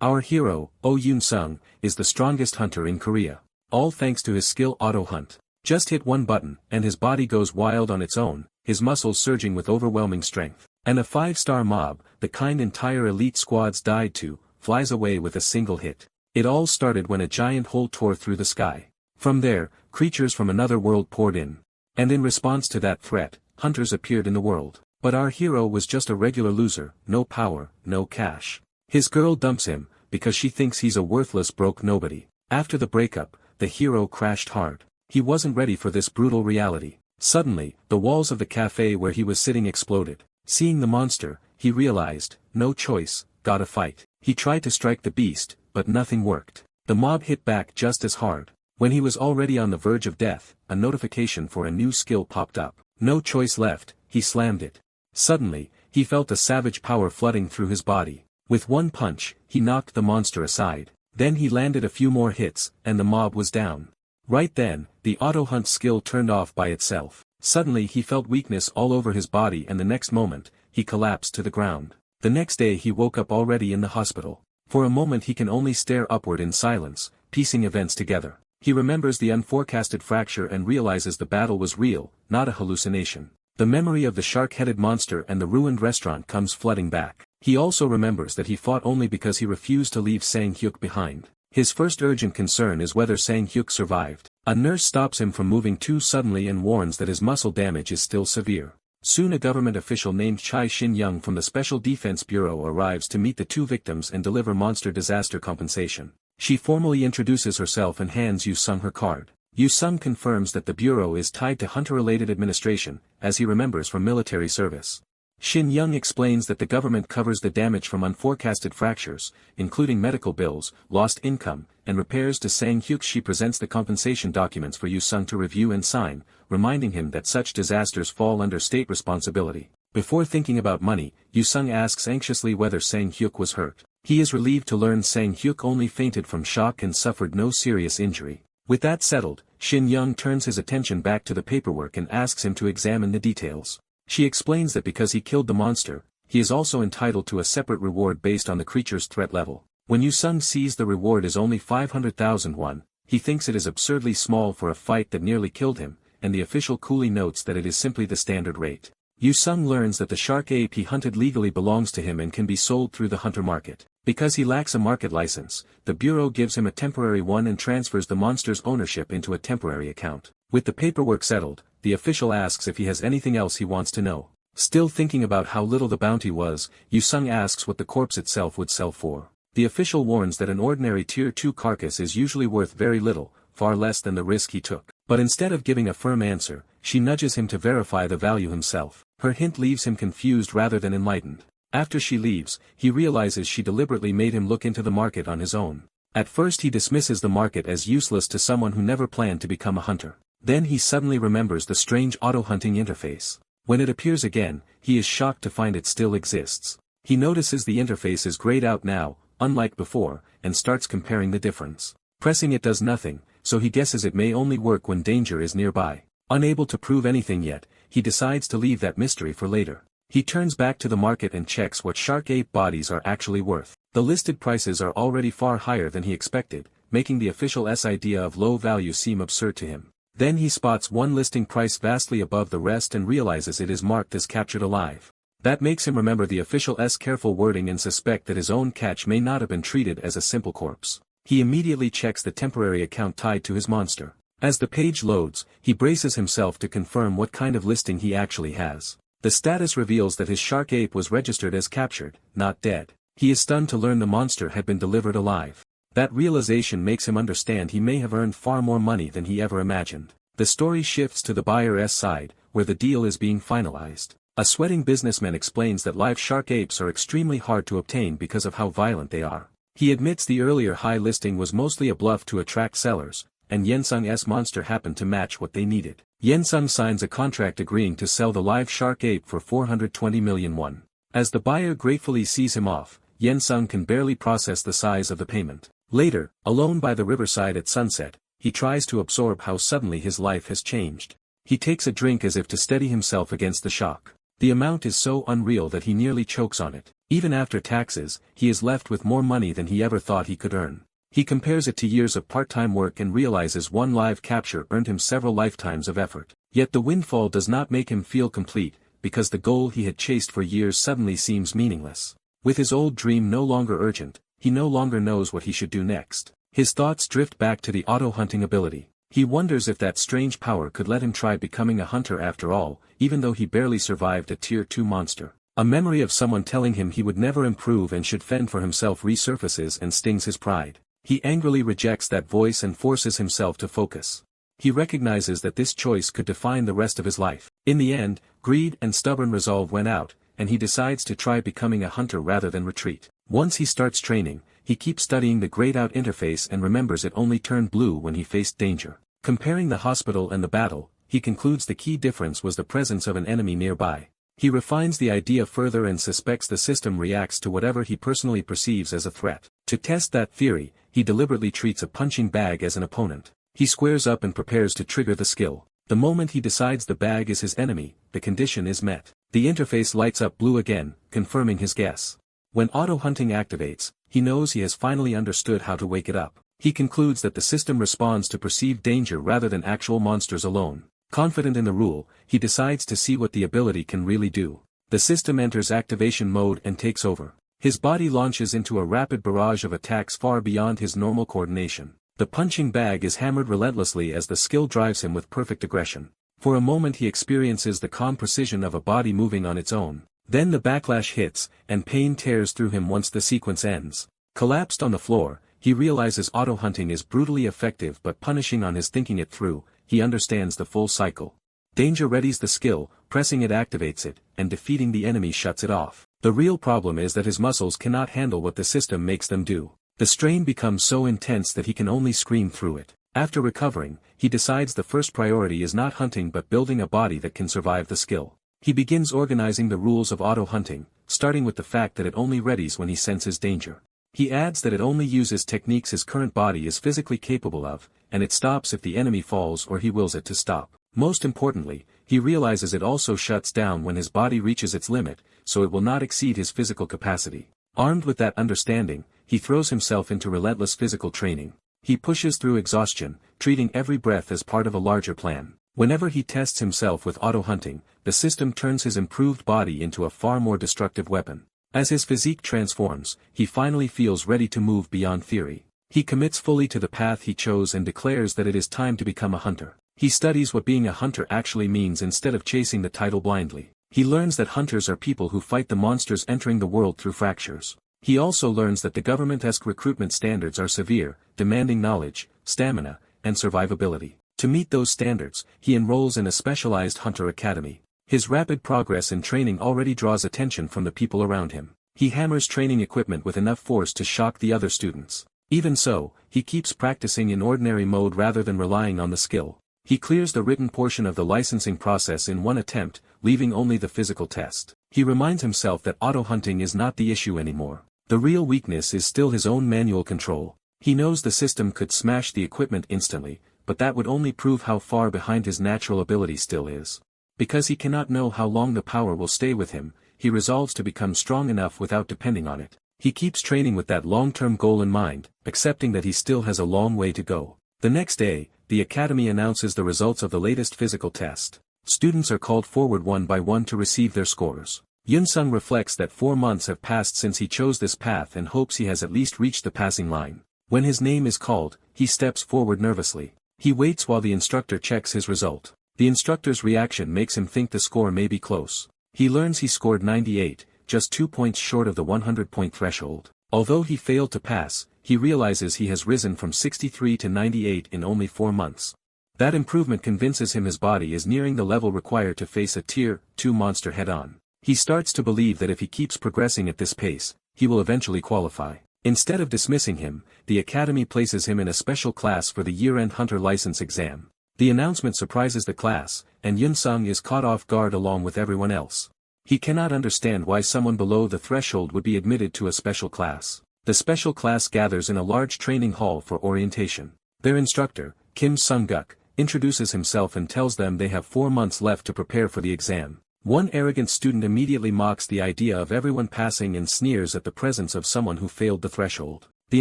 Our hero, Oh Yoon-sung, is the strongest hunter in Korea. All thanks to his skill auto hunt. Just hit one button, and his body goes wild on its own, his muscles surging with overwhelming strength. And a 5-star mob, the kind entire elite squads died to, flies away with a single hit. It all started when a giant hole tore through the sky. From there, creatures from another world poured in. And in response to that threat, hunters appeared in the world. But our hero was just a regular loser, no power, no cash. His girl dumps him, because she thinks he's a worthless broke nobody. After the breakup, the hero crashed hard. He wasn't ready for this brutal reality. Suddenly, the walls of the cafe where he was sitting exploded. Seeing the monster, he realized, no choice, gotta fight. He tried to strike the beast, but nothing worked. The mob hit back just as hard. When he was already on the verge of death, a notification for a new skill popped up. No choice left, he slammed it. Suddenly, he felt a savage power flooding through his body. With one punch, he knocked the monster aside. Then he landed a few more hits, and the mob was down. Right then, the auto-hunt skill turned off by itself. Suddenly he felt weakness all over his body, and the next moment, he collapsed to the ground. The next day he woke up already in the hospital. For a moment he can only stare upward in silence, piecing events together. He remembers the unforecasted fracture and realizes the battle was real, not a hallucination. The memory of the shark-headed monster and the ruined restaurant comes flooding back. He also remembers that he fought only because he refused to leave Sang-hyuk behind. His first urgent concern is whether Sang-hyuk survived. A nurse stops him from moving too suddenly and warns that his muscle damage is still severe. Soon a government official named Chai Shin-young from the Special Defense Bureau arrives to meet the two victims and deliver monster disaster compensation. She formally introduces herself and hands Yu-sung her card. Yu-sung confirms that the bureau is tied to hunter-related administration, as he remembers from military service. Shin-young explains that the government covers the damage from unforecasted fractures, including medical bills, lost income, and repairs to Sang-hyuk. She presents the compensation documents for Yu-sung to review and sign, reminding him that such disasters fall under state responsibility. Before thinking about money, Yu-sung asks anxiously whether Sang-hyuk was hurt. He is relieved to learn Sang-hyuk only fainted from shock and suffered no serious injury. With that settled, Shin-young turns his attention back to the paperwork and asks him to examine the details. She explains that because he killed the monster, he is also entitled to a separate reward based on the creature's threat level. When Yu-sung sees the reward is only 500,000 won, he thinks it is absurdly small for a fight that nearly killed him, and the official coolly notes that it is simply the standard rate. Yu-sung learns that the shark ape he hunted legally belongs to him and can be sold through the hunter market. Because he lacks a market license, the bureau gives him a temporary one and transfers the monster's ownership into a temporary account. With the paperwork settled, the official asks if he has anything else he wants to know. Still thinking about how little the bounty was, Yu-sung asks what the corpse itself would sell for. The official warns that an ordinary Tier 2 carcass is usually worth very little, far less than the risk he took. But instead of giving a firm answer, she nudges him to verify the value himself. Her hint leaves him confused rather than enlightened. After she leaves, he realizes she deliberately made him look into the market on his own. At first he dismisses the market as useless to someone who never planned to become a hunter. Then he suddenly remembers the strange auto-hunting interface. When it appears again, he is shocked to find it still exists. He notices the interface is grayed out now, unlike before, and starts comparing the difference. Pressing it does nothing, so he guesses it may only work when danger is nearby. Unable to prove anything yet, he decides to leave that mystery for later. He turns back to the market and checks what shark ape bodies are actually worth. The listed prices are already far higher than he expected, making the official's idea of low value seem absurd to him. Then he spots one listing price vastly above the rest and realizes it is marked as captured alive. That makes him remember the official's careful wording and suspect that his own catch may not have been treated as a simple corpse. He immediately checks the temporary account tied to his monster. As the page loads, he braces himself to confirm what kind of listing he actually has. The status reveals that his shark ape was registered as captured, not dead. He is stunned to learn the monster had been delivered alive. That realization makes him understand he may have earned far more money than he ever imagined. The story shifts to the buyer's side, where the deal is being finalized. A sweating businessman explains that live shark apes are extremely hard to obtain because of how violent they are. He admits the earlier high listing was mostly a bluff to attract sellers, and Yen-sung's monster happened to match what they needed. Yen-sung signs a contract agreeing to sell the live shark ape for 420 million won. As the buyer gratefully sees him off, Yen-sung can barely process the size of the payment. Later, alone by the riverside at sunset, he tries to absorb how suddenly his life has changed. He takes a drink as if to steady himself against the shock. The amount is so unreal that he nearly chokes on it. Even after taxes, he is left with more money than he ever thought he could earn. He compares it to years of part-time work and realizes one live capture earned him several lifetimes of effort. Yet the windfall does not make him feel complete, because the goal he had chased for years suddenly seems meaningless. With his old dream no longer urgent, he no longer knows what he should do next. His thoughts drift back to the auto-hunting ability. He wonders if that strange power could let him try becoming a hunter after all, even though he barely survived a Tier 2 monster. A memory of someone telling him he would never improve and should fend for himself resurfaces and stings his pride. He angrily rejects that voice and forces himself to focus. He recognizes that this choice could define the rest of his life. In the end, greed and stubborn resolve win out, and he decides to try becoming a hunter rather than retreat. Once he starts training, he keeps studying the grayed-out interface and remembers it only turned blue when he faced danger. Comparing the hospital and the battle, he concludes the key difference was the presence of an enemy nearby. He refines the idea further and suspects the system reacts to whatever he personally perceives as a threat. To test that theory, he deliberately treats a punching bag as an opponent. He squares up and prepares to trigger the skill. The moment he decides the bag is his enemy, the condition is met. The interface lights up blue again, confirming his guess. When auto-hunting activates, he knows he has finally understood how to wake it up. He concludes that the system responds to perceived danger rather than actual monsters alone. Confident in the rule, he decides to see what the ability can really do. The system enters activation mode and takes over. His body launches into a rapid barrage of attacks far beyond his normal coordination. The punching bag is hammered relentlessly as the skill drives him with perfect aggression. For a moment he experiences the calm precision of a body moving on its own. Then the backlash hits, and pain tears through him once the sequence ends. Collapsed on the floor, he realizes auto-hunting is brutally effective but punishing on his thinking it through. He understands the full cycle. Danger readies the skill, pressing it activates it, and defeating the enemy shuts it off. The real problem is that his muscles cannot handle what the system makes them do. The strain becomes so intense that he can only scream through it. After recovering, he decides the first priority is not hunting but building a body that can survive the skill. He begins organizing the rules of auto-hunting, starting with the fact that it only readies when he senses danger. He adds that it only uses techniques his current body is physically capable of, and it stops if the enemy falls or he wills it to stop. Most importantly, he realizes it also shuts down when his body reaches its limit, so it will not exceed his physical capacity. Armed with that understanding, he throws himself into relentless physical training. He pushes through exhaustion, treating every breath as part of a larger plan. Whenever he tests himself with auto-hunting, the system turns his improved body into a far more destructive weapon. As his physique transforms, he finally feels ready to move beyond theory. He commits fully to the path he chose and declares that it is time to become a hunter. He studies what being a hunter actually means instead of chasing the title blindly. He learns that hunters are people who fight the monsters entering the world through fractures. He also learns that the government-esque recruitment standards are severe, demanding knowledge, stamina, and survivability. To meet those standards, he enrolls in a specialized hunter academy. His rapid progress in training already draws attention from the people around him. He hammers training equipment with enough force to shock the other students. Even so, he keeps practicing in ordinary mode rather than relying on the skill. He clears the written portion of the licensing process in one attempt, leaving only the physical test. He reminds himself that auto-hunting is not the issue anymore. The real weakness is still his own manual control. He knows the system could smash the equipment instantly, but that would only prove how far behind his natural ability still is. Because he cannot know how long the power will stay with him, he resolves to become strong enough without depending on it. He keeps training with that long-term goal in mind, accepting that he still has a long way to go. The next day, the academy announces the results of the latest physical test. Students are called forward one by one to receive their scores. Yun-sung reflects that 4 months have passed since he chose this path and hopes he has at least reached the passing line. When his name is called, he steps forward nervously. He waits while the instructor checks his result. The instructor's reaction makes him think the score may be close. He learns he scored 98, just 2 points short of the 100-point threshold. Although he failed to pass, he realizes he has risen from 63 to 98 in only 4 months. That improvement convinces him his body is nearing the level required to face a Tier 2 monster head-on. He starts to believe that if he keeps progressing at this pace, he will eventually qualify. Instead of dismissing him, the academy places him in a special class for the year-end hunter license exam. The announcement surprises the class, and Yun-sung is caught off guard along with everyone else. He cannot understand why someone below the threshold would be admitted to a special class. The special class gathers in a large training hall for orientation. Their instructor, Kim Sung-guk, introduces himself and tells them they have 4 months left to prepare for the exam. One arrogant student immediately mocks the idea of everyone passing and sneers at the presence of someone who failed the threshold. The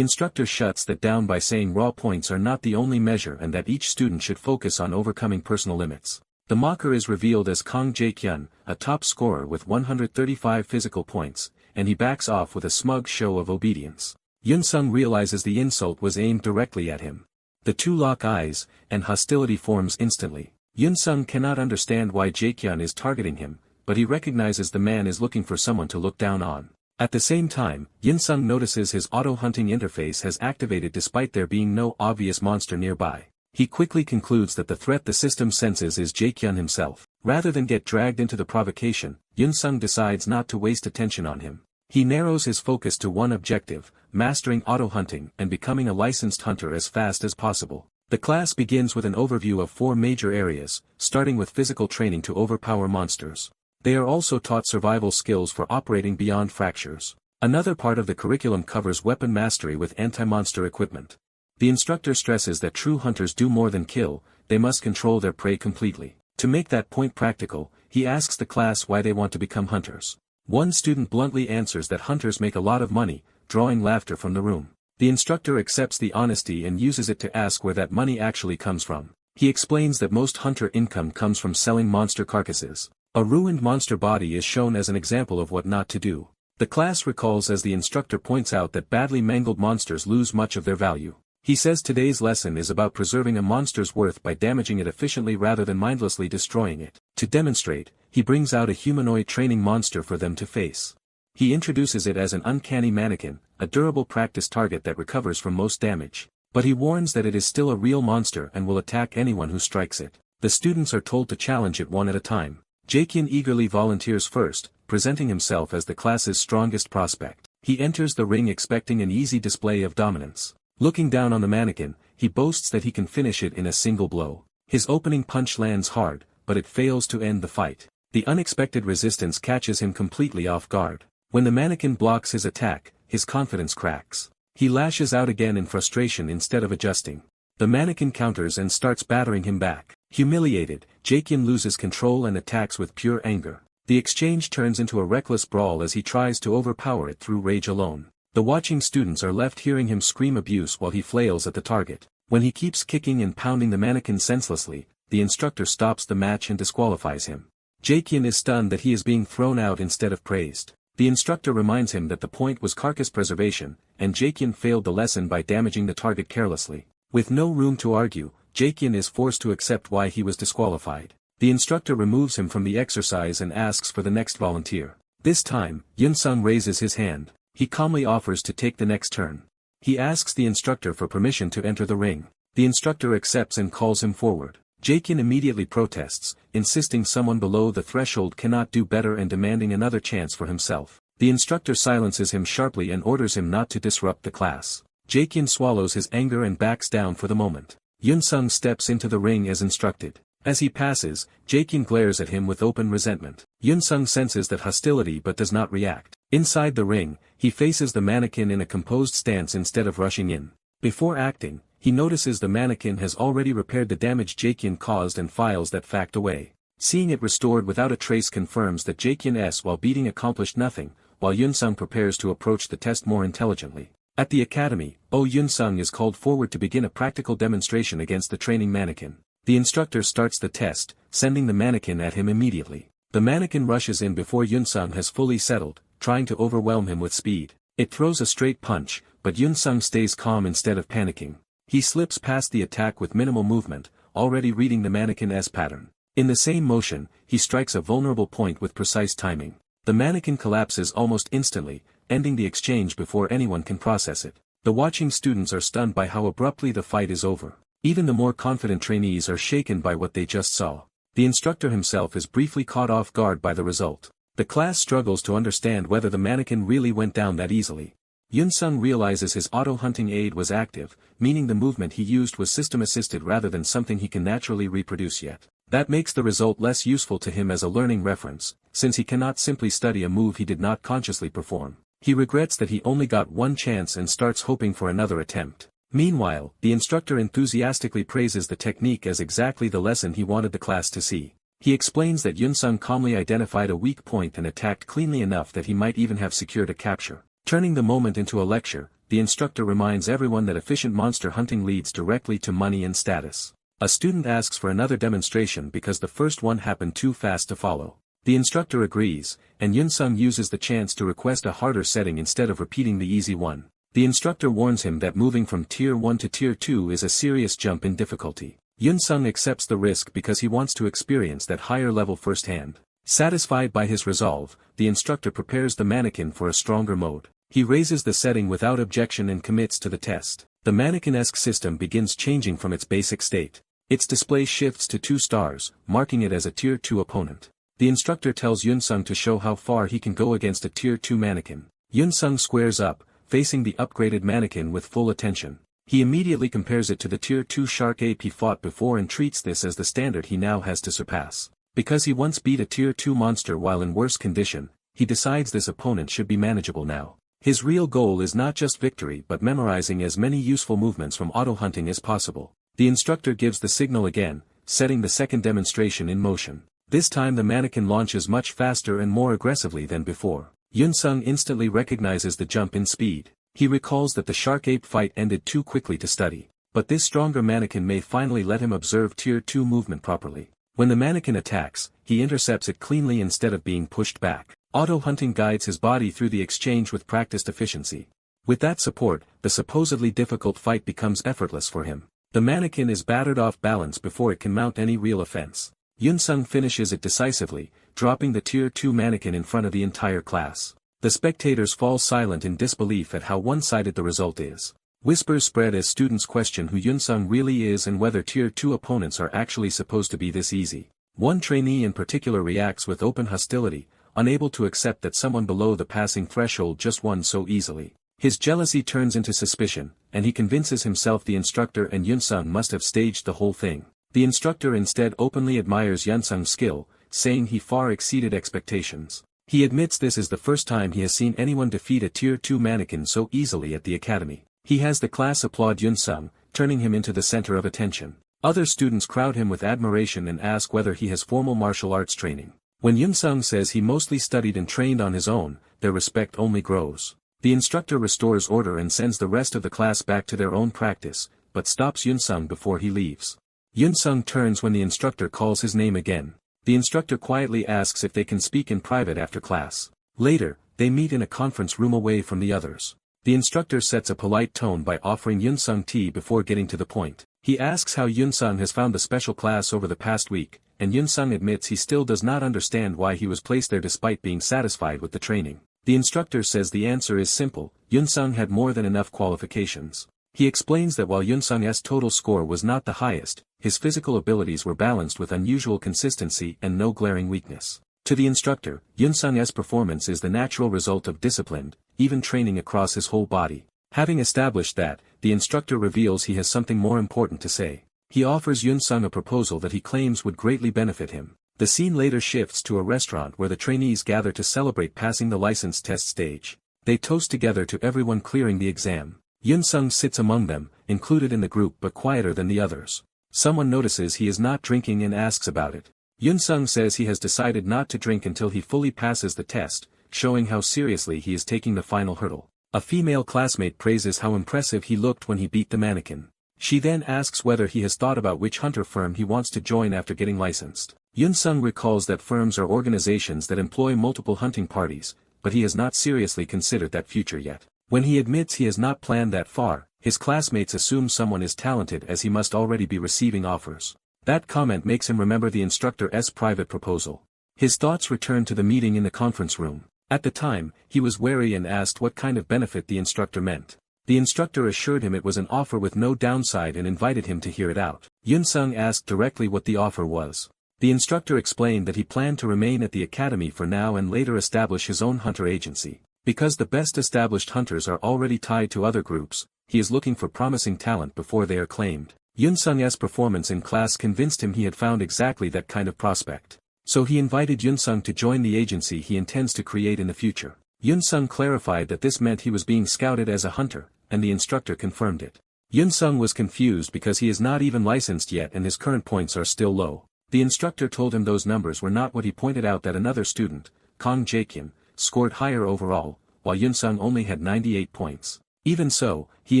instructor shuts that down by saying raw points are not the only measure and that each student should focus on overcoming personal limits. The mocker is revealed as Kang Jae-kyun, a top scorer with 135 physical points, and he backs off with a smug show of obedience. Yun-sung realizes the insult was aimed directly at him. The two lock eyes, and hostility forms instantly. Yun-sung cannot understand why Jae-kyun is targeting him, but he recognizes the man is looking for someone to look down on. At the same time, Yun-sung notices his auto-hunting interface has activated despite there being no obvious monster nearby. He quickly concludes that the threat the system senses is Jae-kyun himself. Rather than get dragged into the provocation, Yun-sung decides not to waste attention on him. He narrows his focus to one objective, mastering auto-hunting and becoming a licensed hunter as fast as possible. The class begins with an overview of 4 major areas, starting with physical training to overpower monsters. They are also taught survival skills for operating beyond fractures. Another part of the curriculum covers weapon mastery with anti-monster equipment. The instructor stresses that true hunters do more than kill, they must control their prey completely. To make that point practical, he asks the class why they want to become hunters. One student bluntly answers that hunters make a lot of money, drawing laughter from the room. The instructor accepts the honesty and uses it to ask where that money actually comes from. He explains that most hunter income comes from selling monster carcasses. A ruined monster body is shown as an example of what not to do. The class recalls as the instructor points out that badly mangled monsters lose much of their value. He says today's lesson is about preserving a monster's worth by damaging it efficiently rather than mindlessly destroying it. To demonstrate, he brings out a humanoid training monster for them to face. He introduces it as an uncanny mannequin, a durable practice target that recovers from most damage. But he warns that it is still a real monster and will attack anyone who strikes it. The students are told to challenge it one at a time. Jae-kyun eagerly volunteers first, presenting himself as the class's strongest prospect. He enters the ring expecting an easy display of dominance. Looking down on the mannequin, he boasts that he can finish it in a single blow. His opening punch lands hard, but it fails to end the fight. The unexpected resistance catches him completely off guard. When the mannequin blocks his attack, his confidence cracks. He lashes out again in frustration instead of adjusting. The mannequin counters and starts battering him back. Humiliated, Jae-kyun loses control and attacks with pure anger. The exchange turns into a reckless brawl as he tries to overpower it through rage alone. The watching students are left hearing him scream abuse while he flails at the target. When he keeps kicking and pounding the mannequin senselessly, the instructor stops the match and disqualifies him. Jae-kyun is stunned that he is being thrown out instead of praised. The instructor reminds him that the point was carcass preservation, and Jae-kyun failed the lesson by damaging the target carelessly. With no room to argue, Jae-kyun is forced to accept why he was disqualified. The instructor removes him from the exercise and asks for the next volunteer. This time, Yun-sung raises his hand. He calmly offers to take the next turn. He asks the instructor for permission to enter the ring. The instructor accepts and calls him forward. Jae-kyun immediately protests, insisting someone below the threshold cannot do better and demanding another chance for himself. The instructor silences him sharply and orders him not to disrupt the class. Jae-kyun swallows his anger and backs down for the moment. Yun-sung steps into the ring as instructed. As he passes, Jae-kyun glares at him with open resentment. Yun-sung senses that hostility but does not react. Inside the ring, he faces the mannequin in a composed stance instead of rushing in. Before acting, he notices the mannequin has already repaired the damage Jae-kyun caused and files that fact away. Seeing it restored without a trace confirms that Jae-kyun's while beating accomplished nothing, while Yun-sung prepares to approach the test more intelligently. At the academy, Yun-sung is called forward to begin a practical demonstration against the training mannequin. The instructor starts the test, sending the mannequin at him immediately. The mannequin rushes in before Yun-sung has fully settled, trying to overwhelm him with speed. It throws a straight punch, but Yun-sung stays calm instead of panicking. He slips past the attack with minimal movement, already reading the mannequin's pattern. In the same motion, he strikes a vulnerable point with precise timing. The mannequin collapses almost instantly, ending the exchange before anyone can process it. The watching students are stunned by how abruptly the fight is over. Even the more confident trainees are shaken by what they just saw. The instructor himself is briefly caught off guard by the result. The class struggles to understand whether the mannequin really went down that easily. Yun-sung realizes his auto-hunting aid was active, meaning the movement he used was system-assisted rather than something he can naturally reproduce yet. That makes the result less useful to him as a learning reference, since he cannot simply study a move he did not consciously perform. He regrets that he only got one chance and starts hoping for another attempt. Meanwhile, the instructor enthusiastically praises the technique as exactly the lesson he wanted the class to see. He explains that Yun-sung calmly identified a weak point and attacked cleanly enough that he might even have secured a capture. Turning the moment into a lecture, the instructor reminds everyone that efficient monster hunting leads directly to money and status. A student asks for another demonstration because the first one happened too fast to follow. The instructor agrees, and Yun-sung uses the chance to request a harder setting instead of repeating the easy one. The instructor warns him that moving from Tier 1 to Tier 2 is a serious jump in difficulty. Yun-sung accepts the risk because he wants to experience that higher level firsthand. Satisfied by his resolve, the instructor prepares the mannequin for a stronger mode. He raises the setting without objection and commits to the test. The mannequin-esque system begins changing from its basic state. Its display shifts to 2 stars, marking it as a Tier 2 opponent. The instructor tells Yun-sung to show how far he can go against a Tier 2 mannequin. Yun-sung squares up, facing the upgraded mannequin with full attention. He immediately compares it to the Tier 2 shark ape he fought before and treats this as the standard he now has to surpass. Because he once beat a Tier 2 monster while in worse condition, he decides this opponent should be manageable now. His real goal is not just victory but memorizing as many useful movements from auto-hunting as possible. The instructor gives the signal again, setting the second demonstration in motion. This time the mannequin launches much faster and more aggressively than before. Yun-sung instantly recognizes the jump in speed. He recalls that the shark ape fight ended too quickly to study. But this stronger mannequin may finally let him observe Tier 2 movement properly. When the mannequin attacks, he intercepts it cleanly instead of being pushed back. Auto-hunting guides his body through the exchange with practiced efficiency. With that support, the supposedly difficult fight becomes effortless for him. The mannequin is battered off balance before it can mount any real offense. Yun-sung finishes it decisively, dropping the Tier 2 mannequin in front of the entire class. The spectators fall silent in disbelief at how one-sided the result is. Whispers spread as students question who Yun-sung really is and whether Tier 2 opponents are actually supposed to be this easy. One trainee in particular reacts with open hostility, unable to accept that someone below the passing threshold just won so easily. His jealousy turns into suspicion, and he convinces himself the instructor and Yun-sung must have staged the whole thing. The instructor instead openly admires Yun-sung's skill, saying he far exceeded expectations. He admits this is the first time he has seen anyone defeat a Tier 2 mannequin so easily at the academy. He has the class applaud Yun-sung, turning him into the center of attention. Other students crowd him with admiration and ask whether he has formal martial arts training. When Yun-sung says he mostly studied and trained on his own, their respect only grows. The instructor restores order and sends the rest of the class back to their own practice, but stops Yun-sung before he leaves. Yun-sung turns when the instructor calls his name again. The instructor quietly asks if they can speak in private after class. Later, they meet in a conference room away from the others. The instructor sets a polite tone by offering Yun-sung tea before getting to the point. He asks how Yun-sung has found the special class over the past week, and Yun-sung admits he still does not understand why he was placed there despite being satisfied with the training. The instructor says the answer is simple: Yun-sung had more than enough qualifications. He explains that while Yun-sung's total score was not the highest, his physical abilities were balanced with unusual consistency and no glaring weakness. To the instructor, Yun-sung's performance is the natural result of disciplined, even training across his whole body. Having established that, the instructor reveals he has something more important to say. He offers Yun-sung a proposal that he claims would greatly benefit him. The scene later shifts to a restaurant where the trainees gather to celebrate passing the license test stage. They toast together to everyone clearing the exam. Yun-sung sits among them, included in the group but quieter than the others. Someone notices he is not drinking and asks about it. Yun-sung says he has decided not to drink until he fully passes the test, showing how seriously he is taking the final hurdle. A female classmate praises how impressive he looked when he beat the mannequin. She then asks whether he has thought about which hunter firm he wants to join after getting licensed. Yun-sung recalls that firms are organizations that employ multiple hunting parties, but he has not seriously considered that future yet. When he admits he has not planned that far, his classmates assume someone is talented as he must already be receiving offers. That comment makes him remember the instructor's private proposal. His thoughts return to the meeting in the conference room. At the time, he was wary and asked what kind of benefit the instructor meant. The instructor assured him it was an offer with no downside and invited him to hear it out. Yun-sung asked directly what the offer was. The instructor explained that he planned to remain at the academy for now and later establish his own hunter agency. Because the best established hunters are already tied to other groups, he is looking for promising talent before they are claimed. Yun-sung's performance in class convinced him he had found exactly that kind of prospect. So he invited Yun-sung to join the agency he intends to create in the future. Yun-sung clarified that this meant he was being scouted as a hunter, and the instructor confirmed it. Yun-sung was confused because he is not even licensed yet and his current points are still low. The instructor told him those numbers were not what he pointed out that another student, Kang Jae-kyun, scored higher overall, while Yunsung only had 98 points. Even so, he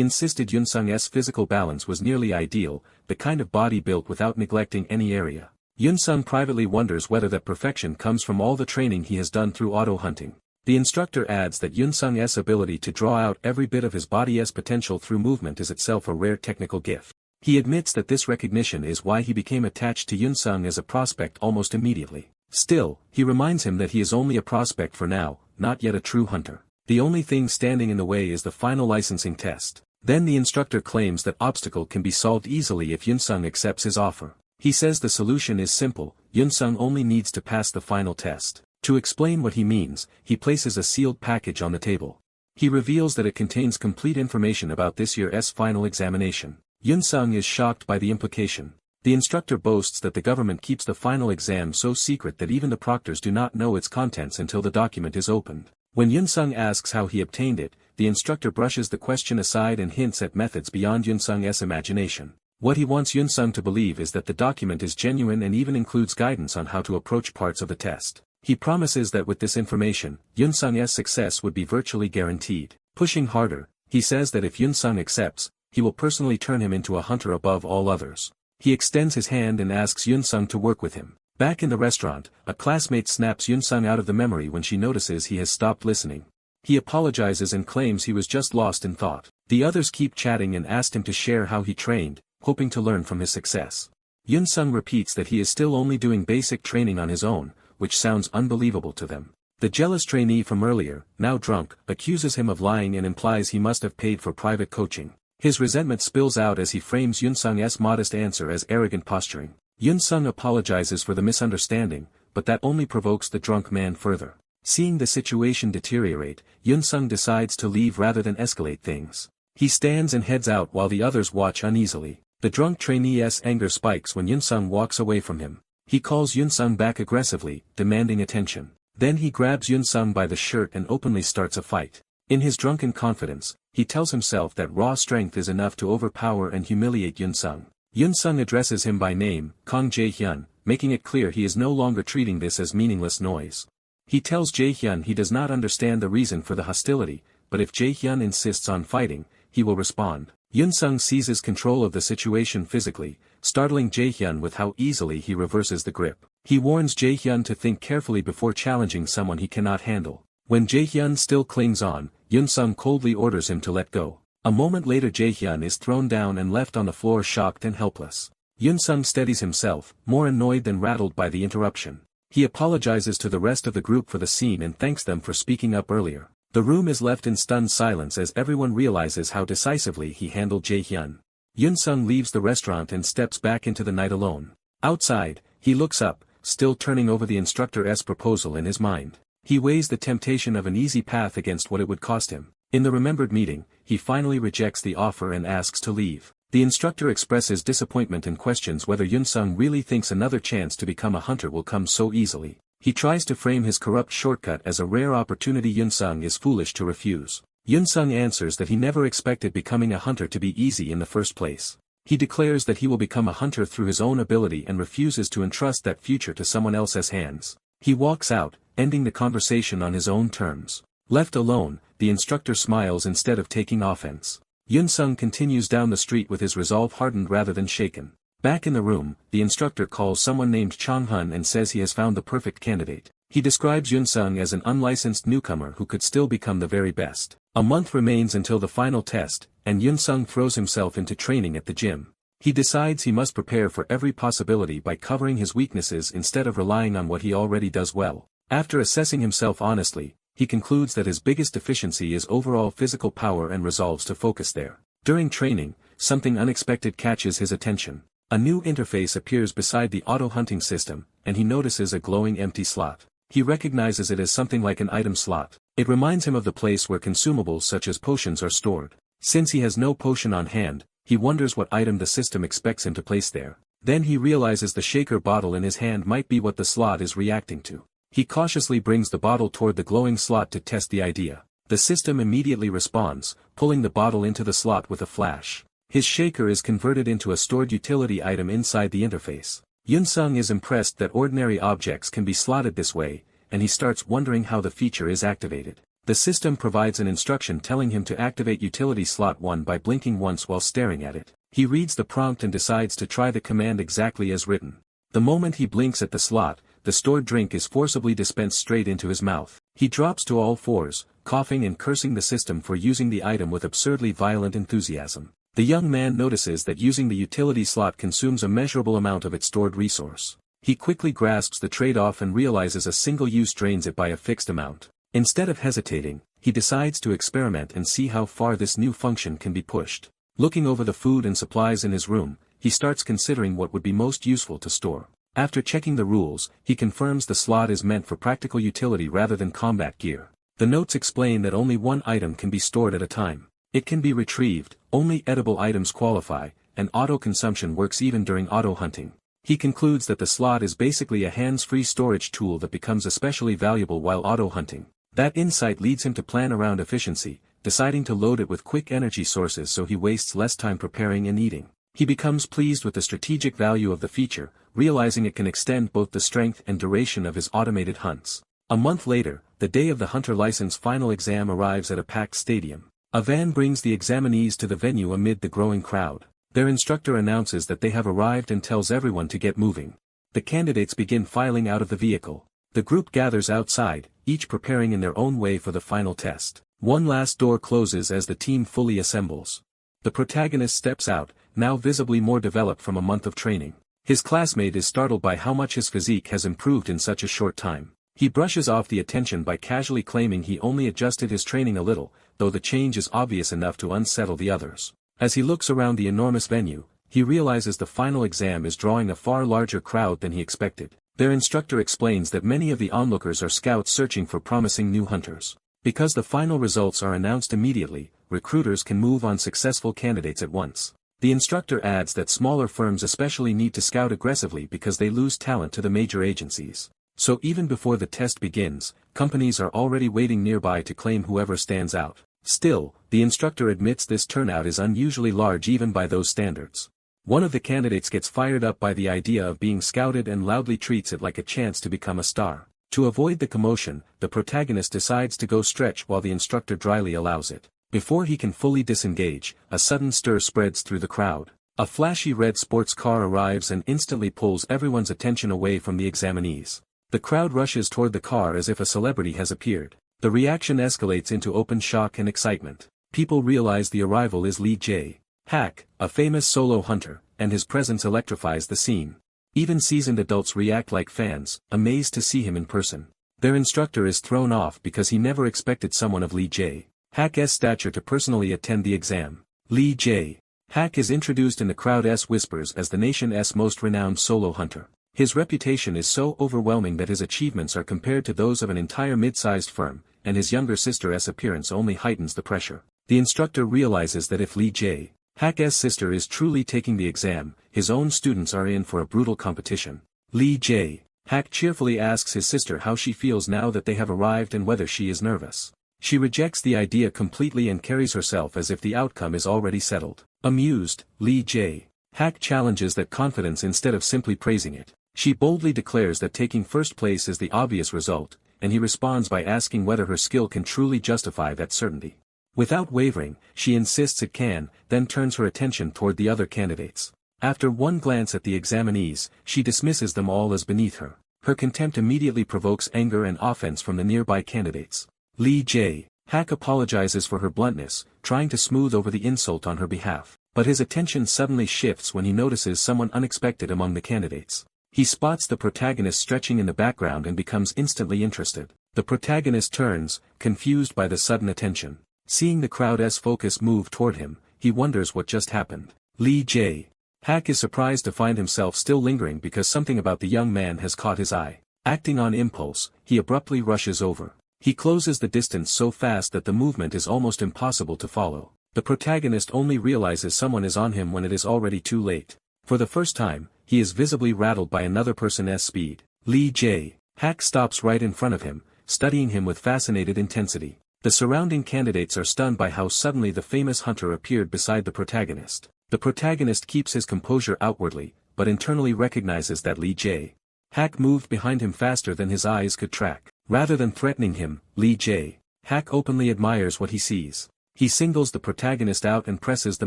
insisted Yunsung's physical balance was nearly ideal, the kind of body built without neglecting any area. Yunsung privately wonders whether that perfection comes from all the training he has done through auto hunting. The instructor adds that Yunsung's ability to draw out every bit of his body's potential through movement is itself a rare technical gift. He admits that this recognition is why he became attached to Yunsung as a prospect almost immediately. Still, he reminds him that he is only a prospect for now, not yet a true hunter. The only thing standing in the way is the final licensing test. Then the instructor claims that obstacle can be solved easily if Yunsung accepts his offer. He says the solution is simple, Yunsung only needs to pass the final test. To explain what he means, he places a sealed package on the table. He reveals that it contains complete information about this year's final examination. Yunsung is shocked by the implication. The instructor boasts that the government keeps the final exam so secret that even the proctors do not know its contents until the document is opened. When Yunsung asks how he obtained it, the instructor brushes the question aside and hints at methods beyond Yunsung's imagination. What he wants Yunsung to believe is that the document is genuine and even includes guidance on how to approach parts of the test. He promises that with this information, Yunsung's success would be virtually guaranteed. Pushing harder, he says that if Yunsung accepts, he will personally turn him into a hunter above all others. He extends his hand and asks Yunsung to work with him. Back in the restaurant, a classmate snaps Yunsung out of the memory when she notices he has stopped listening. He apologizes and claims he was just lost in thought. The others keep chatting and ask him to share how he trained, hoping to learn from his success. Yunsung repeats that he is still only doing basic training on his own, which sounds unbelievable to them. The jealous trainee from earlier, now drunk, accuses him of lying and implies he must have paid for private coaching. His resentment spills out as he frames Yunsung's modest answer as arrogant posturing. Yunsung apologizes for the misunderstanding, but that only provokes the drunk man further. Seeing the situation deteriorate, Yunsung decides to leave rather than escalate things. He stands and heads out while the others watch uneasily. The drunk trainee's anger spikes when Yunsung walks away from him. He calls Yunsung back aggressively, demanding attention. Then he grabs Yunsung by the shirt and openly starts a fight. In his drunken confidence, he tells himself that raw strength is enough to overpower and humiliate Yunsung. Yunsung addresses him by name, Kang Jae-hyun, making it clear he is no longer treating this as meaningless noise. He tells Jae-hyun he does not understand the reason for the hostility, but if Jae-hyun insists on fighting, he will respond. Yunsung seizes control of the situation physically, startling Jae-hyun with how easily he reverses the grip. He warns Jae-hyun to think carefully before challenging someone he cannot handle. When Jae-hyun still clings on, Yunsung coldly orders him to let go. A moment later Jae-hyun is thrown down and left on the floor shocked and helpless. Yunsung steadies himself, more annoyed than rattled by the interruption. He apologizes to the rest of the group for the scene and thanks them for speaking up earlier. The room is left in stunned silence as everyone realizes how decisively he handled Jae-hyun. Yunsung leaves the restaurant and steps back into the night alone. Outside, he looks up, still turning over the instructor's proposal in his mind. He weighs the temptation of an easy path against what it would cost him. In the remembered meeting, he finally rejects the offer and asks to leave. The instructor expresses disappointment and questions whether Yunsung really thinks another chance to become a hunter will come so easily. He tries to frame his corrupt shortcut as a rare opportunity Yunsung is foolish to refuse. Yunsung answers that he never expected becoming a hunter to be easy in the first place. He declares that he will become a hunter through his own ability and refuses to entrust that future to someone else's hands. He walks out, ending the conversation on his own terms. Left alone, the instructor smiles instead of taking offense. Yunsung continues down the street with his resolve hardened rather than shaken. Back in the room, the instructor calls someone named Chang-hun and says he has found the perfect candidate. He describes Yunsung as an unlicensed newcomer who could still become the very best. A month remains until the final test, and Yunsung throws himself into training at the gym. He decides he must prepare for every possibility by covering his weaknesses instead of relying on what he already does well. After assessing himself honestly, he concludes that his biggest deficiency is overall physical power and resolves to focus there. During training, something unexpected catches his attention. A new interface appears beside the auto-hunting system, and he notices a glowing empty slot. He recognizes it as something like an item slot. It reminds him of the place where consumables such as potions are stored. Since he has no potion on hand, he wonders what item the system expects him to place there. Then he realizes the shaker bottle in his hand might be what the slot is reacting to. He cautiously brings the bottle toward the glowing slot to test the idea. The system immediately responds, pulling the bottle into the slot with a flash. His shaker is converted into a stored utility item inside the interface. Yunsung is impressed that ordinary objects can be slotted this way, and he starts wondering how the feature is activated. The system provides an instruction telling him to activate utility slot 1 by blinking once while staring at it. He reads the prompt and decides to try the command exactly as written. The moment he blinks at the slot, the stored drink is forcibly dispensed straight into his mouth. He drops to all fours, coughing and cursing the system for using the item with absurdly violent enthusiasm. The young man notices that using the utility slot consumes a measurable amount of its stored resource. He quickly grasps the trade-off and realizes a single use drains it by a fixed amount. Instead of hesitating, he decides to experiment and see how far this new function can be pushed. Looking over the food and supplies in his room, he starts considering what would be most useful to store. After checking the rules, he confirms the slot is meant for practical utility rather than combat gear. The notes explain that only one item can be stored at a time. It can be retrieved, only edible items qualify, and auto-consumption works even during auto-hunting. He concludes that the slot is basically a hands-free storage tool that becomes especially valuable while auto-hunting. That insight leads him to plan around efficiency, deciding to load it with quick energy sources so he wastes less time preparing and eating. He becomes pleased with the strategic value of the feature, realizing it can extend both the strength and duration of his automated hunts. A month later, the day of the hunter license final exam arrives at a packed stadium. A van brings the examinees to the venue amid the growing crowd. Their instructor announces that they have arrived and tells everyone to get moving. The candidates begin filing out of the vehicle. The group gathers outside, each preparing in their own way for the final test. One last door closes as the team fully assembles. The protagonist steps out, now visibly more developed from a month of training. His classmate is startled by how much his physique has improved in such a short time. He brushes off the attention by casually claiming he only adjusted his training a little, though the change is obvious enough to unsettle the others. As he looks around the enormous venue, he realizes the final exam is drawing a far larger crowd than he expected. Their instructor explains that many of the onlookers are scouts searching for promising new hunters. Because the final results are announced immediately, recruiters can move on successful candidates at once. The instructor adds that smaller firms especially need to scout aggressively because they lose talent to the major agencies. So even before the test begins, companies are already waiting nearby to claim whoever stands out. Still, the instructor admits this turnout is unusually large even by those standards. One of the candidates gets fired up by the idea of being scouted and loudly treats it like a chance to become a star. To avoid the commotion, the protagonist decides to go stretch while the instructor dryly allows it. Before he can fully disengage, a sudden stir spreads through the crowd. A flashy red sports car arrives and instantly pulls everyone's attention away from the examinees. The crowd rushes toward the car as if a celebrity has appeared. The reaction escalates into open shock and excitement. People realize the arrival is Lee Jae Hak, a famous solo hunter, and his presence electrifies the scene. Even seasoned adults react like fans, amazed to see him in person. Their instructor is thrown off because he never expected someone of Lee Jae Hak's stature to personally attend the exam. Lee Jae Hak is introduced in the crowd's whispers as the nation's most renowned solo hunter. His reputation is so overwhelming that his achievements are compared to those of an entire mid-sized firm, and his younger sister's appearance only heightens the pressure. The instructor realizes that if Lee Jae Hak's sister is truly taking the exam, his own students are in for a brutal competition. Lee Jae Hak cheerfully asks his sister how she feels now that they have arrived and whether she is nervous. She rejects the idea completely and carries herself as if the outcome is already settled. Amused, Lee Jae Hak challenges that confidence instead of simply praising it. She boldly declares that taking first place is the obvious result, and he responds by asking whether her skill can truly justify that certainty. Without wavering, she insists it can, then turns her attention toward the other candidates. After one glance at the examinees, she dismisses them all as beneath her. Her contempt immediately provokes anger and offense from the nearby candidates. Lee Jae Hak apologizes for her bluntness, trying to smooth over the insult on her behalf. But his attention suddenly shifts when he notices someone unexpected among the candidates. He spots the protagonist stretching in the background and becomes instantly interested. The protagonist turns, confused by the sudden attention. Seeing the crowd's focus move toward him, he wonders what just happened. Lee Jae Hak is surprised to find himself still lingering because something about the young man has caught his eye. Acting on impulse, he abruptly rushes over. He closes the distance so fast that the movement is almost impossible to follow. The protagonist only realizes someone is on him when it is already too late. For the first time, he is visibly rattled by another person's speed. Lee Jae Hak stops right in front of him, studying him with fascinated intensity. The surrounding candidates are stunned by how suddenly the famous hunter appeared beside the protagonist. The protagonist keeps his composure outwardly, but internally recognizes that Lee Jae Hak moved behind him faster than his eyes could track. Rather than threatening him, Lee Jae Hak openly admires what he sees. He singles the protagonist out and presses the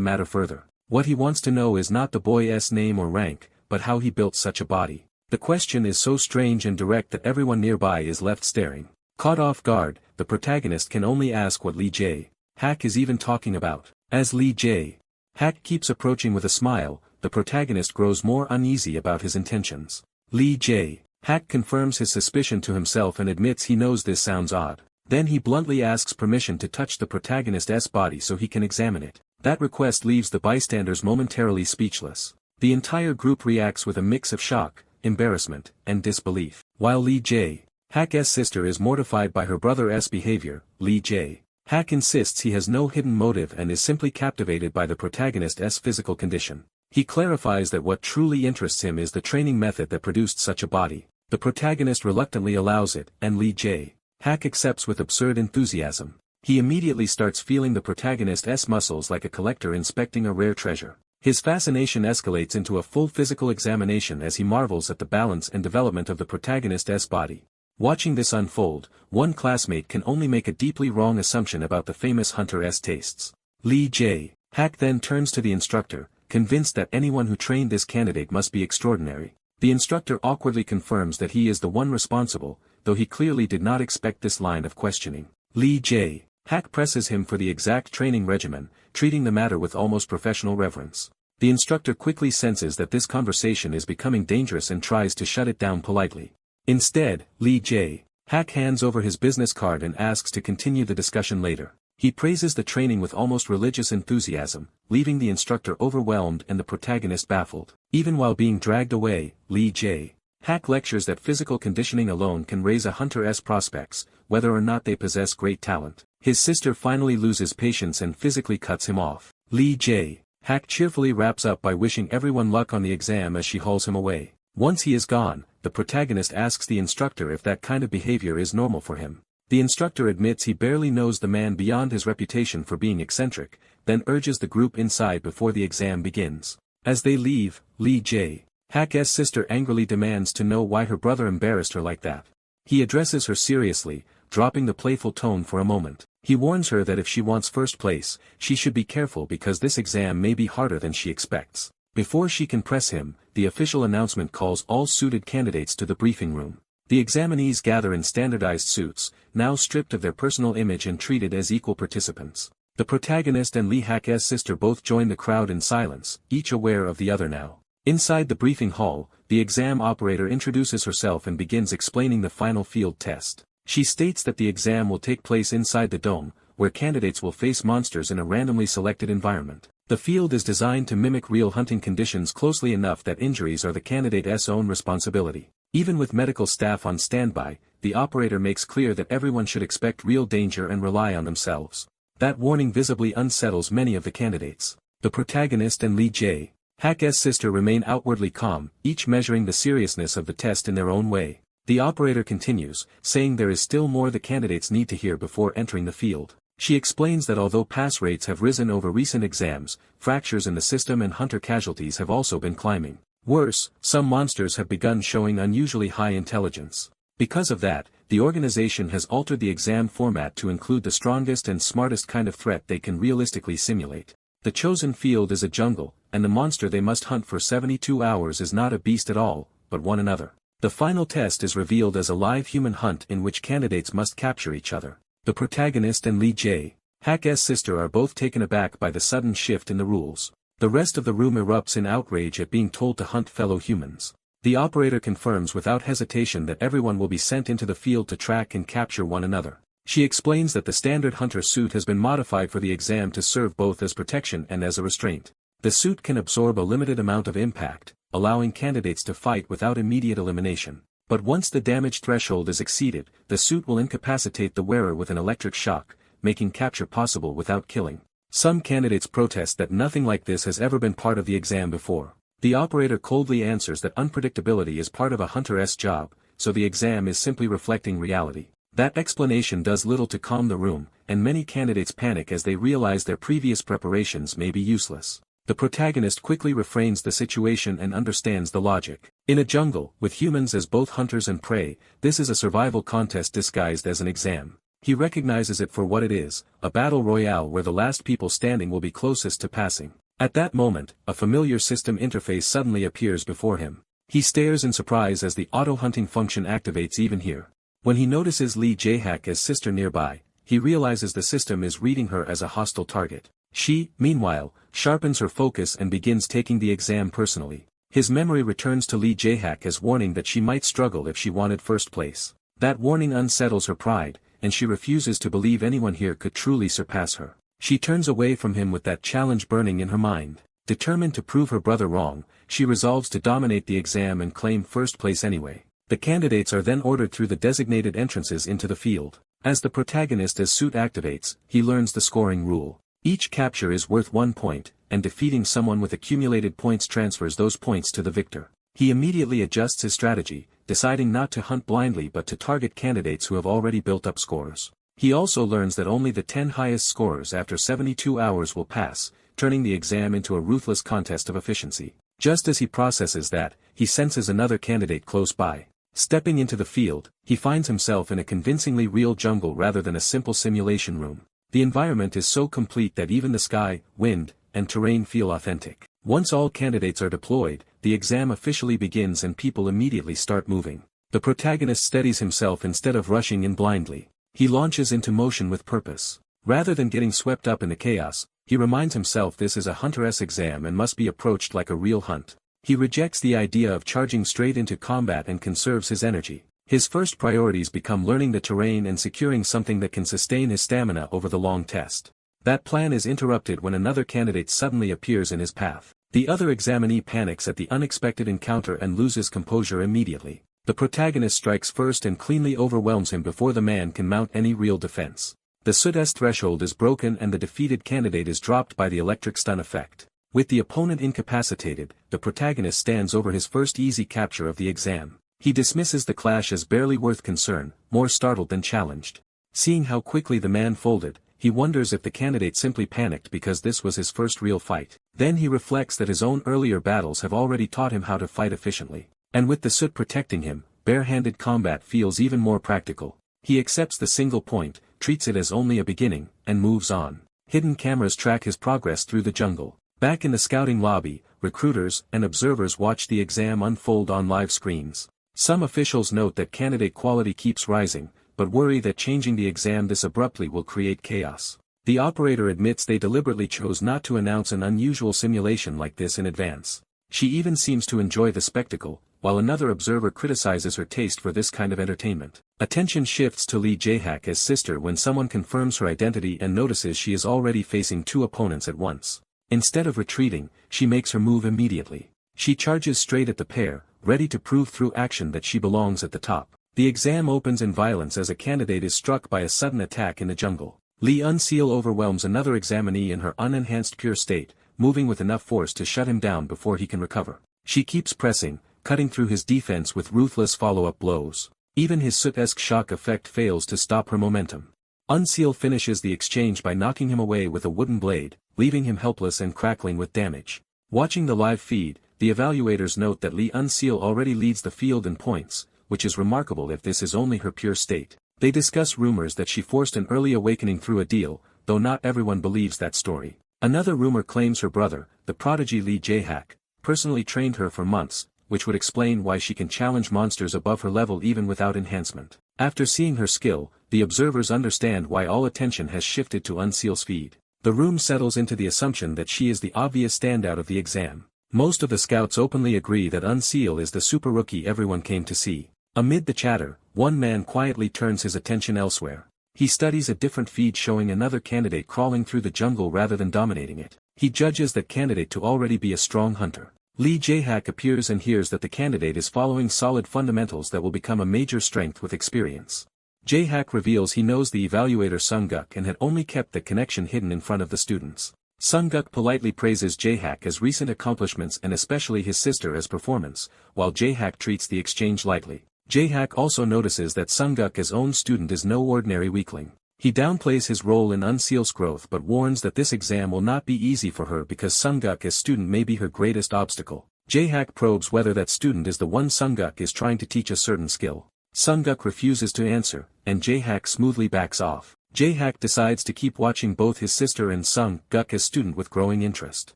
matter further. What he wants to know is not the boy's name or rank, but how he built such a body. The question is so strange and direct that everyone nearby is left staring. Caught off guard, the protagonist can only ask what Lee Jae Hak is even talking about. As Lee Jae Hak keeps approaching with a smile, the protagonist grows more uneasy about his intentions. Lee Jae Hak confirms his suspicion to himself and admits he knows this sounds odd. Then he bluntly asks permission to touch the protagonist's body so he can examine it. That request leaves the bystanders momentarily speechless. The entire group reacts with a mix of shock, embarrassment, and disbelief. While Lee Jae Hak's sister is mortified by her brother's behavior, Lee Jae Hak insists he has no hidden motive and is simply captivated by the protagonist's physical condition. He clarifies that what truly interests him is the training method that produced such a body. The protagonist reluctantly allows it, and Lee Jae Hak accepts with absurd enthusiasm. He immediately starts feeling the protagonist's muscles like a collector inspecting a rare treasure. His fascination escalates into a full physical examination as he marvels at the balance and development of the protagonist's body. Watching this unfold, one classmate can only make a deeply wrong assumption about the famous hunter's tastes. Lee Jae Hak then turns to the instructor, convinced that anyone who trained this candidate must be extraordinary. The instructor awkwardly confirms that he is the one responsible, though he clearly did not expect this line of questioning. Lee Jae Hak presses him for the exact training regimen, treating the matter with almost professional reverence. The instructor quickly senses that this conversation is becoming dangerous and tries to shut it down politely. Instead, Lee Jae Hak hands over his business card and asks to continue the discussion later. He praises the training with almost religious enthusiasm, leaving the instructor overwhelmed and the protagonist baffled. Even while being dragged away, Lee Jae Hak lectures that physical conditioning alone can raise a hunter's prospects, whether or not they possess great talent. His sister finally loses patience and physically cuts him off. Lee Jae Hak cheerfully wraps up by wishing everyone luck on the exam as she hauls him away. Once he is gone, the protagonist asks the instructor if that kind of behavior is normal for him. The instructor admits he barely knows the man beyond his reputation for being eccentric, then urges the group inside before the exam begins. As they leave, Lee Jae Hak's sister angrily demands to know why her brother embarrassed her like that. He addresses her seriously, dropping the playful tone for a moment. He warns her that if she wants first place, she should be careful because this exam may be harder than she expects. Before she can press him, the official announcement calls all suited candidates to the briefing room. The examinees gather in standardized suits, now stripped of their personal image and treated as equal participants. The protagonist and Lee Hak's sister both join the crowd in silence, each aware of the other now. Inside the briefing hall, the exam operator introduces herself and begins explaining the final field test. She states that the exam will take place inside the dome, where candidates will face monsters in a randomly selected environment. The field is designed to mimic real hunting conditions closely enough that injuries are the candidate's own responsibility. Even with medical staff on standby, the operator makes clear that everyone should expect real danger and rely on themselves. That warning visibly unsettles many of the candidates. The protagonist and Lee Jae Hak's sister remain outwardly calm, each measuring the seriousness of the test in their own way. The operator continues, saying there is still more the candidates need to hear before entering the field. She explains that although pass rates have risen over recent exams, fractures in the system and hunter casualties have also been climbing. Worse, some monsters have begun showing unusually high intelligence. Because of that, the organization has altered the exam format to include the strongest and smartest kind of threat they can realistically simulate. The chosen field is a jungle, and the monster they must hunt for 72 hours is not a beast at all, but one another. The final test is revealed as a live human hunt in which candidates must capture each other. The protagonist and Lee Jae Hak's sister are both taken aback by the sudden shift in the rules. The rest of the room erupts in outrage at being told to hunt fellow humans. The operator confirms without hesitation that everyone will be sent into the field to track and capture one another. She explains that the standard hunter suit has been modified for the exam to serve both as protection and as a restraint. The suit can absorb a limited amount of impact, allowing candidates to fight without immediate elimination. But once the damage threshold is exceeded, the suit will incapacitate the wearer with an electric shock, making capture possible without killing. Some candidates protest that nothing like this has ever been part of the exam before. The operator coldly answers that unpredictability is part of a hunter's job, so the exam is simply reflecting reality. That explanation does little to calm the room, and many candidates panic as they realize their previous preparations may be useless. The protagonist quickly refrains the situation and understands the logic. In a jungle, with humans as both hunters and prey, this is a survival contest disguised as an exam. He recognizes it for what it is, a battle royale where the last people standing will be closest to passing. At that moment, a familiar system interface suddenly appears before him. He stares in surprise as the auto-hunting function activates even here. When he notices Lee Jae-hak's sister nearby, he realizes the system is reading her as a hostile target. She, meanwhile, sharpens her focus and begins taking the exam personally. His memory returns to Lee Jae-hak's warning that she might struggle if she wanted first place. That warning unsettles her pride, and she refuses to believe anyone here could truly surpass her. She turns away from him with that challenge burning in her mind. Determined to prove her brother wrong, she resolves to dominate the exam and claim first place anyway. The candidates are then ordered through the designated entrances into the field. As the protagonist's suit activates, he learns the scoring rule. Each capture is worth 1 point, and defeating someone with accumulated points transfers those points to the victor. He immediately adjusts his strategy, deciding not to hunt blindly but to target candidates who have already built up scores. He also learns that only the 10 highest scorers after 72 hours will pass, turning the exam into a ruthless contest of efficiency. Just as he processes that, he senses another candidate close by. Stepping into the field, he finds himself in a convincingly real jungle rather than a simple simulation room. The environment is so complete that even the sky, wind, and terrain feel authentic. Once all candidates are deployed, the exam officially begins and people immediately start moving. The protagonist steadies himself instead of rushing in blindly. He launches into motion with purpose. Rather than getting swept up in the chaos, he reminds himself this is a hunter's exam and must be approached like a real hunt. He rejects the idea of charging straight into combat and conserves his energy. His first priorities become learning the terrain and securing something that can sustain his stamina over the long test. That plan is interrupted when another candidate suddenly appears in his path. The other examinee panics at the unexpected encounter and loses composure immediately. The protagonist strikes first and cleanly overwhelms him before the man can mount any real defense. The Sud's threshold is broken and the defeated candidate is dropped by the electric stun effect. With the opponent incapacitated, the protagonist stands over his first easy capture of the exam. He dismisses the clash as barely worth concern, more startled than challenged. Seeing how quickly the man folded, he wonders if the candidate simply panicked because this was his first real fight. Then he reflects that his own earlier battles have already taught him how to fight efficiently. And with the Sud protecting him, bare-handed combat feels even more practical. He accepts the single point, treats it as only a beginning, and moves on. Hidden cameras track his progress through the jungle. Back in the scouting lobby, recruiters and observers watch the exam unfold on live screens. Some officials note that candidate quality keeps rising, but worry that changing the exam this abruptly will create chaos. The operator admits they deliberately chose not to announce an unusual simulation like this in advance. She even seems to enjoy the spectacle, while another observer criticizes her taste for this kind of entertainment. Attention shifts to Lee Jae-hak's sister when someone confirms her identity and notices she is already facing 2 opponents at once. Instead of retreating, she makes her move immediately. She charges straight at the pair, ready to prove through action that she belongs at the top. The exam opens in violence as a candidate is struck by a sudden attack in the jungle. Lee Unseal overwhelms another examinee in her unenhanced pure state, moving with enough force to shut him down before he can recover. She keeps pressing, cutting through his defense with ruthless follow-up blows. Even his Sud-esque shock effect fails to stop her momentum. Unseal finishes the exchange by knocking him away with a wooden blade, leaving him helpless and crackling with damage. Watching the live feed, the evaluators note that Lee Unseal already leads the field in points, which is remarkable if this is only her pure state. They discuss rumors that she forced an early awakening through a deal, though not everyone believes that story. Another rumor claims her brother, the prodigy Lee Jae-hak, personally trained her for months, which would explain why she can challenge monsters above her level even without enhancement. After seeing her skill, the observers understand why all attention has shifted to Unseal's feed. The room settles into the assumption that she is the obvious standout of the exam. Most of the scouts openly agree that Unseal is the super rookie everyone came to see. Amid the chatter, one man quietly turns his attention elsewhere. He studies a different feed showing another candidate crawling through the jungle rather than dominating it. He judges that candidate to already be a strong hunter. Lee Jae-hak appears and hears that the candidate is following solid fundamentals that will become a major strength with experience. Jae-hak reveals he knows the evaluator Sung-guk and had only kept the connection hidden in front of the students. Sung-guk politely praises Jae-hak as recent accomplishments and especially his sister as performance, while Jae-hak treats the exchange lightly. Jae-hak also notices that Sung-guk's own student is no ordinary weakling. He downplays his role in Unseal's growth but warns that this exam will not be easy for her because Sunguk as student may be her greatest obstacle. Jae-hak probes whether that student is the one Sunguk is trying to teach a certain skill. Sunguk refuses to answer, and Jae-hak smoothly backs off. Jae-hak decides to keep watching both his sister and Sunguk as student with growing interest.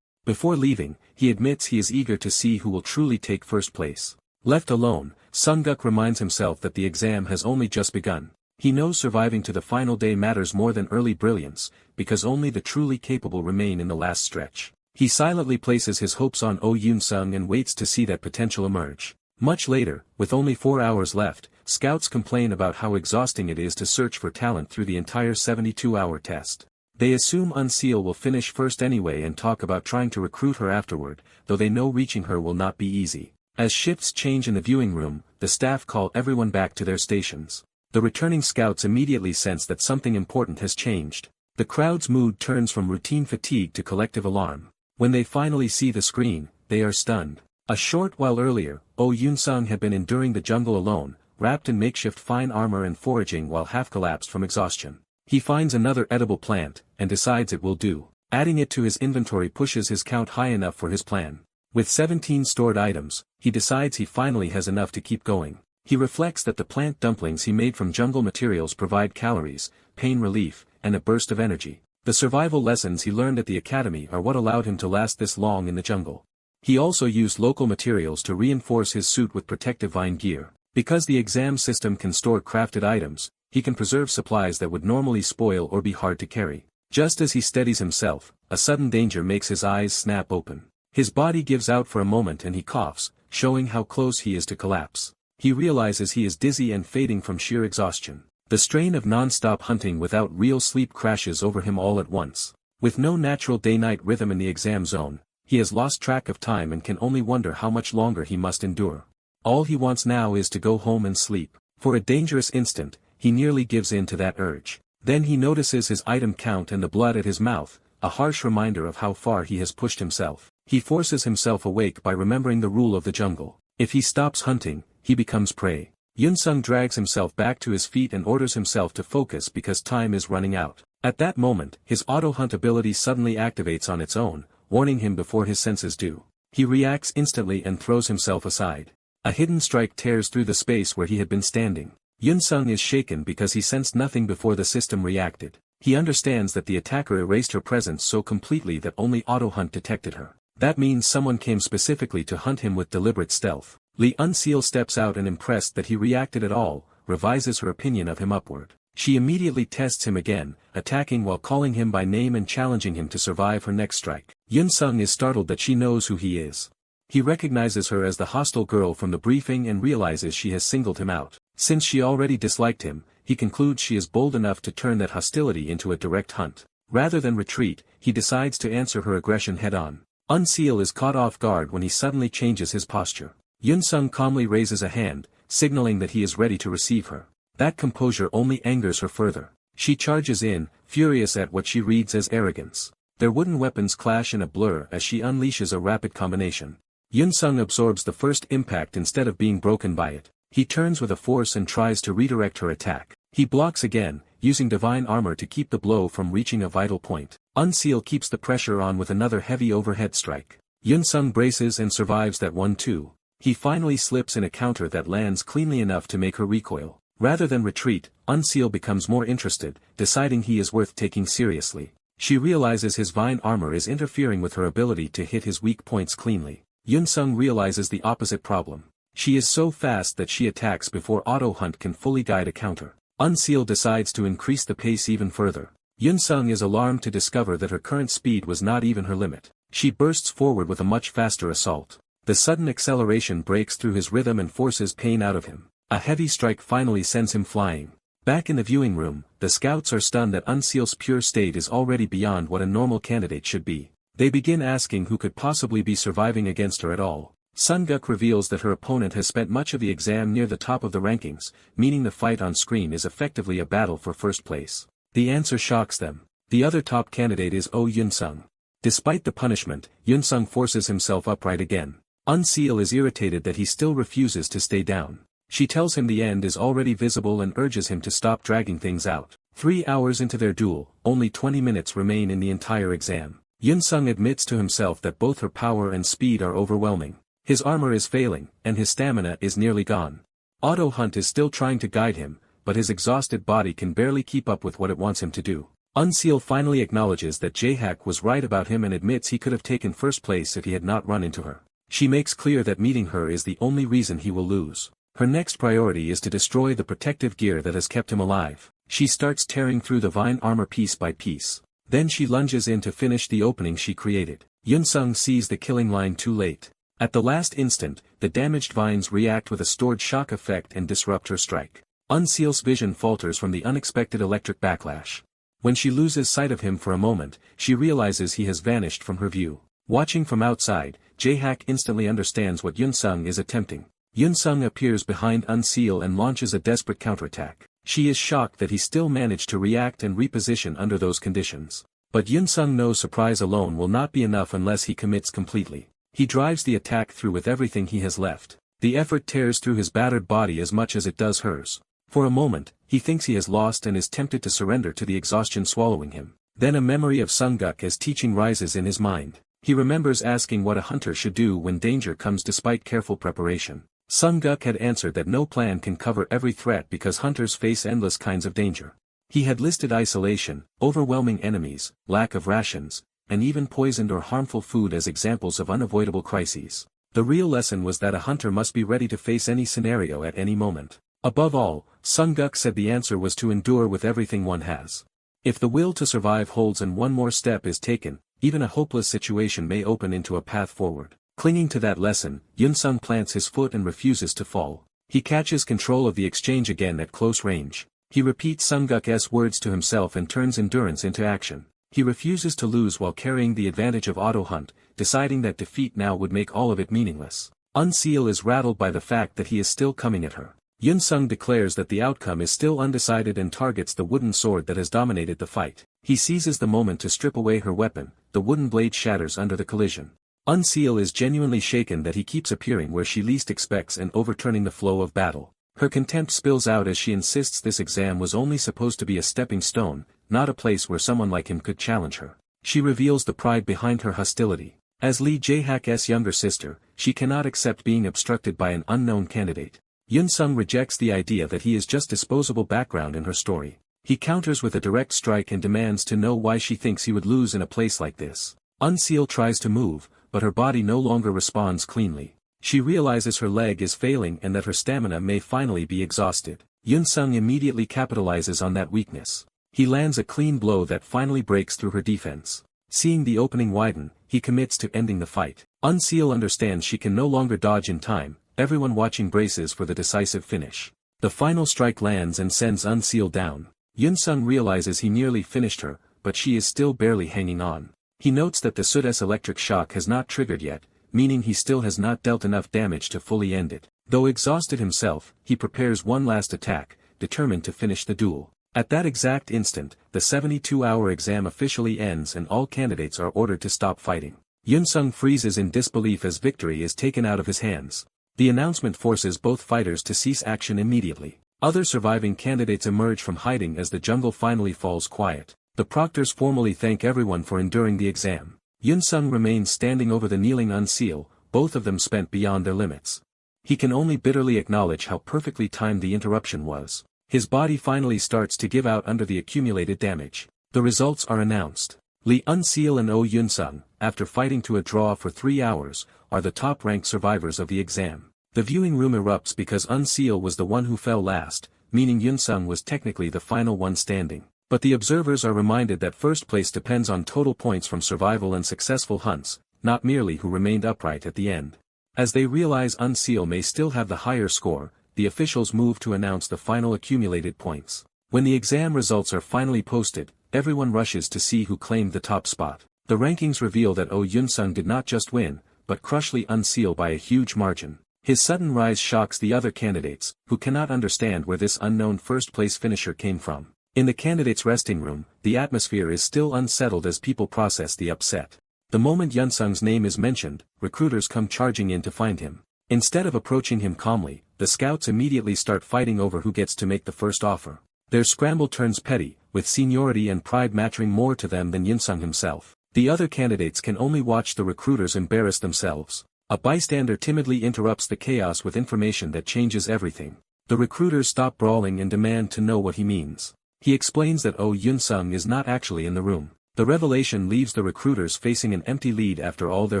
Before leaving, he admits he is eager to see who will truly take first place. Left alone, Sunguk reminds himself that the exam has only just begun. He knows surviving to the final day matters more than early brilliance, because only the truly capable remain in the last stretch. He silently places his hopes on Oh Yoon-sung and waits to see that potential emerge. Much later, with only 4 hours left, scouts complain about how exhausting it is to search for talent through the entire 72-hour test. They assume Unseal will finish first anyway and talk about trying to recruit her afterward, though they know reaching her will not be easy. As shifts change in the viewing room, the staff call everyone back to their stations. The returning scouts immediately sense that something important has changed. The crowd's mood turns from routine fatigue to collective alarm. When they finally see the screen, they are stunned. A short while earlier, Oh Yoon-sung had been enduring the jungle alone, wrapped in makeshift fine armor and foraging while half-collapsed from exhaustion. He finds another edible plant, and decides it will do. Adding it to his inventory pushes his count high enough for his plan. With 17 stored items, he decides he finally has enough to keep going. He reflects that the plant dumplings he made from jungle materials provide calories, pain relief, and a burst of energy. The survival lessons he learned at the academy are what allowed him to last this long in the jungle. He also used local materials to reinforce his suit with protective vine gear. Because the exam system can store crafted items, he can preserve supplies that would normally spoil or be hard to carry. Just as he steadies himself, a sudden danger makes his eyes snap open. His body gives out for a moment and he coughs, showing how close he is to collapse. He realizes he is dizzy and fading from sheer exhaustion. The strain of non-stop hunting without real sleep crashes over him all at once. With no natural day-night rhythm in the exam zone, he has lost track of time and can only wonder how much longer he must endure. All he wants now is to go home and sleep. For a dangerous instant, he nearly gives in to that urge. Then he notices his item count and the blood at his mouth, a harsh reminder of how far he has pushed himself. He forces himself awake by remembering the rule of the jungle. If he stops hunting, he becomes prey. Yoon-sung drags himself back to his feet and orders himself to focus because time is running out. At that moment, his auto-hunt ability suddenly activates on its own, warning him before his senses do. He reacts instantly and throws himself aside. A hidden strike tears through the space where he had been standing. Yoon-sung is shaken because he sensed nothing before the system reacted. He understands that the attacker erased her presence so completely that only auto-hunt detected her. That means someone came specifically to hunt him with deliberate stealth. Lee Unseal steps out and impressed that he reacted at all, revises her opinion of him upward. She immediately tests him again, attacking while calling him by name and challenging him to survive her next strike. Yoon-sung is startled that she knows who he is. He recognizes her as the hostile girl from the briefing and realizes she has singled him out. Since she already disliked him, he concludes she is bold enough to turn that hostility into a direct hunt. Rather than retreat, he decides to answer her aggression head-on. Unseal is caught off guard when he suddenly changes his posture. Yoon-sung calmly raises a hand, signaling that he is ready to receive her. That composure only angers her further. She charges in, furious at what she reads as arrogance. Their wooden weapons clash in a blur as she unleashes a rapid combination. Yoon-sung absorbs the first impact instead of being broken by it. He turns with a force and tries to redirect her attack. He blocks again, using divine armor to keep the blow from reaching a vital point. Unseal keeps the pressure on with another heavy overhead strike. Yoon-sung braces and survives that one too. He finally slips in a counter that lands cleanly enough to make her recoil. Rather than retreat, Unseal becomes more interested, deciding he is worth taking seriously. She realizes his vine armor is interfering with her ability to hit his weak points cleanly. Yoon-sung realizes the opposite problem. She is so fast that she attacks before auto-hunt can fully guide a counter. Unseal decides to increase the pace even further. Yoon-sung is alarmed to discover that her current speed was not even her limit. She bursts forward with a much faster assault. The sudden acceleration breaks through his rhythm and forces pain out of him. A heavy strike finally sends him flying. Back in the viewing room, the scouts are stunned that Unseal's pure state is already beyond what a normal candidate should be. They begin asking who could possibly be surviving against her at all. Sunguk reveals that her opponent has spent much of the exam near the top of the rankings, meaning the fight on screen is effectively a battle for first place. The answer shocks them. The other top candidate is Oh Yoon-sung. Despite the punishment, Yoon-sung forces himself upright again. Unseal is irritated that he still refuses to stay down. She tells him the end is already visible and urges him to stop dragging things out. 3 hours into their duel, only 20 minutes remain in the entire exam. Yun-sung admits to himself that both her power and speed are overwhelming. His armor is failing, and his stamina is nearly gone. Auto Hunt is still trying to guide him, but his exhausted body can barely keep up with what it wants him to do. Unseal finally acknowledges that Jae-hak was right about him and admits he could have taken first place if he had not run into her. She makes clear that meeting her is the only reason he will lose. Her next priority is to destroy the protective gear that has kept him alive. She starts tearing through the vine armor piece by piece. Then she lunges in to finish the opening she created. Yun-sung sees the killing line too late. At the last instant, the damaged vines react with a stored shock effect and disrupt her strike. Unseal's vision falters from the unexpected electric backlash. When she loses sight of him for a moment, she realizes he has vanished from her view. Watching from outside, Jae-hak instantly understands what Yun-sung is attempting. Yun-sung appears behind Unseal and launches a desperate counterattack. She is shocked that he still managed to react and reposition under those conditions. But Yun-sung knows surprise alone will not be enough unless he commits completely. He drives the attack through with everything he has left. The effort tears through his battered body as much as it does hers. For a moment, he thinks he has lost and is tempted to surrender to the exhaustion swallowing him. Then a memory of Sunguk as teaching rises in his mind. He remembers asking what a hunter should do when danger comes despite careful preparation. Sunguk had answered that no plan can cover every threat because hunters face endless kinds of danger. He had listed isolation, overwhelming enemies, lack of rations, and even poisoned or harmful food as examples of unavoidable crises. The real lesson was that a hunter must be ready to face any scenario at any moment. Above all, Sunguk said the answer was to endure with everything one has. If the will to survive holds and one more step is taken, even a hopeless situation may open into a path forward. Clinging to that lesson, Yun-sung plants his foot and refuses to fall. He catches control of the exchange again at close range. He repeats Sunguk's words to himself and turns endurance into action. He refuses to lose while carrying the advantage of Auto Hunt, deciding that defeat now would make all of it meaningless. Unseal is rattled by the fact that he is still coming at her. Yun-sung declares that the outcome is still undecided and targets the wooden sword that has dominated the fight. He seizes the moment to strip away her weapon. The wooden blade shatters under the collision. Unseal is genuinely shaken that he keeps appearing where she least expects and overturning the flow of battle. Her contempt spills out as she insists this exam was only supposed to be a stepping stone, not a place where someone like him could challenge her. She reveals the pride behind her hostility. As Lee Jae-hak's younger sister, she cannot accept being obstructed by an unknown candidate. Yun-sung rejects the idea that he is just disposable background in her story. He counters with a direct strike and demands to know why she thinks he would lose in a place like this. Unseal tries to move, but her body no longer responds cleanly. She realizes her leg is failing and that her stamina may finally be exhausted. Yun-sung immediately capitalizes on that weakness. He lands a clean blow that finally breaks through her defense. Seeing the opening widen, he commits to ending the fight. Unseal understands she can no longer dodge in time. Everyone watching braces for the decisive finish. The final strike lands and sends Unseal down. Yun-sung realizes he nearly finished her, but she is still barely hanging on. He notes that the Sud's electric shock has not triggered yet, meaning he still has not dealt enough damage to fully end it. Though exhausted himself, he prepares one last attack, determined to finish the duel. At that exact instant, the 72-hour exam officially ends and all candidates are ordered to stop fighting. Yun-sung freezes in disbelief as victory is taken out of his hands. The announcement forces both fighters to cease action immediately. Other surviving candidates emerge from hiding as the jungle finally falls quiet. The proctors formally thank everyone for enduring the exam. Yun-sung remains standing over the kneeling Unseal, both of them spent beyond their limits. He can only bitterly acknowledge how perfectly timed the interruption was. His body finally starts to give out under the accumulated damage. The results are announced. Lee Unseal and Oh Yun-sung, after fighting to a draw for 3 hours, are the top-ranked survivors of the exam. The viewing room erupts because Unseal was the one who fell last, meaning Yun-sung was technically the final one standing. But the observers are reminded that first place depends on total points from survival and successful hunts, not merely who remained upright at the end. As they realize Unseal may still have the higher score, the officials move to announce the final accumulated points. When the exam results are finally posted, everyone rushes to see who claimed the top spot. The rankings reveal that Oh Yun-sung did not just win, but crush Lee Unseal by a huge margin. His sudden rise shocks the other candidates, who cannot understand where this unknown first-place finisher came from. In the candidates' resting room, the atmosphere is still unsettled as people process the upset. The moment Yun-sung's name is mentioned, recruiters come charging in to find him. Instead of approaching him calmly, the scouts immediately start fighting over who gets to make the first offer. Their scramble turns petty, with seniority and pride mattering more to them than Yunsung himself. The other candidates can only watch the recruiters embarrass themselves. A bystander timidly interrupts the chaos with information that changes everything. The recruiters stop brawling and demand to know what he means. He explains that Oh Yunsung is not actually in the room. The revelation leaves the recruiters facing an empty lead after all their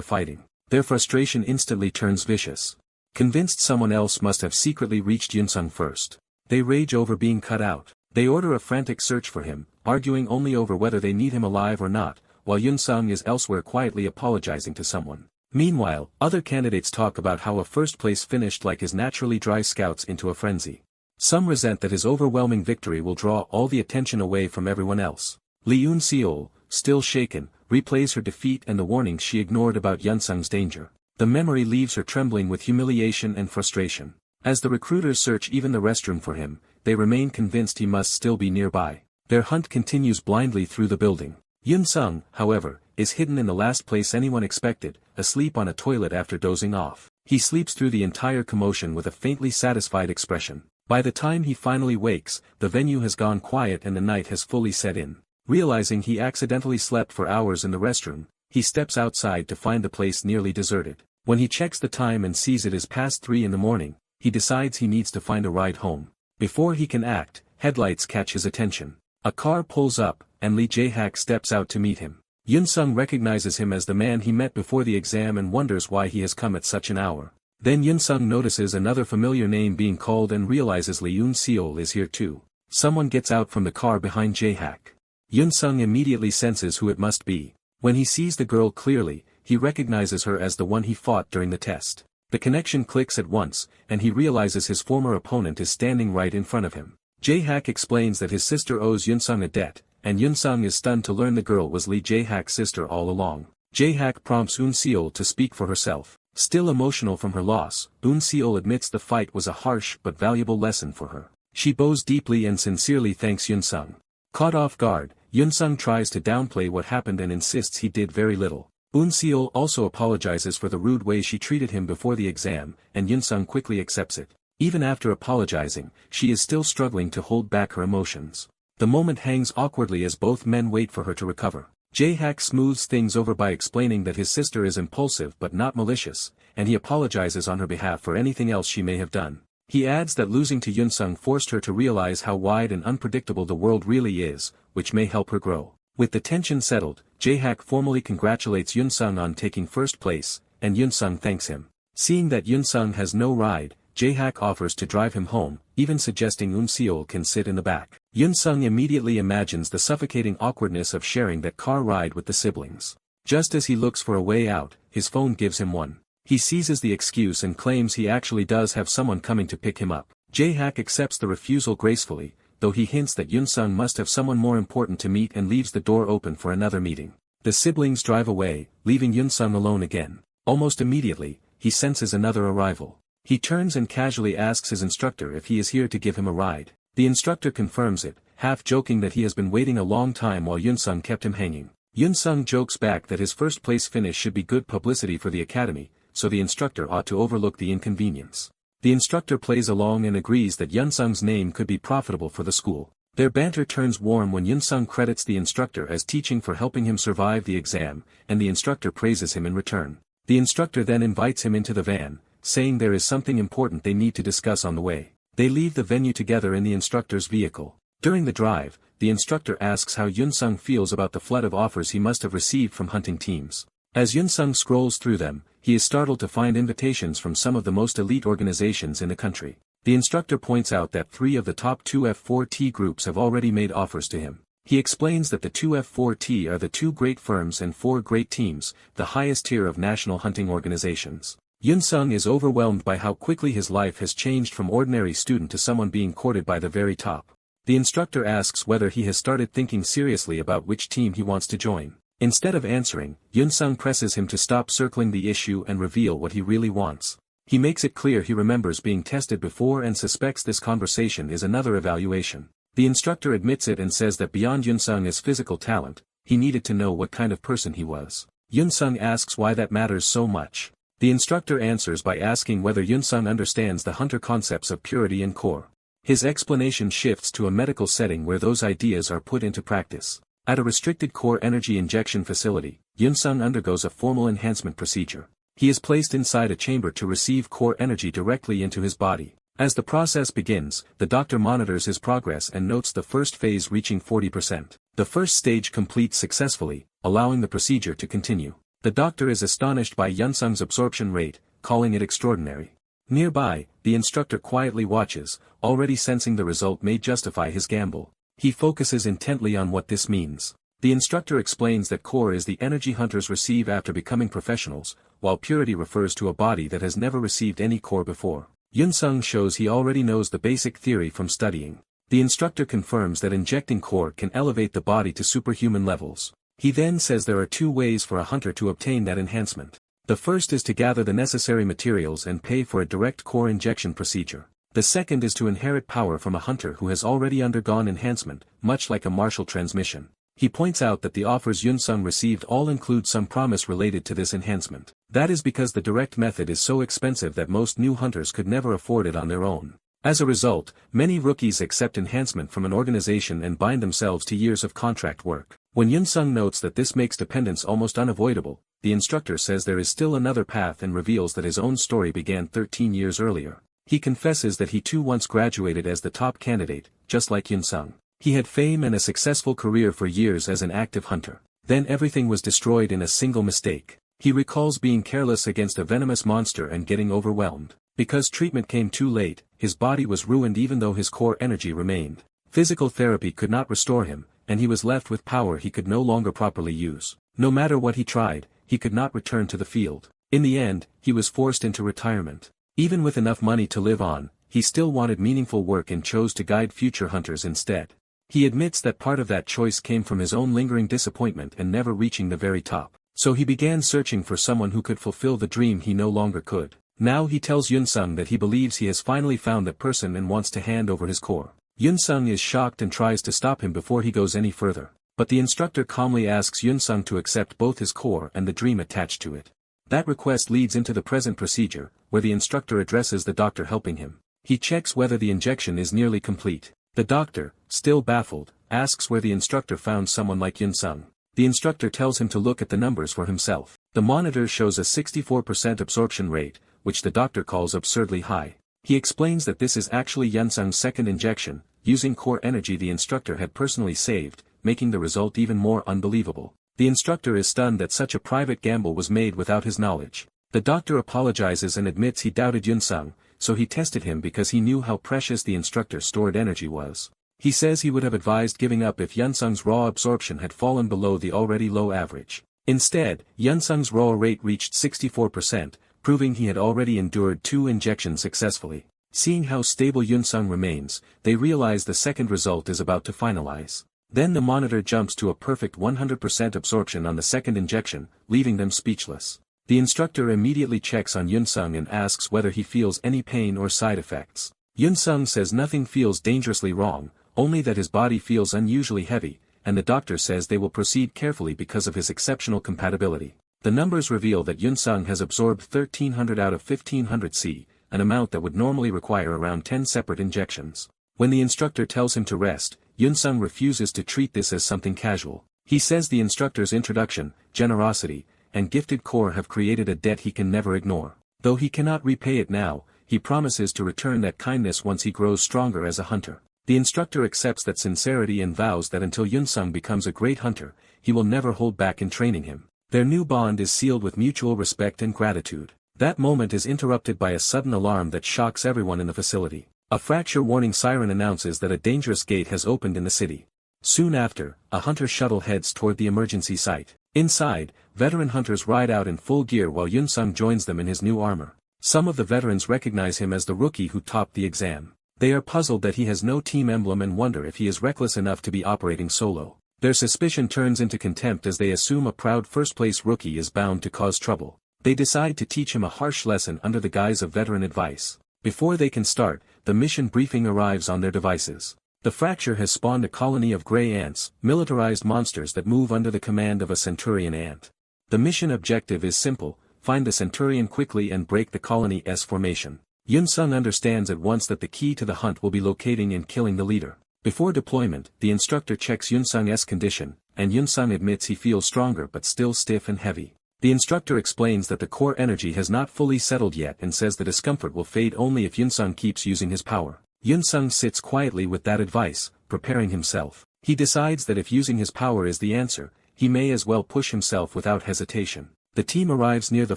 fighting. Their frustration instantly turns vicious. Convinced someone else must have secretly reached Yunsung first, they rage over being cut out. They order a frantic search for him, arguing only over whether they need him alive or not, while Yunsung is elsewhere quietly apologizing to someone. Meanwhile, other candidates talk about how a first place finished like his naturally dry scouts into a frenzy. Some resent that his overwhelming victory will draw all the attention away from everyone else. Lee Eun-seol, still shaken, replays her defeat and the warnings she ignored about Yunsung's danger. The memory leaves her trembling with humiliation and frustration. As the recruiters search even the restroom for him, they remain convinced he must still be nearby. Their hunt continues blindly through the building. Yunsung, however, is hidden in the last place anyone expected, asleep on a toilet after dozing off. He sleeps through the entire commotion with a faintly satisfied expression. By the time he finally wakes, the venue has gone quiet and the night has fully set in. Realizing he accidentally slept for hours in the restroom, he steps outside to find the place nearly deserted. When he checks the time and sees it is past 3 in the morning, he decides he needs to find a ride home. Before he can act, headlights catch his attention. A car pulls up, and Lee Jae-hak steps out to meet him. Yunsung recognizes him as the man he met before the exam and wonders why he has come at such an hour. Then Yunsung notices another familiar name being called and realizes Lee Eun-seol is here too. Someone gets out from the car behind Jae-hak. Yunsung immediately senses who it must be. When he sees the girl clearly, he recognizes her as the one he fought during the test. The connection clicks at once, and he realizes his former opponent is standing right in front of him. Jae-hak explains that his sister owes Yunsung a debt, and Yunsung is stunned to learn the girl was Lee Jae-hak's sister all along. Jae-hak prompts Eun-seol to speak for herself. Still emotional from her loss, Eun-seol admits the fight was a harsh but valuable lesson for her. She bows deeply and sincerely thanks Yunsung. Caught off guard, Yunsung tries to downplay what happened and insists he did very little. Eun-seol also apologizes for the rude way she treated him before the exam, and Yunsung quickly accepts it. Even after apologizing, she is still struggling to hold back her emotions. The moment hangs awkwardly as both men wait for her to recover. Jae-hak smooths things over by explaining that his sister is impulsive but not malicious, and he apologizes on her behalf for anything else she may have done. He adds that losing to Yunsung forced her to realize how wide and unpredictable the world really is, which may help her grow. With the tension settled, Jae-hak formally congratulates Yunsung on taking first place, and Yunsung thanks him. Seeing that Yunsung has no ride, Jae-hak offers to drive him home, even suggesting Eun-seol can sit in the back. Yunsung immediately imagines the suffocating awkwardness of sharing that car ride with the siblings. Just as he looks for a way out, his phone gives him one. He seizes the excuse and claims he actually does have someone coming to pick him up. Jae-hak accepts the refusal gracefully, though he hints that Yunsung must have someone more important to meet and leaves the door open for another meeting. The siblings drive away, leaving Yunsung alone again. Almost immediately, he senses another arrival. He turns and casually asks his instructor if he is here to give him a ride. The instructor confirms it, half joking that he has been waiting a long time while Yunsung kept him hanging. Yunsung jokes back that his first place finish should be good publicity for the academy, so the instructor ought to overlook the inconvenience. The instructor plays along and agrees that Yunsung's name could be profitable for the school. Their banter turns warm when Yunsung credits the instructor as teaching for helping him survive the exam, and the instructor praises him in return. The instructor then invites him into the van, saying there is something important they need to discuss on the way. They leave the venue together in the instructor's vehicle. During the drive, the instructor asks how Yunsung feels about the flood of offers he must have received from hunting teams. As Yunsung scrolls through them, he is startled to find invitations from some of the most elite organizations in the country. The instructor points out that 3 of the top 2 F4T groups have already made offers to him. He explains that the 2 F4T are the 2 great firms and 4 great teams, the highest tier of national hunting organizations. Yunsung is overwhelmed by how quickly his life has changed from ordinary student to someone being courted by the very top. The instructor asks whether he has started thinking seriously about which team he wants to join. Instead of answering, Yunsung presses him to stop circling the issue and reveal what he really wants. He makes it clear he remembers being tested before and suspects this conversation is another evaluation. The instructor admits it and says that beyond Yunsung's physical talent, he needed to know what kind of person he was. Yunsung asks why that matters so much. The instructor answers by asking whether Yunsung understands the hunter concepts of purity and core. His explanation shifts to a medical setting where those ideas are put into practice. At a restricted core energy injection facility, Yun-sung undergoes a formal enhancement procedure. He is placed inside a chamber to receive core energy directly into his body. As the process begins, the doctor monitors his progress and notes the first phase reaching 40%. The first stage completes successfully, allowing the procedure to continue. The doctor is astonished by Yun-sung's absorption rate, calling it extraordinary. Nearby, the instructor quietly watches, already sensing the result may justify his gamble. He focuses intently on what this means. The instructor explains that core is the energy hunters receive after becoming professionals, while purity refers to a body that has never received any core before. Yun-sung shows he already knows the basic theory from studying. The instructor confirms that injecting core can elevate the body to superhuman levels. He then says there are two ways for a hunter to obtain that enhancement. The first is to gather the necessary materials and pay for a direct core injection procedure. The second is to inherit power from a hunter who has already undergone enhancement, much like a martial transmission. He points out that the offers Yun-sung received all include some promise related to this enhancement. That is because the direct method is so expensive that most new hunters could never afford it on their own. As a result, many rookies accept enhancement from an organization and bind themselves to years of contract work. When Yun-sung notes that this makes dependence almost unavoidable, the instructor says there is still another path and reveals that his own story began 13 years earlier. He confesses that he too once graduated as the top candidate, just like Yun-sung. He had fame and a successful career for years as an active hunter. Then everything was destroyed in a single mistake. He recalls being careless against a venomous monster and getting overwhelmed. Because treatment came too late, his body was ruined even though his core energy remained. Physical therapy could not restore him, and he was left with power he could no longer properly use. No matter what he tried, he could not return to the field. In the end, he was forced into retirement. Even with enough money to live on, he still wanted meaningful work and chose to guide future hunters instead. He admits that part of that choice came from his own lingering disappointment and never reaching the very top. So he began searching for someone who could fulfill the dream he no longer could. Now he tells Yun-sung that he believes he has finally found that person and wants to hand over his core. Yun-sung is shocked and tries to stop him before he goes any further. But the instructor calmly asks Yun-sung to accept both his core and the dream attached to it. That request leads into the present procedure, where the instructor addresses the doctor helping him. He checks whether the injection is nearly complete. The doctor, still baffled, asks where the instructor found someone like Yun-sung. The instructor tells him to look at the numbers for himself. The monitor shows a 64% absorption rate, which the doctor calls absurdly high. He explains that this is actually Yun-sung's second injection, using core energy the instructor had personally saved, making the result even more unbelievable. The instructor is stunned that such a private gamble was made without his knowledge. The doctor apologizes and admits he doubted Yun-sung, so he tested him because he knew how precious the instructor's stored energy was. He says he would have advised giving up if Yun-sung's raw absorption had fallen below the already low average. Instead, Yun-sung's raw rate reached 64%, proving he had already endured 2 injections successfully. Seeing how stable Yun-sung remains, they realize the second result is about to finalize. Then the monitor jumps to a perfect 100% absorption on the second injection, leaving them speechless. The instructor immediately checks on Yun-sung and asks whether he feels any pain or side effects. Yun-sung says nothing feels dangerously wrong, only that his body feels unusually heavy, and the doctor says they will proceed carefully because of his exceptional compatibility. The numbers reveal that Yun-sung has absorbed 1300 out of 1500 C, an amount that would normally require around 10 separate injections. When the instructor tells him to rest, Yun-sung refuses to treat this as something casual. He says the instructor's introduction, generosity, and gifted core have created a debt he can never ignore. Though he cannot repay it now, he promises to return that kindness once he grows stronger as a hunter. The instructor accepts that sincerity and vows that until Yun-sung becomes a great hunter, he will never hold back in training him. Their new bond is sealed with mutual respect and gratitude. That moment is interrupted by a sudden alarm that shocks everyone in the facility. A fracture warning siren announces that a dangerous gate has opened in the city. Soon after, a hunter shuttle heads toward the emergency site. Inside, veteran hunters ride out in full gear while Yun-sung joins them in his new armor. Some of the veterans recognize him as the rookie who topped the exam. They are puzzled that he has no team emblem and wonder if he is reckless enough to be operating solo. Their suspicion turns into contempt as they assume a proud first-place rookie is bound to cause trouble. They decide to teach him a harsh lesson under the guise of veteran advice. Before they can start, the mission briefing arrives on their devices. The fracture has spawned a colony of gray ants, militarized monsters that move under the command of a centurion ant. The mission objective is simple: find the centurion quickly and break the colony's formation. Yun-sung understands at once that the key to the hunt will be locating and killing the leader. Before deployment, the instructor checks Yun-sung's condition, and Yun-sung admits he feels stronger but still stiff and heavy. The instructor explains that the core energy has not fully settled yet and says the discomfort will fade only if Yun-sung keeps using his power. Yun-sung sits quietly with that advice, preparing himself. He decides that if using his power is the answer, he may as well push himself without hesitation. The team arrives near the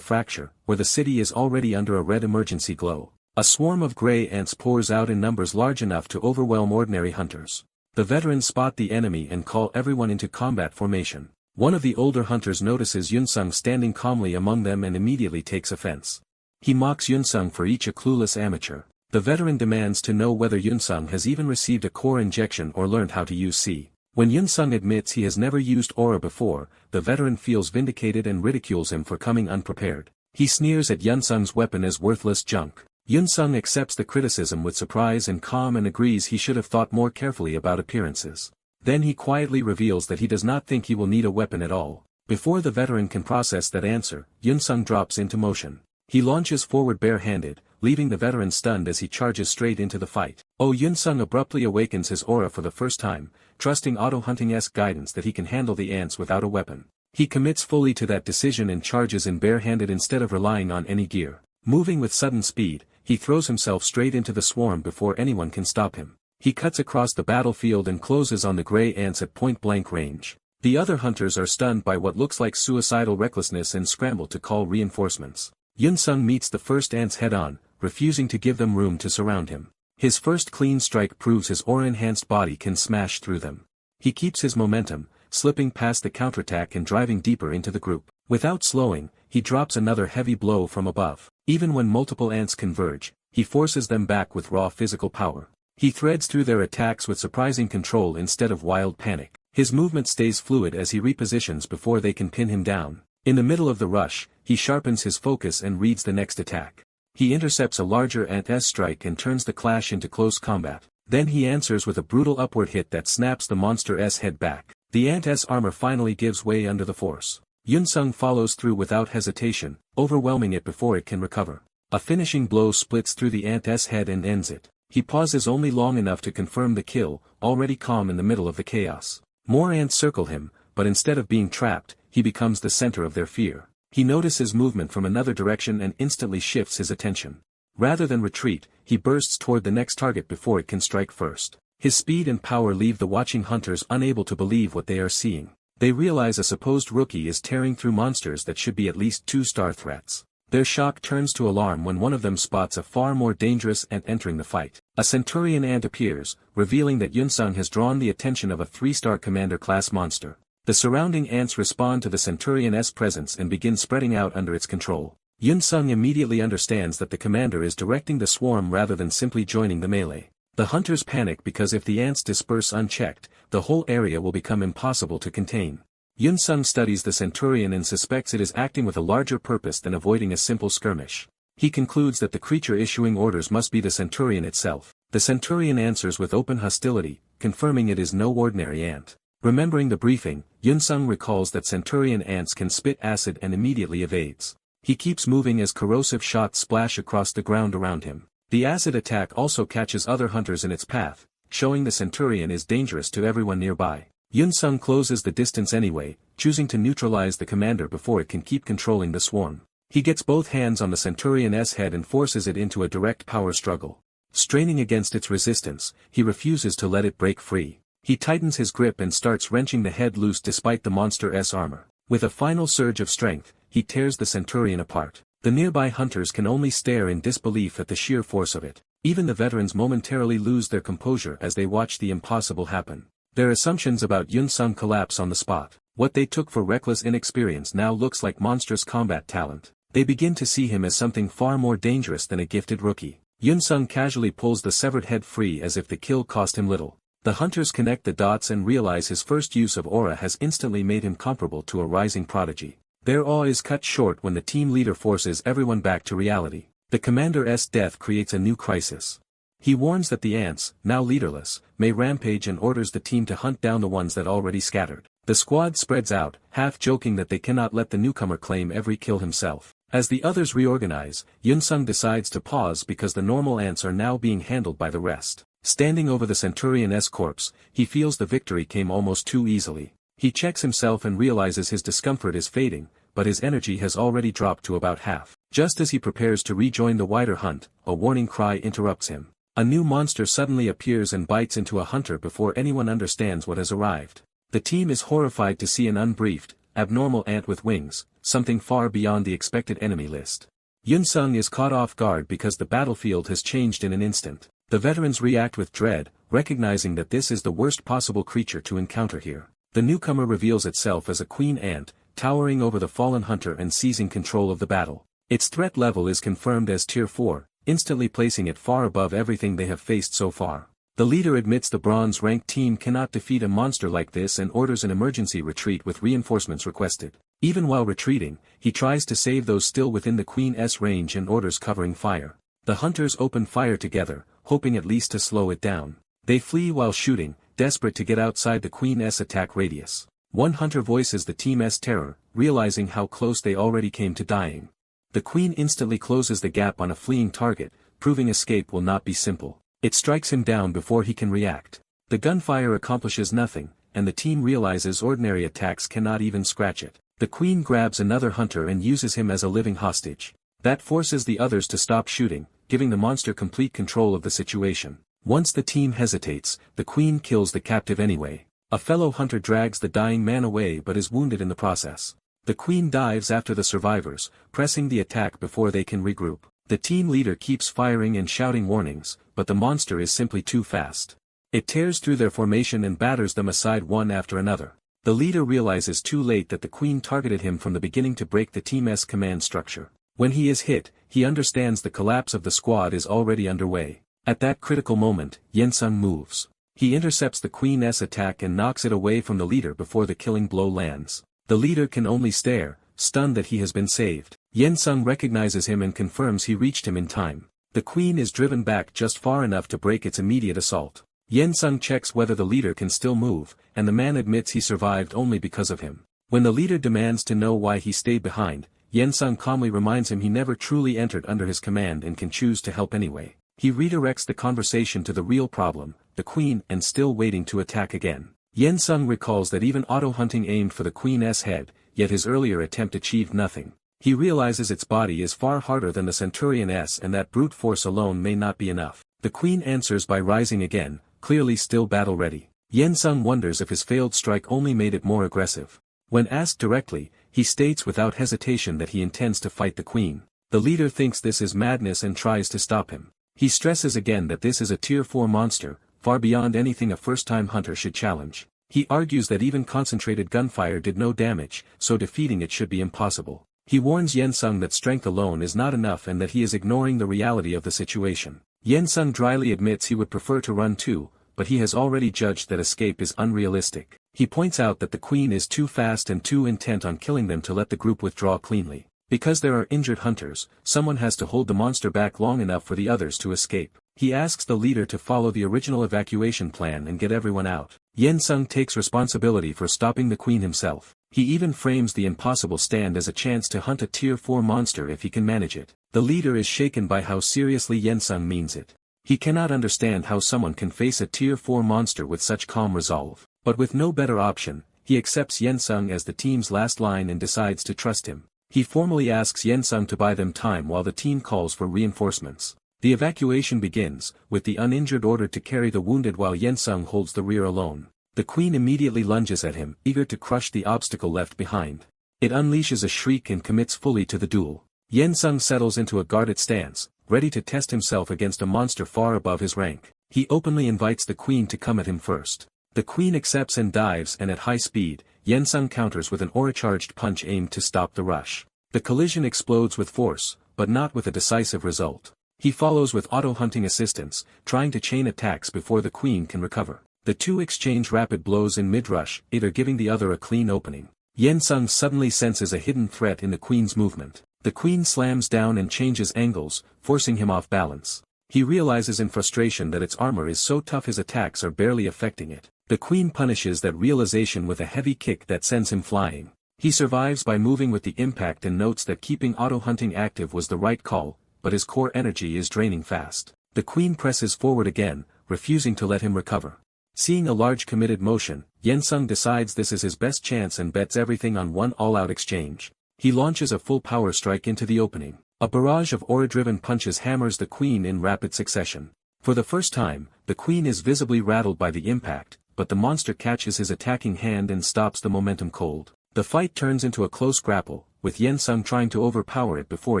fracture, where the city is already under a red emergency glow. A swarm of gray ants pours out in numbers large enough to overwhelm ordinary hunters. The veterans spot the enemy and call everyone into combat formation. One of the older hunters notices Yun-sung standing calmly among them and immediately takes offense. He mocks Yun-sung for each a clueless amateur. The veteran demands to know whether Yun-sung has even received a core injection or learned how to use C. When Yun-sung admits he has never used aura before, the veteran feels vindicated and ridicules him for coming unprepared. He sneers at Yun-sung's weapon as worthless junk. Yun-sung accepts the criticism with surprise and calm and agrees he should have thought more carefully about appearances. Then he quietly reveals that he does not think he will need a weapon at all. Before the veteran can process that answer, Yun-sung drops into motion. He launches forward bare-handed, leaving the veteran stunned as he charges straight into the fight. Yun-sung abruptly awakens his aura for the first time, trusting auto-hunting-esque guidance that he can handle the ants without a weapon. He commits fully to that decision and charges in bare-handed instead of relying on any gear. Moving with sudden speed, he throws himself straight into the swarm before anyone can stop him. He cuts across the battlefield and closes on the gray ants at point-blank range. The other hunters are stunned by what looks like suicidal recklessness and scramble to call reinforcements. Yun-sung meets the first ants head-on, refusing to give them room to surround him. His first clean strike proves his aura-enhanced body can smash through them. He keeps his momentum, slipping past the counterattack and driving deeper into the group. Without slowing, he drops another heavy blow from above. Even when multiple ants converge, he forces them back with raw physical power. He threads through their attacks with surprising control instead of wild panic. His movement stays fluid as he repositions before they can pin him down. In the middle of the rush, he sharpens his focus and reads the next attack. He intercepts a larger ant-s strike and turns the clash into close combat. Then he answers with a brutal upward hit that snaps the monster's head back. The ant-s armor finally gives way under the force. Yun-sung follows through without hesitation, overwhelming it before it can recover. A finishing blow splits through the ant-s head and ends it. He pauses only long enough to confirm the kill, already calm in the middle of the chaos. More ants circle him, but instead of being trapped, he becomes the center of their fear. He notices movement from another direction and instantly shifts his attention. Rather than retreat, he bursts toward the next target before it can strike first. His speed and power leave the watching hunters unable to believe what they are seeing. They realize a supposed rookie is tearing through monsters that should be at least 2-star threats. Their shock turns to alarm when one of them spots a far more dangerous ant entering the fight. A centurion ant appears, revealing that Yun-sung has drawn the attention of a 3-star commander-class monster. The surrounding ants respond to the centurion's presence and begin spreading out under its control. Yun-sung immediately understands that the commander is directing the swarm rather than simply joining the melee. The hunters panic because if the ants disperse unchecked, the whole area will become impossible to contain. Yun-sung studies the centurion and suspects it is acting with a larger purpose than avoiding a simple skirmish. He concludes that the creature issuing orders must be the centurion itself. The centurion answers with open hostility, confirming it is no ordinary ant. Remembering the briefing, Yun-sung recalls that centurion ants can spit acid and immediately evades. He keeps moving as corrosive shots splash across the ground around him. The acid attack also catches other hunters in its path, showing the centurion is dangerous to everyone nearby. Yun-sung closes the distance anyway, choosing to neutralize the commander before it can keep controlling the swarm. He gets both hands on the centurion's head and forces it into a direct power struggle. Straining against its resistance, he refuses to let it break free. He tightens his grip and starts wrenching the head loose despite the monster's armor. With a final surge of strength, he tears the centurion apart. The nearby hunters can only stare in disbelief at the sheer force of it. Even the veterans momentarily lose their composure as they watch the impossible happen. Their assumptions about Yun-sung collapse on the spot. What they took for reckless inexperience now looks like monstrous combat talent. They begin to see him as something far more dangerous than a gifted rookie. Yun-sung casually pulls the severed head free as if the kill cost him little. The hunters connect the dots and realize his first use of aura has instantly made him comparable to a rising prodigy. Their awe is cut short when the team leader forces everyone back to reality. The commander's death creates a new crisis. He warns that the ants, now leaderless, may rampage and orders the team to hunt down the ones that already scattered. The squad spreads out, half joking that they cannot let the newcomer claim every kill himself. As the others reorganize, Yunsung decides to pause because the normal ants are now being handled by the rest. Standing over the Centurion's corpse, he feels the victory came almost too easily. He checks himself and realizes his discomfort is fading, but his energy has already dropped to about half. Just as he prepares to rejoin the wider hunt, a warning cry interrupts him. A new monster suddenly appears and bites into a hunter before anyone understands what has arrived. The team is horrified to see an unbriefed, abnormal ant with wings, something far beyond the expected enemy list. Yunsung is caught off guard because the battlefield has changed in an instant. The veterans react with dread, recognizing that this is the worst possible creature to encounter here. The newcomer reveals itself as a queen ant, towering over the fallen hunter and seizing control of the battle. Its threat level is confirmed as Tier 4, instantly placing it far above everything they have faced so far. The leader admits the bronze-ranked team cannot defeat a monster like this and orders an emergency retreat with reinforcements requested. Even while retreating, he tries to save those still within the Queen's range and orders covering fire. The hunters open fire together, hoping at least to slow it down. They flee while shooting, desperate to get outside the Queen's attack radius. One hunter voices the team's terror, realizing how close they already came to dying. The Queen instantly closes the gap on a fleeing target, proving escape will not be simple. It strikes him down before he can react. The gunfire accomplishes nothing, and the team realizes ordinary attacks cannot even scratch it. The Queen grabs another hunter and uses him as a living hostage. That forces the others to stop shooting, giving the monster complete control of the situation. Once the team hesitates, the Queen kills the captive anyway. A fellow hunter drags the dying man away but is wounded in the process. The Queen dives after the survivors, pressing the attack before they can regroup. The team leader keeps firing and shouting warnings, but the monster is simply too fast. It tears through their formation and batters them aside one after another. The leader realizes too late that the Queen targeted him from the beginning to break the team's command structure. When he is hit, he understands the collapse of the squad is already underway. At that critical moment, Yunsung moves. He intercepts the Queen's attack and knocks it away from the leader before the killing blow lands. The leader can only stare, stunned that he has been saved. Yunsung recognizes him and confirms he reached him in time. The Queen is driven back just far enough to break its immediate assault. Yunsung checks whether the leader can still move, and the man admits he survived only because of him. When the leader demands to know why he stayed behind, Yunsung calmly reminds him he never truly entered under his command and can choose to help anyway. He redirects the conversation to the real problem, the Queen, and still waiting to attack again. Yunsung recalls that even auto-hunting aimed for the Queen's head, yet his earlier attempt achieved nothing. He realizes its body is far harder than the Centurion's and that brute force alone may not be enough. The Queen answers by rising again, clearly still battle-ready. Yunsung wonders if his failed strike only made it more aggressive. When asked directly, he states without hesitation that he intends to fight the Queen. The leader thinks this is madness and tries to stop him. He stresses again that this is a Tier 4 monster, far beyond anything a first-time hunter should challenge. He argues that even concentrated gunfire did no damage, so defeating it should be impossible. He warns Yunsung that strength alone is not enough and that he is ignoring the reality of the situation. Yunsung dryly admits he would prefer to run too, but he has already judged that escape is unrealistic. He points out that the Queen is too fast and too intent on killing them to let the group withdraw cleanly. Because there are injured hunters, someone has to hold the monster back long enough for the others to escape. He asks the leader to follow the original evacuation plan and get everyone out. Yunsung takes responsibility for stopping the Queen himself. He even frames the impossible stand as a chance to hunt a Tier 4 monster if he can manage it. The leader is shaken by how seriously Yunsung means it. He cannot understand how someone can face a Tier 4 monster with such calm resolve. But with no better option, he accepts Yunsung as the team's last line and decides to trust him. He formally asks Yunsung to buy them time while the team calls for reinforcements. The evacuation begins, with the uninjured ordered to carry the wounded while Yunsung holds the rear alone. The Queen immediately lunges at him, eager to crush the obstacle left behind. It unleashes a shriek and commits fully to the duel. Yunsung settles into a guarded stance, ready to test himself against a monster far above his rank. He openly invites the Queen to come at him first. The Queen accepts and dives, and at high speed, Yunsung counters with an aura-charged punch aimed to stop the rush. The collision explodes with force, but not with a decisive result. He follows with auto-hunting assistance, trying to chain attacks before the Queen can recover. The two exchange rapid blows in mid-rush, either giving the other a clean opening. Yunsung suddenly senses a hidden threat in the Queen's movement. The Queen slams down and changes angles, forcing him off balance. He realizes in frustration that its armor is so tough his attacks are barely affecting it. The Queen punishes that realization with a heavy kick that sends him flying. He survives by moving with the impact and notes that keeping auto-hunting active was the right call, but his core energy is draining fast. The queen presses forward again, refusing to let him recover. Seeing a large committed motion, Yensung decides this is his best chance and bets everything on one all-out exchange. He launches a full power strike into the opening. A barrage of aura-driven punches hammers the queen in rapid succession. For the first time, the queen is visibly rattled by the impact, but the monster catches his attacking hand and stops the momentum cold. The fight turns into a close grapple, with Yensung trying to overpower it before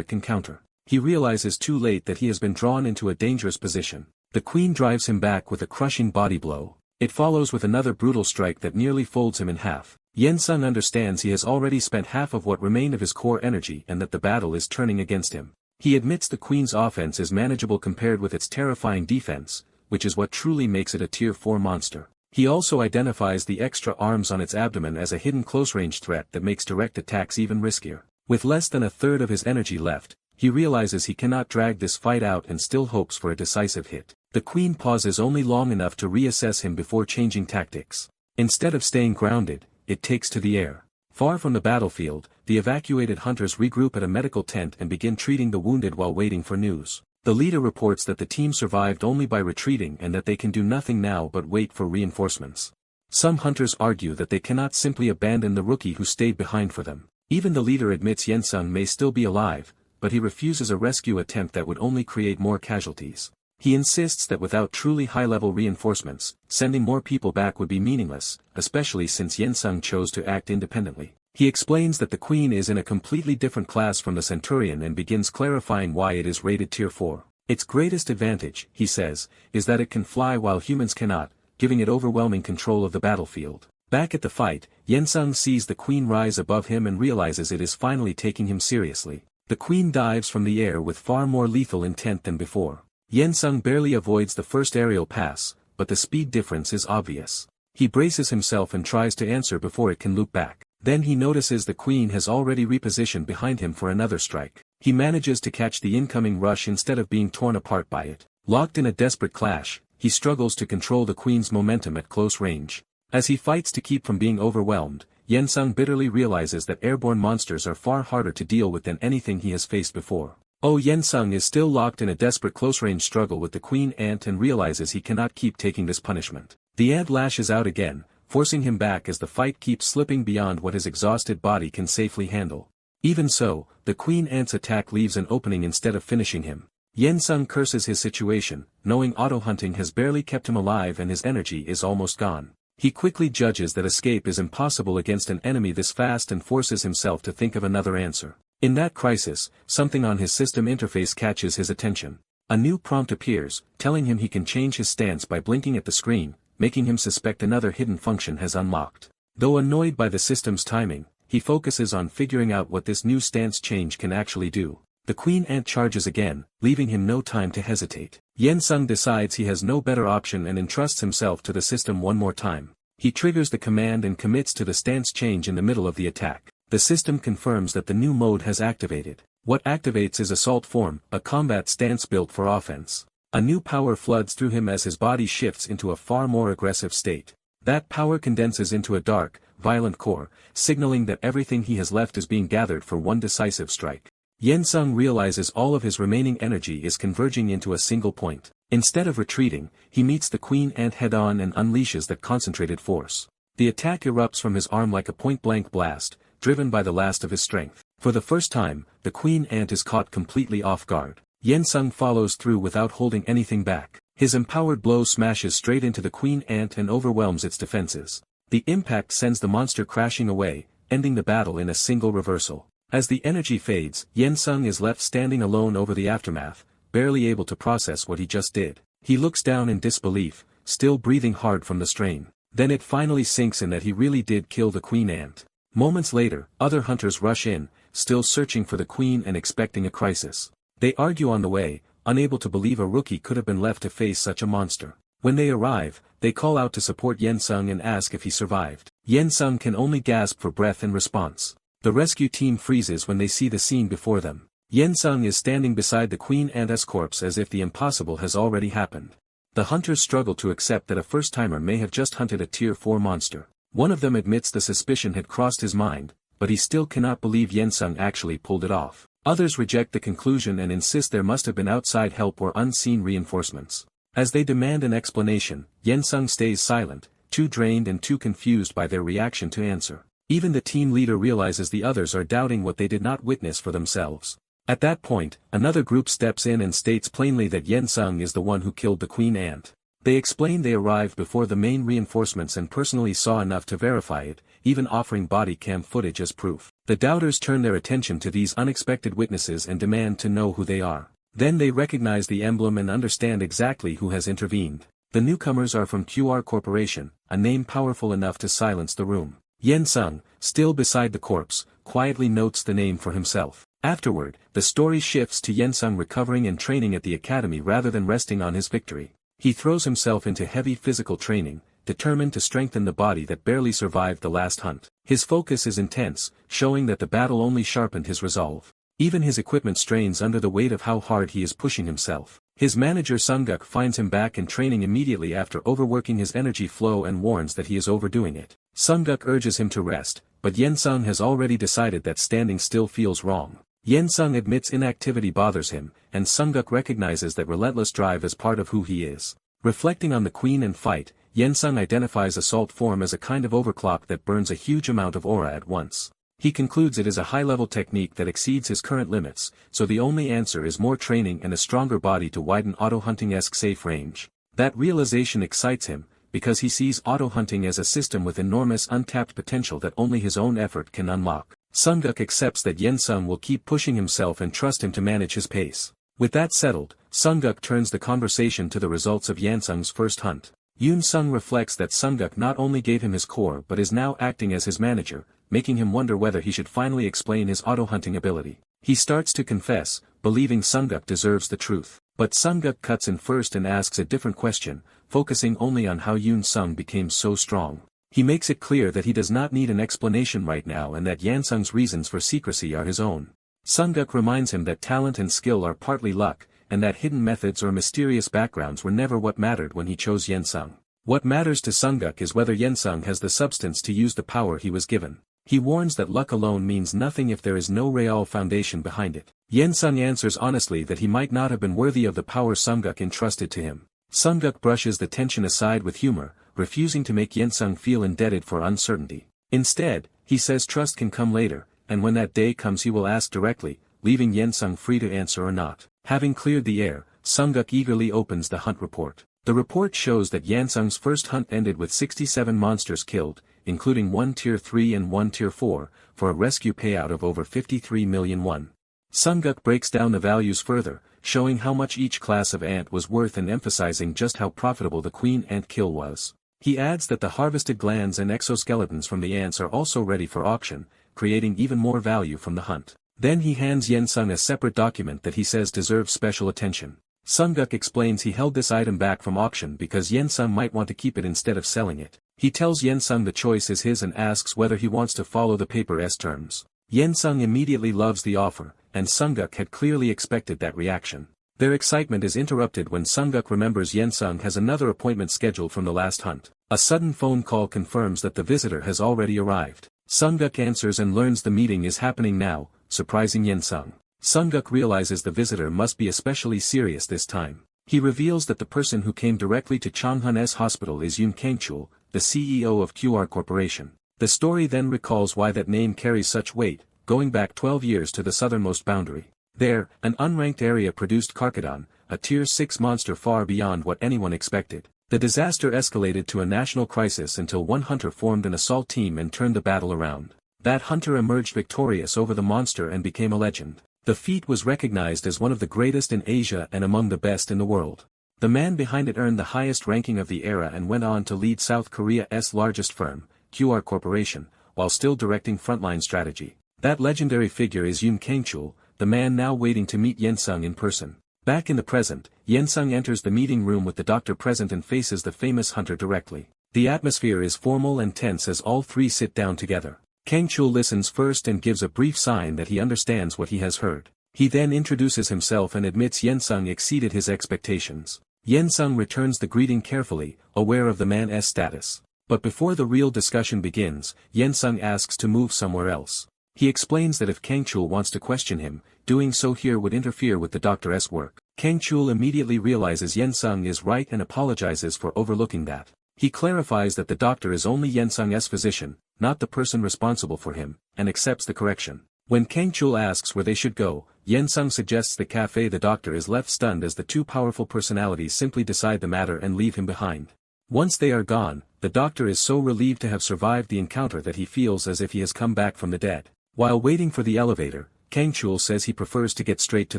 it can counter. He realizes too late that he has been drawn into a dangerous position. The queen drives him back with a crushing body blow. It follows with another brutal strike that nearly folds him in half. Yensung understands he has already spent half of what remained of his core energy and that the battle is turning against him. He admits the queen's offense is manageable compared with its terrifying defense, which is what truly makes it a tier 4 monster. He also identifies the extra arms on its abdomen as a hidden close-range threat that makes direct attacks even riskier. With less than a third of his energy left, he realizes he cannot drag this fight out and still hopes for a decisive hit. The queen pauses only long enough to reassess him before changing tactics. Instead of staying grounded, it takes to the air. Far from the battlefield, the evacuated hunters regroup at a medical tent and begin treating the wounded while waiting for news. The leader reports that the team survived only by retreating and that they can do nothing now but wait for reinforcements. Some hunters argue that they cannot simply abandon the rookie who stayed behind for them. Even the leader admits Yensung may still be alive, but he refuses a rescue attempt that would only create more casualties. He insists that without truly high-level reinforcements, sending more people back would be meaningless, especially since Yensung chose to act independently. He explains that the queen is in a completely different class from the centurion and begins clarifying why it is rated tier 4. Its greatest advantage, he says, is that it can fly while humans cannot, giving it overwhelming control of the battlefield. Back at the fight, Yensung sees the queen rise above him and realizes it is finally taking him seriously. The queen dives from the air with far more lethal intent than before. Yensung barely avoids the first aerial pass, but the speed difference is obvious. He braces himself and tries to answer before it can loop back. Then he notices the queen has already repositioned behind him for another strike. He manages to catch the incoming rush instead of being torn apart by it. Locked in a desperate clash, he struggles to control the queen's momentum at close range. As he fights to keep from being overwhelmed, Yensung bitterly realizes that airborne monsters are far harder to deal with than anything he has faced before. Yensung is still locked in a desperate close-range struggle with the queen ant and realizes he cannot keep taking this punishment. The ant lashes out again, forcing him back as the fight keeps slipping beyond what his exhausted body can safely handle. Even so, the queen ant's attack leaves an opening instead of finishing him. Yensung curses his situation, knowing auto-hunting has barely kept him alive and his energy is almost gone. He quickly judges that escape is impossible against an enemy this fast and forces himself to think of another answer. In that crisis, something on his system interface catches his attention. A new prompt appears, telling him he can change his stance by blinking at the screen, making him suspect another hidden function has unlocked. Though annoyed by the system's timing, he focuses on figuring out what this new stance change can actually do. The queen ant charges again, leaving him no time to hesitate. Yensung decides he has no better option and entrusts himself to the system one more time. He triggers the command and commits to the stance change in the middle of the attack. The system confirms that the new mode has activated. What activates is Assault Form, a combat stance built for offense. A new power floods through him as his body shifts into a far more aggressive state. That power condenses into a dark, violent core, signaling that everything he has left is being gathered for one decisive strike. Yensung realizes all of his remaining energy is converging into a single point. Instead of retreating, he meets the queen ant head-on and unleashes that concentrated force. The attack erupts from his arm like a point-blank blast, driven by the last of his strength. For the first time, the queen ant is caught completely off guard. Yensung follows through without holding anything back. His empowered blow smashes straight into the queen ant and overwhelms its defenses. The impact sends the monster crashing away, ending the battle in a single reversal. As the energy fades, Yensung is left standing alone over the aftermath, barely able to process what he just did. He looks down in disbelief, still breathing hard from the strain. Then it finally sinks in that he really did kill the queen ant. Moments later, other hunters rush in, still searching for the queen and expecting a crisis. They argue on the way, unable to believe a rookie could have been left to face such a monster. When they arrive, they call out to support Yensung and ask if he survived. Yensung can only gasp for breath in response. The rescue team freezes when they see the scene before them. Yensung is standing beside the queen ant's corpse as if the impossible has already happened. The hunters struggle to accept that a first-timer may have just hunted a tier 4 monster. One of them admits the suspicion had crossed his mind, but he still cannot believe Yensung actually pulled it off. Others reject the conclusion and insist there must have been outside help or unseen reinforcements. As they demand an explanation, Yensung stays silent, too drained and too confused by their reaction to answer. Even the team leader realizes the others are doubting what they did not witness for themselves. At that point, another group steps in and states plainly that Yensung is the one who killed the queen ant. They explain they arrived before the main reinforcements and personally saw enough to verify it, even offering body cam footage as proof. The doubters turn their attention to these unexpected witnesses and demand to know who they are. Then they recognize the emblem and understand exactly who has intervened. The newcomers are from QR Corporation, a name powerful enough to silence the room. Yensung, still beside the corpse, quietly notes the name for himself. Afterward, the story shifts to Yensung recovering and training at the academy rather than resting on his victory. He throws himself into heavy physical training, determined to strengthen the body that barely survived the last hunt. His focus is intense, showing that the battle only sharpened his resolve. Even his equipment strains under the weight of how hard he is pushing himself. His manager Sunguk finds him back in training immediately after overworking his energy flow and warns that he is overdoing it. Sunguk urges him to rest, but Yensung has already decided that standing still feels wrong. Yensung admits inactivity bothers him, and Sunguk recognizes that relentless drive is part of who he is. Reflecting on the queen and fight, Yensung identifies assault form as a kind of overclock that burns a huge amount of aura at once. He concludes it is a high-level technique that exceeds his current limits, so the only answer is more training and a stronger body to widen auto-hunting-esque safe range. That realization excites him, because he sees auto-hunting as a system with enormous untapped potential that only his own effort can unlock. Sunguk accepts that Yensung will keep pushing himself and trust him to manage his pace. With that settled, Sunguk turns the conversation to the results of Yensung's first hunt. Yoon-sung reflects that Sunguk not only gave him his core but is now acting as his manager, making him wonder whether he should finally explain his auto-hunting ability. He starts to confess, believing Sunguk deserves the truth. But Sunguk cuts in first and asks a different question, focusing only on how Yoon-sung became so strong. He makes it clear that he does not need an explanation right now and that Yansung's reasons for secrecy are his own. Sunguk reminds him that talent and skill are partly luck, and that hidden methods or mysterious backgrounds were never what mattered when he chose Yensung. What matters to Sunguk is whether Yensung has the substance to use the power he was given. He warns that luck alone means nothing if there is no real foundation behind it. Yensung answers honestly that he might not have been worthy of the power Sunguk entrusted to him. Sunguk brushes the tension aside with humor, refusing to make Yensung feel indebted for uncertainty. Instead, he says trust can come later, and when that day comes he will ask directly, leaving Yensung free to answer or not. Having cleared the air, Sunguk eagerly opens the hunt report. The report shows that Yansung's first hunt ended with 67 monsters killed, including one Tier 3 and one Tier 4, for a rescue payout of over 53 million won. Sunguk breaks down the values further, showing how much each class of ant was worth and emphasizing just how profitable the queen ant kill was. He adds that the harvested glands and exoskeletons from the ants are also ready for auction, creating even more value from the hunt. Then he hands Yensung a separate document that he says deserves special attention. Sunguk explains he held this item back from auction because Yensung might want to keep it instead of selling it. He tells Yensung the choice is his and asks whether he wants to follow the paper's terms. Yensung immediately loves the offer, and Sunguk had clearly expected that reaction. Their excitement is interrupted when Sunguk remembers Yensung has another appointment scheduled from the last hunt. A sudden phone call confirms that the visitor has already arrived. Sunguk answers and learns the meeting is happening now, surprising Yensung. Sunguk realizes the visitor must be especially serious this time. He reveals that the person who came directly to Changhun's hospital is Yoon Kangchul, the CEO of QR Corporation. The story then recalls why that name carries such weight, going back 12 years to the southernmost boundary. There, an unranked area produced Karkadon, a Tier 6 monster far beyond what anyone expected. The disaster escalated to a national crisis until one hunter formed an assault team and turned the battle around. That hunter emerged victorious over the monster and became a legend. The feat was recognized as one of the greatest in Asia and among the best in the world. The man behind it earned the highest ranking of the era and went on to lead South Korea's largest firm, QR Corporation, while still directing frontline strategy. That legendary figure is Yoon Kangchul, the man now waiting to meet Yensung in person. Back in the present, Yensung enters the meeting room with the doctor present and faces the famous hunter directly. The atmosphere is formal and tense as all three sit down together. Kangchul listens first and gives a brief sign that he understands what he has heard. He then introduces himself and admits Yensung exceeded his expectations. Yensung returns the greeting carefully, aware of the man's status. But before the real discussion begins, Yensung asks to move somewhere else. He explains that if Kang Chul wants to question him, doing so here would interfere with the doctor's work. Kang Chul immediately realizes Yen Sung is right and apologizes for overlooking that. He clarifies that the doctor is only Yen Sung's physician, not the person responsible for him, and accepts the correction. When Kang Chul asks where they should go, Yen Sung suggests the cafe. The doctor is left stunned as the two powerful personalities simply decide the matter and leave him behind. Once they are gone, the doctor is so relieved to have survived the encounter that he feels as if he has come back from the dead. While waiting for the elevator, Kang Chul says he prefers to get straight to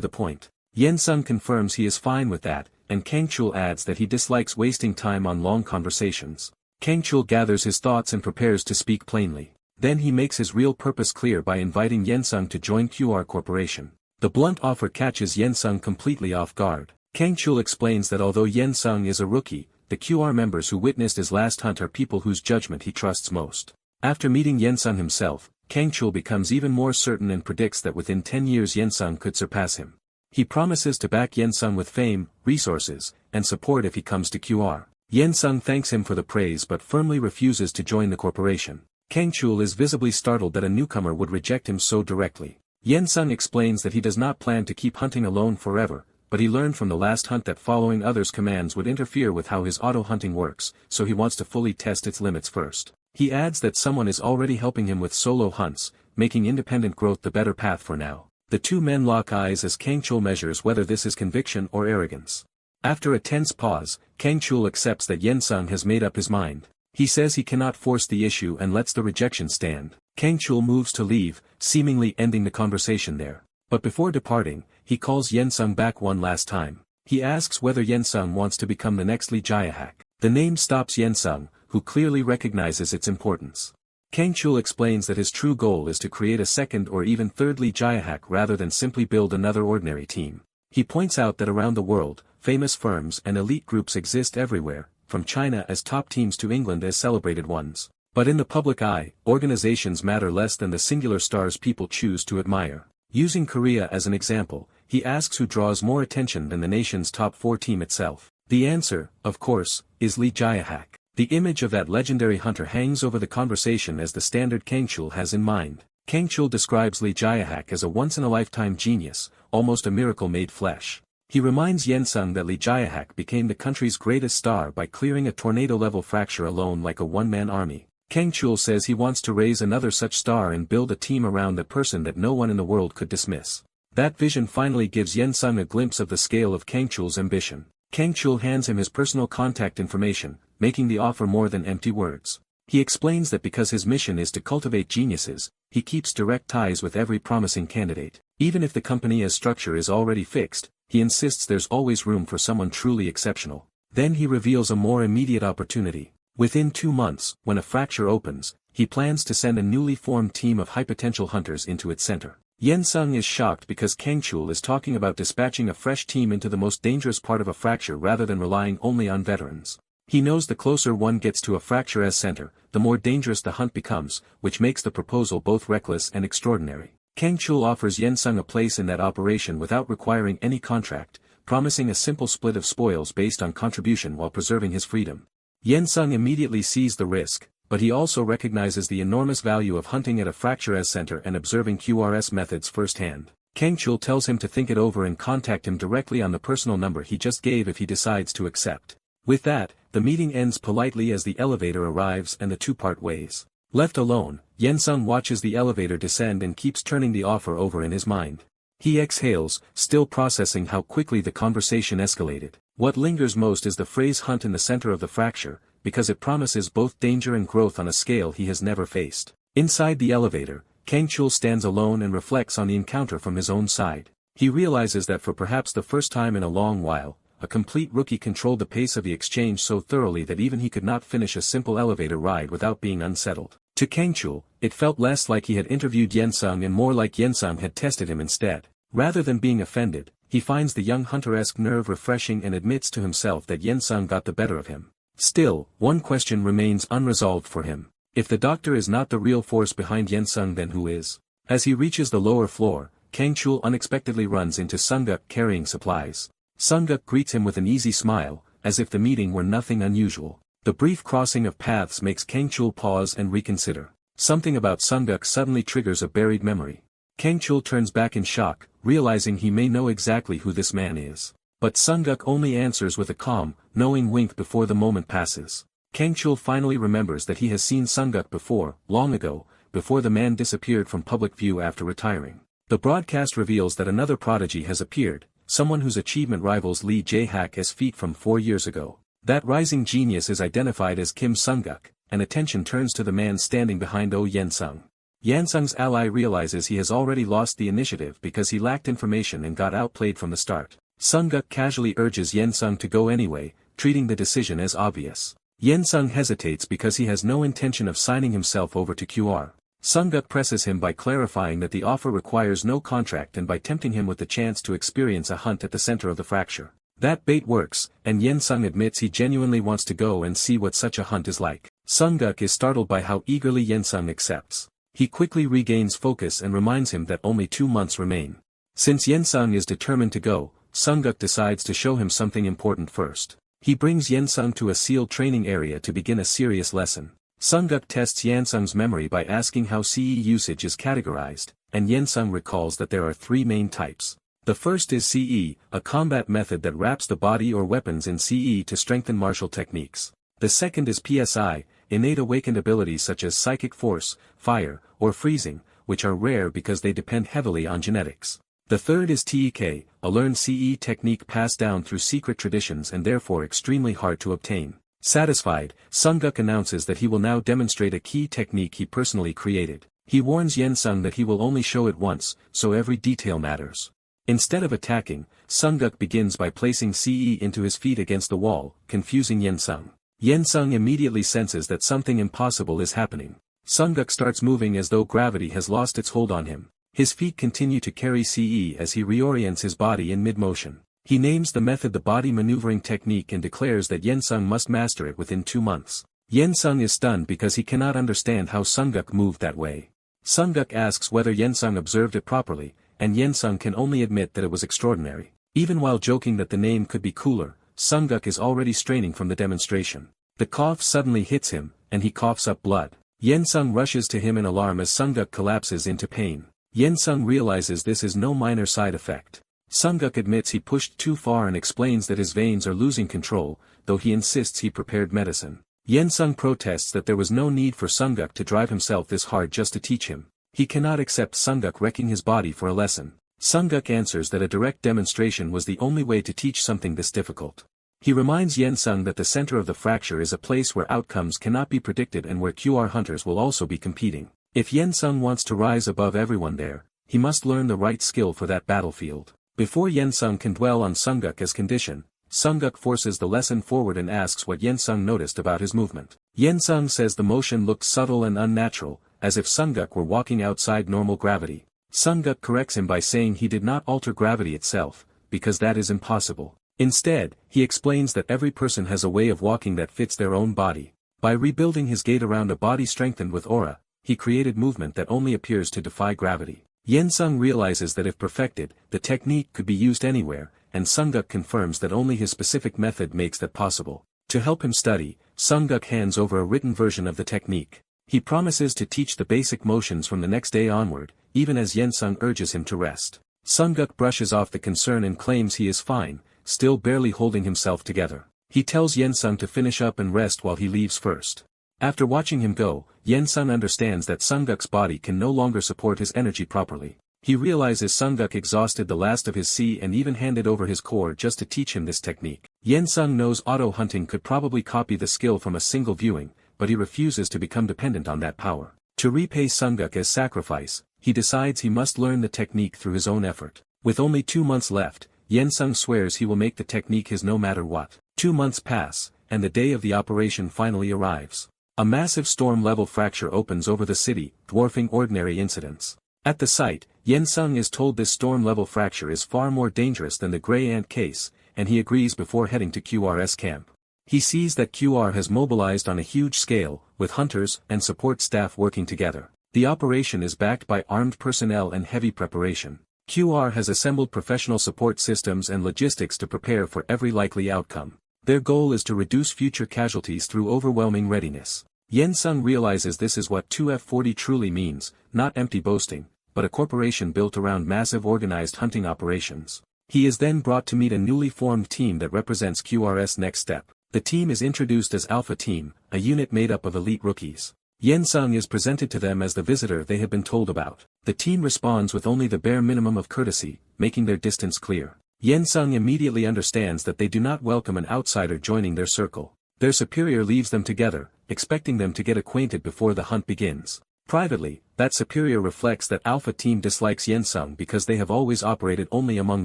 the point. Yen Sung confirms he is fine with that, and Kang Chul adds that he dislikes wasting time on long conversations. Kang Chul gathers his thoughts and prepares to speak plainly. Then he makes his real purpose clear by inviting Yen Sung to join QR Corporation. The blunt offer catches Yen Sung completely off guard. Kang Chul explains that although Yen Sung is a rookie, the QR members who witnessed his last hunt are people whose judgment he trusts most. After meeting Yen Sung himself, Kang Chul becomes even more certain and predicts that within 10 years Yen Sung could surpass him. He promises to back Yen Sung with fame, resources, and support if he comes to QR. Yen Sung thanks him for the praise but firmly refuses to join the corporation. Kang Chul is visibly startled that a newcomer would reject him so directly. Yen Sung explains that he does not plan to keep hunting alone forever, but he learned from the last hunt that following others' commands would interfere with how his auto-hunting works, so he wants to fully test its limits first. He adds that someone is already helping him with solo hunts, making independent growth the better path for now. The two men lock eyes as Kang Chul measures whether this is conviction or arrogance. After a tense pause, Kang Chul accepts that Yen Sung has made up his mind. He says he cannot force the issue and lets the rejection stand. Kang Chul moves to leave, seemingly ending the conversation there. But before departing, he calls Yen Sung back one last time. He asks whether Yen Sung wants to become the next Lee Jae-hak. The name stops Yen Sung, who clearly recognizes its importance. Kang Chul explains that his true goal is to create a second or even third Lee Jae-hak rather than simply build another ordinary team. He points out that around the world, famous firms and elite groups exist everywhere, from China as top teams to England as celebrated ones. But in the public eye, organizations matter less than the singular stars people choose to admire. Using Korea as an example, he asks who draws more attention than the nation's top 4 team itself. The answer, of course, is Lee Jae-hak. The image of that legendary hunter hangs over the conversation as the standard Kang Chul has in mind. Kang Chul describes Lee Jae-hak as a once-in-a-lifetime genius, almost a miracle made flesh. He reminds Yen Sung that Lee Jae-hak became the country's greatest star by clearing a tornado-level fracture alone like a one-man army. Kang Chul says he wants to raise another such star and build a team around that person that no one in the world could dismiss. That vision finally gives Yen Sung a glimpse of the scale of Kang Chul's ambition. Kang Chul hands him his personal contact information, making the offer more than empty words. He explains that because his mission is to cultivate geniuses, he keeps direct ties with every promising candidate. Even if the company as structure is already fixed, he insists there's always room for someone truly exceptional. Then he reveals a more immediate opportunity. Within 2 months, when a fracture opens, he plans to send a newly formed team of high-potential hunters into its center. Yen Sung is shocked because Kang Chul is talking about dispatching a fresh team into the most dangerous part of a fracture rather than relying only on veterans. He knows the closer one gets to a fracture as center, the more dangerous the hunt becomes, which makes the proposal both reckless and extraordinary. Kang Chul offers Yen Sung a place in that operation without requiring any contract, promising a simple split of spoils based on contribution while preserving his freedom. Yen Sung immediately sees the risk, but he also recognizes the enormous value of hunting at a fracture as center and observing QRS methods firsthand. Kang Chul tells him to think it over and contact him directly on the personal number he just gave if he decides to accept. With that, the meeting ends politely as the elevator arrives and the two part ways. Left alone, Yen Sung watches the elevator descend and keeps turning the offer over in his mind. He exhales, still processing how quickly the conversation escalated. What lingers most is the phrase hunt in the center of the fracture, because it promises both danger and growth on a scale he has never faced. Inside the elevator, Kang Chul stands alone and reflects on the encounter from his own side. He realizes that for perhaps the first time in a long while, a complete rookie controlled the pace of the exchange so thoroughly that even he could not finish a simple elevator ride without being unsettled. To Kang Chul, it felt less like he had interviewed Yen Sung and more like Yen Sung had tested him instead. Rather than being offended, he finds the young hunter-esque nerve refreshing and admits to himself that Yen Sung got the better of him. Still, one question remains unresolved for him. If the doctor is not the real force behind Yen Sung, then who is? As he reaches the lower floor, Kang Chul unexpectedly runs into Sunguk carrying supplies. Sunguk greets him with an easy smile, as if the meeting were nothing unusual. The brief crossing of paths makes Kang Chul pause and reconsider. Something about Sunguk suddenly triggers a buried memory. Kang Chul turns back in shock, realizing he may know exactly who this man is. But Sunguk only answers with a calm, knowing wink before the moment passes. Kang Chul finally remembers that he has seen Sunguk before, long ago, before the man disappeared from public view after retiring. The broadcast reveals that another prodigy has appeared, someone whose achievement rivals Lee Jae-hak's feat from 4 years ago. That rising genius is identified as Kim Sunguk, and attention turns to the man standing behind Oh Yensung. Yansung's ally realizes he has already lost the initiative because he lacked information and got outplayed from the start. Sunguk casually urges Yensung to go anyway, treating the decision as obvious. Yensung hesitates because he has no intention of signing himself over to QR. Sunguk presses him by clarifying that the offer requires no contract and by tempting him with the chance to experience a hunt at the center of the fracture. That bait works, and Yensung admits he genuinely wants to go and see what such a hunt is like. Sunguk is startled by how eagerly Yensung accepts. He quickly regains focus and reminds him that only 2 months remain. Since Yensung is determined to go, Sunguk decides to show him something important first. He brings Yensung to a sealed training area to begin a serious lesson. Sunguk tests Yensung's memory by asking how CE usage is categorized, and Yensung recalls that there are 3 main types. The first is CE, a combat method that wraps the body or weapons in CE to strengthen martial techniques. The second is PSI, innate awakened abilities such as psychic force, fire, or freezing, which are rare because they depend heavily on genetics. The third is TEK, a learned CE technique passed down through secret traditions and therefore extremely hard to obtain. Satisfied, Sunguk announces that he will now demonstrate a key technique he personally created. He warns Yensung that he will only show it once, so every detail matters. Instead of attacking, Sunguk begins by placing CE into his feet against the wall, confusing Yensung. Yensung immediately senses that something impossible is happening. Sunguk starts moving as though gravity has lost its hold on him. His feet continue to carry CE as he reorients his body in mid-motion. He names the method the body maneuvering technique and declares that Yensung must master it within 2 months. Yensung is stunned because he cannot understand how Sunguk moved that way. Sunguk asks whether Yensung observed it properly, and Yensung can only admit that it was extraordinary. Even while joking that the name could be cooler, Sunguk is already straining from the demonstration. The cough suddenly hits him, and he coughs up blood. Yensung rushes to him in alarm as Sunguk collapses into pain. Yensung realizes this is no minor side effect. Sunguk admits he pushed too far and explains that his veins are losing control, though he insists he prepared medicine. Yensung protests that there was no need for Sunguk to drive himself this hard just to teach him. He cannot accept Sunguk wrecking his body for a lesson. Sunguk answers that a direct demonstration was the only way to teach something this difficult. He reminds Yensung that the center of the fracture is a place where outcomes cannot be predicted and where QR hunters will also be competing. If Yensung wants to rise above everyone there, he must learn the right skill for that battlefield. Before Yensung can dwell on Sunguk as condition, Sunguk forces the lesson forward and asks what Yensung noticed about his movement. Yensung says the motion looked subtle and unnatural, as if Sunguk were walking outside normal gravity. Sunguk corrects him by saying he did not alter gravity itself, because that is impossible. Instead, he explains that every person has a way of walking that fits their own body. By rebuilding his gait around a body strengthened with aura, he created movement that only appears to defy gravity. Yensung realizes that if perfected, the technique could be used anywhere, and Sunguk confirms that only his specific method makes that possible. To help him study, Sunguk hands over a written version of the technique. He promises to teach the basic motions from the next day onward, even as Yensung urges him to rest. Sunguk brushes off the concern and claims he is fine, still barely holding himself together. He tells Yensung to finish up and rest while he leaves first. After watching him go, Yensung understands that Sunguk's body can no longer support his energy properly. He realizes Sunguk exhausted the last of his C and even handed over his core just to teach him this technique. Yensung knows auto-hunting could probably copy the skill from a single viewing, but he refuses to become dependent on that power. To repay Sunguk as sacrifice, he decides he must learn the technique through his own effort. With only 2 months left, Yensung swears he will make the technique his no matter what. 2 months pass, and the day of the operation finally arrives. A massive storm-level fracture opens over the city, dwarfing ordinary incidents. At the site, Yensung is told this storm-level fracture is far more dangerous than the Grey Ant case, and he agrees before heading to QR's camp. He sees that QR has mobilized on a huge scale, with hunters and support staff working together. The operation is backed by armed personnel and heavy preparation. QR has assembled professional support systems and logistics to prepare for every likely outcome. Their goal is to reduce future casualties through overwhelming readiness. Yen Sung realizes this is what 2F40 truly means, not empty boasting, but a corporation built around massive organized hunting operations. He is then brought to meet a newly formed team that represents QRS next step. The team is introduced as Alpha Team, a unit made up of elite rookies. Yen Sung is presented to them as the visitor they have been told about. The team responds with only the bare minimum of courtesy, making their distance clear. Yen Sung immediately understands that they do not welcome an outsider joining their circle. Their superior leaves them together, expecting them to get acquainted before the hunt begins. Privately, that superior reflects that Alpha Team dislikes Yen Sung because they have always operated only among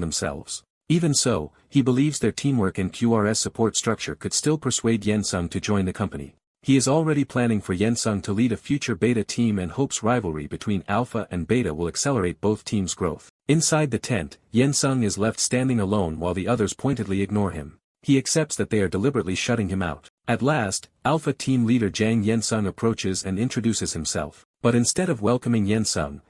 themselves. Even so, he believes their teamwork and QRS support structure could still persuade Yen Sung to join the company. He is already planning for Yen Sung to lead a future Beta team and hopes rivalry between Alpha and Beta will accelerate both teams' growth. Inside the tent, Yen Sung is left standing alone while the others pointedly ignore him. He accepts that they are deliberately shutting him out. At last, Alpha Team leader Jang Yen Sung approaches and introduces himself. But instead of welcoming Yen Sung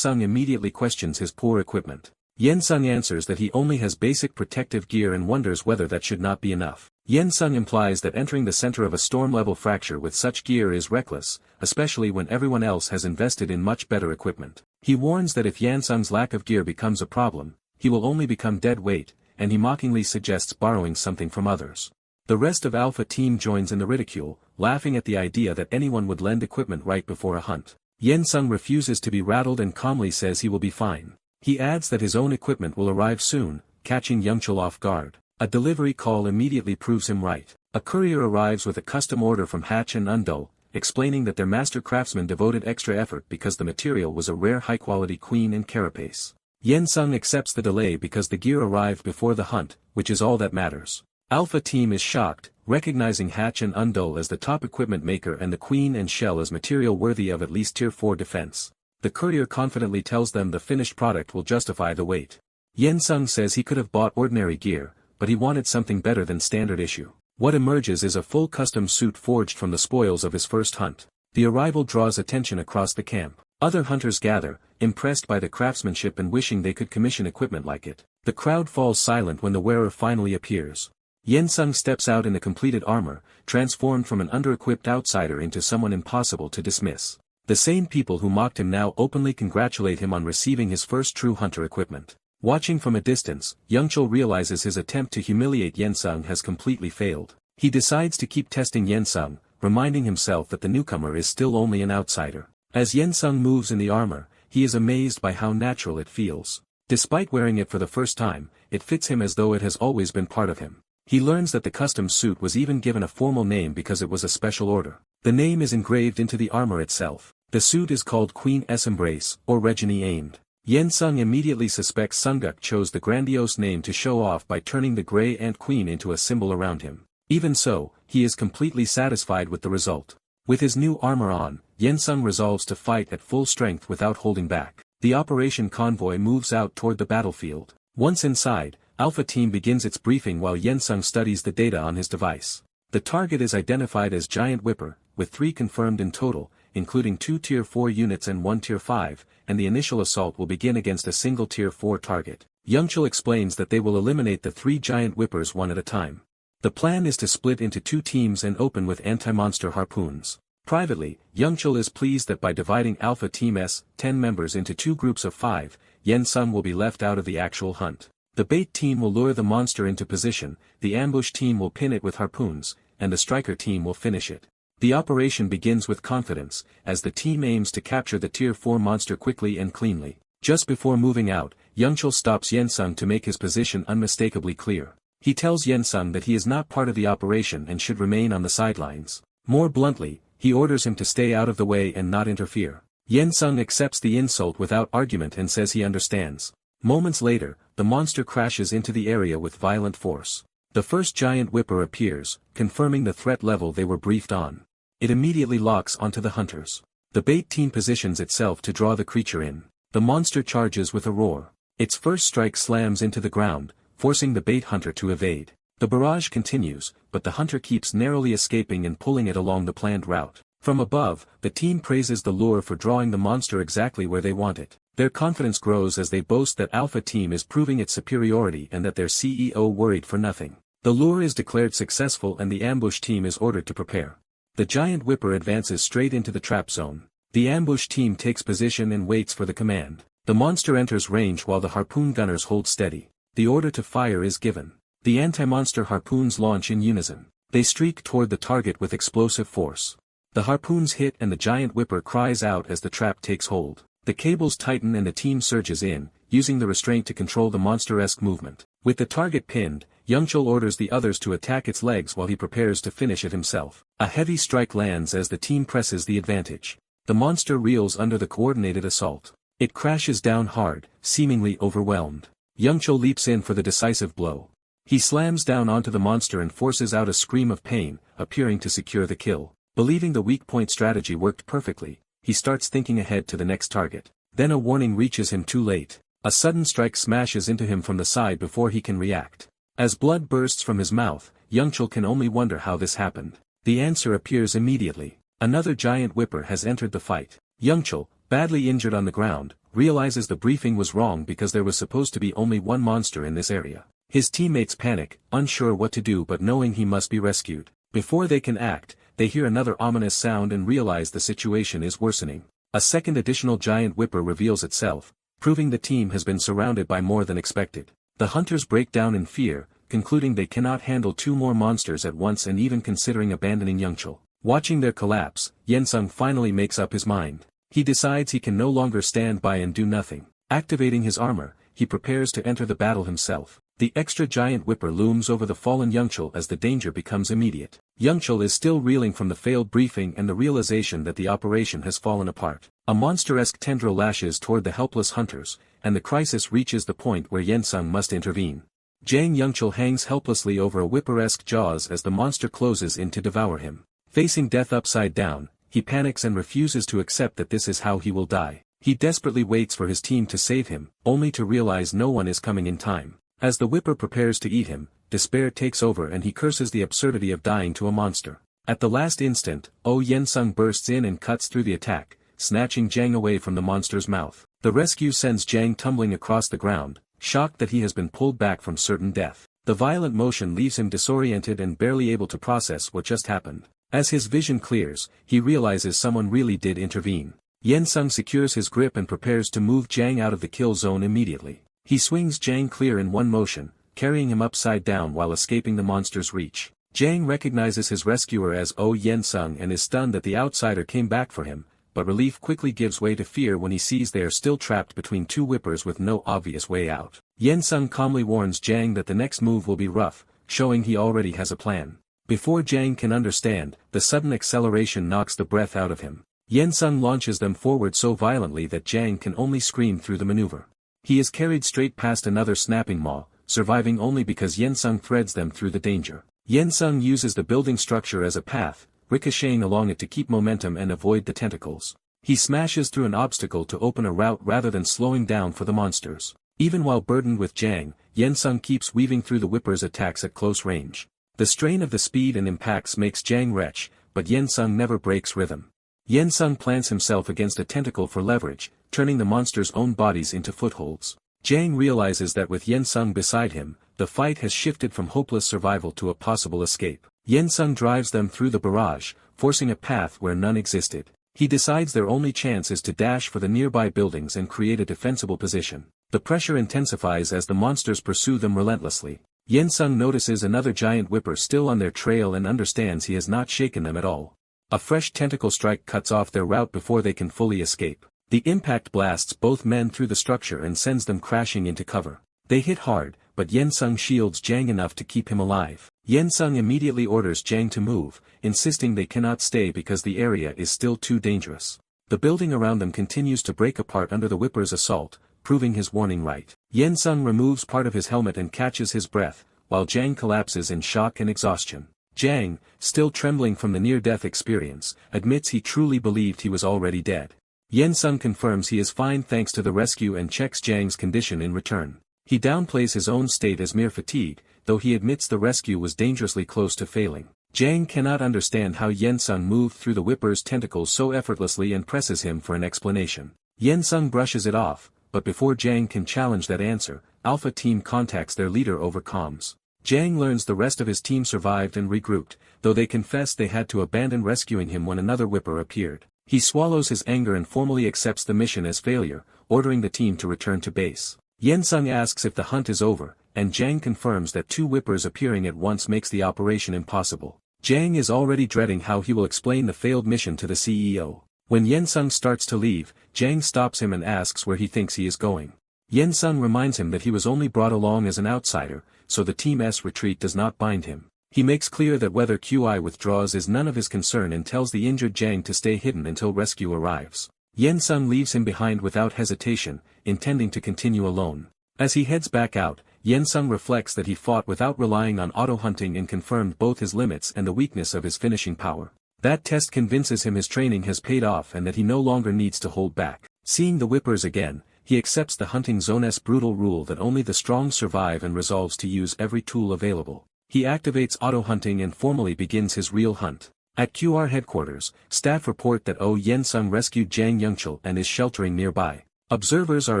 immediately questions his poor equipment. Yen Sung answers that he only has basic protective gear and wonders whether that should not be enough. Yen Sung implies that entering the center of a storm-level fracture with such gear is reckless, especially when everyone else has invested in much better equipment. He warns that if Yen Sung's lack of gear becomes a problem, he will only become dead weight, and he mockingly suggests borrowing something from others. The rest of Alpha Team joins in the ridicule, laughing at the idea that anyone would lend equipment right before a hunt. Yen Sung refuses to be rattled and calmly says he will be fine. He adds that his own equipment will arrive soon, catching Youngchul off guard. A delivery call immediately proves him right. A courier arrives with a custom order from Hatch and Undul, explaining that their master craftsman devoted extra effort because the material was a rare high-quality queen and carapace. Yen Sung accepts the delay because the gear arrived before the hunt, which is all that matters. Alpha Team is shocked, recognizing Hatch and Undul as the top equipment maker and the queen and shell as material worthy of at least Tier 4 defense. The courier confidently tells them the finished product will justify the wait. Yen Sung says he could have bought ordinary gear, but he wanted something better than standard issue. What emerges is a full custom suit forged from the spoils of his first hunt. The arrival draws attention across the camp. Other hunters gather, impressed by the craftsmanship and wishing they could commission equipment like it. The crowd falls silent when the wearer finally appears. Yen Sung steps out in the completed armor, transformed from an under-equipped outsider into someone impossible to dismiss. The same people who mocked him now openly congratulate him on receiving his first true hunter equipment. Watching from a distance, Youngchul realizes his attempt to humiliate Yen Sung has completely failed. He decides to keep testing Yen Sung, reminding himself that the newcomer is still only an outsider. As Yen Sung moves in the armor, he is amazed by how natural it feels. Despite wearing it for the first time, it fits him as though it has always been part of him. He learns that the custom suit was even given a formal name because it was a special order. The name is engraved into the armor itself. The suit is called Queen S Embrace, or Reginy Aimed. Yen Sung immediately suspects Sunguk chose the grandiose name to show off by turning the Grey Ant Queen into a symbol around him. Even so, he is completely satisfied with the result. With his new armor on, Yen Sung resolves to fight at full strength without holding back. The operation convoy moves out toward the battlefield. Once inside, Alpha Team begins its briefing while Yen Sung studies the data on his device. The target is identified as Giant Whipper, with 3 confirmed in total, including 2 Tier 4 units and 1 Tier 5, and the initial assault will begin against a single Tier 4 target. Youngchul explains that they will eliminate the 3 Giant Whippers one at a time. The plan is to split into 2 teams and open with anti-monster harpoons. Privately, Youngchul is pleased that by dividing Alpha Team's 10 members into 2 groups of 5, Yen Sung will be left out of the actual hunt. The bait team will lure the monster into position, the ambush team will pin it with harpoons, and the striker team will finish it. The operation begins with confidence, as the team aims to capture the Tier 4 monster quickly and cleanly. Just before moving out, Youngchul stops Yen Sung to make his position unmistakably clear. He tells Yen Sung that he is not part of the operation and should remain on the sidelines. More bluntly, he orders him to stay out of the way and not interfere. Yen Sung accepts the insult without argument and says he understands. Moments later, the monster crashes into the area with violent force. The first Giant Whipper appears, confirming the threat level they were briefed on. It immediately locks onto the hunters. The bait team positions itself to draw the creature in. The monster charges with a roar. Its first strike slams into the ground, forcing the bait hunter to evade. The barrage continues, but the hunter keeps narrowly escaping and pulling it along the planned route. From above, the team praises the lure for drawing the monster exactly where they want it. Their confidence grows as they boast that Alpha Team is proving its superiority and that their CEO worried for nothing. The lure is declared successful and the ambush team is ordered to prepare. The giant whipper advances straight into the trap zone. The ambush team takes position and waits for the command. The monster enters range while the harpoon gunners hold steady. The order to fire is given. The anti-monster harpoons launch in unison. They streak toward the target with explosive force. The harpoons hit and the giant whipper cries out as the trap takes hold. The cables tighten and the team surges in, using the restraint to control the monster-esque movement. With the target pinned, Youngchul orders the others to attack its legs while he prepares to finish it himself. A heavy strike lands as the team presses the advantage. The monster reels under the coordinated assault. It crashes down hard, seemingly overwhelmed. Youngchul leaps in for the decisive blow. He slams down onto the monster and forces out a scream of pain, appearing to secure the kill. Believing the weak point strategy worked perfectly, he starts thinking ahead to the next target. Then a warning reaches him too late. A sudden strike smashes into him from the side before he can react. As blood bursts from his mouth, Youngchul can only wonder how this happened. The answer appears immediately. Another giant whipper has entered the fight. Youngchul, badly injured on the ground, realizes the briefing was wrong because there was supposed to be only one monster in this area. His teammates panic, unsure what to do but knowing he must be rescued. Before they can act, they hear another ominous sound and realize the situation is worsening. A second additional giant whipper reveals itself, proving the team has been surrounded by more than expected. The hunters break down in fear, concluding they cannot handle two more monsters at once and even considering abandoning Youngchul. Watching their collapse, Yensung finally makes up his mind. He decides he can no longer stand by and do nothing. Activating his armor, he prepares to enter the battle himself. The extra giant whipper looms over the fallen Youngchul as the danger becomes immediate. Youngchul is still reeling from the failed briefing and the realization that the operation has fallen apart. A monster-esque tendril lashes toward the helpless hunters, and the crisis reaches the point where Yensung must intervene. Jang Youngchul hangs helplessly over a whipper-esque jaws as the monster closes in to devour him. Facing death upside down, he panics and refuses to accept that this is how he will die. He desperately waits for his team to save him, only to realize no one is coming in time. As the whipper prepares to eat him, despair takes over and he curses the absurdity of dying to a monster. At the last instant, Yensung bursts in and cuts through the attack, snatching Jang away from the monster's mouth. The rescue sends Jang tumbling across the ground, shocked that he has been pulled back from certain death. The violent motion leaves him disoriented and barely able to process what just happened. As his vision clears, he realizes someone really did intervene. Yensung secures his grip and prepares to move Jang out of the kill zone immediately. He swings Jang clear in one motion, carrying him upside down while escaping the monster's reach. Jang recognizes his rescuer as Yensung and is stunned that the outsider came back for him, but relief quickly gives way to fear when he sees they are still trapped between two whippers with no obvious way out. Yensung calmly warns Jang that the next move will be rough, showing he already has a plan. Before Jang can understand, the sudden acceleration knocks the breath out of him. Yensung launches them forward so violently that Jang can only scream through the maneuver. He is carried straight past another snapping maw, surviving only because Yensung threads them through the danger. Yensung uses the building structure as a path, ricocheting along it to keep momentum and avoid the tentacles. He smashes through an obstacle to open a route rather than slowing down for the monsters. Even while burdened with Jang, Yensung keeps weaving through the whipper's attacks at close range. The strain of the speed and impacts makes Jang retch, but Yensung never breaks rhythm. Yensung plants himself against a tentacle for leverage, turning the monster's own bodies into footholds. Jang realizes that with Yensung beside him, the fight has shifted from hopeless survival to a possible escape. Yensung drives them through the barrage, forcing a path where none existed. He decides their only chance is to dash for the nearby buildings and create a defensible position. The pressure intensifies as the monsters pursue them relentlessly. Yensung notices another giant whipper still on their trail and understands he has not shaken them at all. A fresh tentacle strike cuts off their route before they can fully escape. The impact blasts both men through the structure and sends them crashing into cover. They hit hard, but Yensung shields Jang enough to keep him alive. Yensung immediately orders Jang to move, insisting they cannot stay because the area is still too dangerous. The building around them continues to break apart under the whipper's assault, proving his warning right. Yensung removes part of his helmet and catches his breath, while Jang collapses in shock and exhaustion. Jang, still trembling from the near-death experience, admits he truly believed he was already dead. Yensung confirms he is fine thanks to the rescue and checks Jang's condition in return. He downplays his own state as mere fatigue, though he admits the rescue was dangerously close to failing. Jang cannot understand how Yensung moved through the whipper's tentacles so effortlessly and presses him for an explanation. Yensung brushes it off, but before Jang can challenge that answer, Alpha Team contacts their leader over comms. Jang learns the rest of his team survived and regrouped, though they confess they had to abandon rescuing him when another whipper appeared. He swallows his anger and formally accepts the mission as failure, ordering the team to return to base. Yensung asks if the hunt is over, and Jang confirms that 2 whippers appearing at once makes the operation impossible. Jang is already dreading how he will explain the failed mission to the CEO. When Yensung starts to leave, Jang stops him and asks where he thinks he is going. Yensung reminds him that he was only brought along as an outsider, so the team's retreat does not bind him. He makes clear that whether QI withdraws is none of his concern and tells the injured Jang to stay hidden until rescue arrives. Yensung leaves him behind without hesitation, intending to continue alone. As he heads back out, Yensung reflects that he fought without relying on auto-hunting and confirmed both his limits and the weakness of his finishing power. That test convinces him his training has paid off and that he no longer needs to hold back. Seeing the whippers again, he accepts the hunting zone's brutal rule that only the strong survive and resolves to use every tool available. He activates auto-hunting and formally begins his real hunt. At QR headquarters, staff report that Yensung rescued Jang Youngchul and is sheltering nearby. Observers are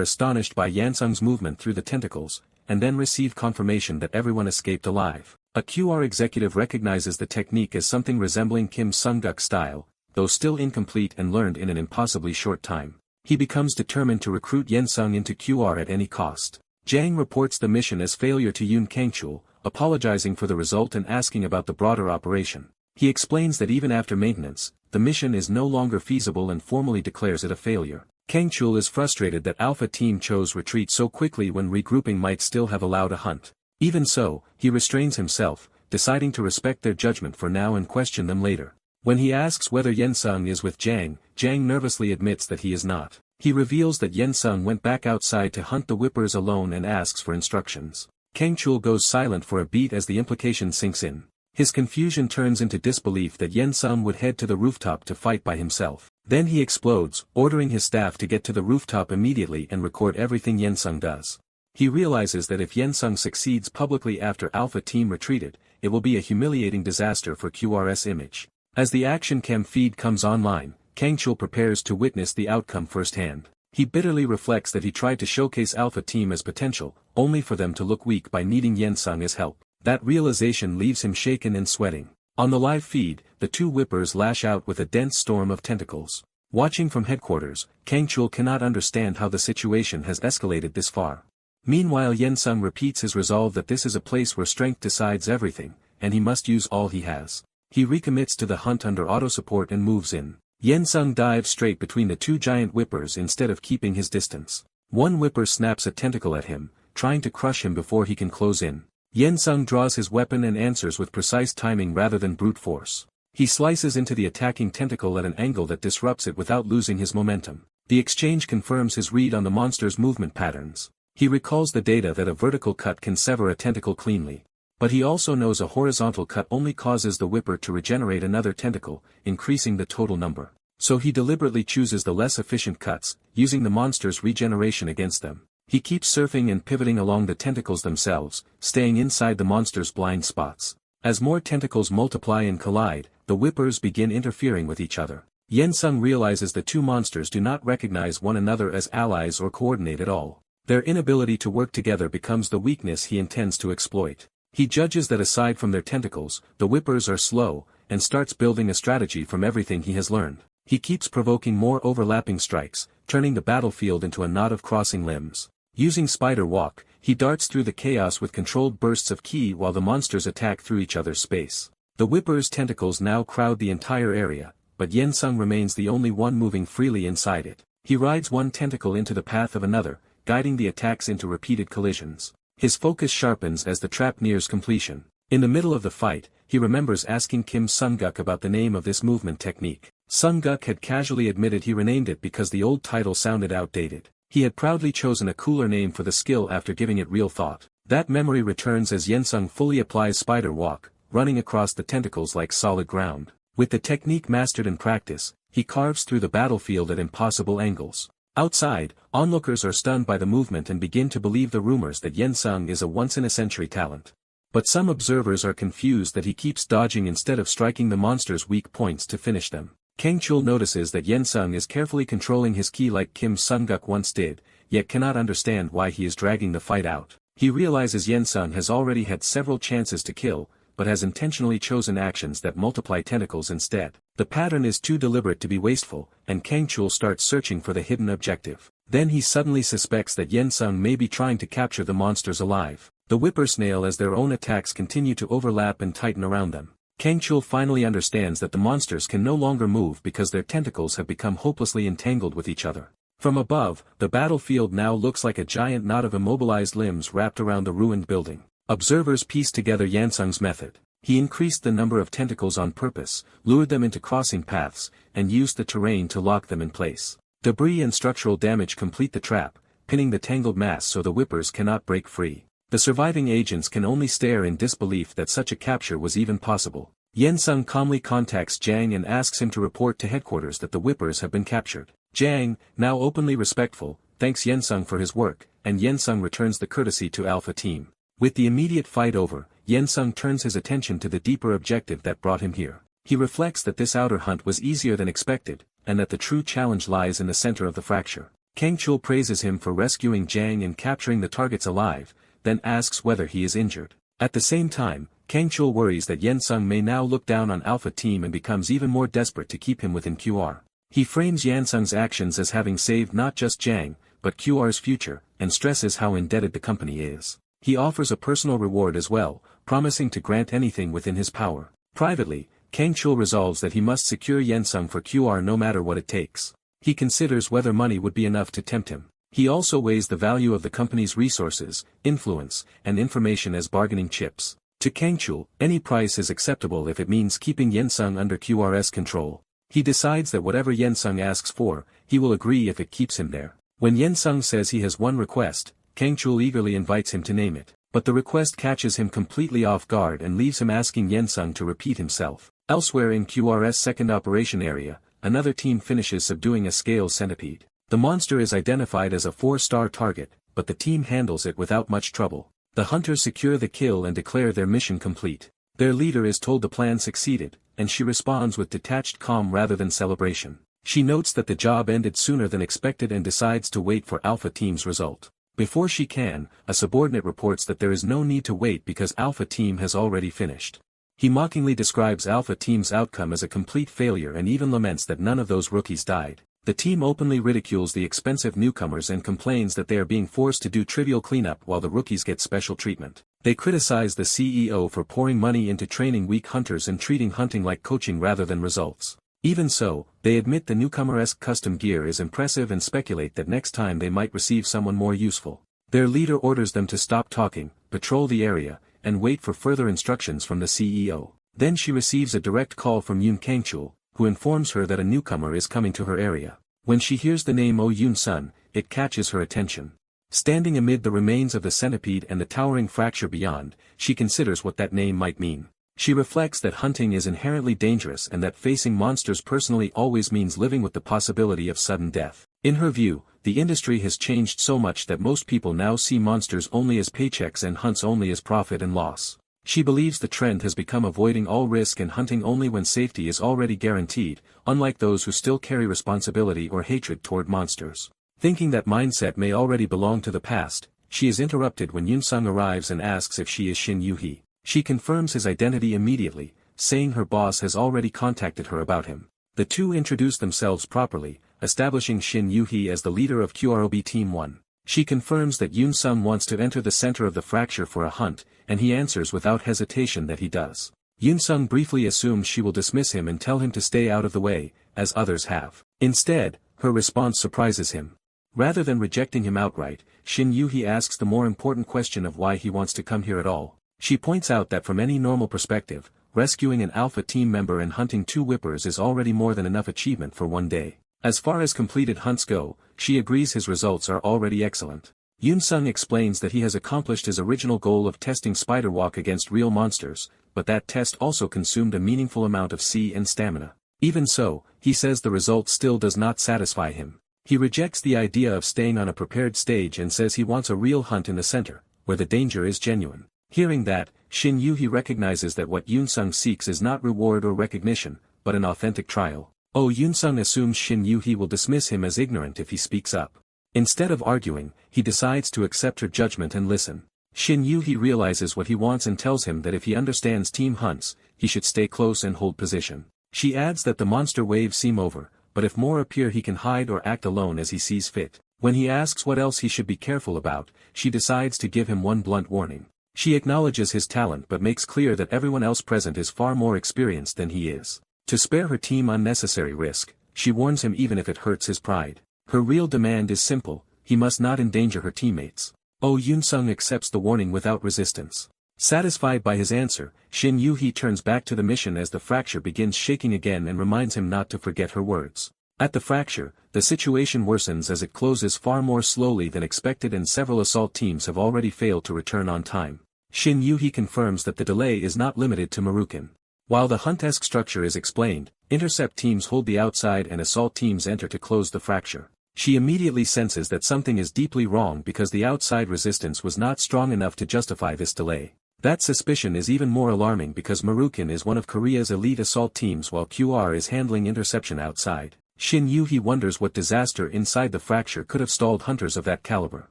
astonished by Yensung's movement through the tentacles, and then receive confirmation that everyone escaped alive. A QR executive recognizes the technique as something resembling Kim Sung-guk's style, though still incomplete and learned in an impossibly short time. He becomes determined to recruit Yensung into QR at any cost. Jang reports the mission as failure to Yoon Kangchul, apologizing for the result and asking about the broader operation. He explains that even after maintenance, the mission is no longer feasible and formally declares it a failure. Kangchul is frustrated that Alpha Team chose retreat so quickly when regrouping might still have allowed a hunt. Even so, he restrains himself, deciding to respect their judgment for now and question them later. When he asks whether Yensung is with Jang, Jang nervously admits that he is not. He reveals that Yensung went back outside to hunt the whippers alone and asks for instructions. Kangchul goes silent for a beat as the implication sinks in. His confusion turns into disbelief that Yensung would head to the rooftop to fight by himself. Then he explodes, ordering his staff to get to the rooftop immediately and record everything Yensung does. He realizes that if Yensung succeeds publicly after Alpha Team retreated, it will be a humiliating disaster for QR's image. As the action cam feed comes online, Kangchul prepares to witness the outcome firsthand. He bitterly reflects that he tried to showcase Alpha Team as potential, only for them to look weak by needing Yensung as help. That realization leaves him shaken and sweating. On the live feed, the 2 whippers lash out with a dense storm of tentacles. Watching from headquarters, Kangchul cannot understand how the situation has escalated this far. Meanwhile, Yensung repeats his resolve that this is a place where strength decides everything, and he must use all he has. He recommits to the hunt under auto-support and moves in. Yensung dives straight between the 2 giant whippers instead of keeping his distance. One whipper snaps a tentacle at him, trying to crush him before he can close in. Yensung draws his weapon and answers with precise timing rather than brute force. He slices into the attacking tentacle at an angle that disrupts it without losing his momentum. The exchange confirms his read on the monster's movement patterns. He recalls the data that a vertical cut can sever a tentacle cleanly. But he also knows a horizontal cut only causes the whipper to regenerate another tentacle, increasing the total number. So he deliberately chooses the less efficient cuts, using the monster's regeneration against them. He keeps surfing and pivoting along the tentacles themselves, staying inside the monster's blind spots. As more tentacles multiply and collide, the whippers begin interfering with each other. Yensung realizes the 2 monsters do not recognize one another as allies or coordinate at all. Their inability to work together becomes the weakness he intends to exploit. He judges that aside from their tentacles, the whippers are slow, and starts building a strategy from everything he has learned. He keeps provoking more overlapping strikes, turning the battlefield into a knot of crossing limbs. Using Spider Walk, he darts through the chaos with controlled bursts of ki while the monsters attack through each other's space. The whippers' tentacles now crowd the entire area, but Yensung remains the only one moving freely inside it. He rides one tentacle into the path of another, guiding the attacks into repeated collisions. His focus sharpens as the trap nears completion. In the middle of the fight, he remembers asking Kim Sung-guk about the name of this movement technique. Sung-guk had casually admitted he renamed it because the old title sounded outdated. He had proudly chosen a cooler name for the skill after giving it real thought. That memory returns as Yensung fully applies Spider Walk, running across the tentacles like solid ground. With the technique mastered in practice, he carves through the battlefield at impossible angles. Outside, onlookers are stunned by the movement and begin to believe the rumors that Yensung is a once-in-a-century talent. But some observers are confused that he keeps dodging instead of striking the monster's weak points to finish them. Kangchul notices that Yensung is carefully controlling his ki like Kim Sung-guk once did, yet cannot understand why he is dragging the fight out. He realizes Yen Sung has already had several chances to kill, but has intentionally chosen actions that multiply tentacles instead. The pattern is too deliberate to be wasteful, and Kang Chul starts searching for the hidden objective. Then he suddenly suspects that Yen Sung may be trying to capture the monsters alive. The whippersnake as their own attacks continue to overlap and tighten around them. Kang Chul finally understands that the monsters can no longer move because their tentacles have become hopelessly entangled with each other. From above, the battlefield now looks like a giant knot of immobilized limbs wrapped around the ruined building. Observers piece together Yen Sung's method. He increased the number of tentacles on purpose, lured them into crossing paths, and used the terrain to lock them in place. Debris and structural damage complete the trap, pinning the tangled mass so the whippers cannot break free. The surviving agents can only stare in disbelief that such a capture was even possible. Yen Sung calmly contacts Jang and asks him to report to headquarters that the whippers have been captured. Jang, now openly respectful, thanks Yen Sung for his work, and Yen Sung returns the courtesy to Alpha Team. With the immediate fight over, Yen Sung turns his attention to the deeper objective that brought him here. He reflects that this outer hunt was easier than expected, and that the true challenge lies in the center of the fracture. Kang Chul praises him for rescuing Jang and capturing the targets alive, then asks whether he is injured. At the same time, Kang Chul worries that Yen Sung may now look down on Alpha Team and becomes even more desperate to keep him within QR. He frames Yen Sung's actions as having saved not just Jang, but QR's future, and stresses how indebted the company is. He offers a personal reward as well, promising to grant anything within his power. Privately, Kang Chul resolves that he must secure Yen Sung for QR no matter what it takes. He considers whether money would be enough to tempt him. He also weighs the value of the company's resources, influence, and information as bargaining chips. To Kang Chul, any price is acceptable if it means keeping Yen Sung under QR's control. He decides that whatever Yen Sung asks for, he will agree if it keeps him there. When Yen Sung says he has one request, Kang Chul eagerly invites him to name it. But the request catches him completely off guard and leaves him asking Yen Sung to repeat himself. Elsewhere in QR's second operation area, another team finishes subduing a scale centipede. The monster is identified as a 4-star target, but the team handles it without much trouble. The hunters secure the kill and declare their mission complete. Their leader is told the plan succeeded, and she responds with detached calm rather than celebration. She notes that the job ended sooner than expected and decides to wait for Alpha Team's result. Before she can, a subordinate reports that there is no need to wait because Alpha Team has already finished. He mockingly describes Alpha Team's outcome as a complete failure and even laments that none of those rookies died. The team openly ridicules the expensive newcomers and complains that they are being forced to do trivial cleanup while the rookies get special treatment. They criticize the CEO for pouring money into training weak hunters and treating hunting like coaching rather than results. Even so, they admit the newcomer-esque custom gear is impressive and speculate that next time they might receive someone more useful. Their leader orders them to stop talking, patrol the area, and wait for further instructions from the CEO. Then she receives a direct call from Yoon Kang-chul, who informs her that a newcomer is coming to her area. When she hears the name Oh Yoon-sun, it catches her attention. Standing amid the remains of the centipede and the towering fracture beyond, she considers what that name might mean. She reflects that hunting is inherently dangerous and that facing monsters personally always means living with the possibility of sudden death. In her view, the industry has changed so much that most people now see monsters only as paychecks and hunts only as profit and loss. She believes the trend has become avoiding all risk and hunting only when safety is already guaranteed, unlike those who still carry responsibility or hatred toward monsters. Thinking that mindset may already belong to the past, she is interrupted when Yoon-sung arrives and asks if she is Shin Yu-hee. She confirms his identity immediately, saying her boss has already contacted her about him. The two introduce themselves properly, establishing Shin Yu-hee as the leader of QROB Team 1. She confirms that Yoon-sung wants to enter the center of the fracture for a hunt, and he answers without hesitation that he does. Yoon-sung briefly assumes she will dismiss him and tell him to stay out of the way, as others have. Instead, her response surprises him. Rather than rejecting him outright, Shin Yu-hee asks the more important question of why he wants to come here at all. She points out that from any normal perspective, rescuing an Alpha Team member and hunting 2 whippers is already more than enough achievement for one day. As far as completed hunts go, she agrees his results are already excellent. Yoon-sung explains that he has accomplished his original goal of testing spider walk against real monsters, but that test also consumed a meaningful amount of C and stamina. Even so, he says the result still does not satisfy him. He rejects the idea of staying on a prepared stage and says he wants a real hunt in the center, where the danger is genuine. Hearing that, Shin Yu-hee recognizes that what Yoon-sung seeks is not reward or recognition, but an authentic trial. Oh Yoon-sung assumes Shin Yu-hee will dismiss him as ignorant if he speaks up. Instead of arguing, he decides to accept her judgment and listen. Shin Yu-hee realizes what he wants and tells him that if he understands team hunts, he should stay close and hold position. She adds that the monster waves seem over, but if more appear he can hide or act alone as he sees fit. When he asks what else he should be careful about, she decides to give him one blunt warning. She acknowledges his talent but makes clear that everyone else present is far more experienced than he is. To spare her team unnecessary risk, she warns him even if it hurts his pride. Her real demand is simple, he must not endanger her teammates. Oh Yoon-sung accepts the warning without resistance. Satisfied by his answer, Shin Yu-hee turns back to the mission as the fracture begins shaking again and reminds him not to forget her words. At the fracture, the situation worsens as it closes far more slowly than expected and several assault teams have already failed to return on time. Shin Yu-hee confirms that the delay is not limited to Marukan. While the hunt-esque structure is explained, intercept teams hold the outside and assault teams enter to close the fracture. She immediately senses that something is deeply wrong because the outside resistance was not strong enough to justify this delay. That suspicion is even more alarming because Marukan is one of Korea's elite assault teams while QR is handling interception outside. Shin Yu-hee wonders what disaster inside the fracture could have stalled hunters of that caliber.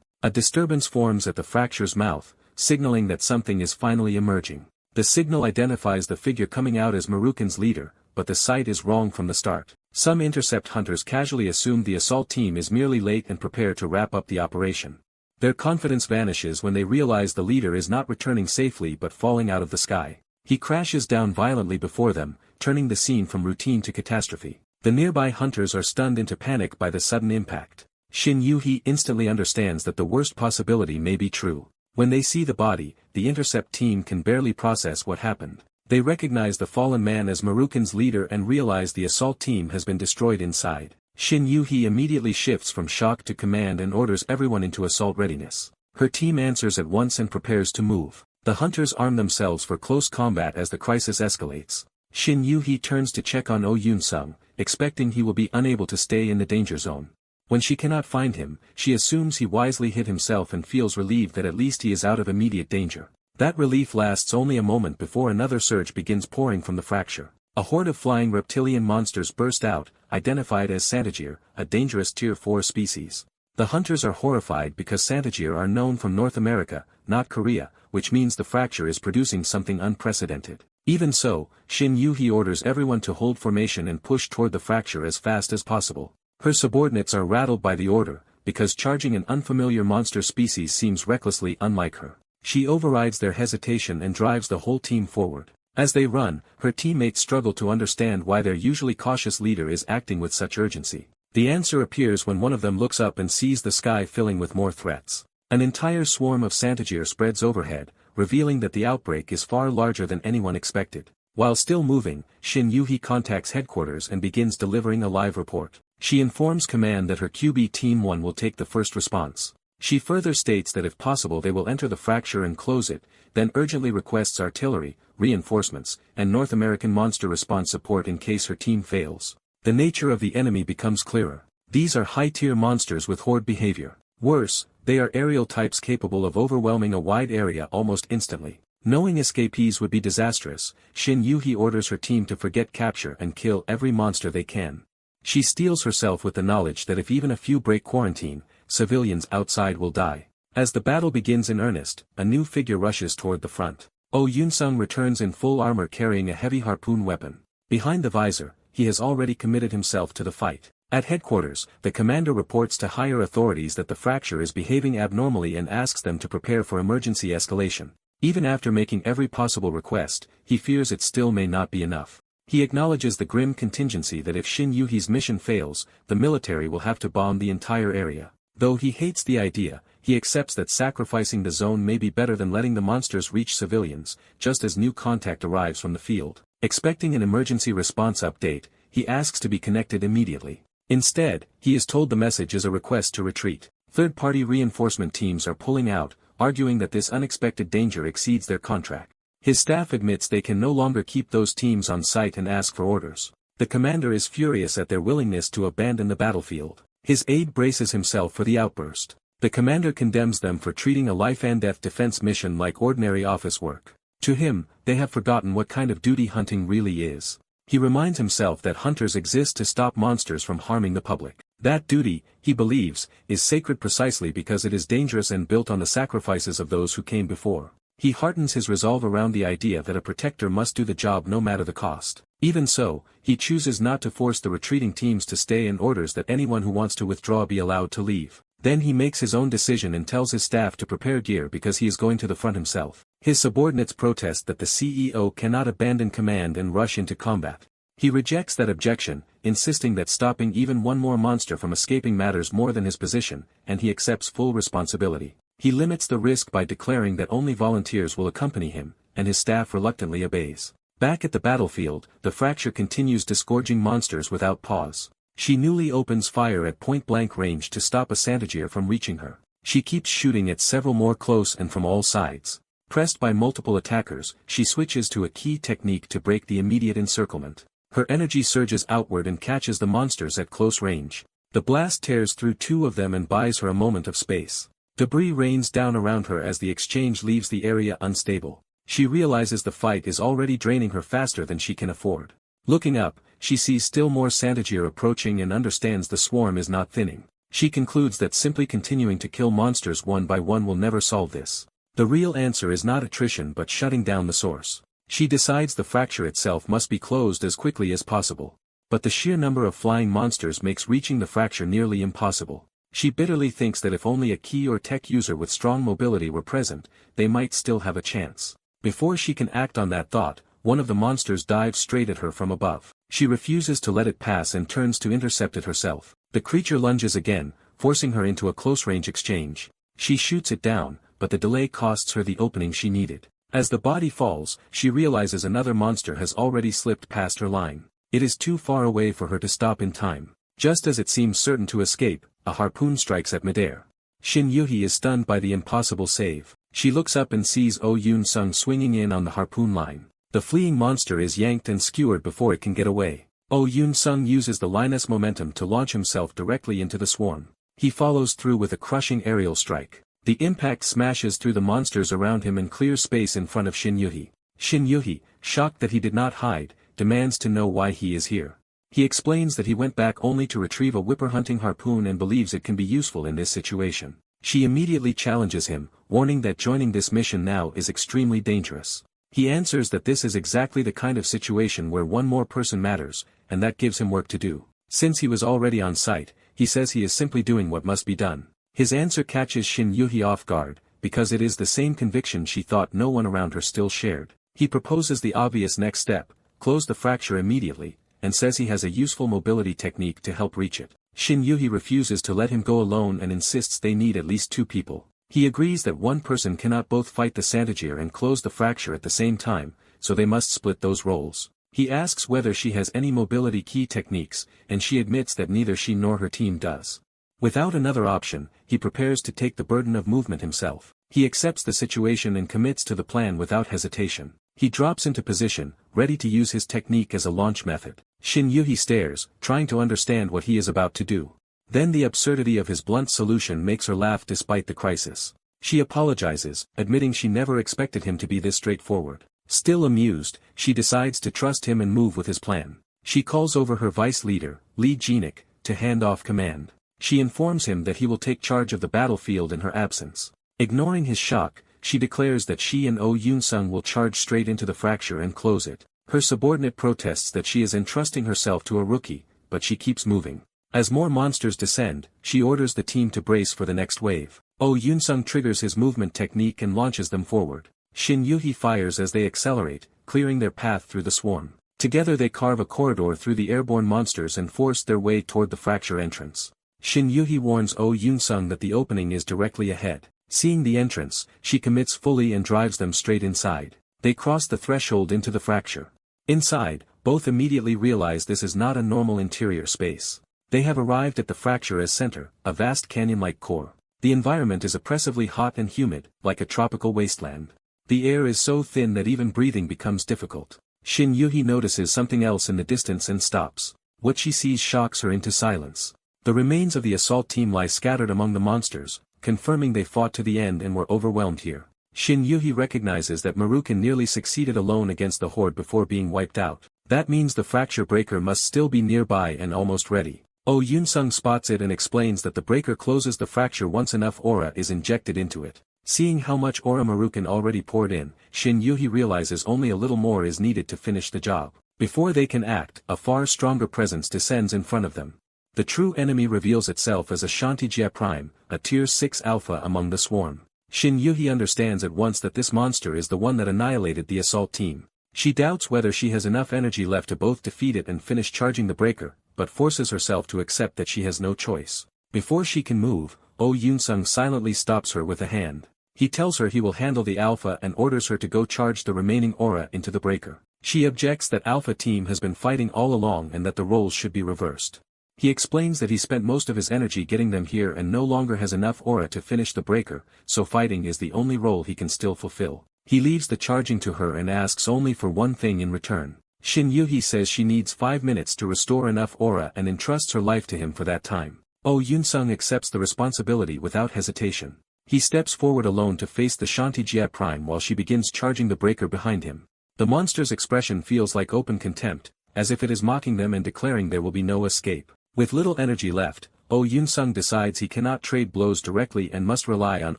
A disturbance forms at the fracture's mouth, signaling that something is finally emerging. The signal identifies the figure coming out as Marukan's leader, but the sight is wrong from the start. Some intercept hunters casually assume the assault team is merely late and prepare to wrap up the operation. Their confidence vanishes when they realize the leader is not returning safely but falling out of the sky. He crashes down violently before them, turning the scene from routine to catastrophe. The nearby hunters are stunned into panic by the sudden impact. Shin Yu-hee instantly understands that the worst possibility may be true. When they see the body, the intercept team can barely process what happened. They recognize the fallen man as Marukan's leader and realize the assault team has been destroyed inside. Shin Yu-hee immediately shifts from shock to command and orders everyone into assault readiness. Her team answers at once and prepares to move. The hunters arm themselves for close combat as the crisis escalates. Shin Yu-hee turns to check on Oh Yoon-sung, expecting he will be unable to stay in the danger zone. When she cannot find him, she assumes he wisely hid himself and feels relieved that at least he is out of immediate danger. That relief lasts only a moment before another surge begins pouring from the fracture. A horde of flying reptilian monsters burst out, identified as Santagir, a dangerous Tier 4 species. The hunters are horrified because Santagir are known from North America, not Korea, which means the fracture is producing something unprecedented. Even so, Shin Yu-hee orders everyone to hold formation and push toward the fracture as fast as possible. Her subordinates are rattled by the order, because charging an unfamiliar monster species seems recklessly unlike her. She overrides their hesitation and drives the whole team forward. As they run, her teammates struggle to understand why their usually cautious leader is acting with such urgency. The answer appears when one of them looks up and sees the sky filling with more threats. An entire swarm of Santagir spreads overhead, revealing that the outbreak is far larger than anyone expected. While still moving, Shin Yu-hee contacts headquarters and begins delivering a live report. She informs command that her QB Team 1 will take the first response. She further states that if possible they will enter the fracture and close it, then urgently requests artillery, reinforcements, and North American monster response support in case her team fails. The nature of the enemy becomes clearer. These are high-tier monsters with horde behavior. Worse, they are aerial types capable of overwhelming a wide area almost instantly. Knowing escapees would be disastrous, Shin Yu-hee orders her team to forget capture and kill every monster they can. She steels herself with the knowledge that if even a few break quarantine, civilians outside will die. As the battle begins in earnest, a new figure rushes toward the front. Oh Yoon-sung returns in full armor carrying a heavy harpoon weapon. Behind the visor, he has already committed himself to the fight. At headquarters, the commander reports to higher authorities that the fracture is behaving abnormally and asks them to prepare for emergency escalation. Even after making every possible request, he fears it still may not be enough. He acknowledges the grim contingency that if Shin Yu-hee's mission fails, the military will have to bomb the entire area. Though he hates the idea, he accepts that sacrificing the zone may be better than letting the monsters reach civilians, just as new contact arrives from the field. Expecting an emergency response update, he asks to be connected immediately. Instead, he is told the message is a request to retreat. Third-party reinforcement teams are pulling out, arguing that this unexpected danger exceeds their contract. His staff admits they can no longer keep those teams on site and ask for orders. The commander is furious at their willingness to abandon the battlefield. His aide braces himself for the outburst. The commander condemns them for treating a life-and-death defense mission like ordinary office work. To him, they have forgotten what kind of duty hunting really is. He reminds himself that hunters exist to stop monsters from harming the public. That duty, he believes, is sacred precisely because it is dangerous and built on the sacrifices of those who came before. He heartens his resolve around the idea that a protector must do the job no matter the cost. Even so, he chooses not to force the retreating teams to stay and orders that anyone who wants to withdraw be allowed to leave. Then he makes his own decision and tells his staff to prepare gear because he is going to the front himself. His subordinates protest that the CEO cannot abandon command and rush into combat. He rejects that objection, insisting that stopping even one more monster from escaping matters more than his position, and he accepts full responsibility. He limits the risk by declaring that only volunteers will accompany him, and his staff reluctantly obeys. Back at the battlefield, the Fracture continues disgorging monsters without pause. She newly opens fire at point-blank range to stop a Santagier from reaching her. She keeps shooting at several more close and from all sides. Pressed by multiple attackers, she switches to a key technique to break the immediate encirclement. Her energy surges outward and catches the monsters at close range. The blast tears through two of them and buys her a moment of space. Debris rains down around her as the exchange leaves the area unstable. She realizes the fight is already draining her faster than she can afford. Looking up, she sees still more Santagier approaching and understands the swarm is not thinning. She concludes that simply continuing to kill monsters one by one will never solve this. The real answer is not attrition but shutting down the source. She decides the Fracture itself must be closed as quickly as possible. But the sheer number of flying monsters makes reaching the Fracture nearly impossible. She bitterly thinks that if only a key or tech user with strong mobility were present, they might still have a chance. Before she can act on that thought, one of the monsters dives straight at her from above. She refuses to let it pass and turns to intercept it herself. The creature lunges again, forcing her into a close-range exchange. She shoots it down, but the delay costs her the opening she needed. As the body falls, she realizes another monster has already slipped past her line. It is too far away for her to stop in time. Just as it seems certain to escape, a harpoon strikes at midair. Shin Yuhi is stunned by the impossible save. She looks up and sees Oh Yoon-sung swinging in on the harpoon line. The fleeing monster is yanked and skewered before it can get away. Oh Yoon-sung uses the lioness momentum to launch himself directly into the swarm. He follows through with a crushing aerial strike. The impact smashes through the monsters around him and clears space in front of Shin Yuhi. Shin Yuhi, shocked that he did not hide, demands to know why he is here. He explains that he went back only to retrieve a whipper-hunting harpoon and believes it can be useful in this situation. She immediately challenges him, warning that joining this mission now is extremely dangerous. He answers that this is exactly the kind of situation where one more person matters, and that gives him work to do. Since he was already on site, he says he is simply doing what must be done. His answer catches Shin Yuhi off guard, because it is the same conviction she thought no one around her still shared. He proposes the obvious next step, close the Fracture immediately, and says he has a useful mobility technique to help reach it. Shin Yuhi refuses to let him go alone and insists they need at least two people. He agrees that one person cannot both fight the Santagier and close the Fracture at the same time, so they must split those roles. He asks whether she has any mobility key techniques, and she admits that neither she nor her team does. Without another option, he prepares to take the burden of movement himself. He accepts the situation and commits to the plan without hesitation. He drops into position, ready to use his technique as a launch method. Shin Yuhi stares, trying to understand what he is about to do. Then the absurdity of his blunt solution makes her laugh despite the crisis. She apologizes, admitting she never expected him to be this straightforward. Still amused, she decides to trust him and move with his plan. She calls over her vice leader, Lee Jinik, to hand off command. She informs him that he will take charge of the battlefield in her absence. Ignoring his shock, she declares that she and Oh Yoon-sung will charge straight into the Fracture and close it. Her subordinate protests that she is entrusting herself to a rookie, but she keeps moving. As more monsters descend, she orders the team to brace for the next wave. Oh Yoon-sung triggers his movement technique and launches them forward. Shin Yuhi fires as they accelerate, clearing their path through the swarm. Together they carve a corridor through the airborne monsters and force their way toward the Fracture entrance. Shin Yuhi warns Oh Yoon-sung that the opening is directly ahead. Seeing the entrance, she commits fully and drives them straight inside. They cross the threshold into the Fracture. Inside, both immediately realize this is not a normal interior space. They have arrived at the Fracture as center, a vast canyon-like core. The environment is oppressively hot and humid, like a tropical wasteland. The air is so thin that even breathing becomes difficult. Shin Yuhi notices something else in the distance and stops. What she sees shocks her into silence. The remains of the assault team lie scattered among the monsters, confirming they fought to the end and were overwhelmed here. Shin Yuhi recognizes that Marukan nearly succeeded alone against the horde before being wiped out. That means the Fracture breaker must still be nearby and almost ready. Oh Yoon-sung spots it and explains that the breaker closes the fracture once enough aura is injected into it. Seeing how much aura Marukan already poured in, Shin Yuhi realizes only a little more is needed to finish the job. Before they can act, a far stronger presence descends in front of them. The true enemy reveals itself as a Shantijia Prime, a Tier 6 Alpha among the swarm. Shin Yuhi understands at once that this monster is the one that annihilated the assault team. She doubts whether she has enough energy left to both defeat it and finish charging the breaker, but forces herself to accept that she has no choice. Before she can move, Oh Yoon-sung silently stops her with a hand. He tells her he will handle the Alpha and orders her to go charge the remaining aura into the breaker. She objects that Alpha team has been fighting all along and that the roles should be reversed. He explains that he spent most of his energy getting them here and no longer has enough aura to finish the breaker, so fighting is the only role he can still fulfill. He leaves the charging to her and asks only for one thing in return. Shin Yuhi says she needs 5 minutes to restore enough aura and entrusts her life to him for that time. Oh Yoon-sung accepts the responsibility without hesitation. He steps forward alone to face the Shantijia Prime while she begins charging the breaker behind him. The monster's expression feels like open contempt, as if it is mocking them and declaring there will be no escape. With little energy left, Oh Yoon-sung decides he cannot trade blows directly and must rely on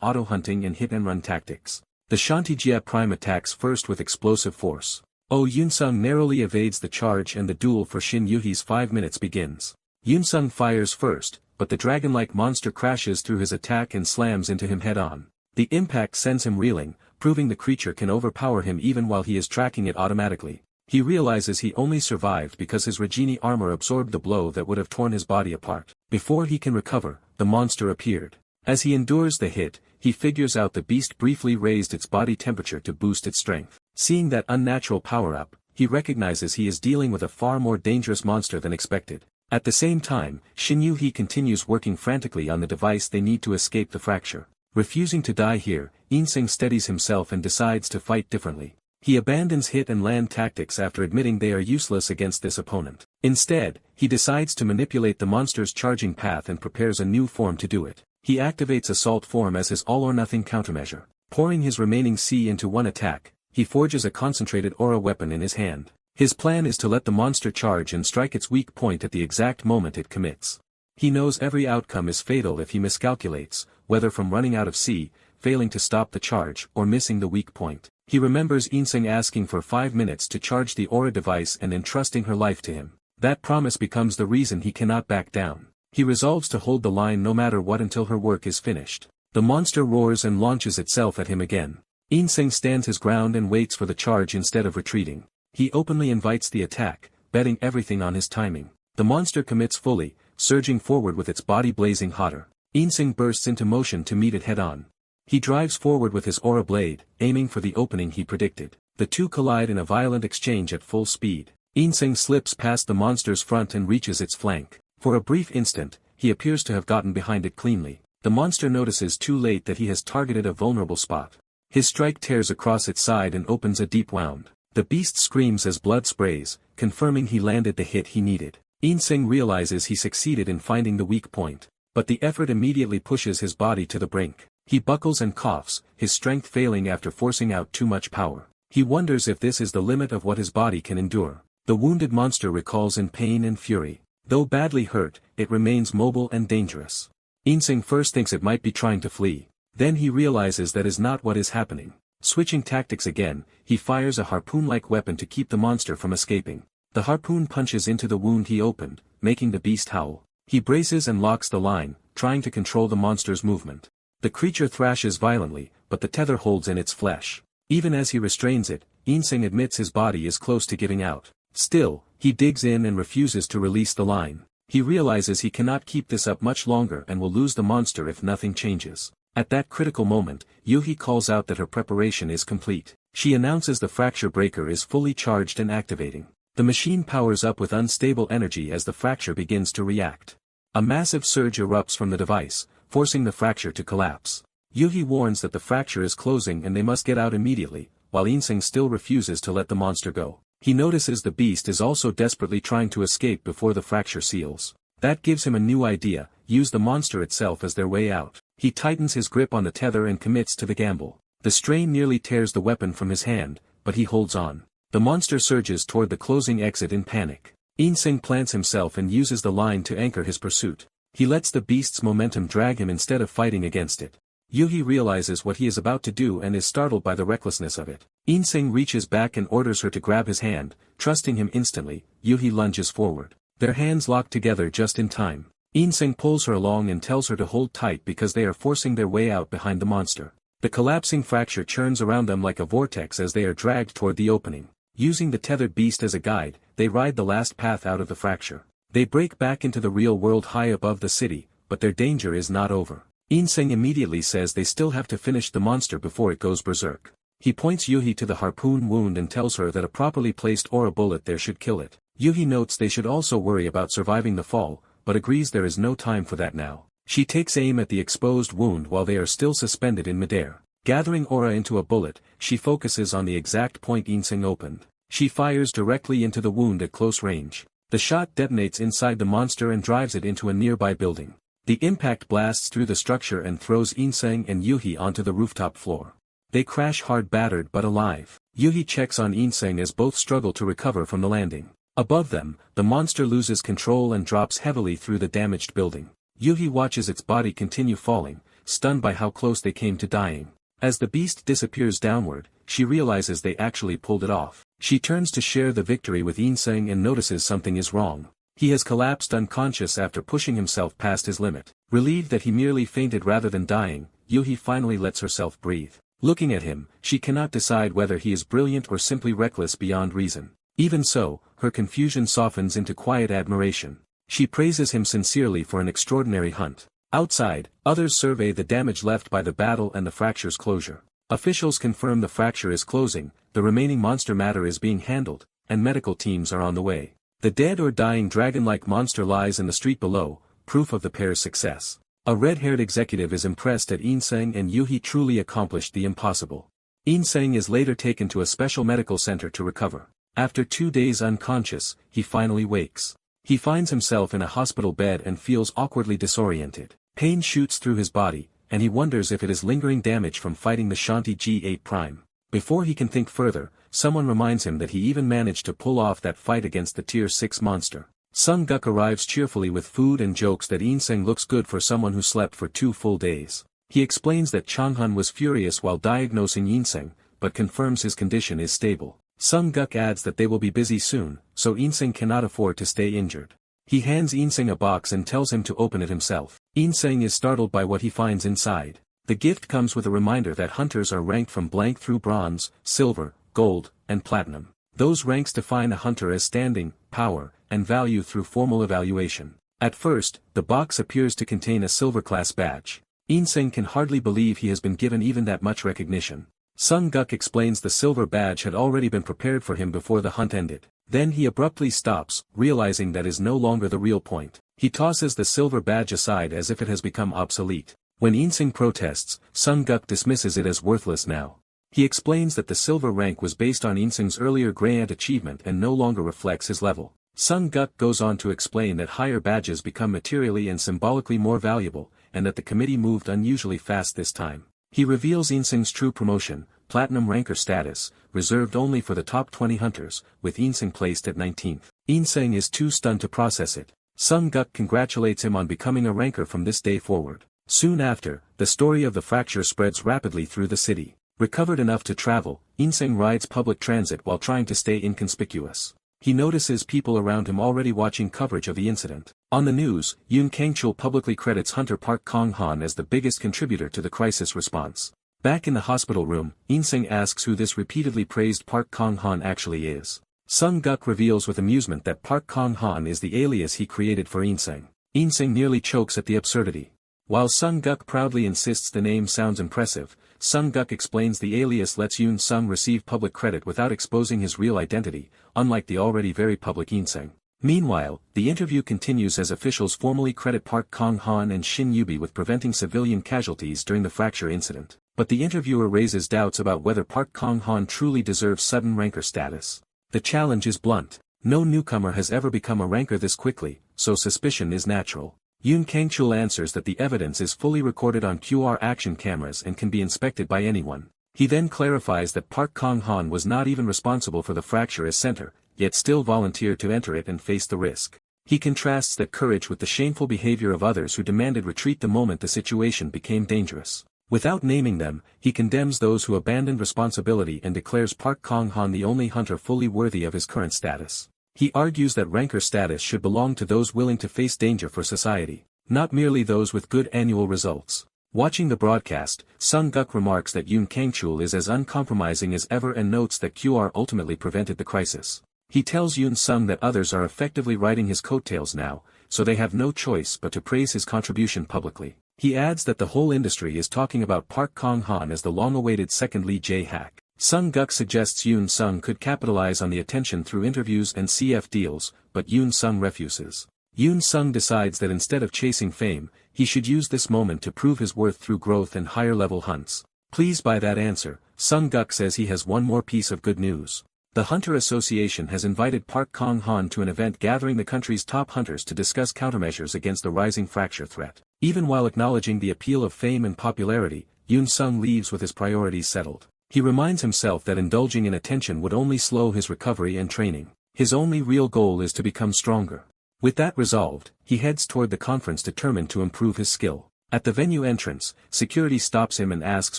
auto-hunting and hit-and-run tactics. The Shantijia Prime attacks first with explosive force. Oh Yoon-sung narrowly evades the charge and the duel for Shin Yuhi's 5 minutes begins. Yoon-sung fires first, but the dragon-like monster crashes through his attack and slams into him head-on. The impact sends him reeling, proving the creature can overpower him even while he is tracking it automatically. He realizes he only survived because his Regini armor absorbed the blow that would have torn his body apart. Before he can recover, the monster appeared. As he endures the hit, he figures out the beast briefly raised its body temperature to boost its strength. Seeing that unnatural power-up, he recognizes he is dealing with a far more dangerous monster than expected. At the same time, Shin Yuhi continues working frantically on the device they need to escape the fracture. Refusing to die here, In-sung steadies himself and decides to fight differently. He abandons hit-and-land tactics after admitting they are useless against this opponent. Instead, he decides to manipulate the monster's charging path and prepares a new form to do it. He activates Assault form as his all-or-nothing countermeasure. Pouring his remaining C into one attack, he forges a concentrated aura weapon in his hand. His plan is to let the monster charge and strike its weak point at the exact moment it commits. He knows every outcome is fatal if he miscalculates, whether from running out of C, failing to stop the charge, or missing the weak point. He remembers In-sung asking for 5 minutes to charge the aura device and entrusting her life to him. That promise becomes the reason he cannot back down. He resolves to hold the line no matter what until her work is finished. The monster roars and launches itself at him again. In-sung stands his ground and waits for the charge instead of retreating. He openly invites the attack, betting everything on his timing. The monster commits fully, surging forward with its body blazing hotter. In-sung bursts into motion to meet it head-on. He drives forward with his aura blade, aiming for the opening he predicted. The two collide in a violent exchange at full speed. In-sung slips past the monster's front and reaches its flank. For a brief instant, he appears to have gotten behind it cleanly. The monster notices too late that he has targeted a vulnerable spot. His strike tears across its side and opens a deep wound. The beast screams as blood sprays, confirming he landed the hit he needed. In-sung realizes he succeeded in finding the weak point. But the effort immediately pushes his body to the brink. He buckles and coughs, his strength failing after forcing out too much power. He wonders if this is the limit of what his body can endure. The wounded monster recalls in pain and fury. Though badly hurt, it remains mobile and dangerous. In-sung first thinks it might be trying to flee. Then he realizes that is not what is happening. Switching tactics again, he fires a harpoon-like weapon to keep the monster from escaping. The harpoon punches into the wound he opened, making the beast howl. He braces and locks the line, trying to control the monster's movement. The creature thrashes violently, but the tether holds in its flesh. Even as he restrains it, In-sung admits his body is close to giving out. Still, he digs in and refuses to release the line. He realizes he cannot keep this up much longer and will lose the monster if nothing changes. At that critical moment, Yuhi calls out that her preparation is complete. She announces the fracture breaker is fully charged and activating. The machine powers up with unstable energy as the fracture begins to react. A massive surge erupts from the device, forcing the fracture to collapse. Yuhi warns that the fracture is closing and they must get out immediately, while In-sung still refuses to let the monster go. He notices the beast is also desperately trying to escape before the fracture seals. That gives him a new idea: use the monster itself as their way out. He tightens his grip on the tether and commits to the gamble. The strain nearly tears the weapon from his hand, but he holds on. The monster surges toward the closing exit in panic. In-sing plants himself and uses the line to anchor his pursuit. He lets the beast's momentum drag him instead of fighting against it. Yuhi realizes what he is about to do and is startled by the recklessness of it. In-sing reaches back and orders her to grab his hand, trusting him instantly. Yuhi lunges forward. Their hands lock together just in time. In-sing pulls her along and tells her to hold tight because they are forcing their way out behind the monster. The collapsing fracture churns around them like a vortex as they are dragged toward the opening. Using the tethered beast as a guide, they ride the last path out of the fracture. They break back into the real world high above the city, but their danger is not over. In-sing immediately says they still have to finish the monster before it goes berserk. He points Yuhi to the harpoon wound and tells her that a properly placed aura bullet there should kill it. Yuhi notes they should also worry about surviving the fall, but agrees there is no time for that now. She takes aim at the exposed wound while they are still suspended in midair. Gathering aura into a bullet, she focuses on the exact point In-sing opened. She fires directly into the wound at close range. The shot detonates inside the monster and drives it into a nearby building. The impact blasts through the structure and throws In-sing and Yuhi onto the rooftop floor. They crash hard, battered but alive. Yuhi checks on In-sing as both struggle to recover from the landing. Above them, the monster loses control and drops heavily through the damaged building. Yuhi watches its body continue falling, stunned by how close they came to dying. As the beast disappears downward, she realizes they actually pulled it off. She turns to share the victory with In-sing and notices something is wrong. He has collapsed unconscious after pushing himself past his limit. Relieved that he merely fainted rather than dying, Yuhi finally lets herself breathe. Looking at him, she cannot decide whether he is brilliant or simply reckless beyond reason. Even so, her confusion softens into quiet admiration. She praises him sincerely for an extraordinary hunt. Outside, others survey the damage left by the battle and the fracture's closure. Officials confirm the fracture is closing, the remaining monster matter is being handled, and medical teams are on the way. The dead or dying dragon-like monster lies in the street below, proof of the pair's success. A red-haired executive is impressed that In-sing and Yuhi truly accomplished the impossible. In-sing is later taken to a special medical center to recover. After 2 days unconscious, he finally wakes. He finds himself in a hospital bed and feels awkwardly disoriented. Pain shoots through his body, and he wonders if it is lingering damage from fighting the Shanti G8 Before he can think further, someone reminds him that he even managed to pull off that fight against the Tier 6 monster. Sung-guk arrives cheerfully with food and jokes that In-sing looks good for someone who slept for 2 full days. He explains that Chang-hun was furious while diagnosing In-sing, but confirms his condition is stable. Sung-guk adds that they will be busy soon, so In-sing cannot afford to stay injured. He hands In-sing a box and tells him to open it himself. In-sing is startled by what he finds inside. The gift comes with a reminder that hunters are ranked from blank through bronze, silver, gold, and platinum. Those ranks define a hunter as standing, power, and value through formal evaluation. At first, the box appears to contain a silver-class badge. In-sing can hardly believe he has been given even that much recognition. Sung-guk explains the silver badge had already been prepared for him before the hunt ended. Then he abruptly stops, realizing that is no longer the real point. He tosses the silver badge aside as if it has become obsolete. When In-sing protests, Sung-guk dismisses it as worthless now. He explains that the silver rank was based on In-sing's earlier Grant achievement and no longer reflects his level. Sung-guk goes on to explain that higher badges become materially and symbolically more valuable, and that the committee moved unusually fast this time. He reveals In-sing's true promotion, platinum ranker status, reserved only for the top 20 hunters, with In-sing placed at 19th. In-sing is too stunned to process it. Sung-guk congratulates him on becoming a ranker from this day forward. Soon after, the story of the fracture spreads rapidly through the city. Recovered enough to travel, In-sing rides public transit while trying to stay inconspicuous. He notices people around him already watching coverage of the incident. On the news, Yoon Kang-chul publicly credits hunter Park Kong-han as the biggest contributor to the crisis response. Back in the hospital room, In-sing asks who this repeatedly praised Park Kong-han actually is. Sung-guk reveals with amusement that Park Kong-han is the alias he created for In-sing. In-sing nearly chokes at the absurdity. While Sung-guk proudly insists the name sounds impressive, Sung-guk explains the alias lets Yoon-sung receive public credit without exposing his real identity, unlike the already very public In-sing. Meanwhile, the interview continues as officials formally credit Park Kong-han and Shin Yubi with preventing civilian casualties during the fracture incident. But the interviewer raises doubts about whether Park Kong-han truly deserves sudden ranker status. The challenge is blunt. No newcomer has ever become a ranker this quickly, so suspicion is natural. Yoon Kang-chul answers that the evidence is fully recorded on QR action cameras and can be inspected by anyone. He then clarifies that Park Kong-han was not even responsible for the fracture as center, yet still volunteer to enter it and face the risk. He contrasts that courage with the shameful behavior of others who demanded retreat the moment the situation became dangerous. Without naming them, he condemns those who abandoned responsibility and declares Park Kong-han the only hunter fully worthy of his current status. He argues that ranker status should belong to those willing to face danger for society, not merely those with good annual results. Watching the broadcast, Sung Guk remarks that Yoon Kangchul is as uncompromising as ever and notes that QR ultimately prevented the crisis. He tells Yoon Sung that others are effectively riding his coattails now, so they have no choice but to praise his contribution publicly. He adds that the whole industry is talking about Park Kong-han as the long-awaited second Lee Jae-hak. Sung Guk suggests Yoon Sung could capitalize on the attention through interviews and CF deals, but Yoon Sung refuses. Yoon Sung decides that instead of chasing fame, he should use this moment to prove his worth through growth and higher-level hunts. Pleased by that answer, Sung Guk says he has one more piece of good news. The Hunter Association has invited Park Kong-han to an event gathering the country's top hunters to discuss countermeasures against the rising fracture threat. Even while acknowledging the appeal of fame and popularity, Yoon Sung leaves with his priorities settled. He reminds himself that indulging in attention would only slow his recovery and training. His only real goal is to become stronger. With that resolved, he heads toward the conference determined to improve his skill. At the venue entrance, security stops him and asks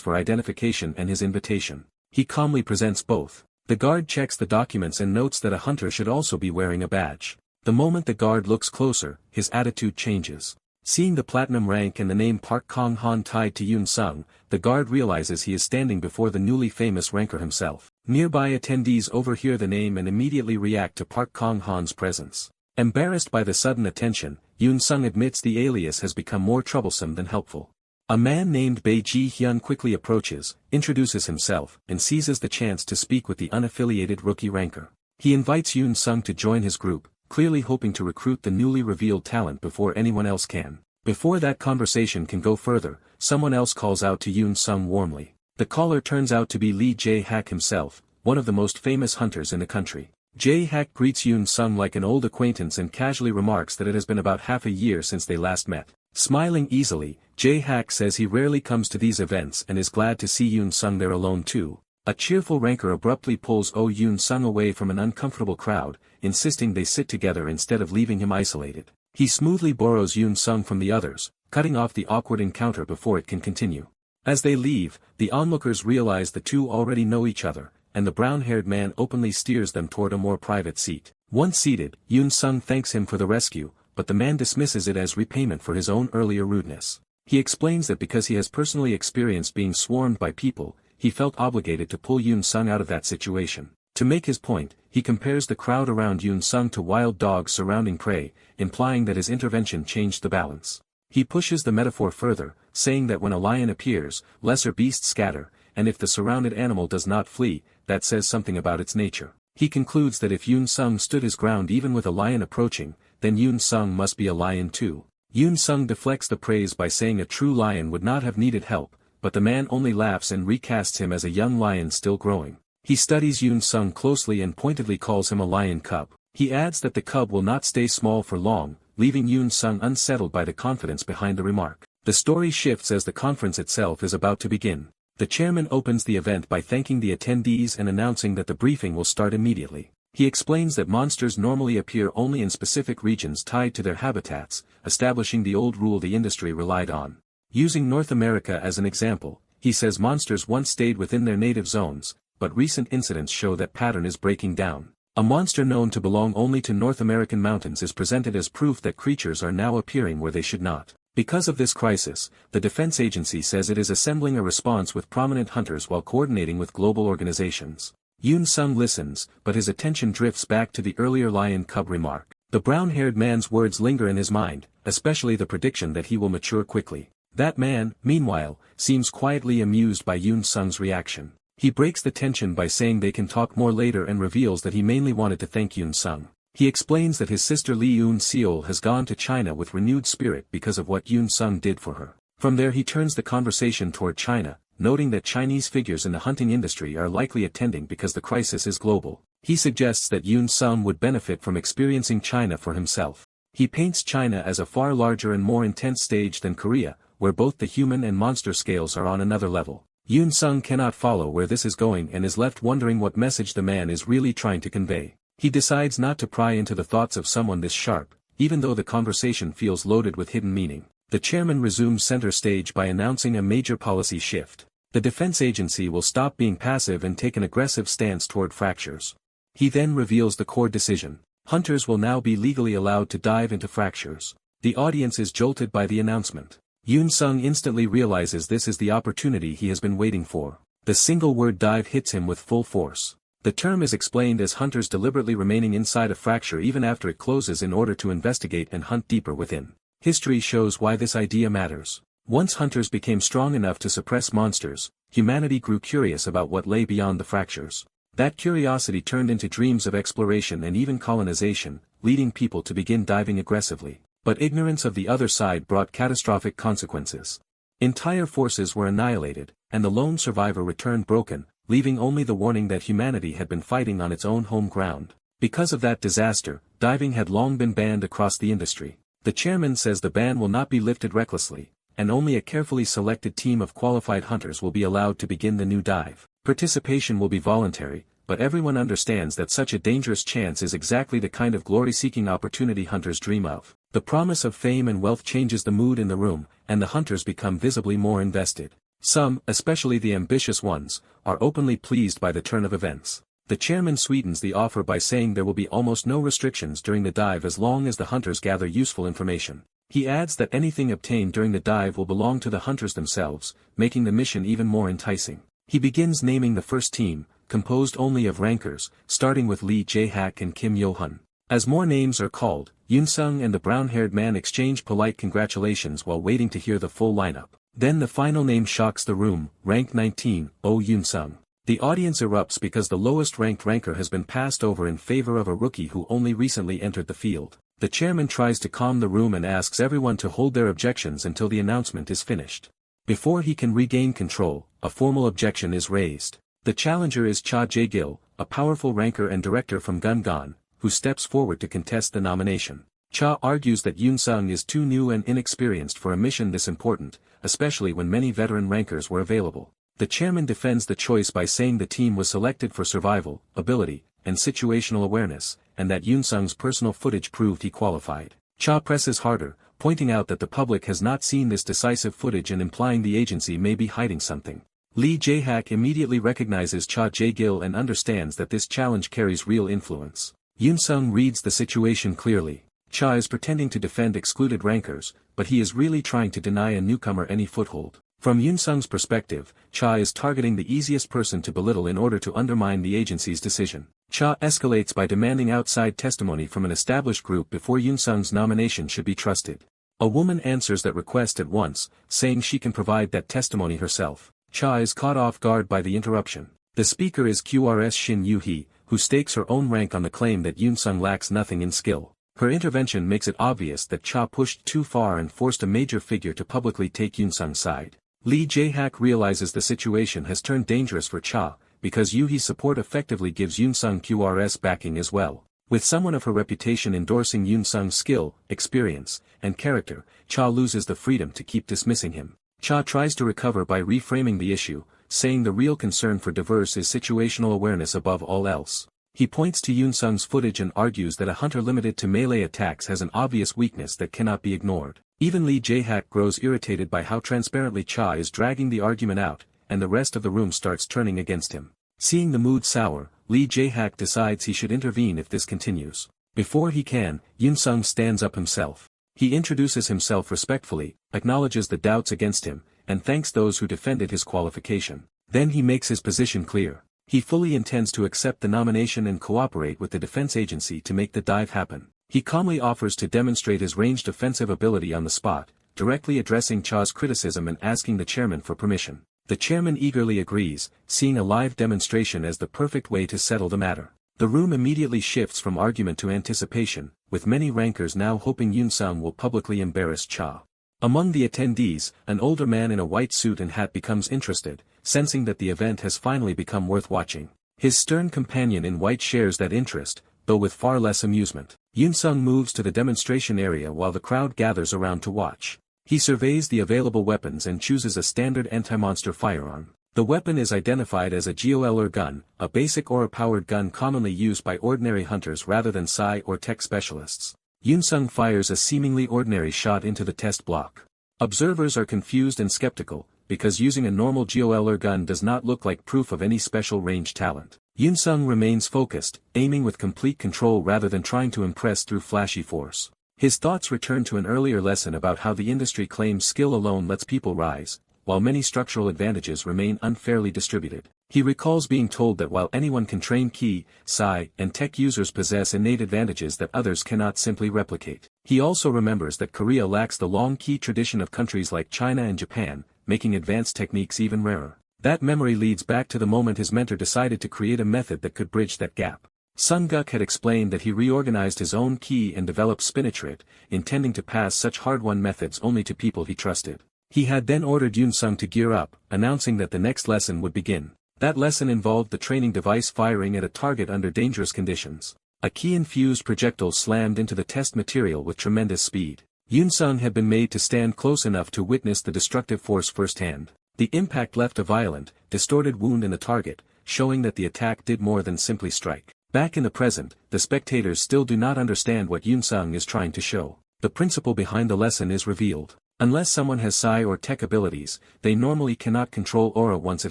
for identification and his invitation. He calmly presents both. The guard checks the documents and notes that a hunter should also be wearing a badge. The moment the guard looks closer, his attitude changes. Seeing the platinum rank and the name Park Kong-han tied to Yoon Sung, the guard realizes he is standing before the newly famous ranker himself. Nearby attendees overhear the name and immediately react to Park Kong-han's presence. Embarrassed by the sudden attention, Yoon Sung admits the alias has become more troublesome than helpful. A man named Bae Ji-hyun quickly approaches, introduces himself, and seizes the chance to speak with the unaffiliated rookie ranker. He invites Yoon Sung to join his group, clearly hoping to recruit the newly revealed talent before anyone else can. Before that conversation can go further, someone else calls out to Yoon Sung warmly. The caller turns out to be Lee Jae-hak himself, one of the most famous hunters in the country. Jae-hak greets Yoon Sung like an old acquaintance and casually remarks that it has been about half a year since they last met. Smiling easily, Jae-hak says he rarely comes to these events and is glad to see Yoon Sung there alone too. A cheerful ranker abruptly pulls Yoon Sung away from an uncomfortable crowd, insisting they sit together instead of leaving him isolated. He smoothly borrows Yoon Sung from the others, cutting off the awkward encounter before it can continue. As they leave, the onlookers realize the two already know each other, and the brown-haired man openly steers them toward a more private seat. Once seated, Yoon Sung thanks him for the rescue, but the man dismisses it as repayment for his own earlier rudeness. He explains that because he has personally experienced being swarmed by people, he felt obligated to pull Yoon Sung out of that situation. To make his point, he compares the crowd around Yoon Sung to wild dogs surrounding prey, implying that his intervention changed the balance. He pushes the metaphor further, saying that when a lion appears, lesser beasts scatter, and if the surrounded animal does not flee, that says something about its nature. He concludes that if Yoon Sung stood his ground even with a lion approaching, then Yoon Sung must be a lion too. Yoon Sung deflects the praise by saying a true lion would not have needed help, but the man only laughs and recasts him as a young lion still growing. He studies Yoon Sung closely and pointedly calls him a lion cub. He adds that the cub will not stay small for long, leaving Yoon Sung unsettled by the confidence behind the remark. The story shifts as the conference itself is about to begin. The chairman opens the event by thanking the attendees and announcing that the briefing will start immediately. He explains that monsters normally appear only in specific regions tied to their habitats, establishing the old rule the industry relied on. Using North America as an example, he says monsters once stayed within their native zones, but recent incidents show that pattern is breaking down. A monster known to belong only to North American mountains is presented as proof that creatures are now appearing where they should not. Because of this crisis, the defense agency says it is assembling a response with prominent hunters while coordinating with global organizations. Yoon Sung listens, but his attention drifts back to the earlier lion cub remark. The brown-haired man's words linger in his mind, especially the prediction that he will mature quickly. That man, meanwhile, seems quietly amused by Yoon Sung's reaction. He breaks the tension by saying they can talk more later and reveals that he mainly wanted to thank Yoon Sung. He explains that his sister Lee Eun-seol has gone to China with renewed spirit because of what Yoon Sung did for her. From there he turns the conversation toward China, noting that Chinese figures in the hunting industry are likely attending because the crisis is global. He suggests that Yoon Sung would benefit from experiencing China for himself. He paints China as a far larger and more intense stage than Korea, where both the human and monster scales are on another level. Yoon Sung cannot follow where this is going and is left wondering what message the man is really trying to convey. He decides not to pry into the thoughts of someone this sharp, even though the conversation feels loaded with hidden meaning. The chairman resumes center stage by announcing a major policy shift. The defense agency will stop being passive and take an aggressive stance toward fractures. He then reveals the core decision. Hunters will now be legally allowed to dive into fractures. The audience is jolted by the announcement. Yoon Sung instantly realizes this is the opportunity he has been waiting for. The single word dive hits him with full force. The term is explained as hunters deliberately remaining inside a fracture even after it closes in order to investigate and hunt deeper within. History shows why this idea matters. Once hunters became strong enough to suppress monsters, humanity grew curious about what lay beyond the fractures. That curiosity turned into dreams of exploration and even colonization, leading people to begin diving aggressively. But ignorance of the other side brought catastrophic consequences. Entire forces were annihilated, and the lone survivor returned broken, leaving only the warning that humanity had been fighting on its own home ground. Because of that disaster, diving had long been banned across the industry. The chairman says the ban will not be lifted recklessly, and only a carefully selected team of qualified hunters will be allowed to begin the new dive. Participation will be voluntary, but everyone understands that such a dangerous chance is exactly the kind of glory-seeking opportunity hunters dream of. The promise of fame and wealth changes the mood in the room, and the hunters become visibly more invested. Some, especially the ambitious ones, are openly pleased by the turn of events. The chairman sweetens the offer by saying there will be almost no restrictions during the dive as long as the hunters gather useful information. He adds that anything obtained during the dive will belong to the hunters themselves, making the mission even more enticing. He begins naming the first team, composed only of rankers, starting with Lee Jae-hak and Kim Yo-hun. As more names are called, Yoon Sung and the brown-haired man exchange polite congratulations while waiting to hear the full lineup. Then the final name shocks the room, rank 19, Oh Yoon Sung. The audience erupts because the lowest-ranked ranker has been passed over in favor of a rookie who only recently entered the field. The chairman tries to calm the room and asks everyone to hold their objections until the announcement is finished. Before he can regain control, a formal objection is raised. The challenger is Cha Jae-gil, a powerful ranker and director from Gungan, who steps forward to contest the nomination. Cha argues that Yoon Sung is too new and inexperienced for a mission this important, especially when many veteran rankers were available. The chairman defends the choice by saying the team was selected for survival, ability, and situational awareness, and that Yoon Sung's personal footage proved he qualified. Cha presses harder, pointing out that the public has not seen this decisive footage and implying the agency may be hiding something. Lee Jae-hak immediately recognizes Cha Jae-gil and understands that this challenge carries real influence. Yoon Sung reads the situation clearly. Cha is pretending to defend excluded rankers, but he is really trying to deny a newcomer any foothold. From Yoon Sung's perspective, Cha is targeting the easiest person to belittle in order to undermine the agency's decision. Cha escalates by demanding outside testimony from an established group before Yoon Sung's nomination should be trusted. A woman answers that request at once, saying she can provide that testimony herself. Cha is caught off guard by the interruption. The speaker is QRS Shin Yoo-hee, who stakes her own rank on the claim that Yoon Sung lacks nothing in skill. Her intervention makes it obvious that Cha pushed too far and forced a major figure to publicly take Yoon Sung's side. Lee Jae-hak realizes the situation has turned dangerous for Cha, because Yoo-hee's support effectively gives Yoon Sung QRS backing as well. With someone of her reputation endorsing Yoon Sung's skill, experience, and character, Cha loses the freedom to keep dismissing him. Cha tries to recover by reframing the issue, saying the real concern for diverse is situational awareness above all else. He points to Yoon Sung's footage and argues that a hunter limited to melee attacks has an obvious weakness that cannot be ignored. Even Lee Jae-hak grows irritated by how transparently Cha is dragging the argument out, and the rest of the room starts turning against him. Seeing the mood sour, Lee Jae-hak decides he should intervene if this continues. Before he can, Yoon Sung stands up himself. He introduces himself respectfully, acknowledges the doubts against him, and thanks those who defended his qualification. Then he makes his position clear. He fully intends to accept the nomination and cooperate with the defense agency to make the dive happen. He calmly offers to demonstrate his ranged offensive ability on the spot, directly addressing Cha's criticism and asking the chairman for permission. The chairman eagerly agrees, seeing a live demonstration as the perfect way to settle the matter. The room immediately shifts from argument to anticipation, with many rankers now hoping Yoon Sung will publicly embarrass Cha. Among the attendees, an older man in a white suit and hat becomes interested, sensing that the event has finally become worth watching. His stern companion in white shares that interest, though with far less amusement. Yoon Sung moves to the demonstration area while the crowd gathers around to watch. He surveys the available weapons and chooses a standard anti-monster firearm. The weapon is identified as a GOLR gun, a basic aura-powered gun commonly used by ordinary hunters rather than psi or tech specialists. Yunsung fires a seemingly ordinary shot into the test block. Observers are confused and skeptical, because using a normal GOLR gun does not look like proof of any special range talent. Yunsung remains focused, aiming with complete control rather than trying to impress through flashy force. His thoughts return to an earlier lesson about how the industry claims skill alone lets people rise, while many structural advantages remain unfairly distributed. He recalls being told that while anyone can train Ki, Psi, and Tech users possess innate advantages that others cannot simply replicate. He also remembers that Korea lacks the long Ki tradition of countries like China and Japan, making advanced techniques even rarer. That memory leads back to the moment his mentor decided to create a method that could bridge that gap. Sun Guk had explained that he reorganized his own Ki and developed Spinach, intending to pass such hard-won methods only to people he trusted. He had then ordered Yunsung to gear up, announcing that the next lesson would begin. That lesson involved the training device firing at a target under dangerous conditions. A Ki-infused projectile slammed into the test material with tremendous speed. Yunsung had been made to stand close enough to witness the destructive force firsthand. The impact left a violent, distorted wound in the target, showing that the attack did more than simply strike. Back in the present, the spectators still do not understand what Yunsung is trying to show. The principle behind the lesson is revealed. Unless someone has psi or tech abilities, they normally cannot control aura once it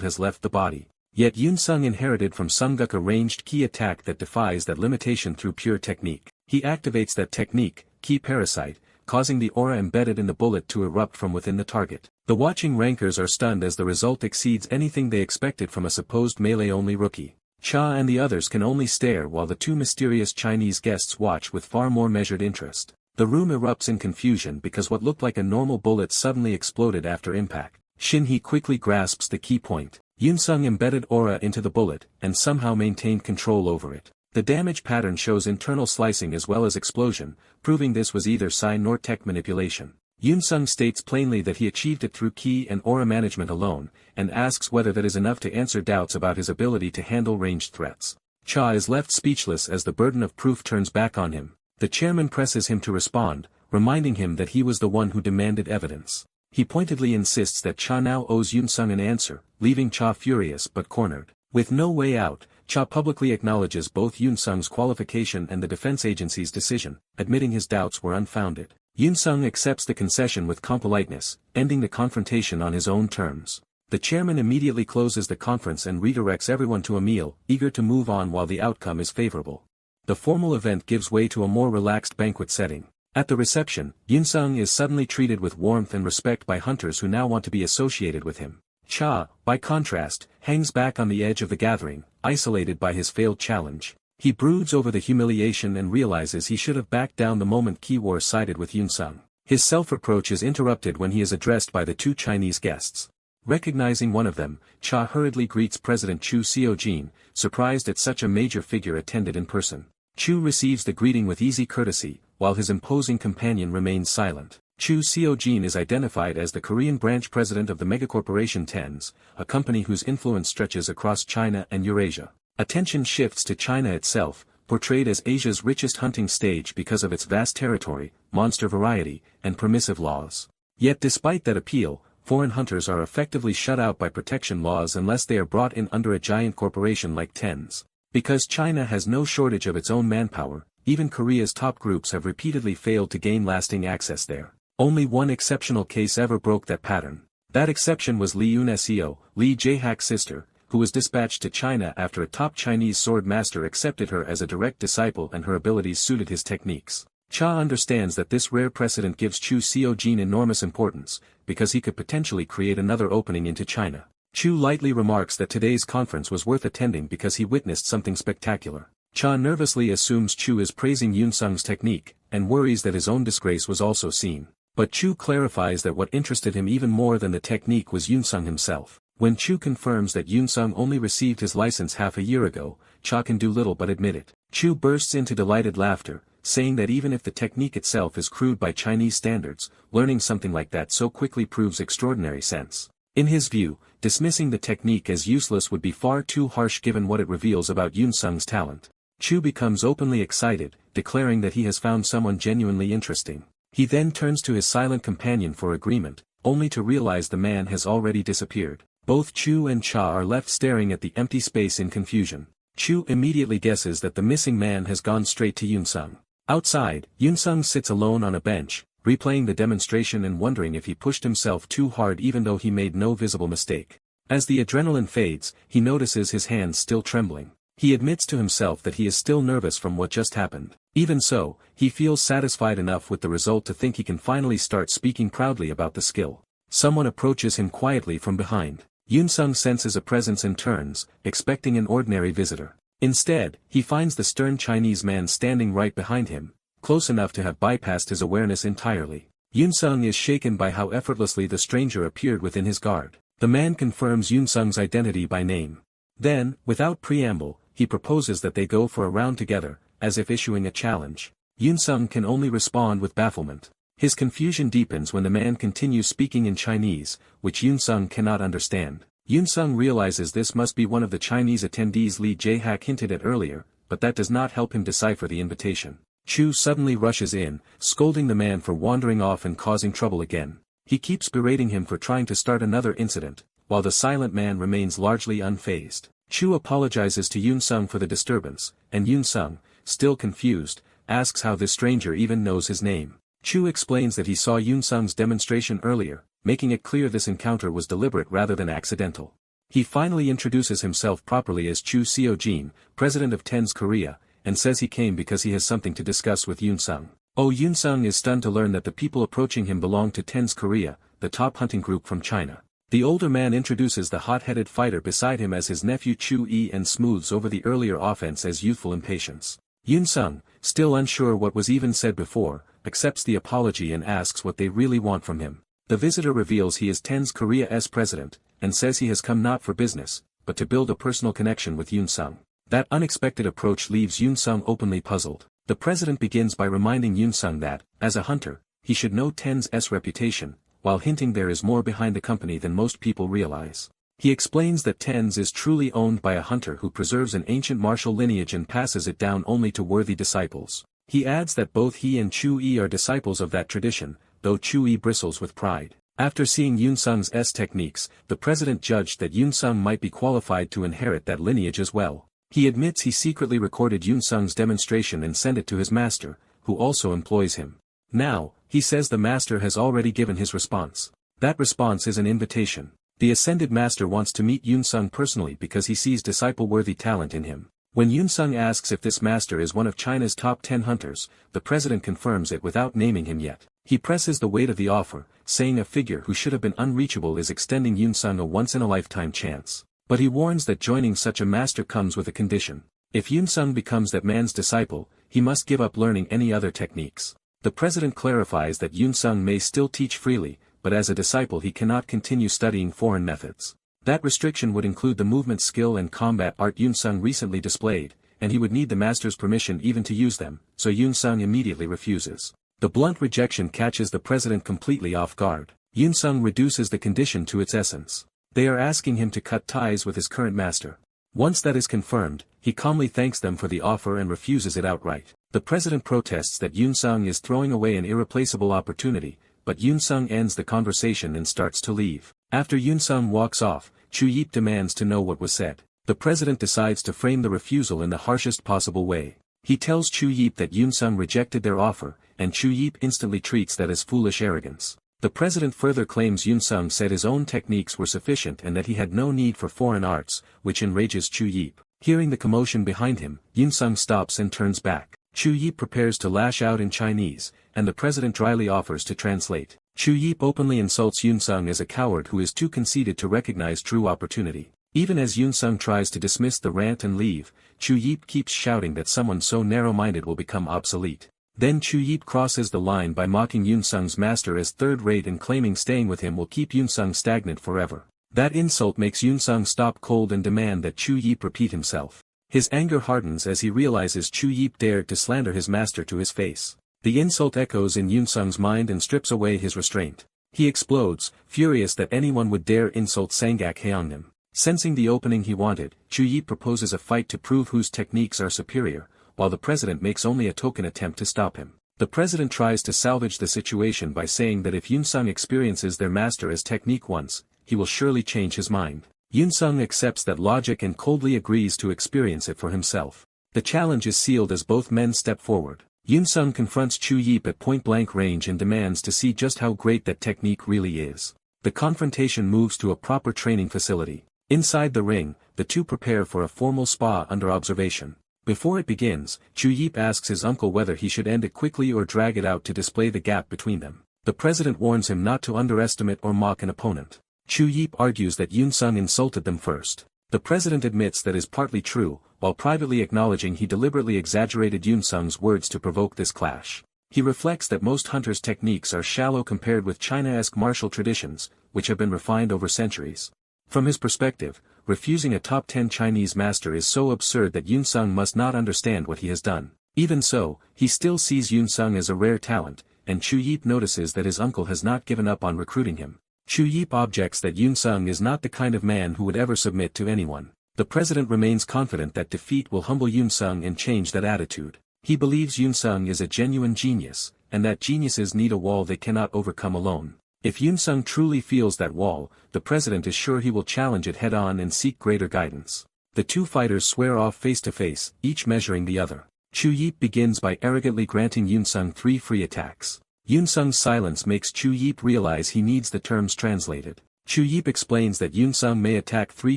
has left the body. Yet Yunsung inherited from Sun Guk a ranged Ki attack that defies that limitation through pure technique. He activates that technique, Ki Parasite, causing the aura embedded in the bullet to erupt from within the target. The watching rankers are stunned as the result exceeds anything they expected from a supposed melee-only rookie. Cha and the others can only stare while the two mysterious Chinese guests watch with far more measured interest. The room erupts in confusion because what looked like a normal bullet suddenly exploded after impact. Shin-hee quickly grasps the key point. Yunsung embedded aura into the bullet, and somehow maintained control over it. The damage pattern shows internal slicing as well as explosion, proving this was either psi nor tech manipulation. Yunsung states plainly that he achieved it through Ki and aura management alone, and asks whether that is enough to answer doubts about his ability to handle ranged threats. Cha is left speechless as the burden of proof turns back on him. The chairman presses him to respond, reminding him that he was the one who demanded evidence. He pointedly insists that Cha now owes Yunsung an answer, leaving Cha furious but cornered. With no way out, Cha publicly acknowledges both Yunsung's qualification and the defense agency's decision, admitting his doubts were unfounded. Yunsung accepts the concession with calm politeness, ending the confrontation on his own terms. The chairman immediately closes the conference and redirects everyone to a meal, eager to move on while the outcome is favorable. The formal event gives way to a more relaxed banquet setting. At the reception, Yunsung is suddenly treated with warmth and respect by hunters who now want to be associated with him. Cha, by contrast, hangs back on the edge of the gathering, isolated by his failed challenge. He broods over the humiliation and realizes he should have backed down the moment Ki-War sided with Yunsung. His self-reproach is interrupted when he is addressed by the two Chinese guests. Recognizing one of them, Cha hurriedly greets President Chu Seojin, surprised at such a major figure attended in person. Chu receives the greeting with easy courtesy, while his imposing companion remains silent. Chu Seojin is identified as the Korean branch president of the megacorporation TENS, a company whose influence stretches across China and Eurasia. Attention shifts to China itself, portrayed as Asia's richest hunting stage because of its vast territory, monster variety, and permissive laws. Yet despite that appeal, foreign hunters are effectively shut out by protection laws unless they are brought in under a giant corporation like TENS. Because China has no shortage of its own manpower, even Korea's top groups have repeatedly failed to gain lasting access there. Only one exceptional case ever broke that pattern. That exception was Li Yun-seo, Li Jae-hak's sister, who was dispatched to China after a top Chinese sword master accepted her as a direct disciple and her abilities suited his techniques. Cha understands that this rare precedent gives Chu Seojin enormous importance, because he could potentially create another opening into China. Chu lightly remarks that today's conference was worth attending because he witnessed something spectacular. Cha nervously assumes Chu is praising Yunsung's technique, and worries that his own disgrace was also seen. But Chu clarifies that what interested him even more than the technique was Yunsung himself. When Chu confirms that Yunsung only received his license half a year ago, Cha can do little but admit it. Chu bursts into delighted laughter, saying that even if the technique itself is crude by Chinese standards, learning something like that so quickly proves extraordinary sense. In his view, dismissing the technique as useless would be far too harsh given what it reveals about Yunsung's talent. Chu becomes openly excited, declaring that he has found someone genuinely interesting. He then turns to his silent companion for agreement, only to realize the man has already disappeared. Both Chu and Cha are left staring at the empty space in confusion. Chu immediately guesses that the missing man has gone straight to Yunsung. Outside, Yunsung sits alone on a bench, replaying the demonstration and wondering if he pushed himself too hard even though he made no visible mistake. As the adrenaline fades, he notices his hands still trembling. He admits to himself that he is still nervous from what just happened. Even so, he feels satisfied enough with the result to think he can finally start speaking proudly about the skill. Someone approaches him quietly from behind. Yunsung senses a presence and turns, expecting an ordinary visitor. Instead, he finds the stern Chinese man standing right behind him, close enough to have bypassed his awareness entirely. Yunsung is shaken by how effortlessly the stranger appeared within his guard. The man confirms Yunsung's identity by name. Then, without preamble, he proposes that they go for a round together, as if issuing a challenge. Yunsung can only respond with bafflement. His confusion deepens when the man continues speaking in Chinese, which Yunsung cannot understand. Yunsung realizes this must be one of the Chinese attendees Li Jaehak hinted at earlier, but that does not help him decipher the invitation. Chu suddenly rushes in, scolding the man for wandering off and causing trouble again. He keeps berating him for trying to start another incident, while the silent man remains largely unfazed. Chu apologizes to Yunsung for the disturbance, and Yunsung, still confused, asks how this stranger even knows his name. Chu explains that he saw Yunsung's demonstration earlier, making it clear this encounter was deliberate rather than accidental. He finally introduces himself properly as Chu Seojin, president of TENS Korea, and says he came because he has something to discuss with Yunsung. Yunsung is stunned to learn that the people approaching him belong to TENS Korea, the top hunting group from China. The older man introduces the hot-headed fighter beside him as his nephew Chu Yi and smooths over the earlier offense as youthful impatience. Yunsung, still unsure what was even said before, accepts the apology and asks what they really want from him. The visitor reveals he is TENS Korea's president, and says he has come not for business, but to build a personal connection with Yunsung. That unexpected approach leaves Yunsung openly puzzled. The president begins by reminding Yunsung that, as a hunter, he should know TENS' reputation, while hinting there is more behind the company than most people realize. He explains that TENS is truly owned by a hunter who preserves an ancient martial lineage and passes it down only to worthy disciples. He adds that both he and Chu Yi are disciples of that tradition, though Chu Yi bristles with pride. After seeing Yunsung's techniques, the president judged that Yunsung might be qualified to inherit that lineage as well. He admits he secretly recorded Yunsung's demonstration and sent it to his master, who also employs him. Now, he says the master has already given his response. That response is an invitation. The ascended master wants to meet Yunsung personally because he sees disciple-worthy talent in him. When Yunsung asks if this master is one of China's top 10 hunters, the president confirms it without naming him yet. He presses the weight of the offer, saying a figure who should have been unreachable is extending Yunsung a once-in-a-lifetime chance. But he warns that joining such a master comes with a condition. If Yunsung becomes that man's disciple, he must give up learning any other techniques. The president clarifies that Yunsung may still teach freely, but as a disciple he cannot continue studying foreign methods. That restriction would include the movement skill and combat art Yunsung recently displayed, and he would need the master's permission even to use them, so Yunsung immediately refuses. The blunt rejection catches the president completely off guard. Yunsung reduces the condition to its essence. They are asking him to cut ties with his current master. Once that is confirmed, he calmly thanks them for the offer and refuses it outright. The president protests that Yunsung is throwing away an irreplaceable opportunity, but Yunsung ends the conversation and starts to leave. After Yunsung walks off, Chu Yip demands to know what was said. The president decides to frame the refusal in the harshest possible way. He tells Chu Yip that Yunsung rejected their offer, and Chu Yip instantly treats that as foolish arrogance. The president further claims Yunsung said his own techniques were sufficient and that he had no need for foreign arts, which enrages Chu Yip. Hearing the commotion behind him, Yunsung stops and turns back. Chu Yip prepares to lash out in Chinese, and the president dryly offers to translate. Chu Yip openly insults Yunsung as a coward who is too conceited to recognize true opportunity. Even as Yunsung tries to dismiss the rant and leave, Chu Yip keeps shouting that someone so narrow-minded will become obsolete. Then Chu Yip crosses the line by mocking Yunsung's master as third-rate and claiming staying with him will keep Yunsung stagnant forever. That insult makes Yunsung stop cold and demand that Chu Yip repeat himself. His anger hardens as he realizes Chu Yip dared to slander his master to his face. The insult echoes in Yunsung's mind and strips away his restraint. He explodes, furious that anyone would dare insult Sangak Haeongnim. Sensing the opening he wanted, Chu Yip proposes a fight to prove whose techniques are superior, while the president makes only a token attempt to stop him. The president tries to salvage the situation by saying that if Yunsung experiences their master as technique once, he will surely change his mind. Yoon-sung accepts that logic and coldly agrees to experience it for himself. The challenge is sealed as both men step forward. Yoon-sung confronts Chu Yip at point-blank range and demands to see just how great that technique really is. The confrontation moves to a proper training facility. Inside the ring, the two prepare for a formal spa under observation. Before it begins, Chu Yip asks his uncle whether he should end it quickly or drag it out to display the gap between them. The president warns him not to underestimate or mock an opponent. Chu Yip argues that Yoon-sung insulted them first. The president admits that is partly true, while privately acknowledging he deliberately exaggerated Yoon-sung's words to provoke this clash. He reflects that most hunters' techniques are shallow compared with China-esque martial traditions, which have been refined over centuries. From his perspective, refusing a top 10 Chinese master is so absurd that Yoon-sung must not understand what he has done. Even so, he still sees Yoon-sung as a rare talent, and Chu Yip notices that his uncle has not given up on recruiting him. Chu Yip objects that Yoon-sung is not the kind of man who would ever submit to anyone. The president remains confident that defeat will humble Yoon-sung and change that attitude. He believes Yoon-sung is a genuine genius, and that geniuses need a wall they cannot overcome alone. If Yoon-sung truly feels that wall, the president is sure he will challenge it head-on and seek greater guidance. The two fighters swear off face-to-face, each measuring the other. Chu Yip begins by arrogantly granting Yoon-sung 3 free attacks. Yoon-sung's silence makes Chu Yip realize he needs the terms translated. Chu Yip explains that Yoon-sung may attack 3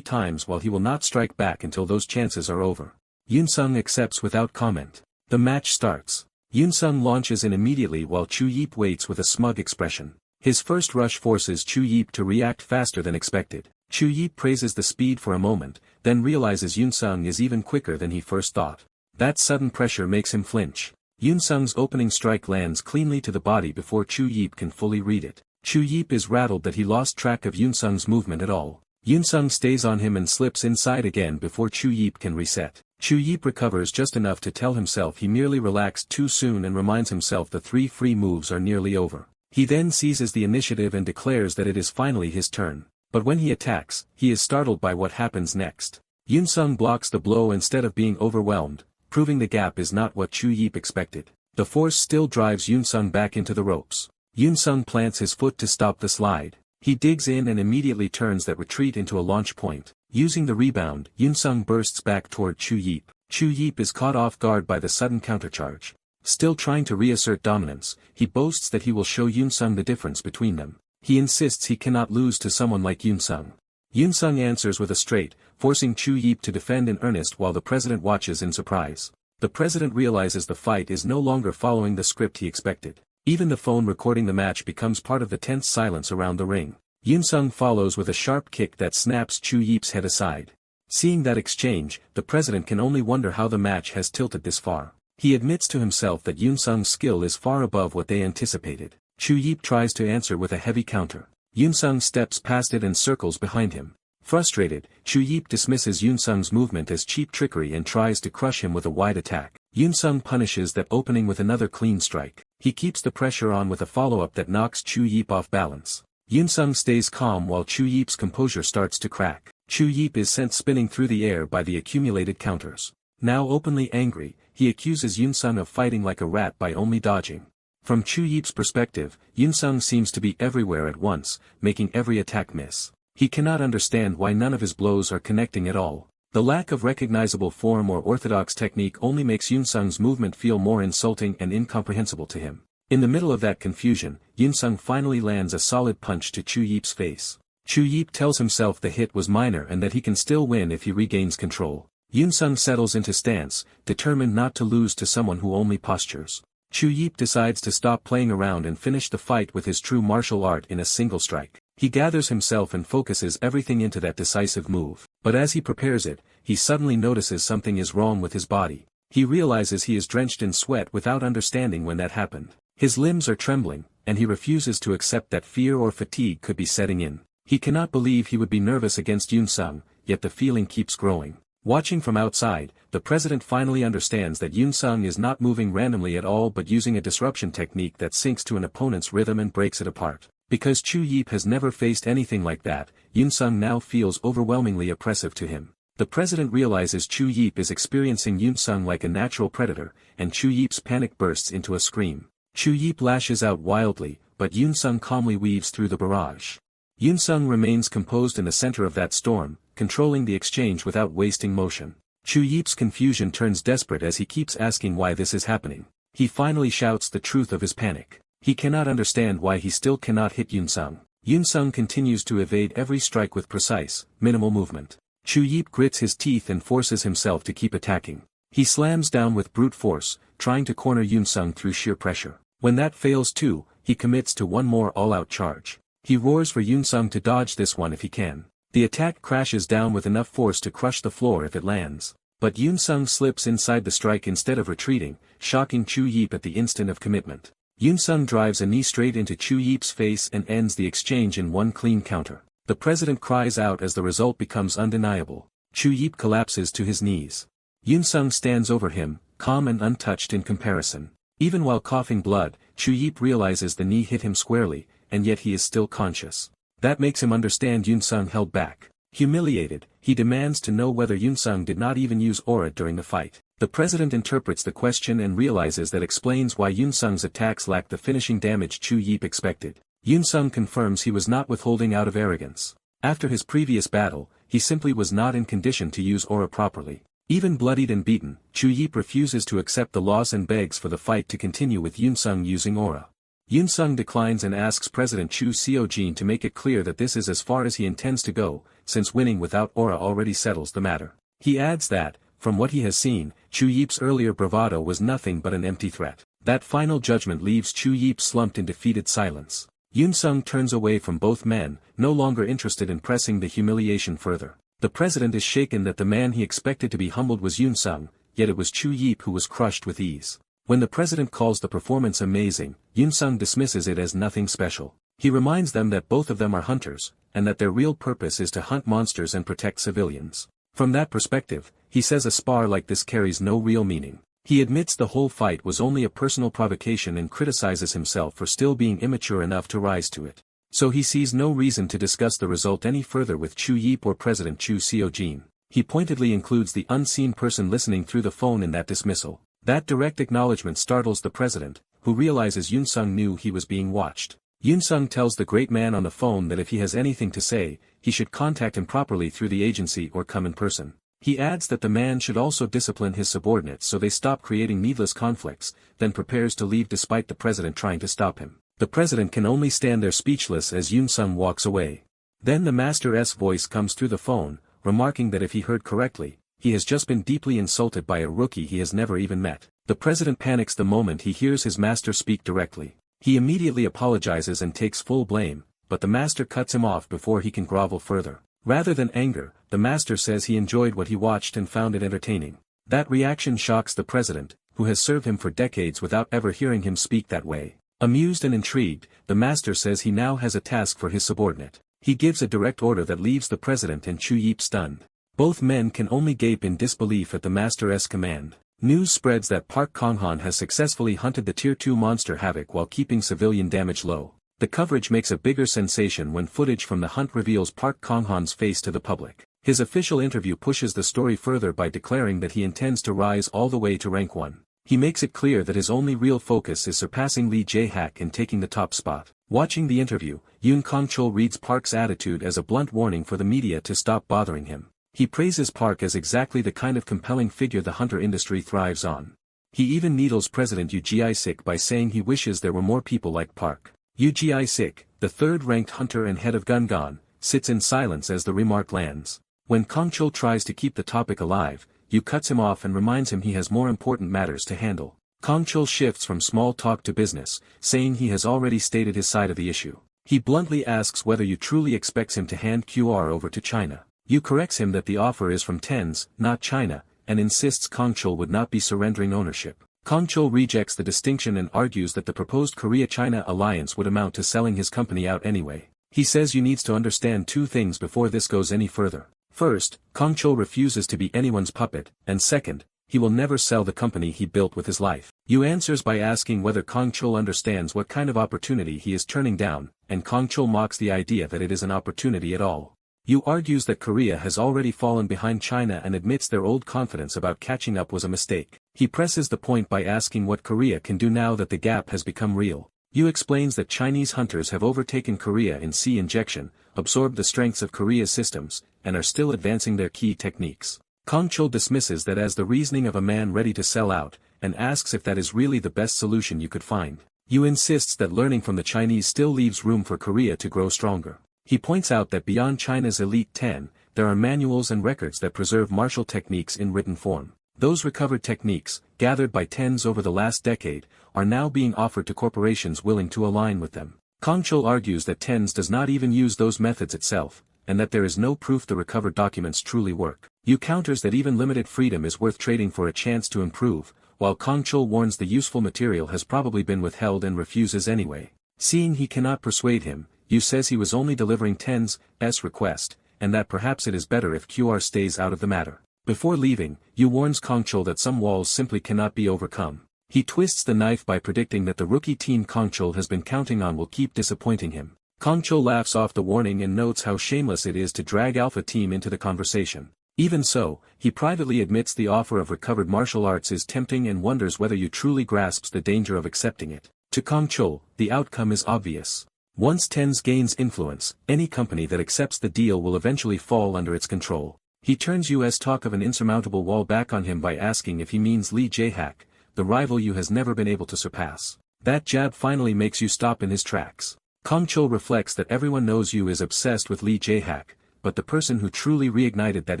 times while he will not strike back until those chances are over. Yoon-sung accepts without comment. The match starts. Yoon-sung launches in immediately while Chu Yip waits with a smug expression. His first rush forces Chu Yip to react faster than expected. Chu Yip praises the speed for a moment, then realizes Yoon-sung is even quicker than he first thought. That sudden pressure makes him flinch. Yoon-sung's opening strike lands cleanly to the body before Chu Yip can fully read it. Chu Yip is rattled that he lost track of Yoon-sung's movement at all. Yoon-sung stays on him and slips inside again before Chu Yip can reset. Chu Yip recovers just enough to tell himself he merely relaxed too soon and reminds himself the 3 free moves are nearly over. He then seizes the initiative and declares that it is finally his turn. But when he attacks, he is startled by what happens next. Yoon-sung blocks the blow instead of being overwhelmed, proving the gap is not what Chu Yip expected. The force still drives Yoon-sung back into the ropes. Yoon-sung plants his foot to stop the slide. He digs in and immediately turns that retreat into a launch point. Using the rebound, Yoon-sung bursts back toward Chu Yip. Chu Yip is caught off guard by the sudden countercharge. Still trying to reassert dominance, he boasts that he will show Yoon-sung the difference between them. He insists he cannot lose to someone like Yoon-sung. Yoon-sung answers with a straight, forcing Chu Yip to defend in earnest while the president watches in surprise. The president realizes the fight is no longer following the script he expected. Even the phone recording the match becomes part of the tense silence around the ring. Yoon-sung follows with a sharp kick that snaps Chu Yip's head aside. Seeing that exchange, the president can only wonder how the match has tilted this far. He admits to himself that Yoon-sung's skill is far above what they anticipated. Chu Yip tries to answer with a heavy counter. Yoon-sung steps past it and circles behind him. Frustrated, Chu Yip dismisses Yoon-sung's movement as cheap trickery and tries to crush him with a wide attack. Yoon-sung punishes that opening with another clean strike. He keeps the pressure on with a follow-up that knocks Chu Yip off balance. Yoon-sung stays calm while Chu Yip's composure starts to crack. Chu Yip is sent spinning through the air by the accumulated counters. Now openly angry, he accuses Yoon-sung of fighting like a rat by only dodging. From Chu Yip's perspective, Yoon-sung seems to be everywhere at once, making every attack miss. He cannot understand why none of his blows are connecting at all. The lack of recognizable form or orthodox technique only makes Yoon-sung's movement feel more insulting and incomprehensible to him. In the middle of that confusion, Yoon-sung finally lands a solid punch to Chu Yip's face. Chu Yip tells himself the hit was minor and that he can still win if he regains control. Yoon-sung settles into stance, determined not to lose to someone who only postures. Chu Yip decides to stop playing around and finish the fight with his true martial art in a single strike. He gathers himself and focuses everything into that decisive move. But as he prepares it, he suddenly notices something is wrong with his body. He realizes he is drenched in sweat without understanding when that happened. His limbs are trembling, and he refuses to accept that fear or fatigue could be setting in. He cannot believe he would be nervous against Yoon-sung, yet the feeling keeps growing. Watching from outside, the president finally understands that Yoon-sung is not moving randomly at all but using a disruption technique that syncs to an opponent's rhythm and breaks it apart. Because Chu Yip has never faced anything like that, Yoon-sung now feels overwhelmingly oppressive to him. The president realizes Chu Yip is experiencing Yoon-sung like a natural predator, and Chu Yip's panic bursts into a scream. Chu Yip lashes out wildly, but Yoon-sung calmly weaves through the barrage. Yoon Sung remains composed in the center of that storm, controlling the exchange without wasting motion. Chu Yip's confusion turns desperate as he keeps asking why this is happening. He finally shouts the truth of his panic. He cannot understand why he still cannot hit Yoon Sung. Yoon Sung continues to evade every strike with precise, minimal movement. Chu Yip grits his teeth and forces himself to keep attacking. He slams down with brute force, trying to corner Yoon Sung through sheer pressure. When that fails too, he commits to one more all-out charge. He roars for Yoon Sung to dodge this one if he can. The attack crashes down with enough force to crush the floor if it lands. But Yoon Sung slips inside the strike instead of retreating, shocking Chu Yip at the instant of commitment. Yoon Sung drives a knee straight into Chu Yip's face and ends the exchange in one clean counter. The president cries out as the result becomes undeniable. Chu Yip collapses to his knees. Yoon Sung stands over him, calm and untouched in comparison. Even while coughing blood, Chu Yip realizes the knee hit him squarely, and yet he is still conscious. That makes him understand Yoon Sung held back. Humiliated, he demands to know whether Yoon Sung did not even use aura during the fight. The president interprets the question and realizes that explains why Yoon Sung's attacks lacked the finishing damage Chu Yip expected. Yoon Sung confirms he was not withholding out of arrogance. After his previous battle, he simply was not in condition to use aura properly. Even bloodied and beaten, Chu Yip refuses to accept the loss and begs for the fight to continue with Yoon Sung using aura. Yoon Sung declines and asks President Chu Seo-jin to make it clear that this is as far as he intends to go, since winning without aura already settles the matter. He adds that, from what he has seen, Chu Yip's earlier bravado was nothing but an empty threat. That final judgment leaves Chu Yip slumped in defeated silence. Yoon Sung turns away from both men, no longer interested in pressing the humiliation further. The president is shaken that the man he expected to be humbled was Yoon Sung, yet it was Chu Yip who was crushed with ease. When the president calls the performance amazing, Yoon Sung dismisses it as nothing special. He reminds them that both of them are hunters, and that their real purpose is to hunt monsters and protect civilians. From that perspective, he says a spar like this carries no real meaning. He admits the whole fight was only a personal provocation and criticizes himself for still being immature enough to rise to it. So he sees no reason to discuss the result any further with Chu Yip or President Chu Seo-jin. He pointedly includes the unseen person listening through the phone in that dismissal. That direct acknowledgement startles the president, who realizes Yoon Sung knew he was being watched. Yoon Sung tells the great man on the phone that if he has anything to say, he should contact him properly through the agency or come in person. He adds that the man should also discipline his subordinates so they stop creating needless conflicts, then prepares to leave despite the president trying to stop him. The president can only stand there speechless as Yoon Sung walks away. Then the master's voice comes through the phone, remarking that if he heard correctly, he has just been deeply insulted by a rookie he has never even met. The president panics the moment he hears his master speak directly. He immediately apologizes and takes full blame, but the master cuts him off before he can grovel further. Rather than anger, the master says he enjoyed what he watched and found it entertaining. That reaction shocks the president, who has served him for decades without ever hearing him speak that way. Amused and intrigued, the master says he now has a task for his subordinate. He gives a direct order that leaves the president and Chu Yip stunned. Both men can only gape in disbelief at the master's command. News spreads that Park Kong-han has successfully hunted the Tier 2 monster Havoc while keeping civilian damage low. The coverage makes a bigger sensation when footage from the hunt reveals Park Kong-han's face to the public. His official interview pushes the story further by declaring that he intends to rise all the way to rank 1. He makes it clear that his only real focus is surpassing Lee Jae-hak and taking the top spot. Watching the interview, Yoon Kong-chol reads Park's attitude as a blunt warning for the media to stop bothering him. He praises Park as exactly the kind of compelling figure the hunter industry thrives on. He even needles President Yoo Jae-sik by saying he wishes there were more people like Park. Yoo Jae-sik, the third-ranked hunter and head of Gungan, sits in silence as the remark lands. When Kong-chol tries to keep the topic alive, Yoo cuts him off and reminds him he has more important matters to handle. Kong-chol shifts from small talk to business, saying he has already stated his side of the issue. He bluntly asks whether Yoo truly expects him to hand QR over to China. Yoo corrects him that the offer is from Tens, not China, and insists Kong-chol would not be surrendering ownership. Kong-chol rejects the distinction and argues that the proposed Korea-China alliance would amount to selling his company out anyway. He says Yoo needs to understand two things before this goes any further. First, Kong-chol refuses to be anyone's puppet, and second, he will never sell the company he built with his life. Yoo answers by asking whether Kong-chol understands what kind of opportunity he is turning down, and Kong-chol mocks the idea that it is an opportunity at all. Yoo argues that Korea has already fallen behind China and admits their old confidence about catching up was a mistake. He presses the point by asking what Korea can do now that the gap has become real. Yoo explains that Chinese hunters have overtaken Korea in sea injection, absorbed the strengths of Korea's systems, and are still advancing their key techniques. Kang Chul dismisses that as the reasoning of a man ready to sell out, and asks if that is really the best solution you could find. Yu insists that learning from the Chinese still leaves room for Korea to grow stronger. He points out that beyond China's elite 10, there are manuals and records that preserve martial techniques in written form. Those recovered techniques, gathered by tens over the last decade, are now being offered to corporations willing to align with them. Kang Chul argues that tens does not even use those methods itself, and that there is no proof the recovered documents truly work. Yu counters that even limited freedom is worth trading for a chance to improve, while Kang Chul warns the useful material has probably been withheld and refuses anyway. Seeing he cannot persuade him, Yu says he was only delivering Ten's request, and that perhaps it is better if QR stays out of the matter. Before leaving, Yu warns Kang Chul that some walls simply cannot be overcome. He twists the knife by predicting that the rookie team Kang Chul has been counting on will keep disappointing him. Kang Chul laughs off the warning and notes how shameless it is to drag Alpha Team into the conversation. Even so, he privately admits the offer of recovered martial arts is tempting and wonders whether Yu truly grasps the danger of accepting it. To Kang Chul, the outcome is obvious. Once Tens gains influence, any company that accepts the deal will eventually fall under its control. He turns Yu's talk of an insurmountable wall back on him by asking if he means Lee Jae-hak, the rival Yu has never been able to surpass. That jab finally makes Yu stop in his tracks. Kang Chul reflects that everyone knows Yu is obsessed with Lee Jae-hak, but the person who truly reignited that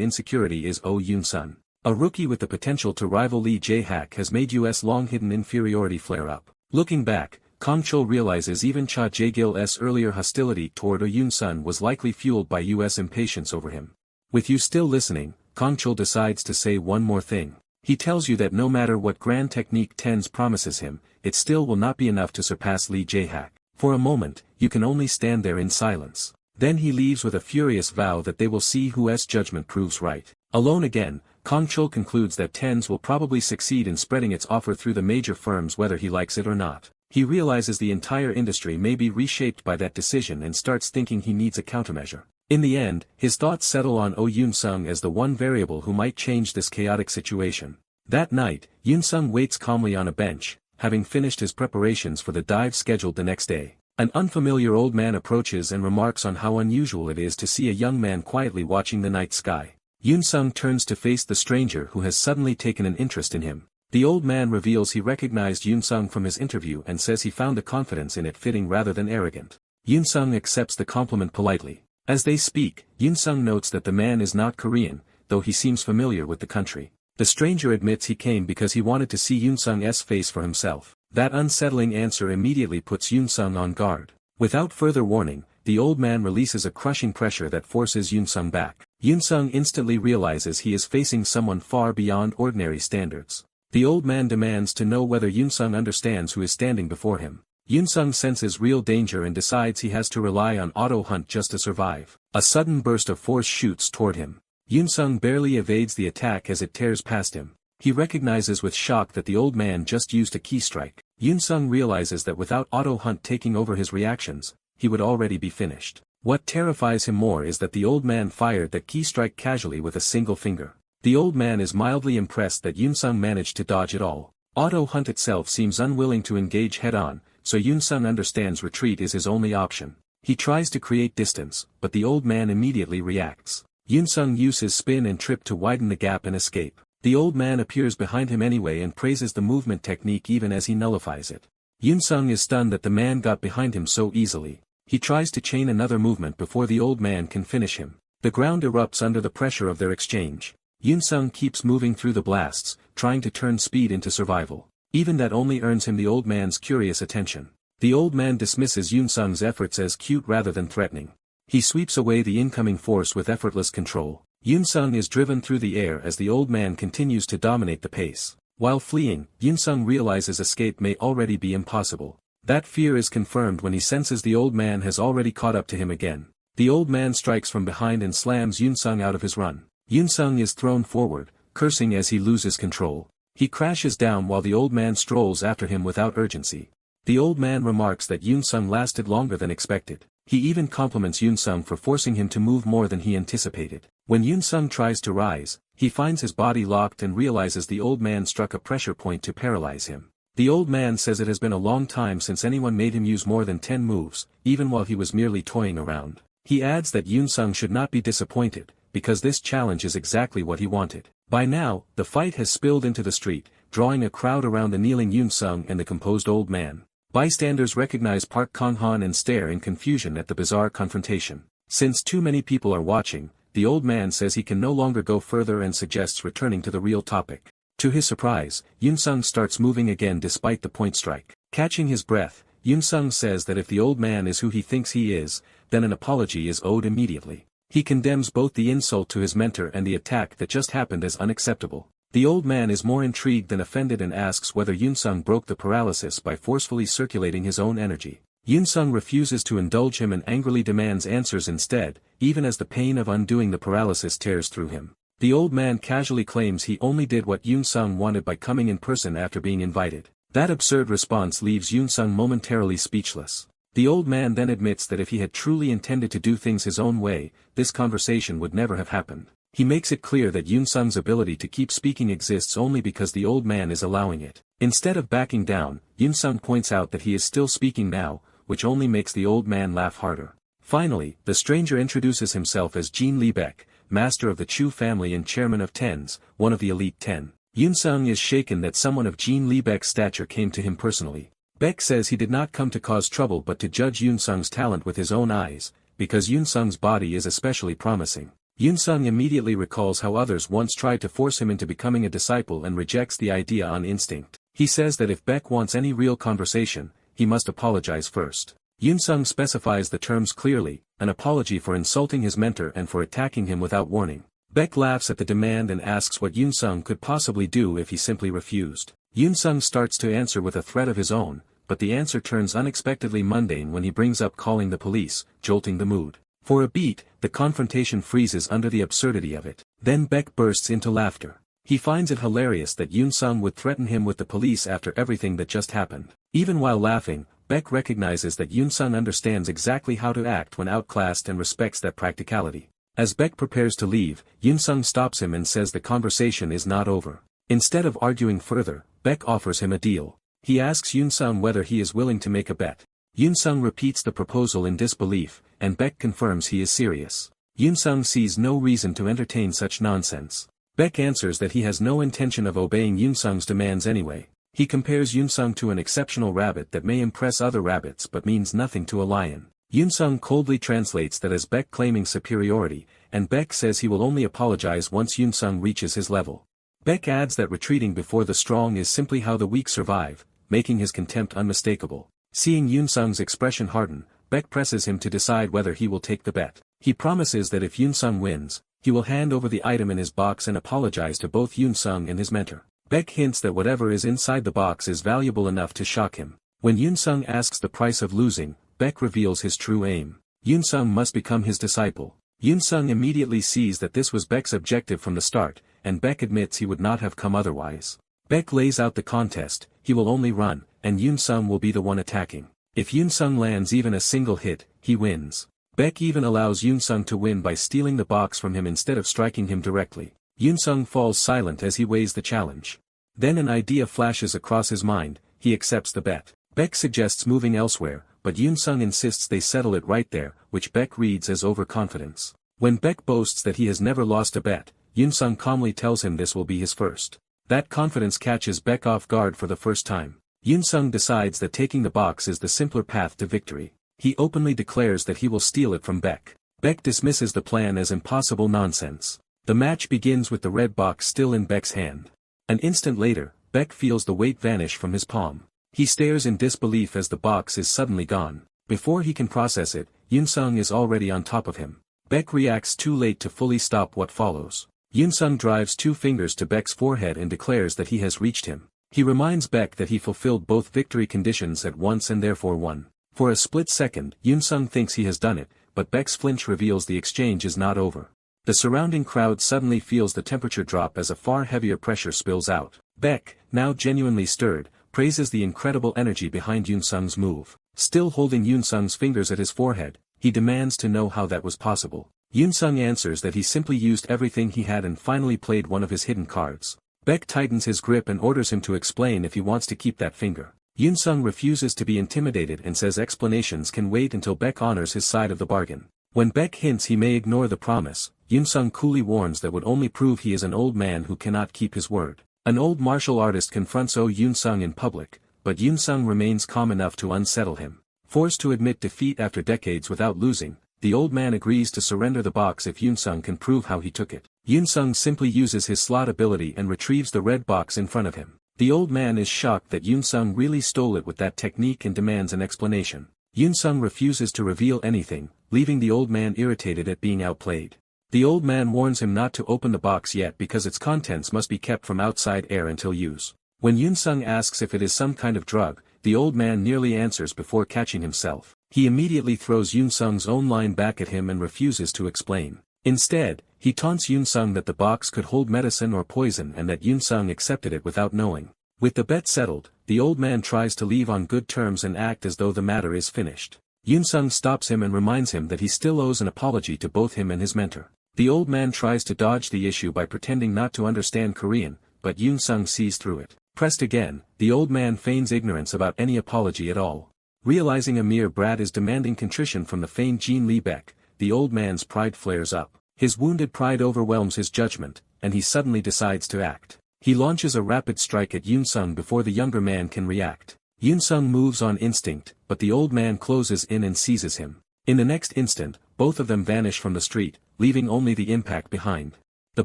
insecurity is Oh Yoon-sun. A rookie with the potential to rival Lee Jae-hak has made US long-hidden inferiority flare up. Looking back, Kang Chul realizes even Cha Jae-gil's earlier hostility toward Oh Yoon-sun was likely fueled by US impatience over him. With you still listening, Kang Chul decides to say one more thing. He tells you that no matter what grand technique Tens promises him, it still will not be enough to surpass Lee Jae-hak. For a moment, you can only stand there in silence. Then he leaves with a furious vow that they will see whose judgment proves right. Alone again, Kang Chul concludes that Tens will probably succeed in spreading its offer through the major firms whether he likes it or not. He realizes the entire industry may be reshaped by that decision and starts thinking he needs a countermeasure. In the end, his thoughts settle on Oh Yoon-sung as the one variable who might change this chaotic situation. That night, Yoon-sung waits calmly on a bench, having finished his preparations for the dive scheduled the next day. An unfamiliar old man approaches and remarks on how unusual it is to see a young man quietly watching the night sky. Yoon-sung turns to face the stranger who has suddenly taken an interest in him. The old man reveals he recognized Yoon-sung from his interview and says he found the confidence in it fitting rather than arrogant. Yoon-sung accepts the compliment politely. As they speak, Yoon-sung notes that the man is not Korean, though he seems familiar with the country. The stranger admits he came because he wanted to see Yoon-sung's face for himself. That unsettling answer immediately puts Yoon-sung on guard. Without further warning, the old man releases a crushing pressure that forces Yoon-sung back. Yoon-sung instantly realizes he is facing someone far beyond ordinary standards. The old man demands to know whether Yoon-sung understands who is standing before him. Yoon-sung senses real danger and decides he has to rely on auto hunt just to survive. A sudden burst of force shoots toward him. Yoon-sung barely evades the attack as it tears past him. He recognizes with shock that the old man just used a key strike. Yoon-sung realizes that without auto hunt taking over his reactions, he would already be finished. What terrifies him more is that the old man fired that key strike casually with a single finger. The old man is mildly impressed that Yoon-sung managed to dodge it all. Auto hunt itself seems unwilling to engage head-on, so Yoon-sung understands retreat is his only option. He tries to create distance, but the old man immediately reacts. Yoon-sung uses spin and trip to widen the gap and escape. The old man appears behind him anyway and praises the movement technique even as he nullifies it. Yoon-sung is stunned that the man got behind him so easily. He tries to chain another movement before the old man can finish him. The ground erupts under the pressure of their exchange. Yoon-sung keeps moving through the blasts, trying to turn speed into survival. Even that only earns him the old man's curious attention. The old man dismisses Yoon-sung's efforts as cute rather than threatening. He sweeps away the incoming force with effortless control. Yoon-sung is driven through the air as the old man continues to dominate the pace. While fleeing, Yoon-sung realizes escape may already be impossible. That fear is confirmed when he senses the old man has already caught up to him again. The old man strikes from behind and slams Yoon-sung out of his run. Yoon-sung is thrown forward, cursing as he loses control. He crashes down while the old man strolls after him without urgency. The old man remarks that Yoon-sung lasted longer than expected. He even compliments Yoon-sung for forcing him to move more than he anticipated. When Yoon-sung tries to rise, he finds his body locked and realizes the old man struck a pressure point to paralyze him. The old man says it has been a long time since anyone made him use more than 10 moves, even while he was merely toying around. He adds that Yoon Sung should not be disappointed, because this challenge is exactly what he wanted. By now, the fight has spilled into the street, drawing a crowd around the kneeling Yoon Sung and the composed old man. Bystanders recognize Park Kang-han and stare in confusion at the bizarre confrontation. Since too many people are watching, the old man says he can no longer go further and suggests returning to the real topic. To his surprise, Yoon Sung starts moving again despite the point strike. Catching his breath, Yoon Sung says that if the old man is who he thinks he is, then an apology is owed immediately. He condemns both the insult to his mentor and the attack that just happened as unacceptable. The old man is more intrigued than offended and asks whether Yoon Sung broke the paralysis by forcefully circulating his own energy. Yoon Sung refuses to indulge him and angrily demands answers instead, even as the pain of undoing the paralysis tears through him. The old man casually claims he only did what Yoon Sung wanted by coming in person after being invited. That absurd response leaves Yoon Sung momentarily speechless. The old man then admits that if he had truly intended to do things his own way, this conversation would never have happened. He makes it clear that Yoon Sung's ability to keep speaking exists only because the old man is allowing it. Instead of backing down, Yoon Sung points out that he is still speaking now, which only makes the old man laugh harder. Finally, the stranger introduces himself as Jean Lee Baek, master of the Chu family and chairman of Tens, one of the elite 10. Yoon Sung is shaken that someone of Jean Lee Baek's stature came to him personally. Baek says he did not come to cause trouble but to judge Yoon Sung's talent with his own eyes, because Yoon Sung's body is especially promising. Yoon Sung immediately recalls how others once tried to force him into becoming a disciple and rejects the idea on instinct. He says that if Baek wants any real conversation, he must apologize first. Yoon Sung specifies the terms clearly, an apology for insulting his mentor and for attacking him without warning. Baek laughs at the demand and asks what Yoon Sung could possibly do if he simply refused. Yoon Sung starts to answer with a threat of his own, but the answer turns unexpectedly mundane when he brings up calling the police, jolting the mood. For a beat, the confrontation freezes under the absurdity of it. Then Baek bursts into laughter. He finds it hilarious that Yoon Sung would threaten him with the police after everything that just happened. Even while laughing, Baek recognizes that Yoon Sung understands exactly how to act when outclassed and respects that practicality. As Baek prepares to leave, Yoon Sung stops him and says the conversation is not over. Instead of arguing further, Baek offers him a deal. He asks Yoon Sung whether he is willing to make a bet. Yoon Sung repeats the proposal in disbelief, and Baek confirms he is serious. Yoon Sung sees no reason to entertain such nonsense. Baek answers that he has no intention of obeying Yoon Sung's demands anyway. He compares Yoon Sung to an exceptional rabbit that may impress other rabbits but means nothing to a lion. Yoon Sung coldly translates that as Baek claiming superiority, and Baek says he will only apologize once Yoon Sung reaches his level. Baek adds that retreating before the strong is simply how the weak survive, making his contempt unmistakable. Seeing Yoon Sung's expression harden, Baek presses him to decide whether he will take the bet. He promises that if Yoon Sung wins, he will hand over the item in his box and apologize to both Yoon Sung and his mentor. Baek hints that whatever is inside the box is valuable enough to shock him. When Yoon Sung asks the price of losing, Baek reveals his true aim. Yoon Sung must become his disciple. Yoon Sung immediately sees that this was Baek's objective from the start, and Baek admits he would not have come otherwise. Baek lays out the contest, he will only run, and Yoon Sung will be the one attacking. If Yoon Sung lands even a single hit, he wins. Baek even allows Yoon Sung to win by stealing the box from him instead of striking him directly. Yoon Sung falls silent as he weighs the challenge. Then an idea flashes across his mind, he accepts the bet. Baek suggests moving elsewhere, but Yoon Sung insists they settle it right there, which Baek reads as overconfidence. When Baek boasts that he has never lost a bet, Yoon Sung calmly tells him this will be his first. That confidence catches Baek off guard for the first time. Yoon Sung decides that taking the box is the simpler path to victory. He openly declares that he will steal it from Baek. Baek dismisses the plan as impossible nonsense. The match begins with the red box still in Baek's hand. An instant later, Baek feels the weight vanish from his palm. He stares in disbelief as the box is suddenly gone. Before he can process it, Yoon Sung is already on top of him. Baek reacts too late to fully stop what follows. Yoon Sung drives 2 fingers to Baek's forehead and declares that he has reached him. He reminds Baek that he fulfilled both victory conditions at once and therefore won. For a split second, Yoon Sung thinks he has done it, but Baek's flinch reveals the exchange is not over. The surrounding crowd suddenly feels the temperature drop as a far heavier pressure spills out. Baek, now genuinely stirred, praises the incredible energy behind Yoon Sung's move. Still holding Yoon Sung's fingers at his forehead, he demands to know how that was possible. Yoon Sung answers that he simply used everything he had and finally played one of his hidden cards. Baek tightens his grip and orders him to explain if he wants to keep that finger. Yoon Sung refuses to be intimidated and says explanations can wait until Baek honors his side of the bargain. When Beck hints he may ignore the promise, Yoon-sung coolly warns that would only prove he is an old man who cannot keep his word. An old martial artist confronts Yoon-sung in public, but Yoon-sung remains calm enough to unsettle him. Forced to admit defeat after decades without losing, the old man agrees to surrender the box if Yoon-sung can prove how he took it. Yoon-sung simply uses his slot ability and retrieves the red box in front of him. The old man is shocked that Yoon-sung really stole it with that technique and demands an explanation. Yoon-sung refuses to reveal anything, leaving the old man irritated at being outplayed. The old man warns him not to open the box yet because its contents must be kept from outside air until use. When Yoon-sung asks if it is some kind of drug, the old man nearly answers before catching himself. He immediately throws Yoon-sung's own line back at him and refuses to explain. Instead, he taunts Yoon-sung that the box could hold medicine or poison and that Yoon-sung accepted it without knowing. With the bet settled, the old man tries to leave on good terms and act as though the matter is finished. Yoon-sung stops him and reminds him that he still owes an apology to both him and his mentor. The old man tries to dodge the issue by pretending not to understand Korean, but Yoon-sung sees through it. Pressed again, the old man feigns ignorance about any apology at all. Realizing a mere brat is demanding contrition from the famed Jean Lee Beck, the old man's pride flares up. His wounded pride overwhelms his judgment, and he suddenly decides to act. He launches a rapid strike at Yoon-sung before the younger man can react. Yoon-sung moves on instinct, but the old man closes in and seizes him. In the next instant, both of them vanish from the street, leaving only the impact behind. The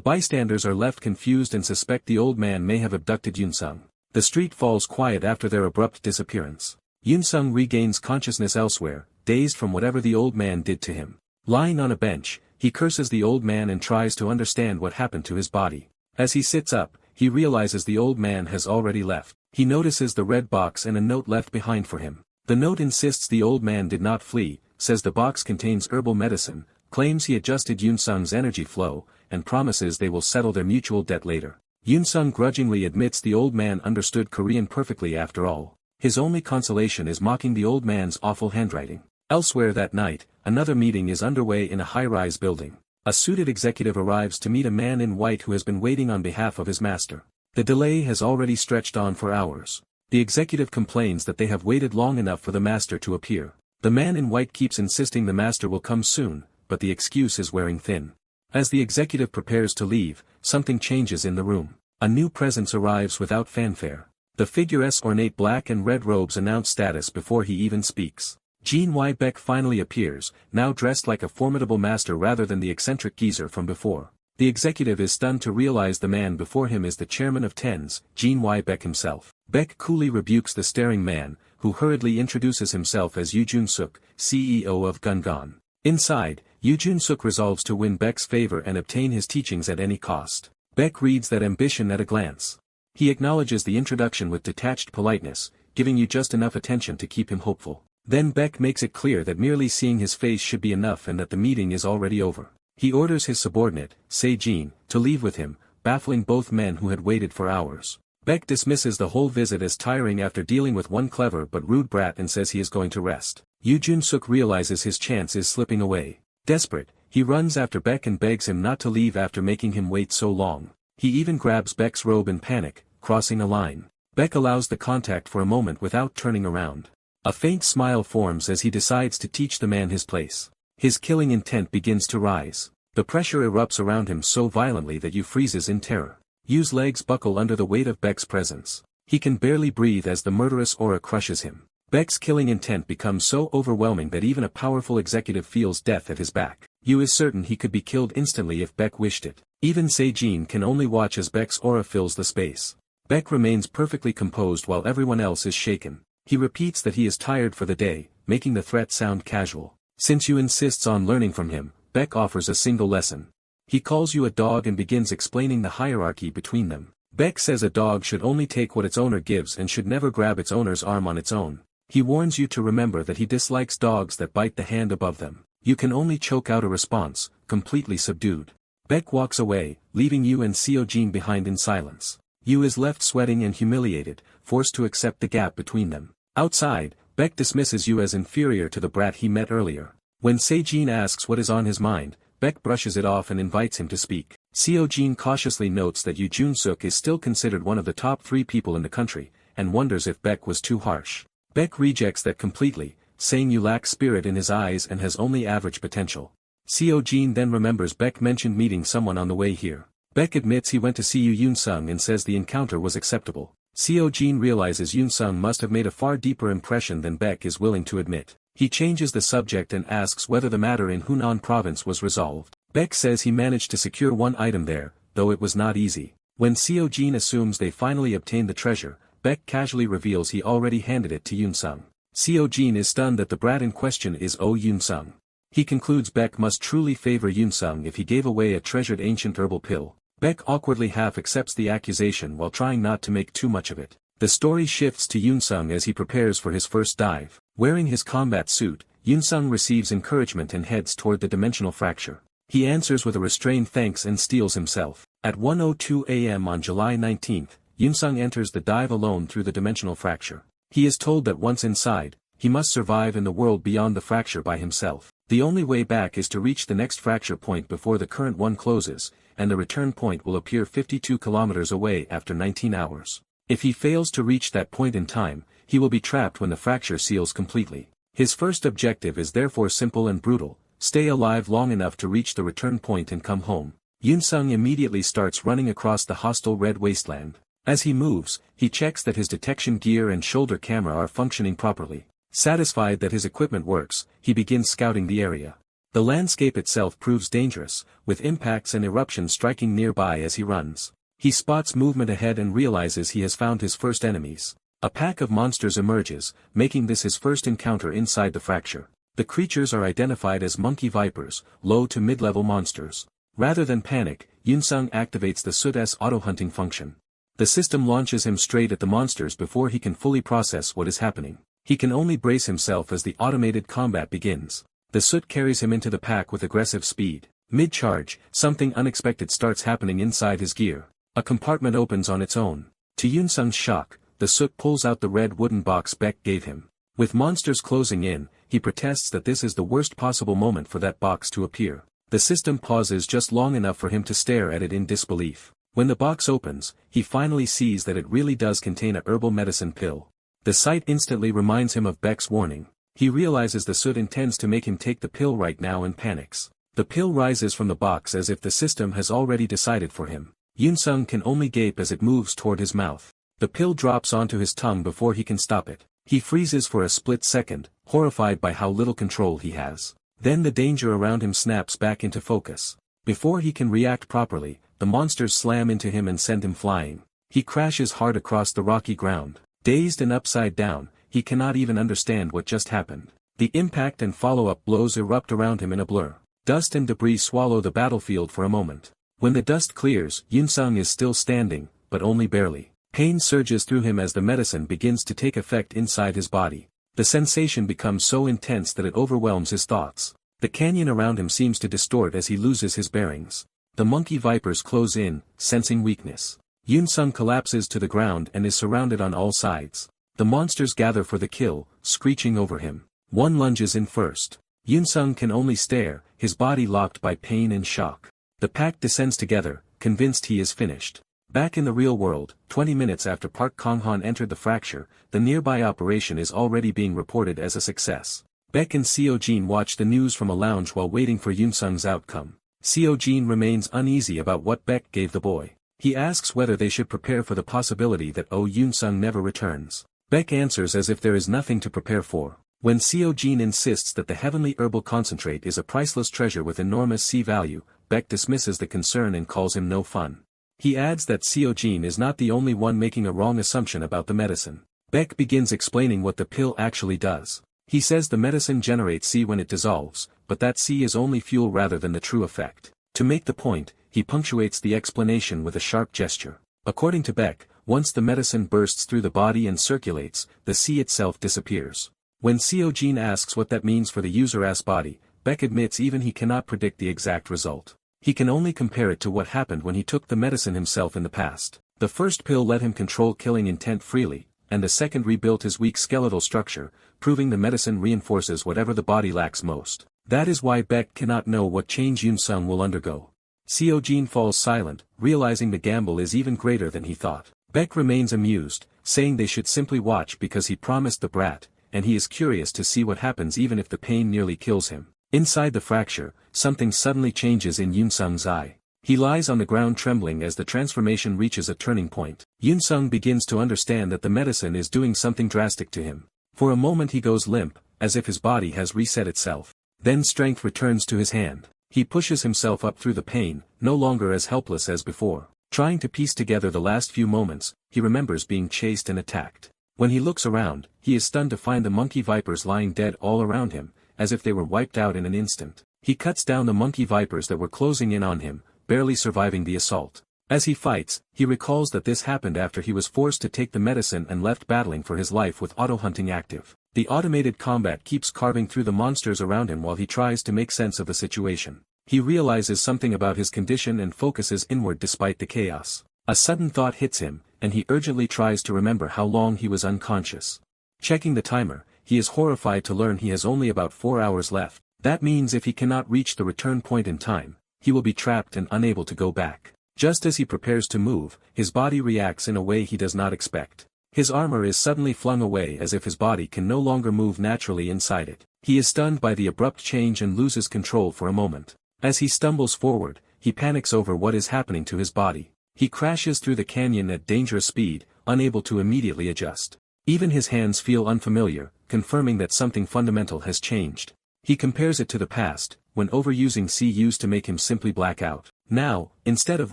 bystanders are left confused and suspect the old man may have abducted Yoon-sung. The street falls quiet after their abrupt disappearance. Yoon-sung regains consciousness elsewhere, dazed from whatever the old man did to him. Lying on a bench, he curses the old man and tries to understand what happened to his body. As he sits up, he realizes the old man has already left. He notices the red box and a note left behind for him. The note insists the old man did not flee, says the box contains herbal medicine, claims he adjusted Yoon-sung's energy flow, and promises they will settle their mutual debt later. Yoon-sung grudgingly admits the old man understood Korean perfectly after all. His only consolation is mocking the old man's awful handwriting. Elsewhere that night, another meeting is underway in a high-rise building. A suited executive arrives to meet a man in white who has been waiting on behalf of his master. The delay has already stretched on for hours. The executive complains that they have waited long enough for the master to appear. The man in white keeps insisting the master will come soon, but the excuse is wearing thin. As the executive prepares to leave, something changes in the room. A new presence arrives without fanfare. The figure's ornate black and red robes announce status before he even speaks. Jean Y. Beck finally appears, now dressed like a formidable master rather than the eccentric geezer from before. The executive is stunned to realize the man before him is the chairman of TENS, Jean Y. Beck himself. Beck coolly rebukes the staring man, who hurriedly introduces himself as Yoo Jun-suk, CEO of Gungan. Inside, Yoo Jun-suk resolves to win Beck's favor and obtain his teachings at any cost. Beck reads that ambition at a glance. He acknowledges the introduction with detached politeness, giving you just enough attention to keep him hopeful. Then Beck makes it clear that merely seeing his face should be enough and that the meeting is already over. He orders his subordinate, Se-jin, to leave with him, baffling both men who had waited for hours. Beck dismisses the whole visit as tiring after dealing with one clever but rude brat and says he is going to rest. Yoo Jun-suk realizes his chance is slipping away. Desperate, he runs after Beck and begs him not to leave after making him wait so long. He even grabs Beck's robe in panic, crossing a line. Beck allows the contact for a moment without turning around. A faint smile forms as he decides to teach the man his place. His killing intent begins to rise. The pressure erupts around him so violently that Yoo freezes in terror. Yoo's legs buckle under the weight of Beck's presence. He can barely breathe as the murderous aura crushes him. Beck's killing intent becomes so overwhelming that even a powerful executive feels death at his back. Yoo is certain he could be killed instantly if Beck wished it. Even Se-jin can only watch as Beck's aura fills the space. Beck remains perfectly composed while everyone else is shaken. He repeats that he is tired for the day, making the threat sound casual. Since Yoo insists on learning from him, Beck offers a single lesson. He calls Yoo a dog and begins explaining the hierarchy between them. Beck says a dog should only take what its owner gives and should never grab its owner's arm on its own. He warns Yoo to remember that he dislikes dogs that bite the hand above them. Yoo can only choke out a response, completely subdued. Beck walks away, leaving Yoo and Se-jin behind in silence. Yoo is left sweating and humiliated, forced to accept the gap between them. Outside, Beck dismisses Yoo as inferior to the brat he met earlier. When Se-jin asks what is on his mind, Beck brushes it off and invites him to speak. Se-jin cautiously notes that Yoo Jun-suk is still considered one of the top 3 people in the country, and wonders if Beck was too harsh. Beck rejects that completely, saying Yoo lacks spirit in his eyes and has only average potential. Seo Jin then remembers Beck mentioned meeting someone on the way here. Beck admits he went to see Yoon Sung and says the encounter was acceptable. Seo Jin realizes Yoon Sung must have made a far deeper impression than Beck is willing to admit. He changes the subject and asks whether the matter in Hunan province was resolved. Beck says he managed to secure one item there, though it was not easy. When Seo Jin assumes they finally obtained the treasure, Beck casually reveals he already handed it to Yoon Sung. Seo Jin is stunned that the brat in question is Yoon Sung. He concludes Beck must truly favor Yoon Sung if he gave away a treasured ancient herbal pill. Beck awkwardly half accepts the accusation while trying not to make too much of it. The story shifts to Yoon Sung as he prepares for his first dive. Wearing his combat suit, Yoon Sung receives encouragement and heads toward the dimensional fracture. He answers with a restrained thanks and steels himself. At 1:02 a.m. on July 19, Yoon Sung enters the dive alone through the dimensional fracture. He is told that once inside, he must survive in the world beyond the fracture by himself. The only way back is to reach the next fracture point before the current one closes, and the return point will appear 52 kilometers away after 19 hours. If he fails to reach that point in time, he will be trapped when the fracture seals completely. His first objective is therefore simple and brutal: stay alive long enough to reach the return point and come home. Yoon Sung immediately starts running across the hostile red wasteland. As he moves, he checks that his detection gear and shoulder camera are functioning properly. Satisfied that his equipment works, he begins scouting the area. The landscape itself proves dangerous, with impacts and eruptions striking nearby as he runs. He spots movement ahead and realizes he has found his first enemies. A pack of monsters emerges, making this his first encounter inside the fracture. The creatures are identified as monkey vipers, low to mid-level monsters. Rather than panic, Yoon Sung activates the Sud's auto-hunting function. The system launches him straight at the monsters before he can fully process what is happening. He can only brace himself as the automated combat begins. The Sud carries him into the pack with aggressive speed. Mid-charge, something unexpected starts happening inside his gear. A compartment opens on its own. To Yoon Sung's shock, the Sud pulls out the red wooden box Beck gave him. With monsters closing in, he protests that this is the worst possible moment for that box to appear. The system pauses just long enough for him to stare at it in disbelief. When the box opens, he finally sees that it really does contain a herbal medicine pill. The sight instantly reminds him of Beck's warning. He realizes the Sud intends to make him take the pill right now and panics. The pill rises from the box as if the system has already decided for him. Yoon Sung can only gape as it moves toward his mouth. The pill drops onto his tongue before he can stop it. He freezes for a split second, horrified by how little control he has. Then the danger around him snaps back into focus. Before he can react properly, the monsters slam into him and send him flying. He crashes hard across the rocky ground. Dazed and upside down, he cannot even understand what just happened. The impact and follow-up blows erupt around him in a blur. Dust and debris swallow the battlefield for a moment. When the dust clears, Yoon Sung is still standing, but only barely. Pain surges through him as the medicine begins to take effect inside his body. The sensation becomes so intense that it overwhelms his thoughts. The canyon around him seems to distort as he loses his bearings. The monkey vipers close in, sensing weakness. Yoon Sung collapses to the ground and is surrounded on all sides. The monsters gather for the kill, screeching over him. One lunges in first. Yoon Sung can only stare, his body locked by pain and shock. The pack descends together, convinced he is finished. Back in the real world, 20 minutes after Park Kong-han entered the fracture, the nearby operation is already being reported as a success. Beck and Seo Jin watch the news from a lounge while waiting for Yoon Sung's outcome. Seo Jin remains uneasy about what Beck gave the boy. He asks whether they should prepare for the possibility that Yoon Sung never returns. Beck answers as if there is nothing to prepare for. When Seo Jin insists that the heavenly herbal concentrate is a priceless treasure with enormous C-value, Beck dismisses the concern and calls him no fun. He adds that Seo Jin is not the only one making a wrong assumption about the medicine. Beck begins explaining what the pill actually does. He says the medicine generates C when it dissolves, but that C is only fuel rather than the true effect. To make the point, he punctuates the explanation with a sharp gesture. According to Beck, once the medicine bursts through the body and circulates, the C itself disappears. When Seo Jin asks what that means for the user's body, Beck admits even he cannot predict the exact result. He can only compare it to what happened when he took the medicine himself in the past. The first pill let him control killing intent freely, and the second rebuilt his weak skeletal structure, proving the medicine reinforces whatever the body lacks most. That is why Beck cannot know what change Yoon Sung will undergo. Seo Jin falls silent, realizing the gamble is even greater than he thought. Beck remains amused, saying they should simply watch because he promised the brat, and he is curious to see what happens even if the pain nearly kills him. Inside the fracture, something suddenly changes in Yoon-sung's eye. He lies on the ground trembling as the transformation reaches a turning point. Yoon-sung begins to understand that the medicine is doing something drastic to him. For a moment he goes limp, as if his body has reset itself. Then strength returns to his hand. He pushes himself up through the pain, no longer as helpless as before. Trying to piece together the last few moments, he remembers being chased and attacked. When he looks around, he is stunned to find the monkey vipers lying dead all around him, as if they were wiped out in an instant. He cuts down the monkey vipers that were closing in on him, barely surviving the assault. As he fights, he recalls that this happened after he was forced to take the medicine and left battling for his life with auto-hunting active. The automated combat keeps carving through the monsters around him while he tries to make sense of the situation. He realizes something about his condition and focuses inward despite the chaos. A sudden thought hits him, and he urgently tries to remember how long he was unconscious. Checking the timer, he is horrified to learn he has only about 4 hours left. That means if he cannot reach the return point in time, he will be trapped and unable to go back. Just as he prepares to move, his body reacts in a way he does not expect. His armor is suddenly flung away as if his body can no longer move naturally inside it. He is stunned by the abrupt change and loses control for a moment. As he stumbles forward, he panics over what is happening to his body. He crashes through the canyon at dangerous speed, unable to immediately adjust. Even his hands feel unfamiliar, confirming that something fundamental has changed. He compares it to the past, when overusing C used to make him simply black out. Now, instead of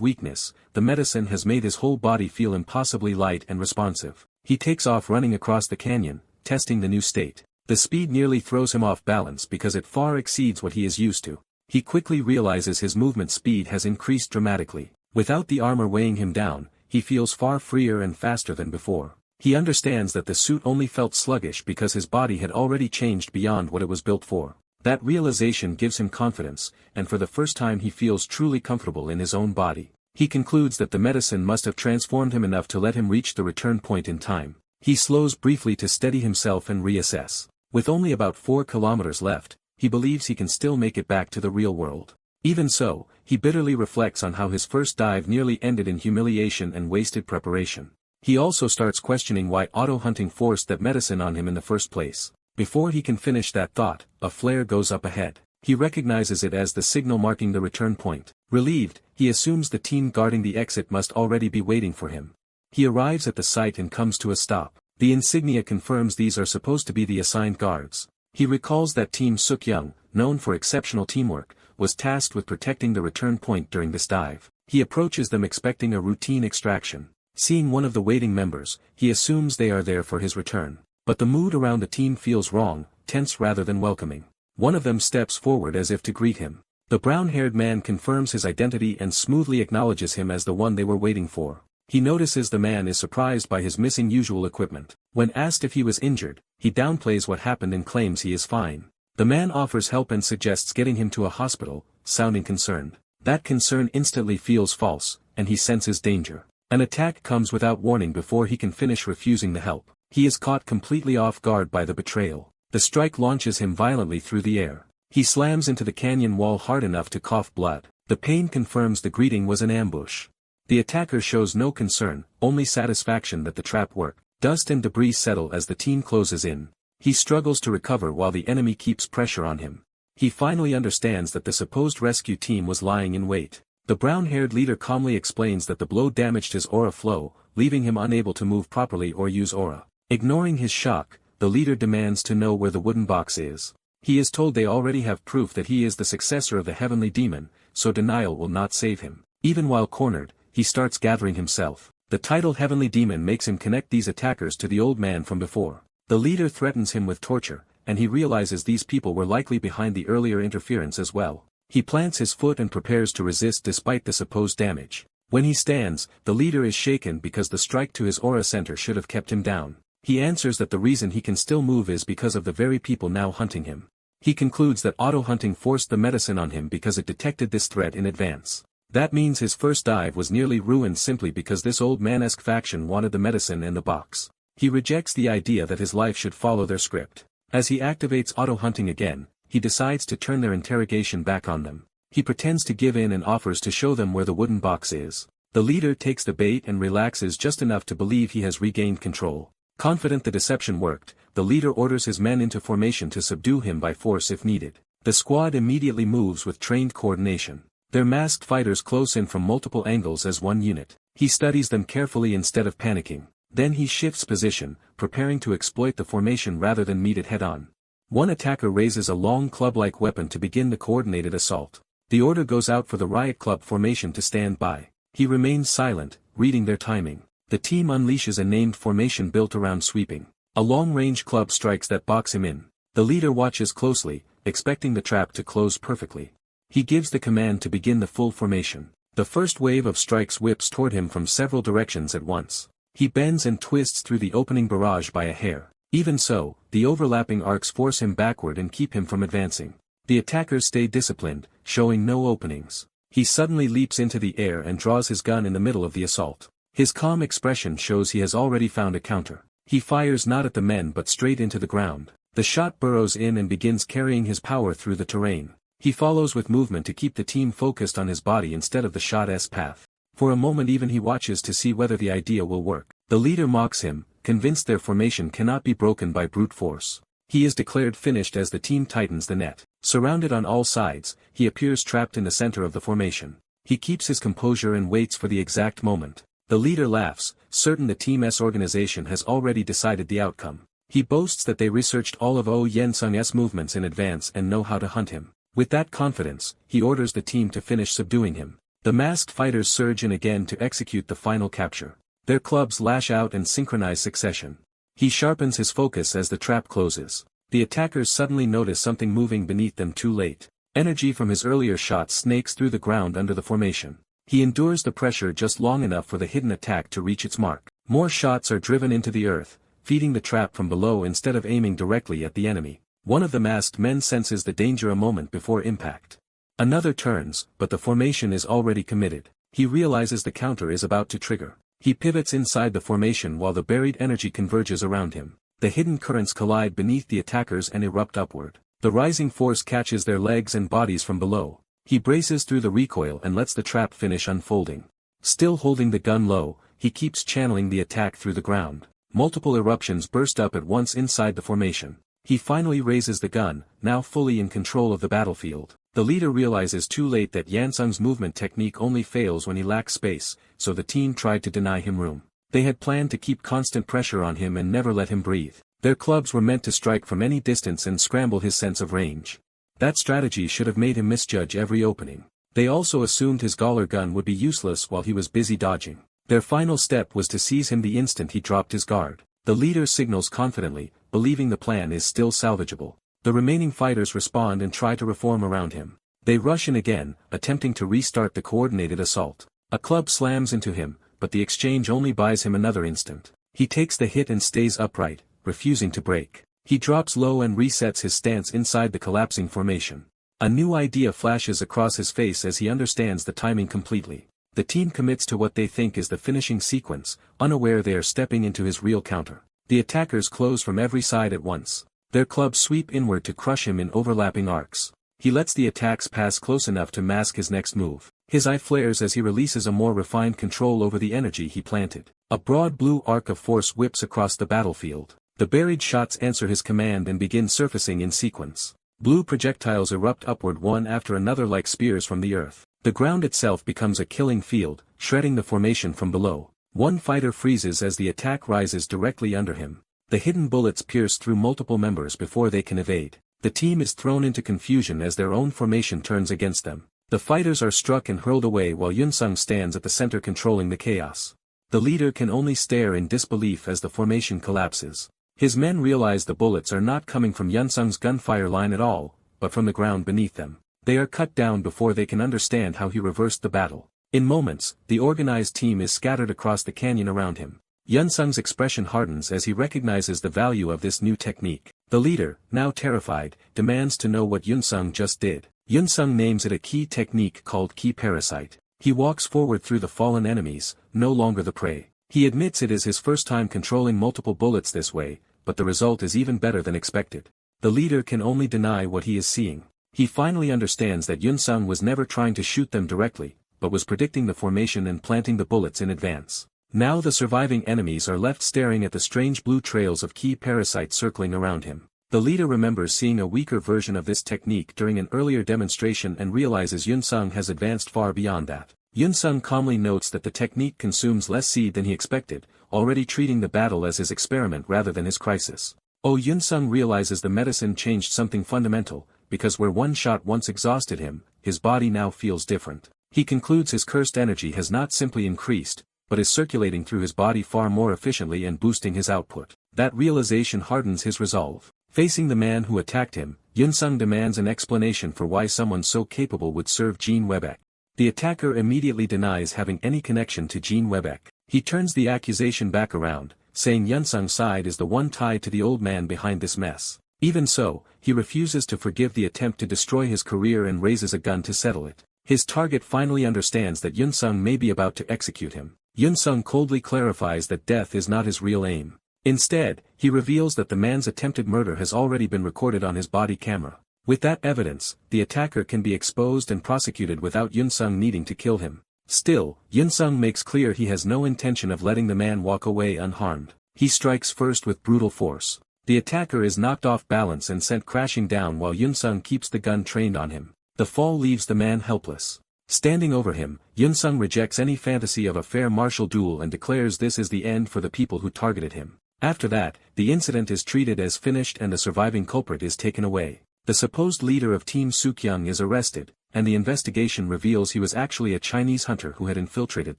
weakness, the medicine has made his whole body feel impossibly light and responsive. He takes off running across the canyon, testing the new state. The speed nearly throws him off balance because it far exceeds what he is used to. He quickly realizes his movement speed has increased dramatically. Without the armor weighing him down, he feels far freer and faster than before. He understands that the suit only felt sluggish because his body had already changed beyond what it was built for. That realization gives him confidence, and for the first time he feels truly comfortable in his own body. He concludes that the medicine must have transformed him enough to let him reach the return point in time. He slows briefly to steady himself and reassess. With only about 4 kilometers left, he believes he can still make it back to the real world. Even so, he bitterly reflects on how his first dive nearly ended in humiliation and wasted preparation. He also starts questioning why auto-hunting forced that medicine on him in the first place. Before he can finish that thought, a flare goes up ahead. He recognizes it as the signal marking the return point. Relieved, he assumes the team guarding the exit must already be waiting for him. He arrives at the site and comes to a stop. The insignia confirms these are supposed to be the assigned guards. He recalls that Team Suk-young, known for exceptional teamwork, was tasked with protecting the return point during this dive. He approaches them expecting a routine extraction. Seeing one of the waiting members, he assumes they are there for his return. But the mood around the team feels wrong, tense rather than welcoming. One of them steps forward as if to greet him. The brown-haired man confirms his identity and smoothly acknowledges him as the one they were waiting for. He notices the man is surprised by his missing usual equipment. When asked if he was injured, he downplays what happened and claims he is fine. The man offers help and suggests getting him to a hospital, sounding concerned. That concern instantly feels false, and he senses danger. An attack comes without warning before he can finish refusing the help. He is caught completely off guard by the betrayal. The strike launches him violently through the air. He slams into the canyon wall hard enough to cough blood. The pain confirms the greeting was an ambush. The attacker shows no concern, only satisfaction that the trap worked. Dust and debris settle as the team closes in. He struggles to recover while the enemy keeps pressure on him. He finally understands that the supposed rescue team was lying in wait. The brown-haired leader calmly explains that the blow damaged his aura flow, leaving him unable to move properly or use aura. Ignoring his shock, the leader demands to know where the wooden box is. He is told they already have proof that he is the successor of the heavenly demon, so denial will not save him. Even while cornered, he starts gathering himself. The title heavenly demon makes him connect these attackers to the old man from before. The leader threatens him with torture, and he realizes these people were likely behind the earlier interference as well. He plants his foot and prepares to resist despite the supposed damage. When he stands, the leader is shaken because the strike to his aura center should have kept him down. He answers that the reason he can still move is because of the very people now hunting him. He concludes that auto-hunting forced the medicine on him because it detected this threat in advance. That means his first dive was nearly ruined simply because this old man-esque faction wanted the medicine and the box. He rejects the idea that his life should follow their script. As he activates auto-hunting again, he decides to turn their interrogation back on them. He pretends to give in and offers to show them where the wooden box is. The leader takes the bait and relaxes just enough to believe he has regained control. Confident the deception worked, the leader orders his men into formation to subdue him by force if needed. The squad immediately moves with trained coordination. Their masked fighters close in from multiple angles as one unit. He studies them carefully instead of panicking. Then he shifts position, preparing to exploit the formation rather than meet it head-on. One attacker raises a long club-like weapon to begin the coordinated assault. The order goes out for the riot club formation to stand by. He remains silent, reading their timing. The team unleashes a named formation built around sweeping. A long-range club strikes that box him in. The leader watches closely, expecting the trap to close perfectly. He gives the command to begin the full formation. The first wave of strikes whips toward him from several directions at once. He bends and twists through the opening barrage by a hair. Even so, the overlapping arcs force him backward and keep him from advancing. The attackers stay disciplined, showing no openings. He suddenly leaps into the air and draws his gun in the middle of the assault. His calm expression shows he has already found a counter. He fires not at the men but straight into the ground. The shot burrows in and begins carrying his power through the terrain. He follows with movement to keep the team focused on his body instead of the shot's path. For a moment even he watches to see whether the idea will work. The leader mocks him, convinced their formation cannot be broken by brute force. He is declared finished as the team tightens the net. Surrounded on all sides, he appears trapped in the center of the formation. He keeps his composure and waits for the exact moment. The leader laughs, certain the team's organization has already decided the outcome. He boasts that they researched all of Yensung's movements in advance and know how to hunt him. With that confidence, he orders the team to finish subduing him. The masked fighters surge in again to execute the final capture. Their clubs lash out in synchronized succession. He sharpens his focus as the trap closes. The attackers suddenly notice something moving beneath them too late. Energy from his earlier shot snakes through the ground under the formation. He endures the pressure just long enough for the hidden attack to reach its mark. More shots are driven into the earth, feeding the trap from below instead of aiming directly at the enemy. One of the masked men senses the danger a moment before impact. Another turns, but the formation is already committed. He realizes the counter is about to trigger. He pivots inside the formation while the buried energy converges around him. The hidden currents collide beneath the attackers and erupt upward. The rising force catches their legs and bodies from below. He braces through the recoil and lets the trap finish unfolding. Still holding the gun low, he keeps channeling the attack through the ground. Multiple eruptions burst up at once inside the formation. He finally raises the gun, now fully in control of the battlefield. The leader realizes too late that Yansung's movement technique only fails when he lacks space, so the team tried to deny him room. They had planned to keep constant pressure on him and never let him breathe. Their clubs were meant to strike from any distance and scramble his sense of range. That strategy should have made him misjudge every opening. They also assumed his Gauler gun would be useless while he was busy dodging. Their final step was to seize him the instant he dropped his guard. The leader signals confidently, believing the plan is still salvageable. The remaining fighters respond and try to reform around him. They rush in again, attempting to restart the coordinated assault. A club slams into him, but the exchange only buys him another instant. He takes the hit and stays upright, refusing to break. He drops low and resets his stance inside the collapsing formation. A new idea flashes across his face as he understands the timing completely. The team commits to what they think is the finishing sequence, unaware they are stepping into his real counter. The attackers close from every side at once. Their clubs sweep inward to crush him in overlapping arcs. He lets the attacks pass close enough to mask his next move. His eye flares as he releases a more refined control over the energy he planted. A broad blue arc of force whips across the battlefield. The buried shots answer his command and begin surfacing in sequence. Blue projectiles erupt upward one after another like spears from the earth. The ground itself becomes a killing field, shredding the formation from below. One fighter freezes as the attack rises directly under him. The hidden bullets pierce through multiple members before they can evade. The team is thrown into confusion as their own formation turns against them. The fighters are struck and hurled away while Yunsung stands at the center controlling the chaos. The leader can only stare in disbelief as the formation collapses. His men realize the bullets are not coming from Yunsung's gunfire line at all, but from the ground beneath them. They are cut down before they can understand how he reversed the battle. In moments, the organized team is scattered across the canyon around him. Yunsung's expression hardens as he recognizes the value of this new technique. The leader, now terrified, demands to know what Yunsung just did. Yunsung names it a key technique called key parasite. He walks forward through the fallen enemies, no longer the prey. He admits it is his first time controlling multiple bullets this way, but the result is even better than expected. The leader can only deny what he is seeing. He finally understands that Yunsung was never trying to shoot them directly, but was predicting the formation and planting the bullets in advance. Now the surviving enemies are left staring at the strange blue trails of key parasites circling around him. The leader remembers seeing a weaker version of this technique during an earlier demonstration and realizes Yunsung has advanced far beyond that. Yunsung calmly notes that the technique consumes less seed than he expected, already treating the battle as his experiment rather than his crisis. Yunsung realizes the medicine changed something fundamental, because where one shot once exhausted him, his body now feels different. He concludes his cursed energy has not simply increased, but is circulating through his body far more efficiently and boosting his output. That realization hardens his resolve. Facing the man who attacked him, Yunsung demands an explanation for why someone so capable would serve Jean Webeck. The attacker immediately denies having any connection to Jean Webeck. He turns the accusation back around, saying Yunsung's side is the one tied to the old man behind this mess. Even so, he refuses to forgive the attempt to destroy his career and raises a gun to settle it. His target finally understands that Yunsung may be about to execute him. Yunsung coldly clarifies that death is not his real aim. Instead, he reveals that the man's attempted murder has already been recorded on his body camera. With that evidence, the attacker can be exposed and prosecuted without Yunsung needing to kill him. Still, Yunsung makes clear he has no intention of letting the man walk away unharmed. He strikes first with brutal force. The attacker is knocked off balance and sent crashing down while Yunsung keeps the gun trained on him. The fall leaves the man helpless. Standing over him, Yunsung rejects any fantasy of a fair martial duel and declares this is the end for the people who targeted him. After that, the incident is treated as finished and the surviving culprit is taken away. The supposed leader of Team Sukyung is arrested, and the investigation reveals he was actually a Chinese hunter who had infiltrated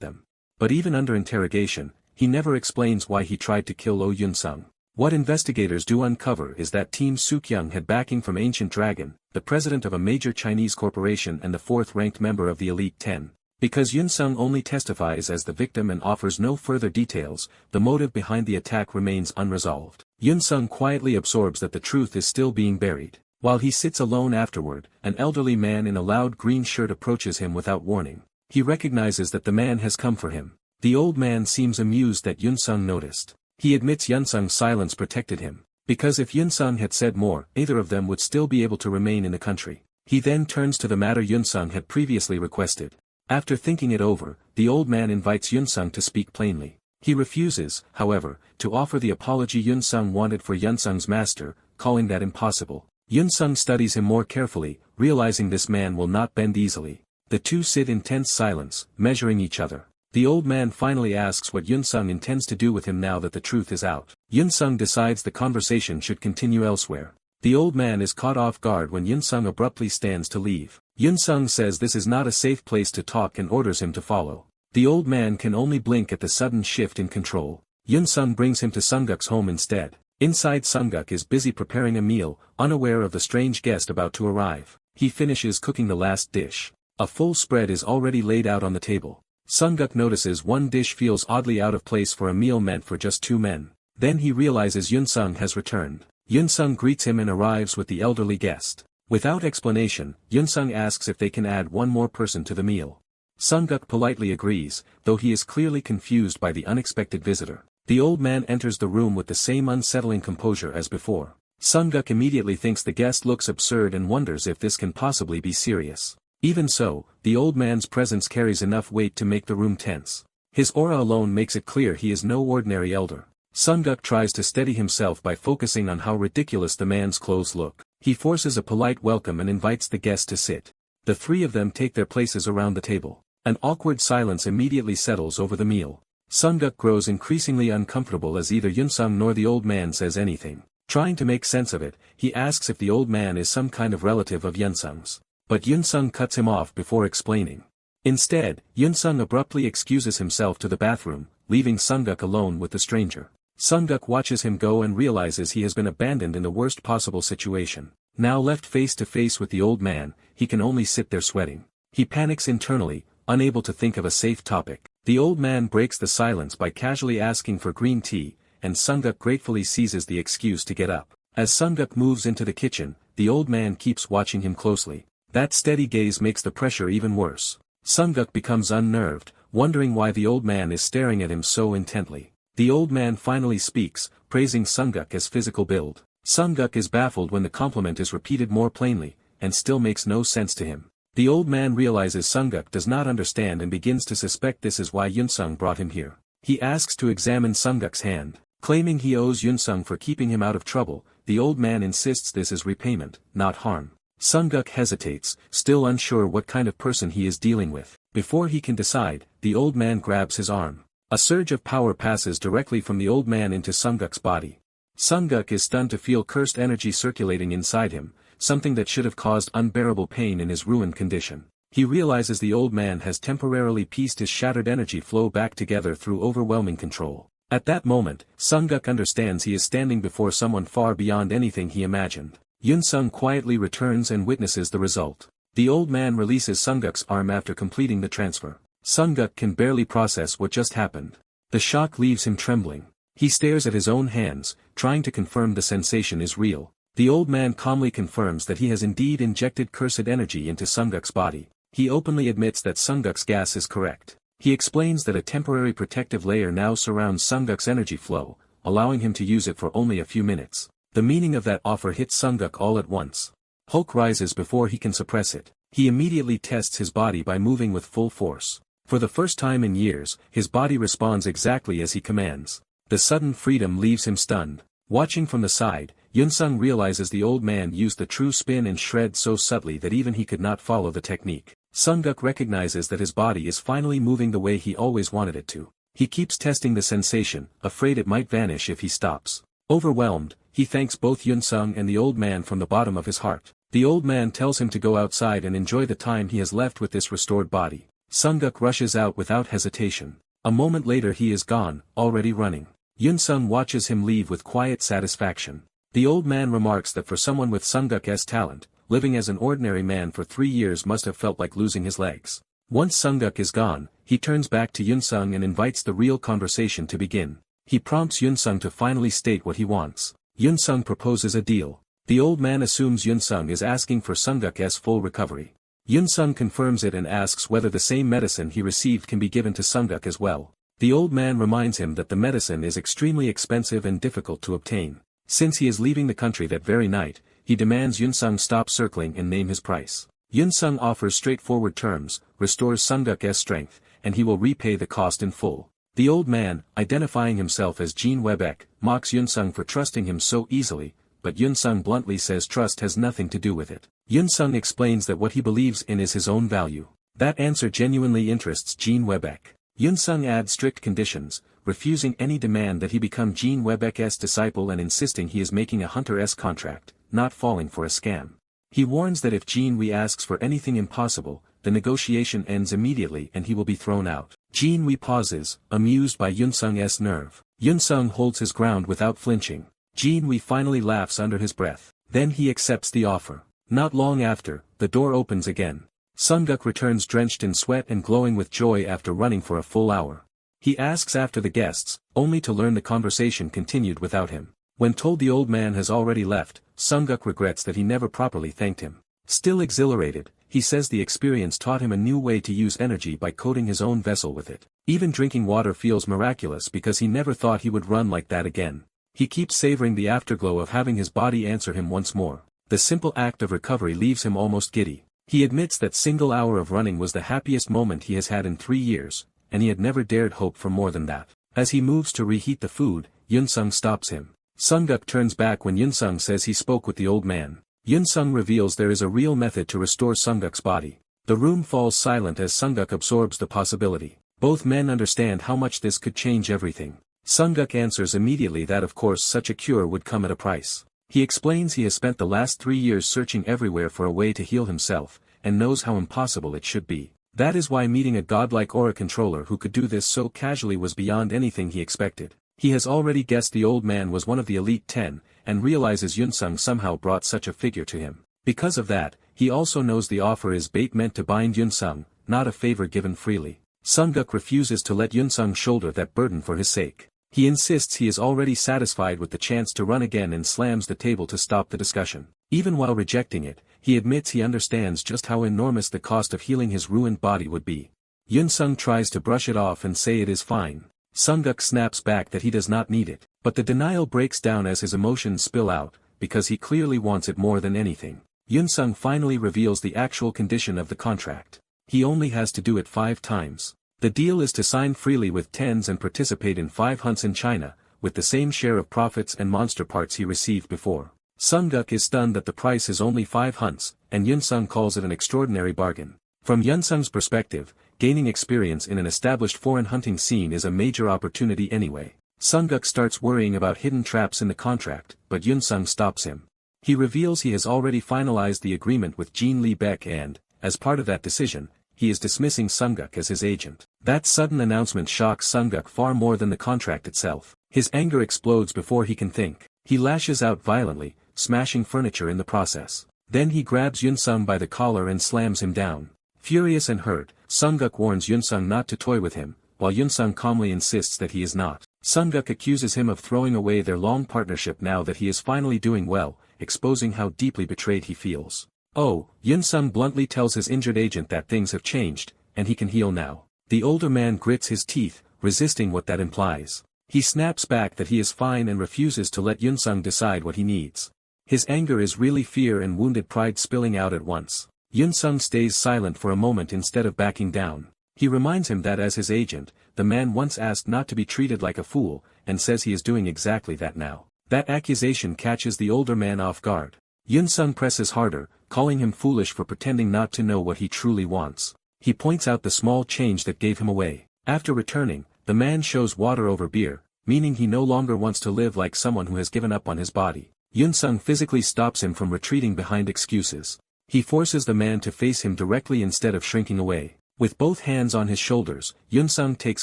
them. But even under interrogation, he never explains why he tried to kill Yunsung. What investigators do uncover is that Team Sukyung had backing from Ancient Dragon, the president of a major Chinese corporation and the fourth-ranked member of the Elite 10. Because Yunsung only testifies as the victim and offers no further details, the motive behind the attack remains unresolved. Yunsung quietly absorbs that the truth is still being buried. While he sits alone afterward, an elderly man in a loud green shirt approaches him without warning. He recognizes that the man has come for him. The old man seems amused that Yunsung noticed. He admits Yunsung's silence protected him. Because if Yunsung had said more, either of them would still be able to remain in the country. He then turns to the matter Yunsung had previously requested. After thinking it over, the old man invites Yunsung to speak plainly. He refuses, however, to offer the apology Yunsung wanted for Yunsung's master, calling that impossible. Yunsung studies him more carefully, realizing this man will not bend easily. The two sit in tense silence, measuring each other. The old man finally asks what Yunsung intends to do with him now that the truth is out. Yunsung decides the conversation should continue elsewhere. The old man is caught off guard when Yunsung abruptly stands to leave. Yunsung says this is not a safe place to talk and orders him to follow. The old man can only blink at the sudden shift in control. Yunsung brings him to Sungguk's home instead. Inside, Sungguk is busy preparing a meal, unaware of the strange guest about to arrive. He finishes cooking the last dish. A full spread is already laid out on the table. Sungguk notices one dish feels oddly out of place for a meal meant for just two men. Then he realizes Yunsung has returned. Yunsung greets him and arrives with the elderly guest. Without explanation, Yunsung asks if they can add one more person to the meal. Sungguk politely agrees, though he is clearly confused by the unexpected visitor. The old man enters the room with the same unsettling composure as before. Sungguk immediately thinks the guest looks absurd and wonders if this can possibly be serious. Even so, the old man's presence carries enough weight to make the room tense. His aura alone makes it clear he is no ordinary elder. Sungguk tries to steady himself by focusing on how ridiculous the man's clothes look. He forces a polite welcome and invites the guest to sit. The three of them take their places around the table. An awkward silence immediately settles over the meal. Sungguk grows increasingly uncomfortable as either Yunsung nor the old man says anything. Trying to make sense of it, he asks if the old man is some kind of relative of Yunsung's. But Yunsung cuts him off before explaining. Instead, Yunsung abruptly excuses himself to the bathroom, leaving Sungguk alone with the stranger. Sungguk watches him go and realizes he has been abandoned in the worst possible situation. Now left face to face with the old man, he can only sit there sweating. He panics internally, unable to think of a safe topic. The old man breaks the silence by casually asking for green tea, and Sungguk gratefully seizes the excuse to get up. As Sungguk moves into the kitchen, the old man keeps watching him closely. That steady gaze makes the pressure even worse. Sungguk becomes unnerved, wondering why the old man is staring at him so intently. The old man finally speaks, praising Sungguk as physical build. Sungguk is baffled when the compliment is repeated more plainly, and still makes no sense to him. The old man realizes Sungguk does not understand and begins to suspect this is why Yunsung brought him here. He asks to examine Sungguk's hand. Claiming he owes Yunsung for keeping him out of trouble, the old man insists this is repayment, not harm. Sunguk hesitates, still unsure what kind of person he is dealing with. Before he can decide, the old man grabs his arm. A surge of power passes directly from the old man into Sunguk's body. Sunguk is stunned to feel cursed energy circulating inside him, something that should have caused unbearable pain in his ruined condition. He realizes the old man has temporarily pieced his shattered energy flow back together through overwhelming control. At that moment, Sunguk understands he is standing before someone far beyond anything he imagined. Yunsung quietly returns and witnesses the result. The old man releases Sunguk's arm after completing the transfer. Sunguk can barely process what just happened. The shock leaves him trembling. He stares at his own hands, trying to confirm the sensation is real. The old man calmly confirms that he has indeed injected cursed energy into Sunguk's body. He openly admits that Sunguk's guess is correct. He explains that a temporary protective layer now surrounds Sunguk's energy flow, allowing him to use it for only a few minutes. The meaning of that offer hits Sunguk all at once. Hope rises before he can suppress it. He immediately tests his body by moving with full force. For the first time in years, his body responds exactly as he commands. The sudden freedom leaves him stunned. Watching from the side, Yunsung realizes the old man used the true spin and shred so subtly that even he could not follow the technique. Sunguk recognizes that his body is finally moving the way he always wanted it to. He keeps testing the sensation, afraid it might vanish if he stops. Overwhelmed, he thanks both Yunsung and the old man from the bottom of his heart. The old man tells him to go outside and enjoy the time he has left with this restored body. Sunguk rushes out without hesitation. A moment later he is gone, already running. Yunsung watches him leave with quiet satisfaction. The old man remarks that for someone with Sunguk's talent, living as an ordinary man for 3 years must have felt like losing his legs. Once Sunguk is gone, he turns back to Yunsung and invites the real conversation to begin. He prompts Yunsung to finally state what he wants. Yunsung proposes a deal. The old man assumes Yunsung is asking for Sunguk's full recovery. Yunsung confirms it and asks whether the same medicine he received can be given to Sunguk as well. The old man reminds him that the medicine is extremely expensive and difficult to obtain. Since he is leaving the country that very night, he demands Yunsung stop circling and name his price. Yunsung offers straightforward terms, restores Sunguk's strength, and he will repay the cost in full. The old man, identifying himself as Jin Webek, mocks Yunsung for trusting him so easily, but Yunsung bluntly says trust has nothing to do with it. Yunsung explains that what he believes in is his own value. That answer genuinely interests Jin Webek. Yunsung adds strict conditions, refusing any demand that he become Jin Webek's disciple and insisting he is making a hunter's contract, not falling for a scam. He warns that if Jin Wei asks for anything impossible, the negotiation ends immediately and he will be thrown out. Jin Wei pauses, amused by Yunsung's nerve. Yunsung holds his ground without flinching. Jin Wei finally laughs under his breath. Then he accepts the offer. Not long after, the door opens again. Sunguk returns drenched in sweat and glowing with joy after running for a full hour. He asks after the guests, only to learn the conversation continued without him. When told the old man has already left, Sunguk regrets that he never properly thanked him. Still exhilarated, he says the experience taught him a new way to use energy by coating his own vessel with it. Even drinking water feels miraculous because he never thought he would run like that again. He keeps savoring the afterglow of having his body answer him once more. The simple act of recovery leaves him almost giddy. He admits that single hour of running was the happiest moment he has had in 3 years, and he had never dared hope for more than that. As he moves to reheat the food, Yunsung stops him. Sunguk turns back when Yunsung says he spoke with the old man. Yunsung reveals there is a real method to restore Sunguk's body. The room falls silent as Sunguk absorbs the possibility. Both men understand how much this could change everything. Sunguk answers immediately that of course such a cure would come at a price. He explains he has spent the last 3 years searching everywhere for a way to heal himself, and knows how impossible it should be. That is why meeting a godlike aura controller who could do this so casually was beyond anything he expected. He has already guessed the old man was one of the elite 10, and realizes Yunsung somehow brought such a figure to him. Because of that, he also knows the offer is bait meant to bind Yunsung, not a favor given freely. Sunguk refuses to let Yunsung shoulder that burden for his sake. He insists he is already satisfied with the chance to run again and slams the table to stop the discussion. Even while rejecting it, he admits he understands just how enormous the cost of healing his ruined body would be. Yunsung tries to brush it off and say it is fine. Sunguk snaps back that he does not need it, but the denial breaks down as his emotions spill out, because he clearly wants it more than anything. Yunsung finally reveals the actual condition of the contract. He only has to do it 5 times. The deal is to sign freely with tens and participate in 5 hunts in China, with the same share of profits and monster parts he received before. Sung-guk is stunned that the price is only 5 hunts, and Yun-sung calls it an extraordinary bargain. From Yun-sung's perspective, gaining experience in an established foreign hunting scene is a major opportunity anyway. Sung-guk starts worrying about hidden traps in the contract, but Yun-sung stops him. He reveals he has already finalized the agreement with Jean Lee Beck and, as part of that decision, he is dismissing Sung-guk as his agent. That sudden announcement shocks Sung-guk far more than the contract itself. His anger explodes before he can think. He lashes out violently, smashing furniture in the process. Then he grabs Yun-sung by the collar and slams him down. Furious and hurt, Sung-guk warns Yun-sung not to toy with him, while Yun-sung calmly insists that he is not. Sung-guk accuses him of throwing away their long partnership now that he is finally doing well, exposing how deeply betrayed he feels. Oh, Yun-sung bluntly tells his injured agent that things have changed, and he can heal now. The older man grits his teeth, resisting what that implies. He snaps back that he is fine and refuses to let Yun-sung decide what he needs. His anger is really fear and wounded pride spilling out at once. Yun-sung stays silent for a moment instead of backing down. He reminds him that as his agent, the man once asked not to be treated like a fool, and says he is doing exactly that now. That accusation catches the older man off guard. Yun-sung presses harder, calling him foolish for pretending not to know what he truly wants. He points out the small change that gave him away. After returning, the man shows water over beer, meaning he no longer wants to live like someone who has given up on his body. Yun-sung physically stops him from retreating behind excuses. He forces the man to face him directly instead of shrinking away. With both hands on his shoulders, Yun-sung takes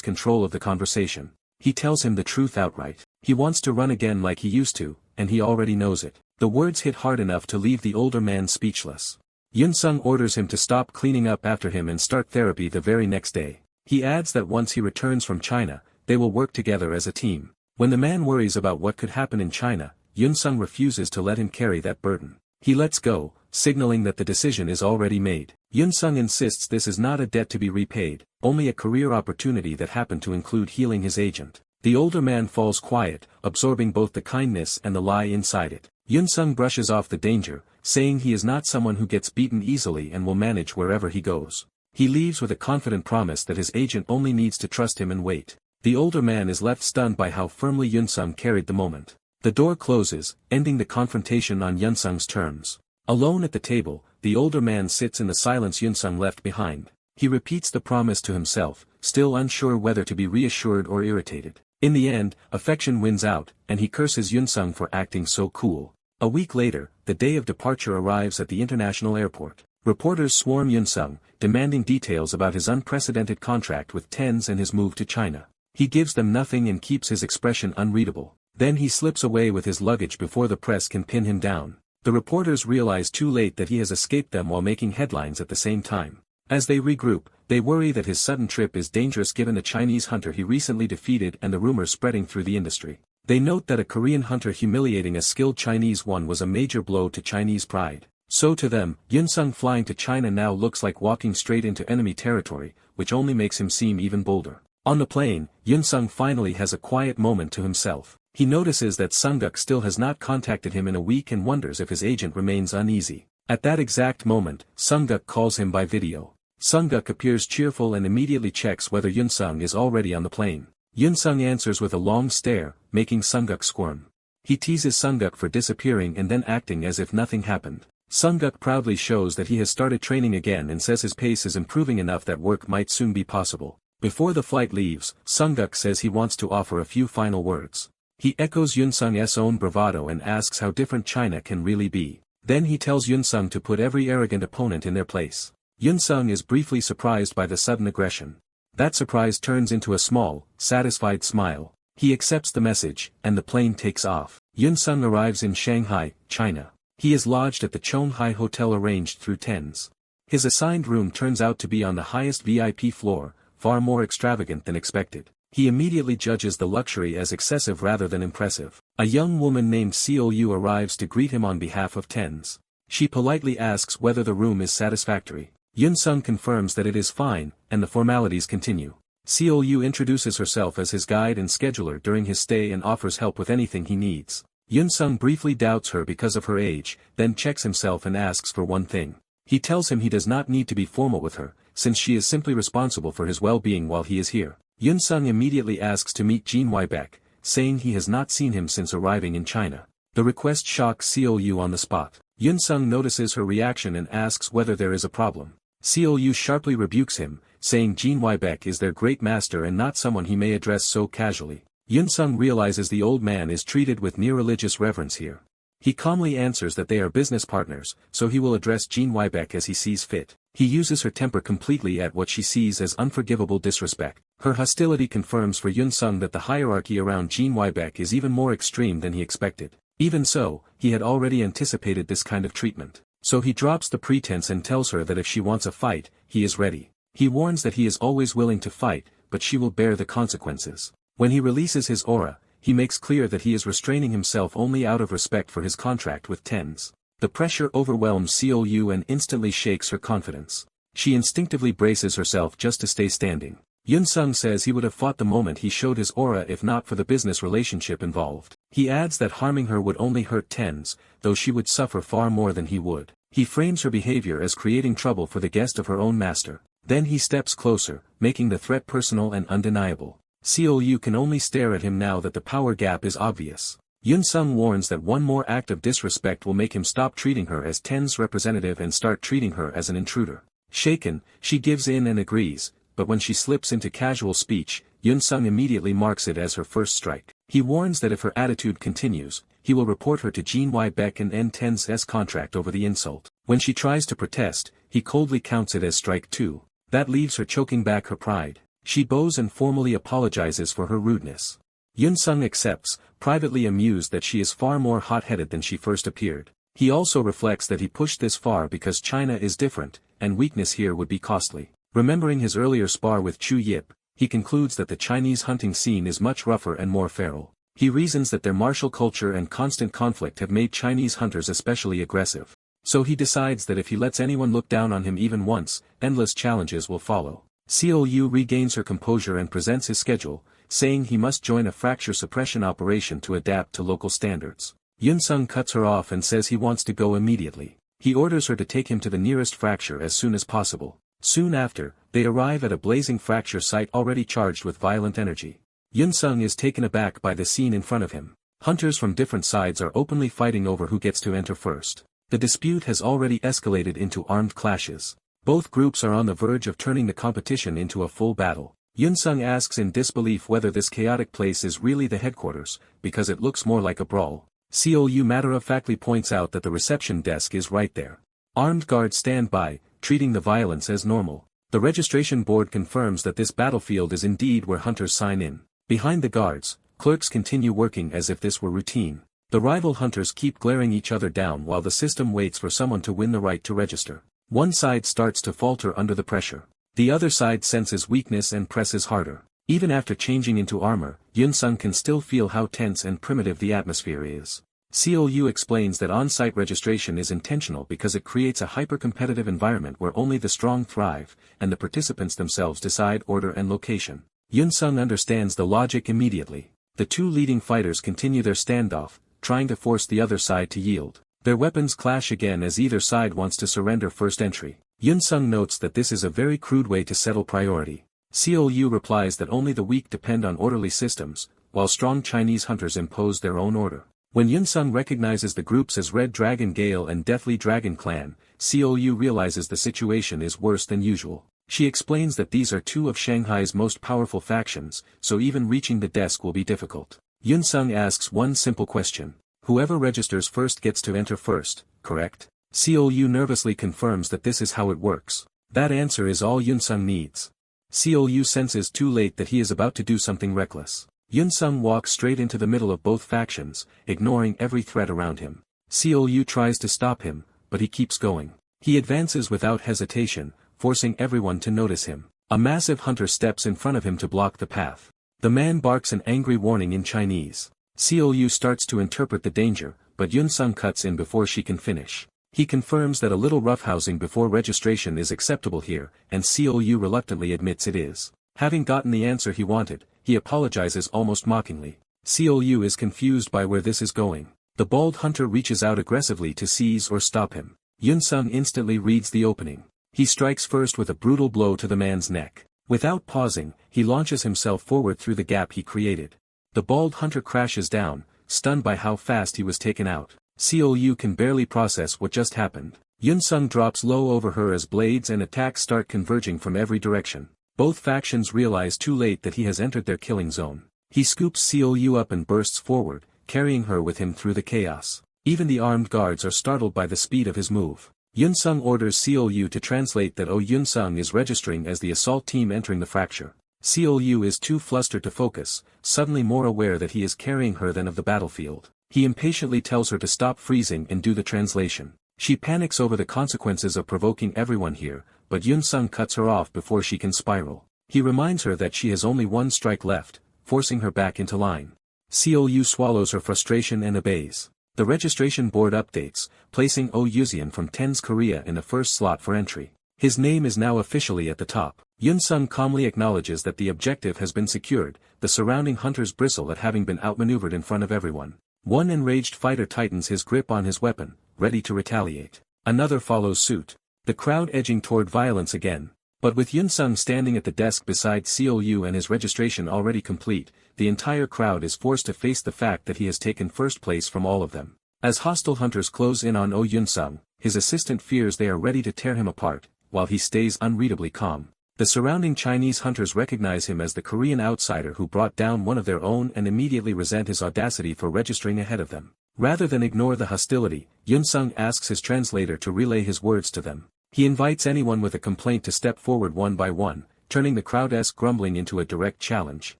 control of the conversation. He tells him the truth outright. He wants to run again like he used to, and he already knows it. The words hit hard enough to leave the older man speechless. Yun-sung orders him to stop cleaning up after him and start therapy the very next day. He adds that once he returns from China, they will work together as a team. When the man worries about what could happen in China, Yun-sung refuses to let him carry that burden. He lets go, signaling that the decision is already made. Yun-sung insists this is not a debt to be repaid, only a career opportunity that happened to include healing his agent. The older man falls quiet, absorbing both the kindness and the lie inside it. Yun-sung brushes off the danger, saying he is not someone who gets beaten easily and will manage wherever he goes. He leaves with a confident promise that his agent only needs to trust him and wait. The older man is left stunned by how firmly Yun-sung carried the moment. The door closes, ending the confrontation on Yun-sung's terms. Alone at the table, the older man sits in the silence Yun-sung left behind. He repeats the promise to himself, still unsure whether to be reassured or irritated. In the end, affection wins out, and he curses Yun-sung for acting so cool. A week later, the day of departure arrives at the international airport. Reporters swarm Yun-sung, demanding details about his unprecedented contract with TENS and his move to China. He gives them nothing and keeps his expression unreadable. Then he slips away with his luggage before the press can pin him down. The reporters realize too late that he has escaped them while making headlines at the same time. As they regroup, they worry that his sudden trip is dangerous given the Chinese hunter he recently defeated and the rumors spreading through the industry. They note that a Korean hunter humiliating a skilled Chinese one was a major blow to Chinese pride. So to them, Yun-sung flying to China now looks like walking straight into enemy territory, which only makes him seem even bolder. On the plane, Yun-sung finally has a quiet moment to himself. He notices that Sung-guk still has not contacted him in a week and wonders if his agent remains uneasy. At that exact moment, Sung-guk calls him by video. Sung-guk appears cheerful and immediately checks whether Yun-sung is already on the plane. Yun-sung answers with a long stare, making Sung-guk squirm. He teases Sung-guk for disappearing and then acting as if nothing happened. Sung-guk proudly shows that he has started training again and says his pace is improving enough that work might soon be possible. Before the flight leaves, Sung-guk says he wants to offer a few final words. He echoes Yun-sung's own bravado and asks how different China can really be. Then he tells Yun-sung to put every arrogant opponent in their place. Yun-sung is briefly surprised by the sudden aggression. That surprise turns into a small, satisfied smile. He accepts the message, and the plane takes off. Yun-sung arrives in Shanghai, China. He is lodged at the Chonghai Hotel arranged through TENS. His assigned room turns out to be on the highest VIP floor, far more extravagant than expected. He immediately judges the luxury as excessive rather than impressive. A young woman named Seol-yu arrives to greet him on behalf of TENS. She politely asks whether the room is satisfactory. Yun-sung confirms that it is fine, and the formalities continue. Seol-yu introduces herself as his guide and scheduler during his stay and offers help with anything he needs. Yun-sung briefly doubts her because of her age, then checks himself and asks for one thing. He tells him he does not need to be formal with her, since she is simply responsible for his well-being while he is here. Yun-sung immediately asks to meet Jean Beck, saying he has not seen him since arriving in China. The request shocks Seol-yu on the spot. Yun-sung notices her reaction and asks whether there is a problem. Seol-yu sharply rebukes him, saying Jin Wei-baek is their great master and not someone he may address so casually. Yun-sung realizes the old man is treated with near-religious reverence here. He calmly answers that they are business partners, so he will address Jin Wei-baek as he sees fit. He uses her temper completely at what she sees as unforgivable disrespect. Her hostility confirms for Yun-sung that the hierarchy around Jin Wei-baek is even more extreme than he expected. Even so, he had already anticipated this kind of treatment. So he drops the pretense and tells her that if she wants a fight, he is ready. He warns that he is always willing to fight, but she will bear the consequences. When he releases his aura, he makes clear that he is restraining himself only out of respect for his contract with TENS. The pressure overwhelms Seol-yu and instantly shakes her confidence. She instinctively braces herself just to stay standing. Yun-sung says he would have fought the moment he showed his aura if not for the business relationship involved. He adds that harming her would only hurt TENS, though she would suffer far more than he would. He frames her behavior as creating trouble for the guest of her own master. Then he steps closer, making the threat personal and undeniable. Seol-yu can only stare at him now that the power gap is obvious. Yun-sung warns that one more act of disrespect will make him stop treating her as TEN's representative and start treating her as an intruder. Shaken, she gives in and agrees, but when she slips into casual speech, Yun-sung immediately marks it as her first strike. He warns that if her attitude continues, he will report her to Jin Wei-baek and end TEN's contract over the insult. When she tries to protest, he coldly counts it as strike 2. That leaves her choking back her pride. She bows and formally apologizes for her rudeness. Yun-sung accepts, privately amused that she is far more hot-headed than she first appeared. He also reflects that he pushed this far because China is different, and weakness here would be costly. Remembering his earlier spar with Chu Yip, he concludes that the Chinese hunting scene is much rougher and more feral. He reasons that their martial culture and constant conflict have made Chinese hunters especially aggressive. So he decides that if he lets anyone look down on him even once, endless challenges will follow. Seol-yu regains her composure and presents his schedule, saying he must join a fracture suppression operation to adapt to local standards. Yun-sung cuts her off and says he wants to go immediately. He orders her to take him to the nearest fracture as soon as possible. Soon after, they arrive at a blazing fracture site already charged with violent energy. Yun-sung is taken aback by the scene in front of him. Hunters from different sides are openly fighting over who gets to enter first. The dispute has already escalated into armed clashes. Both groups are on the verge of turning the competition into a full battle. Yun-sung asks in disbelief whether this chaotic place is really the headquarters, because it looks more like a brawl. Seol-yu matter-of-factly points out that the reception desk is right there. Armed guards stand by, treating the violence as normal. The registration board confirms that this battlefield is indeed where hunters sign in. Behind the guards, clerks continue working as if this were routine. The rival hunters keep glaring each other down while the system waits for someone to win the right to register. One side starts to falter under the pressure. The other side senses weakness and presses harder. Even after changing into armor, Yun-sung can still feel how tense and primitive the atmosphere is. Seol-yu explains that on-site registration is intentional because it creates a hyper-competitive environment where only the strong thrive, and the participants themselves decide order and location. Yun-sung understands the logic immediately. The two leading fighters continue their standoff, trying to force the other side to yield. Their weapons clash again as either side wants to surrender first entry. Yun-sung notes that this is a very crude way to settle priority. Seol-yu replies that only the weak depend on orderly systems, while strong Chinese hunters impose their own order. When Yun-sung recognizes the groups as Red Dragon Gale and Deathly Dragon Clan, Seol-yu realizes the situation is worse than usual. She explains that these are two of Shanghai's most powerful factions, so even reaching the desk will be difficult. Yun-sung asks one simple question. Whoever registers first gets to enter first, correct? Seol-yu nervously confirms that this is how it works. That answer is all Yun-sung needs. Seol-yu senses too late that he is about to do something reckless. Yun-sung walks straight into the middle of both factions, ignoring every threat around him. Seol-yu tries to stop him, but he keeps going. He advances without hesitation, forcing everyone to notice him. A massive hunter steps in front of him to block the path. The man barks an angry warning in Chinese. Seol-yu starts to interpret the danger, but Yun-sung cuts in before she can finish. He confirms that a little roughhousing before registration is acceptable here, and Seol-yu reluctantly admits it is. Having gotten the answer he wanted, he apologizes almost mockingly. Seol-yu is confused by where this is going. The bald hunter reaches out aggressively to seize or stop him. Yun-sung instantly reads the opening. He strikes first with a brutal blow to the man's neck. Without pausing, he launches himself forward through the gap he created. The bald hunter crashes down, stunned by how fast he was taken out. Xiaoyu can barely process what just happened. Yunsung drops low over her as blades and attacks start converging from every direction. Both factions realize too late that he has entered their killing zone. He scoops Xiaoyu up and bursts forward, carrying her with him through the chaos. Even the armed guards are startled by the speed of his move. Yunsung orders Xiaoyu to translate that Yunsung is registering as the assault team entering the fracture. Xiaoyu is too flustered to focus, suddenly more aware that he is carrying her than of the battlefield. He impatiently tells her to stop freezing and do the translation. She panics over the consequences of provoking everyone here, but Yunsung cuts her off before she can spiral. He reminds her that she has only one strike left, forcing her back into line. Xiaoyu swallows her frustration and obeys. The registration board updates, placing Yuzian from TENS Korea in the first slot for entry. His name is now officially at the top. Yunsung calmly acknowledges that the objective has been secured. The surrounding hunters bristle at having been outmaneuvered in front of everyone. One enraged fighter tightens his grip on his weapon, ready to retaliate. Another follows suit. The crowd edging toward violence again. But with Yunsung standing at the desk beside Xiaoyu and his registration already complete, the entire crowd is forced to face the fact that he has taken first place from all of them. As hostile hunters close in on Yunsung, his assistant fears they are ready to tear him apart, while he stays unreadably calm. The surrounding Chinese hunters recognize him as the Korean outsider who brought down one of their own and immediately resent his audacity for registering ahead of them. Rather than ignore the hostility, Yunsung asks his translator to relay his words to them. He invites anyone with a complaint to step forward one by one, turning the crowd-esque grumbling into a direct challenge.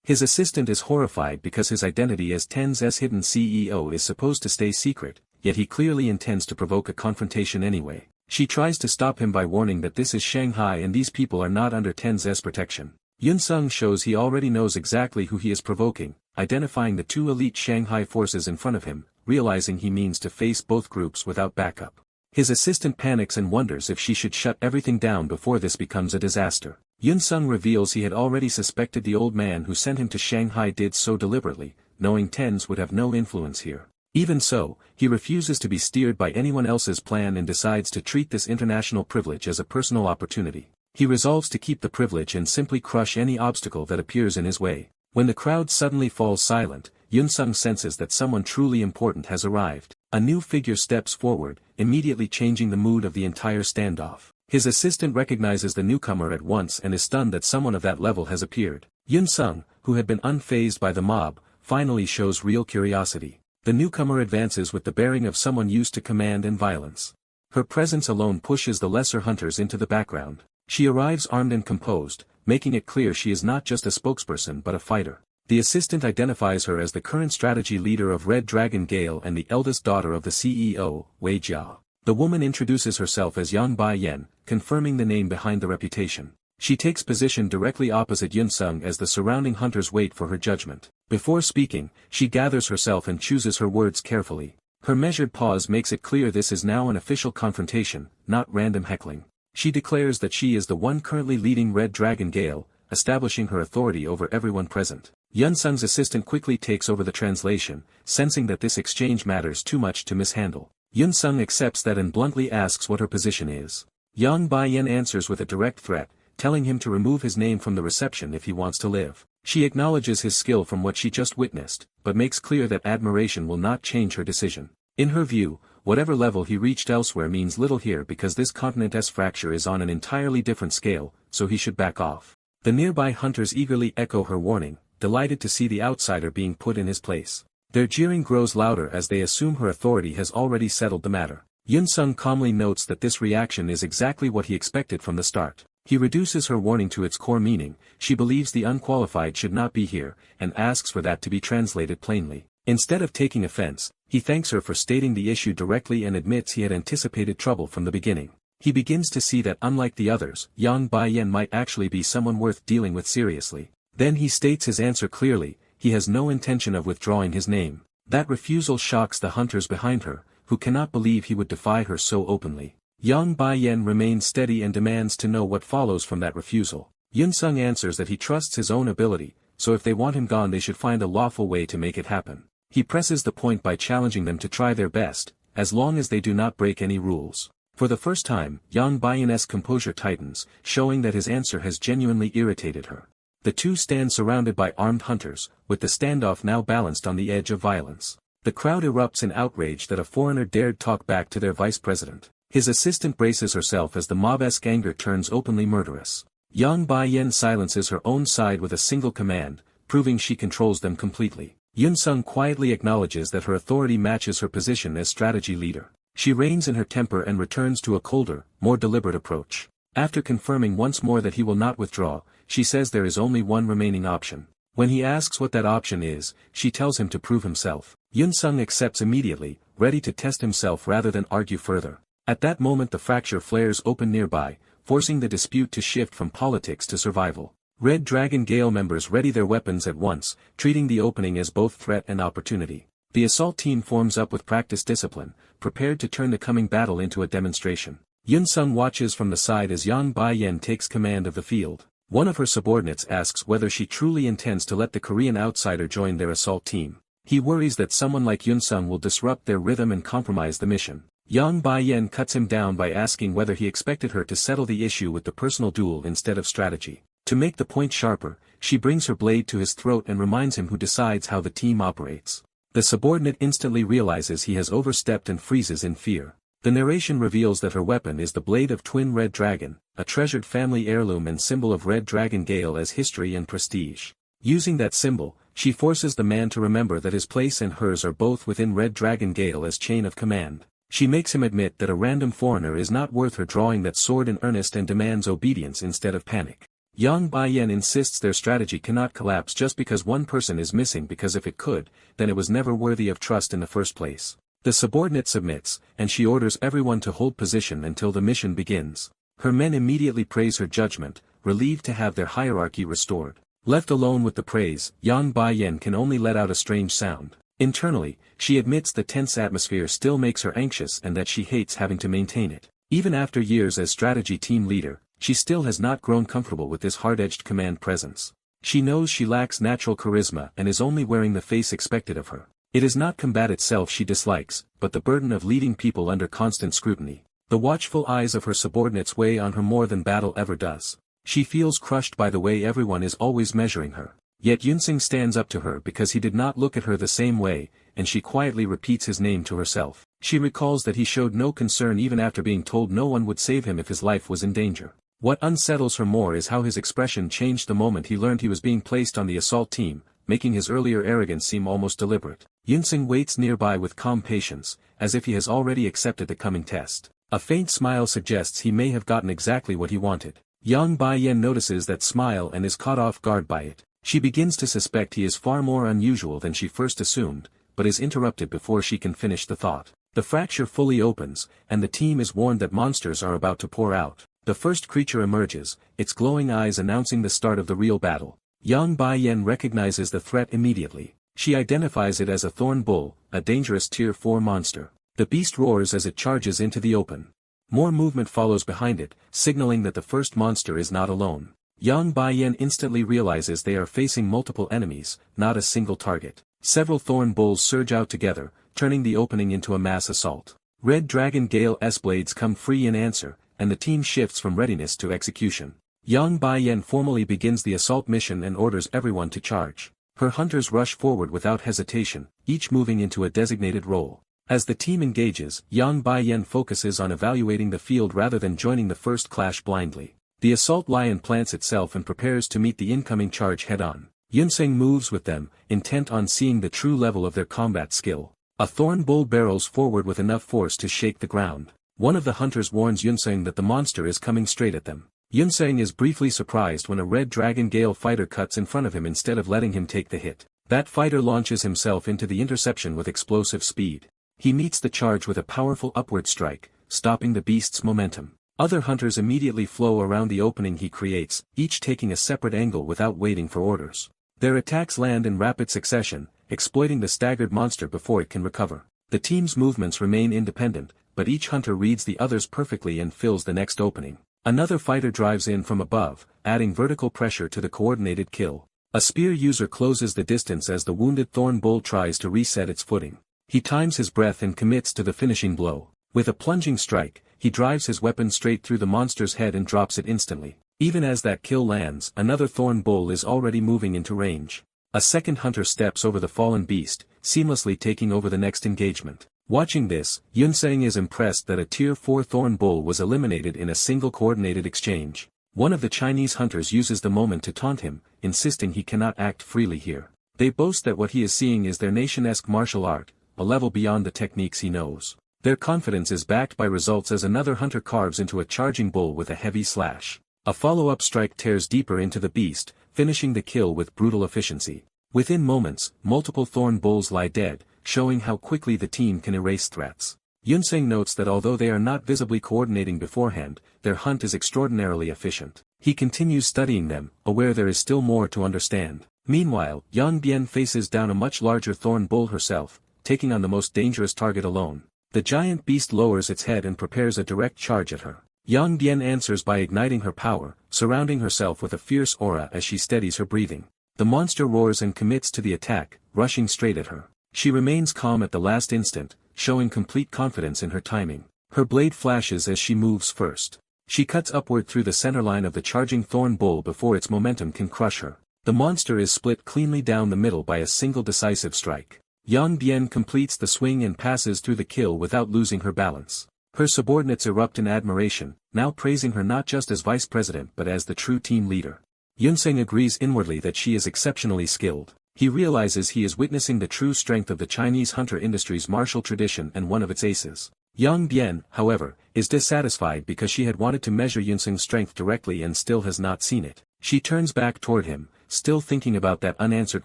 His assistant is horrified because his identity as TENS' hidden CEO is supposed to stay secret, yet he clearly intends to provoke a confrontation anyway. She tries to stop him by warning that this is Shanghai and these people are not under TENS' protection. Yunsung shows he already knows exactly who he is provoking, identifying the two elite Shanghai forces in front of him, realizing he means to face both groups without backup. His assistant panics and wonders if she should shut everything down before this becomes a disaster. Yunsung reveals he had already suspected the old man who sent him to Shanghai did so deliberately, knowing TENS would have no influence here. Even so, he refuses to be steered by anyone else's plan and decides to treat this international privilege as a personal opportunity. He resolves to keep the privilege and simply crush any obstacle that appears in his way. When the crowd suddenly falls silent, Yunsung senses that someone truly important has arrived. A new figure steps forward, immediately changing the mood of the entire standoff. His assistant recognizes the newcomer at once and is stunned that someone of that level has appeared. Yunsung, who had been unfazed by the mob, finally shows real curiosity. The newcomer advances with the bearing of someone used to command and violence. Her presence alone pushes the lesser hunters into the background. She arrives armed and composed, making it clear she is not just a spokesperson but a fighter. The assistant identifies her as the current strategy leader of Red Dragon Gale and the eldest daughter of the CEO, Wei Jia. The woman introduces herself as Yang Bai-yen, confirming the name behind the reputation. She takes position directly opposite Yunsung as the surrounding hunters wait for her judgment. Before speaking, she gathers herself and chooses her words carefully. Her measured pause makes it clear this is now an official confrontation, not random heckling. She declares that she is the one currently leading Red Dragon Gale, establishing her authority over everyone present. Yunsung's assistant quickly takes over the translation, sensing that this exchange matters too much to mishandle. Yunsung accepts that and bluntly asks what her position is. Yang Bai-yen answers with a direct threat, telling him to remove his name from the reception if he wants to live. She acknowledges his skill from what she just witnessed, but makes clear that admiration will not change her decision. In her view, whatever level he reached elsewhere means little here because this continent's fracture is on an entirely different scale, so he should back off. The nearby hunters eagerly echo her warning, delighted to see the outsider being put in his place. Their jeering grows louder as they assume her authority has already settled the matter. Yunsung calmly notes that this reaction is exactly what he expected from the start. He reduces her warning to its core meaning, she believes the unqualified should not be here, and asks for that to be translated plainly. Instead of taking offense, he thanks her for stating the issue directly and admits he had anticipated trouble from the beginning. He begins to see that unlike the others, Yang Bai-yen might actually be someone worth dealing with seriously. Then he states his answer clearly, he has no intention of withdrawing his name. That refusal shocks the hunters behind her, who cannot believe he would defy her so openly. Yang Bai-yen remains steady and demands to know what follows from that refusal. Yunsung answers that he trusts his own ability, so if they want him gone they should find a lawful way to make it happen. He presses the point by challenging them to try their best, as long as they do not break any rules. For the first time, Yang Bai-yen's composure tightens, showing that his answer has genuinely irritated her. The two stand surrounded by armed hunters, with the standoff now balanced on the edge of violence. The crowd erupts in outrage that a foreigner dared talk back to their vice president. His assistant braces herself as the mob-esque anger turns openly murderous. Yang Bai-yen silences her own side with a single command, proving she controls them completely. Yun-sung quietly acknowledges that her authority matches her position as strategy leader. She reins in her temper and returns to a colder, more deliberate approach. After confirming once more that he will not withdraw, she says there is only one remaining option. When he asks what that option is, she tells him to prove himself. Yun-sung accepts immediately, ready to test himself rather than argue further. At that moment the fracture flares open nearby, forcing the dispute to shift from politics to survival. Red Dragon Gale members ready their weapons at once, treating the opening as both threat and opportunity. The assault team forms up with practiced discipline, prepared to turn the coming battle into a demonstration. Yun-sung watches from the side as Yang Bai-yen takes command of the field. One of her subordinates asks whether she truly intends to let the Korean outsider join their assault team. He worries that someone like Yun-sung will disrupt their rhythm and compromise the mission. Yang Bai-yen cuts him down by asking whether he expected her to settle the issue with the personal duel instead of strategy. To make the point sharper, she brings her blade to his throat and reminds him who decides how the team operates. The subordinate instantly realizes he has overstepped and freezes in fear. The narration reveals that her weapon is the blade of Twin Red Dragon, a treasured family heirloom and symbol of Red Dragon Gale as history and prestige. Using that symbol, she forces the man to remember that his place and hers are both within Red Dragon Gale as chain of command. She makes him admit that a random foreigner is not worth her drawing that sword in earnest and demands obedience instead of panic. Yang Bai-yen insists their strategy cannot collapse just because one person is missing, because if it could, then it was never worthy of trust in the first place. The subordinate submits, and she orders everyone to hold position until the mission begins. Her men immediately praise her judgment, relieved to have their hierarchy restored. Left alone with the praise, Yang Bai-yen can only let out a strange sound. Internally, she admits the tense atmosphere still makes her anxious and that she hates having to maintain it. Even after years as strategy team leader, she still has not grown comfortable with this hard-edged command presence. She knows she lacks natural charisma and is only wearing the face expected of her. It is not combat itself she dislikes, but the burden of leading people under constant scrutiny. The watchful eyes of her subordinates weigh on her more than battle ever does. She feels crushed by the way everyone is always measuring her. Yet Yun-sung stands up to her because he did not look at her the same way, and she quietly repeats his name to herself. She recalls that he showed no concern even after being told no one would save him if his life was in danger. What unsettles her more is how his expression changed the moment he learned he was being placed on the assault team, making his earlier arrogance seem almost deliberate. Yun-sung waits nearby with calm patience, as if he has already accepted the coming test. A faint smile suggests he may have gotten exactly what he wanted. Yang Bai-yen notices that smile and is caught off guard by it. She begins to suspect he is far more unusual than she first assumed, but is interrupted before she can finish the thought. The fracture fully opens, and the team is warned that monsters are about to pour out. The first creature emerges, its glowing eyes announcing the start of the real battle. Yang Bai-yen recognizes the threat immediately. She identifies it as a thorn bull, a dangerous Tier 4 monster. The beast roars as it charges into the open. More movement follows behind it, signaling that the first monster is not alone. Yang Bai-yen instantly realizes they are facing multiple enemies, not a single target. Several thorn bulls surge out together, turning the opening into a mass assault. Red Dragon Gale's blades come free in answer, and the team shifts from readiness to execution. Yang Bai-yen formally begins the assault mission and orders everyone to charge. Her hunters rush forward without hesitation, each moving into a designated role. As the team engages, Yang Bai-yen focuses on evaluating the field rather than joining the first clash blindly. The assault lion plants itself and prepares to meet the incoming charge head-on. Yun-sung moves with them, intent on seeing the true level of their combat skill. A thorn bull barrels forward with enough force to shake the ground. One of the hunters warns Yun-sung that the monster is coming straight at them. Yun-sung is briefly surprised when a Red Dragon Gale fighter cuts in front of him instead of letting him take the hit. That fighter launches himself into the interception with explosive speed. He meets the charge with a powerful upward strike, stopping the beast's momentum. Other hunters immediately flow around the opening he creates, each taking a separate angle without waiting for orders. Their attacks land in rapid succession, exploiting the staggered monster before it can recover. The team's movements remain independent, but each hunter reads the others perfectly and fills the next opening. Another fighter drives in from above, adding vertical pressure to the coordinated kill. A spear user closes the distance as the wounded thorn bull tries to reset its footing. He times his breath and commits to the finishing blow. With a plunging strike, he drives his weapon straight through the monster's head and drops it instantly. Even as that kill lands, another thorn bull is already moving into range. A second hunter steps over the fallen beast, seamlessly taking over the next engagement. Watching this, Yunseng is impressed that a Tier 4 thorn bull was eliminated in a single coordinated exchange. One of the Chinese hunters uses the moment to taunt him, insisting he cannot act freely here. They boast that what he is seeing is their nation-esque martial art, a level beyond the techniques he knows. Their confidence is backed by results as another hunter carves into a charging bull with a heavy slash. A follow-up strike tears deeper into the beast, finishing the kill with brutal efficiency. Within moments, multiple thorn bulls lie dead, showing how quickly the team can erase threats. Yunseng notes that although they are not visibly coordinating beforehand, their hunt is extraordinarily efficient. He continues studying them, aware there is still more to understand. Meanwhile, Yang Bian faces down a much larger thorn bull herself, taking on the most dangerous target alone. The giant beast lowers its head and prepares a direct charge at her. Yang Bian answers by igniting her power, surrounding herself with a fierce aura as she steadies her breathing. The monster roars and commits to the attack, rushing straight at her. She remains calm at the last instant, showing complete confidence in her timing. Her blade flashes as she moves first. She cuts upward through the center line of the charging thorn bull before its momentum can crush her. The monster is split cleanly down the middle by a single decisive strike. Yang Bian completes the swing and passes through the kill without losing her balance. Her subordinates erupt in admiration, now praising her not just as vice president but as the true team leader. Yunseng agrees inwardly that she is exceptionally skilled. He realizes he is witnessing the true strength of the Chinese hunter industry's martial tradition and one of its aces. Yang Bian, however, is dissatisfied because she had wanted to measure Yunseng's strength directly and still has not seen it. She turns back toward him, still thinking about that unanswered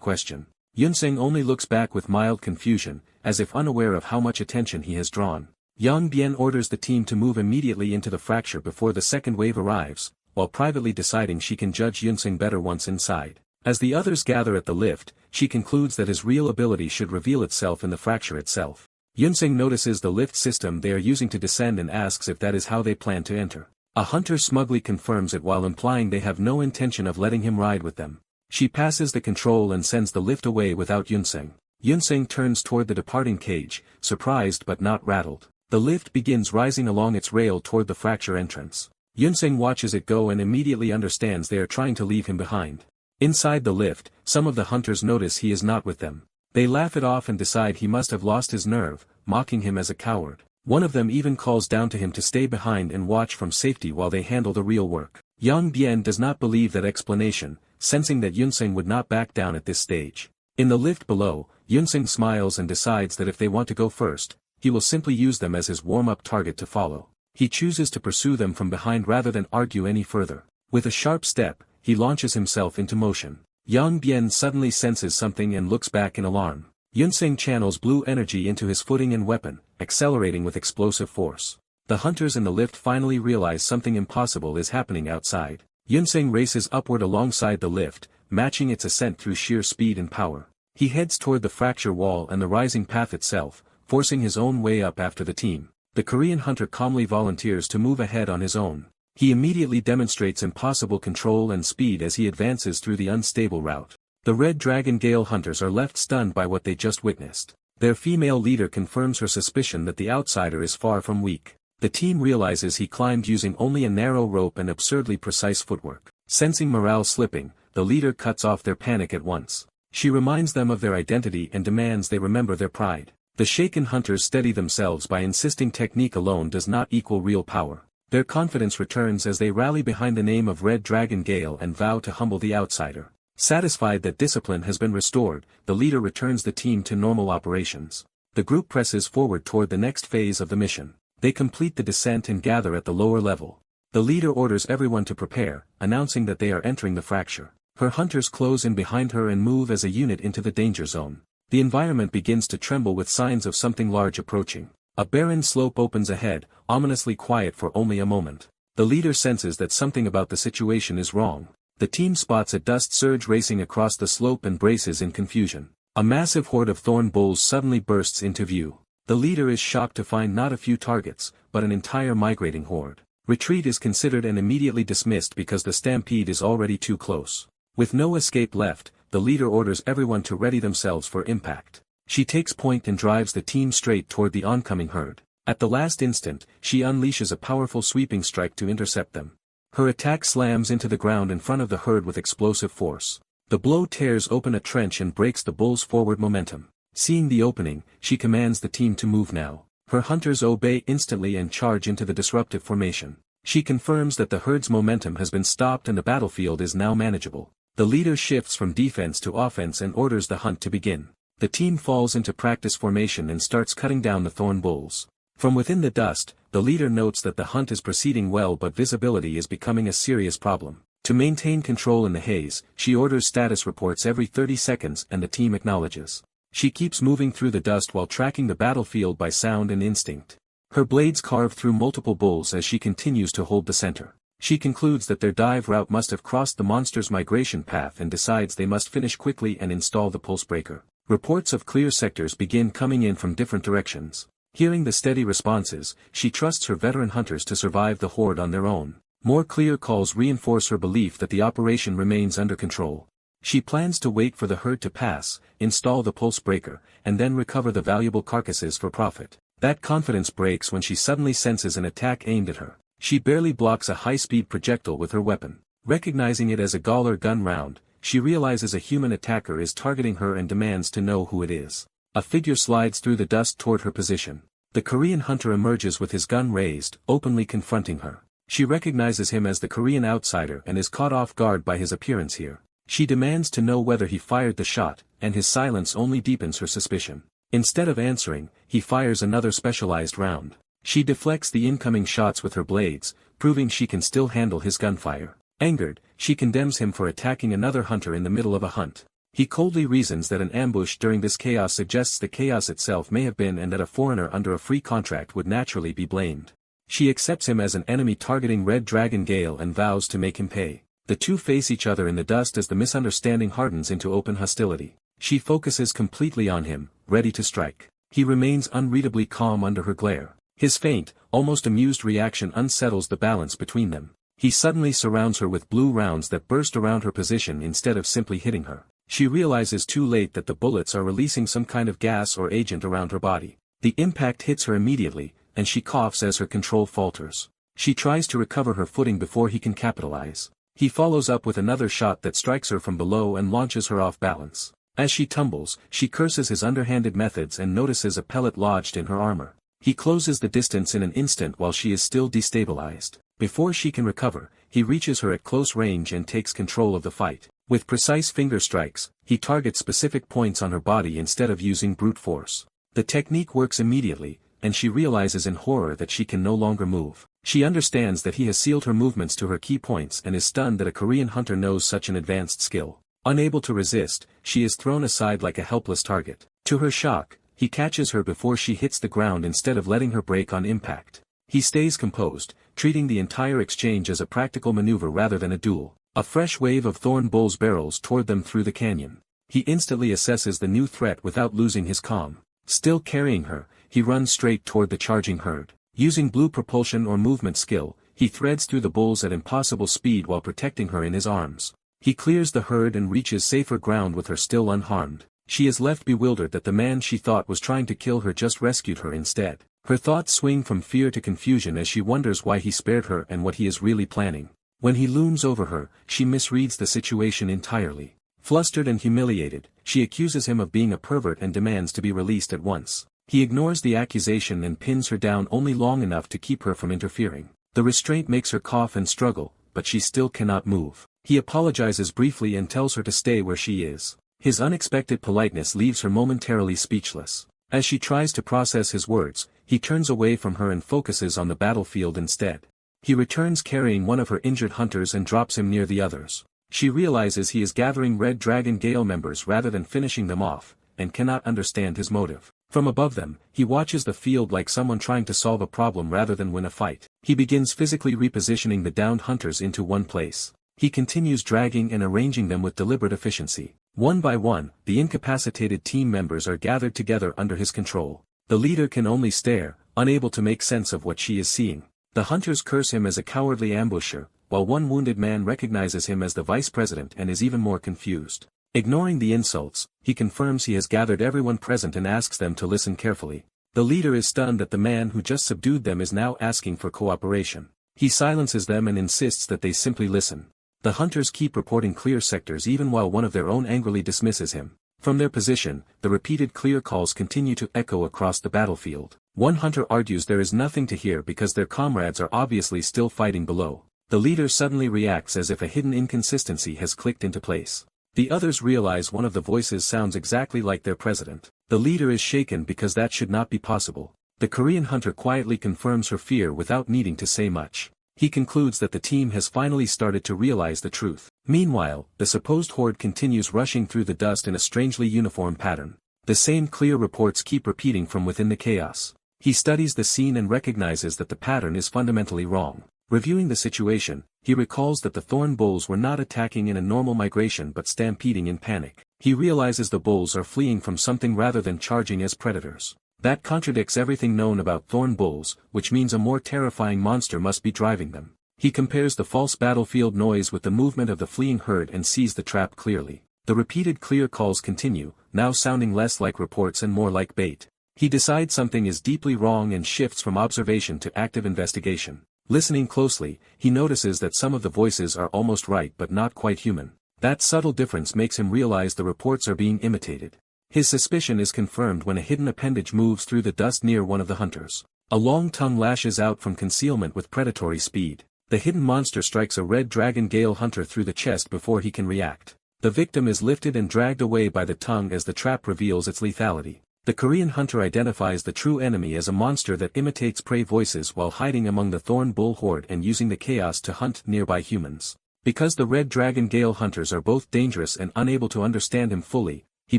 question. Yunseng only looks back with mild confusion, as if unaware of how much attention he has drawn. Yang Bian orders the team to move immediately into the fracture before the second wave arrives, while privately deciding she can judge Yunseng better once inside. As the others gather at the lift, she concludes that his real ability should reveal itself in the fracture itself. Yunseng notices the lift system they are using to descend and asks if that is how they plan to enter. A hunter smugly confirms it while implying they have no intention of letting him ride with them. She passes the control and sends the lift away without Yunseng. Yunseng turns toward the departing cage, surprised but not rattled. The lift begins rising along its rail toward the fracture entrance. Yunseng watches it go and immediately understands they are trying to leave him behind. Inside the lift, some of the hunters notice he is not with them. They laugh it off and decide he must have lost his nerve, mocking him as a coward. One of them even calls down to him to stay behind and watch from safety while they handle the real work. Yang Bian does not believe that explanation, sensing that Yunseng would not back down at this stage. In the lift below, Yunseng smiles and decides that if they want to go first, he will simply use them as his warm-up target to follow. He chooses to pursue them from behind rather than argue any further. With a sharp step, he launches himself into motion. Yang Bian suddenly senses something and looks back in alarm. Yunseng channels blue energy into his footing and weapon, accelerating with explosive force. The hunters in the lift finally realize something impossible is happening outside. Yunseng races upward alongside the lift, matching its ascent through sheer speed and power. He heads toward the fracture wall and the rising path itself, forcing his own way up after the team. The Korean hunter calmly volunteers to move ahead on his own. He immediately demonstrates impossible control and speed as he advances through the unstable route. The Red Dragon Gale hunters are left stunned by what they just witnessed. Their female leader confirms her suspicion that the outsider is far from weak. The team realizes he climbed using only a narrow rope and absurdly precise footwork. Sensing morale slipping, the leader cuts off their panic at once. She reminds them of their identity and demands they remember their pride. The shaken hunters steady themselves by insisting technique alone does not equal real power. Their confidence returns as they rally behind the name of Red Dragon Gale and vow to humble the outsider. Satisfied that discipline has been restored, the leader returns the team to normal operations. The group presses forward toward the next phase of the mission. They complete the descent and gather at the lower level. The leader orders everyone to prepare, announcing that they are entering the fracture. Her hunters close in behind her and move as a unit into the danger zone. The environment begins to tremble with signs of something large approaching. A barren slope opens ahead, ominously quiet for only a moment. The leader senses that something about the situation is wrong. The team spots a dust surge racing across the slope and braces in confusion. A massive horde of thorn bulls suddenly bursts into view. The leader is shocked to find not a few targets, but an entire migrating horde. Retreat is considered and immediately dismissed because the stampede is already too close. With no escape left, the leader orders everyone to ready themselves for impact. She takes point and drives the team straight toward the oncoming herd. At the last instant, she unleashes a powerful sweeping strike to intercept them. Her attack slams into the ground in front of the herd with explosive force. The blow tears open a trench and breaks the bull's forward momentum. Seeing the opening, she commands the team to move now. Her hunters obey instantly and charge into the disruptive formation. She confirms that the herd's momentum has been stopped and the battlefield is now manageable. The leader shifts from defense to offense and orders the hunt to begin. The team falls into practice formation and starts cutting down the thorn bulls. From within the dust, the leader notes that the hunt is proceeding well but visibility is becoming a serious problem. To maintain control in the haze, she orders status reports every 30 seconds and the team acknowledges. She keeps moving through the dust while tracking the battlefield by sound and instinct. Her blades carve through multiple bulls as she continues to hold the center. She concludes that their dive route must have crossed the monster's migration path and decides they must finish quickly and install the pulse breaker. Reports of clear sectors begin coming in from different directions. Hearing the steady responses, she trusts her veteran hunters to survive the horde on their own. More clear calls reinforce her belief that the operation remains under control. She plans to wait for the herd to pass, install the pulse breaker, and then recover the valuable carcasses for profit. That confidence breaks when she suddenly senses an attack aimed at her. She barely blocks a high-speed projectile with her weapon. Recognizing it as a Gauler gun round, she realizes a human attacker is targeting her and demands to know who it is. A figure slides through the dust toward her position. The Korean hunter emerges with his gun raised, openly confronting her. She recognizes him as the Korean outsider and is caught off guard by his appearance here. She demands to know whether he fired the shot, and his silence only deepens her suspicion. Instead of answering, he fires another specialized round. She deflects the incoming shots with her blades, proving she can still handle his gunfire. Angered, she condemns him for attacking another hunter in the middle of a hunt. He coldly reasons that an ambush during this chaos suggests the chaos itself may have been and that a foreigner under a free contract would naturally be blamed. She accepts him as an enemy targeting Red Dragon Gale and vows to make him pay. The two face each other in the dust as the misunderstanding hardens into open hostility. She focuses completely on him, ready to strike. He remains unreadably calm under her glare. His faint, almost amused reaction unsettles the balance between them. He suddenly surrounds her with blue rounds that burst around her position instead of simply hitting her. She realizes too late that the bullets are releasing some kind of gas or agent around her body. The impact hits her immediately, and she coughs as her control falters. She tries to recover her footing before he can capitalize. He follows up with another shot that strikes her from below and launches her off balance. As she tumbles, she curses his underhanded methods and notices a pellet lodged in her armor. He closes the distance in an instant while she is still destabilized. Before she can recover, he reaches her at close range and takes control of the fight. With precise finger strikes, he targets specific points on her body instead of using brute force. The technique works immediately, and she realizes in horror that she can no longer move. She understands that he has sealed her movements to her key points and is stunned that a Korean hunter knows such an advanced skill. Unable to resist, she is thrown aside like a helpless target. To her shock, he catches her before she hits the ground instead of letting her break on impact. He stays composed, treating the entire exchange as a practical maneuver rather than a duel. A fresh wave of thorn bulls barrels toward them through the canyon. He instantly assesses the new threat without losing his calm. Still carrying her, he runs straight toward the charging herd. Using blue propulsion or movement skill, he threads through the bulls at impossible speed while protecting her in his arms. He clears the herd and reaches safer ground with her still unharmed. She is left bewildered that the man she thought was trying to kill her just rescued her instead. Her thoughts swing from fear to confusion as she wonders why he spared her and what he is really planning. When he looms over her, she misreads the situation entirely. Flustered and humiliated, she accuses him of being a pervert and demands to be released at once. He ignores the accusation and pins her down only long enough to keep her from interfering. The restraint makes her cough and struggle, but she still cannot move. He apologizes briefly and tells her to stay where she is. His unexpected politeness leaves her momentarily speechless. As she tries to process his words, he turns away from her and focuses on the battlefield instead. He returns carrying one of her injured hunters and drops him near the others. She realizes he is gathering Red Dragon Gale members rather than finishing them off, and cannot understand his motive. From above them, he watches the field like someone trying to solve a problem rather than win a fight. He begins physically repositioning the downed hunters into one place. He continues dragging and arranging them with deliberate efficiency. One by one, the incapacitated team members are gathered together under his control. The leader can only stare, unable to make sense of what she is seeing. The hunters curse him as a cowardly ambusher, while one wounded man recognizes him as the vice president and is even more confused. Ignoring the insults, he confirms he has gathered everyone present and asks them to listen carefully. The leader is stunned that the man who just subdued them is now asking for cooperation. He silences them and insists that they simply listen. The hunters keep reporting clear sectors even while one of their own angrily dismisses him. From their position, the repeated clear calls continue to echo across the battlefield. One hunter argues there is nothing to hear because their comrades are obviously still fighting below. The leader suddenly reacts as if a hidden inconsistency has clicked into place. The others realize one of the voices sounds exactly like their president. The leader is shaken because that should not be possible. The Korean hunter quietly confirms her fear without needing to say much. He concludes that the team has finally started to realize the truth. Meanwhile, the supposed horde continues rushing through the dust in a strangely uniform pattern. The same clear reports keep repeating from within the chaos. He studies the scene and recognizes that the pattern is fundamentally wrong. Reviewing the situation, he recalls that the thorn bulls were not attacking in a normal migration but stampeding in panic. He realizes the bulls are fleeing from something rather than charging as predators. That contradicts everything known about thorn bulls, which means a more terrifying monster must be driving them. He compares the false battlefield noise with the movement of the fleeing herd and sees the trap clearly. The repeated clear calls continue, now sounding less like reports and more like bait. He decides something is deeply wrong and shifts from observation to active investigation. Listening closely, he notices that some of the voices are almost right but not quite human. That subtle difference makes him realize the reports are being imitated. His suspicion is confirmed when a hidden appendage moves through the dust near one of the hunters. A long tongue lashes out from concealment with predatory speed. The hidden monster strikes a red dragon gale hunter through the chest before he can react. The victim is lifted and dragged away by the tongue as the trap reveals its lethality. The Korean hunter identifies the true enemy as a monster that imitates prey voices while hiding among the thorn bull horde and using the chaos to hunt nearby humans. Because the red dragon gale hunters are both dangerous and unable to understand him fully, he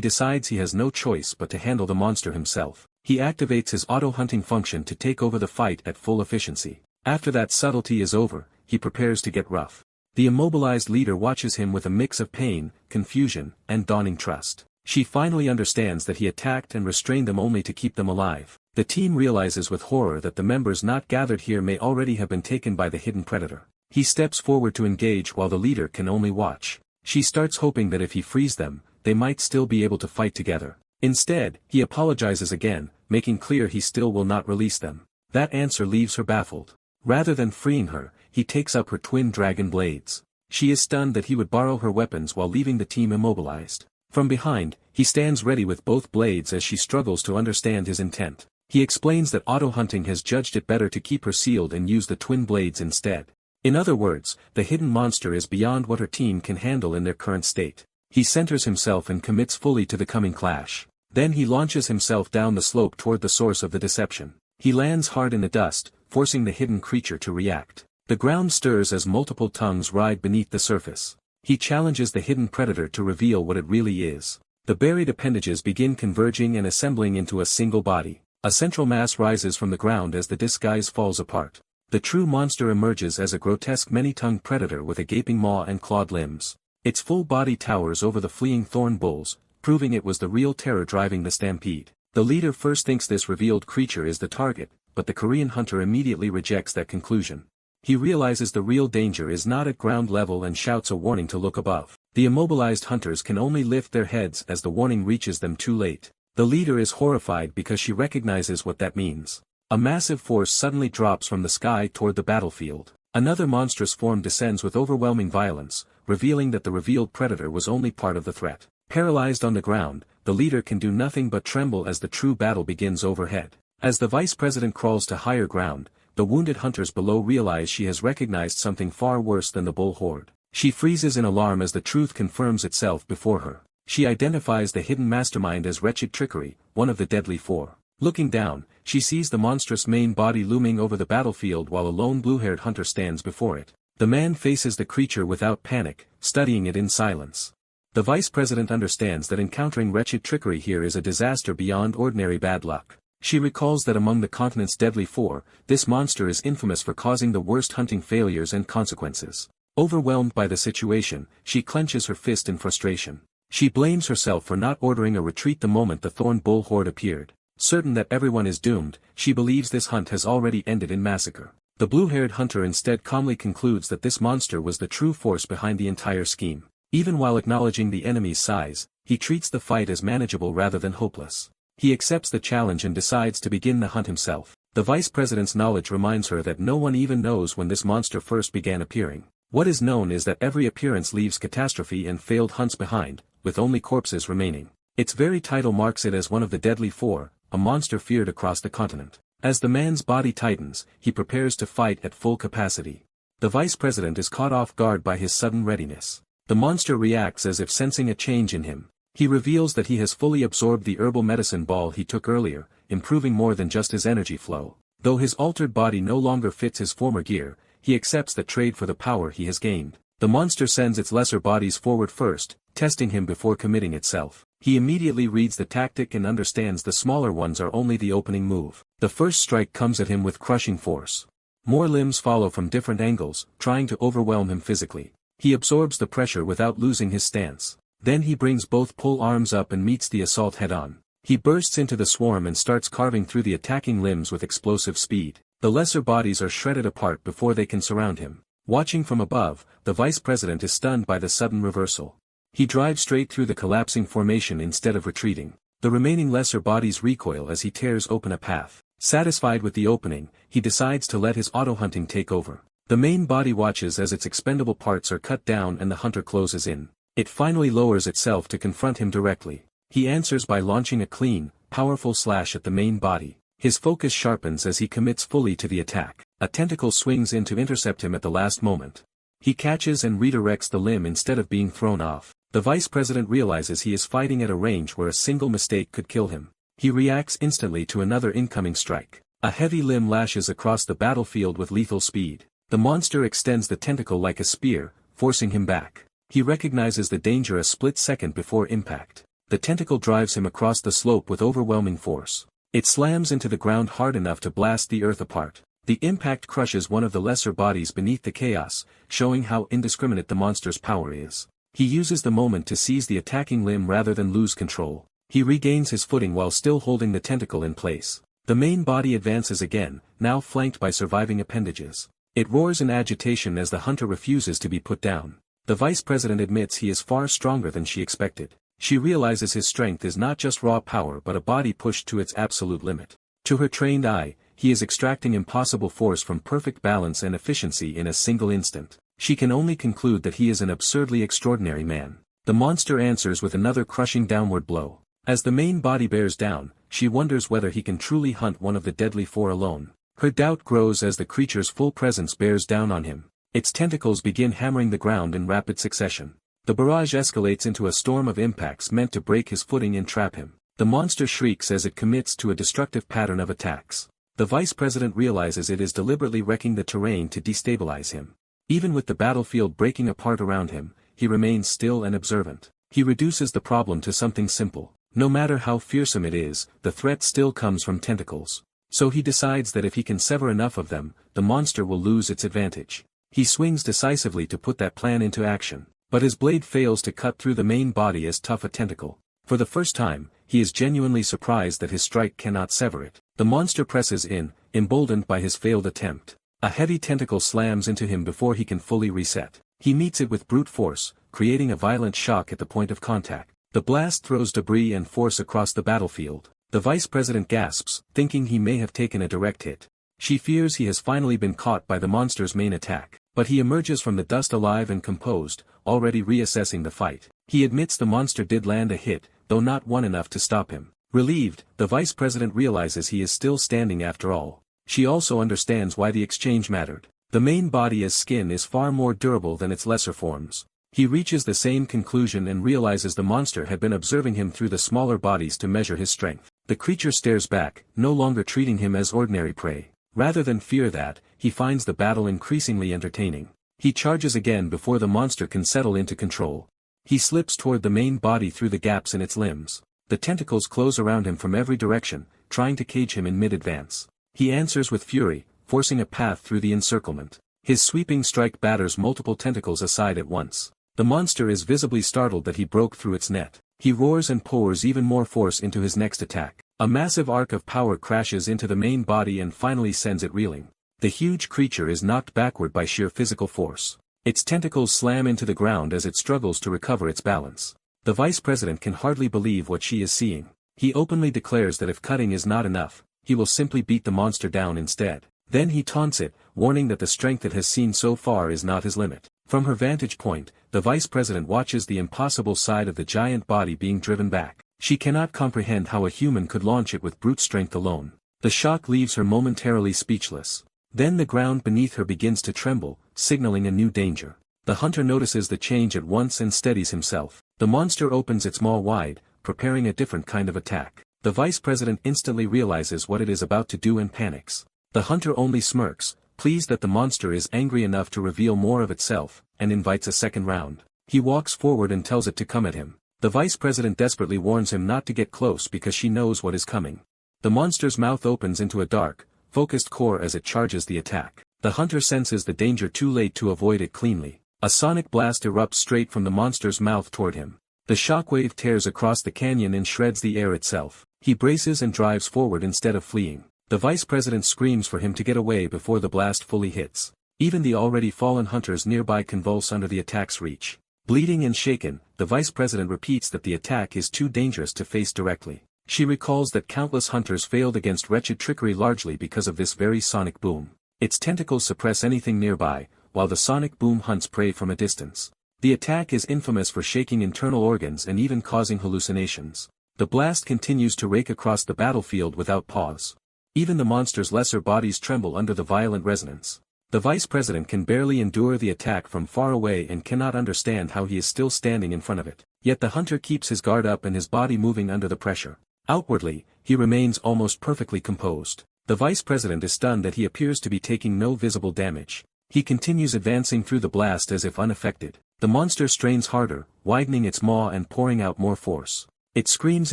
decides he has no choice but to handle the monster himself. He activates his auto-hunting function to take over the fight at full efficiency. After that subtlety is over, he prepares to get rough. The immobilized leader watches him with a mix of pain, confusion, and dawning trust. She finally understands that he attacked and restrained them only to keep them alive. The team realizes with horror that the members not gathered here may already have been taken by the hidden predator. He steps forward to engage while the leader can only watch. She starts hoping that if he frees them, they might still be able to fight together. Instead, he apologizes again, making clear he still will not release them. That answer leaves her baffled. Rather than freeing her, he takes up her twin dragon blades. She is stunned that he would borrow her weapons while leaving the team immobilized. From behind, he stands ready with both blades as she struggles to understand his intent. He explains that auto-hunting has judged it better to keep her sealed and use the twin blades instead. In other words, the hidden monster is beyond what her team can handle in their current state. He centers himself and commits fully to the coming clash. Then he launches himself down the slope toward the source of the deception. He lands hard in the dust, forcing the hidden creature to react. The ground stirs as multiple tongues ride beneath the surface. He challenges the hidden predator to reveal what it really is. The buried appendages begin converging and assembling into a single body. A central mass rises from the ground as the disguise falls apart. The true monster emerges as a grotesque many-tongued predator with a gaping maw and clawed limbs. Its full body towers over the fleeing thorn bulls, proving it was the real terror driving the stampede. The leader first thinks this revealed creature is the target, but the Korean hunter immediately rejects that conclusion. He realizes the real danger is not at ground level and shouts a warning to look above. The immobilized hunters can only lift their heads as the warning reaches them too late. The leader is horrified because she recognizes what that means. A massive force suddenly drops from the sky toward the battlefield. Another monstrous form descends with overwhelming violence, revealing that the revealed predator was only part of the threat. Paralyzed on the ground, the leader can do nothing but tremble as the true battle begins overhead. As the vice president crawls to higher ground, the wounded hunters below realize she has recognized something far worse than the bull horde. She freezes in alarm as the truth confirms itself before her. She identifies the hidden mastermind as Wretched Trickery, one of the deadly four. Looking down, she sees the monstrous main body looming over the battlefield while a lone blue-haired hunter stands before it. The man faces the creature without panic, studying it in silence. The vice president understands that encountering Wretched Trickery here is a disaster beyond ordinary bad luck. She recalls that among the continent's deadly four, this monster is infamous for causing the worst hunting failures and consequences. Overwhelmed by the situation, she clenches her fist in frustration. She blames herself for not ordering a retreat the moment the thorn bull horde appeared. Certain that everyone is doomed, she believes this hunt has already ended in massacre. The blue-haired hunter instead calmly concludes that this monster was the true force behind the entire scheme. Even while acknowledging the enemy's size, he treats the fight as manageable rather than hopeless. He accepts the challenge and decides to begin the hunt himself. The vice president's knowledge reminds her that no one even knows when this monster first began appearing. What is known is that every appearance leaves catastrophe and failed hunts behind, with only corpses remaining. Its very title marks it as one of the deadly four, a monster feared across the continent. As the man's body tightens, he prepares to fight at full capacity. The vice president is caught off guard by his sudden readiness. The monster reacts as if sensing a change in him. He reveals that he has fully absorbed the herbal medicine ball he took earlier, improving more than just his energy flow. Though his altered body no longer fits his former gear, he accepts the trade for the power he has gained. The monster sends its lesser bodies forward first, testing him before committing itself. He immediately reads the tactic and understands the smaller ones are only the opening move. The first strike comes at him with crushing force. More limbs follow from different angles, trying to overwhelm him physically. He absorbs the pressure without losing his stance. Then he brings both pole arms up and meets the assault head-on. He bursts into the swarm and starts carving through the attacking limbs with explosive speed. The lesser bodies are shredded apart before they can surround him. Watching from above, the vice president is stunned by the sudden reversal. He drives straight through the collapsing formation instead of retreating. The remaining lesser bodies recoil as he tears open a path. Satisfied with the opening, he decides to let his auto-hunting take over. The main body watches as its expendable parts are cut down and the hunter closes in. It finally lowers itself to confront him directly. He answers by launching a clean, powerful slash at the main body. His focus sharpens as he commits fully to the attack. A tentacle swings in to intercept him at the last moment. He catches and redirects the limb instead of being thrown off. The vice president realizes he is fighting at a range where a single mistake could kill him. He reacts instantly to another incoming strike. A heavy limb lashes across the battlefield with lethal speed. The monster extends the tentacle like a spear, forcing him back. He recognizes the danger a split second before impact. The tentacle drives him across the slope with overwhelming force. It slams into the ground hard enough to blast the earth apart. The impact crushes one of the lesser bodies beneath the chaos, showing how indiscriminate the monster's power is. He uses the moment to seize the attacking limb rather than lose control. He regains his footing while still holding the tentacle in place. The main body advances again, now flanked by surviving appendages. It roars in agitation as the hunter refuses to be put down. The vice president admits he is far stronger than she expected. She realizes his strength is not just raw power but a body pushed to its absolute limit. To her trained eye, he is extracting impossible force from perfect balance and efficiency in a single instant. She can only conclude that he is an absurdly extraordinary man. The monster answers with another crushing downward blow. As the main body bears down, she wonders whether he can truly hunt one of the deadly four alone. Her doubt grows as the creature's full presence bears down on him. Its tentacles begin hammering the ground in rapid succession. The barrage escalates into a storm of impacts meant to break his footing and trap him. The monster shrieks as it commits to a destructive pattern of attacks. The vice president realizes it is deliberately wrecking the terrain to destabilize him. Even with the battlefield breaking apart around him, he remains still and observant. He reduces the problem to something simple. No matter how fearsome it is, the threat still comes from tentacles. So he decides that if he can sever enough of them, the monster will lose its advantage. He swings decisively to put that plan into action, but his blade fails to cut through the main body as tough a tentacle. For the first time, he is genuinely surprised that his strike cannot sever it. The monster presses in, emboldened by his failed attempt. A heavy tentacle slams into him before he can fully reset. He meets it with brute force, creating a violent shock at the point of contact. The blast throws debris and force across the battlefield. The vice president gasps, thinking he may have taken a direct hit. She fears he has finally been caught by the monster's main attack, but he emerges from the dust alive and composed, already reassessing the fight. He admits the monster did land a hit, though not one enough to stop him. Relieved, the vice president realizes he is still standing after all. She also understands why the exchange mattered. The main body as skin is far more durable than its lesser forms. He reaches the same conclusion and realizes the monster had been observing him through the smaller bodies to measure his strength. The creature stares back, no longer treating him as ordinary prey. Rather than fear that, he finds the battle increasingly entertaining. He charges again before the monster can settle into control. He slips toward the main body through the gaps in its limbs. The tentacles close around him from every direction, trying to cage him in mid-advance. He answers with fury, forcing a path through the encirclement. His sweeping strike batters multiple tentacles aside at once. The monster is visibly startled that he broke through its net. He roars and pours even more force into his next attack. A massive arc of power crashes into the main body and finally sends it reeling. The huge creature is knocked backward by sheer physical force. Its tentacles slam into the ground as it struggles to recover its balance. The vice president can hardly believe what she is seeing. He openly declares that if cutting is not enough, he will simply beat the monster down instead. Then he taunts it, warning that the strength it has seen so far is not his limit. From her vantage point, the vice president watches the impossible side of the giant body being driven back. She cannot comprehend how a human could launch it with brute strength alone. The shock leaves her momentarily speechless. Then the ground beneath her begins to tremble, signaling a new danger. The hunter notices the change at once and steadies himself. The monster opens its maw wide, preparing a different kind of attack. The vice president instantly realizes what it is about to do and panics. The hunter only smirks, pleased that the monster is angry enough to reveal more of itself, and invites a second round. He walks forward and tells it to come at him. The vice president desperately warns him not to get close because she knows what is coming. The monster's mouth opens into a dark, focused core as it charges the attack. The hunter senses the danger too late to avoid it cleanly. A sonic blast erupts straight from the monster's mouth toward him. The shockwave tears across the canyon and shreds the air itself. He braces and drives forward instead of fleeing. The vice president screams for him to get away before the blast fully hits. Even the already fallen hunters nearby convulse under the attack's reach. Bleeding and shaken, the vice president repeats that the attack is too dangerous to face directly. She recalls that countless hunters failed against wretched trickery largely because of this very sonic boom. Its tentacles suppress anything nearby, while the sonic boom hunts prey from a distance. The attack is infamous for shaking internal organs and even causing hallucinations. The blast continues to rake across the battlefield without pause. Even the monster's lesser bodies tremble under the violent resonance. The vice president can barely endure the attack from far away and cannot understand how he is still standing in front of it. Yet the hunter keeps his guard up and his body moving under the pressure. Outwardly, he remains almost perfectly composed. The vice president is stunned that he appears to be taking no visible damage. He continues advancing through the blast as if unaffected. The monster strains harder, widening its maw and pouring out more force. It screams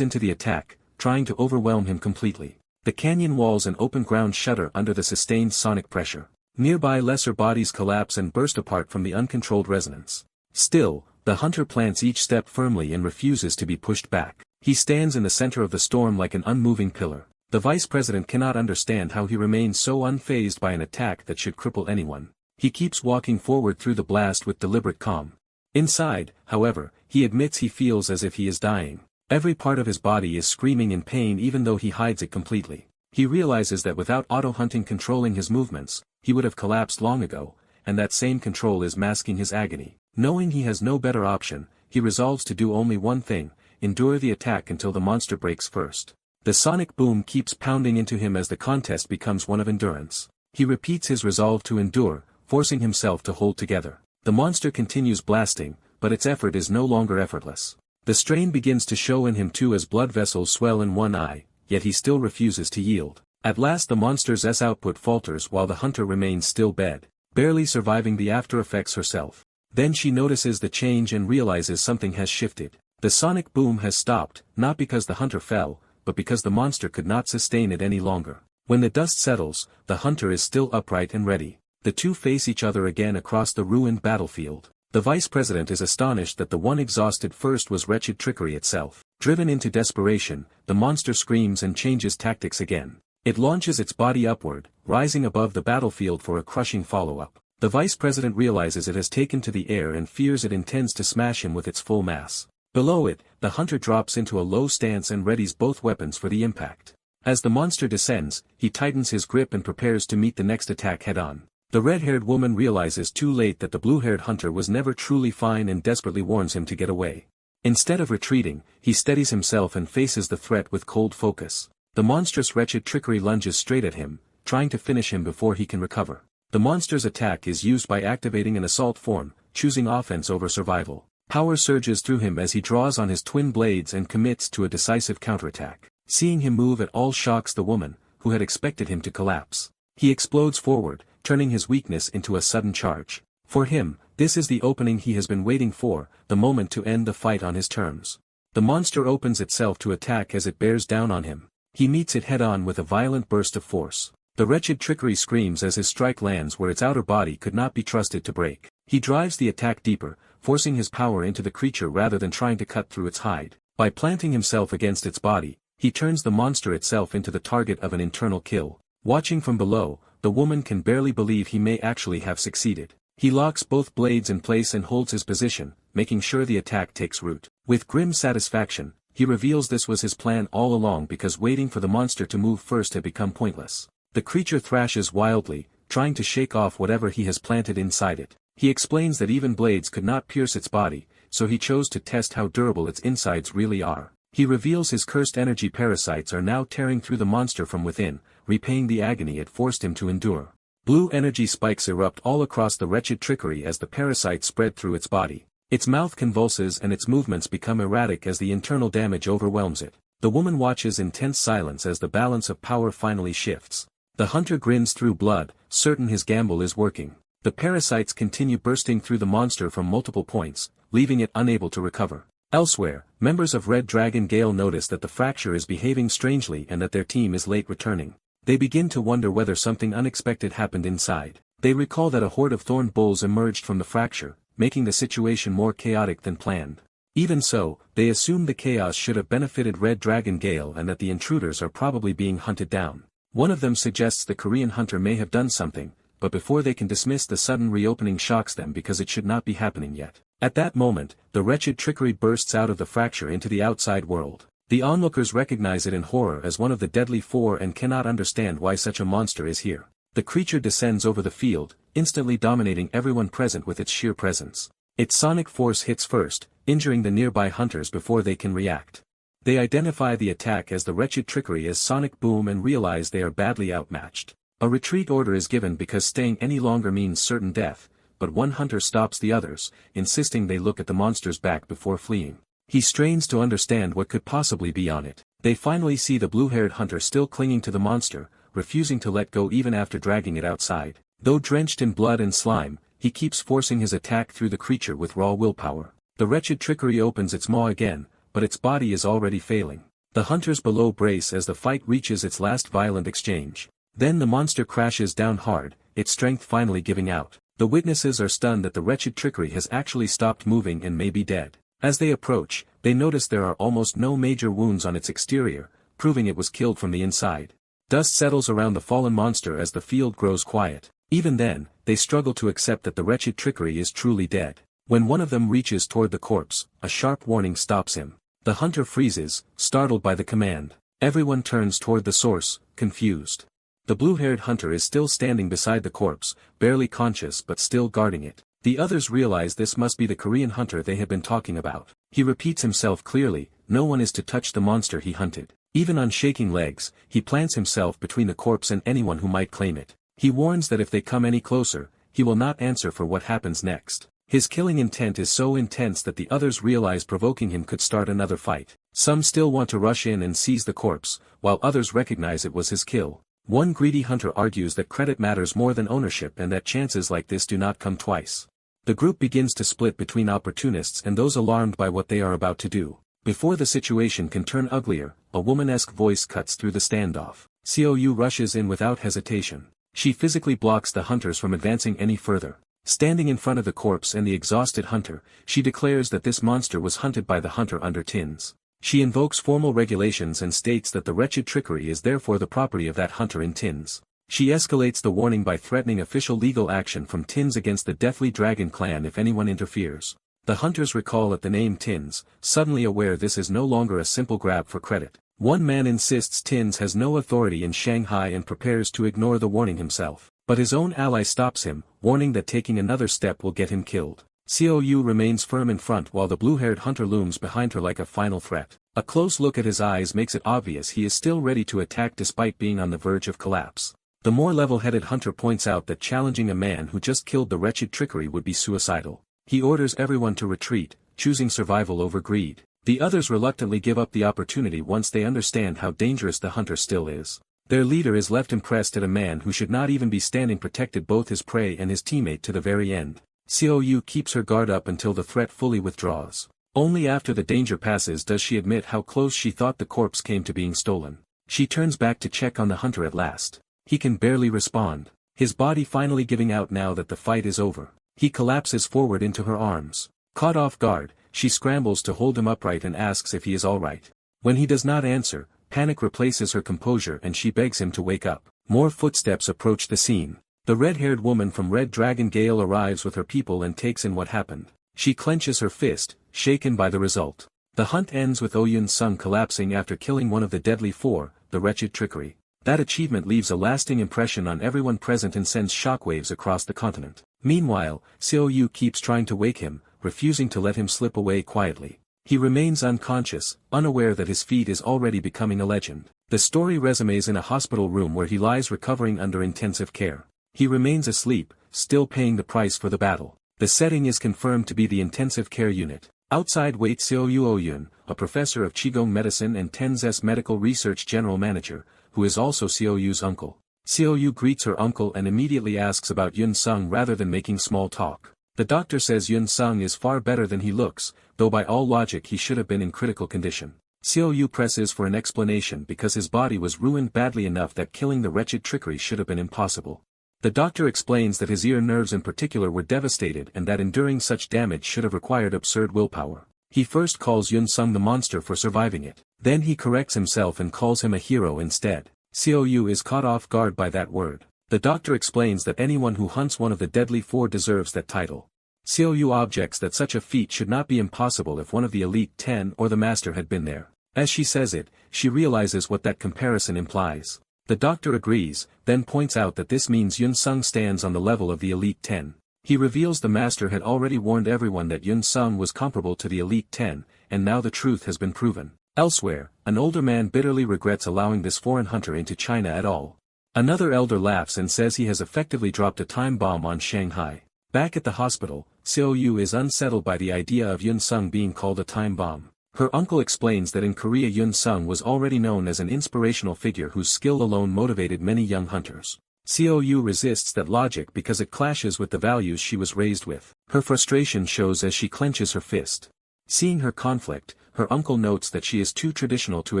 into the attack, trying to overwhelm him completely. The canyon walls and open ground shudder under the sustained sonic pressure. Nearby lesser bodies collapse and burst apart from the uncontrolled resonance. Still, the hunter plants each step firmly and refuses to be pushed back. He stands in the center of the storm like an unmoving pillar. The vice president cannot understand how he remains so unfazed by an attack that should cripple anyone. He keeps walking forward through the blast with deliberate calm. Inside, however, he admits he feels as if he is dying. Every part of his body is screaming in pain even though he hides it completely. He realizes that without auto-hunting controlling his movements, he would have collapsed long ago, and that same control is masking his agony. Knowing he has no better option, he resolves to do only one thing: endure the attack until the monster breaks first. The sonic boom keeps pounding into him as the contest becomes one of endurance. He repeats his resolve to endure, forcing himself to hold together. The monster continues blasting, but its effort is no longer effortless. The strain begins to show in him too as blood vessels swell in one eye, yet he still refuses to yield. At last the monster's output falters while the hunter remains still dead, barely surviving the after effects herself. Then she notices the change and realizes something has shifted. The sonic boom has stopped, not because the hunter fell, but because the monster could not sustain it any longer. When the dust settles, the hunter is still upright and ready. The two face each other again across the ruined battlefield. The vice president is astonished that the one exhausted first was wretched trickery itself. Driven into desperation, the monster screams and changes tactics again. It launches its body upward, rising above the battlefield for a crushing follow-up. The vice president realizes it has taken to the air and fears it intends to smash him with its full mass. Below it, the hunter drops into a low stance and readies both weapons for the impact. As the monster descends, he tightens his grip and prepares to meet the next attack head-on. The red-haired woman realizes too late that the blue-haired hunter was never truly fine and desperately warns him to get away. Instead of retreating, he steadies himself and faces the threat with cold focus. The monstrous wretched trickery lunges straight at him, trying to finish him before he can recover. The monster's attack is used by activating an assault form, choosing offense over survival. Power surges through him as he draws on his twin blades and commits to a decisive counterattack. Seeing him move at all shocks the woman, who had expected him to collapse. He explodes forward, turning his weakness into a sudden charge. For him, this is the opening he has been waiting for, the moment to end the fight on his terms. The monster opens itself to attack as it bears down on him. He meets it head-on with a violent burst of force. The wretched trickery screams as his strike lands where its outer body could not be trusted to break. He drives the attack deeper, forcing his power into the creature rather than trying to cut through its hide. By planting himself against its body, he turns the monster itself into the target of an internal kill. Watching from below, the woman can barely believe he may actually have succeeded. He locks both blades in place and holds his position, making sure the attack takes root. With grim satisfaction, He reveals this was his plan all along because waiting for the monster to move first had become pointless. The creature thrashes wildly, trying to shake off whatever he has planted inside it. He explains that even blades could not pierce its body, so he chose to test how durable its insides really are. He reveals his cursed energy parasites are now tearing through the monster from within, repaying the agony it forced him to endure. Blue energy spikes erupt all across the wretched trickery as the parasites spread through its body. Its mouth convulses and its movements become erratic as the internal damage overwhelms it. The woman watches in tense silence as the balance of power finally shifts. The hunter grins through blood, certain his gamble is working. The parasites continue bursting through the monster from multiple points, leaving it unable to recover. Elsewhere, members of Red Dragon Gale notice that the fracture is behaving strangely and that their team is late returning. They begin to wonder whether something unexpected happened inside. They recall that a horde of thorn bulls emerged from the fracture, making the situation more chaotic than planned. Even so, they assume the chaos should have benefited Red Dragon Gale and that the intruders are probably being hunted down. One of them suggests the Korean hunter may have done something, but before they can dismiss the sudden reopening shocks them because it should not be happening yet. At that moment, the wretched trickery bursts out of the fracture into the outside world. The onlookers recognize it in horror as one of the deadly four and cannot understand why such a monster is here. The creature descends over the field, instantly dominating everyone present with its sheer presence. Its sonic force hits first, injuring the nearby hunters before they can react. They identify the attack as the wretched trickery as sonic boom and realize they are badly outmatched. A retreat order is given because staying any longer means certain death, but one hunter stops the others, insisting they look at the monster's back before fleeing. He strains to understand what could possibly be on it. They finally see the blue-haired hunter still clinging to the monster, refusing to let go even after dragging it outside. Though drenched in blood and slime, he keeps forcing his attack through the creature with raw willpower. The wretched trickery opens its maw again, but its body is already failing. The hunters below brace as the fight reaches its last violent exchange. Then the monster crashes down hard, its strength finally giving out. The witnesses are stunned that the wretched trickery has actually stopped moving and may be dead. As they approach, they notice there are almost no major wounds on its exterior, proving it was killed from the inside. Dust settles around the fallen monster as the field grows quiet. Even then, they struggle to accept that the wretched trickery is truly dead. When one of them reaches toward the corpse, a sharp warning stops him. The hunter freezes, startled by the command. Everyone turns toward the source, confused. The blue-haired hunter is still standing beside the corpse, barely conscious but still guarding it. The others realize this must be the Korean hunter they have been talking about. He repeats himself clearly, no one is to touch the monster he hunted. Even on shaking legs, he plants himself between the corpse and anyone who might claim it. He warns that if they come any closer, he will not answer for what happens next. His killing intent is so intense that the others realize provoking him could start another fight. Some still want to rush in and seize the corpse, while others recognize it was his kill. One greedy hunter argues that credit matters more than ownership and that chances like this do not come twice. The group begins to split between opportunists and those alarmed by what they are about to do. Before the situation can turn uglier, a woman-esque voice cuts through the standoff. Xiaoyu rushes in without hesitation. She physically blocks the hunters from advancing any further. Standing in front of the corpse and the exhausted hunter, she declares that this monster was hunted by the hunter under Tins. She invokes formal regulations and states that the wretched trickery is therefore the property of that hunter in Tins. She escalates the warning by threatening official legal action from Tins against the Deathly Dragon clan if anyone interferes. The hunters recoil at the name Tins, suddenly aware this is no longer a simple grab for credit. One man insists Tins has no authority in Shanghai and prepares to ignore the warning himself. But his own ally stops him, warning that taking another step will get him killed. Xiaoyu remains firm in front while the blue-haired hunter looms behind her like a final threat. A close look at his eyes makes it obvious he is still ready to attack despite being on the verge of collapse. The more level-headed hunter points out that challenging a man who just killed the wretched trickery would be suicidal. He orders everyone to retreat, choosing survival over greed. The others reluctantly give up the opportunity once they understand how dangerous the hunter still is. Their leader is left impressed at a man who should not even be standing protected both his prey and his teammate to the very end. Xiaoyu keeps her guard up until the threat fully withdraws. Only after the danger passes does she admit how close she thought the corpse came to being stolen. She turns back to check on the hunter at last. He can barely respond, his body finally giving out now that the fight is over. He collapses forward into her arms. Caught off guard, she scrambles to hold him upright and asks if he is alright. When he does not answer, panic replaces her composure and she begs him to wake up. More footsteps approach the scene. The red-haired woman from Red Dragon Gale arrives with her people and takes in what happened. She clenches her fist, shaken by the result. The hunt ends with Oh Yun-sung collapsing after killing one of the deadly four, the wretched trickery. That achievement leaves a lasting impression on everyone present and sends shockwaves across the continent. Meanwhile, Seo-yu keeps trying to wake him, refusing to let him slip away quietly. He remains unconscious, unaware that his feat is already becoming a legend. The story resumes in a hospital room where he lies recovering under intensive care. He remains asleep, still paying the price for the battle. The setting is confirmed to be the intensive care unit. Outside waits Seo-yu Oh-yun, a professor of Qigong medicine and Tenz's medical research general manager, who is also Seo-yu's uncle. Seo-yu greets her uncle and immediately asks about Yun-sung rather than making small talk. The doctor says Yun-sung is far better than he looks, though by all logic he should have been in critical condition. Seo-yu presses for an explanation because his body was ruined badly enough that killing the wretched trickery should have been impossible. The doctor explains that his ear nerves in particular were devastated and that enduring such damage should have required absurd willpower. He first calls Yun-sung the monster for surviving it. Then he corrects himself and calls him a hero instead. Seo-yu is caught off guard by that word. The doctor explains that anyone who hunts one of the deadly four deserves that title. Seo-yu objects that such a feat should not be impossible if one of the elite 10 or the master had been there. As she says it, she realizes what that comparison implies. The doctor agrees, then points out that this means Yun-sung stands on the level of the elite 10. He reveals the master had already warned everyone that Yun-sung was comparable to the elite 10, and now the truth has been proven. Elsewhere, an older man bitterly regrets allowing this foreign hunter into China at all. Another elder laughs and says he has effectively dropped a time bomb on Shanghai. Back at the hospital, Seo-yu is unsettled by the idea of Yun-sung being called a time bomb. Her uncle explains that in Korea Yun-sung was already known as an inspirational figure whose skill alone motivated many young hunters. Seo-yu resists that logic because it clashes with the values she was raised with. Her frustration shows as she clenches her fist. Seeing her conflict, her uncle notes that she is too traditional to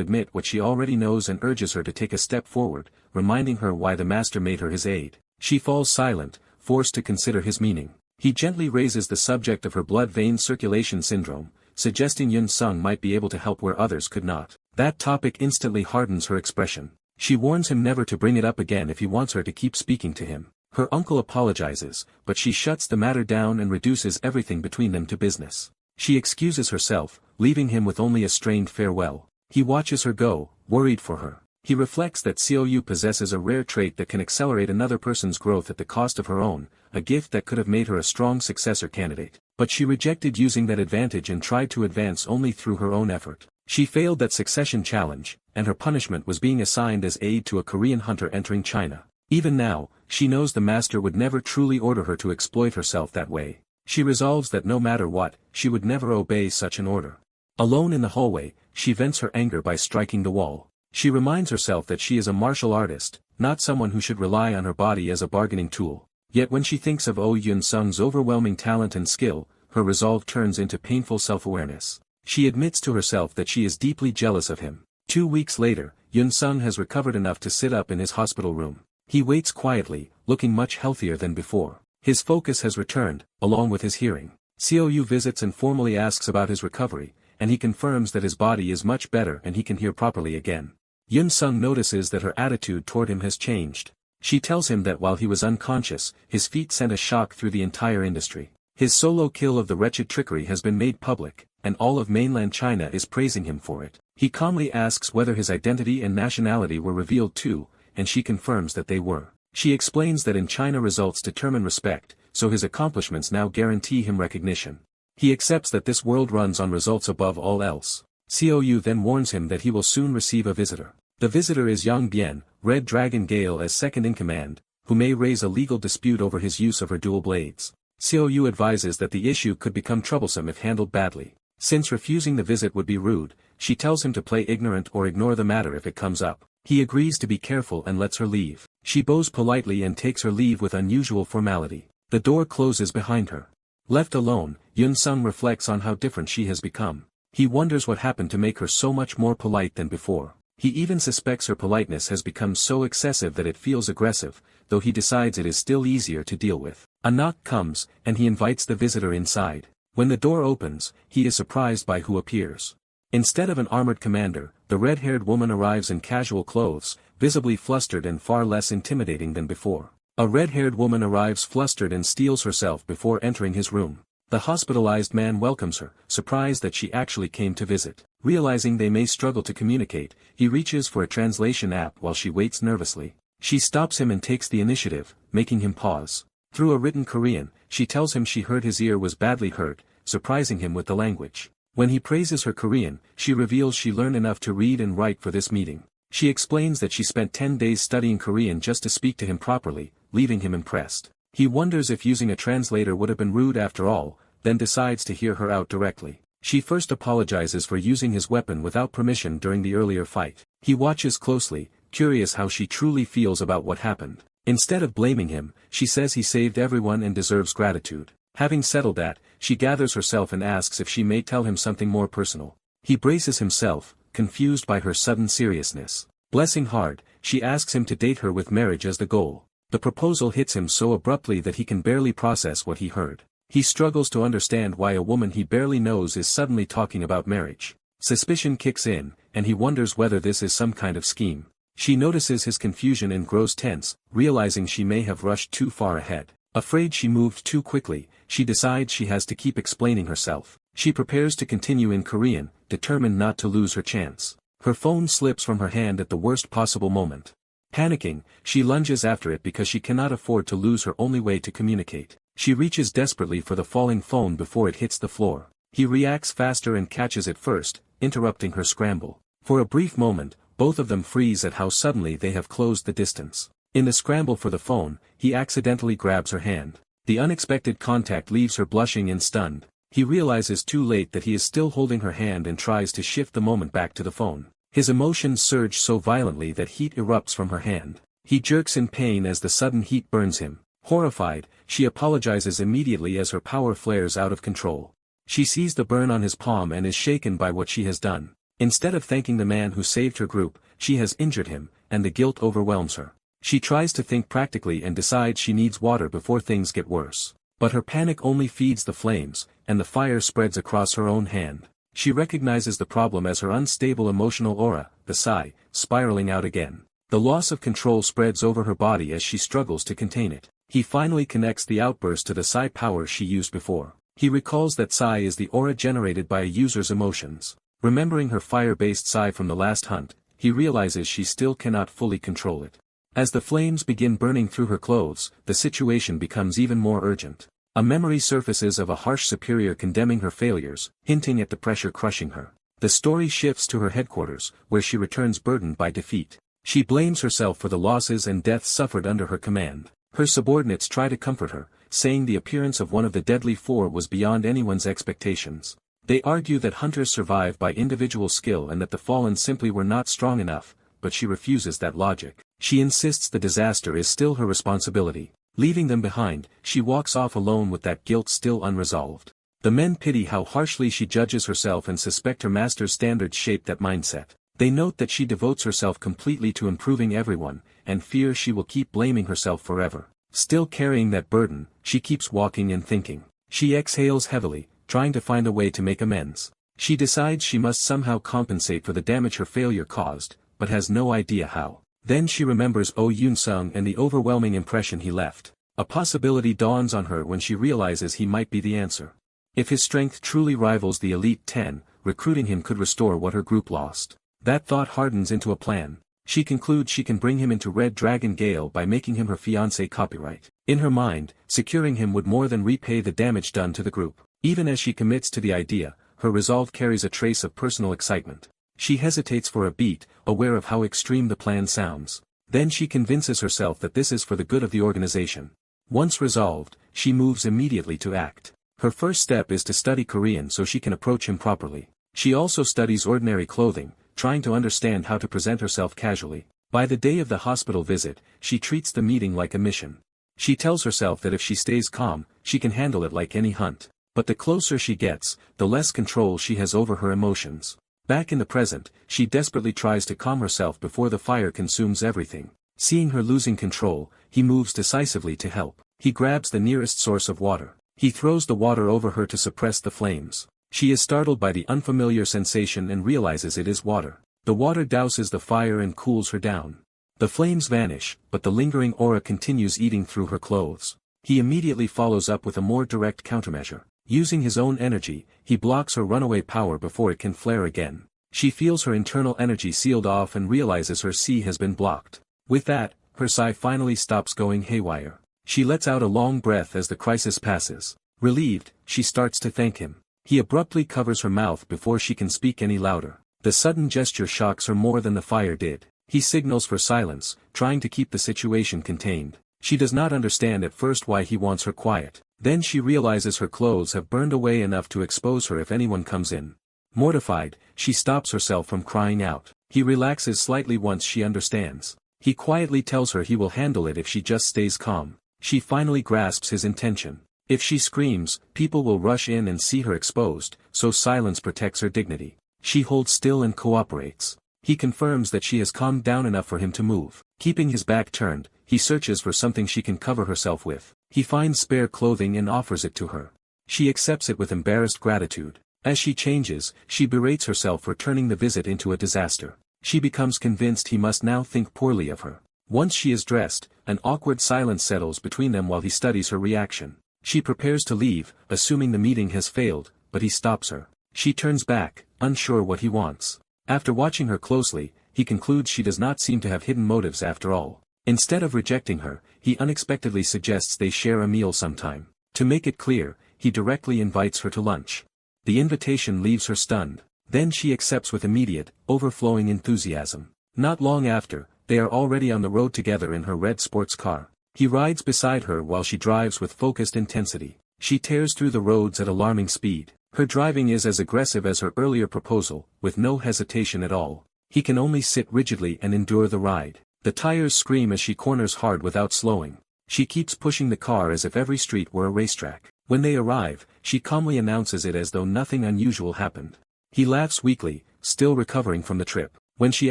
admit what she already knows and urges her to take a step forward, reminding her why the master made her his aide. She falls silent, forced to consider his meaning. He gently raises the subject of her blood vein circulation syndrome, suggesting Yun-sung might be able to help where others could not. That topic instantly hardens her expression. She warns him never to bring it up again if he wants her to keep speaking to him. Her uncle apologizes, but she shuts the matter down and reduces everything between them to business. She excuses herself, leaving him with only a strained farewell. He watches her go, worried for her. He reflects that Seo-yu possesses a rare trait that can accelerate another person's growth at the cost of her own, a gift that could have made her a strong successor candidate. But she rejected using that advantage and tried to advance only through her own effort. She failed that succession challenge, and her punishment was being assigned as aide to a Korean hunter entering China. Even now, she knows the master would never truly order her to exploit herself that way. She resolves that no matter what, she would never obey such an order. Alone in the hallway, she vents her anger by striking the wall. She reminds herself that she is a martial artist, not someone who should rely on her body as a bargaining tool. Yet when she thinks of Oh Yun-sung's overwhelming talent and skill, her resolve turns into painful self-awareness. She admits to herself that she is deeply jealous of him. 2 weeks later, Yun-sung has recovered enough to sit up in his hospital room. He waits quietly, looking much healthier than before. His focus has returned, along with his hearing. Seo-yu visits and formally asks about his recovery, and he confirms that his body is much better and he can hear properly again. Yun-sung notices that her attitude toward him has changed. She tells him that while he was unconscious, his feat sent a shock through the entire industry. His solo kill of the wretched trickery has been made public, and all of mainland China is praising him for it. He calmly asks whether his identity and nationality were revealed too, and she confirms that they were. She explains that in China results determine respect, so his accomplishments now guarantee him recognition. He accepts that this world runs on results above all else. Seo-yu then warns him that he will soon receive a visitor. The visitor is Yang Bian, Red Dragon Gale as second-in-command, who may raise a legal dispute over his use of her dual blades. Seo-yu advises that the issue could become troublesome if handled badly. Since refusing the visit would be rude, she tells him to play ignorant or ignore the matter if it comes up. He agrees to be careful and lets her leave. She bows politely and takes her leave with unusual formality. The door closes behind her. Left alone, Yun-sung reflects on how different she has become. He wonders what happened to make her so much more polite than before. He even suspects her politeness has become so excessive that it feels aggressive, though he decides it is still easier to deal with. A knock comes, and he invites the visitor inside. When the door opens, he is surprised by who appears. Instead of an armored commander, the red-haired woman arrives in casual clothes, visibly flustered and far less intimidating than before. A red-haired woman arrives flustered and steels herself before entering his room. The hospitalized man welcomes her, surprised that she actually came to visit. Realizing they may struggle to communicate, he reaches for a translation app while she waits nervously. She stops him and takes the initiative, making him pause. Through a written Korean, she tells him she heard his ear was badly hurt, surprising him with the language. When he praises her Korean, she reveals she learned enough to read and write for this meeting. She explains that she spent 10 days studying Korean just to speak to him properly, leaving him impressed. He wonders if using a translator would have been rude after all, then decides to hear her out directly. She first apologizes for using his weapon without permission during the earlier fight. He watches closely, curious how she truly feels about what happened. Instead of blaming him, she says he saved everyone and deserves gratitude. Having settled that, she gathers herself and asks if she may tell him something more personal. He braces himself, confused by her sudden seriousness. Blessing hard, she asks him to date her with marriage as the goal. The proposal hits him so abruptly that he can barely process what he heard. He struggles to understand why a woman he barely knows is suddenly talking about marriage. Suspicion kicks in, and he wonders whether this is some kind of scheme. She notices his confusion and grows tense, realizing she may have rushed too far ahead. Afraid she moved too quickly, she decides she has to keep explaining herself. She prepares to continue in Korean, determined not to lose her chance. Her phone slips from her hand at the worst possible moment. Panicking, she lunges after it because she cannot afford to lose her only way to communicate. She reaches desperately for the falling phone before it hits the floor. He reacts faster and catches it first, interrupting her scramble. For a brief moment, both of them freeze at how suddenly they have closed the distance. In the scramble for the phone, he accidentally grabs her hand. The unexpected contact leaves her blushing and stunned. He realizes too late that he is still holding her hand and tries to shift the moment back to the phone. His emotions surge so violently that heat erupts from her hand. He jerks in pain as the sudden heat burns him. Horrified, she apologizes immediately as her power flares out of control. She sees the burn on his palm and is shaken by what she has done. Instead of thanking the man who saved her group, she has injured him, and the guilt overwhelms her. She tries to think practically and decides she needs water before things get worse. But her panic only feeds the flames, and the fire spreads across her own hand. She recognizes the problem as her unstable emotional aura, the sigh, spiraling out again. The loss of control spreads over her body as she struggles to contain it. He finally connects the outburst to the psi power she used before. He recalls that psi is the aura generated by a user's emotions. Remembering her fire-based psi from the last hunt, he realizes she still cannot fully control it. As the flames begin burning through her clothes, the situation becomes even more urgent. A memory surfaces of a harsh superior condemning her failures, hinting at the pressure crushing her. The story shifts to her headquarters, where she returns burdened by defeat. She blames herself for the losses and deaths suffered under her command. Her subordinates try to comfort her, saying the appearance of one of the deadly four was beyond anyone's expectations. They argue that hunters survive by individual skill and that the fallen simply were not strong enough, but she refuses that logic. She insists the disaster is still her responsibility. Leaving them behind, she walks off alone with that guilt still unresolved. The men pity how harshly she judges herself and suspect her master's standards shape that mindset. They note that she devotes herself completely to improving everyone, and fear she will keep blaming herself forever. Still carrying that burden, she keeps walking and thinking. She exhales heavily, trying to find a way to make amends. She decides she must somehow compensate for the damage her failure caused, but has no idea how. Then she remembers Oh Yoon-sung and the overwhelming impression he left. A possibility dawns on her when she realizes he might be the answer. If his strength truly rivals the Elite 10, recruiting him could restore what her group lost. That thought hardens into a plan. She concludes she can bring him into Red Dragon Gale by making him her fiancé copyright. In her mind, securing him would more than repay the damage done to the group. Even as she commits to the idea, her resolve carries a trace of personal excitement. She hesitates for a beat, aware of how extreme the plan sounds. Then she convinces herself that this is for the good of the organization. Once resolved, she moves immediately to act. Her first step is to study Korean so she can approach him properly. She also studies ordinary clothing, trying to understand how to present herself casually. By the day of the hospital visit, she treats the meeting like a mission. She tells herself that if she stays calm, she can handle it like any hunt. But the closer she gets, the less control she has over her emotions. Back in the present, she desperately tries to calm herself before the fire consumes everything. Seeing her losing control, he moves decisively to help. He grabs the nearest source of water. He throws the water over her to suppress the flames. She is startled by the unfamiliar sensation and realizes it is water. The water douses the fire and cools her down. The flames vanish, but the lingering aura continues eating through her clothes. He immediately follows up with a more direct countermeasure. Using his own energy, he blocks her runaway power before it can flare again. She feels her internal energy sealed off and realizes her Qi has been blocked. With that, her Psi finally stops going haywire. She lets out a long breath as the crisis passes. Relieved, she starts to thank him. He abruptly covers her mouth before she can speak any louder. The sudden gesture shocks her more than the fire did. He signals for silence, trying to keep the situation contained. She does not understand at first why he wants her quiet. Then she realizes her clothes have burned away enough to expose her if anyone comes in. Mortified, she stops herself from crying out. He relaxes slightly once she understands. He quietly tells her he will handle it if she just stays calm. She finally grasps his intention. If she screams, people will rush in and see her exposed, so silence protects her dignity. She holds still and cooperates. He confirms that she has calmed down enough for him to move. Keeping his back turned, he searches for something she can cover herself with. He finds spare clothing and offers it to her. She accepts it with embarrassed gratitude. As she changes, she berates herself for turning the visit into a disaster. She becomes convinced he must now think poorly of her. Once she is dressed, an awkward silence settles between them while he studies her reaction. She prepares to leave, assuming the meeting has failed, but he stops her. She turns back, unsure what he wants. After watching her closely, he concludes she does not seem to have hidden motives after all. Instead of rejecting her, he unexpectedly suggests they share a meal sometime. To make it clear, he directly invites her to lunch. The invitation leaves her stunned. Then she accepts with immediate, overflowing enthusiasm. Not long after, they are already on the road together in her red sports car. He rides beside her while she drives with focused intensity. She tears through the roads at alarming speed. Her driving is as aggressive as her earlier proposal, with no hesitation at all. He can only sit rigidly and endure the ride. The tires scream as she corners hard without slowing. She keeps pushing the car as if every street were a racetrack. When they arrive, she calmly announces it as though nothing unusual happened. He laughs weakly, still recovering from the trip. When she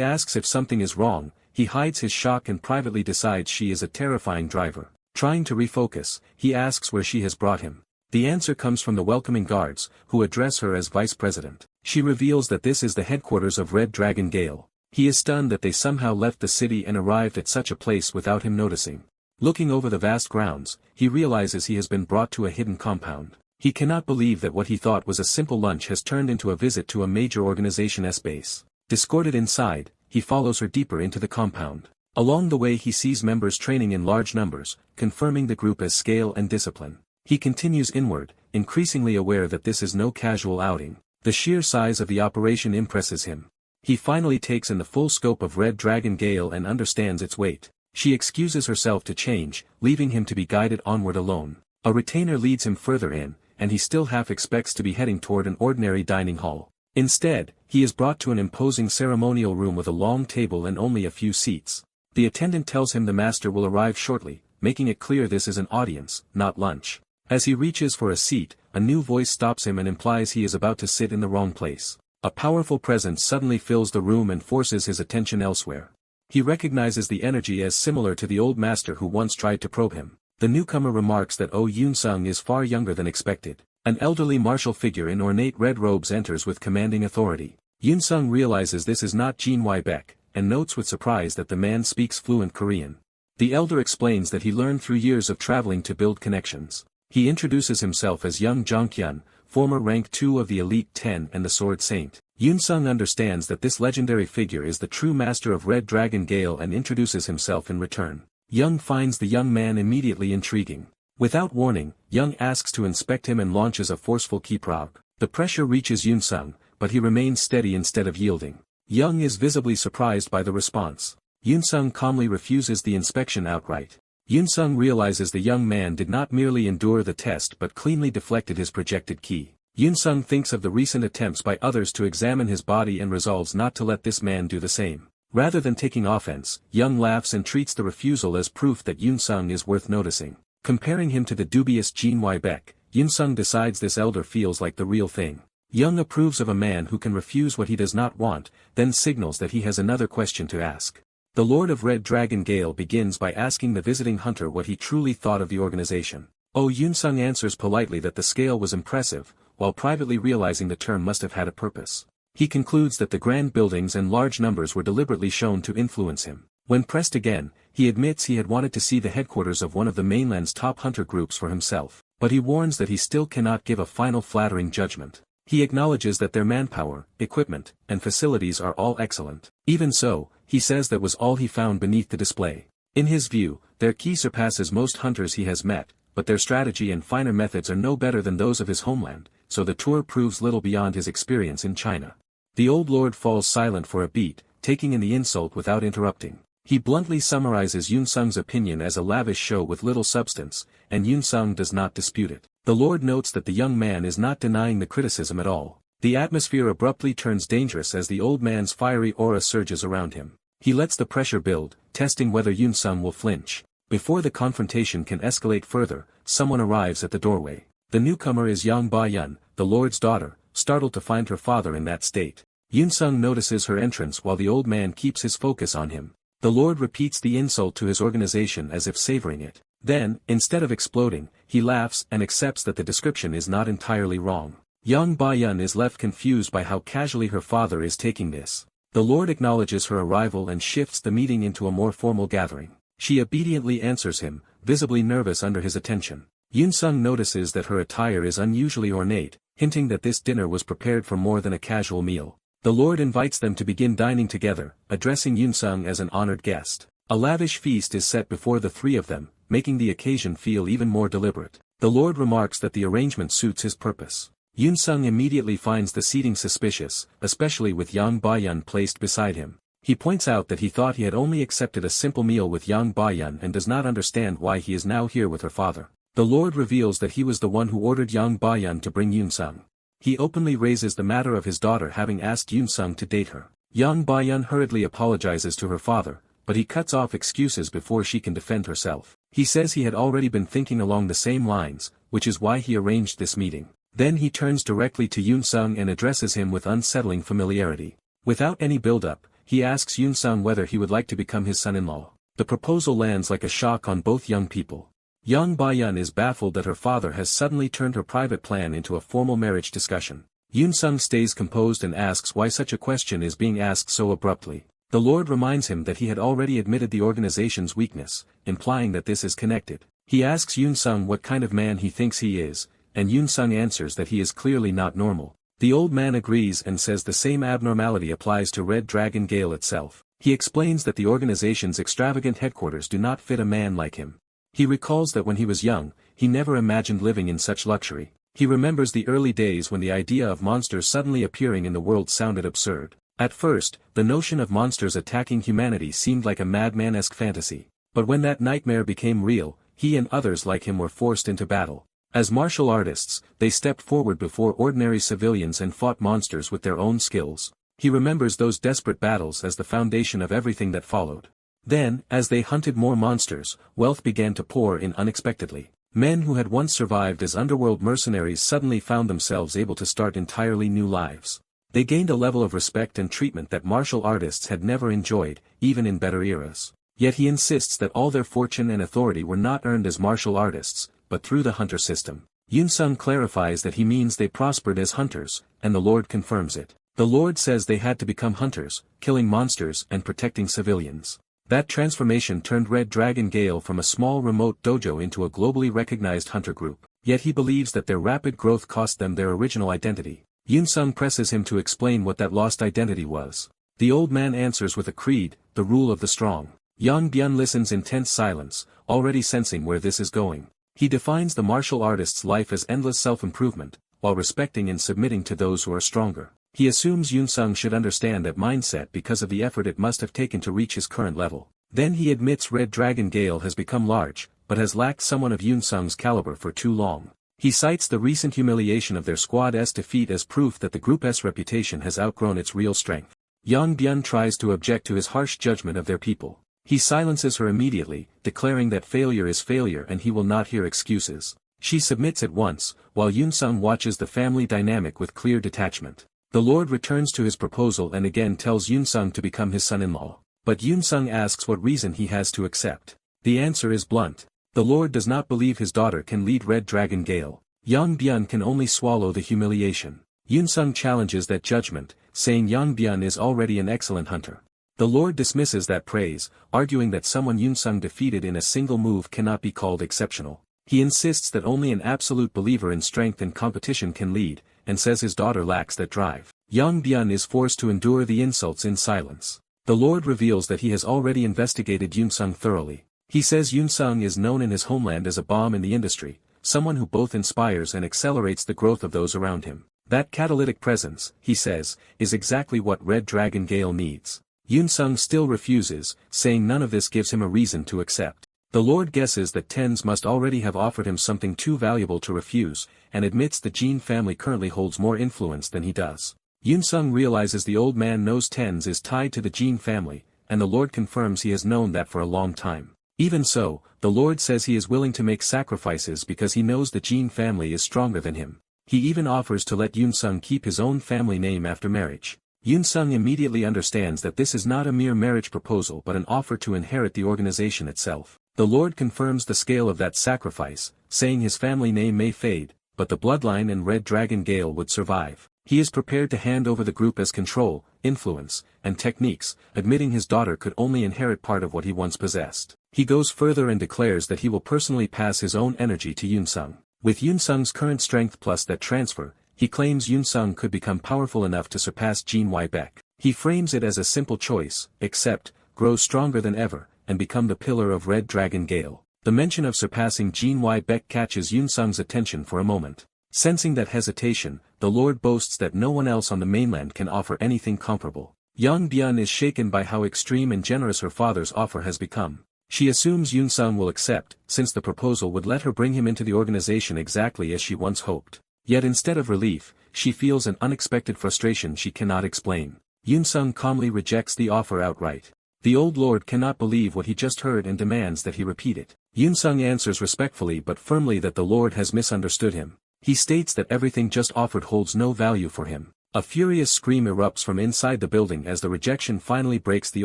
asks if something is wrong, he hides his shock and privately decides she is a terrifying driver. Trying to refocus, he asks where she has brought him. The answer comes from the welcoming guards, who address her as vice president. She reveals that this is the headquarters of Red Dragon Gale. He is stunned that they somehow left the city and arrived at such a place without him noticing. Looking over the vast grounds, he realizes he has been brought to a hidden compound. He cannot believe that what he thought was a simple lunch has turned into a visit to a major organization's base. Escorted inside, he follows her deeper into the compound. Along the way he sees members training in large numbers, confirming the group as scale and discipline. He continues inward, increasingly aware that this is no casual outing. The sheer size of the operation impresses him. He finally takes in the full scope of Red Dragon Gale and understands its weight. She excuses herself to change, leaving him to be guided onward alone. A retainer leads him further in, and he still half expects to be heading toward an ordinary dining hall. Instead, he is brought to an imposing ceremonial room with a long table and only a few seats. The attendant tells him the master will arrive shortly, making it clear this is an audience, not lunch. As he reaches for a seat, a new voice stops him and implies he is about to sit in the wrong place. A powerful presence suddenly fills the room and forces his attention elsewhere. He recognizes the energy as similar to the old master who once tried to probe him. The newcomer remarks that Oh Yoon-sung is far younger than expected. An elderly martial figure in ornate red robes enters with commanding authority. Yoon-sung realizes this is not Jin Baek, and notes with surprise that the man speaks fluent Korean. The elder explains that he learned through years of traveling to build connections. He introduces himself as young Jonghyun, former rank 2 of the Elite 10 and the Sword Saint. Yoon-sung understands that this legendary figure is the true master of Red Dragon Gale and introduces himself in return. Young finds the young man immediately intriguing. Without warning, Young asks to inspect him and launches a forceful kiprog. The pressure reaches Yoon-sung, but he remains steady instead of yielding. Young is visibly surprised by the response. Yoon-sung calmly refuses the inspection outright. Yoon-sung realizes the young man did not merely endure the test but cleanly deflected his projected ki. Yoon-sung thinks of the recent attempts by others to examine his body and resolves not to let this man do the same. Rather than taking offense, Young laughs and treats the refusal as proof that Yoon-sung is worth noticing. Comparing him to the dubious Jin Baek, Yoon-sung decides this elder feels like the real thing. Young approves of a man who can refuse what he does not want, then signals that he has another question to ask. The Lord of Red Dragon Gale begins by asking the visiting hunter what he truly thought of the organization. Oh Yoon-sung answers politely that the scale was impressive, while privately realizing the term must have had a purpose. He concludes that the grand buildings and large numbers were deliberately shown to influence him. When pressed again, he admits he had wanted to see the headquarters of one of the mainland's top hunter groups for himself. but he warns that he still cannot give a final flattering judgment. He acknowledges that their manpower, equipment, and facilities are all excellent. Even so, he says that was all he found beneath the display. In his view, their ki surpasses most hunters he has met, but their strategy and finer methods are no better than those of his homeland, so the tour proves little beyond his experience in China. The old lord falls silent for a beat, taking in the insult without interrupting. He bluntly summarizes Yun Sung's opinion as a lavish show with little substance, and Yun Sung does not dispute it. The lord notes that the young man is not denying the criticism at all. The atmosphere abruptly turns dangerous as the old man's fiery aura surges around him. He lets the pressure build, testing whether Yun Sung will flinch. Before the confrontation can escalate further, someone arrives at the doorway. The newcomer is Yang Ba-yun, the lord's daughter, startled to find her father in that state. Yun Sung notices her entrance while the old man keeps his focus on him. The lord repeats the insult to his organization as if savoring it. Then, instead of exploding, he laughs and accepts that the description is not entirely wrong. Yang Ba-yun is left confused by how casually her father is taking this. The lord acknowledges her arrival and shifts the meeting into a more formal gathering. She obediently answers him, visibly nervous under his attention. Yun Sung notices that her attire is unusually ornate, hinting that this dinner was prepared for more than a casual meal. The lord invites them to begin dining together, addressing Yun Sung as an honored guest. A lavish feast is set before the three of them, making the occasion feel even more deliberate. The lord remarks that the arrangement suits his purpose. Yun Sung immediately finds the seating suspicious, especially with Yang Ba-yun placed beside him. He points out that he thought he had only accepted a simple meal with Yang Ba-yun and does not understand why he is now here with her father. The lord reveals that he was the one who ordered Yang Ba-yun to bring Yun Sung. He openly raises the matter of his daughter having asked Yun Sung to date her. Yang Ba-yun hurriedly apologizes to her father, but he cuts off excuses before she can defend herself. He says he had already been thinking along the same lines, which is why he arranged this meeting. Then he turns directly to Yun Sung and addresses him with unsettling familiarity. Without any build-up, he asks Yun Sung whether he would like to become his son-in-law. The proposal lands like a shock on both young people. Yang Ba-yun is baffled that her father has suddenly turned her private plan into a formal marriage discussion. Yun Sung stays composed and asks why such a question is being asked so abruptly. The lord reminds him that he had already admitted the organization's weakness, implying that this is connected. He asks Yun Sung what kind of man he thinks he is, and Yun Sung answers that he is clearly not normal. The old man agrees and says the same abnormality applies to Red Dragon Gale itself. He explains that the organization's extravagant headquarters do not fit a man like him. He recalls that when he was young, he never imagined living in such luxury. He remembers the early days when the idea of monsters suddenly appearing in the world sounded absurd. At first, the notion of monsters attacking humanity seemed like a madman-esque fantasy. But when that nightmare became real, he and others like him were forced into battle. As martial artists, they stepped forward before ordinary civilians and fought monsters with their own skills. He remembers those desperate battles as the foundation of everything that followed. Then, as they hunted more monsters, wealth began to pour in unexpectedly. Men who had once survived as underworld mercenaries suddenly found themselves able to start entirely new lives. They gained a level of respect and treatment that martial artists had never enjoyed, even in better eras. Yet he insists that all their fortune and authority were not earned as martial artists, but through the hunter system. Yun Sung clarifies that he means they prospered as hunters, and the Lord confirms it. The Lord says they had to become hunters, killing monsters and protecting civilians. That transformation turned Red Dragon Gale from a small remote dojo into a globally recognized hunter group. Yet he believes that their rapid growth cost them their original identity. Yun Sung presses him to explain what that lost identity was. The old man answers with a creed, the rule of the strong. Yang Byun listens in tense silence, already sensing where this is going. He defines the martial artist's life as endless self-improvement, while respecting and submitting to those who are stronger. He assumes Yun Sung should understand that mindset because of the effort it must have taken to reach his current level. Then he admits Red Dragon Gale has become large, but has lacked someone of Yun Sung's caliber for too long. He cites the recent humiliation of their squad's defeat as proof that the group's reputation has outgrown its real strength. Yang Byun tries to object to his harsh judgment of their people. He silences her immediately, declaring that failure is failure and he will not hear excuses. She submits at once, while Yun Sung watches the family dynamic with clear detachment. The Lord returns to his proposal and again tells Yun Sung to become his son-in-law. But Yun Sung asks what reason he has to accept. The answer is blunt. The Lord does not believe his daughter can lead Red Dragon Gale. Yang Byun can only swallow the humiliation. Yun Sung challenges that judgment, saying Yang Byun is already an excellent hunter. The Lord dismisses that praise, arguing that someone Yun Sung defeated in a single move cannot be called exceptional. He insists that only an absolute believer in strength and competition can lead, and says his daughter lacks that drive. Young Byun is forced to endure the insults in silence. The Lord reveals that he has already investigated Yoon-sung thoroughly. He says Yoon-sung is known in his homeland as a bomb in the industry, someone who both inspires and accelerates the growth of those around him. That catalytic presence, he says, is exactly what Red Dragon Gale needs. Yoon-sung still refuses, saying none of this gives him a reason to accept. The Lord guesses that Tens must already have offered him something too valuable to refuse, and admits the Jin family currently holds more influence than he does. Yoon-sung realizes the old man knows Tens is tied to the Jin family, and the Lord confirms he has known that for a long time. Even so, the Lord says he is willing to make sacrifices because he knows the Jin family is stronger than him. He even offers to let Yoon-sung keep his own family name after marriage. Yoon-sung immediately understands that this is not a mere marriage proposal but an offer to inherit the organization itself. The Lord confirms the scale of that sacrifice, saying his family name may fade, but the bloodline and Red Dragon Gale would survive. He is prepared to hand over the group as control, influence, and techniques, admitting his daughter could only inherit part of what he once possessed. He goes further and declares that he will personally pass his own energy to Yoon-sung. With Yoon-sung's current strength plus that transfer, he claims Yoon-sung could become powerful enough to surpass Jin Baek. He frames it as a simple choice: accept, grow stronger than ever, and become the pillar of Red Dragon Gale. The mention of surpassing Jin Baek catches Yoon-sung's attention for a moment. Sensing that hesitation, the Lord boasts that no one else on the mainland can offer anything comparable. Young Byun is shaken by how extreme and generous her father's offer has become. She assumes Yoon-sung will accept, since the proposal would let her bring him into the organization exactly as she once hoped. Yet instead of relief, she feels an unexpected frustration she cannot explain. Yoon-sung calmly rejects the offer outright. The old lord cannot believe what he just heard and demands that he repeat it. Yoon-sung answers respectfully but firmly that the lord has misunderstood him. He states that everything just offered holds no value for him. A furious scream erupts from inside the building as the rejection finally breaks the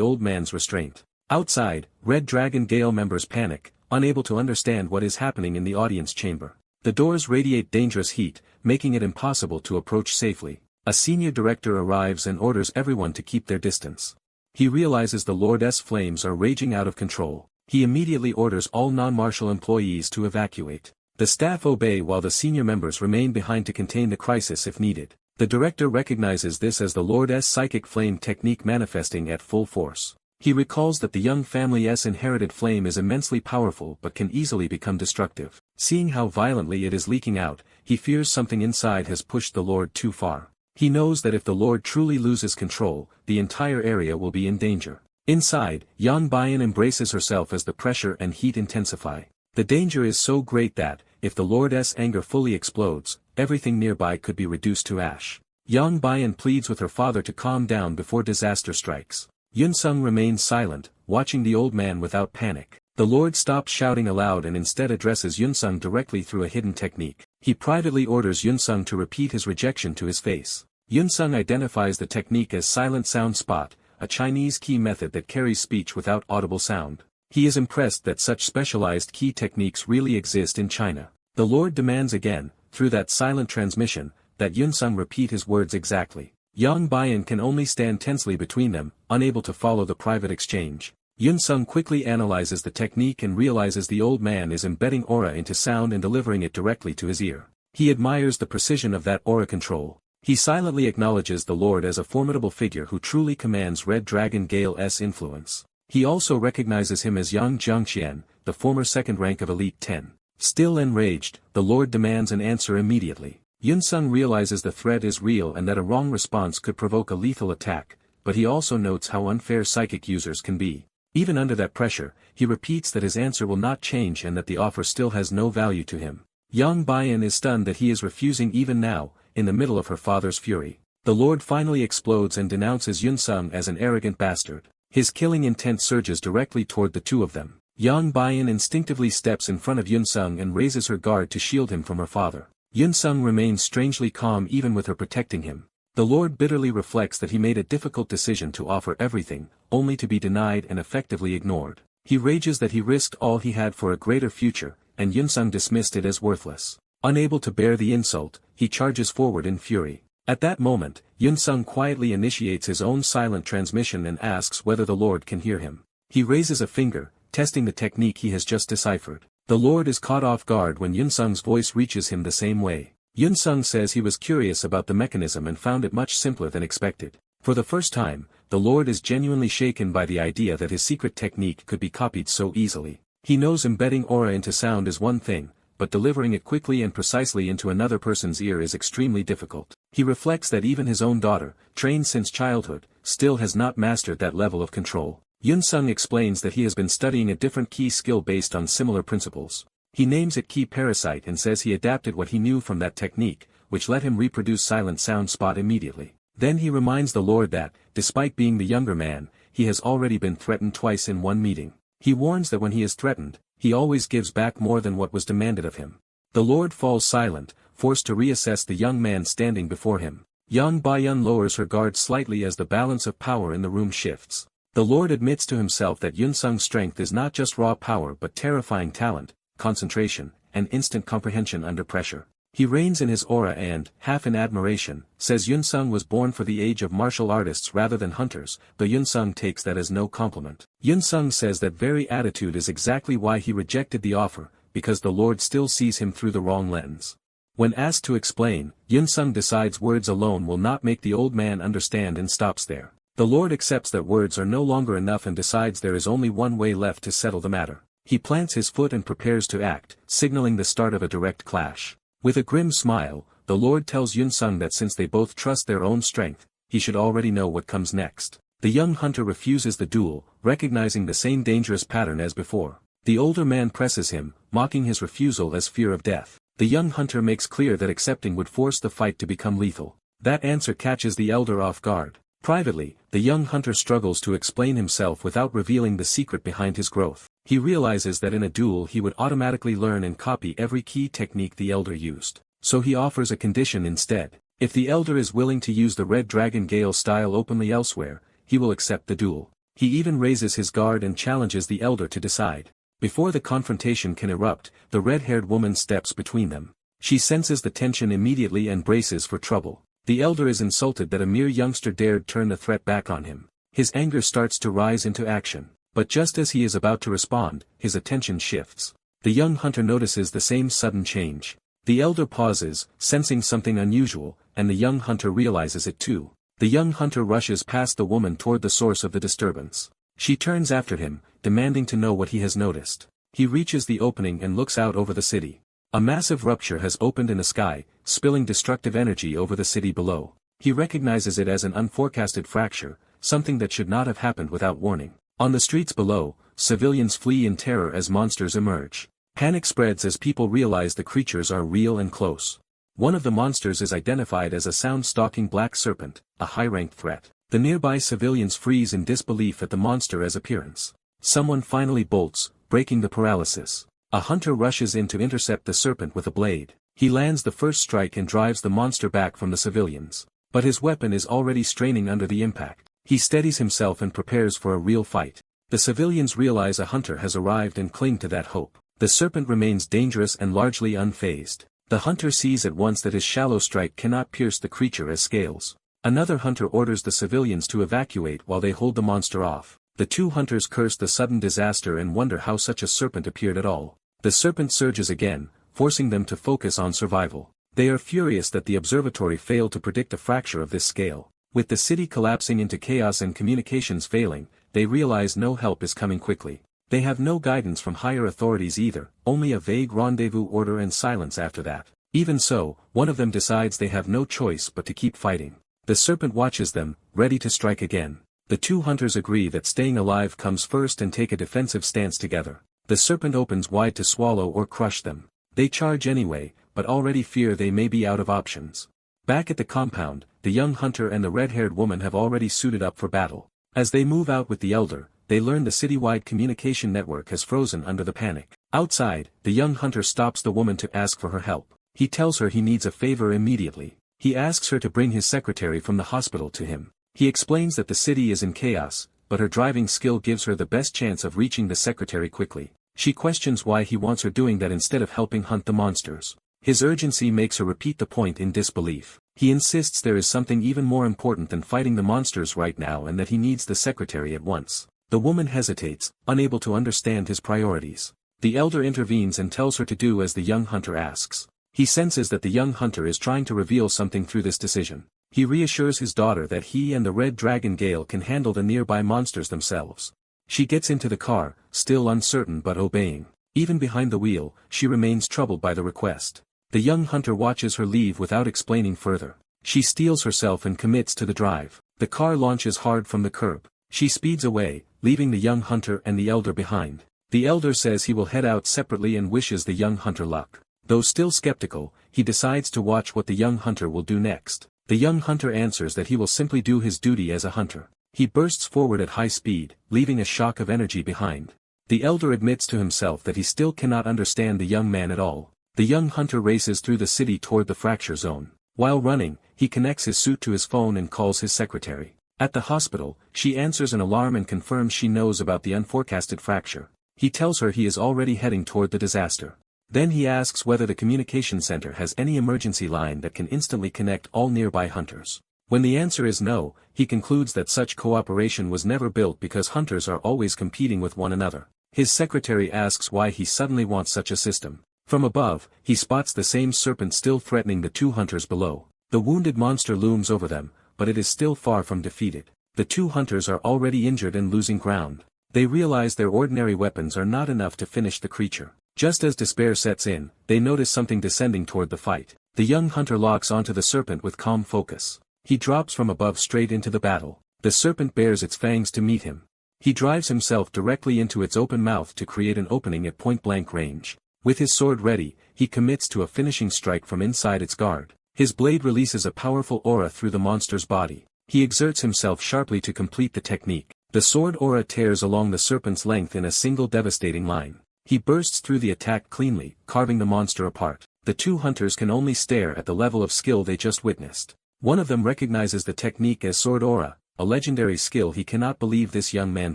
old man's restraint. Outside, Red Dragon Gale members panic, unable to understand what is happening in the audience chamber. The doors radiate dangerous heat, making it impossible to approach safely. A senior director arrives and orders everyone to keep their distance. He realizes the Lord's flames are raging out of control. He immediately orders all non-martial employees to evacuate. The staff obey while the senior members remain behind to contain the crisis if needed. The director recognizes this as the Lord's psychic flame technique manifesting at full force. He recalls that the young family's inherited flame is immensely powerful but can easily become destructive. Seeing how violently it is leaking out, he fears something inside has pushed the Lord too far. He knows that if the Lord truly loses control, the entire area will be in danger. Inside, Yang Bayan embraces herself as the pressure and heat intensify. The danger is so great that, if the Lord's anger fully explodes, everything nearby could be reduced to ash. Yang Bayan pleads with her father to calm down before disaster strikes. Yoon-sung remains silent, watching the old man without panic. The Lord stops shouting aloud and instead addresses Yoon-sung directly through a hidden technique. He privately orders Yoon-sung to repeat his rejection to his face. Yoon-sung identifies the technique as Silent Sound Spot, a Chinese key method that carries speech without audible sound. He is impressed that such specialized key techniques really exist in China. The Lord demands again, through that silent transmission, that Yoon-sung repeat his words exactly. Yang Bayan can only stand tensely between them, unable to follow the private exchange. Yoon-sung quickly analyzes the technique and realizes the old man is embedding aura into sound and delivering it directly to his ear. He admires the precision of that aura control. He silently acknowledges the Lord as a formidable figure who truly commands Red Dragon Gale's influence. He also recognizes him as Yang Jiangxian, the former second rank of Elite 10. Still enraged, the Lord demands an answer immediately. Yoon-sung realizes the threat is real and that a wrong response could provoke a lethal attack, but he also notes how unfair psychic users can be. Even under that pressure, he repeats that his answer will not change and that the offer still has no value to him. Yang Bayan is stunned that he is refusing even now, in the middle of her father's fury. The Lord finally explodes and denounces Yoon-sung as an arrogant bastard. His killing intent surges directly toward the two of them. Yang Bayan instinctively steps in front of Yoon-sung and raises her guard to shield him from her father. Yoon-sung remains strangely calm even with her protecting him. The Lord bitterly reflects that he made a difficult decision to offer everything, only to be denied and effectively ignored. He rages that he risked all he had for a greater future, and Yoon-sung dismissed it as worthless. Unable to bear the insult, he charges forward in fury. At that moment, Yoon-sung quietly initiates his own silent transmission and asks whether the Lord can hear him. He raises a finger, testing the technique he has just deciphered. The Lord is caught off guard when Yunsung's voice reaches him the same way. Yunsung says he was curious about the mechanism and found it much simpler than expected. For the first time, the Lord is genuinely shaken by the idea that his secret technique could be copied so easily. He knows embedding aura into sound is one thing, but delivering it quickly and precisely into another person's ear is extremely difficult. He reflects that even his own daughter, trained since childhood, still has not mastered that level of control. Yunsung explains that he has been studying a different key skill based on similar principles. He names it key parasite and says he adapted what he knew from that technique, which let him reproduce silent sound spot immediately. Then he reminds the Lord that, despite being the younger man, he has already been threatened twice in one meeting. He warns that when he is threatened, he always gives back more than what was demanded of him. The Lord falls silent, forced to reassess the young man standing before him. Young Baiyun lowers her guard slightly as the balance of power in the room shifts. The Lord admits to himself that Yunsung's strength is not just raw power but terrifying talent, concentration, and instant comprehension under pressure. He reigns in his aura and, half in admiration, says Yunsung was born for the age of martial artists rather than hunters, but Yunsung takes that as no compliment. Yunsung says that very attitude is exactly why he rejected the offer, because the Lord still sees him through the wrong lens. When asked to explain, Yunsung decides words alone will not make the old man understand and stops there. The Lord accepts that words are no longer enough and decides there is only one way left to settle the matter. He plants his foot and prepares to act, signaling the start of a direct clash. With a grim smile, the Lord tells Yunsung that since they both trust their own strength, he should already know what comes next. The young hunter refuses the duel, recognizing the same dangerous pattern as before. The older man presses him, mocking his refusal as fear of death. The young hunter makes clear that accepting would force the fight to become lethal. That answer catches the elder off guard. Privately, the young hunter struggles to explain himself without revealing the secret behind his growth. He realizes that in a duel he would automatically learn and copy every key technique the elder used. So he offers a condition instead. If the elder is willing to use the Red Dragon Gale style openly elsewhere, he will accept the duel. He even raises his guard and challenges the elder to decide. Before the confrontation can erupt, the red-haired woman steps between them. She senses the tension immediately and braces for trouble. The elder is insulted that a mere youngster dared turn the threat back on him. His anger starts to rise into action. But just as he is about to respond, his attention shifts. The young hunter notices the same sudden change. The elder pauses, sensing something unusual, and the young hunter realizes it too. The young hunter rushes past the woman toward the source of the disturbance. She turns after him, demanding to know what he has noticed. He reaches the opening and looks out over the city. A massive rupture has opened in the sky, spilling destructive energy over the city below. He recognizes it as an unforecasted fracture, something that should not have happened without warning. On the streets below, civilians flee in terror as monsters emerge. Panic spreads as people realize the creatures are real and close. One of the monsters is identified as a sound-stalking black serpent, a high-ranked threat. The nearby civilians freeze in disbelief at the monster's appearance. Someone finally bolts, breaking the paralysis. A hunter rushes in to intercept the serpent with a blade. He lands the first strike and drives the monster back from the civilians. But his weapon is already straining under the impact. He steadies himself and prepares for a real fight. The civilians realize a hunter has arrived and cling to that hope. The serpent remains dangerous and largely unfazed. The hunter sees at once that his shallow strike cannot pierce the creature as scales. Another hunter orders the civilians to evacuate while they hold the monster off. The two hunters curse the sudden disaster and wonder how such a serpent appeared at all. The serpent surges again, forcing them to focus on survival. They are furious that the observatory failed to predict a fracture of this scale. With the city collapsing into chaos and communications failing, they realize no help is coming quickly. They have no guidance from higher authorities either, only a vague rendezvous order and silence after that. Even so, one of them decides they have no choice but to keep fighting. The serpent watches them, ready to strike again. The two hunters agree that staying alive comes first and take a defensive stance together. The serpent opens wide to swallow or crush them. They charge anyway, but already fear they may be out of options. Back at the compound, the young hunter and the red-haired woman have already suited up for battle. As they move out with the elder, they learn the citywide communication network has frozen under the panic. Outside, the young hunter stops the woman to ask for her help. He tells her he needs a favor immediately. He asks her to bring his secretary from the hospital to him. He explains that the city is in chaos, but her driving skill gives her the best chance of reaching the secretary quickly. She questions why he wants her doing that instead of helping hunt the monsters. His urgency makes her repeat the point in disbelief. He insists there is something even more important than fighting the monsters right now and that he needs the secretary at once. The woman hesitates, unable to understand his priorities. The elder intervenes and tells her to do as the young hunter asks. He senses that the young hunter is trying to reveal something through this decision. He reassures his daughter that he and the red dragon Gale can handle the nearby monsters themselves. She gets into the car, still uncertain but obeying. Even behind the wheel, she remains troubled by the request. The young hunter watches her leave without explaining further. She steels herself and commits to the drive. The car launches hard from the curb. She speeds away, leaving the young hunter and the elder behind. The elder says he will head out separately and wishes the young hunter luck. Though still skeptical, he decides to watch what the young hunter will do next. The young hunter answers that he will simply do his duty as a hunter. He bursts forward at high speed, leaving a shock of energy behind. The elder admits to himself that he still cannot understand the young man at all. The young hunter races through the city toward the fracture zone. While running, he connects his suit to his phone and calls his secretary. At the hospital, she answers an alarm and confirms she knows about the unforecasted fracture. He tells her he is already heading toward the disaster. Then he asks whether the communication center has any emergency line that can instantly connect all nearby hunters. When the answer is no, he concludes that such cooperation was never built because hunters are always competing with one another. His secretary asks why he suddenly wants such a system. From above, he spots the same serpent still threatening the two hunters below. The wounded monster looms over them, but it is still far from defeated. The two hunters are already injured and losing ground. They realize their ordinary weapons are not enough to finish the creature. Just as despair sets in, they notice something descending toward the fight. The young hunter locks onto the serpent with calm focus. He drops from above straight into the battle. The serpent bares its fangs to meet him. He drives himself directly into its open mouth to create an opening at point-blank range. With his sword ready, he commits to a finishing strike from inside its guard. His blade releases a powerful aura through the monster's body. He exerts himself sharply to complete the technique. The sword aura tears along the serpent's length in a single devastating line. He bursts through the attack cleanly, carving the monster apart. The two hunters can only stare at the level of skill they just witnessed. One of them recognizes the technique as sword aura, a legendary skill he cannot believe this young man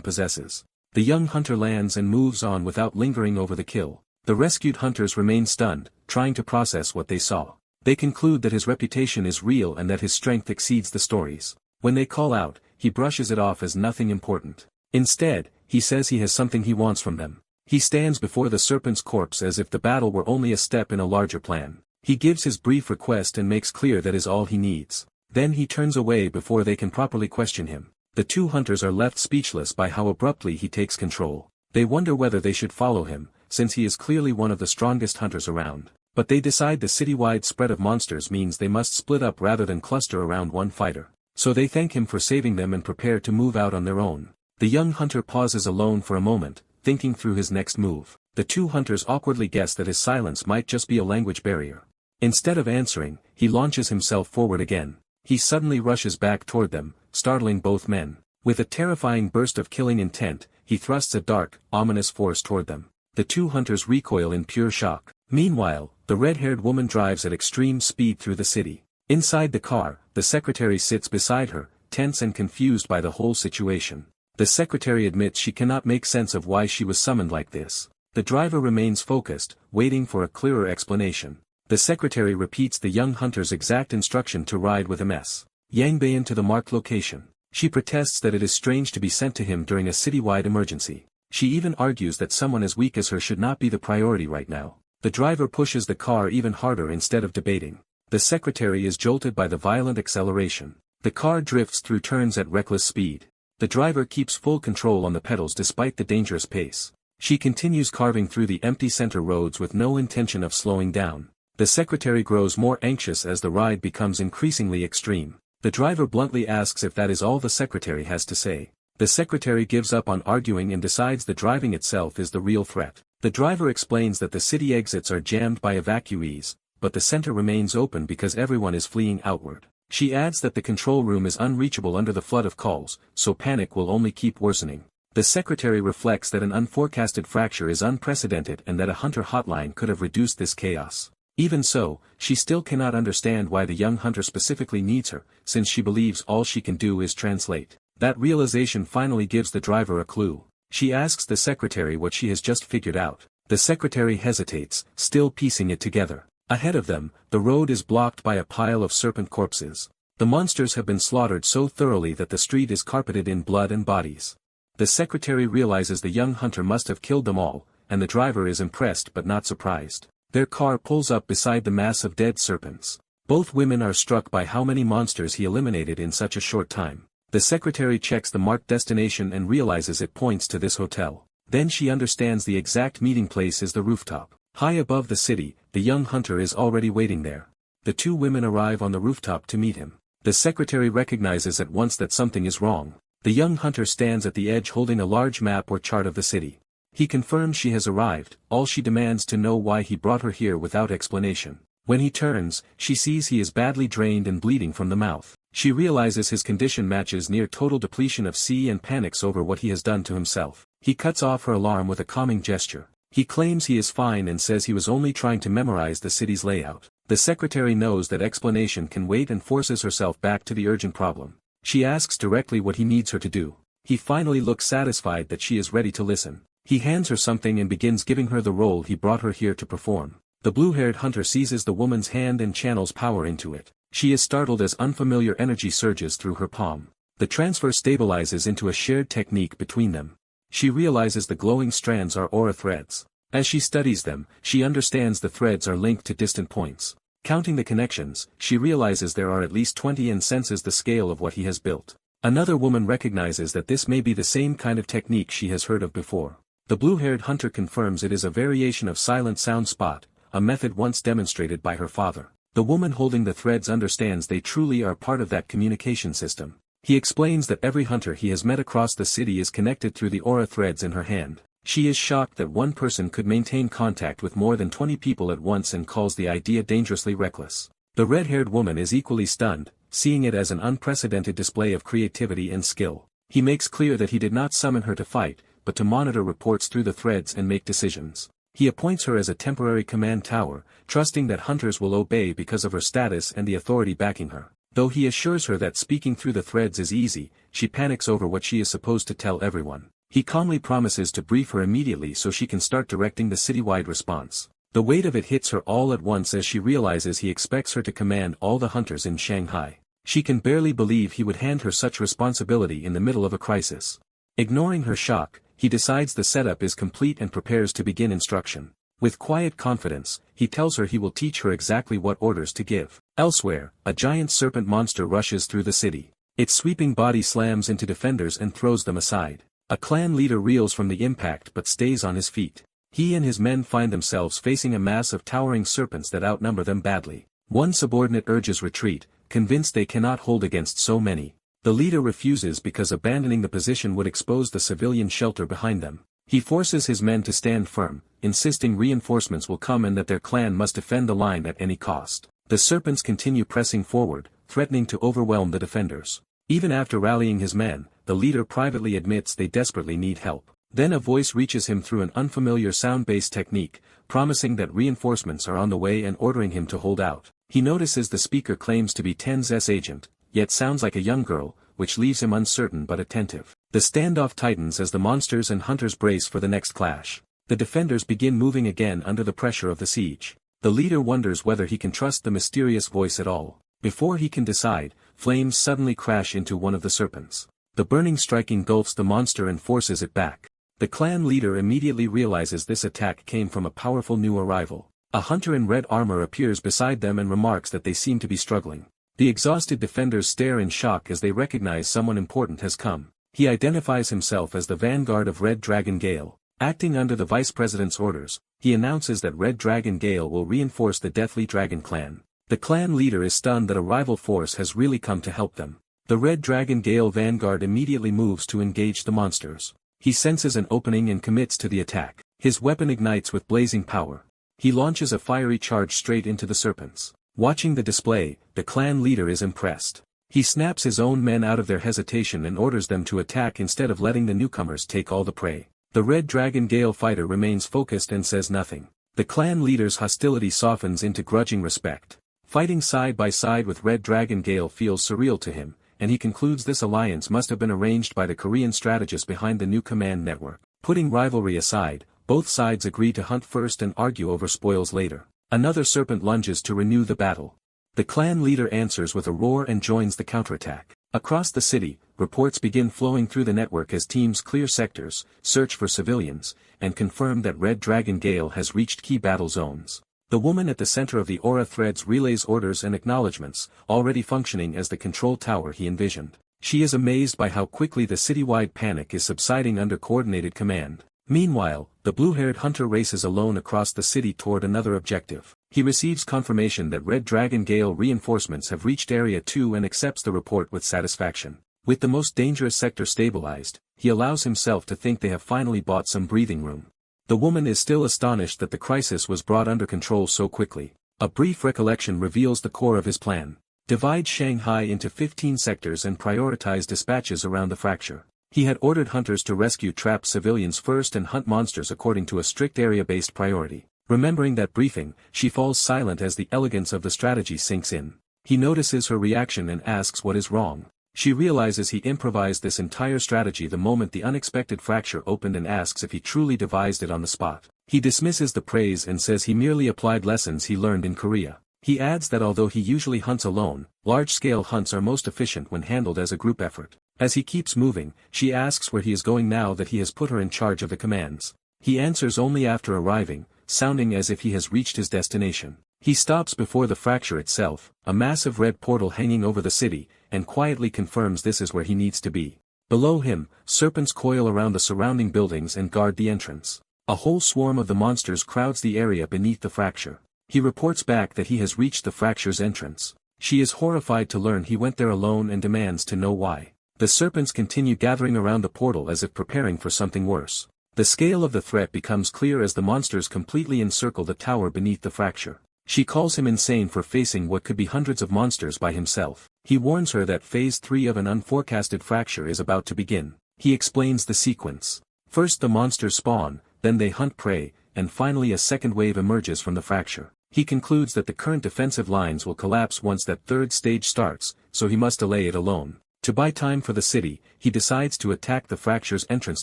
possesses. The young hunter lands and moves on without lingering over the kill. The rescued hunters remain stunned, trying to process what they saw. They conclude that his reputation is real and that his strength exceeds the stories. When they call out, he brushes it off as nothing important. Instead, he says he has something he wants from them. He stands before the serpent's corpse as if the battle were only a step in a larger plan. He gives his brief request and makes clear that is all he needs. Then he turns away before they can properly question him. The two hunters are left speechless by how abruptly he takes control. They wonder whether they should follow him, since he is clearly one of the strongest hunters around. But they decide the citywide spread of monsters means they must split up rather than cluster around one fighter. So they thank him for saving them and prepare to move out on their own. The young hunter pauses alone for a moment, thinking through his next move. The two hunters awkwardly guess that his silence might just be a language barrier. Instead of answering, he launches himself forward again. He suddenly rushes back toward them, startling both men. With a terrifying burst of killing intent, he thrusts a dark, ominous force toward them. The two hunters recoil in pure shock. Meanwhile, the red-haired woman drives at extreme speed through the city. Inside the car, the secretary sits beside her, tense and confused by the whole situation. The secretary admits she cannot make sense of why she was summoned like this. The driver remains focused, waiting for a clearer explanation. The secretary repeats the young hunter's exact instruction to ride with Ms. Yangbayan to the marked location. She protests that it is strange to be sent to him during a citywide emergency. She even argues that someone as weak as her should not be the priority right now. The driver pushes the car even harder instead of debating. The secretary is jolted by the violent acceleration. The car drifts through turns at reckless speed. The driver keeps full control on the pedals despite the dangerous pace. She continues carving through the empty center roads with no intention of slowing down. The secretary grows more anxious as the ride becomes increasingly extreme. The driver bluntly asks if that is all the secretary has to say. The secretary gives up on arguing and decides the driving itself is the real threat. The driver explains that the city exits are jammed by evacuees, but the center remains open because everyone is fleeing outward. She adds that the control room is unreachable under the flood of calls, so panic will only keep worsening. The secretary reflects that an unforecasted fracture is unprecedented and that a hunter hotline could have reduced this chaos. Even so, she still cannot understand why the young hunter specifically needs her, since she believes all she can do is translate. That realization finally gives the driver a clue. She asks the secretary what she has just figured out. The secretary hesitates, still piecing it together. Ahead of them, the road is blocked by a pile of serpent corpses. The monsters have been slaughtered so thoroughly that the street is carpeted in blood and bodies. The secretary realizes the young hunter must have killed them all, and the driver is impressed but not surprised. Their car pulls up beside the mass of dead serpents. Both women are struck by how many monsters he eliminated in such a short time. The secretary checks the marked destination and realizes it points to this hotel. Then she understands the exact meeting place is the rooftop. High above the city, the young hunter is already waiting there. The two women arrive on the rooftop to meet him. The secretary recognizes at once that something is wrong. The young hunter stands at the edge holding a large map or chart of the city. He confirms she has arrived, all she demands to know why he brought her here without explanation. When he turns, she sees he is badly drained and bleeding from the mouth. She realizes his condition matches near total depletion of C and panics over what he has done to himself. He cuts off her alarm with a calming gesture. He claims he is fine and says he was only trying to memorize the city's layout. The secretary knows that explanation can wait and forces herself back to the urgent problem. She asks directly what he needs her to do. He finally looks satisfied that she is ready to listen. He hands her something and begins giving her the role he brought her here to perform. The blue-haired hunter seizes the woman's hand and channels power into it. She is startled as unfamiliar energy surges through her palm. The transfer stabilizes into a shared technique between them. She realizes the glowing strands are aura threads. As she studies them, she understands the threads are linked to distant points. Counting the connections, she realizes there are at least 20 and senses the scale of what he has built. Another woman recognizes that this may be the same kind of technique she has heard of before. The blue-haired hunter confirms it is a variation of silent sound spot, a method once demonstrated by her father. The woman holding the threads understands they truly are part of that communication system. He explains that every hunter he has met across the city is connected through the aura threads in her hand. She is shocked that one person could maintain contact with more than 20 people at once and calls the idea dangerously reckless. The red-haired woman is equally stunned, seeing it as an unprecedented display of creativity and skill. He makes clear that he did not summon her to fight, but to monitor reports through the threads and make decisions. He appoints her as a temporary command tower, trusting that hunters will obey because of her status and the authority backing her. Though he assures her that speaking through the threads is easy, she panics over what she is supposed to tell everyone. He calmly promises to brief her immediately so she can start directing the citywide response. The weight of it hits her all at once as she realizes he expects her to command all the hunters in Shanghai. She can barely believe he would hand her such responsibility in the middle of a crisis. Ignoring her shock, he decides the setup is complete and prepares to begin instruction. With quiet confidence, he tells her he will teach her exactly what orders to give. Elsewhere, a giant serpent monster rushes through the city. Its sweeping body slams into defenders and throws them aside. A clan leader reels from the impact but stays on his feet. He and his men find themselves facing a mass of towering serpents that outnumber them badly. One subordinate urges retreat, convinced they cannot hold against so many. The leader refuses because abandoning the position would expose the civilian shelter behind them. He forces his men to stand firm, insisting reinforcements will come and that their clan must defend the line at any cost. The serpents continue pressing forward, threatening to overwhelm the defenders. Even after rallying his men, the leader privately admits they desperately need help. Then a voice reaches him through an unfamiliar sound-based technique, promising that reinforcements are on the way and ordering him to hold out. He notices the speaker claims to be Ten's agent, yet sounds like a young girl, which leaves him uncertain but attentive. The standoff tightens as the monsters and hunters brace for the next clash. The defenders begin moving again under the pressure of the siege. The leader wonders whether he can trust the mysterious voice at all. Before he can decide, flames suddenly crash into one of the serpents. The burning strike engulfs the monster and forces it back. The clan leader immediately realizes this attack came from a powerful new arrival. A hunter in red armor appears beside them and remarks that they seem to be struggling. The exhausted defenders stare in shock as they recognize someone important has come. He identifies himself as the vanguard of Red Dragon Gale. Acting under the vice president's orders, he announces that Red Dragon Gale will reinforce the Deathly Dragon clan. The clan leader is stunned that a rival force has really come to help them. The Red Dragon Gale vanguard immediately moves to engage the monsters. He senses an opening and commits to the attack. His weapon ignites with blazing power. He launches a fiery charge straight into the serpents. Watching the display, the clan leader is impressed. He snaps his own men out of their hesitation and orders them to attack instead of letting the newcomers take all the prey. The Red Dragon Gale fighter remains focused and says nothing. The clan leader's hostility softens into grudging respect. Fighting side by side with Red Dragon Gale feels surreal to him, and he concludes this alliance must have been arranged by the Korean strategist behind the new command network. Putting rivalry aside, both sides agree to hunt first and argue over spoils later. Another serpent lunges to renew the battle. The clan leader answers with a roar and joins the counterattack. Across the city, reports begin flowing through the network as teams clear sectors, search for civilians, and confirm that Red Dragon Gale has reached key battle zones. The woman at the center of the aura threads relays orders and acknowledgements, already functioning as the control tower he envisioned. She is amazed by how quickly the citywide panic is subsiding under coordinated command. Meanwhile, the blue-haired hunter races alone across the city toward another objective. He receives confirmation that Red Dragon Gale reinforcements have reached Area 2 and accepts the report with satisfaction. With the most dangerous sector stabilized, he allows himself to think they have finally bought some breathing room. The woman is still astonished that the crisis was brought under control so quickly. A brief recollection reveals the core of his plan. Divide Shanghai into 15 sectors and prioritize dispatches around the fracture. He had ordered hunters to rescue trapped civilians first and hunt monsters according to a strict area-based priority. Remembering that briefing, she falls silent as the elegance of the strategy sinks in. He notices her reaction and asks what is wrong. She realizes he improvised this entire strategy the moment the unexpected fracture opened and asks if he truly devised it on the spot. He dismisses the praise and says he merely applied lessons he learned in Korea. He adds that although he usually hunts alone, large-scale hunts are most efficient when handled as a group effort. As he keeps moving, she asks where he is going now that he has put her in charge of the commands. He answers only after arriving, sounding as if he has reached his destination. He stops before the fracture itself, a massive red portal hanging over the city, and quietly confirms this is where he needs to be. Below him, serpents coil around the surrounding buildings and guard the entrance. A whole swarm of the monsters crowds the area beneath the fracture. He reports back that he has reached the fracture's entrance. She is horrified to learn he went there alone and demands to know why. The serpents continue gathering around the portal as if preparing for something worse. The scale of the threat becomes clear as the monsters completely encircle the tower beneath the fracture. She calls him insane for facing what could be hundreds of monsters by himself. He warns her that Phase 3 of an unforecasted fracture is about to begin. He explains the sequence. First the monsters spawn, then they hunt prey, and finally a second wave emerges from the fracture. He concludes that the current defensive lines will collapse once that third stage starts, so he must delay it alone. To buy time for the city, he decides to attack the fracture's entrance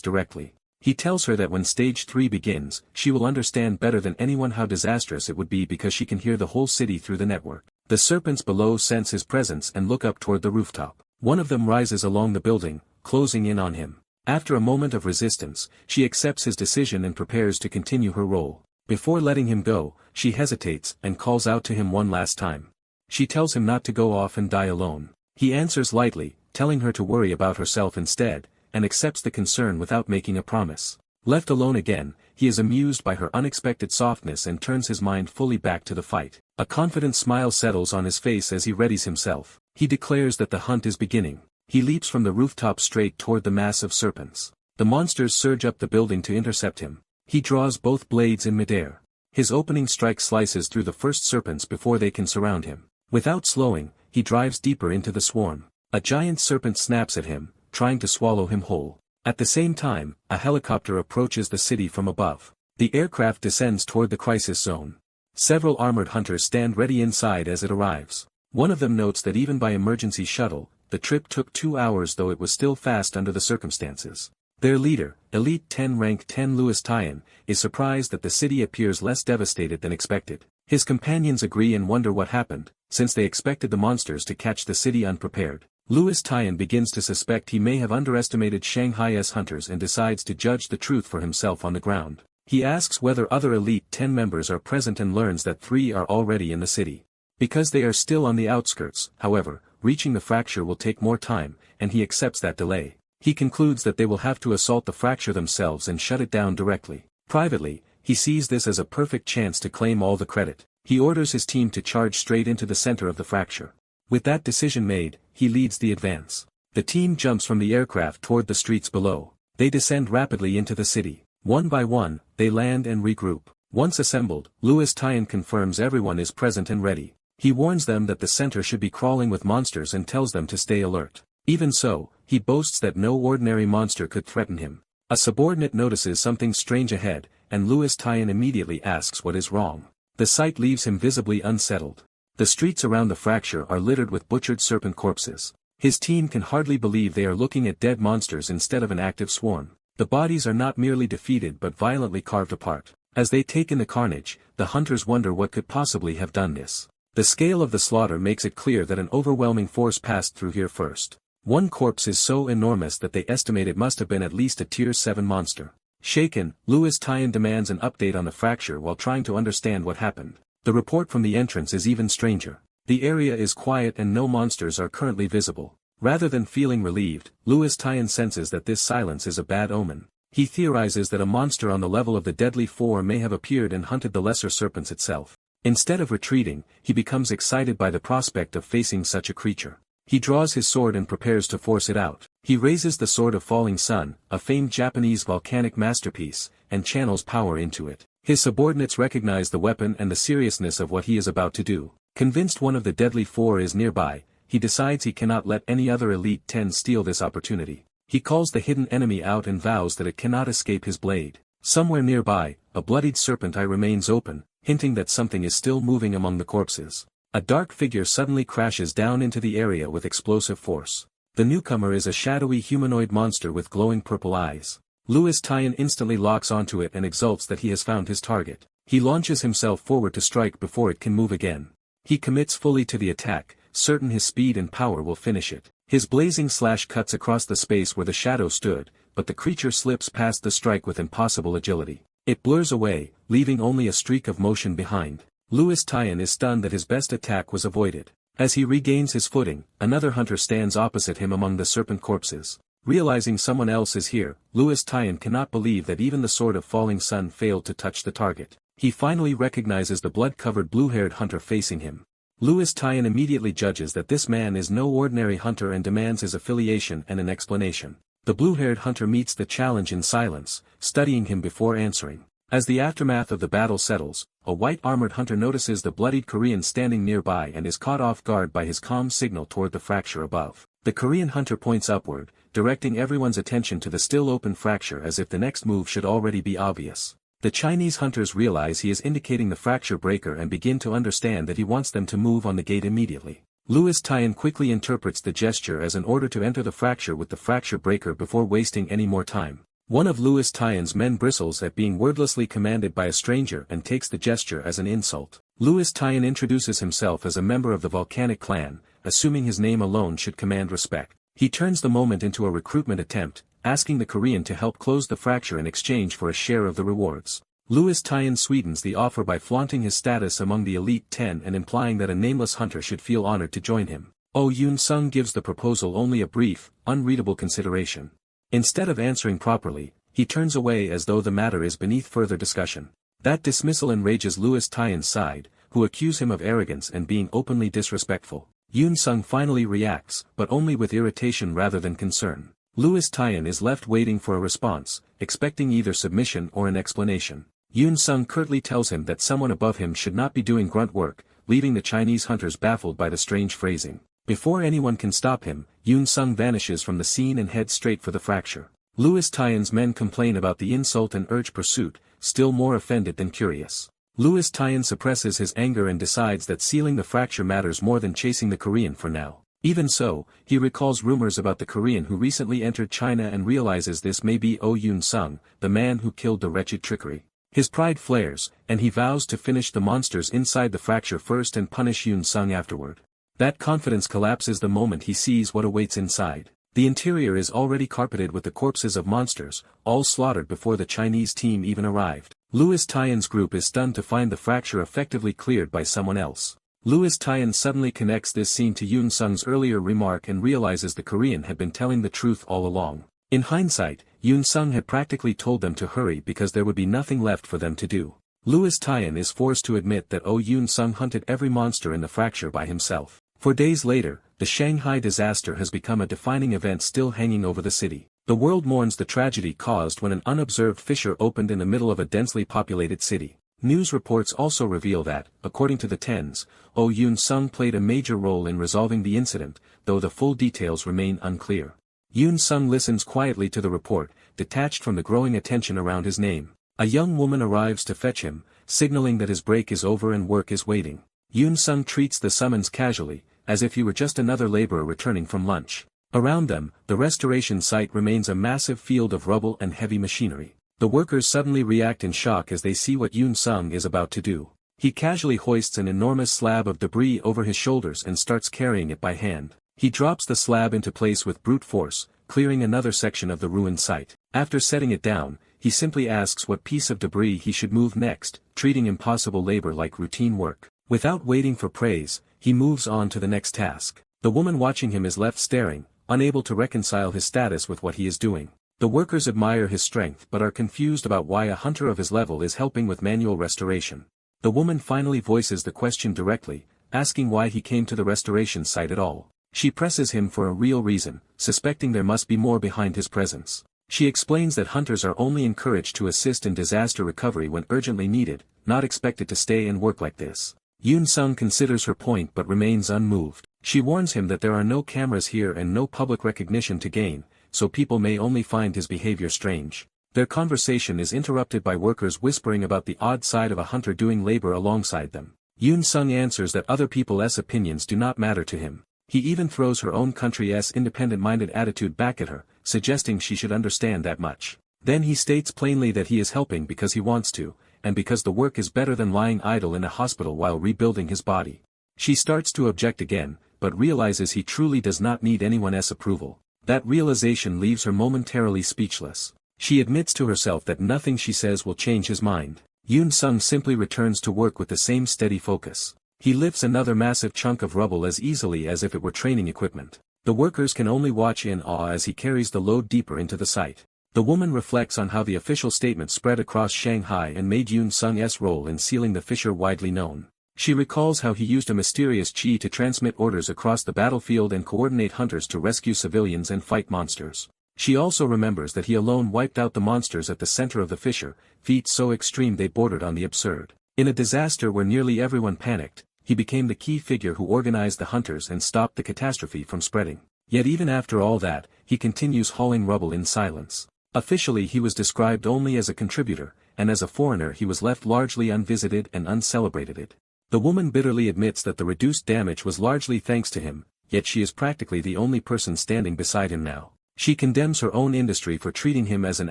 directly. He tells her that when Stage 3 begins, she will understand better than anyone how disastrous it would be because she can hear the whole city through the network. The serpents below sense his presence and look up toward the rooftop. One of them rises along the building, closing in on him. After a moment of resistance, she accepts his decision and prepares to continue her role. Before letting him go, she hesitates and calls out to him one last time. She tells him not to go off and die alone. He answers lightly, telling her to worry about herself instead, and accepts the concern without making a promise. Left alone again, he is amused by her unexpected softness and turns his mind fully back to the fight. A confident smile settles on his face as he readies himself. He declares that the hunt is beginning. He leaps from the rooftop straight toward the mass of serpents. The monsters surge up the building to intercept him. He draws both blades in midair. His opening strike slices through the first serpents before they can surround him. Without slowing, he drives deeper into the swarm. A giant serpent snaps at him, trying to swallow him whole. At the same time, a helicopter approaches the city from above. The aircraft descends toward the crisis zone. Several armored hunters stand ready inside as it arrives. One of them notes that even by emergency shuttle, the trip took 2 hours though it was still fast under the circumstances. Their leader, Elite 10 Rank 10 Louis Tyan, is surprised that the city appears less devastated than expected. His companions agree and wonder what happened, since they expected the monsters to catch the city unprepared. Louis Tyan begins to suspect he may have underestimated Shanghai's hunters and decides to judge the truth for himself on the ground. He asks whether other Elite 10 members are present and learns that 3 are already in the city. Because they are still on the outskirts, however, reaching the fracture will take more time, and he accepts that delay. He concludes that they will have to assault the fracture themselves and shut it down directly. Privately, he sees this as a perfect chance to claim all the credit. He orders his team to charge straight into the center of the fracture. With that decision made, he leads the advance. The team jumps from the aircraft toward the streets below. They descend rapidly into the city. One by one, they land and regroup. Once assembled, Louis Tyan confirms everyone is present and ready. He warns them that the center should be crawling with monsters and tells them to stay alert. Even so, he boasts that no ordinary monster could threaten him. A subordinate notices something strange ahead, and Louis Tyan immediately asks what is wrong. The sight leaves him visibly unsettled. The streets around the fracture are littered with butchered serpent corpses. His team can hardly believe they are looking at dead monsters instead of an active swarm. The bodies are not merely defeated but violently carved apart. As they take in the carnage, the hunters wonder what could possibly have done this. The scale of the slaughter makes it clear that an overwhelming force passed through here first. One corpse is so enormous that they estimate it must have been at least a Tier 7 monster. Shaken, Louis Tyan demands an update on the fracture while trying to understand what happened. The report from the entrance is even stranger. The area is quiet and no monsters are currently visible. Rather than feeling relieved, Louis Tyan senses that this silence is a bad omen. He theorizes that a monster on the level of the deadly four may have appeared and hunted the lesser serpents itself. Instead of retreating, he becomes excited by the prospect of facing such a creature. He draws his sword and prepares to force it out. He raises the Sword of Falling Sun, a famed Japanese volcanic masterpiece, and channels power into it. His subordinates recognize the weapon and the seriousness of what he is about to do. Convinced one of the deadly four is nearby, he decides he cannot let any other Elite 10 steal this opportunity. He calls the hidden enemy out and vows that it cannot escape his blade. Somewhere nearby, a bloodied serpent eye remains open, hinting that something is still moving among the corpses. A dark figure suddenly crashes down into the area with explosive force. The newcomer is a shadowy humanoid monster with glowing purple eyes. Louis Tyan instantly locks onto it and exults that he has found his target. He launches himself forward to strike before it can move again. He commits fully to the attack, certain his speed and power will finish it. His blazing slash cuts across the space where the shadow stood, but the creature slips past the strike with impossible agility. It blurs away, leaving only a streak of motion behind. Louis Tyan is stunned that his best attack was avoided. As he regains his footing, another hunter stands opposite him among the serpent corpses. Realizing someone else is here, Louis Tyan cannot believe that even the Sword of Falling Sun failed to touch the target. He finally recognizes the blood-covered blue-haired hunter facing him. Louis Tyan immediately judges that this man is no ordinary hunter and demands his affiliation and an explanation. The blue-haired hunter meets the challenge in silence, studying him before answering. As the aftermath of the battle settles, a white-armored hunter notices the bloodied Korean standing nearby and is caught off guard by his calm signal toward the fracture above. The Korean hunter points upward, directing everyone's attention to the still open fracture as if the next move should already be obvious. The Chinese hunters realize he is indicating the fracture breaker and begin to understand that he wants them to move on the gate immediately. Louis Tyan quickly interprets the gesture as an order to enter the fracture with the fracture breaker before wasting any more time. One of Louis Tyan's men bristles at being wordlessly commanded by a stranger and takes the gesture as an insult. Louis Tyan introduces himself as a member of the volcanic clan, assuming his name alone should command respect. He turns the moment into a recruitment attempt, asking the Korean to help close the fracture in exchange for a share of the rewards. Louis Tyan sweetens the offer by flaunting his status among the Elite 10 and implying that a nameless hunter should feel honored to join him. Oh Yoon-sung gives the proposal only a brief, unreadable consideration. Instead of answering properly, he turns away as though the matter is beneath further discussion. That dismissal enrages Louis Tyan's side, who accuse him of arrogance and being openly disrespectful. Yoon-sung finally reacts, but only with irritation rather than concern. Louis Tyan is left waiting for a response, expecting either submission or an explanation. Yoon-sung curtly tells him that someone above him should not be doing grunt work, leaving the Chinese hunters baffled by the strange phrasing. Before anyone can stop him, Yoon-sung vanishes from the scene and heads straight for the fracture. Louis Tyan's men complain about the insult and urge pursuit, still more offended than curious. Louis Tyan suppresses his anger and decides that sealing the fracture matters more than chasing the Korean for now. Even so, he recalls rumors about the Korean who recently entered China and realizes this may be Oh Yoon-sung, the man who killed the wretched trickery. His pride flares, and he vows to finish the monsters inside the fracture first and punish Yoon-sung afterward. That confidence collapses the moment he sees what awaits inside. The interior is already carpeted with the corpses of monsters, all slaughtered before the Chinese team even arrived. Louis Tyan's group is stunned to find the fracture effectively cleared by someone else. Louis Tyan suddenly connects this scene to Yoon-sung's earlier remark and realizes the Korean had been telling the truth all along. In hindsight, Yoon-sung had practically told them to hurry because there would be nothing left for them to do. Louis Tyan is forced to admit that Oh Yoon-sung hunted every monster in the fracture by himself. For days later, the Shanghai disaster has become a defining event still hanging over the city. The world mourns the tragedy caused when an unobserved fissure opened in the middle of a densely populated city. News reports also reveal that, according to the Tens, Oh Yoon-sung played a major role in resolving the incident, though the full details remain unclear. Yoon-sung listens quietly to the report, detached from the growing attention around his name. A young woman arrives to fetch him, signaling that his break is over and work is waiting. Yoon-sung treats the summons casually, as if he were just another laborer returning from lunch. Around them, the restoration site remains a massive field of rubble and heavy machinery. The workers suddenly react in shock as they see what Yoon-sung is about to do. He casually hoists an enormous slab of debris over his shoulders and starts carrying it by hand. He drops the slab into place with brute force, clearing another section of the ruined site. After setting it down, he simply asks what piece of debris he should move next, treating impossible labor like routine work. Without waiting for praise, he moves on to the next task. The woman watching him is left staring, unable to reconcile his status with what he is doing. The workers admire his strength but are confused about why a hunter of his level is helping with manual restoration. The woman finally voices the question directly, asking why he came to the restoration site at all. She presses him for a real reason, suspecting there must be more behind his presence. She explains that hunters are only encouraged to assist in disaster recovery when urgently needed, not expected to stay and work like this. Yoon Sung considers her point but remains unmoved. She warns him that there are no cameras here and no public recognition to gain, so people may only find his behavior strange. Their conversation is interrupted by workers whispering about the odd side of a hunter doing labor alongside them. Yoon Sung answers that other people's opinions do not matter to him. He even throws her own country's independent-minded attitude back at her, suggesting she should understand that much. Then he states plainly that he is helping because he wants to, and because the work is better than lying idle in a hospital while rebuilding his body. She starts to object again, but realizes he truly does not need anyone's approval. That realization leaves her momentarily speechless. She admits to herself that nothing she says will change his mind. Yoon Sung simply returns to work with the same steady focus. He lifts another massive chunk of rubble as easily as if it were training equipment. The workers can only watch in awe as he carries the load deeper into the site. The woman reflects on how the official statement spread across Shanghai and made Yoon Sung's role in sealing the fissure widely known. She recalls how he used a mysterious chi to transmit orders across the battlefield and coordinate hunters to rescue civilians and fight monsters. She also remembers that he alone wiped out the monsters at the center of the fissure, feats so extreme they bordered on the absurd. In a disaster where nearly everyone panicked, he became the key figure who organized the hunters and stopped the catastrophe from spreading. Yet even after all that, he continues hauling rubble in silence. Officially he was described only as a contributor, and as a foreigner he was left largely unvisited and uncelebrated. The woman bitterly admits that the reduced damage was largely thanks to him, yet she is practically the only person standing beside him now. She condemns her own industry for treating him as an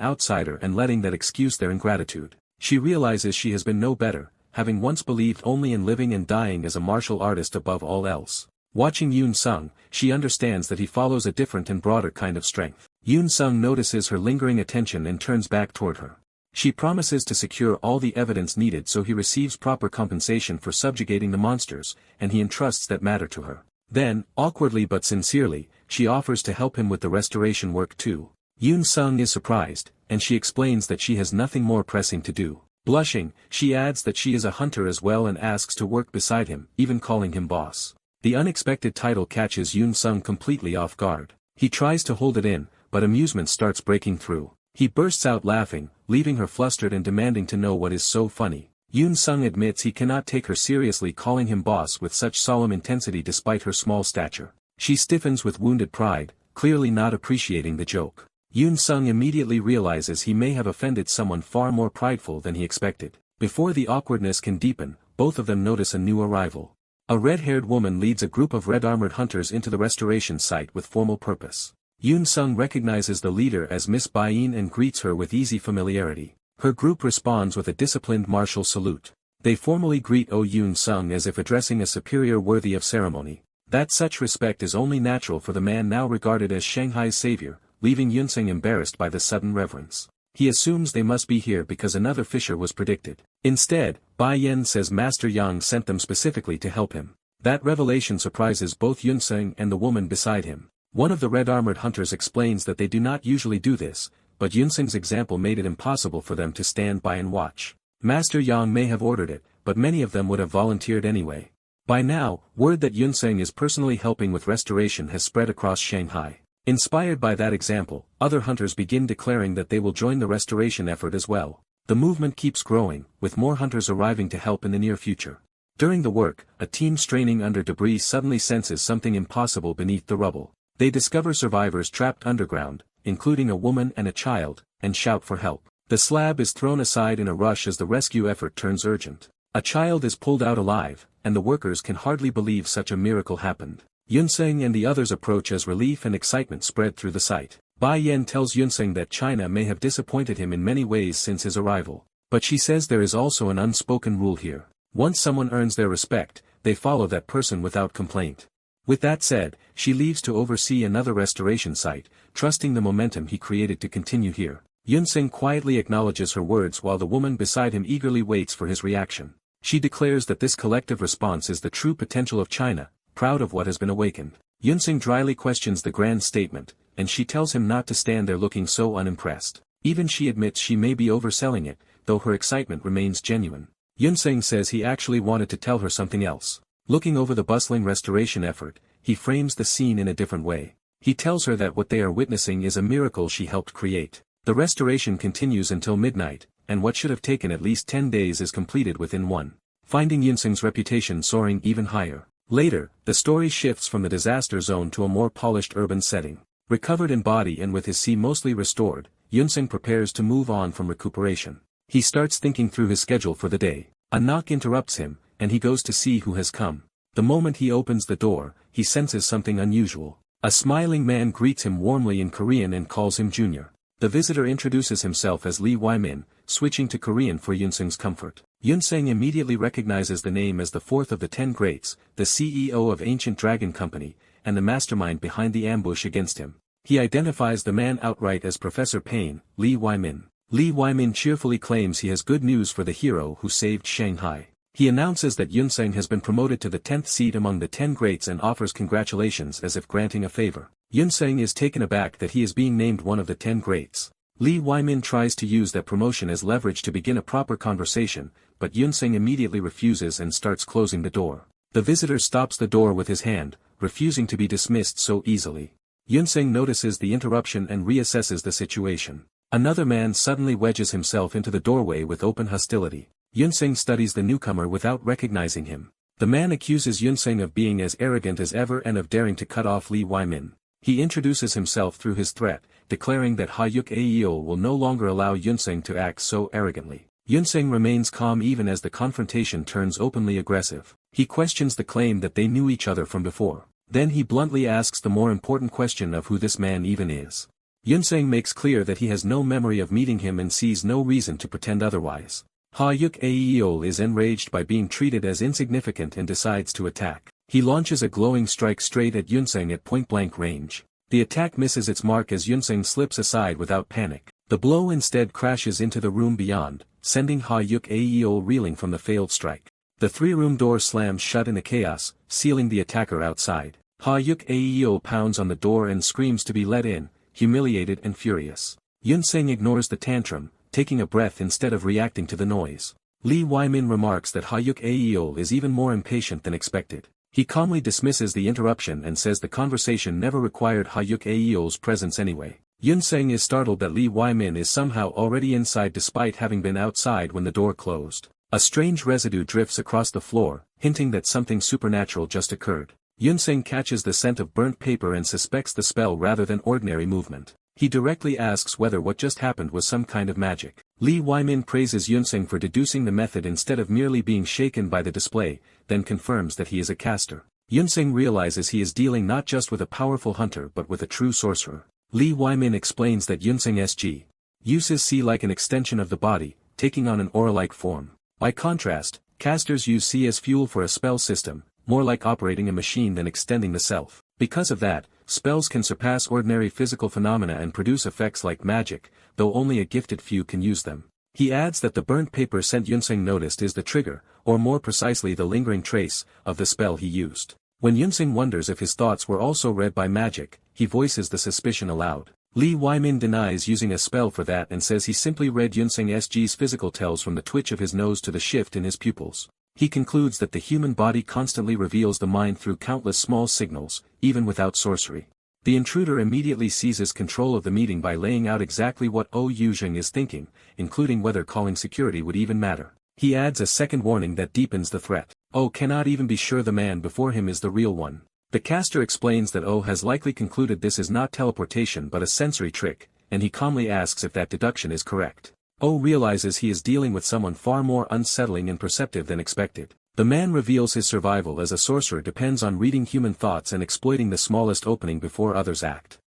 outsider and letting that excuse their ingratitude. She realizes she has been no better, having once believed only in living and dying as a martial artist above all else. Watching Yoon Sung, she understands that he follows a different and broader kind of strength. Yoon Sung notices her lingering attention and turns back toward her. She promises to secure all the evidence needed so he receives proper compensation for subjugating the monsters, and he entrusts that matter to her. Then, awkwardly but sincerely, she offers to help him with the restoration work too. Yoon Sung is surprised, and she explains that she has nothing more pressing to do. Blushing, she adds that she is a hunter as well and asks to work beside him, even calling him boss. The unexpected title catches Yoon Sung completely off guard. He tries to hold it in, but amusement starts breaking through. He bursts out laughing, leaving her flustered and demanding to know what is so funny. Yoon Sung admits he cannot take her seriously, calling him boss with such solemn intensity despite her small stature. She stiffens with wounded pride, clearly not appreciating the joke. Yoon Sung immediately realizes he may have offended someone far more prideful than he expected. Before the awkwardness can deepen, both of them notice a new arrival. A red-haired woman leads a group of red-armored hunters into the restoration site with formal purpose. Yoon Sung recognizes the leader as Miss Bain and greets her with easy familiarity. Her group responds with a disciplined martial salute. They formally greet Yoon Sung as if addressing a superior worthy of ceremony. That such respect is only natural for the man now regarded as Shanghai's savior, leaving Yoon Sung embarrassed by the sudden reverence. He assumes they must be here because another fissure was predicted. Instead, Bai Yen says Master Yang sent them specifically to help him. That revelation surprises both Yoon Sung and the woman beside him. One of the red-armored hunters explains that they do not usually do this, but Yoon Sung's example made it impossible for them to stand by and watch. Master Yang may have ordered it, but many of them would have volunteered anyway. By now, word that Yoon Sung is personally helping with restoration has spread across Shanghai. Inspired by that example, other hunters begin declaring that they will join the restoration effort as well. The movement keeps growing, with more hunters arriving to help in the near future. During the work, a team straining under debris suddenly senses something impossible beneath the rubble. They discover survivors trapped underground, including a woman and a child, and shout for help. The slab is thrown aside in a rush as the rescue effort turns urgent. A child is pulled out alive, and the workers can hardly believe such a miracle happened. Yoon Sung and the others approach as relief and excitement spread through the site. Bai Yen tells Yoon Sung that China may have disappointed him in many ways since his arrival. But she says there is also an unspoken rule here. Once someone earns their respect, they follow that person without complaint. With that said, she leaves to oversee another restoration site, trusting the momentum he created to continue here. Yunseng quietly acknowledges her words while the woman beside him eagerly waits for his reaction. She declares that this collective response is the true potential of China, proud of what has been awakened. Yunseng dryly questions the grand statement, and she tells him not to stand there looking so unimpressed. Even she admits she may be overselling it, though her excitement remains genuine. Yunseng says he actually wanted to tell her something else. Looking over the bustling restoration effort, he frames the scene in a different way. He tells her that what they are witnessing is a miracle she helped create. The restoration continues until midnight, and what should have taken at least 10 days is completed within one, finding Yunseng's reputation soaring even higher. Later, the story shifts from the disaster zone to a more polished urban setting. Recovered in body and with his see mostly restored, Yunseng prepares to move on from recuperation. He starts thinking through his schedule for the day. A knock interrupts him, and he goes to see who has come. The moment he opens the door, he senses something unusual. A smiling man greets him warmly in Korean and calls him Junior. The visitor introduces himself as Lee Wai-min, switching to Korean for Yunseng's comfort. Yunseng immediately recognizes the name as the fourth of the 10 greats, the CEO of Ancient Dragon Company, and the mastermind behind the ambush against him. He identifies the man outright as Professor Payne, Lee Wai-min. Lee Wai-min cheerfully claims he has good news for the hero who saved Shanghai. He announces that Yunseng has been promoted to the 10th seat among the 10 greats and offers congratulations as if granting a favor. Yunseng is taken aback that he is being named one of the 10 greats. Lee Wai-min tries to use that promotion as leverage to begin a proper conversation, but Yunseng immediately refuses and starts closing the door. The visitor stops the door with his hand, refusing to be dismissed so easily. Yunseng notices the interruption and reassesses the situation. Another man suddenly wedges himself into the doorway with open hostility. Yunseng studies the newcomer without recognizing him. The man accuses Yunseng of being as arrogant as ever and of daring to cut off Lee Wai-min. He introduces himself through his threat, declaring that Ha-yuk Aeol will no longer allow Yunseng to act so arrogantly. Yunseng remains calm even as the confrontation turns openly aggressive. He questions the claim that they knew each other from before. Then he bluntly asks the more important question of who this man even is. Yunseng makes clear that he has no memory of meeting him and sees no reason to pretend otherwise. Ha-yuk Aeol is enraged by being treated as insignificant and decides to attack. He launches a glowing strike straight at Yunseng at point-blank range. The attack misses its mark as Yunseng slips aside without panic. The blow instead crashes into the room beyond, sending Ha-yuk Aeol reeling from the failed strike. The 3-room door slams shut in a chaos, sealing the attacker outside. Ha-yuk Aeol pounds on the door and screams to be let in, humiliated and furious. Yunseng ignores the tantrum, taking a breath instead of reacting to the noise. Lee Wai-min remarks that Ha-yuk Aeol is even more impatient than expected. He calmly dismisses the interruption and says the conversation never required Ha-yuk Aeol's presence anyway. Yunseng is startled that Lee Wai-min is somehow already inside despite having been outside when the door closed. A strange residue drifts across the floor, hinting that something supernatural just occurred. Yunseng catches the scent of burnt paper and suspects the spell rather than ordinary movement. He directly asks whether what just happened was some kind of magic. Lee Wai-min praises Yunseng for deducing the method instead of merely being shaken by the display, then confirms that he is a caster. Yunseng realizes he is dealing not just with a powerful hunter but with a true sorcerer. Lee Wai-min explains that Yunseng's G uses C like an extension of the body, taking on an aura-like form. By contrast, casters use C as fuel for a spell system, more like operating a machine than extending the self. Because of that, spells can surpass ordinary physical phenomena and produce effects like magic, though only a gifted few can use them. He adds that the burnt paper scent Yunseng noticed is the trigger, or more precisely the lingering trace, of the spell he used. When Yunseng wonders if his thoughts were also read by magic, he voices the suspicion aloud. Lee Wai-min denies using a spell for that and says he simply read Yunseng's physical tells from the twitch of his nose to the shift in his pupils. He concludes that the human body constantly reveals the mind through countless small signals, even without sorcery. The intruder immediately seizes control of the meeting by laying out exactly what Yuzheng is thinking, including whether calling security would even matter. He adds a second warning that deepens the threat. Cannot even be sure the man before him is the real one. The caster explains that has likely concluded this is not teleportation but a sensory trick, and he calmly asks if that deduction is correct. Realizes he is dealing with someone far more unsettling and perceptive than expected. The man reveals his survival as a sorcerer depends on reading human thoughts and exploiting the smallest opening before others act.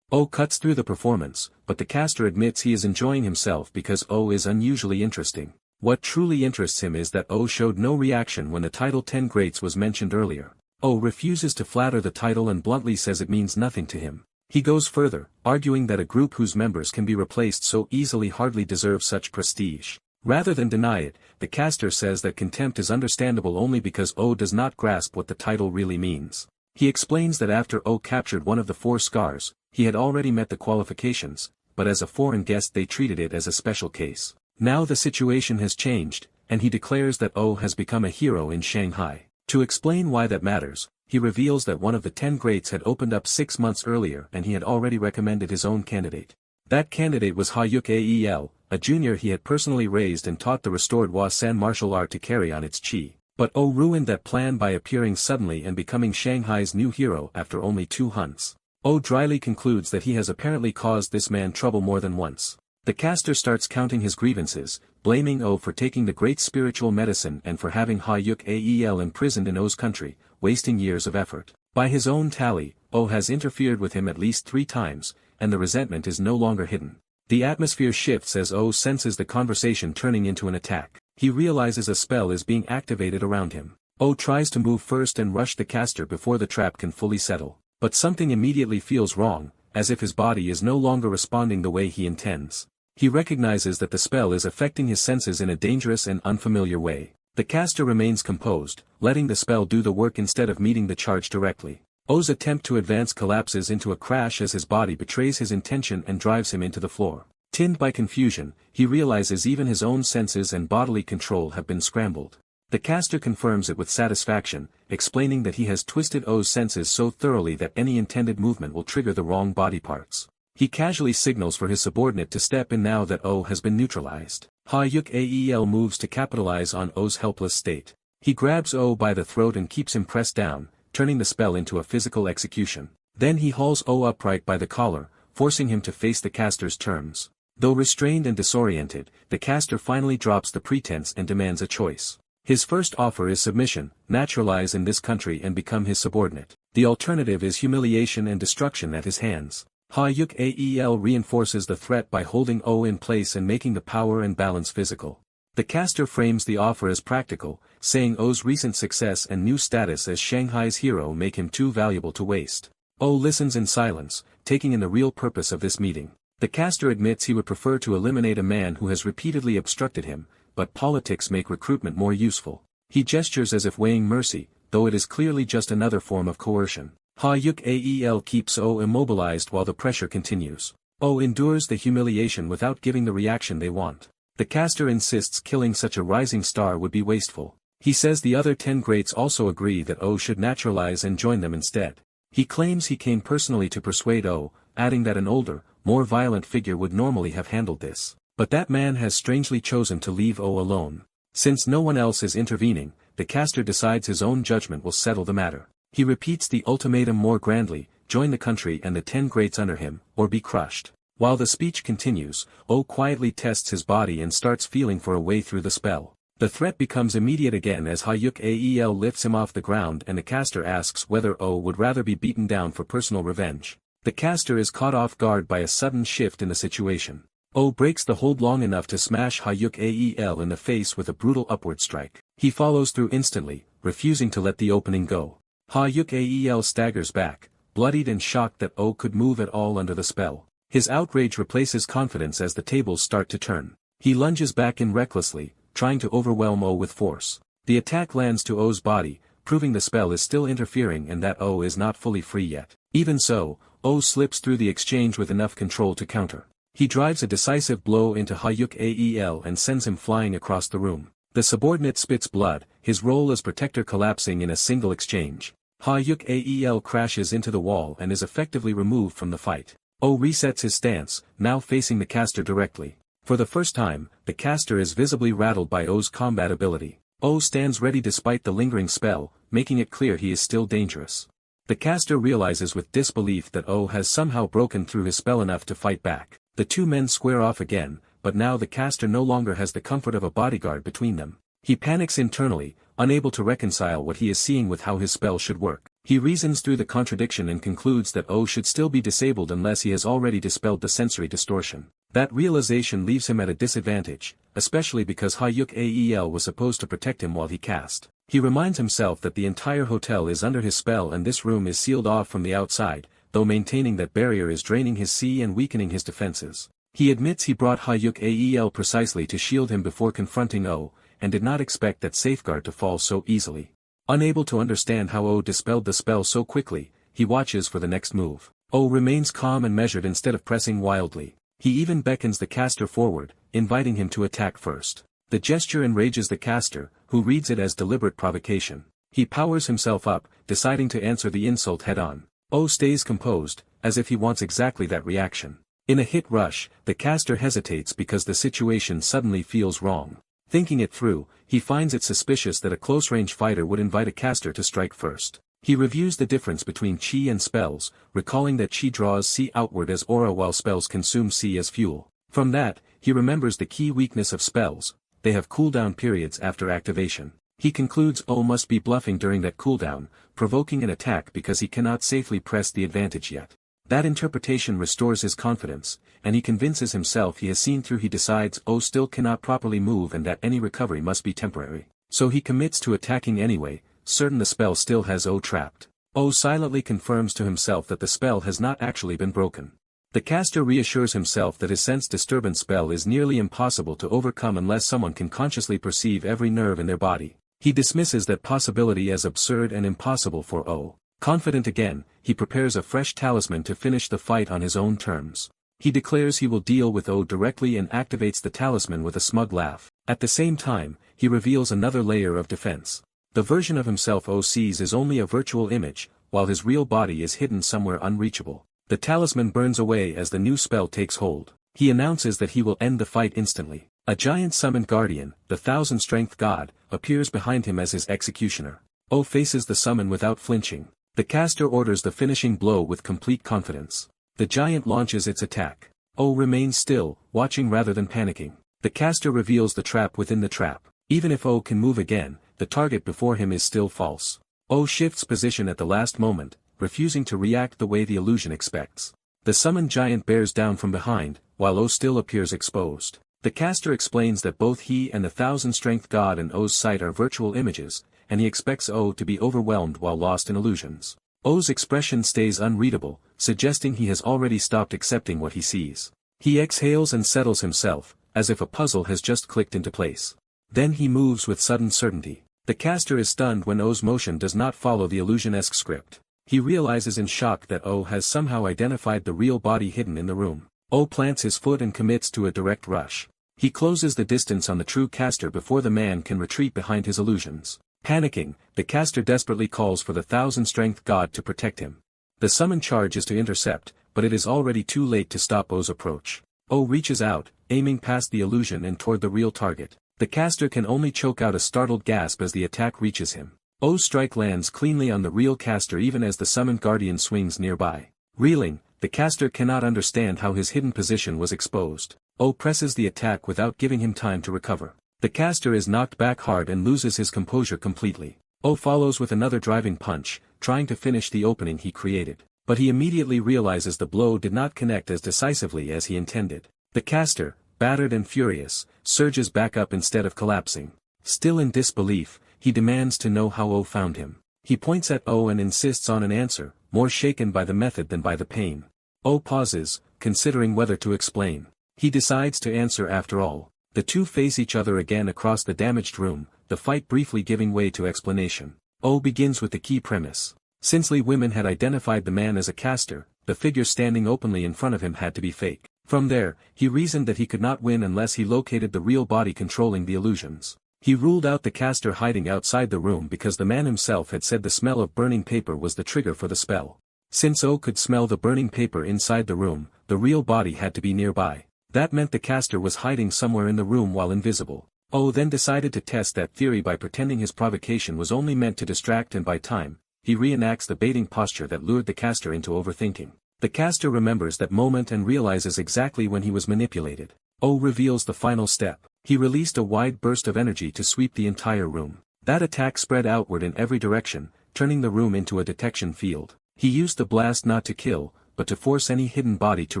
Cuts through the performance, but the caster admits he is enjoying himself because is unusually interesting. What truly interests him is that showed no reaction when the title 10 Greats was mentioned earlier. Oh refuses to flatter the title and bluntly says it means nothing to him. He goes further, arguing that a group whose members can be replaced so easily hardly deserves such prestige. Rather than deny it, the caster says that contempt is understandable only because O does not grasp what the title really means. He explains that after O captured one of the 4 scars, he had already met the qualifications, but as a foreign guest they treated it as a special case. Now the situation has changed, and he declares that O has become a hero in Shanghai. To explain why that matters, he reveals that one of the 10 greats had opened up 6 months earlier and he had already recommended his own candidate. That candidate was Ha-Yuk Ael, a junior he had personally raised and taught the restored Hua-San martial art to carry on its chi. But O ruined that plan by appearing suddenly and becoming Shanghai's new hero after only 2 hunts. O dryly concludes that he has apparently caused this man trouble more than once. The caster starts counting his grievances, blaming O for taking the great spiritual medicine and for having Ha-Yuk Ael imprisoned in O's country, wasting years of effort. By his own tally, O has interfered with him at least 3 times, and the resentment is no longer hidden. The atmosphere shifts as O senses the conversation turning into an attack. He realizes a spell is being activated around him. O tries to move first and rush the caster before the trap can fully settle. But something immediately feels wrong, as if his body is no longer responding the way he intends. He recognizes that the spell is affecting his senses in a dangerous and unfamiliar way. The caster remains composed, letting the spell do the work instead of meeting the charge directly. O's attempt to advance collapses into a crash as his body betrays his intention and drives him into the floor. Tinned by confusion, he realizes even his own senses and bodily control have been scrambled. The caster confirms it with satisfaction, explaining that he has twisted O's senses so thoroughly that any intended movement will trigger the wrong body parts. He casually signals for his subordinate to step in now that O has been neutralized. Ha-Yuk Ael moves to capitalize on O's helpless state. He grabs O by the throat and keeps him pressed down, turning the spell into a physical execution. Then he hauls O upright by the collar, forcing him to face the caster's terms. Though restrained and disoriented, the caster finally drops the pretense and demands a choice. His first offer is submission, naturalize in this country and become his subordinate. The alternative is humiliation and destruction at his hands. Ha-Yuk Ael reinforces the threat by holding O in place and making the power and balance physical. The caster frames the offer as practical, saying O's recent success and new status as Shanghai's hero make him too valuable to waste. O listens in silence, taking in the real purpose of this meeting. The caster admits he would prefer to eliminate a man who has repeatedly obstructed him, but politics make recruitment more useful. He gestures as if weighing mercy, though it is clearly just another form of coercion. Ha-Yuk Ael keeps O immobilized while the pressure continues. O endures the humiliation without giving the reaction they want. The caster insists killing such a rising star would be wasteful. He says the other 10 greats also agree that O should naturalize and join them instead. He claims he came personally to persuade O, adding that an older, more violent figure would normally have handled this. But that man has strangely chosen to leave O alone. Since no one else is intervening, the caster decides his own judgment will settle the matter. He repeats the ultimatum more grandly, join the country and the 10 greats under him, or be crushed. While the speech continues, O quietly tests his body and starts feeling for a way through the spell. The threat becomes immediate again as Ha-Yuk Ael lifts him off the ground and the caster asks whether O would rather be beaten down for personal revenge. The caster is caught off guard by a sudden shift in the situation. O breaks the hold long enough to smash Ha-Yuk Ael in the face with a brutal upward strike. He follows through instantly, refusing to let the opening go. Ha-Yuk Ael staggers back, bloodied and shocked that O could move at all under the spell. His outrage replaces confidence as the tables start to turn. He lunges back in recklessly, trying to overwhelm O with force. The attack lands to O's body, proving the spell is still interfering and that O is not fully free yet. Even so, O slips through the exchange with enough control to counter. He drives a decisive blow into Ha-Yuk Ael and sends him flying across the room. The subordinate spits blood, his role as protector collapsing in a single exchange. Ha-Yuk Ael crashes into the wall and is effectively removed from the fight. O resets his stance, now facing the caster directly. For the first time, the caster is visibly rattled by O's combat ability. O stands ready despite the lingering spell, making it clear he is still dangerous. The caster realizes with disbelief that O has somehow broken through his spell enough to fight back. The 2 men square off again, but now the caster no longer has the comfort of a bodyguard between them. He panics internally, unable to reconcile what he is seeing with how his spell should work. He reasons through the contradiction and concludes that O should still be disabled unless he has already dispelled the sensory distortion. That realization leaves him at a disadvantage, especially because Hayuk Ael was supposed to protect him while he cast. He reminds himself that the entire hotel is under his spell and this room is sealed off from the outside, though maintaining that barrier is draining his chi and weakening his defenses. He admits he brought Hayuk Ael precisely to shield him before confronting O, and did not expect that safeguard to fall so easily. Unable to understand how O dispelled the spell so quickly, he watches for the next move. O remains calm and measured instead of pressing wildly. He even beckons the caster forward, inviting him to attack first. The gesture enrages the caster, who reads it as deliberate provocation. He powers himself up, deciding to answer the insult head-on. O stays composed, as if he wants exactly that reaction. In a hit rush, the caster hesitates because the situation suddenly feels wrong. Thinking it through, he finds it suspicious that a close-range fighter would invite a caster to strike first. He reviews the difference between chi and spells, recalling that chi draws chi outward as aura while spells consume chi as fuel. From that, he remembers the key weakness of spells: they have cooldown periods after activation. He concludes O must be bluffing during that cooldown, provoking an attack because he cannot safely press the advantage yet. That interpretation restores his confidence, and he convinces himself he has seen through. He decides O still cannot properly move and that any recovery must be temporary. So he commits to attacking anyway, certain the spell still has O trapped. O silently confirms to himself that the spell has not actually been broken. The caster reassures himself that his sense disturbance spell is nearly impossible to overcome unless someone can consciously perceive every nerve in their body. He dismisses that possibility as absurd and impossible for O. Confident again, he prepares a fresh talisman to finish the fight on his own terms. He declares he will deal with O directly and activates the talisman with a smug laugh. At the same time, he reveals another layer of defense. The version of himself O sees is only a virtual image, while his real body is hidden somewhere unreachable. The talisman burns away as the new spell takes hold. He announces that he will end the fight instantly. A giant summoned guardian, the 1,000-strength god, appears behind him as his executioner. O faces the summon without flinching. The caster orders the finishing blow with complete confidence. The giant launches its attack. O remains still, watching rather than panicking. The caster reveals the trap within the trap. Even if O can move again, the target before him is still false. O shifts position at the last moment, refusing to react the way the illusion expects. The summoned giant bears down from behind, while O still appears exposed. The caster explains that both he and the 1,000-strength god and O's sight are virtual images, and he expects O to be overwhelmed while lost in illusions. O's expression stays unreadable, suggesting he has already stopped accepting what he sees. He exhales and settles himself, as if a puzzle has just clicked into place. Then he moves with sudden certainty. The caster is stunned when O's motion does not follow the illusion-esque script. He realizes in shock that O has somehow identified the real body hidden in the room. O plants his foot and commits to a direct rush. He closes the distance on the true caster before the man can retreat behind his illusions. Panicking, the caster desperately calls for the 1,000-strength god to protect him. The summon charge is to intercept, but it is already too late to stop O's approach. O reaches out, aiming past the illusion and toward the real target. The caster can only choke out a startled gasp as the attack reaches him. O's strike lands cleanly on the real caster even as the summoned guardian swings nearby. Reeling, the caster cannot understand how his hidden position was exposed. O presses the attack without giving him time to recover. The caster is knocked back hard and loses his composure completely. O follows with another driving punch, trying to finish the opening he created. But he immediately realizes the blow did not connect as decisively as he intended. The caster, battered and furious, surges back up instead of collapsing. Still in disbelief, he demands to know how O found him. He points at O and insists on an answer, more shaken by the method than by the pain. O pauses, considering whether to explain. He decides to answer after all. The two face each other again across the damaged room, the fight briefly giving way to explanation. O begins with the key premise. Since Li women had identified the man as a caster, the figure standing openly in front of him had to be fake. From there, he reasoned that he could not win unless he located the real body controlling the illusions. He ruled out the caster hiding outside the room because the man himself had said the smell of burning paper was the trigger for the spell. Since O could smell the burning paper inside the room, the real body had to be nearby. That meant the caster was hiding somewhere in the room while invisible. O then decided to test that theory by pretending his provocation was only meant to distract, and by time, he reenacts the baiting posture that lured the caster into overthinking. The caster remembers that moment and realizes exactly when he was manipulated. O reveals the final step. He released a wide burst of energy to sweep the entire room. That attack spread outward in every direction, turning the room into a detection field. He used the blast not to kill, but to force any hidden body to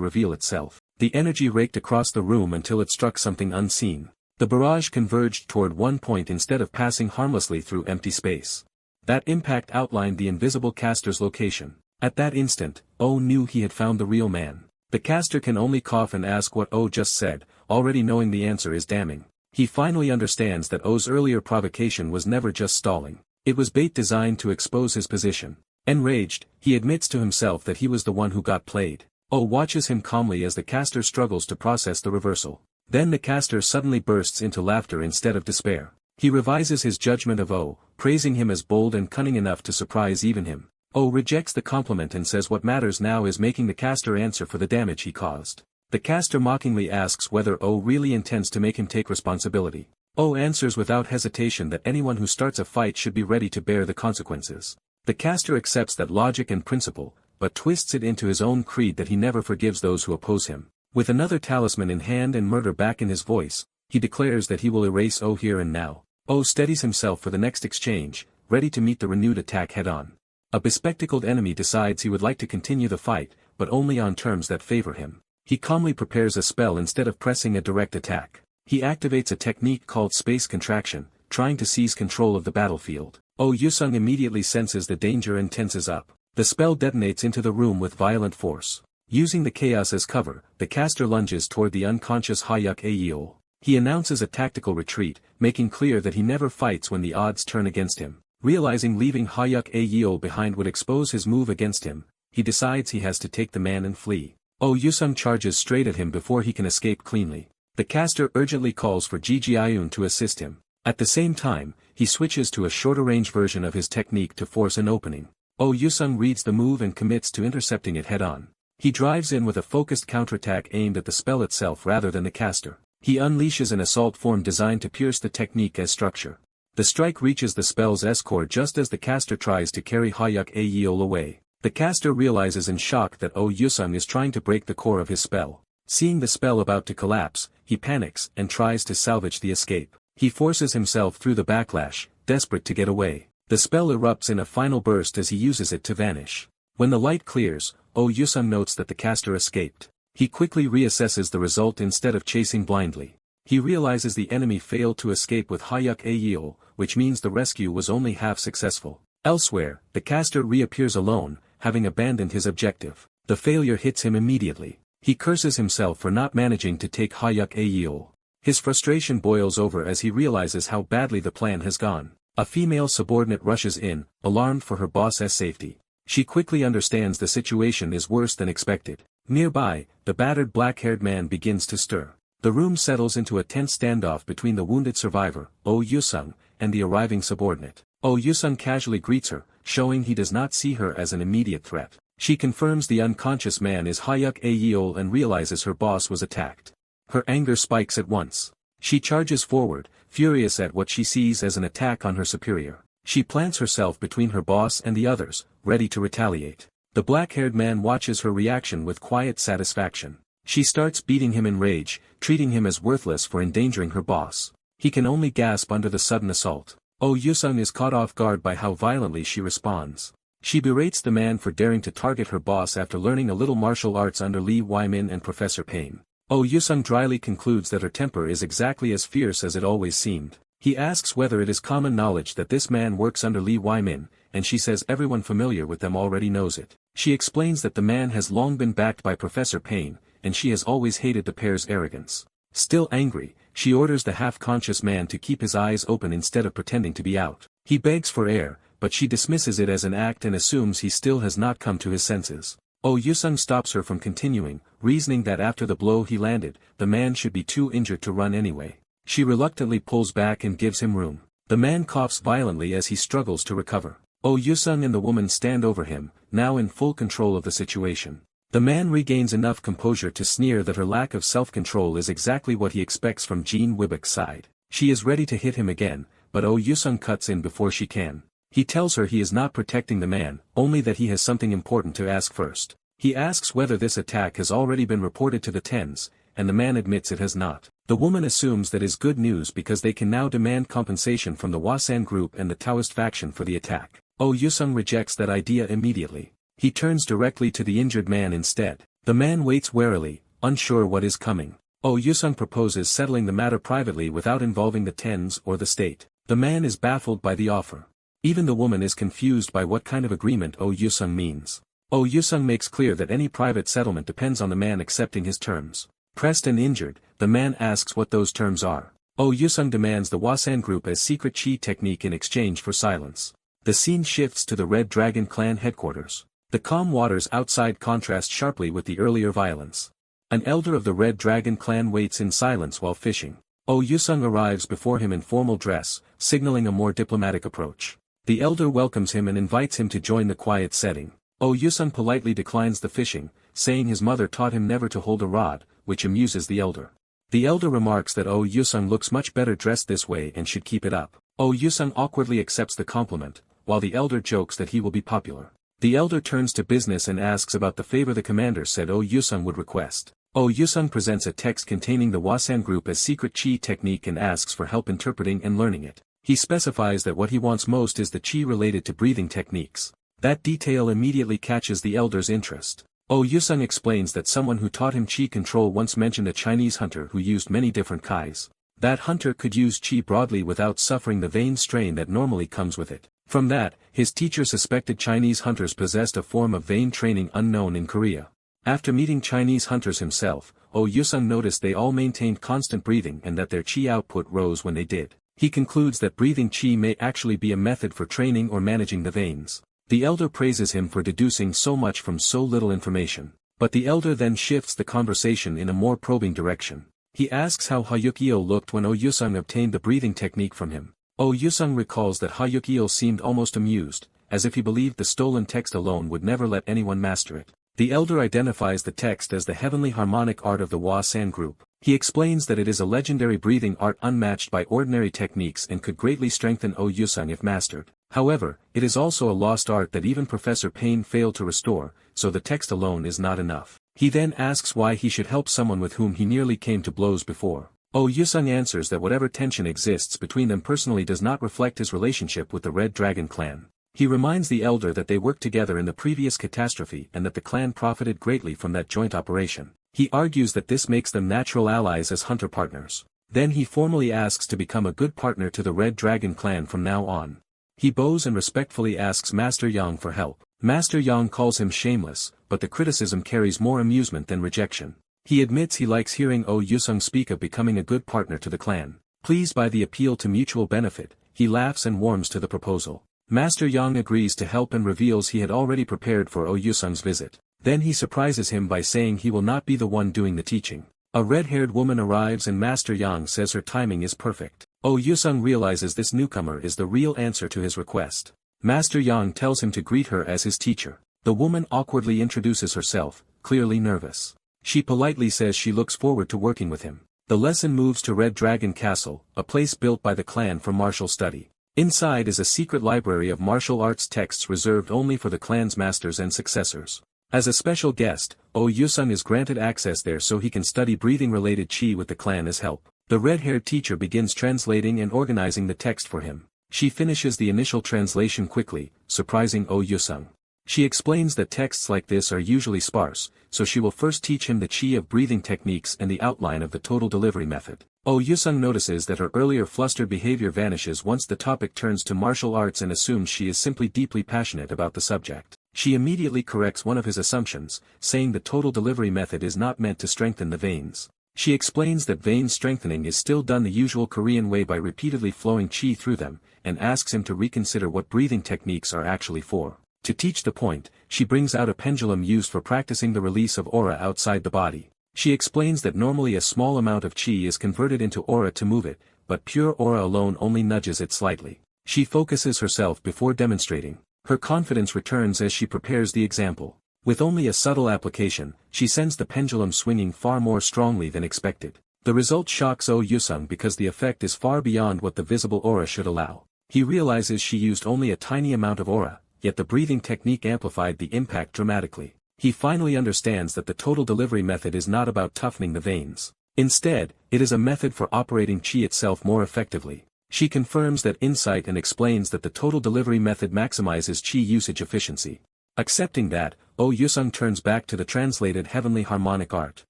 reveal itself. The energy raked across the room until it struck something unseen. The barrage converged toward one point instead of passing harmlessly through empty space. That impact outlined the invisible caster's location. At that instant, O knew he had found the real man. The caster can only cough and ask what O just said, already knowing the answer is damning. He finally understands that O's earlier provocation was never just stalling. It was bait designed to expose his position. Enraged, he admits to himself that he was the one who got played. O watches him calmly as the caster struggles to process the reversal. Then the caster suddenly bursts into laughter instead of despair. He revises his judgment of O, praising him as bold and cunning enough to surprise even him. O rejects the compliment and says what matters now is making the caster answer for the damage he caused. The caster mockingly asks whether O really intends to make him take responsibility. O answers without hesitation that anyone who starts a fight should be ready to bear the consequences. The caster accepts that logic and principle, but twists it into his own creed that he never forgives those who oppose him. With another talisman in hand and murder back in his voice, he declares that he will erase O here and now. O steadies himself for the next exchange, ready to meet the renewed attack head-on. A bespectacled enemy decides he would like to continue the fight, but only on terms that favor him. He calmly prepares a spell instead of pressing a direct attack. He activates a technique called space contraction, trying to seize control of the battlefield. O Yusung immediately senses the danger and tenses up. The spell detonates into the room with violent force. Using the chaos as cover, the caster lunges toward the unconscious Hayuk Ayeol. He announces a tactical retreat, making clear that he never fights when the odds turn against him. Realizing leaving Hayuk Ayeol behind would expose his move against him, he decides he has to take the man and flee. O Yusung charges straight at him before he can escape cleanly. The caster urgently calls for Ji to assist him. At the same time, he switches to a shorter-range version of his technique to force an opening. O Yusung reads the move and commits to intercepting it head-on. He drives in with a focused counterattack aimed at the spell itself rather than the caster. He unleashes an assault form designed to pierce the technique as structure. The strike reaches the spell's S-core just as the caster tries to carry Hayuk Ayeol away. The caster realizes in shock that O Yusung is trying to break the core of his spell. Seeing the spell about to collapse, he panics and tries to salvage the escape. He forces himself through the backlash, desperate to get away. The spell erupts in a final burst as he uses it to vanish. When the light clears, O Yusung notes that the caster escaped. He quickly reassesses the result instead of chasing blindly. He realizes the enemy failed to escape with Hayuk Ayeol, which means the rescue was only half successful. Elsewhere, the caster reappears alone, having abandoned his objective. The failure hits him immediately. He curses himself for not managing to take Hayuk Ayeol. His frustration boils over as he realizes how badly the plan has gone. A female subordinate rushes in, alarmed for her boss's safety. She quickly understands the situation is worse than expected. Nearby, the battered black-haired man begins to stir. The room settles into a tense standoff between the wounded survivor, O Yusung, and the arriving subordinate. O Yusung casually greets her, showing he does not see her as an immediate threat. She confirms the unconscious man is Hayuk Ayeol and realizes her boss was attacked. Her anger spikes at once. She charges forward, furious at what she sees as an attack on her superior. She plants herself between her boss and the others, ready to retaliate. The black-haired man watches her reaction with quiet satisfaction. She starts beating him in rage, treating him as worthless for endangering her boss. He can only gasp under the sudden assault. O Yusung is caught off guard by how violently she responds. She berates the man for daring to target her boss after learning a little martial arts under Lee Waimin and Professor Payne. O Yusung dryly concludes that her temper is exactly as fierce as it always seemed. He asks whether it is common knowledge that this man works under Lee Waimin, and she says everyone familiar with them already knows it. She explains that the man has long been backed by Professor Payne, and she has always hated the pair's arrogance. Still angry, she orders the half-conscious man to keep his eyes open instead of pretending to be out. He begs for air, but she dismisses it as an act and assumes he still has not come to his senses. O Yusung stops her from continuing, reasoning that after the blow he landed, the man should be too injured to run anyway. She reluctantly pulls back and gives him room. The man coughs violently as he struggles to recover. O Yusung and the woman stand over him, now in full control of the situation. The man regains enough composure to sneer that her lack of self-control is exactly what he expects from Jean Wibbeck's side. She is ready to hit him again, but O Yusung cuts in before she can. He tells her he is not protecting the man, only that he has something important to ask first. He asks whether this attack has already been reported to the Tens, and the man admits it has not. The woman assumes that is good news because they can now demand compensation from the Wasan group and the Taoist faction for the attack. Oh Yusung rejects that idea immediately. He turns directly to the injured man instead. The man waits warily, unsure what is coming. Oh Yusung proposes settling the matter privately without involving the Tens or the state. The man is baffled by the offer. Even the woman is confused by what kind of agreement Oh Yusung means. Oh Yusung makes clear that any private settlement depends on the man accepting his terms. Pressed and injured, the man asks what those terms are. Oh Yusung demands the Wasan group as secret chi technique in exchange for silence. The scene shifts to the Red Dragon clan headquarters. The calm waters outside contrast sharply with the earlier violence. An elder of the Red Dragon clan waits in silence while fishing. Oh Yusung arrives before him in formal dress, signaling a more diplomatic approach. The elder welcomes him and invites him to join the quiet setting. Oh Yusung politely declines the fishing, saying his mother taught him never to hold a rod, which amuses the elder. The elder remarks that Oh Yusung looks much better dressed this way and should keep it up. Oh Yusung awkwardly accepts the compliment, while the elder jokes that he will be popular. The elder turns to business and asks about the favor the commander said Oh Yusung would request. Oh Yusung presents a text containing the Wasan group as secret chi technique and asks for help interpreting and learning it. He specifies that what he wants most is the chi related to breathing techniques. That detail immediately catches the elder's interest. Oh Yusung explains that someone who taught him chi control once mentioned a Chinese hunter who used many different kais. That hunter could use chi broadly without suffering the vein strain that normally comes with it. From that, his teacher suspected Chinese hunters possessed a form of vein training unknown in Korea. After meeting Chinese hunters himself, Oh Yusung noticed they all maintained constant breathing and that their chi output rose when they did. He concludes that breathing chi may actually be a method for training or managing the veins. The elder praises him for deducing so much from so little information. But the elder then shifts the conversation in a more probing direction. He asks how Hayuk-il looked when Oh Yusung obtained the breathing technique from him. Oh Yusung recalls that Hayuk-il seemed almost amused, as if he believed the stolen text alone would never let anyone master it. The elder identifies the text as the heavenly harmonic art of the Wasan group. He explains that it is a legendary breathing art unmatched by ordinary techniques and could greatly strengthen Oh Yusung if mastered. However, it is also a lost art that even Professor Payne failed to restore, so the text alone is not enough. He then asks why he should help someone with whom he nearly came to blows before. Oh Yusung answers that whatever tension exists between them personally does not reflect his relationship with the Red Dragon clan. He reminds the elder that they worked together in the previous catastrophe and that the clan profited greatly from that joint operation. He argues that this makes them natural allies as hunter partners. Then he formally asks to become a good partner to the Red Dragon clan from now on. He bows and respectfully asks Master Yang for help. Master Yang calls him shameless, but the criticism carries more amusement than rejection. He admits he likes hearing Oh Yusung speak of becoming a good partner to the clan. Pleased by the appeal to mutual benefit, he laughs and warms to the proposal. Master Yang agrees to help and reveals he had already prepared for Oh Yusung's visit. Then he surprises him by saying he will not be the one doing the teaching. A red-haired woman arrives and Master Yang says her timing is perfect. Oh Yusung realizes this newcomer is the real answer to his request. Master Yang tells him to greet her as his teacher. The woman awkwardly introduces herself, clearly nervous. She politely says she looks forward to working with him. The lesson moves to Red Dragon Castle, a place built by the clan for martial study. Inside is a secret library of martial arts texts reserved only for the clan's masters and successors. As a special guest, Oh Yusung is granted access there so he can study breathing-related chi with the clan as help. The red-haired teacher begins translating and organizing the text for him. She finishes the initial translation quickly, surprising Oh Yusung. She explains that texts like this are usually sparse, so she will first teach him the chi of breathing techniques and the outline of the total delivery method. Oh Yusung notices that her earlier flustered behavior vanishes once the topic turns to martial arts and assumes she is simply deeply passionate about the subject. She immediately corrects one of his assumptions, saying the total delivery method is not meant to strengthen the veins. She explains that vein strengthening is still done the usual Korean way by repeatedly flowing chi through them, and asks him to reconsider what breathing techniques are actually for. To teach the point, she brings out a pendulum used for practicing the release of aura outside the body. She explains that normally a small amount of chi is converted into aura to move it, but pure aura alone only nudges it slightly. She focuses herself before demonstrating. Her confidence returns as she prepares the example. With only a subtle application, she sends the pendulum swinging far more strongly than expected. The result shocks Oh Yusung because the effect is far beyond what the visible aura should allow. He realizes she used only a tiny amount of aura, yet the breathing technique amplified the impact dramatically. He finally understands that the total delivery method is not about toughening the veins. Instead, it is a method for operating chi itself more effectively. She confirms that insight and explains that the total delivery method maximizes chi usage efficiency. Accepting that, Oh Yusung turns back to the translated heavenly harmonic art.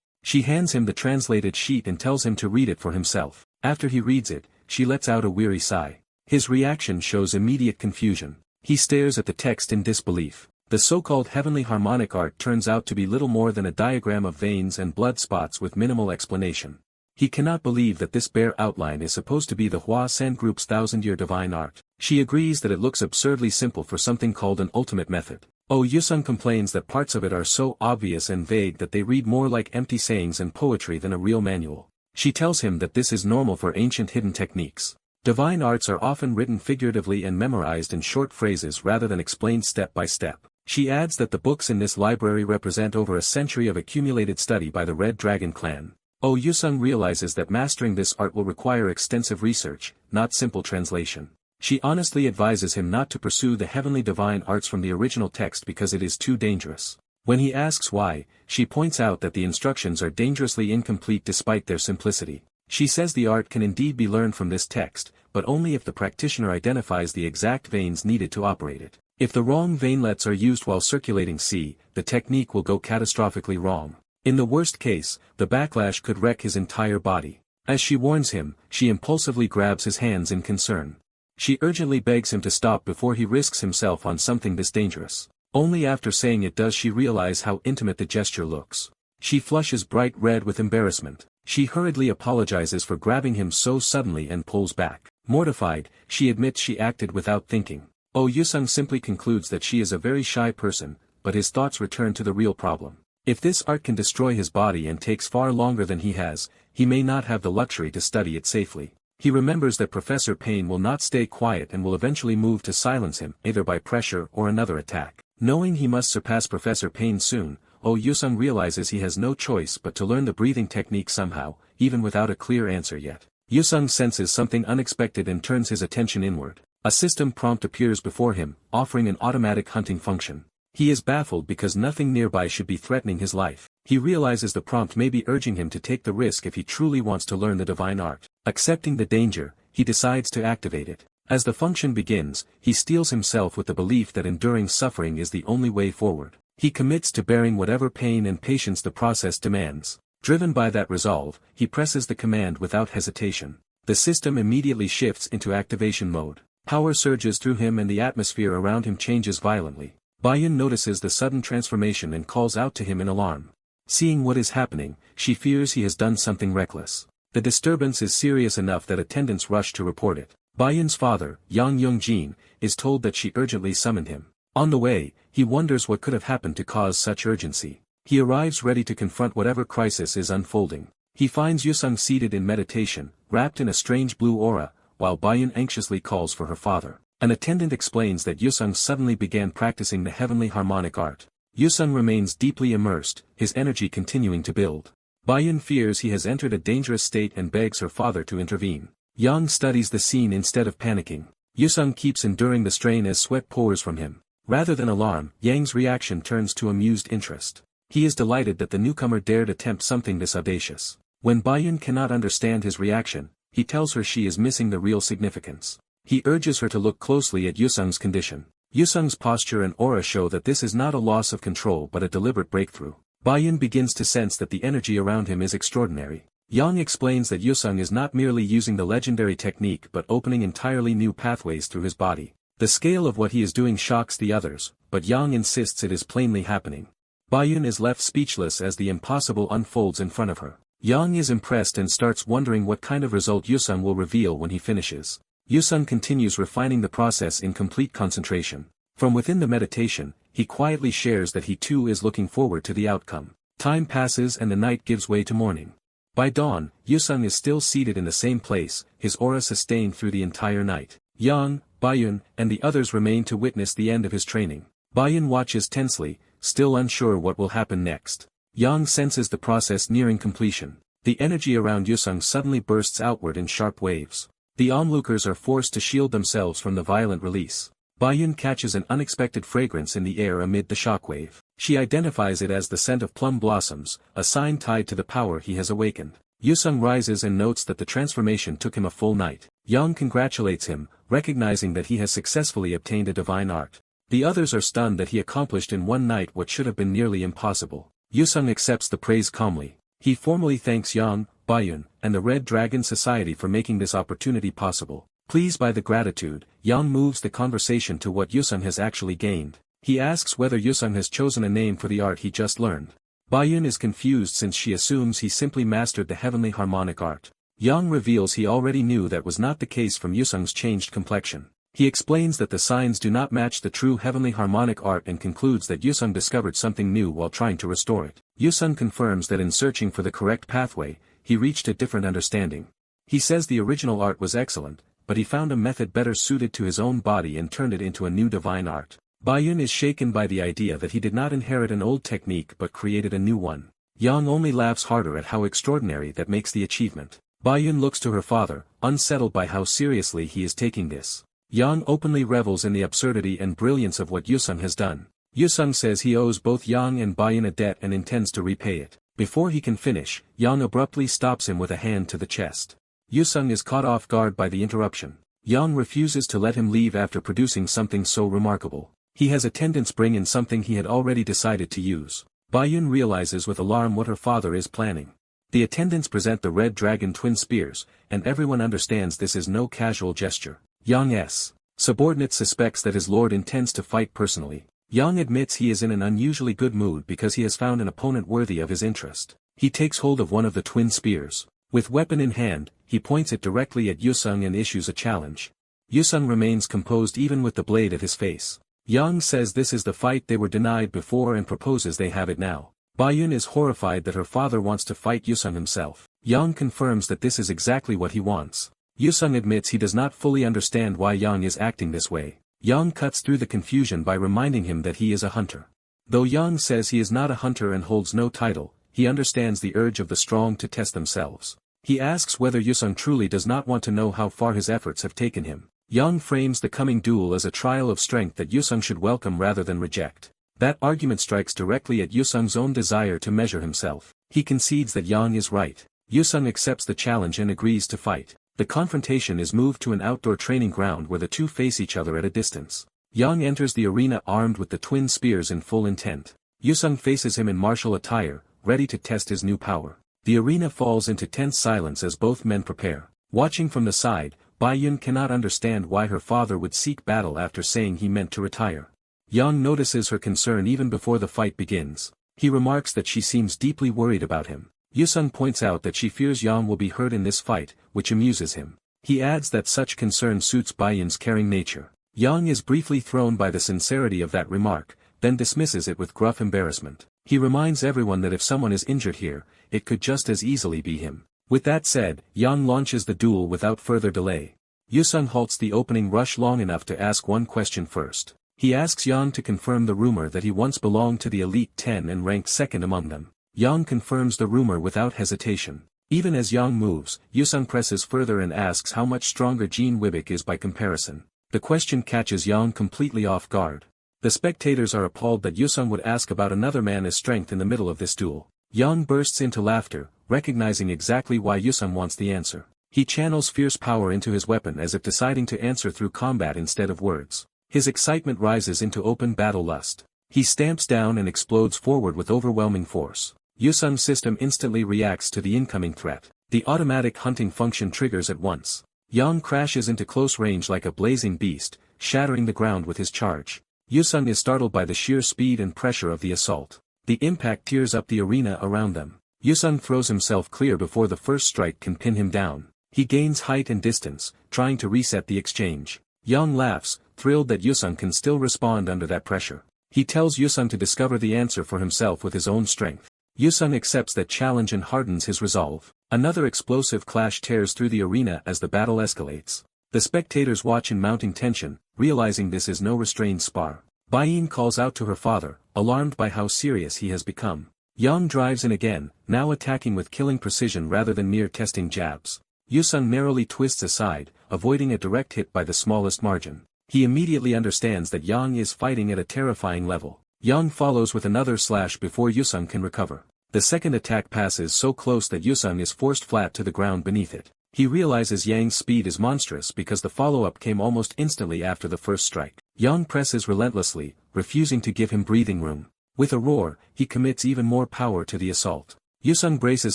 She hands him the translated sheet and tells him to read it for himself. After he reads it, she lets out a weary sigh. His reaction shows immediate confusion. He stares at the text in disbelief. The so-called heavenly harmonic art turns out to be little more than a diagram of veins and blood spots with minimal explanation. He cannot believe that this bare outline is supposed to be the Hua San Group's thousand-year divine art. She agrees that it looks absurdly simple for something called an ultimate method. Oh Yusung complains that parts of it are so obvious and vague that they read more like empty sayings and poetry than a real manual. She tells him that this is normal for ancient hidden techniques. Divine arts are often written figuratively and memorized in short phrases rather than explained step by step. She adds that the books in this library represent over a century of accumulated study by the Red Dragon clan. Oh Yusung realizes that mastering this art will require extensive research, not simple translation. She honestly advises him not to pursue the heavenly divine arts from the original text because it is too dangerous. When he asks why, she points out that the instructions are dangerously incomplete despite their simplicity. She says the art can indeed be learned from this text, but only if the practitioner identifies the exact veins needed to operate it. If the wrong veinlets are used while circulating qi, the technique will go catastrophically wrong. In the worst case, the backlash could wreck his entire body. As she warns him, she impulsively grabs his hands in concern. She urgently begs him to stop before he risks himself on something this dangerous. Only after saying it does she realize how intimate the gesture looks. She flushes bright red with embarrassment. She hurriedly apologizes for grabbing him so suddenly and pulls back. Mortified, she admits she acted without thinking. Oh Yusung simply concludes that she is a very shy person, but his thoughts return to the real problem. If this art can destroy his body and takes far longer than he has, he may not have the luxury to study it safely. He remembers that Professor Payne will not stay quiet and will eventually move to silence him either by pressure or another attack. Knowing he must surpass Professor Payne soon, Oh Yusung realizes he has no choice but to learn the breathing technique somehow, even without a clear answer yet. Yusung senses something unexpected and turns his attention inward. A system prompt appears before him, offering an automatic hunting function. He is baffled because nothing nearby should be threatening his life. He realizes the prompt may be urging him to take the risk if he truly wants to learn the divine art. Accepting the danger, he decides to activate it. As the function begins, he steels himself with the belief that enduring suffering is the only way forward. He commits to bearing whatever pain and patience the process demands. Driven by that resolve, he presses the command without hesitation. The system immediately shifts into activation mode. Power surges through him and the atmosphere around him changes violently. Baiyun notices the sudden transformation and calls out to him in alarm. Seeing what is happening, she fears he has done something reckless. The disturbance is serious enough that attendants rush to report it. Baiyun's father, Yang Yongjin, is told that she urgently summoned him. On the way, he wonders what could have happened to cause such urgency. He arrives ready to confront whatever crisis is unfolding. He finds Yusung seated in meditation, wrapped in a strange blue aura, while Baiyun anxiously calls for her father. An attendant explains that Yusung suddenly began practicing the heavenly harmonic art. Yusung remains deeply immersed, his energy continuing to build. Baiyun fears he has entered a dangerous state and begs her father to intervene. Yang studies the scene instead of panicking. Yusung keeps enduring the strain as sweat pours from him. Rather than alarm, Yang's reaction turns to amused interest. He is delighted that the newcomer dared attempt something this audacious. When Baiyun cannot understand his reaction, he tells her she is missing the real significance. He urges her to look closely at Yusung's condition. Yusung's posture and aura show that this is not a loss of control but a deliberate breakthrough. Baiyun begins to sense that the energy around him is extraordinary. Yang explains that Yusung is not merely using the legendary technique but opening entirely new pathways through his body. The scale of what he is doing shocks the others, but Yang insists it is plainly happening. Baiyun is left speechless as the impossible unfolds in front of her. Yang is impressed and starts wondering what kind of result Yusung will reveal when he finishes. Yusung continues refining the process in complete concentration. From within the meditation, he quietly shares that he too is looking forward to the outcome. Time passes and the night gives way to morning. By dawn, Yusung is still seated in the same place, his aura sustained through the entire night. Yang, Baiyun, and the others remain to witness the end of his training. Baiyun watches tensely, still unsure what will happen next. Yang senses the process nearing completion. The energy around Yusung suddenly bursts outward in sharp waves. The onlookers are forced to shield themselves from the violent release. Baiyun catches an unexpected fragrance in the air amid the shockwave. She identifies it as the scent of plum blossoms, a sign tied to the power he has awakened. Yusung rises and notes that the transformation took him a full night. Yang congratulates him, recognizing that he has successfully obtained a divine art. The others are stunned that he accomplished in one night what should have been nearly impossible. Yusung accepts the praise calmly. He formally thanks Yang, Bayun, and the Red Dragon Society for making this opportunity possible. Pleased by the gratitude, Yang moves the conversation to what Yusung has actually gained. He asks whether Yusung has chosen a name for the art he just learned. Bayun is confused since she assumes he simply mastered the heavenly harmonic art. Yang reveals he already knew that was not the case from Yusung's changed complexion. He explains that the signs do not match the true heavenly harmonic art and concludes that Yusung discovered something new while trying to restore it. Yusung confirms that in searching for the correct pathway, he reached a different understanding. He says the original art was excellent, but he found a method better suited to his own body and turned it into a new divine art. Bayun is shaken by the idea that he did not inherit an old technique but created a new one. Yang only laughs harder at how extraordinary that makes the achievement. Bayun looks to her father, unsettled by how seriously he is taking this. Yang openly revels in the absurdity and brilliance of what Yusung has done. Yusung says he owes both Yang and Bayun a debt and intends to repay it. Before he can finish, Yang abruptly stops him with a hand to the chest. Yusung is caught off guard by the interruption. Yang refuses to let him leave after producing something so remarkable. He has attendants bring in something he had already decided to use. Bayun realizes with alarm what her father is planning. The attendants present the Red Dragon twin spears, and everyone understands this is no casual gesture. Yang's subordinate suspects that his lord intends to fight personally. Yang admits he is in an unusually good mood because he has found an opponent worthy of his interest. He takes hold of one of the twin spears. With weapon in hand, he points it directly at Yusung and issues a challenge. Yusung remains composed even with the blade at his face. Yang says this is the fight they were denied before and proposes they have it now. Bayun is horrified that her father wants to fight Yusung himself. Yang confirms that this is exactly what he wants. Yusung admits he does not fully understand why Yang is acting this way. Yang cuts through the confusion by reminding him that he is a hunter. Though Yang says he is not a hunter and holds no title, he understands the urge of the strong to test themselves. He asks whether Yusung truly does not want to know how far his efforts have taken him. Yang frames the coming duel as a trial of strength that Yusung should welcome rather than reject. That argument strikes directly at Yusung's own desire to measure himself. He concedes that Yang is right. Yusung accepts the challenge and agrees to fight. The confrontation is moved to an outdoor training ground where the two face each other at a distance. Yang enters the arena armed with the twin spears in full intent. Yusung faces him in martial attire, ready to test his new power. The arena falls into tense silence as both men prepare. Watching from the side, Bayun cannot understand why her father would seek battle after saying he meant to retire. Yang notices her concern even before the fight begins. He remarks that she seems deeply worried about him. Yusung points out that she fears Yang will be hurt in this fight, which amuses him. He adds that such concern suits Bayun's caring nature. Yang is briefly thrown by the sincerity of that remark, then dismisses it with gruff embarrassment. He reminds everyone that if someone is injured here, it could just as easily be him. With that said, Yang launches the duel without further delay. Yusung halts the opening rush long enough to ask one question first. He asks Yang to confirm the rumor that he once belonged to the Elite 10 and ranked second among them. Yang confirms the rumor without hesitation. Even as Yang moves, Yusung presses further and asks how much stronger Jin Wibik is by comparison. The question catches Yang completely off guard. The spectators are appalled that Yusung would ask about another man's strength in the middle of this duel. Yang bursts into laughter, recognizing exactly why Yusung wants the answer. He channels fierce power into his weapon as if deciding to answer through combat instead of words. His excitement rises into open battle lust. He stamps down and explodes forward with overwhelming force. Yusung's system instantly reacts to the incoming threat. The automatic hunting function triggers at once. Yang crashes into close range like a blazing beast, shattering the ground with his charge. Yusung is startled by the sheer speed and pressure of the assault. The impact tears up the arena around them. Yusung throws himself clear before the first strike can pin him down. He gains height and distance, trying to reset the exchange. Yang laughs, thrilled that Yusung can still respond under that pressure. He tells Yusung to discover the answer for himself with his own strength. Yusung accepts that challenge and hardens his resolve. Another explosive clash tears through the arena as the battle escalates. The spectators watch in mounting tension, realizing this is no restrained spar. Bayun calls out to her father, alarmed by how serious he has become. Yang drives in again, now attacking with killing precision rather than mere testing jabs. Yusung narrowly twists aside, avoiding a direct hit by the smallest margin. He immediately understands that Yang is fighting at a terrifying level. Yang follows with another slash before Yusung can recover. The second attack passes so close that Yusung is forced flat to the ground beneath it. He realizes Yang's speed is monstrous because the follow-up came almost instantly after the first strike. Yang presses relentlessly, refusing to give him breathing room. With a roar, he commits even more power to the assault. Yusung braces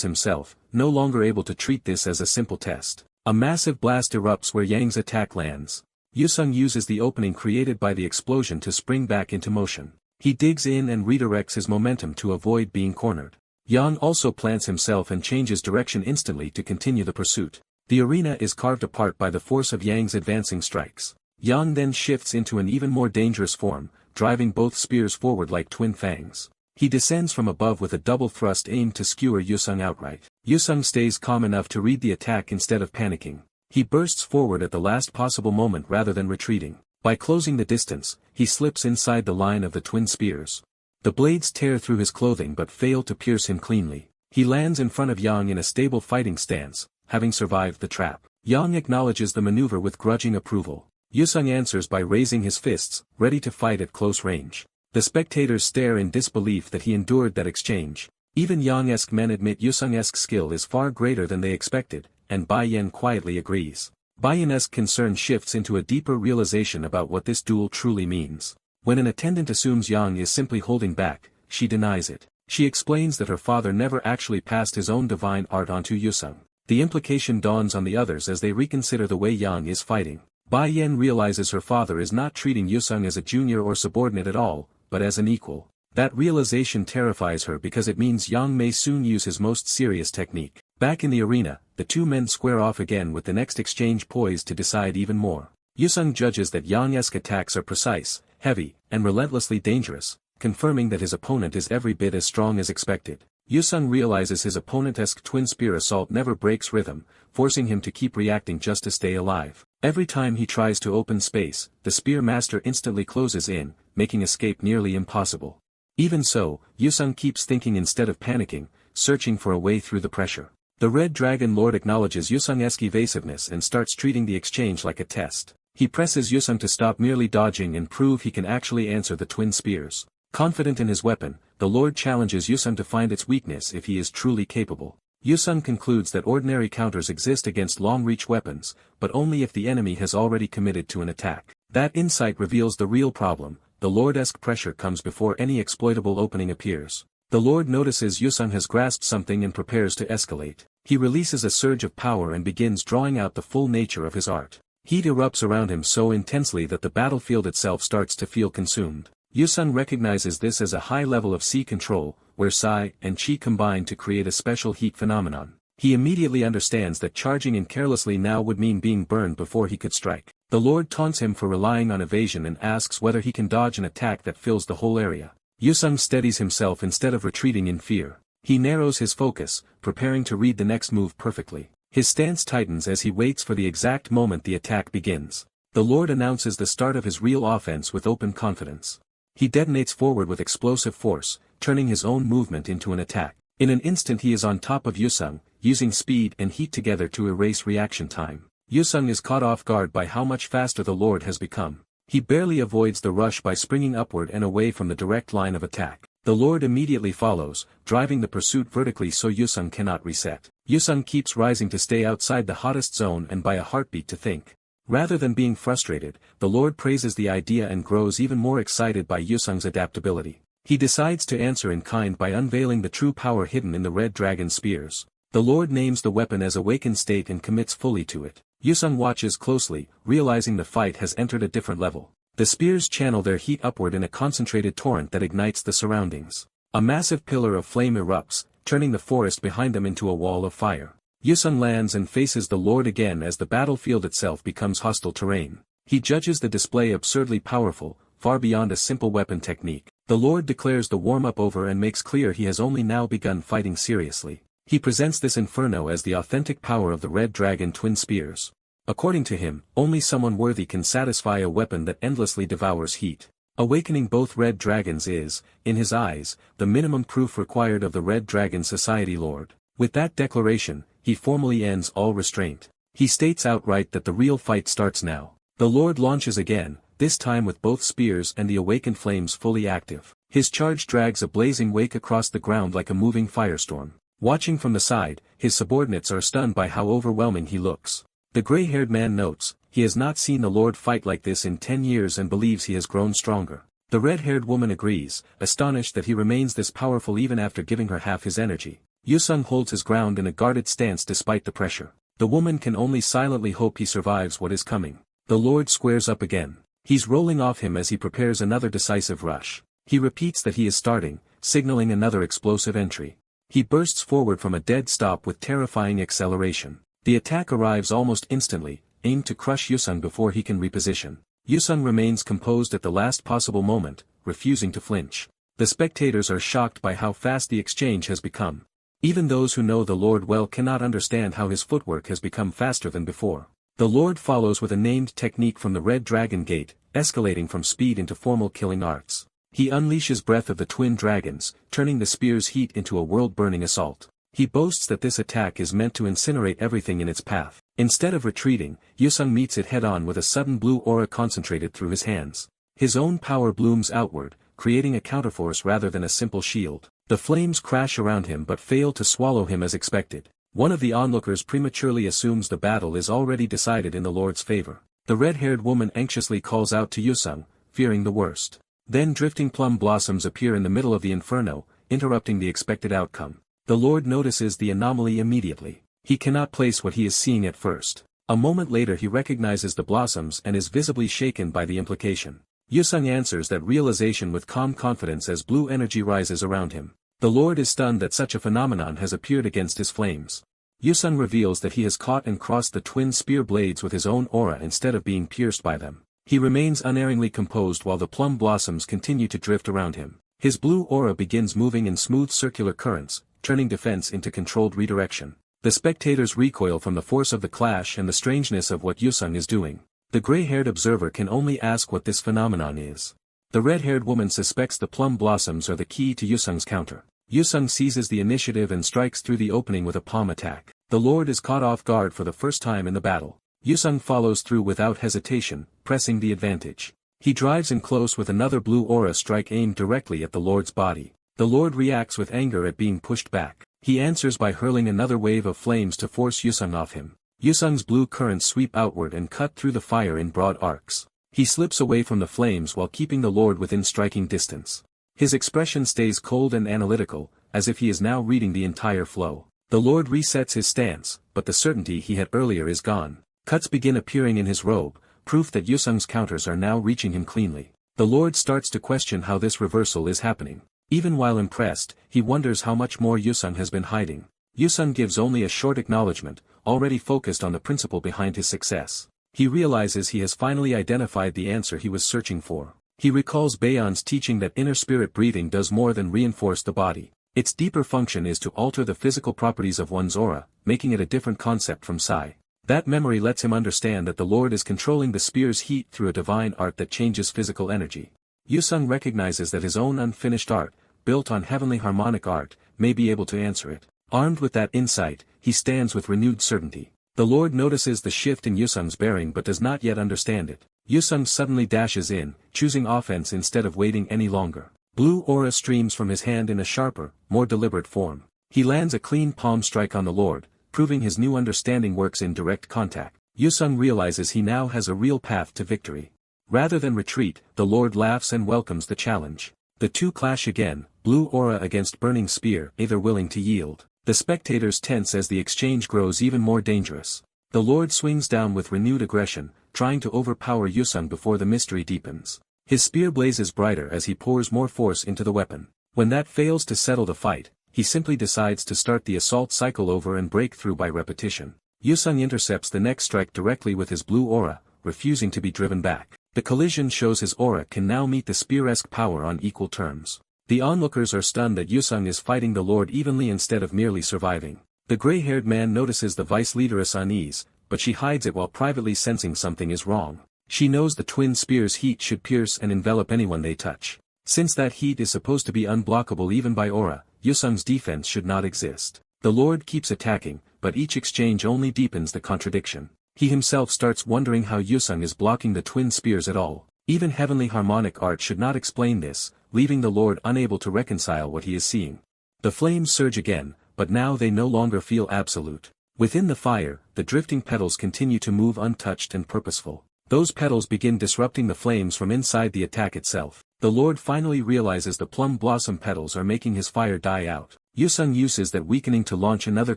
himself, no longer able to treat this as a simple test. A massive blast erupts where Yang's attack lands. Yusung uses the opening created by the explosion to spring back into motion. He digs in and redirects his momentum to avoid being cornered. Yang also plants himself and changes direction instantly to continue the pursuit. The arena is carved apart by the force of Yang's advancing strikes. Yang then shifts into an even more dangerous form, driving both spears forward like twin fangs. He descends from above with a double thrust aimed to skewer Yusung outright. Yusung stays calm enough to read the attack instead of panicking. He bursts forward at the last possible moment rather than retreating. By closing the distance, he slips inside the line of the twin spears. The blades tear through his clothing but fail to pierce him cleanly. He lands in front of Yang in a stable fighting stance, having survived the trap. Yang acknowledges the maneuver with grudging approval. Yusung answers by raising his fists, ready to fight at close range. The spectators stare in disbelief that he endured that exchange. Even Yang-esque men admit Yusung-esque skill is far greater than they expected, and Bai Yan quietly agrees. Bai Yan's concern shifts into a deeper realization about what this duel truly means. When an attendant assumes Yang is simply holding back, she denies it. She explains that her father never actually passed his own divine art onto Yusung. The implication dawns on the others as they reconsider the way Yang is fighting. Bai Yan realizes her father is not treating Yusung as a junior or subordinate at all, but as an equal. That realization terrifies her because it means Yang may soon use his most serious technique. Back in the arena, the two men square off again with the next exchange poised to decide even more. Yusung judges that Yang-esque attacks are precise, heavy, and relentlessly dangerous, confirming that his opponent is every bit as strong as expected. Yusung realizes his opponent-esque twin spear assault never breaks rhythm, forcing him to keep reacting just to stay alive. Every time he tries to open space, the spear master instantly closes in, making escape nearly impossible. Even so, Yusung keeps thinking instead of panicking, searching for a way through the pressure. The Red Dragon Lord acknowledges Yusung-esque evasiveness and starts treating the exchange like a test. He presses Yusung to stop merely dodging and prove he can actually answer the twin spears. Confident in his weapon, the Lord challenges Yusung to find its weakness if he is truly capable. Yusung concludes that ordinary counters exist against long-reach weapons, but only if the enemy has already committed to an attack. That insight reveals the real problem. The Lord-esque pressure comes before any exploitable opening appears. The Lord notices Yusung has grasped something and prepares to escalate. He releases a surge of power and begins drawing out the full nature of his art. Heat erupts around him so intensely that the battlefield itself starts to feel consumed. Yusung recognizes this as a high level of Qi control, where Psi and Qi combine to create a special heat phenomenon. He immediately understands that charging in carelessly now would mean being burned before he could strike. The Lord taunts him for relying on evasion and asks whether he can dodge an attack that fills the whole area. Yusung steadies himself instead of retreating in fear. He narrows his focus, preparing to read the next move perfectly. His stance tightens as he waits for the exact moment the attack begins. The Lord announces the start of his real offense with open confidence. He detonates forward with explosive force, turning his own movement into an attack. In an instant he is on top of Yusung, using speed and heat together to erase reaction time. Yusung is caught off guard by how much faster the Lord has become. He barely avoids the rush by springing upward and away from the direct line of attack. The Lord immediately follows, driving the pursuit vertically so Yusung cannot reset. Yusung keeps rising to stay outside the hottest zone and by a heartbeat to think. Rather than being frustrated, the Lord praises the idea and grows even more excited by Yusung's adaptability. He decides to answer in kind by unveiling the true power hidden in the Red Dragon spears. The Lord names the weapon as Awakened State and commits fully to it. Yusung watches closely, realizing the fight has entered a different level. The spears channel their heat upward in a concentrated torrent that ignites the surroundings. A massive pillar of flame erupts, turning the forest behind them into a wall of fire. Yusung lands and faces the Lord again as the battlefield itself becomes hostile terrain. He judges the display absurdly powerful, far beyond a simple weapon technique. The Lord declares the warm-up over and makes clear he has only now begun fighting seriously. He presents this inferno as the authentic power of the Red Dragon twin spears. According to him, only someone worthy can satisfy a weapon that endlessly devours heat. Awakening both Red Dragons is, in his eyes, the minimum proof required of the Red Dragon Society Lord. With that declaration, he formally ends all restraint. He states outright that the real fight starts now. The Lord launches again, this time with both spears and the awakened flames fully active. His charge drags a blazing wake across the ground like a moving firestorm. Watching from the side, his subordinates are stunned by how overwhelming he looks. The gray-haired man notes, he has not seen the Lord fight like this in 10 years and believes he has grown stronger. The red-haired woman agrees, astonished that he remains this powerful even after giving her half his energy. Yusung holds his ground in a guarded stance despite the pressure. The woman can only silently hope he survives what is coming. The Lord squares up again. He's rolling off him as he prepares another decisive rush. He repeats that he is starting, signaling another explosive entry. He bursts forward from a dead stop with terrifying acceleration. The attack arrives almost instantly, aimed to crush Yusung before he can reposition. Yusung remains composed at the last possible moment, refusing to flinch. The spectators are shocked by how fast the exchange has become. Even those who know the Lord well cannot understand how his footwork has become faster than before. The Lord follows with a named technique from the Red Dragon Gate, escalating from speed into formal killing arts. He unleashes breath of the twin dragons, turning the spear's heat into a world-burning assault. He boasts that this attack is meant to incinerate everything in its path. Instead of retreating, Yusung meets it head-on with a sudden blue aura concentrated through his hands. His own power blooms outward, creating a counterforce rather than a simple shield. The flames crash around him but fail to swallow him as expected. One of the onlookers prematurely assumes the battle is already decided in the Lord's favor. The red-haired woman anxiously calls out to Yusung, fearing the worst. Then drifting plum blossoms appear in the middle of the inferno, interrupting the expected outcome. The Lord notices the anomaly immediately. He cannot place what he is seeing at first. A moment later he recognizes the blossoms and is visibly shaken by the implication. Yusung answers that realization with calm confidence as blue energy rises around him. The Lord is stunned that such a phenomenon has appeared against his flames. Yusung reveals that he has caught and crossed the twin spear blades with his own aura instead of being pierced by them. He remains unerringly composed while the plum blossoms continue to drift around him. His blue aura begins moving in smooth circular currents, turning defense into controlled redirection. The spectators recoil from the force of the clash and the strangeness of what Yusung is doing. The gray-haired observer can only ask what this phenomenon is. The red-haired woman suspects the plum blossoms are the key to Yusung's counter. Yusung seizes the initiative and strikes through the opening with a palm attack. The Lord is caught off guard for the first time in the battle. Yusung follows through without hesitation, pressing the advantage. He drives in close with another blue aura strike aimed directly at the Lord's body. The Lord reacts with anger at being pushed back. He answers by hurling another wave of flames to force Yusung off him. Yusung's blue currents sweep outward and cut through the fire in broad arcs. He slips away from the flames while keeping the Lord within striking distance. His expression stays cold and analytical, as if he is now reading the entire flow. The Lord resets his stance, but the certainty he had earlier is gone. Cuts begin appearing in his robe, proof that Yusung's counters are now reaching him cleanly. The Lord starts to question how this reversal is happening. Even while impressed, he wonders how much more Yusung has been hiding. Yusung gives only a short acknowledgement, already focused on the principle behind his success. He realizes he has finally identified the answer he was searching for. He recalls Baeon's teaching that inner spirit breathing does more than reinforce the body. Its deeper function is to alter the physical properties of one's aura, making it a different concept from psi. That memory lets him understand that the Lord is controlling the spear's heat through a divine art that changes physical energy. Yusung recognizes that his own unfinished art, built on heavenly harmonic art, may be able to answer it. Armed with that insight, he stands with renewed certainty. The Lord notices the shift in Yusung's bearing but does not yet understand it. Yusung suddenly dashes in, choosing offense instead of waiting any longer. Blue aura streams from his hand in a sharper, more deliberate form. He lands a clean palm strike on the Lord, proving his new understanding works in direct contact. Yusung realizes he now has a real path to victory. Rather than retreat, the Lord laughs and welcomes the challenge. The two clash again, blue aura against burning spear, neither willing to yield. The spectators tense as the exchange grows even more dangerous. The Lord swings down with renewed aggression, trying to overpower Yusung before the mystery deepens. His spear blazes brighter as he pours more force into the weapon. When that fails to settle the fight, he simply decides to start the assault cycle over and break through by repetition. Yusung intercepts the next strike directly with his blue aura, refusing to be driven back. The collision shows his aura can now meet the spear-esque power on equal terms. The onlookers are stunned that Yusung is fighting the Lord evenly instead of merely surviving. The gray-haired man notices the vice-leaderess unease, but she hides it while privately sensing something is wrong. She knows the twin spear's heat should pierce and envelop anyone they touch. Since that heat is supposed to be unblockable even by aura, Yusung's defense should not exist. The Lord keeps attacking, but each exchange only deepens the contradiction. He himself starts wondering how Yusung is blocking the twin spears at all. Even heavenly harmonic art should not explain this, leaving the Lord unable to reconcile what he is seeing. The flames surge again, but now they no longer feel absolute. Within the fire, the drifting petals continue to move untouched and purposeful. Those petals begin disrupting the flames from inside the attack itself. The Lord finally realizes the plum blossom petals are making his fire die out. Yusung uses that weakening to launch another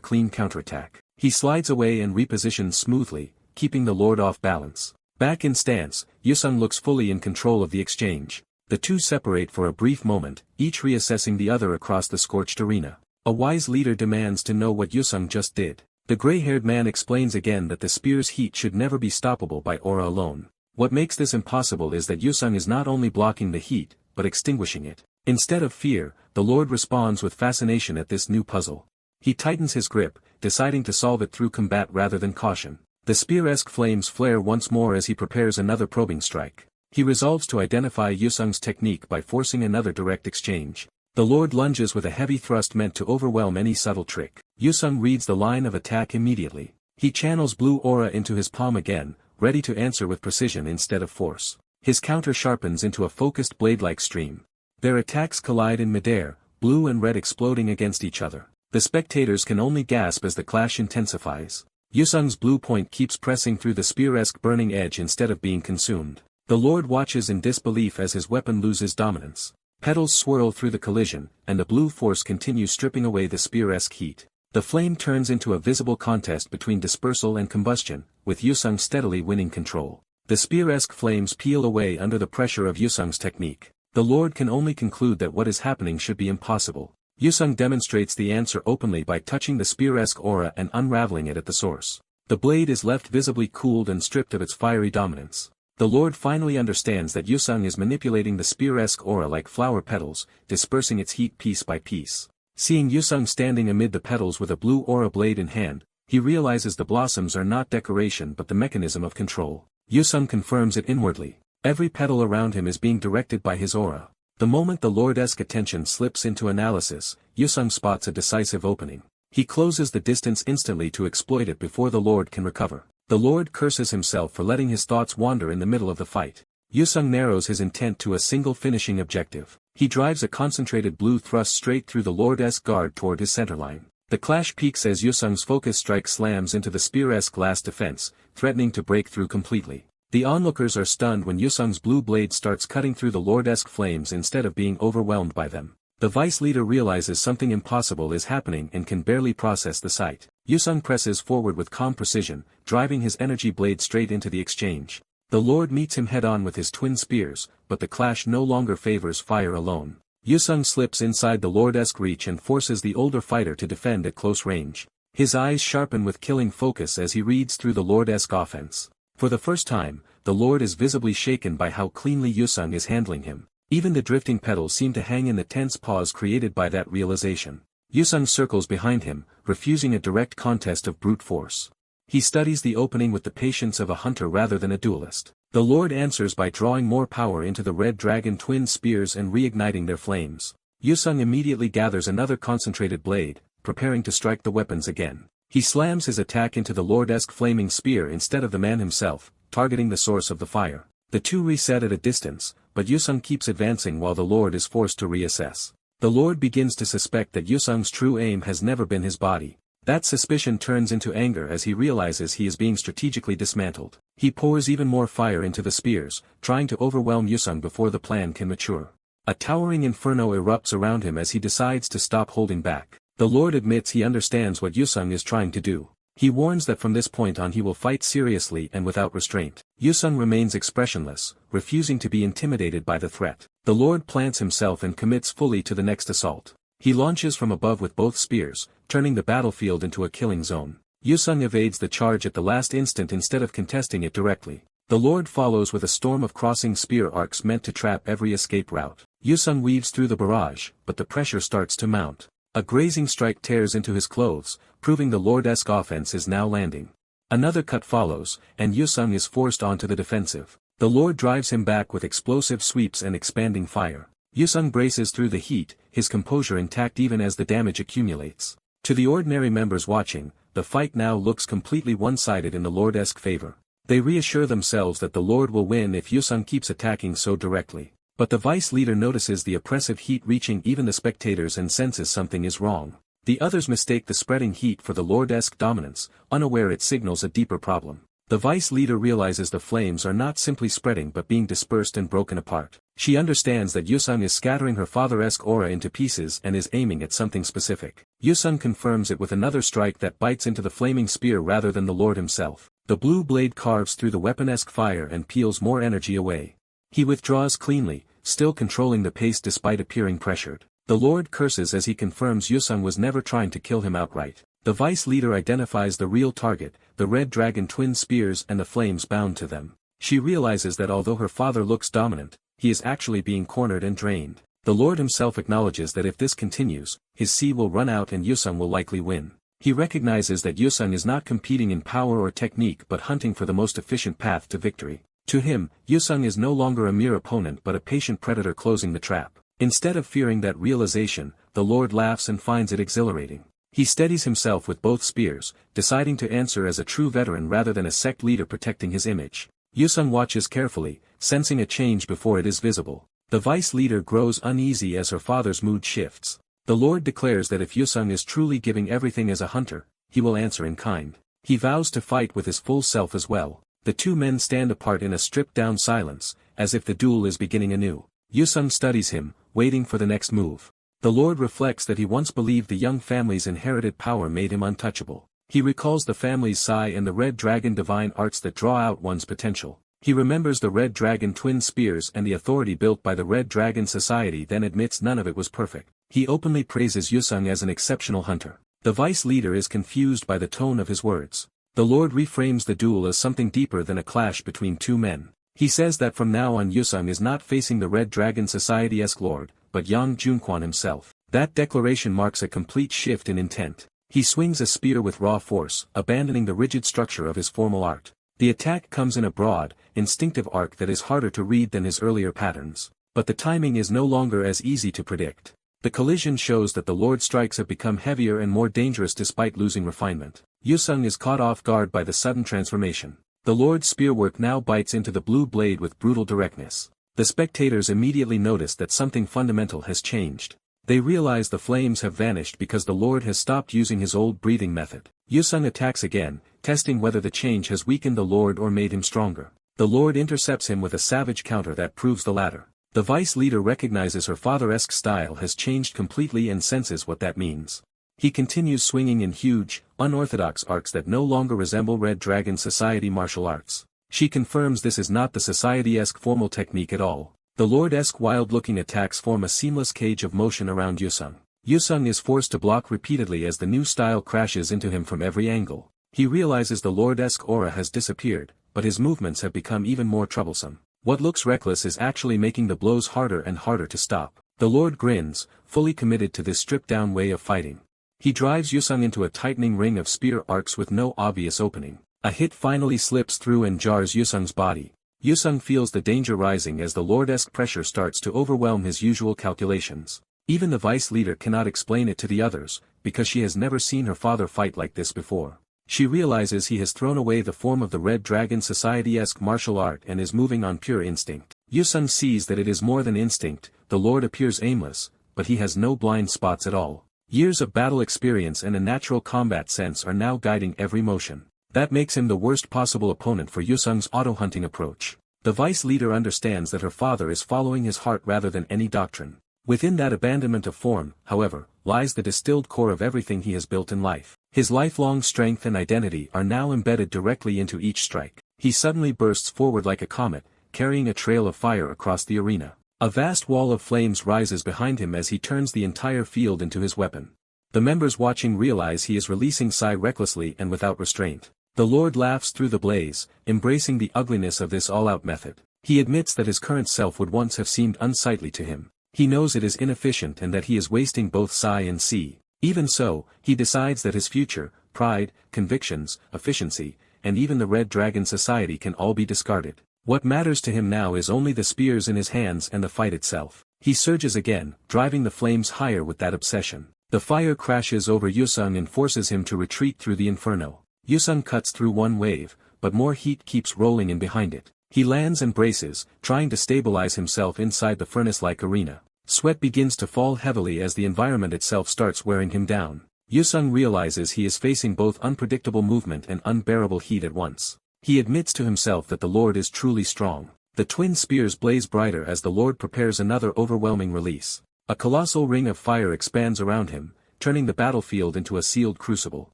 clean counterattack. He slides away and repositions smoothly, keeping the Lord off balance. Back in stance, Yusung looks fully in control of the exchange. The two separate for a brief moment, each reassessing the other across the scorched arena. A wise leader demands to know what Yusung just did. The gray-haired man explains again that the spear's heat should never be stoppable by aura alone. What makes this impossible is that Yusung is not only blocking the heat, but extinguishing it. Instead of fear, the Lord responds with fascination at this new puzzle. He tightens his grip, deciding to solve it through combat rather than caution. The spear-esque flames flare once more as he prepares another probing strike. He resolves to identify Yusung's technique by forcing another direct exchange. The Lord lunges with a heavy thrust meant to overwhelm any subtle trick. Yusung reads the line of attack immediately. He channels blue aura into his palm again, ready to answer with precision instead of force. His counter sharpens into a focused blade-like stream. Their attacks collide in midair, blue and red exploding against each other. The spectators can only gasp as the clash intensifies. Yusung's blue point keeps pressing through the spear-esque burning edge instead of being consumed. The Lord watches in disbelief as his weapon loses dominance. Petals swirl through the collision, and the blue force continues stripping away the spear-esque heat. The flame turns into a visible contest between dispersal and combustion, with Yusung steadily winning control. The spear-esque flames peel away under the pressure of Yusung's technique. The Lord can only conclude that what is happening should be impossible. Yusung demonstrates the answer openly by touching the spear-esque aura and unraveling it at the source. The blade is left visibly cooled and stripped of its fiery dominance. The Lord finally understands that Yusung is manipulating the spear-esque aura like flower petals, dispersing its heat piece by piece. Seeing Yusung standing amid the petals with a blue aura blade in hand, he realizes the blossoms are not decoration but the mechanism of control. Yusung confirms it inwardly. Every petal around him is being directed by his aura. The moment the Lord-esque attention slips into analysis, Yusung spots a decisive opening. He closes the distance instantly to exploit it before the Lord can recover. The Lord curses himself for letting his thoughts wander in the middle of the fight. Yusung narrows his intent to a single finishing objective. He drives a concentrated blue thrust straight through the Lord-esque guard toward his centerline. The clash peaks as Yusung's focus strike slams into the spear-esque last defense, threatening to break through completely. The onlookers are stunned when Yusung's blue blade starts cutting through the Lord-esque flames instead of being overwhelmed by them. The vice leader realizes something impossible is happening and can barely process the sight. Yusung presses forward with calm precision, driving his energy blade straight into the exchange. The Lord meets him head-on with his twin spears, but the clash no longer favors fire alone. Yusung slips inside the Lord-esque reach and forces the older fighter to defend at close range. His eyes sharpen with killing focus as he reads through the Lord-esque offense. For the first time, the Lord is visibly shaken by how cleanly Yusung is handling him. Even the drifting petals seem to hang in the tense pause created by that realization. Yusung circles behind him, refusing a direct contest of brute force. He studies the opening with the patience of a hunter rather than a duelist. The Lord answers by drawing more power into the red dragon twin spears and reigniting their flames. Yusung immediately gathers another concentrated blade, preparing to strike the weapons again. He slams his attack into the Lord-esque flaming spear instead of the man himself, targeting the source of the fire. The two reset at a distance, but Yusung keeps advancing while the Lord is forced to reassess. The Lord begins to suspect that Yusung's true aim has never been his body. That suspicion turns into anger as he realizes he is being strategically dismantled. He pours even more fire into the spears, trying to overwhelm Yusung before the plan can mature. A towering inferno erupts around him as he decides to stop holding back. The Lord admits he understands what Yusung is trying to do. He warns that from this point on he will fight seriously and without restraint. Yusung remains expressionless, refusing to be intimidated by the threat. The Lord plants himself and commits fully to the next assault. He launches from above with both spears, turning the battlefield into a killing zone. Yusung evades the charge at the last instant instead of contesting it directly. The Lord follows with a storm of crossing spear arcs meant to trap every escape route. Yusung weaves through the barrage, but the pressure starts to mount. A grazing strike tears into his clothes, proving the Lord-esque offense is now landing. Another cut follows, and Yusung is forced onto the defensive. The Lord drives him back with explosive sweeps and expanding fire. Yusung braces through the heat, his composure intact even as the damage accumulates. To the ordinary members watching, the fight now looks completely one-sided in the Lord-esque favor. They reassure themselves that the Lord will win if Yusung keeps attacking so directly. But the vice leader notices the oppressive heat reaching even the spectators and senses something is wrong. The others mistake the spreading heat for the Lord-esque dominance, unaware it signals a deeper problem. The vice leader realizes the flames are not simply spreading but being dispersed and broken apart. She understands that Yusung is scattering her father-esque aura into pieces and is aiming at something specific. Yusung confirms it with another strike that bites into the flaming spear rather than the Lord himself. The blue blade carves through the weapon-esque fire and peels more energy away. He withdraws cleanly, still controlling the pace despite appearing pressured. The Lord curses as he confirms Yusung was never trying to kill him outright. The vice leader identifies the real target, the red dragon twin spears and the flames bound to them. She realizes that although her father looks dominant, he is actually being cornered and drained. The Lord himself acknowledges that if this continues, his sea will run out and Yusung will likely win. He recognizes that Yusung is not competing in power or technique but hunting for the most efficient path to victory. To him, Yusung is no longer a mere opponent but a patient predator closing the trap. Instead of fearing that realization, the Lord laughs and finds it exhilarating. He steadies himself with both spears, deciding to answer as a true veteran rather than a sect leader protecting his image. Yusung watches carefully, sensing a change before it is visible. The vice leader grows uneasy as her father's mood shifts. The Lord declares that if Yusung is truly giving everything as a hunter, he will answer in kind. He vows to fight with his full self as well. The two men stand apart in a stripped-down silence, as if the duel is beginning anew. Yusung studies him, waiting for the next move. The Lord reflects that he once believed the young family's inherited power made him untouchable. He recalls the family's sai and the red dragon divine arts that draw out one's potential. He remembers the red dragon twin spears and the authority built by the red dragon society, then admits none of it was perfect. He openly praises Yusung as an exceptional hunter. The vice leader is confused by the tone of his words. The Lord reframes the duel as something deeper than a clash between two men. He says that from now on Yusung is not facing the Red Dragon Society-esque Lord, but Yang Junquan himself. That declaration marks a complete shift in intent. He swings a spear with raw force, abandoning the rigid structure of his formal art. The attack comes in a broad, instinctive arc that is harder to read than his earlier patterns. But the timing is no longer as easy to predict. The collision shows that the Lord's strikes have become heavier and more dangerous despite losing refinement. Yusung is caught off guard by the sudden transformation. The Lord's spearwork now bites into the blue blade with brutal directness. The spectators immediately notice that something fundamental has changed. They realize the flames have vanished because the Lord has stopped using his old breathing method. Yusung attacks again, testing whether the change has weakened the Lord or made him stronger. The Lord intercepts him with a savage counter that proves the latter. The vice leader recognizes her father-esque style has changed completely and senses what that means. He continues swinging in huge, unorthodox arcs that no longer resemble Red Dragon Society martial arts. She confirms this is not the society-esque formal technique at all. The Lord-esque wild-looking attacks form a seamless cage of motion around Yusung. Yusung is forced to block repeatedly as the new style crashes into him from every angle. He realizes the Lord-esque aura has disappeared, but his movements have become even more troublesome. What looks reckless is actually making the blows harder and harder to stop. The Lord grins, fully committed to this stripped-down way of fighting. He drives Yusung into a tightening ring of spear arcs with no obvious opening. A hit finally slips through and jars Yusung's body. Yusung feels the danger rising as the Lord-esque pressure starts to overwhelm his usual calculations. Even the vice leader cannot explain it to the others, because she has never seen her father fight like this before. She realizes he has thrown away the form of the Red Dragon Society-esque martial art and is moving on pure instinct. Yusung sees that it is more than instinct. The Lord appears aimless, but he has no blind spots at all. Years of battle experience and a natural combat sense are now guiding every motion. That makes him the worst possible opponent for Yusung's auto-hunting approach. The vice leader understands that her father is following his heart rather than any doctrine. Within that abandonment of form, however, lies the distilled core of everything he has built in life. His lifelong strength and identity are now embedded directly into each strike. He suddenly bursts forward like a comet, carrying a trail of fire across the arena. A vast wall of flames rises behind him as he turns the entire field into his weapon. The members watching realize he is releasing Sai recklessly and without restraint. The Lord laughs through the blaze, embracing the ugliness of this all-out method. He admits that his current self would once have seemed unsightly to him. He knows it is inefficient and that he is wasting both Sai and Si. Even so, he decides that his future, pride, convictions, efficiency, and even the Red Dragon Society can all be discarded. What matters to him now is only the spears in his hands and the fight itself. He surges again, driving the flames higher with that obsession. The fire crashes over Yusung and forces him to retreat through the inferno. Yusung cuts through one wave, but more heat keeps rolling in behind it. He lands and braces, trying to stabilize himself inside the furnace-like arena. Sweat begins to fall heavily as the environment itself starts wearing him down. Yusung realizes he is facing both unpredictable movement and unbearable heat at once. He admits to himself that the Lord is truly strong. The twin spears blaze brighter as the Lord prepares another overwhelming release. A colossal ring of fire expands around him, turning the battlefield into a sealed crucible.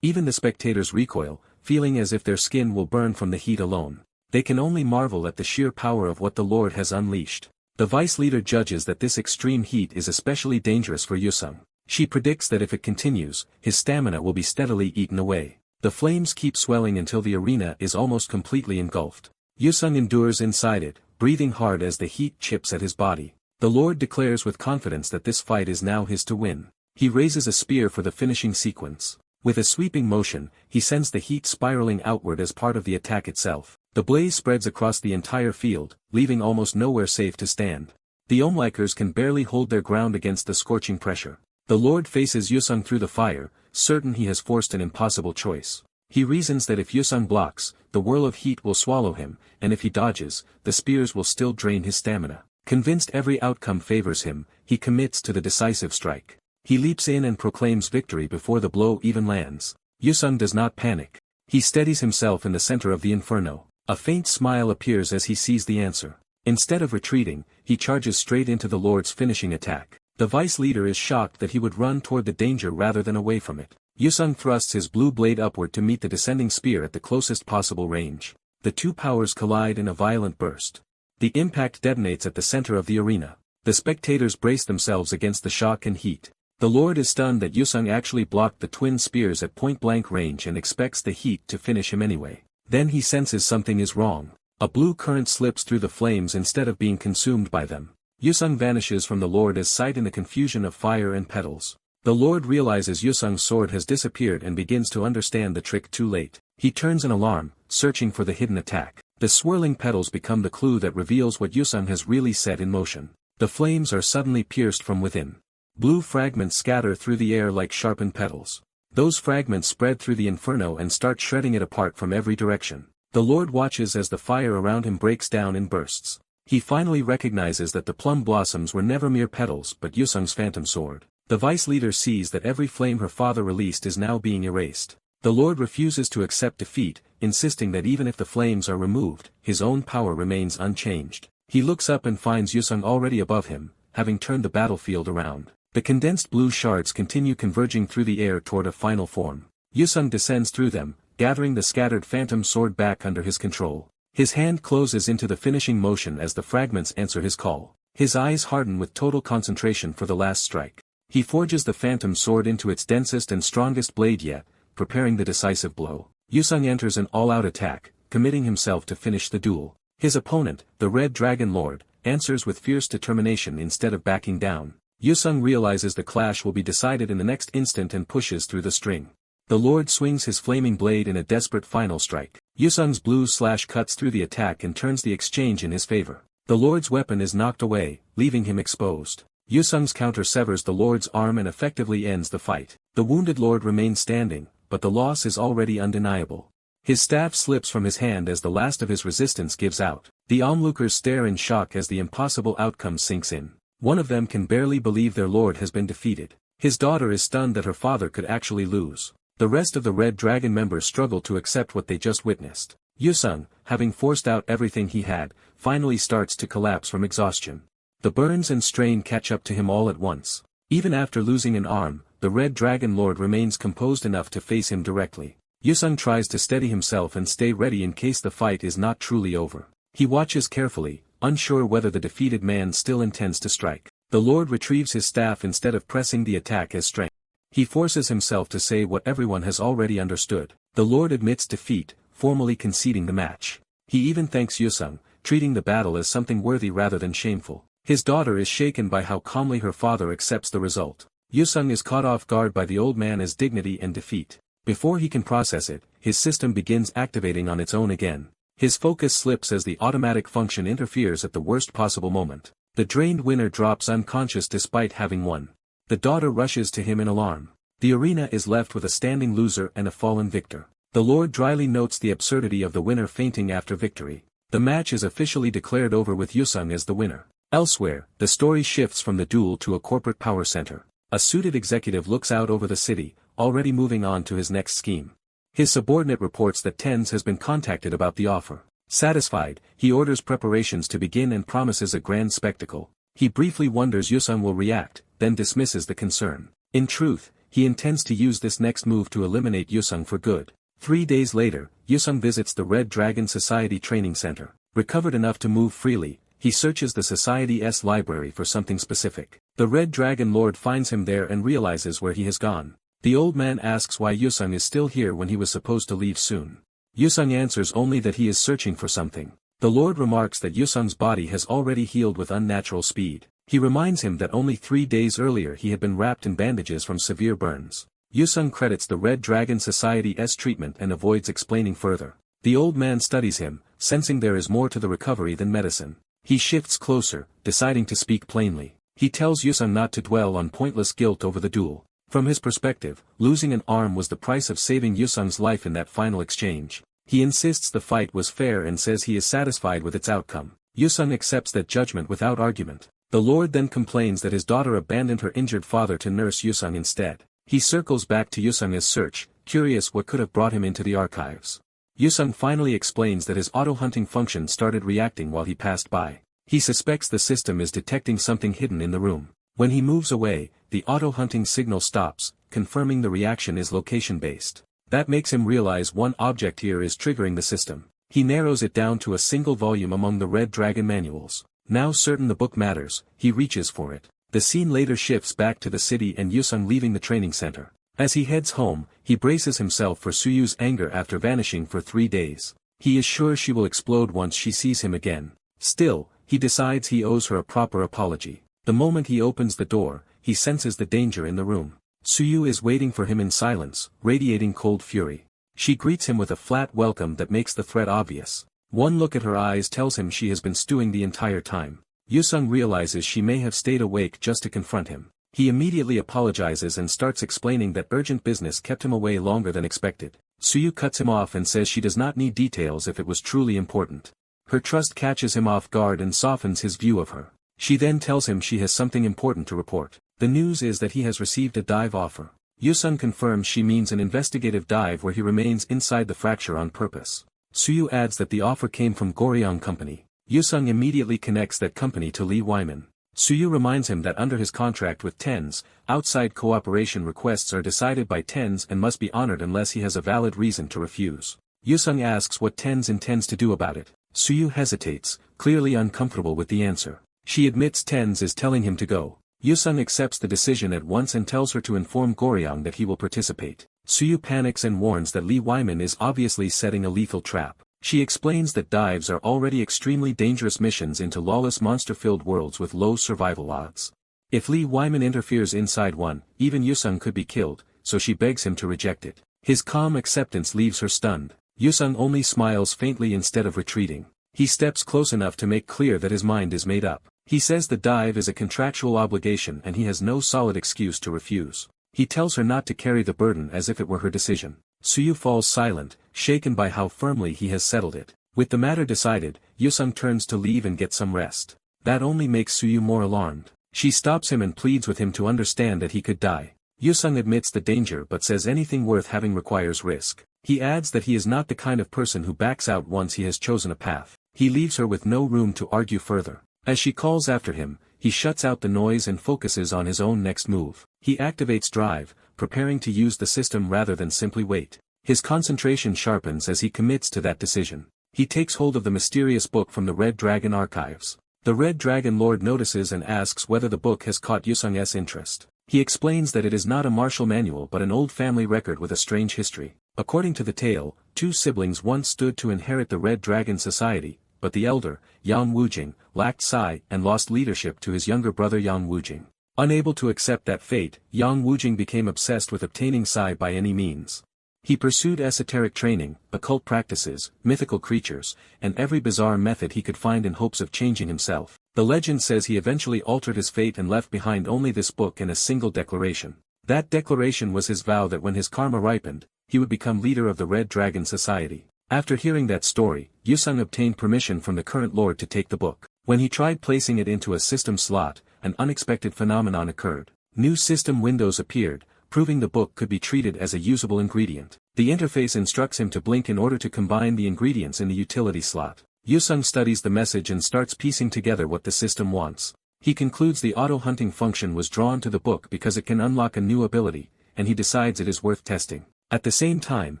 Even the spectators recoil, feeling as if their skin will burn from the heat alone. They can only marvel at the sheer power of what the Lord has unleashed. The vice leader judges that this extreme heat is especially dangerous for Yusung. She predicts that if it continues, his stamina will be steadily eaten away. The flames keep swelling until the arena is almost completely engulfed. Yusung endures inside it, breathing hard as the heat chips at his body. The Lord declares with confidence that this fight is now his to win. He raises a spear for the finishing sequence. With a sweeping motion, he sends the heat spiraling outward as part of the attack itself. The blaze spreads across the entire field, leaving almost nowhere safe to stand. The Ohmlikers can barely hold their ground against the scorching pressure. The Lord faces Yusung through the fire, certain he has forced an impossible choice. He reasons that if Yusung blocks, the whirl of heat will swallow him, and if he dodges, the spears will still drain his stamina. Convinced every outcome favors him, he commits to the decisive strike. He leaps in and proclaims victory before the blow even lands. Yusung does not panic. He steadies himself in the center of the inferno. A faint smile appears as he sees the answer. Instead of retreating, he charges straight into the Lord's finishing attack. The vice leader is shocked that he would run toward the danger rather than away from it. Yusung thrusts his blue blade upward to meet the descending spear at the closest possible range. The two powers collide in a violent burst. The impact detonates at the center of the arena. The spectators brace themselves against the shock and heat. The Lord is stunned that Yusung actually blocked the twin spears at point-blank range and expects the heat to finish him anyway. Then he senses something is wrong. A blue current slips through the flames instead of being consumed by them. Yusung vanishes from the Lord as sight in the confusion of fire and petals. The Lord realizes Yusung's sword has disappeared and begins to understand the trick too late. He turns in alarm, searching for the hidden attack. The swirling petals become the clue that reveals what Yusung has really set in motion. The flames are suddenly pierced from within. Blue fragments scatter through the air like sharpened petals. Those fragments spread through the inferno and start shredding it apart from every direction. The Lord watches as the fire around him breaks down in bursts. He finally recognizes that the plum blossoms were never mere petals but Yusung's phantom sword. The vice leader sees that every flame her father released is now being erased. The Lord refuses to accept defeat, insisting that even if the flames are removed, his own power remains unchanged. He looks up and finds Yusung already above him, having turned the battlefield around. The condensed blue shards continue converging through the air toward a final form. Yusung descends through them, gathering the scattered phantom sword back under his control. His hand closes into the finishing motion as the fragments answer his call. His eyes harden with total concentration for the last strike. He forges the phantom sword into its densest and strongest blade yet, preparing the decisive blow. Yusung enters an all-out attack, committing himself to finish the duel. His opponent, the Red Dragon Lord, answers with fierce determination instead of backing down. Yusung realizes the clash will be decided in the next instant and pushes through the string. The Lord swings his flaming blade in a desperate final strike. Yusung's blue slash cuts through the attack and turns the exchange in his favor. The Lord's weapon is knocked away, leaving him exposed. Yusung's counter severs the Lord's arm and effectively ends the fight. The wounded Lord remains standing, but the loss is already undeniable. His staff slips from his hand as the last of his resistance gives out. The onlookers stare in shock as the impossible outcome sinks in. One of them can barely believe their lord has been defeated. His daughter is stunned that her father could actually lose. The rest of the Red Dragon members struggle to accept what they just witnessed. Yusung, having forced out everything he had, finally starts to collapse from exhaustion. The burns and strain catch up to him all at once. Even after losing an arm, the Red Dragon Lord remains composed enough to face him directly. Yusung tries to steady himself and stay ready in case the fight is not truly over. He watches carefully, unsure whether the defeated man still intends to strike. The Lord retrieves his staff instead of pressing the attack as strength. He forces himself to say what everyone has already understood. The Lord admits defeat, formally conceding the match. He even thanks Yusung, treating the battle as something worthy rather than shameful. His daughter is shaken by how calmly her father accepts the result. Yusung is caught off guard by the old man as dignity and defeat. Before he can process it, his system begins activating on its own again. His focus slips as the automatic function interferes at the worst possible moment. The drained winner drops unconscious despite having won. The daughter rushes to him in alarm. The arena is left with a standing loser and a fallen victor. The Lord dryly notes the absurdity of the winner fainting after victory. The match is officially declared over with Yusung as the winner. Elsewhere, the story shifts from the duel to a corporate power center. A suited executive looks out over the city, already moving on to his next scheme. His subordinate reports that Tens has been contacted about the offer. Satisfied, he orders preparations to begin and promises a grand spectacle. He briefly wonders Yusung will react, then dismisses the concern. In truth, he intends to use this next move to eliminate Yusung for good. 3 days later, Yusung visits the Red Dragon Society Training Center. Recovered enough to move freely, he searches the Society's library for something specific. The Red Dragon Lord finds him there and realizes where he has gone. The old man asks why Yusung is still here when he was supposed to leave soon. Yusung answers only that he is searching for something. The Lord remarks that Yusung's body has already healed with unnatural speed. He reminds him that only 3 days earlier he had been wrapped in bandages from severe burns. Yusung credits the Red Dragon Society's treatment and avoids explaining further. The old man studies him, sensing there is more to the recovery than medicine. He shifts closer, deciding to speak plainly. He tells Yusung not to dwell on pointless guilt over the duel. From his perspective, losing an arm was the price of saving Yusung's life in that final exchange. He insists the fight was fair and says he is satisfied with its outcome. Yusung accepts that judgment without argument. The Lord then complains that his daughter abandoned her injured father to nurse Yusung instead. He circles back to Yusung's search, curious what could have brought him into the archives. Yusung finally explains that his auto-hunting function started reacting while he passed by. He suspects the system is detecting something hidden in the room. When he moves away, the auto-hunting signal stops, confirming the reaction is location-based. That makes him realize one object here is triggering the system. He narrows it down to a single volume among the Red Dragon manuals. Now certain the book matters, he reaches for it. The scene later shifts back to the city and Yusung leaving the training center. As he heads home, he braces himself for Suyu's anger after vanishing for 3 days. He is sure she will explode once she sees him again. Still, he decides he owes her a proper apology. The moment he opens the door, he senses the danger in the room. Suyu is waiting for him in silence, radiating cold fury. She greets him with a flat welcome that makes the threat obvious. One look at her eyes tells him she has been stewing the entire time. Yusung realizes she may have stayed awake just to confront him. He immediately apologizes and starts explaining that urgent business kept him away longer than expected. Suyu cuts him off and says she does not need details if it was truly important. Her trust catches him off guard and softens his view of her. She then tells him she has something important to report. The news is that he has received a dive offer. Yusung confirms she means an investigative dive where he remains inside the fracture on purpose. Suyu adds that the offer came from Goryeo Company. Yusung immediately connects that company to Lee Wyman. Suyu reminds him that under his contract with Tens, outside cooperation requests are decided by Tens and must be honored unless he has a valid reason to refuse. Yusung asks what Tens intends to do about it. Suyu hesitates, clearly uncomfortable with the answer. She admits Tens is telling him to go. Yusung accepts the decision at once and tells her to inform Goryeo that he will participate. Suyu panics and warns that Lee Wyman is obviously setting a lethal trap. She explains that dives are already extremely dangerous missions into lawless monster-filled worlds with low survival odds. If Lee Wyman interferes inside one, even Yusung could be killed, so she begs him to reject it. His calm acceptance leaves her stunned. Yusung only smiles faintly instead of retreating. He steps close enough to make clear that his mind is made up. He says the dive is a contractual obligation and he has no solid excuse to refuse. He tells her not to carry the burden as if it were her decision. Suyu falls silent, shaken by how firmly he has settled it. With the matter decided, Yusung turns to leave and get some rest. That only makes Suyu more alarmed. She stops him and pleads with him to understand that he could die. Yusung admits the danger but says anything worth having requires risk. He adds that he is not the kind of person who backs out once he has chosen a path. He leaves her with no room to argue further. As she calls after him, he shuts out the noise and focuses on his own next move. He activates drive, preparing to use the system rather than simply wait. His concentration sharpens as he commits to that decision. He takes hold of the mysterious book from the Red Dragon archives. The Red Dragon Lord notices and asks whether the book has caught Yusung's interest. He explains that it is not a martial manual but an old family record with a strange history. According to the tale, 2 siblings once stood to inherit the Red Dragon Society, but the elder, Yang Wujing, lacked sai and lost leadership to his younger brother Yang Wujing. Unable to accept that fate, Yang Wujing became obsessed with obtaining sai by any means. He pursued esoteric training, occult practices, mythical creatures, and every bizarre method he could find in hopes of changing himself. The legend says he eventually altered his fate and left behind only this book and a single declaration. That declaration was his vow that when his karma ripened, he would become leader of the Red Dragon Society. After hearing that story, Yusung obtained permission from the current lord to take the book. When he tried placing it into a system slot, an unexpected phenomenon occurred. New system windows appeared, proving the book could be treated as a usable ingredient. The interface instructs him to blink in order to combine the ingredients in the utility slot. Yusung studies the message and starts piecing together what the system wants. He concludes the auto-hunting function was drawn to the book because it can unlock a new ability, and he decides it is worth testing. At the same time,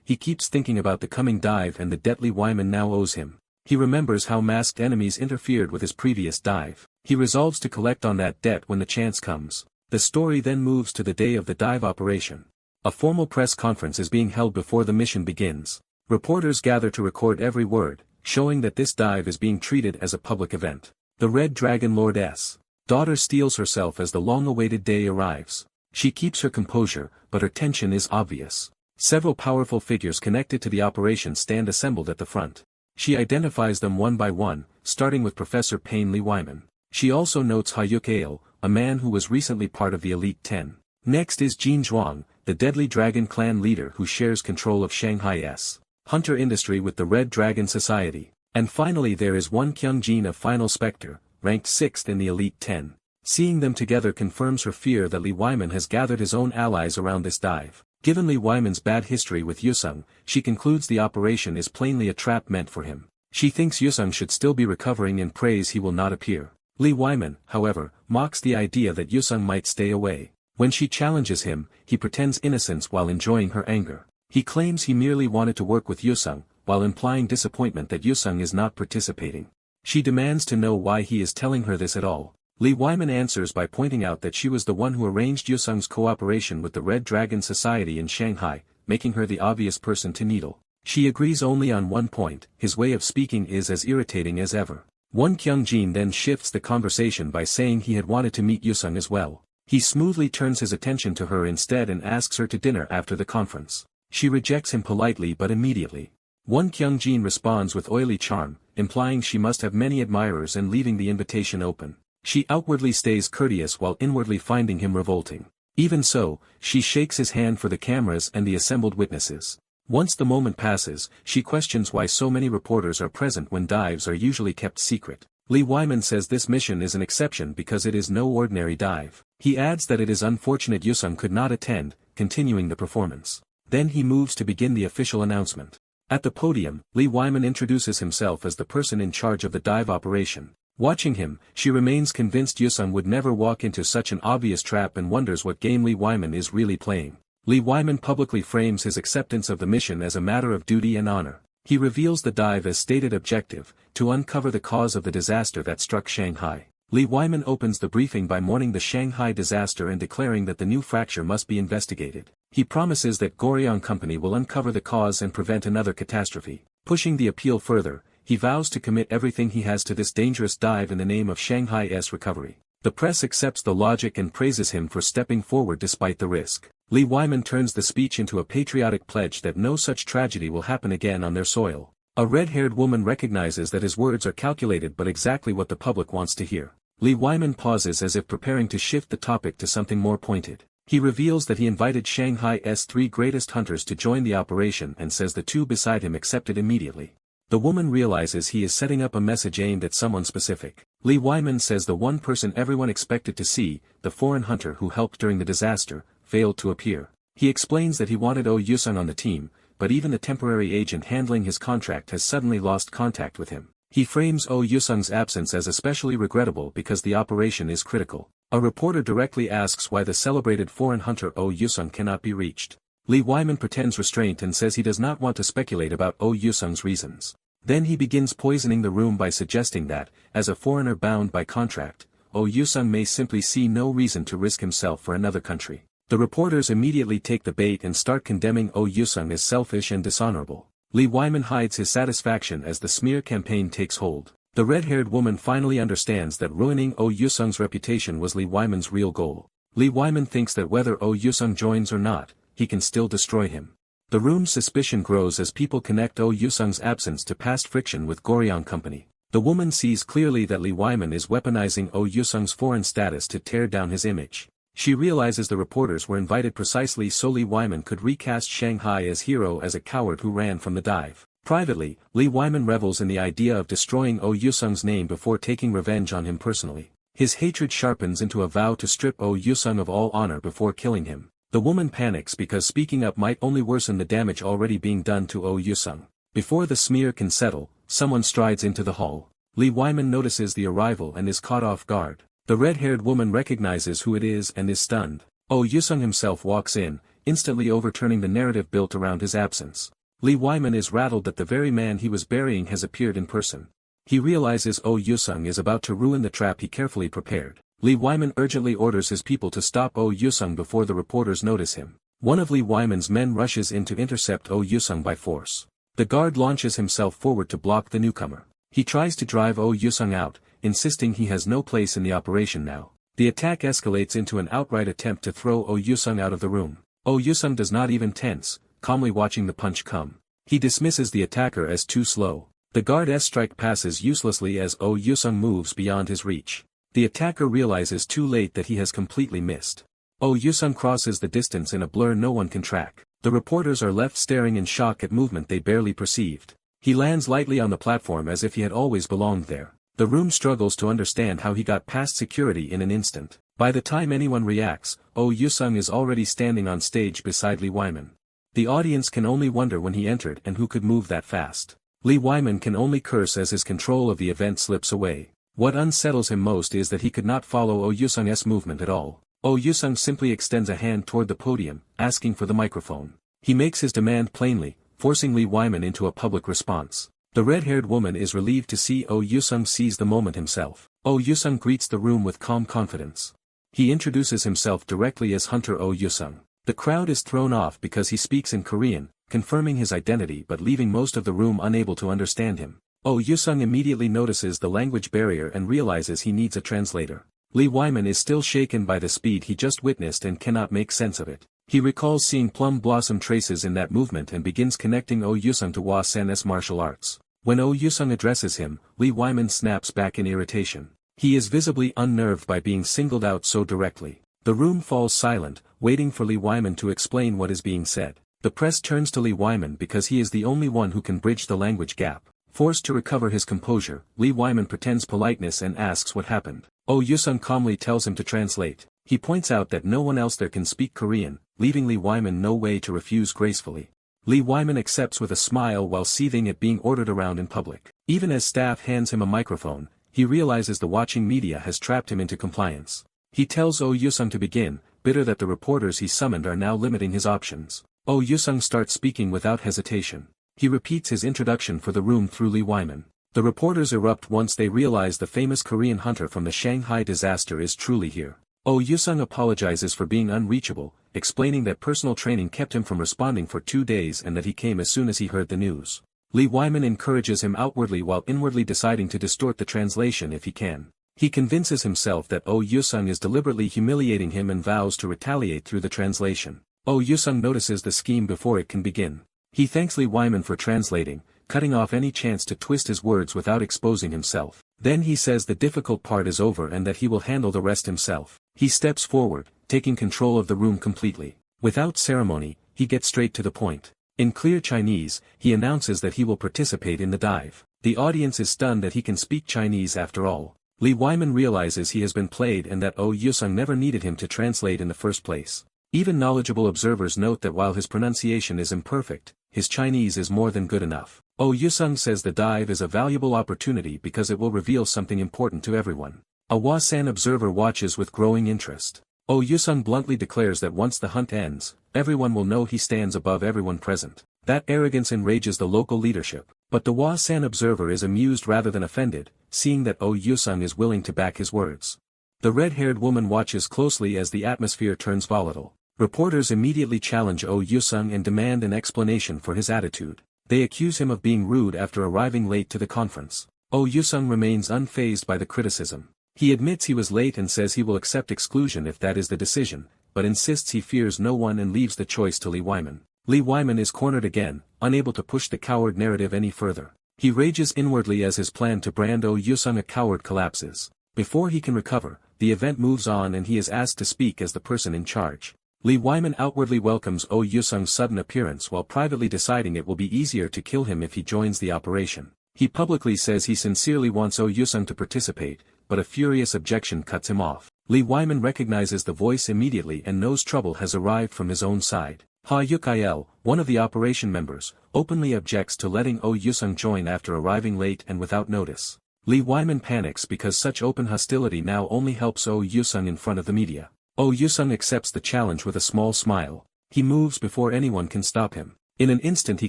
he keeps thinking about the coming dive and the debt Lee Wyman now owes him. He remembers how masked enemies interfered with his previous dive. He resolves to collect on that debt when the chance comes. The story then moves to the day of the dive operation. A formal press conference is being held before the mission begins. Reporters gather to record every word, showing that this dive is being treated as a public event. The Red Dragon Lord's daughter steels herself as the long-awaited day arrives. She keeps her composure, but her tension is obvious. Several powerful figures connected to the operation stand assembled at the front. She identifies them one by one, starting with Professor Payne Lee Wyman. She also notes Hayuk a man who was recently part of the Elite 10. Next is Jin Zhuang, the deadly dragon clan leader who shares control of Shanghai's hunter industry with the Red Dragon Society. And finally there is Won Kyung-jin of Final Spectre, ranked 6th in the Elite 10. Seeing them together confirms her fear that Lee Wyman has gathered his own allies around this dive. Given Lee Wyman's bad history with Yusung, she concludes the operation is plainly a trap meant for him. She thinks Yusung should still be recovering and prays he will not appear. Lee Wyman, however, mocks the idea that Yusung might stay away. When she challenges him, he pretends innocence while enjoying her anger. He claims he merely wanted to work with Yusung, while implying disappointment that Yusung is not participating. She demands to know why he is telling her this at all. Lee Wyman answers by pointing out that she was the one who arranged Yusung's cooperation with the Red Dragon Society in Shanghai, making her the obvious person to needle. She agrees only on one point: his way of speaking is as irritating as ever. Won Kyung-jin then shifts the conversation by saying he had wanted to meet Yusung as well. He smoothly turns his attention to her instead and asks her to dinner after the conference. She rejects him politely but immediately. Won Kyung-jin responds with oily charm, implying she must have many admirers and leaving the invitation open. She outwardly stays courteous while inwardly finding him revolting. Even so, she shakes his hand for the cameras and the assembled witnesses. Once the moment passes, she questions why so many reporters are present when dives are usually kept secret. Lee Wyman says this mission is an exception because it is no ordinary dive. He adds that it is unfortunate Yusung could not attend, continuing the performance. Then he moves to begin the official announcement. At the podium, Lee Wyman introduces himself as the person in charge of the dive operation. Watching him, she remains convinced Yusung would never walk into such an obvious trap and wonders what game Lee Wyman is really playing. Lee Wyman publicly frames his acceptance of the mission as a matter of duty and honor. He reveals the dive as stated objective, to uncover the cause of the disaster that struck Shanghai. Lee Wyman opens the briefing by mourning the Shanghai disaster and declaring that the new fracture must be investigated. He promises that Goryeo Company will uncover the cause and prevent another catastrophe. Pushing the appeal further, he vows to commit everything he has to this dangerous dive in the name of Shanghai's recovery. The press accepts the logic and praises him for stepping forward despite the risk. Lee Wyman turns the speech into a patriotic pledge that no such tragedy will happen again on their soil. A red-haired woman recognizes that his words are calculated but exactly what the public wants to hear. Lee Wyman pauses as if preparing to shift the topic to something more pointed. He reveals that he invited Shanghai's 3 greatest hunters to join the operation and says the 2 beside him accepted immediately. The woman realizes he is setting up a message aimed at someone specific. Lee Wyman says the one person everyone expected to see, the foreign hunter who helped during the disaster, failed to appear. He explains that he wanted Oh Yusung on the team, but even the temporary agent handling his contract has suddenly lost contact with him. He frames Oh Yusung's absence as especially regrettable because the operation is critical. A reporter directly asks why the celebrated foreign hunter Oh Yusung cannot be reached. Lee Wyman pretends restraint and says he does not want to speculate about Oh Yusung's reasons. Then he begins poisoning the room by suggesting that, as a foreigner bound by contract, Oh Yusung may simply see no reason to risk himself for another country. The reporters immediately take the bait and start condemning Oh Yusung as selfish and dishonorable. Lee Wyman hides his satisfaction as the smear campaign takes hold. The red-haired woman finally understands that ruining Oh Yusung's reputation was Lee Wyman's real goal. Lee Wyman thinks that whether Oh Yusung joins or not, he can still destroy him. The room's suspicion grows as people connect Oh Yusung's absence to past friction with Goryeo Company. The woman sees clearly that Lee Wyman is weaponizing Oh Yusung's foreign status to tear down his image. She realizes the reporters were invited precisely so Lee Wyman could recast Shanghai as hero as a coward who ran from the dive. Privately, Lee Wyman revels in the idea of destroying Oh Yusung's name before taking revenge on him personally. His hatred sharpens into a vow to strip Oh Yusung of all honor before killing him. The woman panics because speaking up might only worsen the damage already being done to Oh Yusung. Before the smear can settle, someone strides into the hall. Lee Wyman notices the arrival and is caught off guard. The red-haired woman recognizes who it is and is stunned. Oh Yusung himself walks in, instantly overturning the narrative built around his absence. Lee Wyman is rattled that the very man he was burying has appeared in person. He realizes Oh Yusung is about to ruin the trap he carefully prepared. Lee Wyman urgently orders his people to stop Oh Yusung before the reporters notice him. One of Lee Wyman's men rushes in to intercept Oh Yusung by force. The guard launches himself forward to block the newcomer. He tries to drive Oh Yusung out, insisting he has no place in the operation now. The attack escalates into an outright attempt to throw Oh Yusung out of the room. Oh Yusung does not even tense, calmly watching the punch come. He dismisses the attacker as too slow. The guard's strike passes uselessly as Oh Yusung moves beyond his reach. The attacker realizes too late that he has completely missed. Oh Yusung crosses the distance in a blur no one can track. The reporters are left staring in shock at movement they barely perceived. He lands lightly on the platform as if he had always belonged there. The room struggles to understand how he got past security in an instant. By the time anyone reacts, Oh Yusung is already standing on stage beside Lee Wyman. The audience can only wonder when he entered and who could move that fast. Lee Wyman can only curse as his control of the event slips away. What unsettles him most is that he could not follow Oh Yusung's movement at all. Oh Yusung simply extends a hand toward the podium, asking for the microphone. He makes his demand plainly, forcing Lee Wyman into a public response. The red-haired woman is relieved to see Oh Yusung seize the moment himself. Oh Yusung greets the room with calm confidence. He introduces himself directly as Hunter Oh Yusung. The crowd is thrown off because he speaks in Korean, confirming his identity but leaving most of the room unable to understand him. Oh Yusung immediately notices the language barrier and realizes he needs a translator. Lee Wyman is still shaken by the speed he just witnessed and cannot make sense of it. He recalls seeing plum blossom traces in that movement and begins connecting Oh Yusung to Hwa-san's martial arts. When Oh Yusung addresses him, Lee Wyman snaps back in irritation. He is visibly unnerved by being singled out so directly. The room falls silent, waiting for Lee Wyman to explain what is being said. The press turns to Lee Wyman because he is the only one who can bridge the language gap. Forced to recover his composure, Lee Wyman pretends politeness and asks what happened. Oh Yusung calmly tells him to translate. He points out that no one else there can speak Korean, leaving Lee Wyman no way to refuse gracefully. Lee Wyman accepts with a smile while seething at being ordered around in public. Even as staff hands him a microphone, he realizes the watching media has trapped him into compliance. He tells Oh Yusung to begin, bitter that the reporters he summoned are now limiting his options. Oh Yusung starts speaking without hesitation. He repeats his introduction for the room through Lee Wyman. The reporters erupt once they realize the famous Korean hunter from the Shanghai disaster is truly here. Oh Yusung apologizes for being unreachable, explaining that personal training kept him from responding for 2 days and that he came as soon as he heard the news. Lee Wyman encourages him outwardly while inwardly deciding to distort the translation if he can. He convinces himself that Oh Yusung is deliberately humiliating him and vows to retaliate through the translation. Oh Yusung notices the scheme before it can begin. He thanks Lee Wyman for translating, cutting off any chance to twist his words without exposing himself. Then he says the difficult part is over and that he will handle the rest himself. He steps forward, taking control of the room completely. Without ceremony, he gets straight to the point. In clear Chinese, he announces that he will participate in the dive. The audience is stunned that he can speak Chinese after all. Lee Wyman realizes he has been played and that Oh Yusung never needed him to translate in the first place. Even knowledgeable observers note that while his pronunciation is imperfect, his Chinese is more than good enough. Oh Yusung says the dive is a valuable opportunity because it will reveal something important to everyone. A Hwa-san observer watches with growing interest. Oh Yusung bluntly declares that once the hunt ends, everyone will know he stands above everyone present. That arrogance enrages the local leadership, but the Hwa-san observer is amused rather than offended, seeing that Oh Yusung is willing to back his words. The red-haired woman watches closely as the atmosphere turns volatile. Reporters immediately challenge Oh Yusung and demand an explanation for his attitude. They accuse him of being rude after arriving late to the conference. Oh Yusung remains unfazed by the criticism. He admits he was late and says he will accept exclusion if that is the decision, but insists he fears no one and leaves the choice to Lee Wyman. Lee Wyman is cornered again, unable to push the coward narrative any further. He rages inwardly as his plan to brand Oh Yusung a coward collapses. Before he can recover, the event moves on and he is asked to speak as the person in charge. Lee Wyman outwardly welcomes Oh Yusung's sudden appearance while privately deciding it will be easier to kill him if he joins the operation. He publicly says he sincerely wants Oh Yusung to participate, but a furious objection cuts him off. Lee Wyman recognizes the voice immediately and knows trouble has arrived from his own side. Ha Yukael, one of the operation members, openly objects to letting Oh Yusung join after arriving late and without notice. Lee Wyman panics because such open hostility now only helps Oh Yusung in front of the media. Oh Yusung accepts the challenge with a small smile. He moves before anyone can stop him. In an instant he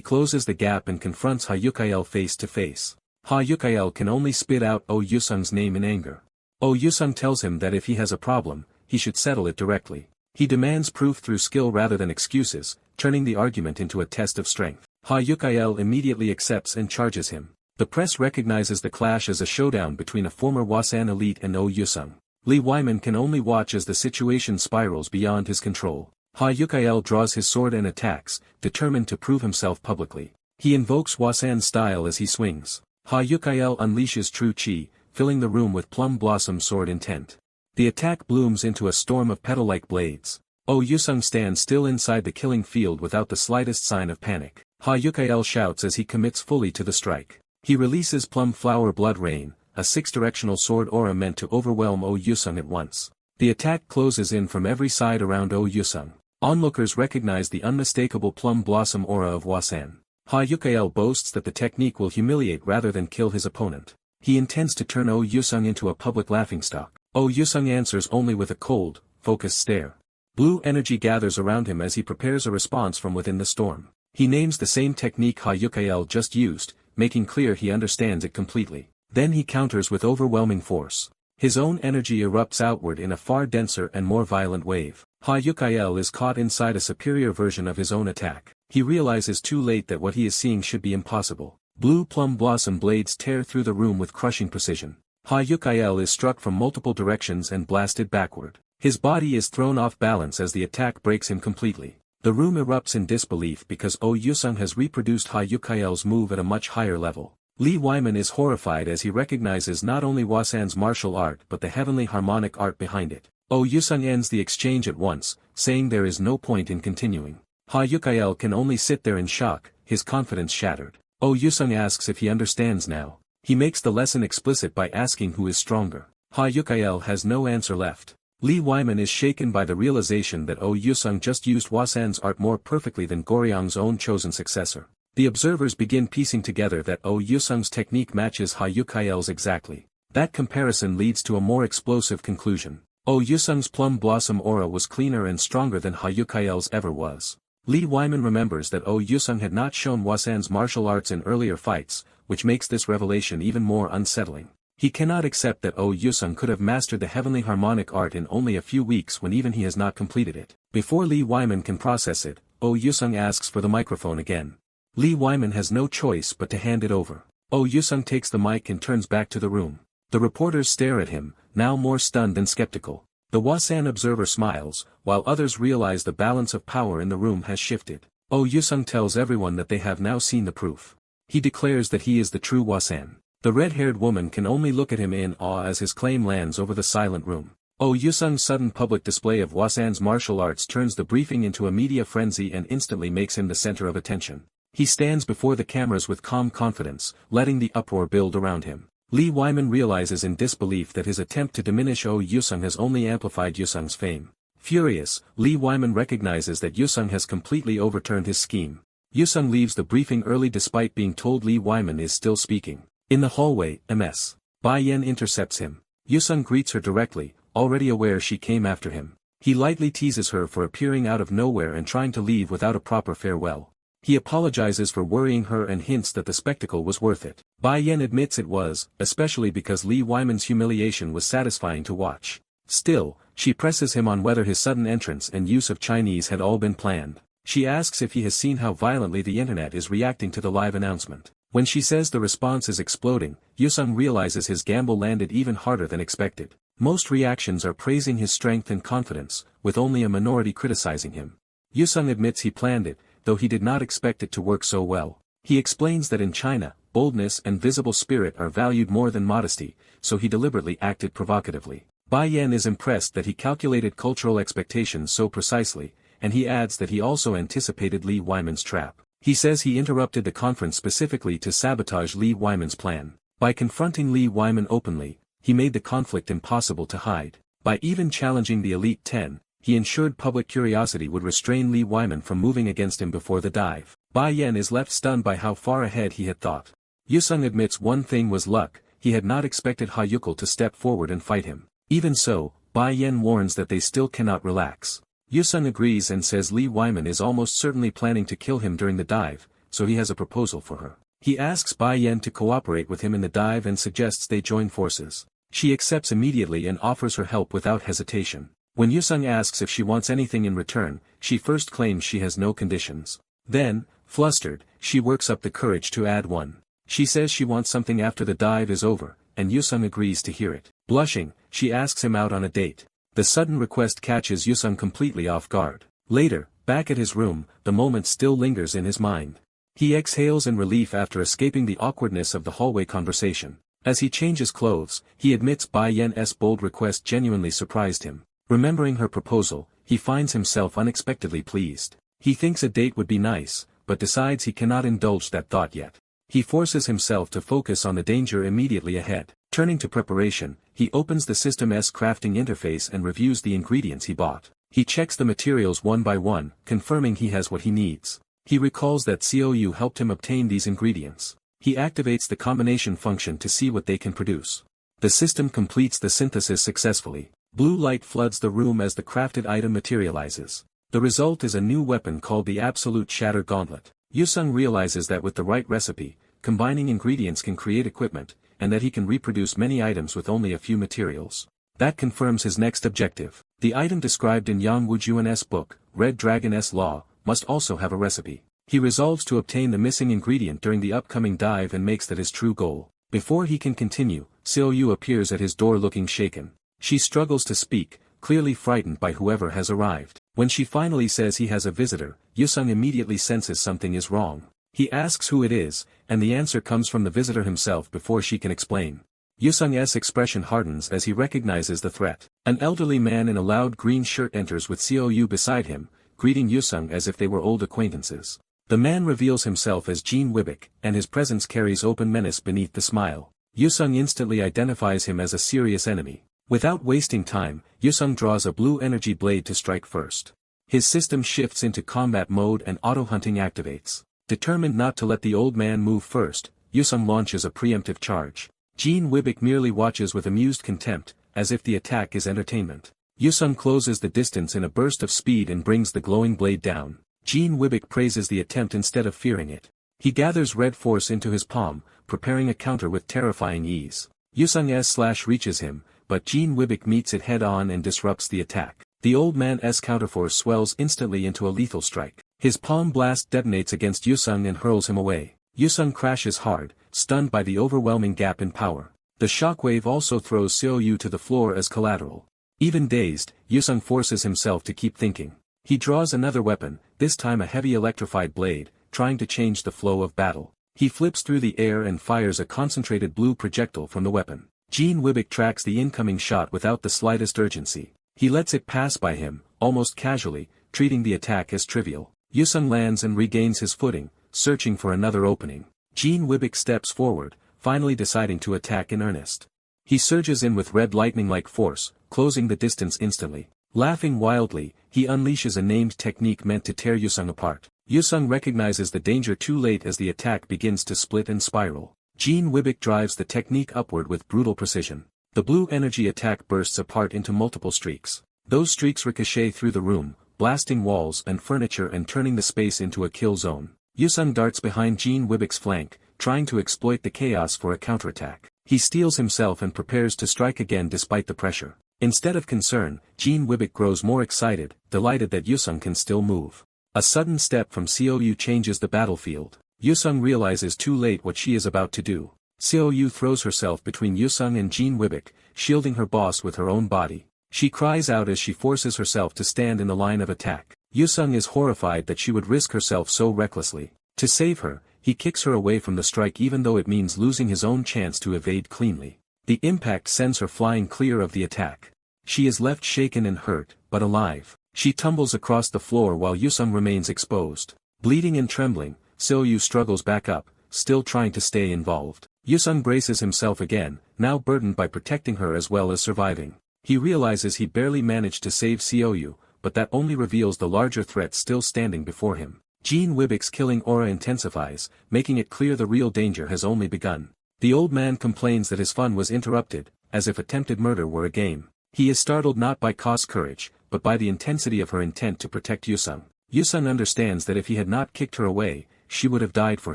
closes the gap and confronts Ha Yukael face to face. Ha Yukael can only spit out Oh Yusung's name in anger. Oh Yusung tells him that if he has a problem, he should settle it directly. He demands proof through skill rather than excuses, turning the argument into a test of strength. Ha Yukael immediately accepts and charges him. The press recognizes the clash as a showdown between a former Hwasan elite and Oh Yusung. Lee Wyman can only watch as the situation spirals beyond his control. Ha Yukael draws his sword and attacks, determined to prove himself publicly. He invokes Hwasan's style as he swings. Ha Yukael unleashes true chi, filling the room with plum blossom sword intent. The attack blooms into a storm of petal-like blades. Oh Yusung stands still inside the killing field without the slightest sign of panic. Ha Yukael shouts as he commits fully to the strike. He releases plum flower blood rain, a six-directional sword aura meant to overwhelm Oh Yusung at once. The attack closes in from every side around Oh Yusung. Onlookers recognize the unmistakable plum blossom aura of Hwasan. Ha Yukael boasts that the technique will humiliate rather than kill his opponent. He intends to turn Oh Yusung into a public laughingstock. Oh Yusung answers only with a cold, focused stare. Blue energy gathers around him as he prepares a response from within the storm. He names the same technique Ha Yukael just used, making clear he understands it completely. Then he counters with overwhelming force. His own energy erupts outward in a far denser and more violent wave. Ha Yukael is caught inside a superior version of his own attack. He realizes too late that what he is seeing should be impossible. Blue plum blossom blades tear through the room with crushing precision. Ha Yukael is struck from multiple directions and blasted backward. His body is thrown off balance as the attack breaks him completely. The room erupts in disbelief because Oh Yusung has reproduced Ha Yukael's move at a much higher level. Lee Wyman is horrified as he recognizes not only Hwasan's martial art but the heavenly harmonic art behind it. Oh Yusung ends the exchange at once, saying there is no point in continuing. Ha Yukael can only sit there in shock, his confidence shattered. Oh Yusung asks if he understands now. He makes the lesson explicit by asking who is stronger. Ha Yukael has no answer left. Lee Wyman is shaken by the realization that Oh Yusung just used Hwasan's art more perfectly than Goryong's own chosen successor. The observers begin piecing together that Oh Yusung's technique matches Ha Yukael's exactly. That comparison leads to a more explosive conclusion. Oh Yusung's plum blossom aura was cleaner and stronger than Ha Yukael's ever was. Lee Wyman remembers that Oh Yusung had not shown Hwasan's martial arts in earlier fights, which makes this revelation even more unsettling. He cannot accept that Oh Yusung could have mastered the heavenly harmonic art in only a few weeks when even he has not completed it. Before Lee Wyman can process it, Oh Yusung asks for the microphone again. Lee Wyman has no choice but to hand it over. Oh Yusung takes the mic and turns back to the room. The reporters stare at him, now more stunned than skeptical. The Hwasan observer smiles, while others realize the balance of power in the room has shifted. Oh Yusung tells everyone that they have now seen the proof. He declares that he is the true Hwasan. The red-haired woman can only look at him in awe as his claim lands over the silent room. Oh Yusung's sudden public display of Hwasan's martial arts turns the briefing into a media frenzy and instantly makes him the center of attention. He stands before the cameras with calm confidence, letting the uproar build around him. Lee Wyman realizes in disbelief that his attempt to diminish Oh Yusung has only amplified Yusung's fame. Furious, Lee Wyman recognizes that Yusung has completely overturned his scheme. Yusung leaves the briefing early despite being told Lee Wyman is still speaking. In the hallway, Ms. Bai Yen intercepts him. Yusung greets her directly, already aware she came after him. He lightly teases her for appearing out of nowhere and trying to leave without a proper farewell. He apologizes for worrying her and hints that the spectacle was worth it. Bai Yen admits it was, especially because Lee Wyman's humiliation was satisfying to watch. Still, she presses him on whether his sudden entrance and use of Chinese had all been planned. She asks if he has seen how violently the internet is reacting to the live announcement. When she says the response is exploding, Yusung realizes his gamble landed even harder than expected. Most reactions are praising his strength and confidence, with only a minority criticizing him. Yusung admits he planned it, though he did not expect it to work so well. He explains that in China, boldness and visible spirit are valued more than modesty, so he deliberately acted provocatively. Bai Yan is impressed that he calculated cultural expectations so precisely, and he adds that he also anticipated Li Weiman's trap. He says he interrupted the conference specifically to sabotage Li Weiman's plan. By confronting Li Weiman openly, he made the conflict impossible to hide. By even challenging the Elite 10, he ensured public curiosity would restrain Li Weiman from moving against him before the dive. Bai Yan is left stunned by how far ahead he had thought. Yusung admits one thing was luck, he had not expected Ha Yukil to step forward and fight him. Even so, Bai Yan warns that they still cannot relax. Yusung agrees and says Li Weiman is almost certainly planning to kill him during the dive, so he has a proposal for her. He asks Bai Yan to cooperate with him in the dive and suggests they join forces. She accepts immediately and offers her help without hesitation. When Yusung asks if she wants anything in return, she first claims she has no conditions. Then, flustered, she works up the courage to add one. She says she wants something after the dive is over, and Yusung agrees to hear it. Blushing, she asks him out on a date. The sudden request catches Yusung completely off guard. Later, back at his room, the moment still lingers in his mind. He exhales in relief after escaping the awkwardness of the hallway conversation. As he changes clothes, he admits Bai Yan's bold request genuinely surprised him. Remembering her proposal, he finds himself unexpectedly pleased. He thinks a date would be nice, but decides he cannot indulge that thought yet. He forces himself to focus on the danger immediately ahead. Turning to preparation, he opens the System-S crafting interface and reviews the ingredients he bought. He checks the materials one by one, confirming he has what he needs. He recalls that COU helped him obtain these ingredients. He activates the combination function to see what they can produce. The system completes the synthesis successfully. Blue light floods the room as the crafted item materializes. The result is a new weapon called the Absolute Shatter Gauntlet. Yusung realizes that with the right recipe, combining ingredients can create equipment, and that he can reproduce many items with only a few materials. That confirms his next objective. The item described in Yang Wujuan's book, Red Dragon's Law, must also have a recipe. He resolves to obtain the missing ingredient during the upcoming dive and makes that his true goal. Before he can continue, Xiaoyu appears at his door looking shaken. She struggles to speak, clearly frightened by whoever has arrived. When she finally says he has a visitor, Yusung immediately senses something is wrong. He asks who it is, and the answer comes from the visitor himself before she can explain. Yusung's expression hardens as he recognizes the threat. An elderly man in a loud green shirt enters with Xiaoyu beside him, greeting Yusung as if they were old acquaintances. The man reveals himself as Jean Wibbick, and his presence carries open menace beneath the smile. Yusung instantly identifies him as a serious enemy. Without wasting time, Yusung draws a blue energy blade to strike first. His system shifts into combat mode and auto-hunting activates. Determined not to let the old man move first, Yusung launches a preemptive charge. Jean Wibbick merely watches with amused contempt, as if the attack is entertainment. Yusung closes the distance in a burst of speed and brings the glowing blade down. Jean Wibbick praises the attempt instead of fearing it. He gathers red force into his palm, preparing a counter with terrifying ease. Yusung's slash reaches him, but Jean Wibbick meets it head-on and disrupts the attack. The old man's counterforce swells instantly into a lethal strike. His palm blast detonates against Yusung and hurls him away. Yusung crashes hard, stunned by the overwhelming gap in power. The shockwave also throws Xiaoyu to the floor as collateral. Even dazed, Yusung forces himself to keep thinking. He draws another weapon, this time a heavy electrified blade, trying to change the flow of battle. He flips through the air and fires a concentrated blue projectile from the weapon. Jean Wibbick tracks the incoming shot without the slightest urgency. He lets it pass by him, almost casually, treating the attack as trivial. Yusung lands and regains his footing, searching for another opening. Jean Wibbick steps forward, finally deciding to attack in earnest. He surges in with red lightning-like force, closing the distance instantly. Laughing wildly, he unleashes a named technique meant to tear Yusung apart. Yusung recognizes the danger too late as the attack begins to split and spiral. Jean Wibbick drives the technique upward with brutal precision. The blue energy attack bursts apart into multiple streaks. Those streaks ricochet through the room, blasting walls and furniture and turning the space into a kill zone. Yusung darts behind Jean Wibbick's flank, trying to exploit the chaos for a counterattack. He steels himself and prepares to strike again despite the pressure. Instead of concern, Jean Wibbick grows more excited, delighted that Yusung can still move. A sudden step from Xiaoyu changes the battlefield. Yusung realizes too late what she is about to do. Xiaoyu throws herself between Yusung and Jean Wibbick, shielding her boss with her own body. She cries out as she forces herself to stand in the line of attack. Yusung is horrified that she would risk herself so recklessly. To save her, he kicks her away from the strike even though it means losing his own chance to evade cleanly. The impact sends her flying clear of the attack. She is left shaken and hurt, but alive. She tumbles across the floor while Yusung remains exposed. Bleeding and trembling, Seo-yu struggles back up, still trying to stay involved. Yusung braces himself again, now burdened by protecting her as well as surviving. He realizes he barely managed to save Seo-yu, but that only reveals the larger threat still standing before him. Jean Wibbeck's killing aura intensifies, making it clear the real danger has only begun. The old man complains that his fun was interrupted, as if attempted murder were a game. He is startled not by Ka's courage, but by the intensity of her intent to protect Yusung. Yusung understands that if he had not kicked her away, she would have died for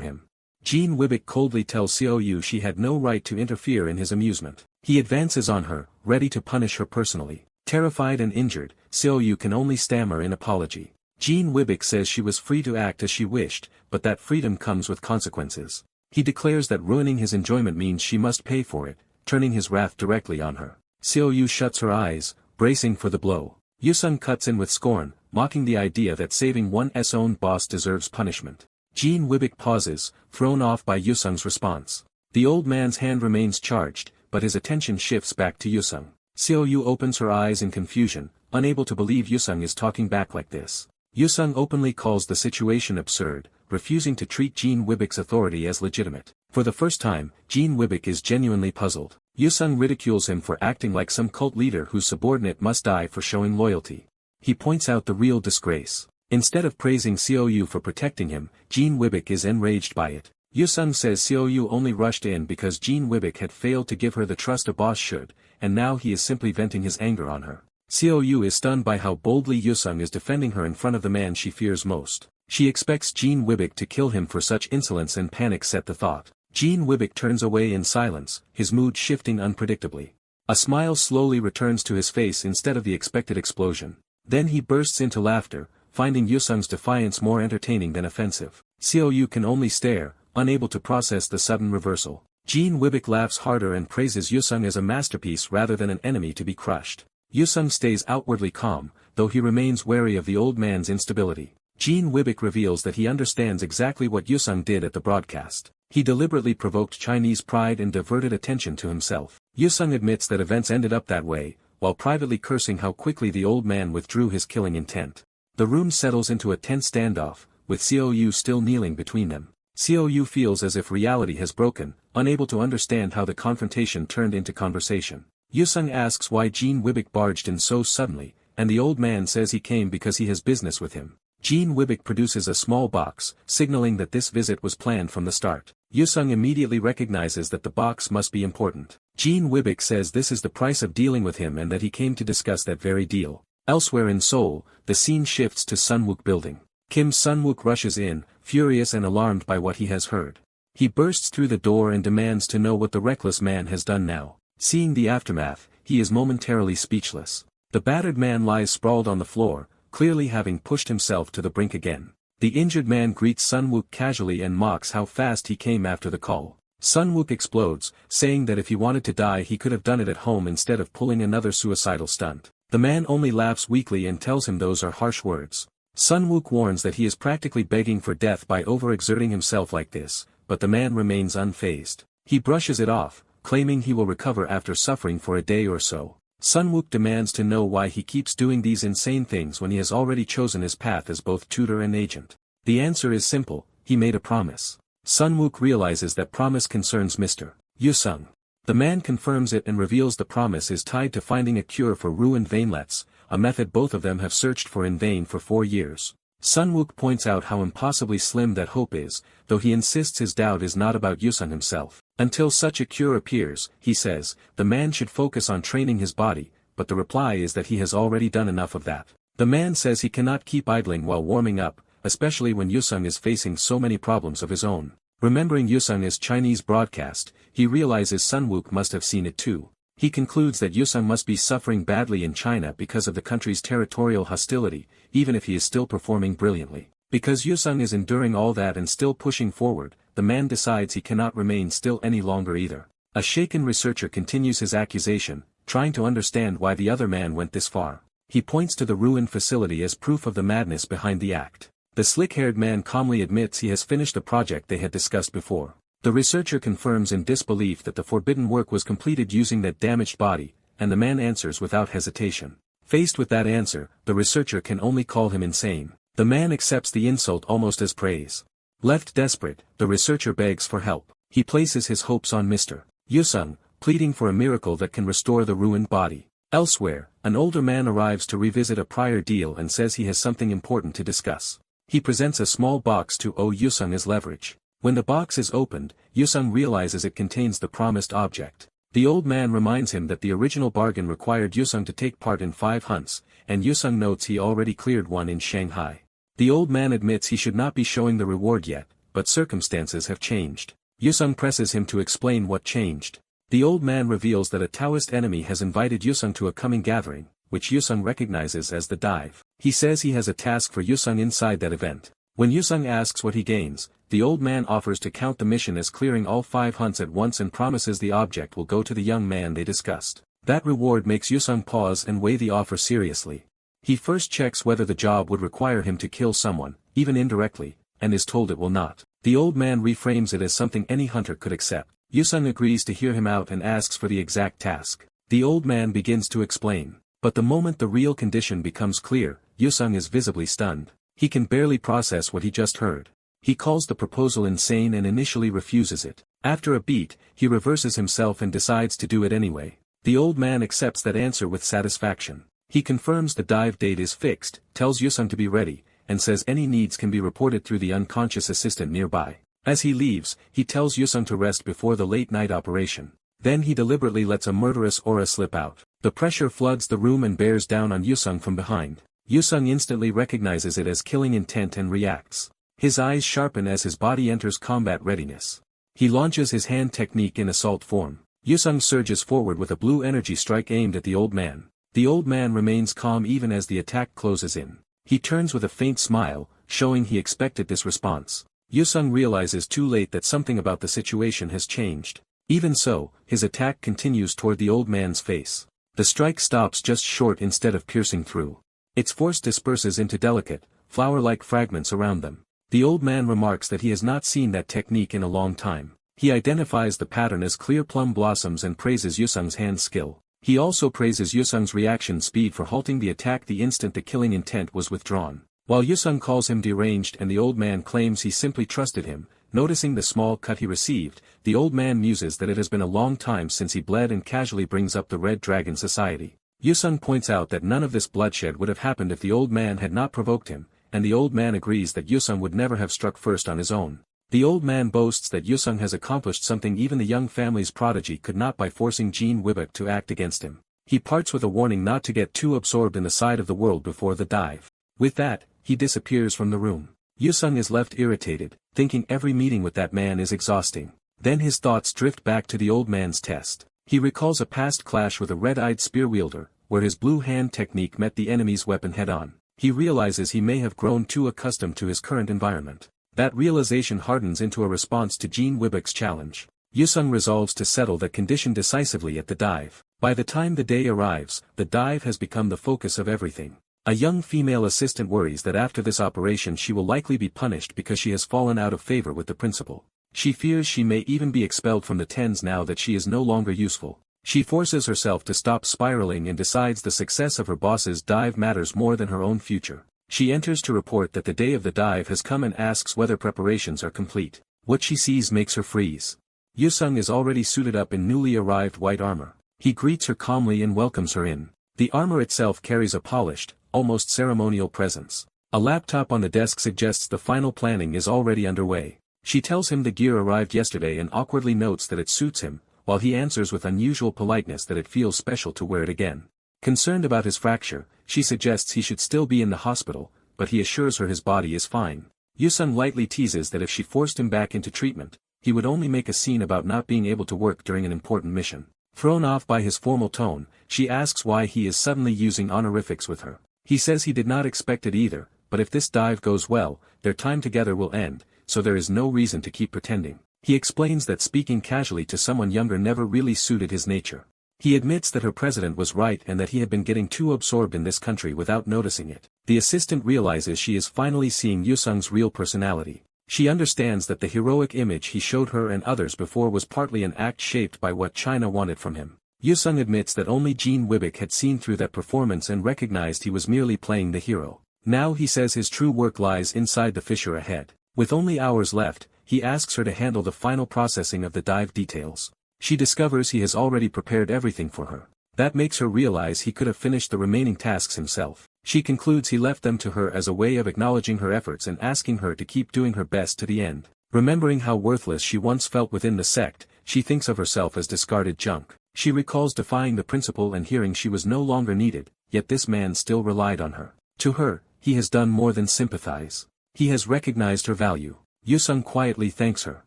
him. Jean Wibbeck coldly tells Seo-yu she had no right to interfere in his amusement. He advances on her, ready to punish her personally. Terrified and injured, Seo-yu can only stammer an apology. Jean Wibbeck says she was free to act as she wished, but that freedom comes with consequences. He declares that ruining his enjoyment means she must pay for it, turning his wrath directly on her. Seo-yu shuts her eyes, bracing for the blow. Yusung cuts in with scorn, mocking the idea that saving one's own boss deserves punishment. Jean Wibbeck pauses, thrown off by Yusung's response. The old man's hand remains charged, but his attention shifts back to Yusung. Seo-yu opens her eyes in confusion, unable to believe Yusung is talking back like this. Yusung openly calls the situation absurd, refusing to treat Jean Wibbeck's authority as legitimate. For the first time, Jean Wibbeck is genuinely puzzled. Yusung ridicules him for acting like some cult leader whose subordinate must die for showing loyalty. He points out the real disgrace. Instead of praising Seo-yu for protecting him, Jean Wibbeck is enraged by it. Yusung says Seo-yu only rushed in because Jean Wibbeck had failed to give her the trust a boss should, and now he is simply venting his anger on her. Seo-yu is stunned by how boldly Yusung is defending her in front of the man she fears most. She expects Jean Wibbeck to kill him for such insolence, and panic set the thought. Jean Wibbeck turns away in silence, his mood shifting unpredictably. A smile slowly returns to his face instead of the expected explosion. Then he bursts into laughter, finding Yusung's defiance more entertaining than offensive. Seo-yu can only stare, unable to process the sudden reversal. Jean Wibbeck laughs harder and praises Yusung as a masterpiece rather than an enemy to be crushed. Yusung stays outwardly calm, though he remains wary of the old man's instability. Jean Wibbeck reveals that he understands exactly what Yusung did at the broadcast. He deliberately provoked Chinese pride and diverted attention to himself. Yusung admits that events ended up that way, while privately cursing how quickly the old man withdrew his killing intent. The room settles into a tense standoff, with Seo-yu still kneeling between them. Seo-yu feels as if reality has broken, unable to understand how the confrontation turned into conversation. Yusung asks why Jean Wibbeck barged in so suddenly, and the old man says he came because he has business with him. Jean Wibbeck produces a small box, signaling that this visit was planned from the start. Yusung immediately recognizes that the box must be important. Jean Wibbeck says this is the price of dealing with him and that he came to discuss that very deal. Elsewhere in Seoul, the scene shifts to Sunwook building. Kim Sunwook rushes in, furious and alarmed by what he has heard. He bursts through the door and demands to know what the reckless man has done now. Seeing the aftermath, he is momentarily speechless. The battered man lies sprawled on the floor, clearly having pushed himself to the brink again. The injured man greets Sunwook casually and mocks how fast he came after the call. Sunwook explodes, saying that if he wanted to die he could have done it at home instead of pulling another suicidal stunt. The man only laughs weakly and tells him those are harsh words. Sunwook warns that he is practically begging for death by overexerting himself like this, but the man remains unfazed. He brushes it off, claiming he will recover after suffering for a day or so. Sunwook demands to know why he keeps doing these insane things when he has already chosen his path as both tutor and agent. The answer is simple: he made a promise. Sunwook realizes that promise concerns Mr. Yusung. The man confirms it and reveals the promise is tied to finding a cure for ruined veinlets, a method both of them have searched for in vain for 4 years. Sunwook points out how impossibly slim that hope is, though he insists his doubt is not about Yusung himself. Until such a cure appears, he says, the man should focus on training his body, but the reply is that he has already done enough of that. The man says he cannot keep idling while warming up, especially when Yusung is facing so many problems of his own. Remembering Yusung's Chinese broadcast, he realizes Sunwook must have seen it too. He concludes that Yusung must be suffering badly in China because of the country's territorial hostility, even if he is still performing brilliantly. Because Yusung is enduring all that and still pushing forward, the man decides he cannot remain still any longer either. A shaken researcher continues his accusation, trying to understand why the other man went this far. He points to the ruined facility as proof of the madness behind the act. The slick-haired man calmly admits he has finished the project they had discussed before. The researcher confirms in disbelief that the forbidden work was completed using that damaged body, and the man answers without hesitation. Faced with that answer, the researcher can only call him insane. The man accepts the insult almost as praise. Left desperate, the researcher begs for help. He places his hopes on Mr. Yusung, pleading for a miracle that can restore the ruined body. Elsewhere, an older man arrives to revisit a prior deal and says he has something important to discuss. He presents a small box to Yusung as leverage. When the box is opened, Yusung realizes it contains the promised object. The old man reminds him that the original bargain required Yusung to take part in 5 hunts, and Yusung notes he already cleared one in Shanghai. The old man admits he should not be showing the reward yet, but circumstances have changed. Yusung presses him to explain what changed. The old man reveals that a Taoist enemy has invited Yusung to a coming gathering, which Yusung recognizes as the dive. He says he has a task for Yusung inside that event. When Yusung asks what he gains, the old man offers to count the mission as clearing all 5 hunts at once and promises the object will go to the young man they discussed. That reward makes Yusung pause and weigh the offer seriously. He first checks whether the job would require him to kill someone, even indirectly, and is told it will not. The old man reframes it as something any hunter could accept. Yusung agrees to hear him out and asks for the exact task. The old man begins to explain. But the moment the real condition becomes clear, Yusung is visibly stunned. He can barely process what he just heard. He calls the proposal insane and initially refuses it. After a beat, he reverses himself and decides to do it anyway. The old man accepts that answer with satisfaction. He confirms the dive date is fixed, tells Yusung to be ready, and says any needs can be reported through the unconscious assistant nearby. As he leaves, he tells Yusung to rest before the late-night operation. Then he deliberately lets a murderous aura slip out. The pressure floods the room and bears down on Yusung from behind. Yusung instantly recognizes it as killing intent and reacts. His eyes sharpen as his body enters combat readiness. He launches his hand technique in assault form. Yusung surges forward with a blue energy strike aimed at the old man. The old man remains calm even as the attack closes in. He turns with a faint smile, showing he expected this response. Yusung realizes too late that something about the situation has changed. Even so, his attack continues toward the old man's face. The strike stops just short instead of piercing through. Its force disperses into delicate, flower-like fragments around them. The old man remarks that he has not seen that technique in a long time. He identifies the pattern as clear plum blossoms and praises Yusung's hand skill. He also praises Yusung's reaction speed for halting the attack the instant the killing intent was withdrawn. While Yusung calls him deranged and the old man claims he simply trusted him, noticing the small cut he received, the old man muses that it has been a long time since he bled and casually brings up the Red Dragon Society. Yusung points out that none of this bloodshed would have happened if the old man had not provoked him, and the old man agrees that Yusung would never have struck first on his own. The old man boasts that Yusung has accomplished something even the young family's prodigy could not by forcing Jean Wibbeck to act against him. He parts with a warning not to get too absorbed in the side of the world before the dive. With that, he disappears from the room. Yusung is left irritated, thinking every meeting with that man is exhausting. Then his thoughts drift back to the old man's test. He recalls a past clash with a red-eyed spear wielder, where his blue hand technique met the enemy's weapon head-on. He realizes he may have grown too accustomed to his current environment. That realization hardens into a response to Jean Wibbeck's challenge. Yusung resolves to settle that condition decisively at the dive. By the time the day arrives, the dive has become the focus of everything. A young female assistant worries that after this operation she will likely be punished because she has fallen out of favor with the principal. She fears she may even be expelled from the tens now that she is no longer useful. She forces herself to stop spiraling and decides the success of her boss's dive matters more than her own future. She enters to report that the day of the dive has come and asks whether preparations are complete. What she sees makes her freeze. Yusung is already suited up in newly arrived white armor. He greets her calmly and welcomes her in. The armor itself carries a polished, almost ceremonial presence. A laptop on the desk suggests the final planning is already underway. She tells him the gear arrived yesterday and awkwardly notes that it suits him, while he answers with unusual politeness that it feels special to wear it again. Concerned about his fracture, she suggests he should still be in the hospital, but he assures her his body is fine. Yusung lightly teases that if she forced him back into treatment, he would only make a scene about not being able to work during an important mission. Thrown off by his formal tone, she asks why he is suddenly using honorifics with her. He says he did not expect it either, but if this dive goes well, their time together will end, so there is no reason to keep pretending. He explains that speaking casually to someone younger never really suited his nature. He admits that her president was right and that he had been getting too absorbed in this country without noticing it. The assistant realizes she is finally seeing Yusung's real personality. She understands that the heroic image he showed her and others before was partly an act shaped by what China wanted from him. Yusung admits that only Jean Wibik had seen through that performance and recognized he was merely playing the hero. Now he says his true work lies inside the fissure ahead. With only hours left, he asks her to handle the final processing of the dive details. She discovers he has already prepared everything for her. That makes her realize he could have finished the remaining tasks himself. She concludes he left them to her as a way of acknowledging her efforts and asking her to keep doing her best to the end. Remembering how worthless she once felt within the sect, she thinks of herself as discarded junk. She recalls defying the principal and hearing she was no longer needed, yet this man still relied on her. To her, he has done more than sympathize. He has recognized her value. Yusung quietly thanks her.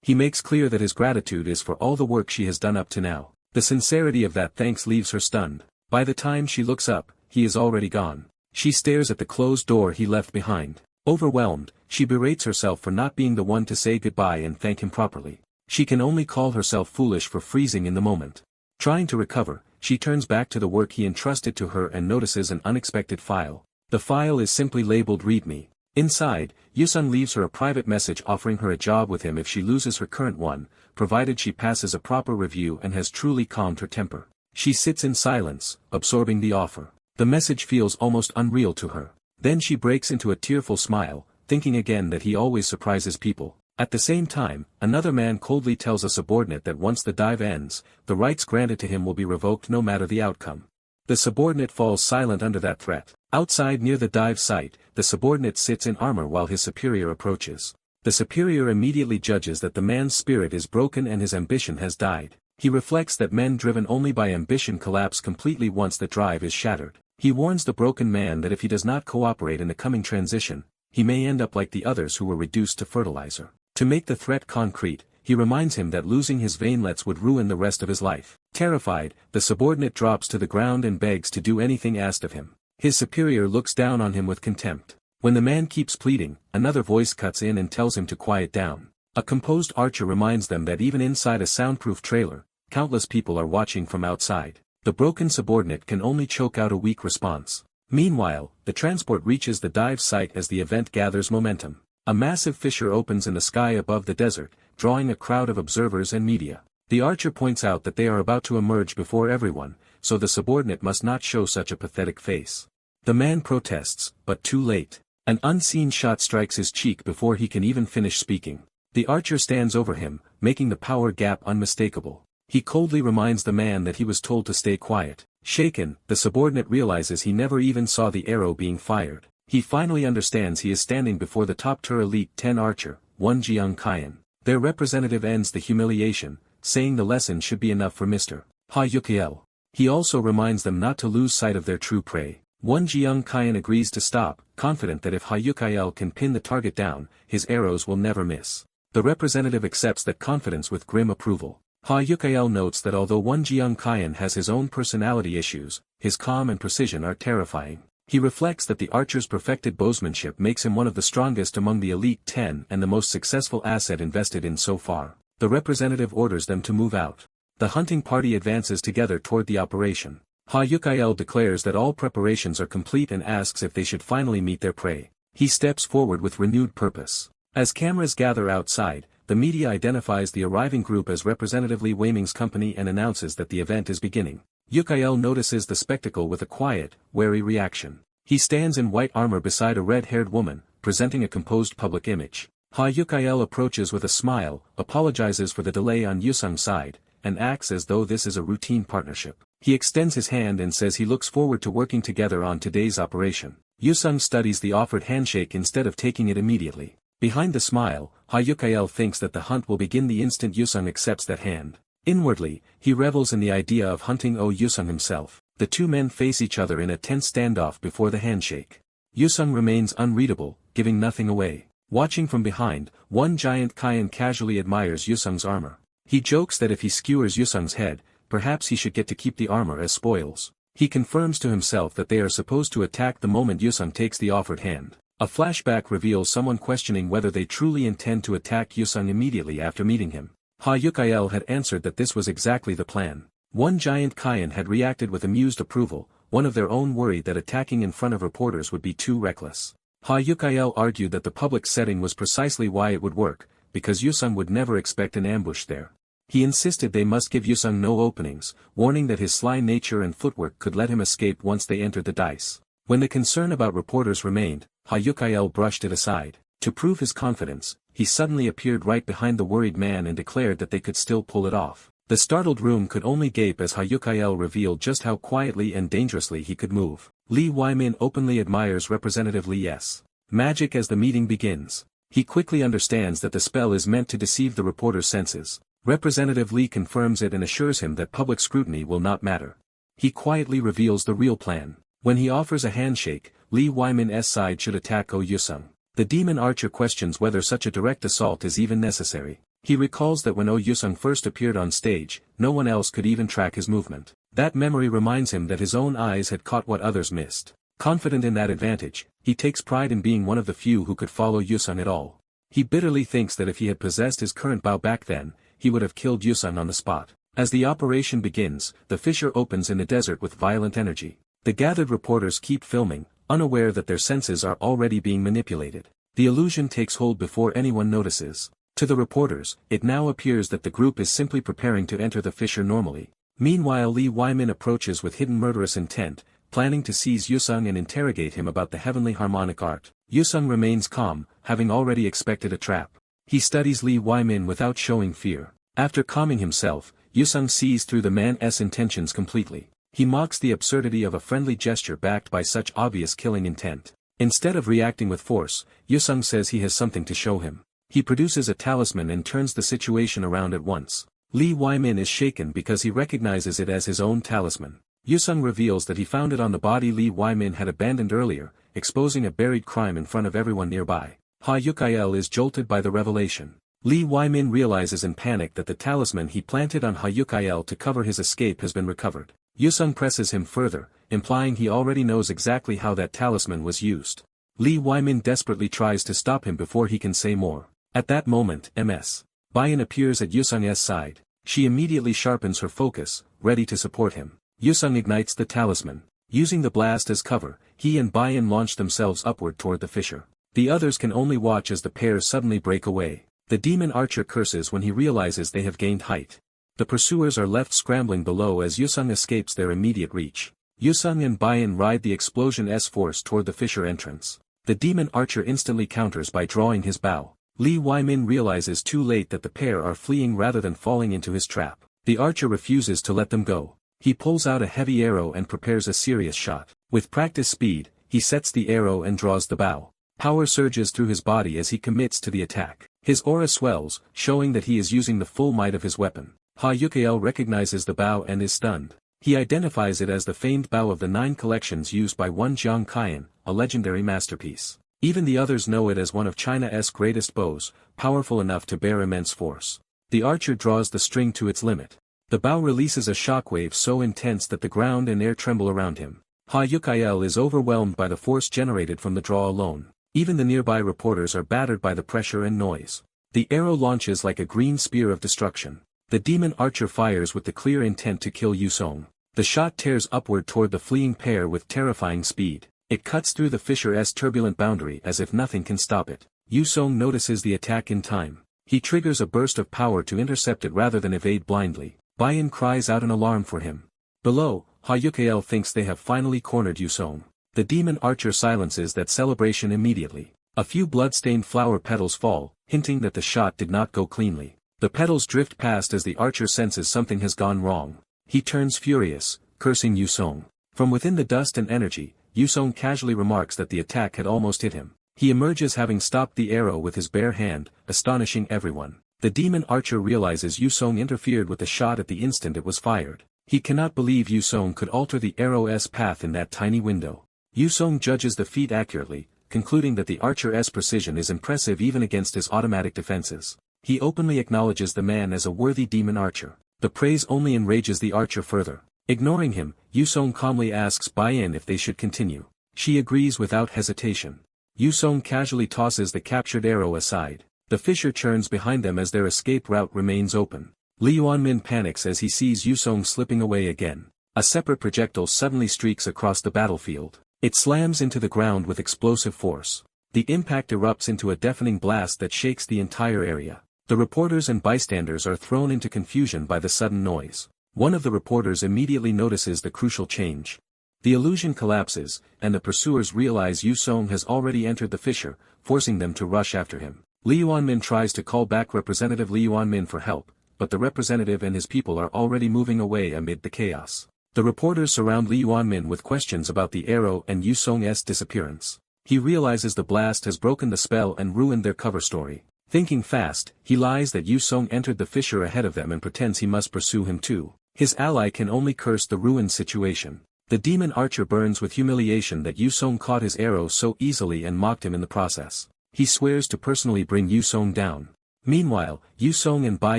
He makes clear that his gratitude is for all the work she has done up to now. The sincerity of that thanks leaves her stunned. By the time she looks up, he is already gone. She stares at the closed door he left behind. Overwhelmed, she berates herself for not being the one to say goodbye and thank him properly. She can only call herself foolish for freezing in the moment. Trying to recover, she turns back to the work he entrusted to her and notices an unexpected file. The file is simply labeled "Read Me." Inside, Yusung leaves her a private message offering her a job with him if she loses her current one, provided she passes a proper review and has truly calmed her temper. She sits in silence, absorbing the offer. The message feels almost unreal to her. Then she breaks into a tearful smile, thinking again that he always surprises people. At the same time, another man coldly tells a subordinate that once the dive ends, the rights granted to him will be revoked no matter the outcome. The subordinate falls silent under that threat. Outside near the dive site, the subordinate sits in armor while his superior approaches. The superior immediately judges that the man's spirit is broken and his ambition has died. He reflects that men driven only by ambition collapse completely once the drive is shattered. He warns the broken man that if he does not cooperate in the coming transition, he may end up like the others who were reduced to fertilizer. To make the threat concrete, he reminds him that losing his veinlets would ruin the rest of his life. Terrified, the subordinate drops to the ground and begs to do anything asked of him. His superior looks down on him with contempt. When the man keeps pleading, another voice cuts in and tells him to quiet down. A composed archer reminds them that even inside a soundproof trailer, countless people are watching from outside. The broken subordinate can only choke out a weak response. Meanwhile, the transport reaches the dive site as the event gathers momentum. A massive fissure opens in the sky above the desert, drawing a crowd of observers and media. The archer points out that they are about to emerge before everyone, so the subordinate must not show such a pathetic face. The man protests, but too late. An unseen shot strikes his cheek before he can even finish speaking. The archer stands over him, making the power gap unmistakable. He coldly reminds the man that he was told to stay quiet. Shaken, the subordinate realizes he never even saw the arrow being fired. He finally understands he is standing before the top tier elite 10 archer, Won Jiyoung Kyan. Their representative ends the humiliation, saying the lesson should be enough for Mr. Ha Yukiel. He also reminds them not to lose sight of their true prey. Won Jiyoung Kyan agrees to stop, confident that if Ha Yukiel can pin the target down, his arrows will never miss. The representative accepts that confidence with grim approval. Ha Yukiel notes that although Won Jiyoung Kyan has his own personality issues, his calm and precision are terrifying. He reflects that the archer's perfected bowsmanship makes him one of the strongest among the elite 10 and the most successful asset invested in so far. The representative orders them to move out. The hunting party advances together toward the operation. Ha Yukiel declares that all preparations are complete and asks if they should finally meet their prey. He steps forward with renewed purpose. As cameras gather outside, the media identifies the arriving group as Representative Lee Wei-ming's company and announces that the event is beginning. Yukiel notices the spectacle with a quiet, wary reaction. He stands in white armor beside a red-haired woman, presenting a composed public image. Ha Yukiel approaches with a smile, apologizes for the delay on Yusung's side, and acts as though this is a routine partnership. He extends his hand and says he looks forward to working together on today's operation. Yusung studies the offered handshake instead of taking it immediately. Behind the smile, Ha Yukiel thinks that the hunt will begin the instant Yusung accepts that hand. Inwardly, he revels in the idea of hunting Yusung himself. The two men face each other in a tense standoff before the handshake. Yusung remains unreadable, giving nothing away. Watching from behind, Won Jiyoung Kyan casually admires Yusung's armor. He jokes that if he skewers Yusung's head, perhaps he should get to keep the armor as spoils. He confirms to himself that they are supposed to attack the moment Yusung takes the offered hand. A flashback reveals someone questioning whether they truly intend to attack Yusung immediately after meeting him. Ha Yukiel had answered that this was exactly the plan. Won Jiyoung Kyan had reacted with amused approval, one of their own worried that attacking in front of reporters would be too reckless. Ha Yukiel argued that the public setting was precisely why it would work, because Yusung would never expect an ambush there. He insisted they must give Yusung no openings, warning that his sly nature and footwork could let him escape once they entered the dice. When the concern about reporters remained, Hayukael brushed it aside. To prove his confidence, he suddenly appeared right behind the worried man and declared that they could still pull it off. The startled room could only gape as Hayukael revealed just how quietly and dangerously he could move. Lee Wymin openly admires Representative Lee's magic as the meeting begins. He quickly understands that the spell is meant to deceive the reporter's senses. Representative Lee confirms it and assures him that public scrutiny will not matter. He quietly reveals the real plan. When he offers a handshake, Lee Wymin's side should attack Oh Yusung. The demon archer questions whether such a direct assault is even necessary. He recalls that when Oh Yusung first appeared on stage, no one else could even track his movement. That memory reminds him that his own eyes had caught what others missed. Confident in that advantage, he takes pride in being one of the few who could follow Yusung at all. He bitterly thinks that if he had possessed his current bow back then, he would have killed Yusung on the spot. As the operation begins, the fissure opens in the desert with violent energy. The gathered reporters keep filming, unaware that their senses are already being manipulated. The illusion takes hold before anyone notices. To the reporters, it now appears that the group is simply preparing to enter the fissure normally. Meanwhile Lee Wymin approaches with hidden murderous intent, planning to seize Yusung and interrogate him about the heavenly harmonic art. Yusung remains calm, having already expected a trap. He studies Lee Wymin without showing fear. After calming himself, Yusung sees through the man's intentions completely. He mocks the absurdity of a friendly gesture backed by such obvious killing intent. Instead of reacting with force, Yusung says he has something to show him. He produces a talisman and turns the situation around at once. Lee Wymin is shaken because he recognizes it as his own talisman. Yusung reveals that he found it on the body Lee Wymin had abandoned earlier, exposing a buried crime in front of everyone nearby. Hayukael is jolted by the revelation. Lee Wymin realizes in panic that the talisman he planted on Hayukael to cover his escape has been recovered. Yusung presses him further, implying he already knows exactly how that talisman was used. Lee Wymin desperately tries to stop him before he can say more. At that moment, Ms. Bayan appears at Yusung's side. She immediately sharpens her focus, ready to support him. Yusung ignites the talisman. Using the blast as cover, he and Bayan launch themselves upward toward the fissure. The others can only watch as the pair suddenly break away. The demon archer curses when he realizes they have gained height. The pursuers are left scrambling below as Yusung escapes their immediate reach. Yusung and Bayan ride the explosion's force toward the fissure entrance. The demon archer instantly counters by drawing his bow. Lee Wymin realizes too late that the pair are fleeing rather than falling into his trap. The archer refuses to let them go. He pulls out a heavy arrow and prepares a serious shot. With practiced speed, he sets the arrow and draws the bow. Power surges through his body as he commits to the attack. His aura swells, showing that he is using the full might of his weapon. Hayukael recognizes the bow and is stunned. He identifies it as the famed bow of the 9 collections used by one Jiang Qian, a legendary masterpiece. Even the others know it as one of China's greatest bows, powerful enough to bear immense force. The archer draws the string to its limit. The bow releases a shockwave so intense that the ground and air tremble around him. Hayukael is overwhelmed by the force generated from the draw alone. Even the nearby reporters are battered by the pressure and noise. The arrow launches like a green spear of destruction. The demon archer fires with the clear intent to kill Yusung. The shot tears upward toward the fleeing pair with terrifying speed. It cuts through the fissure's turbulent boundary as if nothing can stop it. Yusung notices the attack in time. He triggers a burst of power to intercept it rather than evade blindly. Bayan cries out an alarm for him. Below, Hayukael thinks they have finally cornered Yusung. The demon archer silences that celebration immediately. A few blood-stained flower petals fall, hinting that the shot did not go cleanly. The petals drift past as the archer senses something has gone wrong. He turns furious, cursing Yusung. From within the dust and energy, Yusung casually remarks that the attack had almost hit him. He emerges having stopped the arrow with his bare hand, astonishing everyone. The demon archer realizes Yusung interfered with the shot at the instant it was fired. He cannot believe Yusung could alter the arrow's path in that tiny window. Yusung judges the feat accurately, concluding that the archer's precision is impressive even against his automatic defenses. He openly acknowledges the man as a worthy demon archer. The praise only enrages the archer further. Ignoring him, Yusung calmly asks Bayan if they should continue. She agrees without hesitation. Yusung casually tosses the captured arrow aside. The fissure churns behind them as their escape route remains open. Li Yuanmin panics as he sees Yusung slipping away again. A separate projectile suddenly streaks across the battlefield. It slams into the ground with explosive force. The impact erupts into a deafening blast that shakes the entire area. The reporters and bystanders are thrown into confusion by the sudden noise. One of the reporters immediately notices the crucial change. The illusion collapses, and the pursuers realize Yu Song has already entered the fissure, forcing them to rush after him. Li Yuanmin tries to call back Representative Li Yuanmin for help, but the representative and his people are already moving away amid the chaos. The reporters surround Li Yuanmin with questions about the arrow and Yu Song's disappearance. He realizes the blast has broken the spell and ruined their cover story. Thinking fast, he lies that Yu Song entered the fissure ahead of them and pretends he must pursue him too. His ally can only curse the ruined situation. The demon archer burns with humiliation that Yu Song caught his arrow so easily and mocked him in the process. He swears to personally bring Yu Song down. Meanwhile, Yu Song and Bai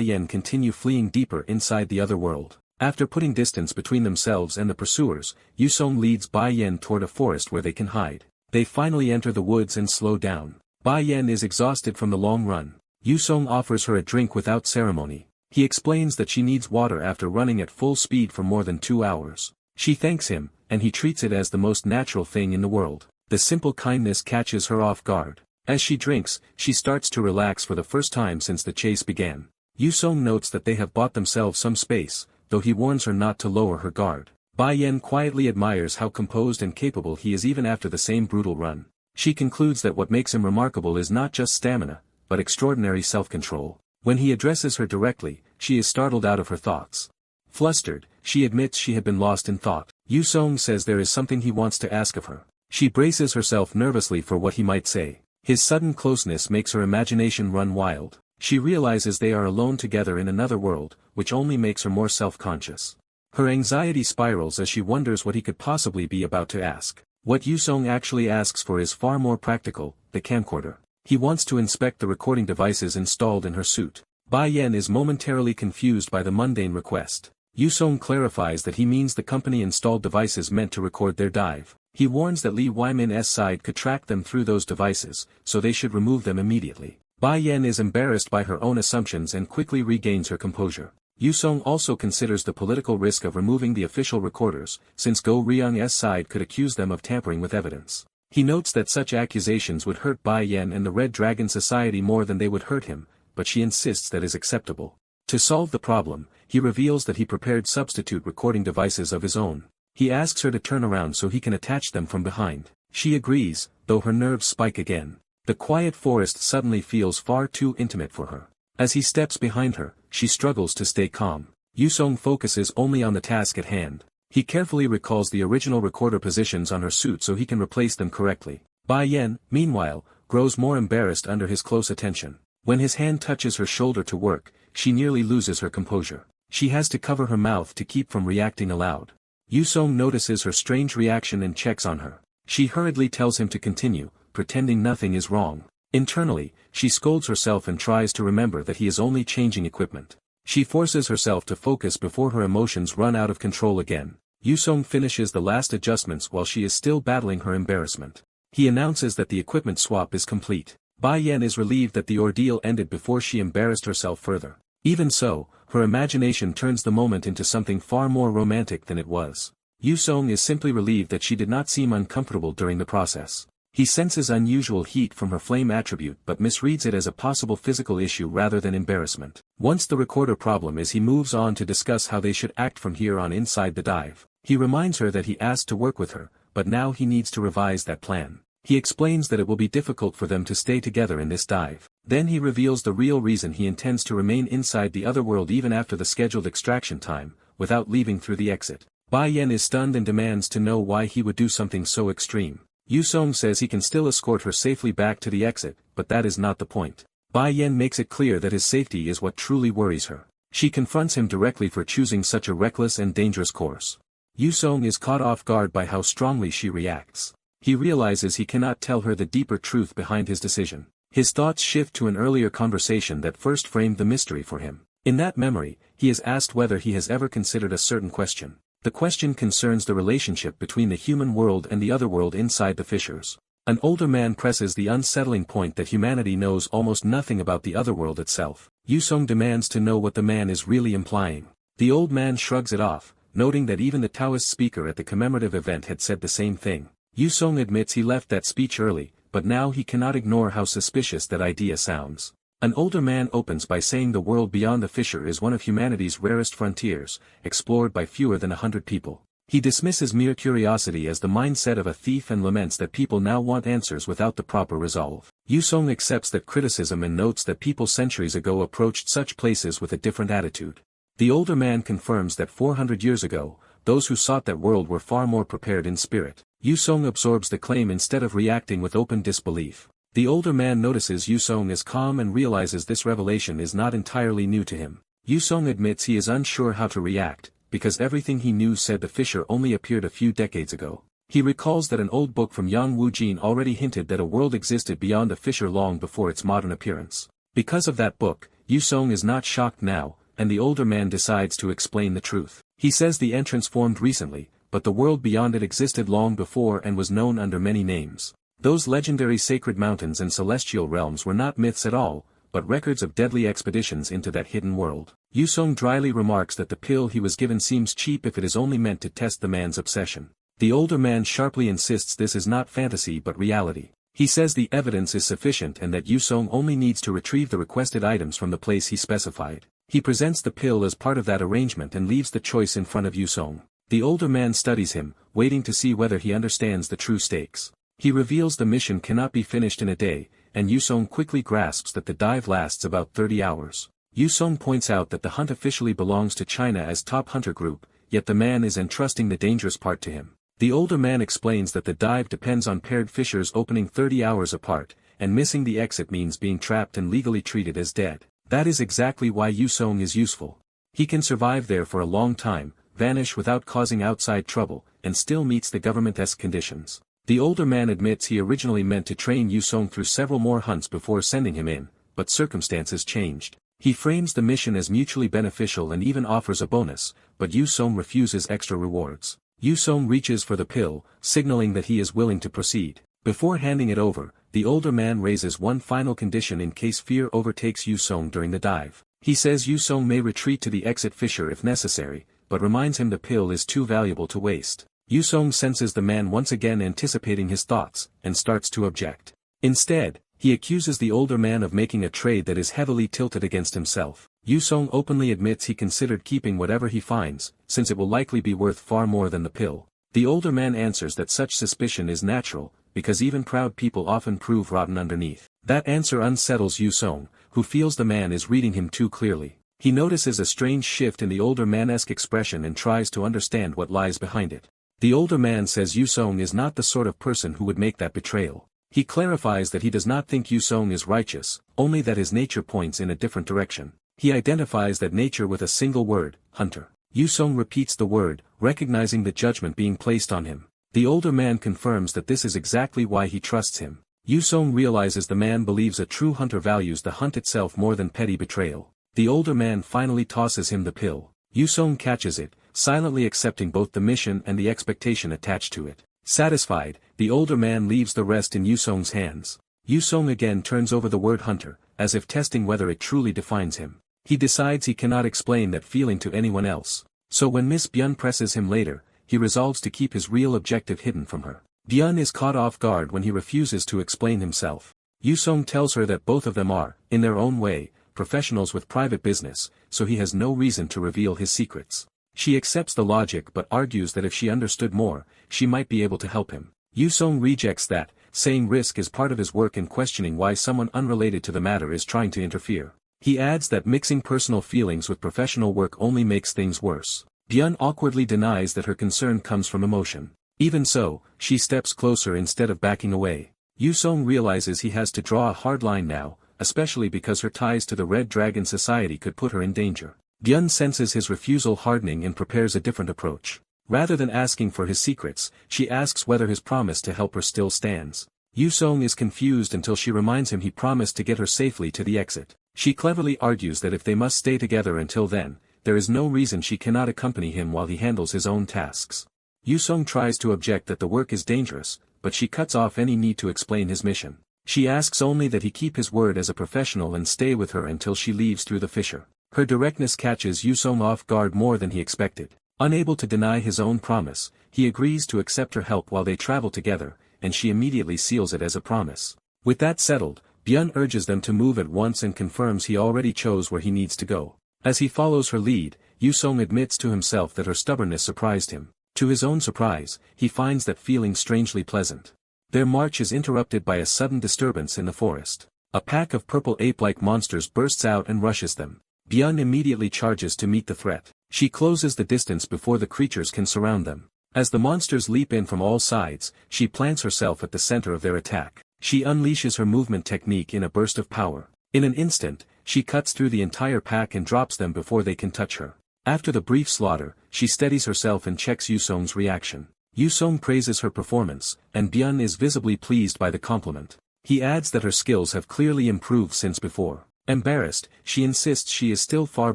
Yan continue fleeing deeper inside the other world. After putting distance between themselves and the pursuers, Yu Song leads Bai Yan toward a forest where they can hide. They finally enter the woods and slow down. Bai Yan is exhausted from the long run. Yu Song offers her a drink without ceremony. He explains that she needs water after running at full speed for more than 2 hours. She thanks him, and he treats it as the most natural thing in the world. The simple kindness catches her off guard. As she drinks, she starts to relax for the first time since the chase began. Yu Song notes that they have bought themselves some space, though he warns her not to lower her guard. Bai Yan quietly admires how composed and capable he is even after the same brutal run. She concludes that what makes him remarkable is not just stamina, but extraordinary self-control. When he addresses her directly, she is startled out of her thoughts. Flustered, she admits she had been lost in thought. Yu Song says there is something he wants to ask of her. She braces herself nervously for what he might say. His sudden closeness makes her imagination run wild. She realizes they are alone together in another world, which only makes her more self-conscious. Her anxiety spirals as she wonders what he could possibly be about to ask. What Yu Song actually asks for is far more practical, the camcorder. He wants to inspect the recording devices installed in her suit. Bai Yan is momentarily confused by the mundane request. Yu Song clarifies that he means the company-installed devices meant to record their dive. He warns that Li Yuanmin's side could track them through those devices, so they should remove them immediately. Bai Yan is embarrassed by her own assumptions and quickly regains her composure. Yu Song also considers the political risk of removing the official recorders, since Go Ryung's side could accuse them of tampering with evidence. He notes that such accusations would hurt Bai Yan and the Red Dragon Society more than they would hurt him, but she insists that is acceptable. To solve the problem, he reveals that he prepared substitute recording devices of his own. He asks her to turn around so he can attach them from behind. She agrees, though her nerves spike again. The quiet forest suddenly feels far too intimate for her. As he steps behind her, she struggles to stay calm. Yu Song focuses only on the task at hand. He carefully recalls the original recorder positions on her suit so he can replace them correctly. Bai Yan, meanwhile, grows more embarrassed under his close attention. When his hand touches her shoulder to work, she nearly loses her composure. She has to cover her mouth to keep from reacting aloud. Yu Song notices her strange reaction and checks on her. She hurriedly tells him to continue, pretending nothing is wrong. Internally, she scolds herself and tries to remember that he is only changing equipment. She forces herself to focus before her emotions run out of control again. Yu Song finishes the last adjustments while she is still battling her embarrassment. He announces that the equipment swap is complete. Bai Yan is relieved that the ordeal ended before she embarrassed herself further. Even so, her imagination turns the moment into something far more romantic than it was. Yu Song is simply relieved that she did not seem uncomfortable during the process. He senses unusual heat from her flame attribute but misreads it as a possible physical issue rather than embarrassment. Once the recorder problem is, he moves on to discuss how they should act from here on inside the dive. He reminds her that he asked to work with her, but now he needs to revise that plan. He explains that it will be difficult for them to stay together in this dive. Then he reveals the real reason he intends to remain inside the other world even after the scheduled extraction time, without leaving through the exit. Bai Yan is stunned and demands to know why he would do something so extreme. Yu Song says he can still escort her safely back to the exit, but that is not the point. Bai Yan makes it clear that his safety is what truly worries her. She confronts him directly for choosing such a reckless and dangerous course. Yu Song is caught off guard by how strongly she reacts. He realizes he cannot tell her the deeper truth behind his decision. His thoughts shift to an earlier conversation that first framed the mystery for him. In that memory, he is asked whether he has ever considered a certain question. The question concerns the relationship between the human world and the other world inside the fissures. An older man presses the unsettling point that humanity knows almost nothing about the other world itself. Yu Song demands to know what the man is really implying. The old man shrugs it off, noting that even the Taoist speaker at the commemorative event had said the same thing. Yu Song admits he left that speech early, but now he cannot ignore how suspicious that idea sounds. An older man opens by saying the world beyond the fissure is one of humanity's rarest frontiers, explored by fewer than 100 people. He dismisses mere curiosity as the mindset of a thief and laments that people now want answers without the proper resolve. Yusong accepts that criticism and notes that people centuries ago approached such places with a different attitude. The older man confirms that 400 years ago, those who sought that world were far more prepared in spirit. Yusong absorbs the claim instead of reacting with open disbelief. The older man notices Yusong is calm and realizes this revelation is not entirely new to him. Yusong admits he is unsure how to react, because everything he knew said the fissure only appeared a few decades ago. He recalls that an old book from Yang Wujin already hinted that a world existed beyond the fissure long before its modern appearance. Because of that book, Yusong is not shocked now, and the older man decides to explain the truth. He says the entrance formed recently, but the world beyond it existed long before and was known under many names. Those legendary sacred mountains and celestial realms were not myths at all, but records of deadly expeditions into that hidden world. Yusong dryly remarks that the pill he was given seems cheap if it is only meant to test the man's obsession. The older man sharply insists this is not fantasy but reality. He says the evidence is sufficient and that Yusong only needs to retrieve the requested items from the place he specified. He presents the pill as part of that arrangement and leaves the choice in front of Yusong. The older man studies him, waiting to see whether he understands the true stakes. He reveals the mission cannot be finished in a day, and Yusong quickly grasps that the dive lasts about 30 hours. Yusong points out that the hunt officially belongs to China as top hunter group, yet the man is entrusting the dangerous part to him. The older man explains that the dive depends on paired fissures opening 30 hours apart, and missing the exit means being trapped and legally treated as dead. That is exactly why Yusong is useful. He can survive there for a long time, vanish without causing outside trouble, and still meets the government-esque conditions. The older man admits he originally meant to train Yusong through several more hunts before sending him in, but circumstances changed. He frames the mission as mutually beneficial and even offers a bonus, but Yusong refuses extra rewards. Yusong reaches for the pill, signaling that he is willing to proceed. Before handing it over, the older man raises one final condition in case fear overtakes Yusong during the dive. He says Yusong may retreat to the exit fissure if necessary, but reminds him the pill is too valuable to waste. Yusong senses the man once again anticipating his thoughts, and starts to object. Instead, he accuses the older man of making a trade that is heavily tilted against himself. Yusong openly admits he considered keeping whatever he finds, since it will likely be worth far more than the pill. The older man answers that such suspicion is natural, because even proud people often prove rotten underneath. That answer unsettles Yusong, who feels the man is reading him too clearly. He notices a strange shift in the older man-esque expression and tries to understand what lies behind it. The older man says Yusong is not the sort of person who would make that betrayal. He clarifies that he does not think Yusong is righteous, only that his nature points in a different direction. He identifies that nature with a single word, hunter. Yusong repeats the word, recognizing the judgment being placed on him. The older man confirms that this is exactly why he trusts him. Yusong realizes the man believes a true hunter values the hunt itself more than petty betrayal. The older man finally tosses him the pill. Yusong catches it, silently accepting both the mission and the expectation attached to it. Satisfied, the older man leaves the rest in Yusong's hands. Yusong again turns over the word hunter, as if testing whether it truly defines him. He decides he cannot explain that feeling to anyone else. So when Miss Byun presses him later, he resolves to keep his real objective hidden from her. Byun is caught off guard when he refuses to explain himself. Yusong tells her that both of them are, in their own way, professionals with private business, so he has no reason to reveal his secrets. She accepts the logic but argues that if she understood more, she might be able to help him. Yusong rejects that, saying risk is part of his work and questioning why someone unrelated to the matter is trying to interfere. He adds that mixing personal feelings with professional work only makes things worse. Byun awkwardly denies that her concern comes from emotion. Even so, she steps closer instead of backing away. Yusong realizes he has to draw a hard line now, especially because her ties to the Red Dragon Society could put her in danger. Byun senses his refusal hardening and prepares a different approach. Rather than asking for his secrets, she asks whether his promise to help her still stands. Yusong is confused until she reminds him he promised to get her safely to the exit. She cleverly argues that if they must stay together until then, there is no reason she cannot accompany him while he handles his own tasks. Yusong tries to object that the work is dangerous, but she cuts off any need to explain his mission. She asks only that he keep his word as a professional and stay with her until she leaves through the fissure. Her directness catches Yusong off guard more than he expected. Unable to deny his own promise, he agrees to accept her help while they travel together, and she immediately seals it as a promise. With that settled, Byun urges them to move at once and confirms he already chose where he needs to go. As he follows her lead, Yusong admits to himself that her stubbornness surprised him. To his own surprise, he finds that feeling strangely pleasant. Their march is interrupted by a sudden disturbance in the forest. A pack of purple ape-like monsters bursts out and rushes them. Byun immediately charges to meet the threat. She closes the distance before the creatures can surround them. As the monsters leap in from all sides, she plants herself at the center of their attack. She unleashes her movement technique in a burst of power. In an instant, she cuts through the entire pack and drops them before they can touch her. After the brief slaughter, she steadies herself and checks Yusong's reaction. Yusong praises her performance, and Byun is visibly pleased by the compliment. He adds that her skills have clearly improved since before. Embarrassed, she insists she is still far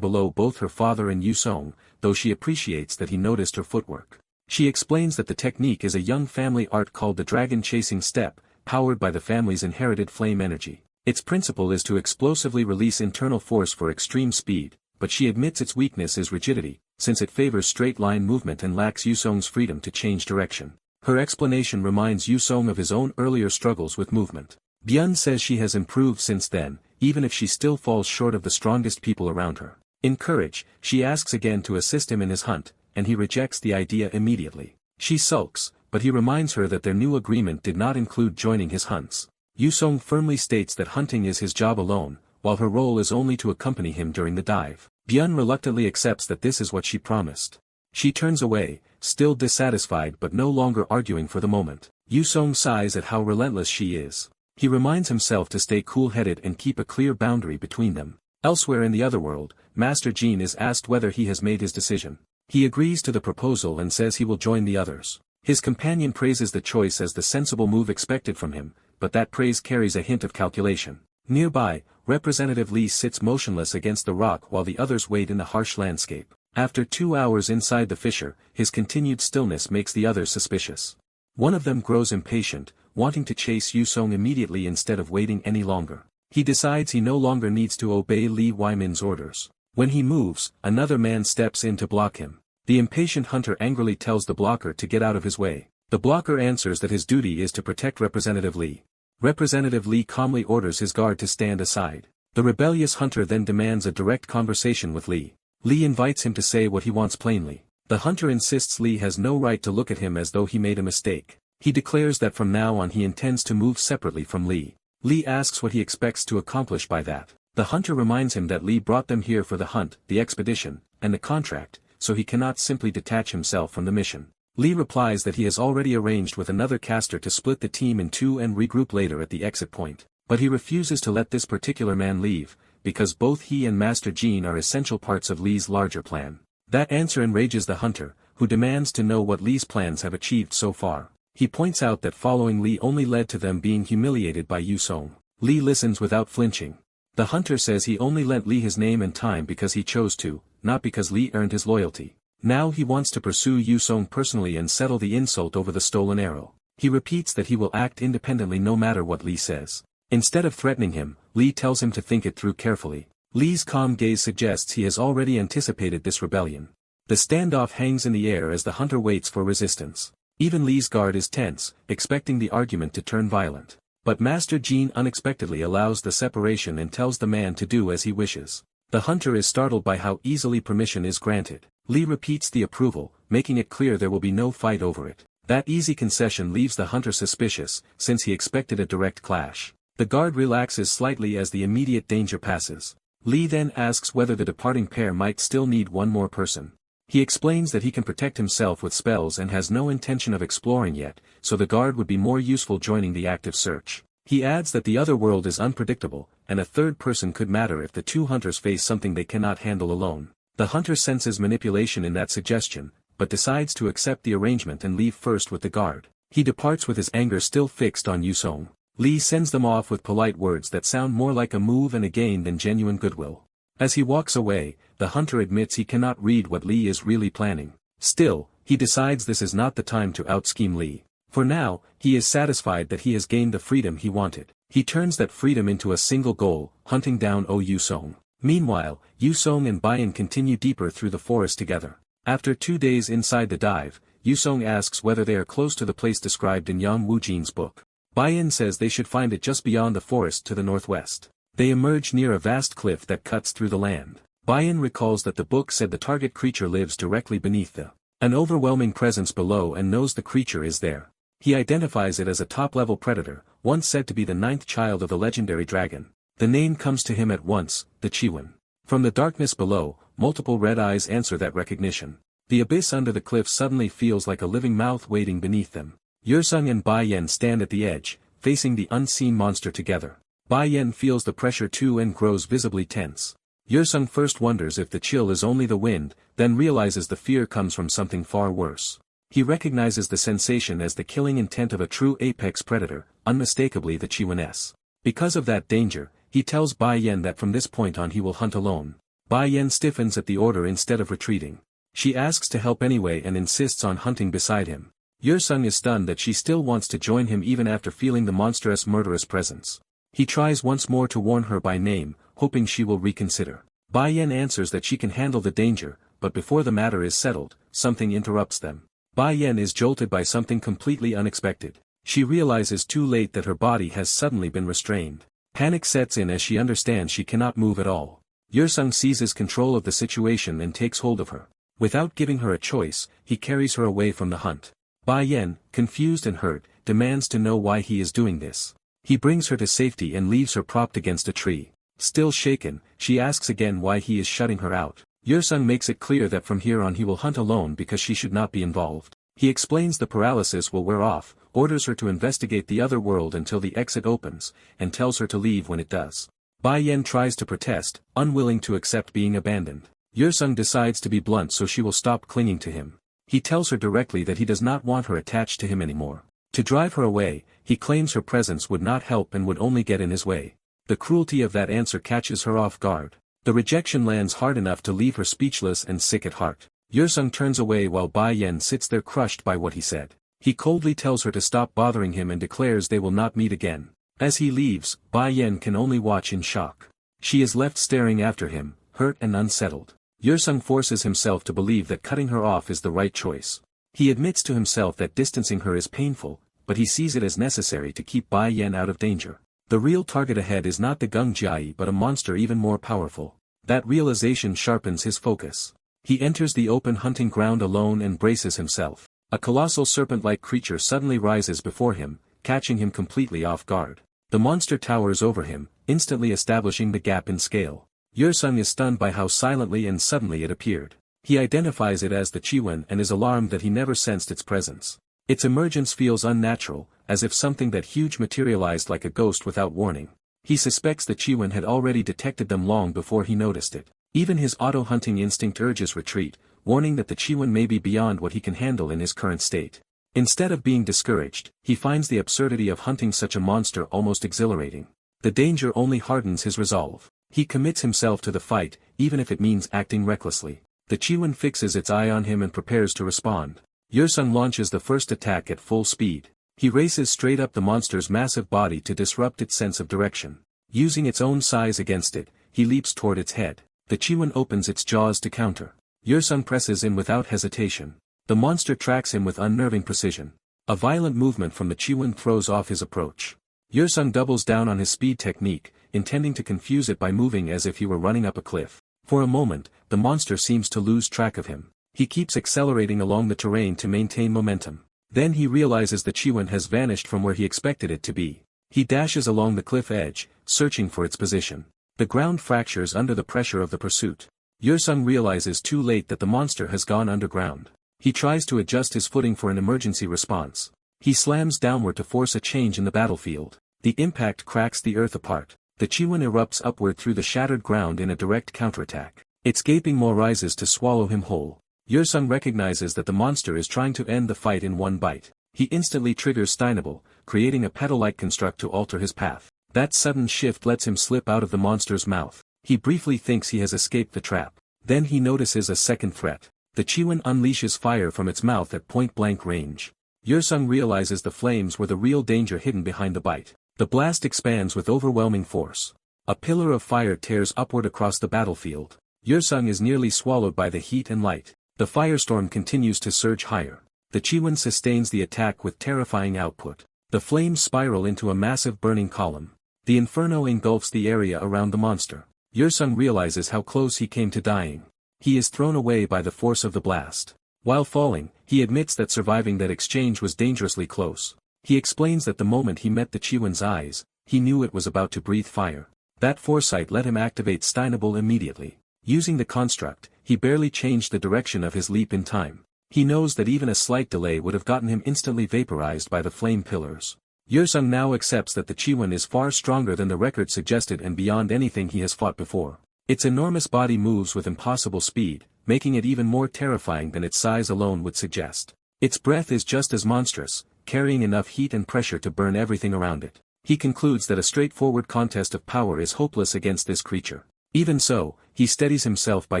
below both her father and Yusong, though she appreciates that he noticed her footwork. She explains that the technique is a young family art called the dragon chasing step, powered by the family's inherited flame energy. Its principle is to explosively release internal force for extreme speed, but she admits its weakness is rigidity, since it favors straight-line movement and lacks Yusong's freedom to change direction. Her explanation reminds Yusong of his own earlier struggles with movement. Byun says she has improved since then, even if she still falls short of the strongest people around her. In courage, she asks again to assist him in his hunt, and he rejects the idea immediately. She sulks, but he reminds her that their new agreement did not include joining his hunts. Yusong firmly states that hunting is his job alone, while her role is only to accompany him during the dive. Byun reluctantly accepts that this is what she promised. She turns away, still dissatisfied but no longer arguing for the moment. Yusong sighs at how relentless she is. He reminds himself to stay cool-headed and keep a clear boundary between them. Elsewhere in the otherworld, Master Jean is asked whether he has made his decision. He agrees to the proposal and says he will join the others. His companion praises the choice as the sensible move expected from him, but that praise carries a hint of calculation. Nearby, Representative Lee sits motionless against the rock while the others wait in the harsh landscape. After 2 hours inside the fissure, his continued stillness makes the others suspicious. One of them grows impatient, wanting to chase Yusong immediately instead of waiting any longer. He decides he no longer needs to obey Li Weimin's orders. When he moves, another man steps in to block him. The impatient hunter angrily tells the blocker to get out of his way. The blocker answers that his duty is to protect Representative Lee. Representative Lee calmly orders his guard to stand aside. The rebellious hunter then demands a direct conversation with Lee. Lee invites him to say what he wants plainly. The hunter insists Lee has no right to look at him as though he made a mistake. He declares that from now on he intends to move separately from Lee. Lee asks what he expects to accomplish by that. The hunter reminds him that Lee brought them here for the hunt, the expedition, and the contract, so he cannot simply detach himself from the mission. Lee replies that he has already arranged with another caster to split the team in two and regroup later at the exit point. But he refuses to let this particular man leave, because both he and Master Jean are essential parts of Lee's larger plan. That answer enrages the hunter, who demands to know what Lee's plans have achieved so far. He points out that following Lee only led to them being humiliated by Yusong. Lee listens without flinching. The hunter says he only lent Lee his name and time because he chose to, not because Lee earned his loyalty. Now he wants to pursue Yusong personally and settle the insult over the stolen arrow. He repeats that he will act independently no matter what Lee says. Instead of threatening him, Lee tells him to think it through carefully. Lee's calm gaze suggests he has already anticipated this rebellion. The standoff hangs in the air as the hunter waits for resistance. Even Lee's guard is tense, expecting the argument to turn violent. But Master Jean unexpectedly allows the separation and tells the man to do as he wishes. The hunter is startled by how easily permission is granted. Lee repeats the approval, making it clear there will be no fight over it. That easy concession leaves the hunter suspicious, since he expected a direct clash. The guard relaxes slightly as the immediate danger passes. Lee then asks whether the departing pair might still need one more person. He explains that he can protect himself with spells and has no intention of exploring yet, so the guard would be more useful joining the active search. He adds that the other world is unpredictable, and a third person could matter if the two hunters face something they cannot handle alone. The hunter senses manipulation in that suggestion, but decides to accept the arrangement and leave first with the guard. He departs with his anger still fixed on Yusong. Lee sends them off with polite words that sound more like a move and a gain than genuine goodwill. As he walks away, the hunter admits he cannot read what Lee is really planning. Still, he decides this is not the time to out-scheme Lee. For now, he is satisfied that he has gained the freedom he wanted. He turns that freedom into a single goal, hunting down Yusong. Meanwhile, Yusong and Bayan continue deeper through the forest together. After 2 days inside the dive, Yusong asks whether they are close to the place described in Yang Wujin's book. Bai says they should find it just beyond the forest to the northwest. They emerge near a vast cliff that cuts through the land. Bai recalls that the book said the target creature lives directly beneath an overwhelming presence below and knows the creature is there. He identifies it as a top-level predator, once said to be the ninth child of the legendary dragon. The name comes to him at once, the Chiwen. From the darkness below, multiple red eyes answer that recognition. The abyss under the cliff suddenly feels like a living mouth waiting beneath them. Yursung and Bai stand at the edge, facing the unseen monster together. Bai feels the pressure too and grows visibly tense. Yursung first wonders if the chill is only the wind, then realizes the fear comes from something far worse. He recognizes the sensation as the killing intent of a true apex predator, unmistakably the Chiwen's. Because of that danger, he tells Bai that from this point on he will hunt alone. Bai stiffens at the order instead of retreating. She asks to help anyway and insists on hunting beside him. Yursung is stunned that she still wants to join him even after feeling the monstrous murderous presence. He tries once more to warn her by name, hoping she will reconsider. Bai answers that she can handle the danger, but before the matter is settled, something interrupts them. Bai is jolted by something completely unexpected. She realizes too late that her body has suddenly been restrained. Panic sets in as she understands she cannot move at all. Yursung seizes control of the situation and takes hold of her. Without giving her a choice, he carries her away from the hunt. Bai, confused and hurt, demands to know why he is doing this. He brings her to safety and leaves her propped against a tree. Still shaken, she asks again why he is shutting her out. Yursung makes it clear that from here on he will hunt alone because she should not be involved. He explains the paralysis will wear off, orders her to investigate the other world until the exit opens, and tells her to leave when it does. Bai tries to protest, unwilling to accept being abandoned. Yursung decides to be blunt so she will stop clinging to him. He tells her directly that he does not want her attached to him anymore. To drive her away, he claims her presence would not help and would only get in his way. The cruelty of that answer catches her off guard. The rejection lands hard enough to leave her speechless and sick at heart. Yursung turns away while Bai sits there crushed by what he said. He coldly tells her to stop bothering him and declares they will not meet again. As he leaves, Bai can only watch in shock. She is left staring after him, hurt and unsettled. Yursung forces himself to believe that cutting her off is the right choice. He admits to himself that distancing her is painful, but he sees it as necessary to keep Bai out of danger. The real target ahead is not the Gung Jiai but a monster even more powerful. That realization sharpens his focus. He enters the open hunting ground alone and braces himself. A colossal serpent-like creature suddenly rises before him, catching him completely off guard. The monster towers over him, instantly establishing the gap in scale. Yursung is stunned by how silently and suddenly it appeared. He identifies it as the Chiwen and is alarmed that he never sensed its presence. Its emergence feels unnatural, as if something that huge materialized like a ghost without warning. He suspects the Chiwen had already detected them long before he noticed it. Even his auto-hunting instinct urges retreat, warning that the Chiwen may be beyond what he can handle in his current state. Instead of being discouraged, he finds the absurdity of hunting such a monster almost exhilarating. The danger only hardens his resolve. He commits himself to the fight, even if it means acting recklessly. The Chiwen fixes its eye on him and prepares to respond. Yursung launches the first attack at full speed. He races straight up the monster's massive body to disrupt its sense of direction. Using its own size against it, he leaps toward its head. The Chiwen opens its jaws to counter. Yursung presses in without hesitation. The monster tracks him with unnerving precision. A violent movement from the Chiwen throws off his approach. Yursung doubles down on his speed technique, intending to confuse it by moving as if he were running up a cliff. For a moment, the monster seems to lose track of him. He keeps accelerating along the terrain to maintain momentum. Then he realizes the Chiwen has vanished from where he expected it to be. He dashes along the cliff edge, searching for its position. The ground fractures under the pressure of the pursuit. Yursung realizes too late that the monster has gone underground. He tries to adjust his footing for an emergency response. He slams downward to force a change in the battlefield. The impact cracks the earth apart. The Chiwen erupts upward through the shattered ground in a direct counterattack. Its gaping maw rises to swallow him whole. Yursung recognizes that the monster is trying to end the fight in one bite. He instantly triggers Steinable, creating a petal-like construct to alter his path. That sudden shift lets him slip out of the monster's mouth. He briefly thinks he has escaped the trap. Then he notices a second threat. The Chiwen unleashes fire from its mouth at point-blank range. Yursung realizes the flames were the real danger hidden behind the bite. The blast expands with overwhelming force. A pillar of fire tears upward across the battlefield. Yursung is nearly swallowed by the heat and light. The firestorm continues to surge higher. The Chiwen sustains the attack with terrifying output. The flames spiral into a massive burning column. The inferno engulfs the area around the monster. Yursung realizes how close he came to dying. He is thrown away by the force of the blast. While falling, he admits that surviving that exchange was dangerously close. He explains that the moment he met the Chiwen's eyes, he knew it was about to breathe fire. That foresight let him activate Steinable immediately. Using the construct, he barely changed the direction of his leap in time. He knows that even a slight delay would have gotten him instantly vaporized by the flame pillars. Yursung now accepts that the Chiwen is far stronger than the record suggested and beyond anything he has fought before. Its enormous body moves with impossible speed, making it even more terrifying than its size alone would suggest. Its breath is just as monstrous, carrying enough heat and pressure to burn everything around it. He concludes that a straightforward contest of power is hopeless against this creature. Even so, he steadies himself by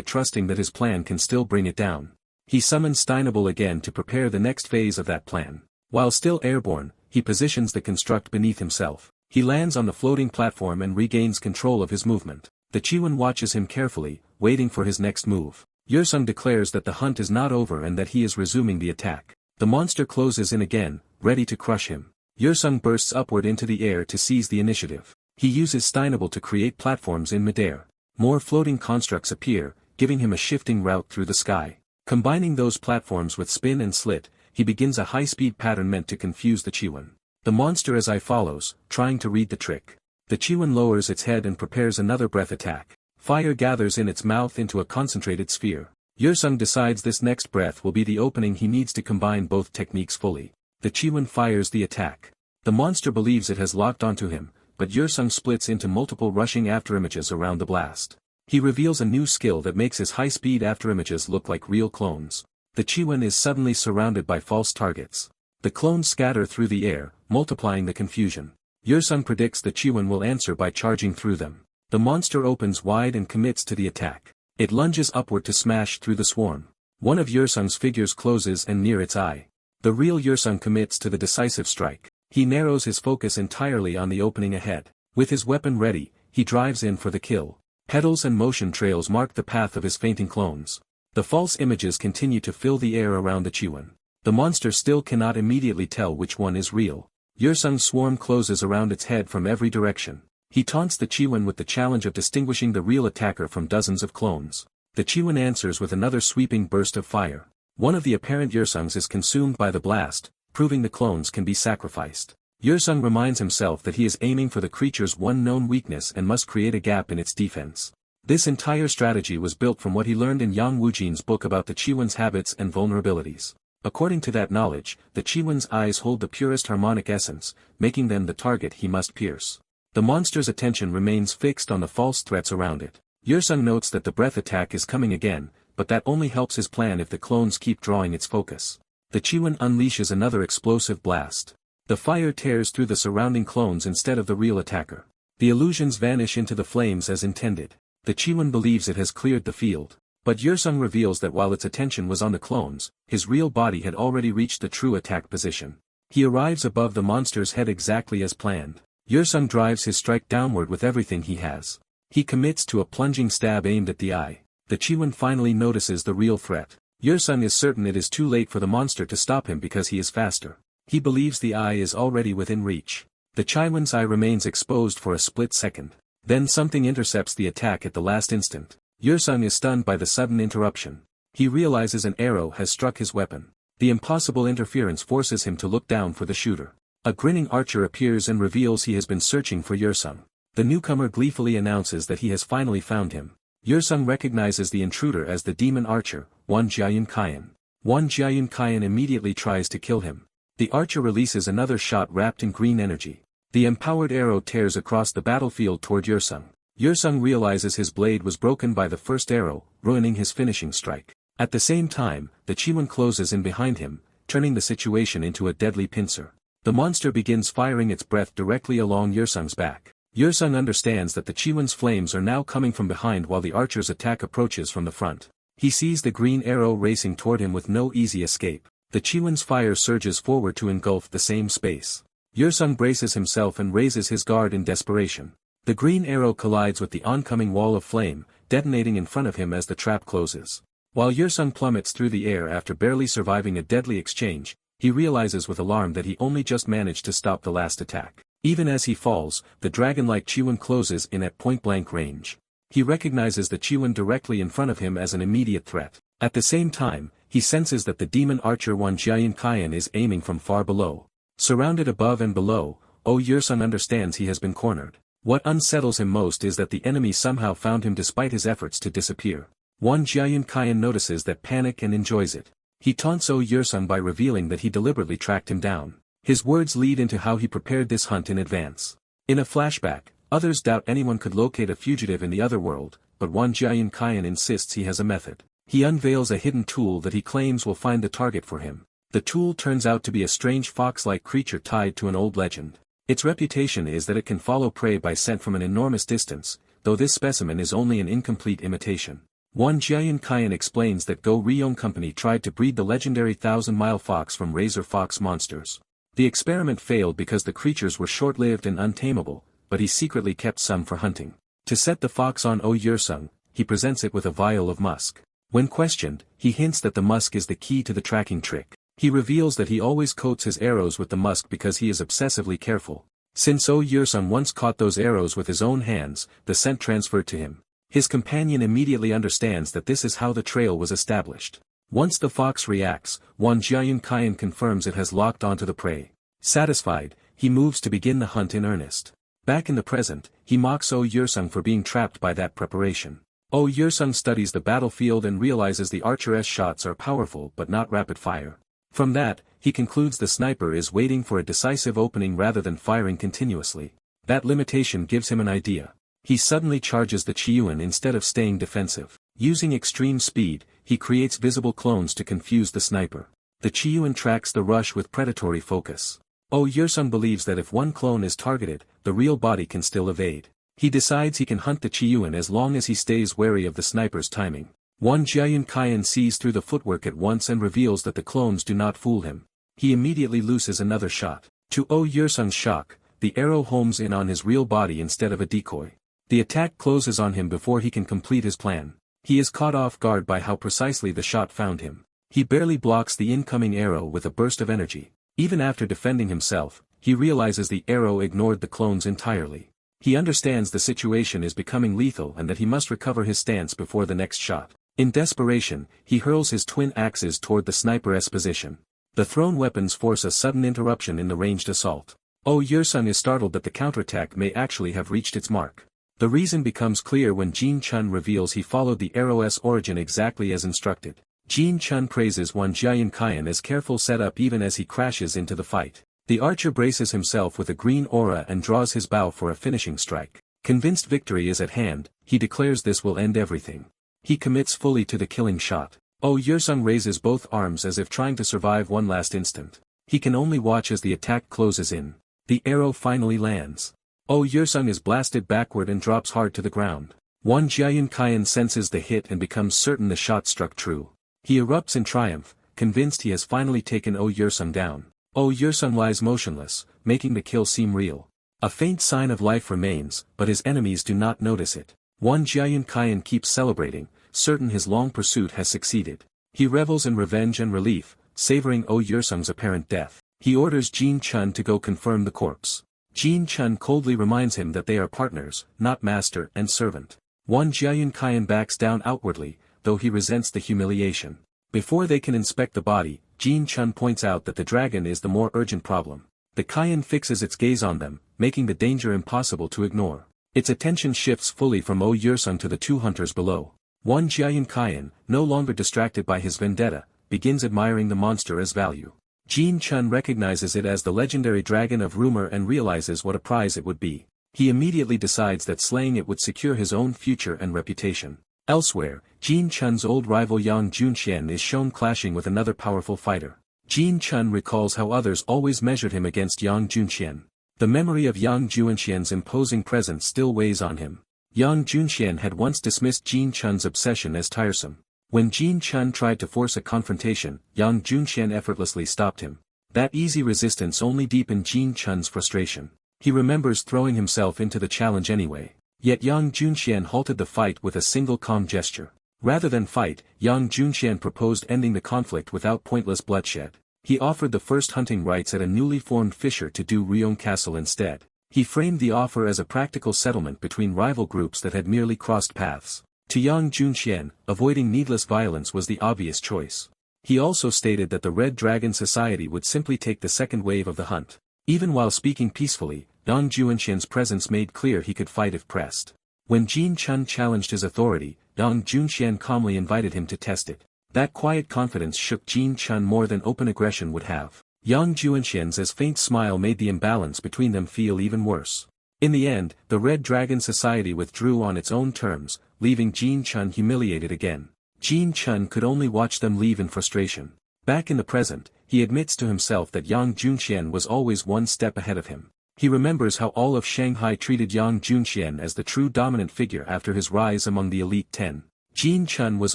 trusting that his plan can still bring it down. He summons Steinable again to prepare the next phase of that plan. While still airborne, he positions the construct beneath himself. He lands on the floating platform and regains control of his movement. The Chiwen watches him carefully, waiting for his next move. Yursung declares that the hunt is not over and that he is resuming the attack. The monster closes in again, ready to crush him. Yursung bursts upward into the air to seize the initiative. He uses Steinable to create platforms in midair. More floating constructs appear, giving him a shifting route through the sky. Combining those platforms with spin and slit, he begins a high-speed pattern meant to confuse the Chiwen. The monster as I follows, trying to read the trick. The Chiwen lowers its head and prepares another breath attack. Fire gathers in its mouth into a concentrated sphere. Yursung decides this next breath will be the opening he needs to combine both techniques fully. The Chiwen fires the attack. The monster believes it has locked onto him, but Yursung splits into multiple rushing afterimages around the blast. He reveals a new skill that makes his high-speed afterimages look like real clones. The Chiwen is suddenly surrounded by false targets. The clones scatter through the air, multiplying the confusion. Yursung predicts the Chiwen will answer by charging through them. The monster opens wide and commits to the attack. It lunges upward to smash through the swarm. One of Yursung's figures closes and near its eye. The real Yursung commits to the decisive strike. He narrows his focus entirely on the opening ahead. With his weapon ready, he drives in for the kill. Petals and motion trails mark the path of his fainting clones. The false images continue to fill the air around the Chiwen. The monster still cannot immediately tell which one is real. Yursung's swarm closes around its head from every direction. He taunts the Chiwen with the challenge of distinguishing the real attacker from dozens of clones. The Chiwen answers with another sweeping burst of fire. One of the apparent Yursungs is consumed by the blast, proving the clones can be sacrificed. Yursung reminds himself that he is aiming for the creature's one known weakness and must create a gap in its defense. This entire strategy was built from what he learned in Yang Wujin's book about the Chiwen's habits and vulnerabilities. According to that knowledge, the Chiwen's eyes hold the purest harmonic essence, making them the target he must pierce. The monster's attention remains fixed on the false threats around it. Yursung notes that the breath attack is coming again, but that only helps his plan if the clones keep drawing its focus. The Chiwen unleashes another explosive blast. The fire tears through the surrounding clones instead of the real attacker. The illusions vanish into the flames as intended. The Chiwen believes it has cleared the field. But Yursung reveals that while its attention was on the clones, his real body had already reached the true attack position. He arrives above the monster's head exactly as planned. Yursung drives his strike downward with everything he has. He commits to a plunging stab aimed at the eye. The Chiwen finally notices the real threat. Yursung is certain it is too late for the monster to stop him because he is faster. He believes the eye is already within reach. The Chiwen's eye remains exposed for a split second. Then something intercepts the attack at the last instant. Yursung is stunned by the sudden interruption. He realizes an arrow has struck his weapon. The impossible interference forces him to look down for the shooter. A grinning archer appears and reveals he has been searching for Yursung. The newcomer gleefully announces that he has finally found him. Yursung recognizes the intruder as the demon archer, Wan Jiayun Kaiyan. Wan Jiayun Kaiyan immediately tries to kill him. The archer releases another shot wrapped in green energy. The empowered arrow tears across the battlefield toward Yursung. Yursung realizes his blade was broken by the first arrow, ruining his finishing strike. At the same time, the Chiwen closes in behind him, turning the situation into a deadly pincer. The monster begins firing its breath directly along Yursung's back. Yursung understands that the Chiwen's flames are now coming from behind while the archer's attack approaches from the front. He sees the green arrow racing toward him with no easy escape. The Chiwen's fire surges forward to engulf the same space. Yursung braces himself and raises his guard in desperation. The green arrow collides with the oncoming wall of flame, detonating in front of him as the trap closes. While Yursung plummets through the air after barely surviving a deadly exchange, he realizes with alarm that he only just managed to stop the last attack. Even as he falls, the dragon-like Chiwen closes in at point-blank range. He recognizes the Chiwen directly in front of him as an immediate threat. At the same time, he senses that the demon archer Wan Jiayan Kaiyan is aiming from far below. Surrounded above and below, Yersung understands he has been cornered. What unsettles him most is that the enemy somehow found him despite his efforts to disappear. Wan Jiayan Kaiyan notices that panic and enjoys it. He taunts Yersung by revealing that he deliberately tracked him down. His words lead into how he prepared this hunt in advance. In a flashback, others doubt anyone could locate a fugitive in the other world, but Wan Jiayan Kaiyan insists he has a method. He unveils a hidden tool that he claims will find the target for him. The tool turns out to be a strange fox-like creature tied to an old legend. Its reputation is that it can follow prey by scent from an enormous distance, though this specimen is only an incomplete imitation. Wan Jiayan Kaiyan explains that Go Ryong Company tried to breed the legendary 1,000-mile fox from razor fox monsters. The experiment failed because the creatures were short-lived and untamable, but he secretly kept some for hunting. To set the fox on Yersung, he presents it with a vial of musk. When questioned, he hints that the musk is the key to the tracking trick. He reveals that he always coats his arrows with the musk because he is obsessively careful. Since Yersung once caught those arrows with his own hands, the scent transferred to him. His companion immediately understands that this is how the trail was established. Once the fox reacts, Wan Jiayan Kaiyan confirms it has locked onto the prey. Satisfied, he moves to begin the hunt in earnest. Back in the present, he mocks Yersung for being trapped by that preparation. Yersung studies the battlefield and realizes the archer's shots are powerful but not rapid fire. From that, he concludes the sniper is waiting for a decisive opening rather than firing continuously. That limitation gives him an idea. He suddenly charges the Chiwen instead of staying defensive. Using extreme speed, he creates visible clones to confuse the sniper. The Chiwen tracks the rush with predatory focus. Yersung believes that if one clone is targeted, the real body can still evade. He decides he can hunt the Chiwen as long as he stays wary of the sniper's timing. Wan Jiayan Kaiyan sees through the footwork at once and reveals that the clones do not fool him. He immediately looses another shot. To Yersung's shock, the arrow homes in on his real body instead of a decoy. The attack closes on him before he can complete his plan. He is caught off guard by how precisely the shot found him. He barely blocks the incoming arrow with a burst of energy. Even after defending himself, he realizes the arrow ignored the clones entirely. He understands the situation is becoming lethal and that he must recover his stance before the next shot. In desperation, he hurls his twin axes toward the sniper's position. The thrown weapons force a sudden interruption in the ranged assault. Yersung is startled that the counterattack may actually have reached its mark. The reason becomes clear when Jin Chun reveals he followed the arrow's origin exactly as instructed. Jin Chun praises Wan Jiayan Kaiyan as careful setup even as he crashes into the fight. The archer braces himself with a green aura and draws his bow for a finishing strike. Convinced victory is at hand, he declares this will end everything. He commits fully to the killing shot. Yersung raises both arms as if trying to survive one last instant. He can only watch as the attack closes in. The arrow finally lands. Yersung is blasted backward and drops hard to the ground. Wan Jiayan Kaiyan senses the hit and becomes certain the shot struck true. He erupts in triumph, convinced he has finally taken Yersung down. Yersung lies motionless, making the kill seem real. A faint sign of life remains, but his enemies do not notice it. Wan Jiayan Kaiyan keeps celebrating, certain his long pursuit has succeeded. He revels in revenge and relief, savoring Yersung's apparent death. He orders Jin Chun to go confirm the corpse. Jin Chun coldly reminds him that they are partners, not master and servant. Wan Jiayan Kaiyan backs down outwardly, though he resents the humiliation. Before they can inspect the body, Jin Chun points out that the dragon is the more urgent problem. The Kaiyan fixes its gaze on them, making the danger impossible to ignore. Its attention shifts fully from Yersung to the two hunters below. Wan Jiayan Kaiyan, no longer distracted by his vendetta, begins admiring the monster as value. Jin Chun recognizes it as the legendary dragon of rumor and realizes what a prize it would be. He immediately decides that slaying it would secure his own future and reputation. Elsewhere, Jin Chun's old rival Yang Junxian is shown clashing with another powerful fighter. Jin Chun recalls how others always measured him against Yang Junxian. The memory of Yang Junxian's imposing presence still weighs on him. Yang Junxian had once dismissed Jin Chun's obsession as tiresome. When Jin Chun tried to force a confrontation, Yang Junxian effortlessly stopped him. That easy resistance only deepened Jin Chun's frustration. He remembers throwing himself into the challenge anyway. Yet Yang Junxian halted the fight with a single calm gesture. Rather than fight, Yang Junxian proposed ending the conflict without pointless bloodshed. He offered the first hunting rights at a newly formed fissure to Du Ryong Castle instead. He framed the offer as a practical settlement between rival groups that had merely crossed paths. To Yang Junxian, avoiding needless violence was the obvious choice. He also stated that the Red Dragon Society would simply take the second wave of the hunt. Even while speaking peacefully, Yang Junxian's presence made clear he could fight if pressed. When Jin Chun challenged his authority, Yang Junxian calmly invited him to test it. That quiet confidence shook Jin Chun more than open aggression would have. Yang Junxian's faint smile made the imbalance between them feel even worse. In the end, the Red Dragon Society withdrew on its own terms, leaving Jin Chun humiliated again. Jin Chun could only watch them leave in frustration. Back in the present, he admits to himself that Yang Junxian was always one step ahead of him. He remembers how all of Shanghai treated Yang Junxian as the true dominant figure after his rise among the elite 10. Jin Chun was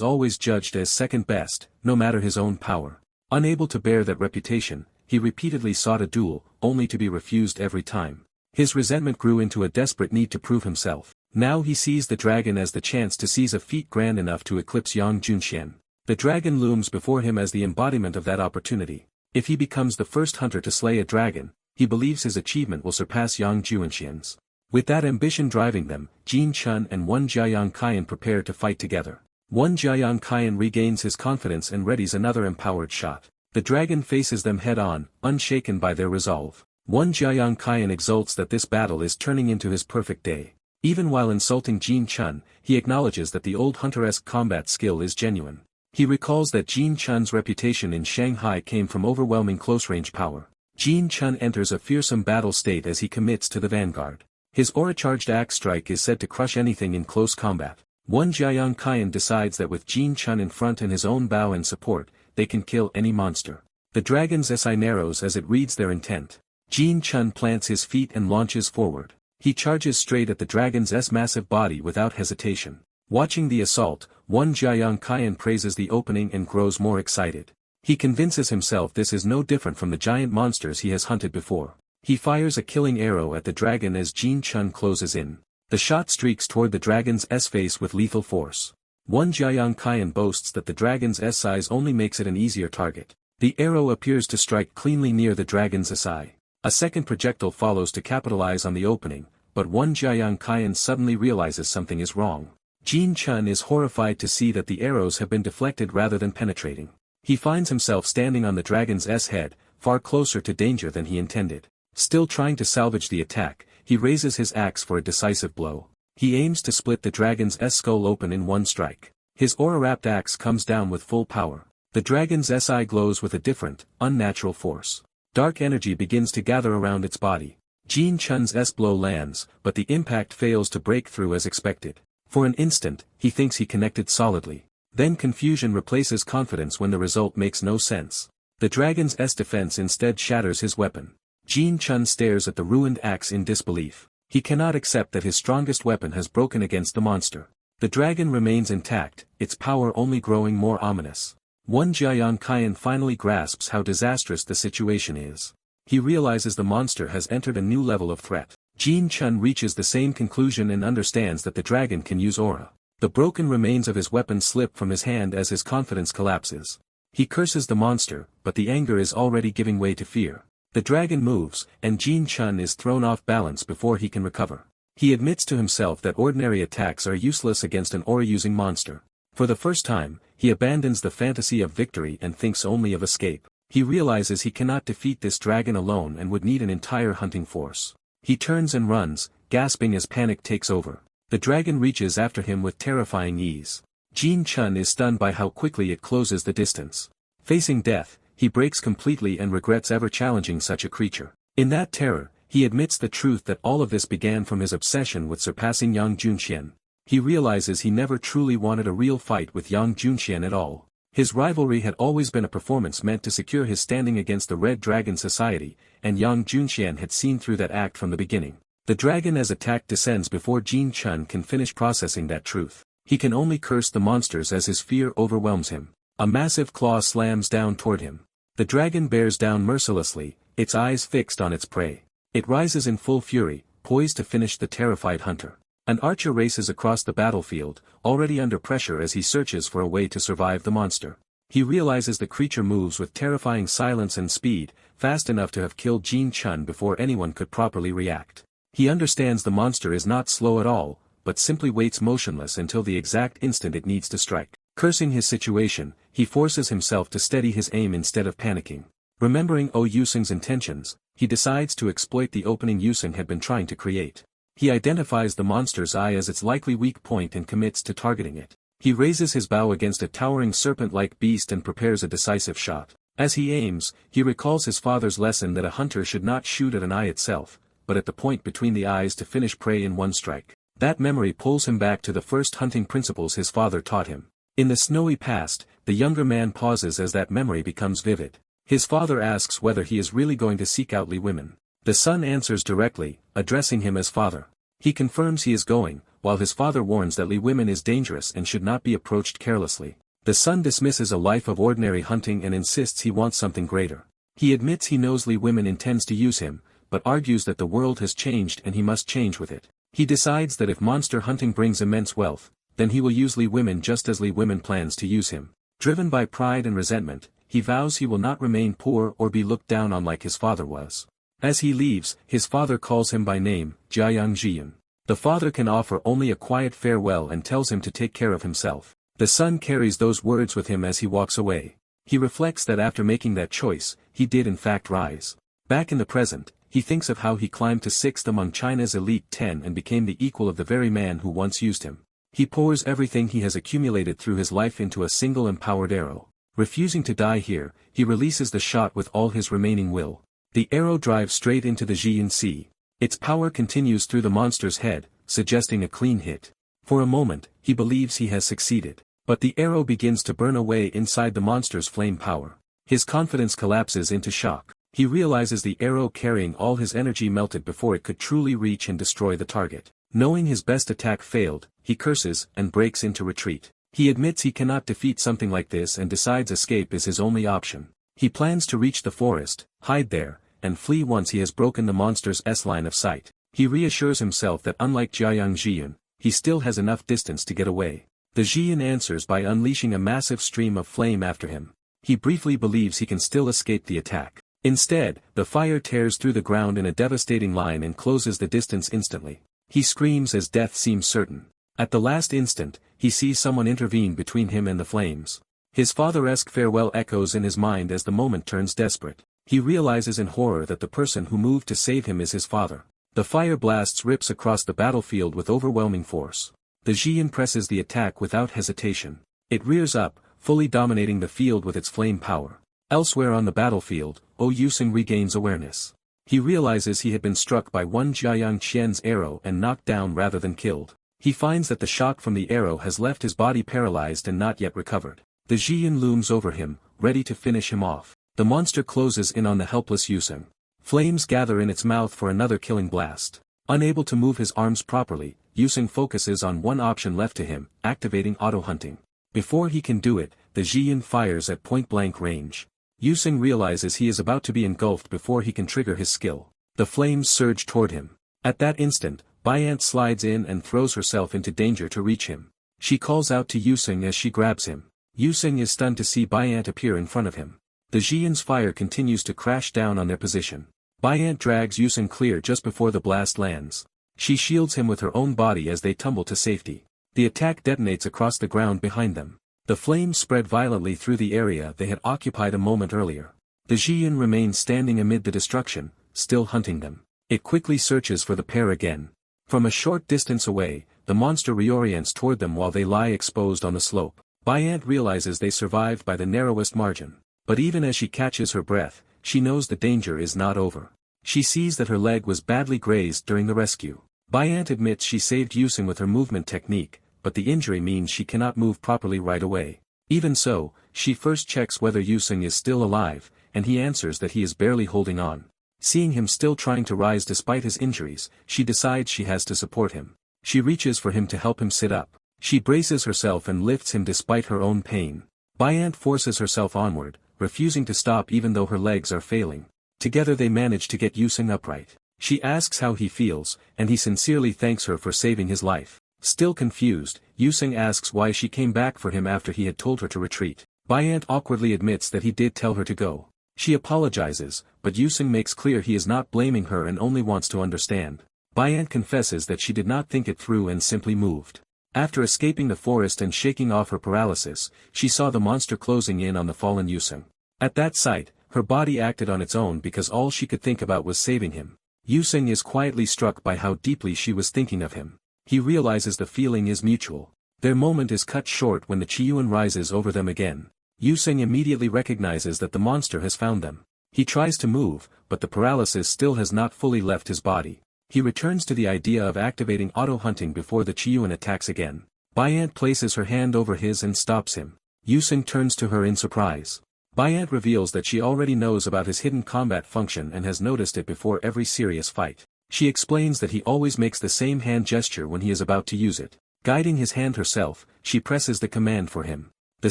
always judged as second best, no matter his own power. Unable to bear that reputation, he repeatedly sought a duel, only to be refused every time. His resentment grew into a desperate need to prove himself. Now he sees the dragon as the chance to seize a feat grand enough to eclipse Yang Junxian. The dragon looms before him as the embodiment of that opportunity. If he becomes the first hunter to slay a dragon, he believes his achievement will surpass Yang Junxian's. With that ambition driving them, Jin Chun and Wen Jiayang Qian prepare to fight together. Wen Jiayang Qian regains his confidence and readies another empowered shot. The dragon faces them head-on, unshaken by their resolve. Wen Jiayang Qian exults that this battle is turning into his perfect day. Even while insulting Jin Chun, he acknowledges that the old hunter-esque combat skill is genuine. He recalls that Jin Chun's reputation in Shanghai came from overwhelming close-range power. Jin Chun enters a fearsome battle state as he commits to the vanguard. His aura-charged axe strike is said to crush anything in close combat. Wen Jiayang Qian decides that with Jin Chun in front and his own bow in support, they can kill any monster. The dragon's SI narrows as it reads their intent. Jin Chun plants his feet and launches forward. He charges straight at the dragon's massive body without hesitation. Watching the assault, Wen Jiayang Qian praises the opening and grows more excited. He convinces himself this is no different from the giant monsters he has hunted before. He fires a killing arrow at the dragon as Jin Chun closes in. The shot streaks toward the dragon's face with lethal force. Wen Jiayang Qian boasts that the dragon's size only makes it an easier target. The arrow appears to strike cleanly near the dragon's SI. A second projectile follows to capitalize on the opening, but Wen Jiayang Qian suddenly realizes something is wrong. Jin Chun is horrified to see that the arrows have been deflected rather than penetrating. He finds himself standing on the dragon's head, far closer to danger than he intended. Still trying to salvage the attack, he raises his axe for a decisive blow. He aims to split the dragon's skull open in one strike. His aura-wrapped axe comes down with full power. The dragon's SI glows with a different, unnatural force. Dark energy begins to gather around its body. Jin Chun's blow lands, but the impact fails to break through as expected. For an instant, he thinks he connected solidly. Then confusion replaces confidence when the result makes no sense. The dragon's defense instead shatters his weapon. Jin Chun stares at the ruined axe in disbelief. He cannot accept that his strongest weapon has broken against the monster. The dragon remains intact, its power only growing more ominous. Wen Jiayang Qian finally grasps how disastrous the situation is. He realizes the monster has entered a new level of threat. Jin Chun reaches the same conclusion and understands that the dragon can use aura. The broken remains of his weapon slip from his hand as his confidence collapses. He curses the monster, but the anger is already giving way to fear. The dragon moves, and Jin Chun is thrown off balance before he can recover. He admits to himself that ordinary attacks are useless against an aura-using monster. For the first time, he abandons the fantasy of victory and thinks only of escape. He realizes he cannot defeat this dragon alone and would need an entire hunting force. He turns and runs, gasping as panic takes over. The dragon reaches after him with terrifying ease. Jin Chun is stunned by how quickly it closes the distance. Facing death, he breaks completely and regrets ever challenging such a creature. In that terror, he admits the truth that all of this began from his obsession with surpassing Yang Junxian. He realizes he never truly wanted a real fight with Yang Junxian at all. His rivalry had always been a performance meant to secure his standing against the Red Dragon Society, and Yang Junxian had seen through that act from the beginning. The dragon as attack descends before Jin Chun can finish processing that truth. He can only curse the monsters as his fear overwhelms him. A massive claw slams down toward him. The dragon bears down mercilessly, its eyes fixed on its prey. It rises in full fury, poised to finish the terrified hunter. An archer races across the battlefield, already under pressure as he searches for a way to survive the monster. He realizes the creature moves with terrifying silence and speed, fast enough to have killed Jin Chun before anyone could properly react. He understands the monster is not slow at all, but simply waits motionless until the exact instant it needs to strike. Cursing his situation, he forces himself to steady his aim instead of panicking. Remembering Yusung's intentions, he decides to exploit the opening Yusung had been trying to create. He identifies the monster's eye as its likely weak point and commits to targeting it. He raises his bow against a towering serpent-like beast and prepares a decisive shot. As he aims, he recalls his father's lesson that a hunter should not shoot at an eye itself, but at the point between the eyes to finish prey in one strike. That memory pulls him back to the first hunting principles his father taught him. In the snowy past, the younger man pauses as that memory becomes vivid. His father asks whether he is really going to seek out Li women. The son answers directly, addressing him as father. He confirms he is going, while his father warns that Li women is dangerous and should not be approached carelessly. The son dismisses a life of ordinary hunting and insists he wants something greater. He admits he knows Li women intends to use him, but argues that the world has changed and he must change with it. He decides that if monster hunting brings immense wealth, then he will use Li women just as Li women plans to use him. Driven by pride and resentment, he vows he will not remain poor or be looked down on like his father was. As he leaves, his father calls him by name, Jiayang Jiyun. The father can offer only a quiet farewell and tells him to take care of himself. The son carries those words with him as he walks away. He reflects that after making that choice, he did in fact rise. Back in the present, he thinks of how he climbed to 6th among China's elite 10 and became the equal of the very man who once used him. He pours everything he has accumulated through his life into a single empowered arrow. Refusing to die here, he releases the shot with all his remaining will. The arrow drives straight into the Jiyan Sea. Its power continues through the monster's head, suggesting a clean hit. For a moment, he believes he has succeeded. But the arrow begins to burn away inside the monster's flame power. His confidence collapses into shock. He realizes the arrow carrying all his energy melted before it could truly reach and destroy the target. Knowing his best attack failed, he curses and breaks into retreat. He admits he cannot defeat something like this and decides escape is his only option. He plans to reach the forest, hide there, and flee once he has broken the monster's line of sight. He reassures himself that unlike Jiayang Jiyun, he still has enough distance to get away. The Jiyun answers by unleashing a massive stream of flame after him. He briefly believes he can still escape the attack. Instead, the fire tears through the ground in a devastating line and closes the distance instantly. He screams as death seems certain. At the last instant, he sees someone intervene between him and the flames. His father-esque farewell echoes in his mind as the moment turns desperate. He realizes in horror that the person who moved to save him is his father. The fire blasts rips across the battlefield with overwhelming force. The Jiyan presses the attack without hesitation. It rears up, fully dominating the field with its flame power. Elsewhere on the battlefield, Yusung regains awareness. He realizes he had been struck by one Jiayang Qian's arrow and knocked down rather than killed. He finds that the shock from the arrow has left his body paralyzed and not yet recovered. The Jiyan looms over him, ready to finish him off. The monster closes in on the helpless Yusung. Flames gather in its mouth for another killing blast. Unable to move his arms properly, Yusung focuses on one option left to him, activating auto-hunting. Before he can do it, the Jiyan fires at point-blank range. Yusung realizes he is about to be engulfed before he can trigger his skill. The flames surge toward him. At that instant, Baiant slides in and throws herself into danger to reach him. She calls out to Yusung as she grabs him. Yusung is stunned to see Baiant appear in front of him. The Jiyan's fire continues to crash down on their position. Baiant drags Yusung clear just before the blast lands. She shields him with her own body as they tumble to safety. The attack detonates across the ground behind them. The flames spread violently through the area they had occupied a moment earlier. The Jiyan remains standing amid the destruction, still hunting them. It quickly searches for the pair again. From a short distance away, the monster reorients toward them while they lie exposed on the slope. Baiant realizes they survived by the narrowest margin. But even as she catches her breath, she knows the danger is not over. She sees that her leg was badly grazed during the rescue. Baiant admits she saved Yusung with her movement technique, but the injury means she cannot move properly right away. Even so, she first checks whether Yusung is still alive, and he answers that he is barely holding on. Seeing him still trying to rise despite his injuries, she decides she has to support him. She reaches for him to help him sit up. She braces herself and lifts him despite her own pain. Baiant forces herself onward, refusing to stop even though her legs are failing. Together they manage to get Yusung upright. She asks how he feels, and he sincerely thanks her for saving his life. Still confused, Yusung asks why she came back for him after he had told her to retreat. Byant awkwardly admits that he did tell her to go. She apologizes, but Yusung makes clear he is not blaming her and only wants to understand. Byant confesses that she did not think it through and simply moved. After escaping the forest and shaking off her paralysis, she saw the monster closing in on the fallen Yusung. At that sight, her body acted on its own because all she could think about was saving him. Yusung is quietly struck by how deeply she was thinking of him. He realizes the feeling is mutual. Their moment is cut short when the Qiyuan rises over them again. Yusung immediately recognizes that the monster has found them. He tries to move, but the paralysis still has not fully left his body. He returns to the idea of activating auto-hunting before the Qiyuan attacks again. Byant places her hand over his and stops him. Yusung turns to her in surprise. Byant reveals that she already knows about his hidden combat function and has noticed it before every serious fight. She explains that he always makes the same hand gesture when he is about to use it. Guiding his hand herself, she presses the command for him. The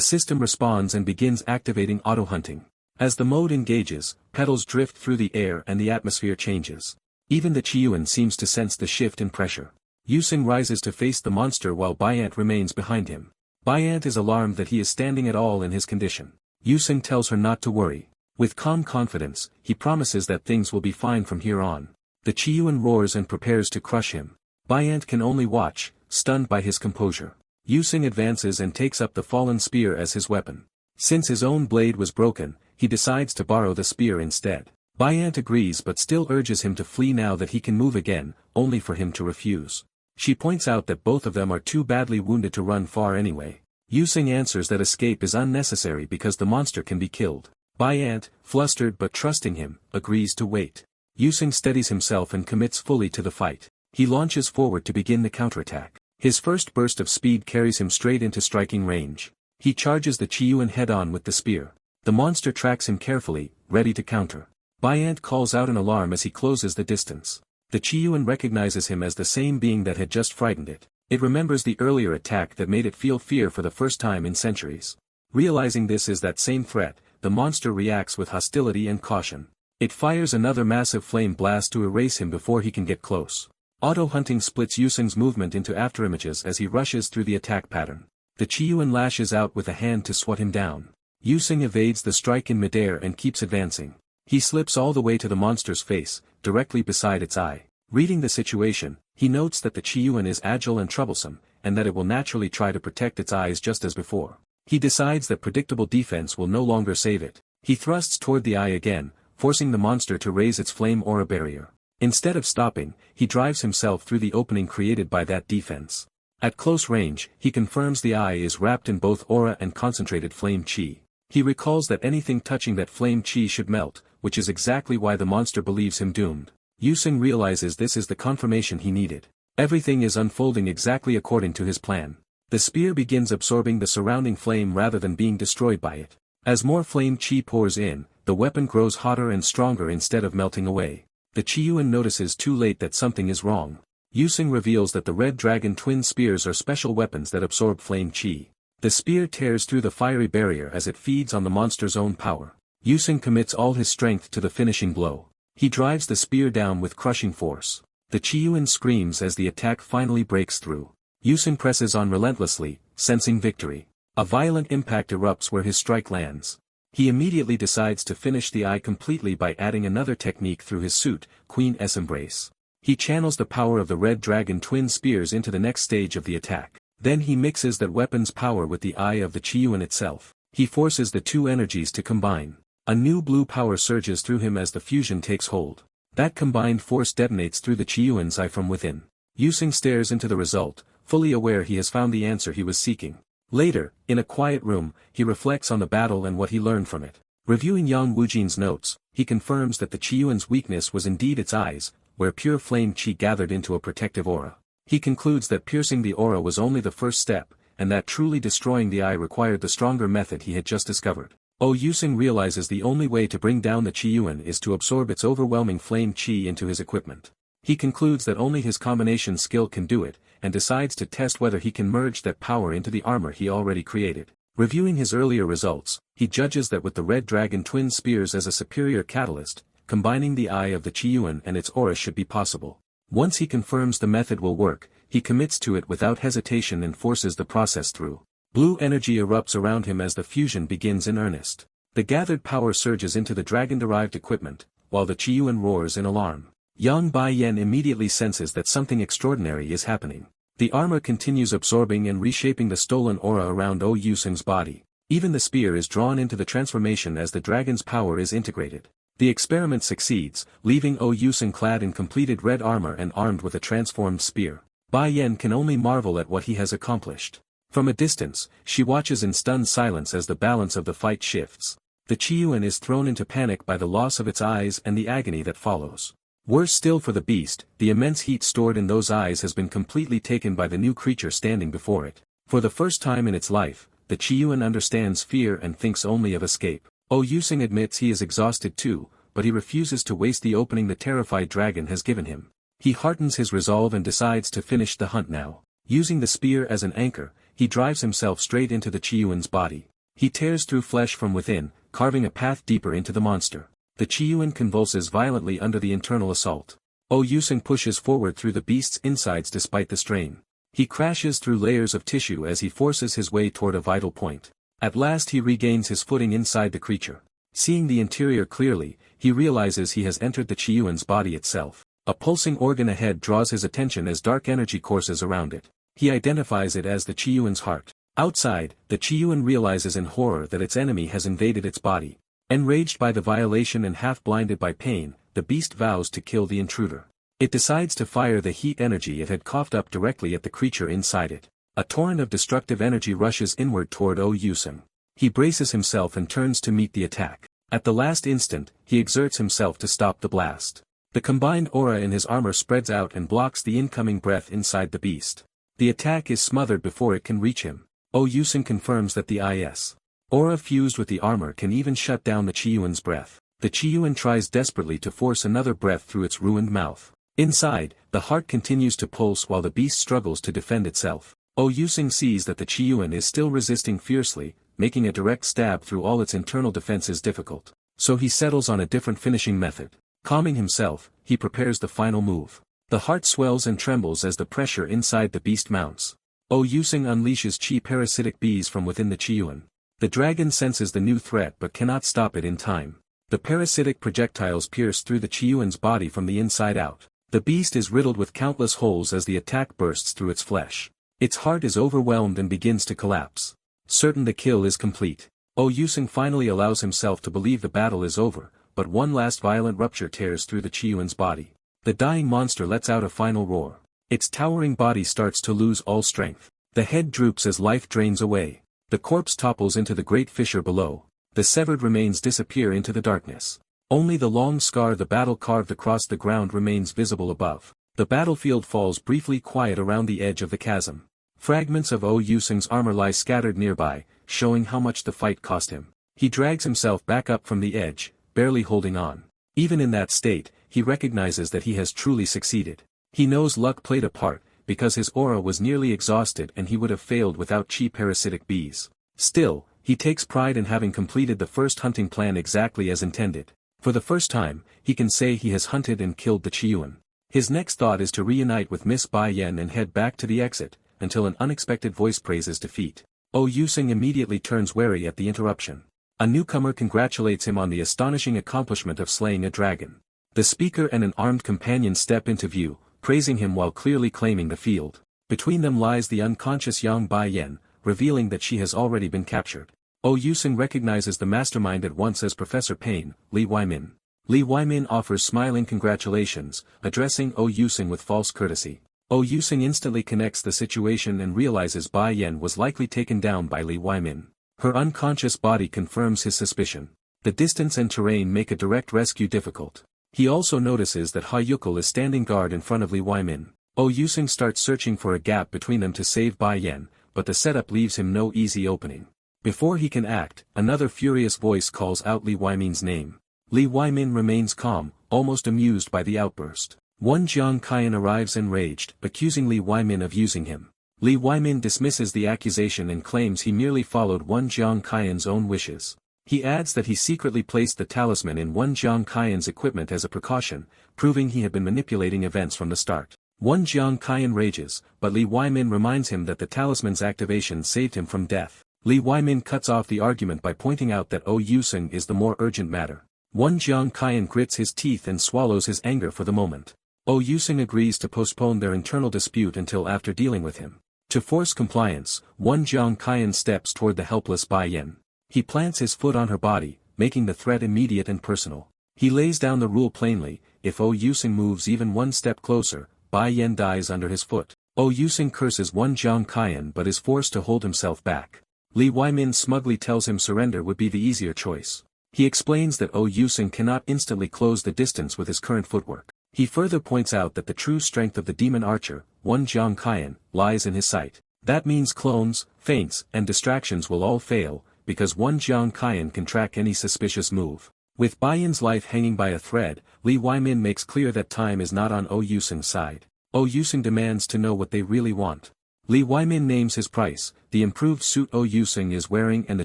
system responds and begins activating auto-hunting. As the mode engages, petals drift through the air and the atmosphere changes. Even the Qiyuan seems to sense the shift in pressure. Yusung rises to face the monster while Byant remains behind him. Byant is alarmed that he is standing at all in his condition. Yusung tells her not to worry. With calm confidence, he promises that things will be fine from here on. The Qiyuan roars and prepares to crush him. Byant can only watch, stunned by his composure. Yusung advances and takes up the fallen spear as his weapon. Since his own blade was broken, he decides to borrow the spear instead. Byant agrees but still urges him to flee now that he can move again, only for him to refuse. She points out that both of them are too badly wounded to run far anyway. Yusung answers that escape is unnecessary because the monster can be killed. Byant, flustered but trusting him, agrees to wait. Yusung steadies himself and commits fully to the fight. He launches forward to begin the counterattack. His first burst of speed carries him straight into striking range. He charges the Qiyuan head-on with the spear. The monster tracks him carefully, ready to counter. Byant calls out an alarm as he closes the distance. The Qiyuan recognizes him as the same being that had just frightened it. It remembers the earlier attack that made it feel fear for the first time in centuries. Realizing this is that same threat, the monster reacts with hostility and caution. It fires another massive flame blast to erase him before he can get close. Auto-hunting splits Yusung's movement into afterimages as he rushes through the attack pattern. The Qiyuan lashes out with a hand to swat him down. Yusung evades the strike in midair and keeps advancing. He slips all the way to the monster's face, directly beside its eye. Reading the situation, he notes that the Qiyuan is agile and troublesome, and that it will naturally try to protect its eyes just as before. He decides that predictable defense will no longer save it. He thrusts toward the eye again, forcing the monster to raise its flame aura barrier. Instead of stopping, he drives himself through the opening created by that defense. At close range, he confirms the eye is wrapped in both aura and concentrated flame chi. He recalls that anything touching that flame chi should melt, which is exactly why the monster believes him doomed. Yusung realizes this is the confirmation he needed. Everything is unfolding exactly according to his plan. The spear begins absorbing the surrounding flame rather than being destroyed by it. As more flame chi pours in, the weapon grows hotter and stronger instead of melting away. The Qiyuan notices too late that something is wrong. Yusung reveals that the Red Dragon twin spears are special weapons that absorb flame chi. The spear tears through the fiery barrier as it feeds on the monster's own power. Yusung commits all his strength to the finishing blow. He drives the spear down with crushing force. The Qiyuan screams as the attack finally breaks through. Yusung presses on relentlessly, sensing victory. A violent impact erupts where his strike lands. He immediately decides to finish the eye completely by adding another technique through his suit, Queen S Embrace. He channels the power of the Red Dragon twin spears into the next stage of the attack. Then he mixes that weapon's power with the eye of the Qiyuan itself. He forces the two energies to combine. A new blue power surges through him as the fusion takes hold. That combined force detonates through the Qiyuan's eye from within. Yusung stares into the result, fully aware he has found the answer he was seeking. Later, in a quiet room, he reflects on the battle and what he learned from it. Reviewing Yang Wujin's notes, he confirms that the Qiyuan's weakness was indeed its eyes, where pure flame qi gathered into a protective aura. He concludes that piercing the aura was only the first step, and that truly destroying the eye required the stronger method he had just discovered. Yusung realizes the only way to bring down the Qiyuan is to absorb its overwhelming flame qi into his equipment. He concludes that only his combination skill can do it, and decides to test whether he can merge that power into the armor he already created. Reviewing his earlier results, he judges that with the Red Dragon twin spears as a superior catalyst, combining the eye of the Qiyuan and its aura should be possible. Once he confirms the method will work, he commits to it without hesitation and forces the process through. Blue energy erupts around him as the fusion begins in earnest. The gathered power surges into the dragon-derived equipment, while the Qiyuan roars in alarm. Yang Baiyan immediately senses that something extraordinary is happening. The armor continues absorbing and reshaping the stolen aura around O Yuseng's body. Even the spear is drawn into the transformation as the dragon's power is integrated. The experiment succeeds, leaving O Yuseng clad in completed red armor and armed with a transformed spear. Bai Yan can only marvel at what he has accomplished. From a distance, she watches in stunned silence as the balance of the fight shifts. The Qiyuan is thrown into panic by the loss of its eyes and the agony that follows. Worse still for the beast, the immense heat stored in those eyes has been completely taken by the new creature standing before it. For the first time in its life, the Qiyuan understands fear and thinks only of escape. O Yuseng admits he is exhausted too, but he refuses to waste the opening the terrified dragon has given him. He heartens his resolve and decides to finish the hunt now. Using the spear as an anchor, he drives himself straight into the Qiyuan's body. He tears through flesh from within, carving a path deeper into the monster. The Qiyuan convulses violently under the internal assault. O Yuseng pushes forward through the beast's insides despite the strain. He crashes through layers of tissue as he forces his way toward a vital point. At last he regains his footing inside the creature. Seeing the interior clearly, he realizes he has entered the Qiyuan's body itself. A pulsing organ ahead draws his attention as dark energy courses around it. He identifies it as the Qiyuan's heart. Outside, the Qiyuan realizes in horror that its enemy has invaded its body. Enraged by the violation and half-blinded by pain, the beast vows to kill the intruder. It decides to fire the heat energy it had coughed up directly at the creature inside it. A torrent of destructive energy rushes inward toward O Yuseng. He braces himself and turns to meet the attack. At the last instant, he exerts himself to stop the blast. The combined aura in his armor spreads out and blocks the incoming breath inside the beast. The attack is smothered before it can reach him. O Yuseng confirms that the is. Aura fused with the armor can even shut down the Qiyuan's breath. The Qiyuan tries desperately to force another breath through its ruined mouth. Inside, the heart continues to pulse while the beast struggles to defend itself. O Yuseng sees that the Qiyuan is still resisting fiercely, making a direct stab through all its internal defenses difficult. So he settles on a different finishing method. Calming himself, he prepares the final move. The heart swells and trembles as the pressure inside the beast mounts. O Yuseng unleashes chi parasitic bees from within the Qiyuan. The dragon senses the new threat but cannot stop it in time. The parasitic projectiles pierce through the Qiyuan's body from the inside out. The beast is riddled with countless holes as the attack bursts through its flesh. Its heart is overwhelmed and begins to collapse. Certain the kill is complete. O Yuseng finally allows himself to believe the battle is over, but one last violent rupture tears through the Qiyuan's body. The dying monster lets out a final roar. Its towering body starts to lose all strength. The head droops as life drains away. The corpse topples into the great fissure below. The severed remains disappear into the darkness. Only the long scar the battle carved across the ground remains visible above. The battlefield falls briefly quiet around the edge of the chasm. Fragments of O Yuseng's armor lie scattered nearby, showing how much the fight cost him. He drags himself back up from the edge, barely holding on. Even in that state, he recognizes that he has truly succeeded. He knows luck played a part, because his aura was nearly exhausted and he would have failed without chi parasitic bees. Still, he takes pride in having completed the first hunting plan exactly as intended. For the first time, he can say he has hunted and killed the Qiyuan. His next thought is to reunite with Miss Bai Yan and head back to the exit, until an unexpected voice praises defeat. O Yuseng immediately turns wary at the interruption. A newcomer congratulates him on the astonishing accomplishment of slaying a dragon. The speaker and an armed companion step into view, praising him while clearly claiming the field. Between them lies the unconscious Yang Bai Yan, revealing that she has already been captured. O Yuseng recognizes the mastermind at once as Professor Pain, Li Weimin. Li Weimin offers smiling congratulations, addressing O Yuseng with false courtesy. O Yuseng instantly connects the situation and realizes Bai Yan was likely taken down by Li Weimin. Her unconscious body confirms his suspicion. The distance and terrain make a direct rescue difficult. He also notices that Ha Yukul is standing guard in front of Li Weimin. O Yuseng starts searching for a gap between them to save Bai Yan, but the setup leaves him no easy opening. Before he can act, another furious voice calls out Li Weimin's name. Li Weimin remains calm, almost amused by the outburst. One Jiang Qian arrives enraged, accusing Li Weimin of using him. Li Weimin dismisses the accusation and claims he merely followed one Jiang Qian's own wishes. He adds that he secretly placed the talisman in one Jiang Qian's equipment as a precaution, proving he had been manipulating events from the start. Won Jiang Qian rages, but Li Weimin reminds him that the talisman's activation saved him from death. Li Weimin cuts off the argument by pointing out that Oh Yusung is the more urgent matter. Won Jiang Qian grits his teeth and swallows his anger for the moment. Oh Yusung agrees to postpone their internal dispute until after dealing with him. To force compliance, Won Jiang Qian steps toward the helpless Bai Yin. He plants his foot on her body, making the threat immediate and personal. He lays down the rule plainly: if Oh Yusung moves even one step closer, Bai Yin dies under his foot. Oh Yusung curses Won Jiang Qian but is forced to hold himself back. Li Weimin smugly tells him surrender would be the easier choice. He explains that Oh Yusung cannot instantly close the distance with his current footwork. He further points out that the true strength of the demon archer, Won Jiang Qian, lies in his sight. That means clones, feints, and distractions will all fail, because Won Jiang Qian can track any suspicious move. With Bai Yin's life hanging by a thread, Li Weimin makes clear that time is not on Oh Yusung's side. Oh Yusung demands to know what they really want. Li Weimin names his price, the improved suit Oh Yusung is wearing and the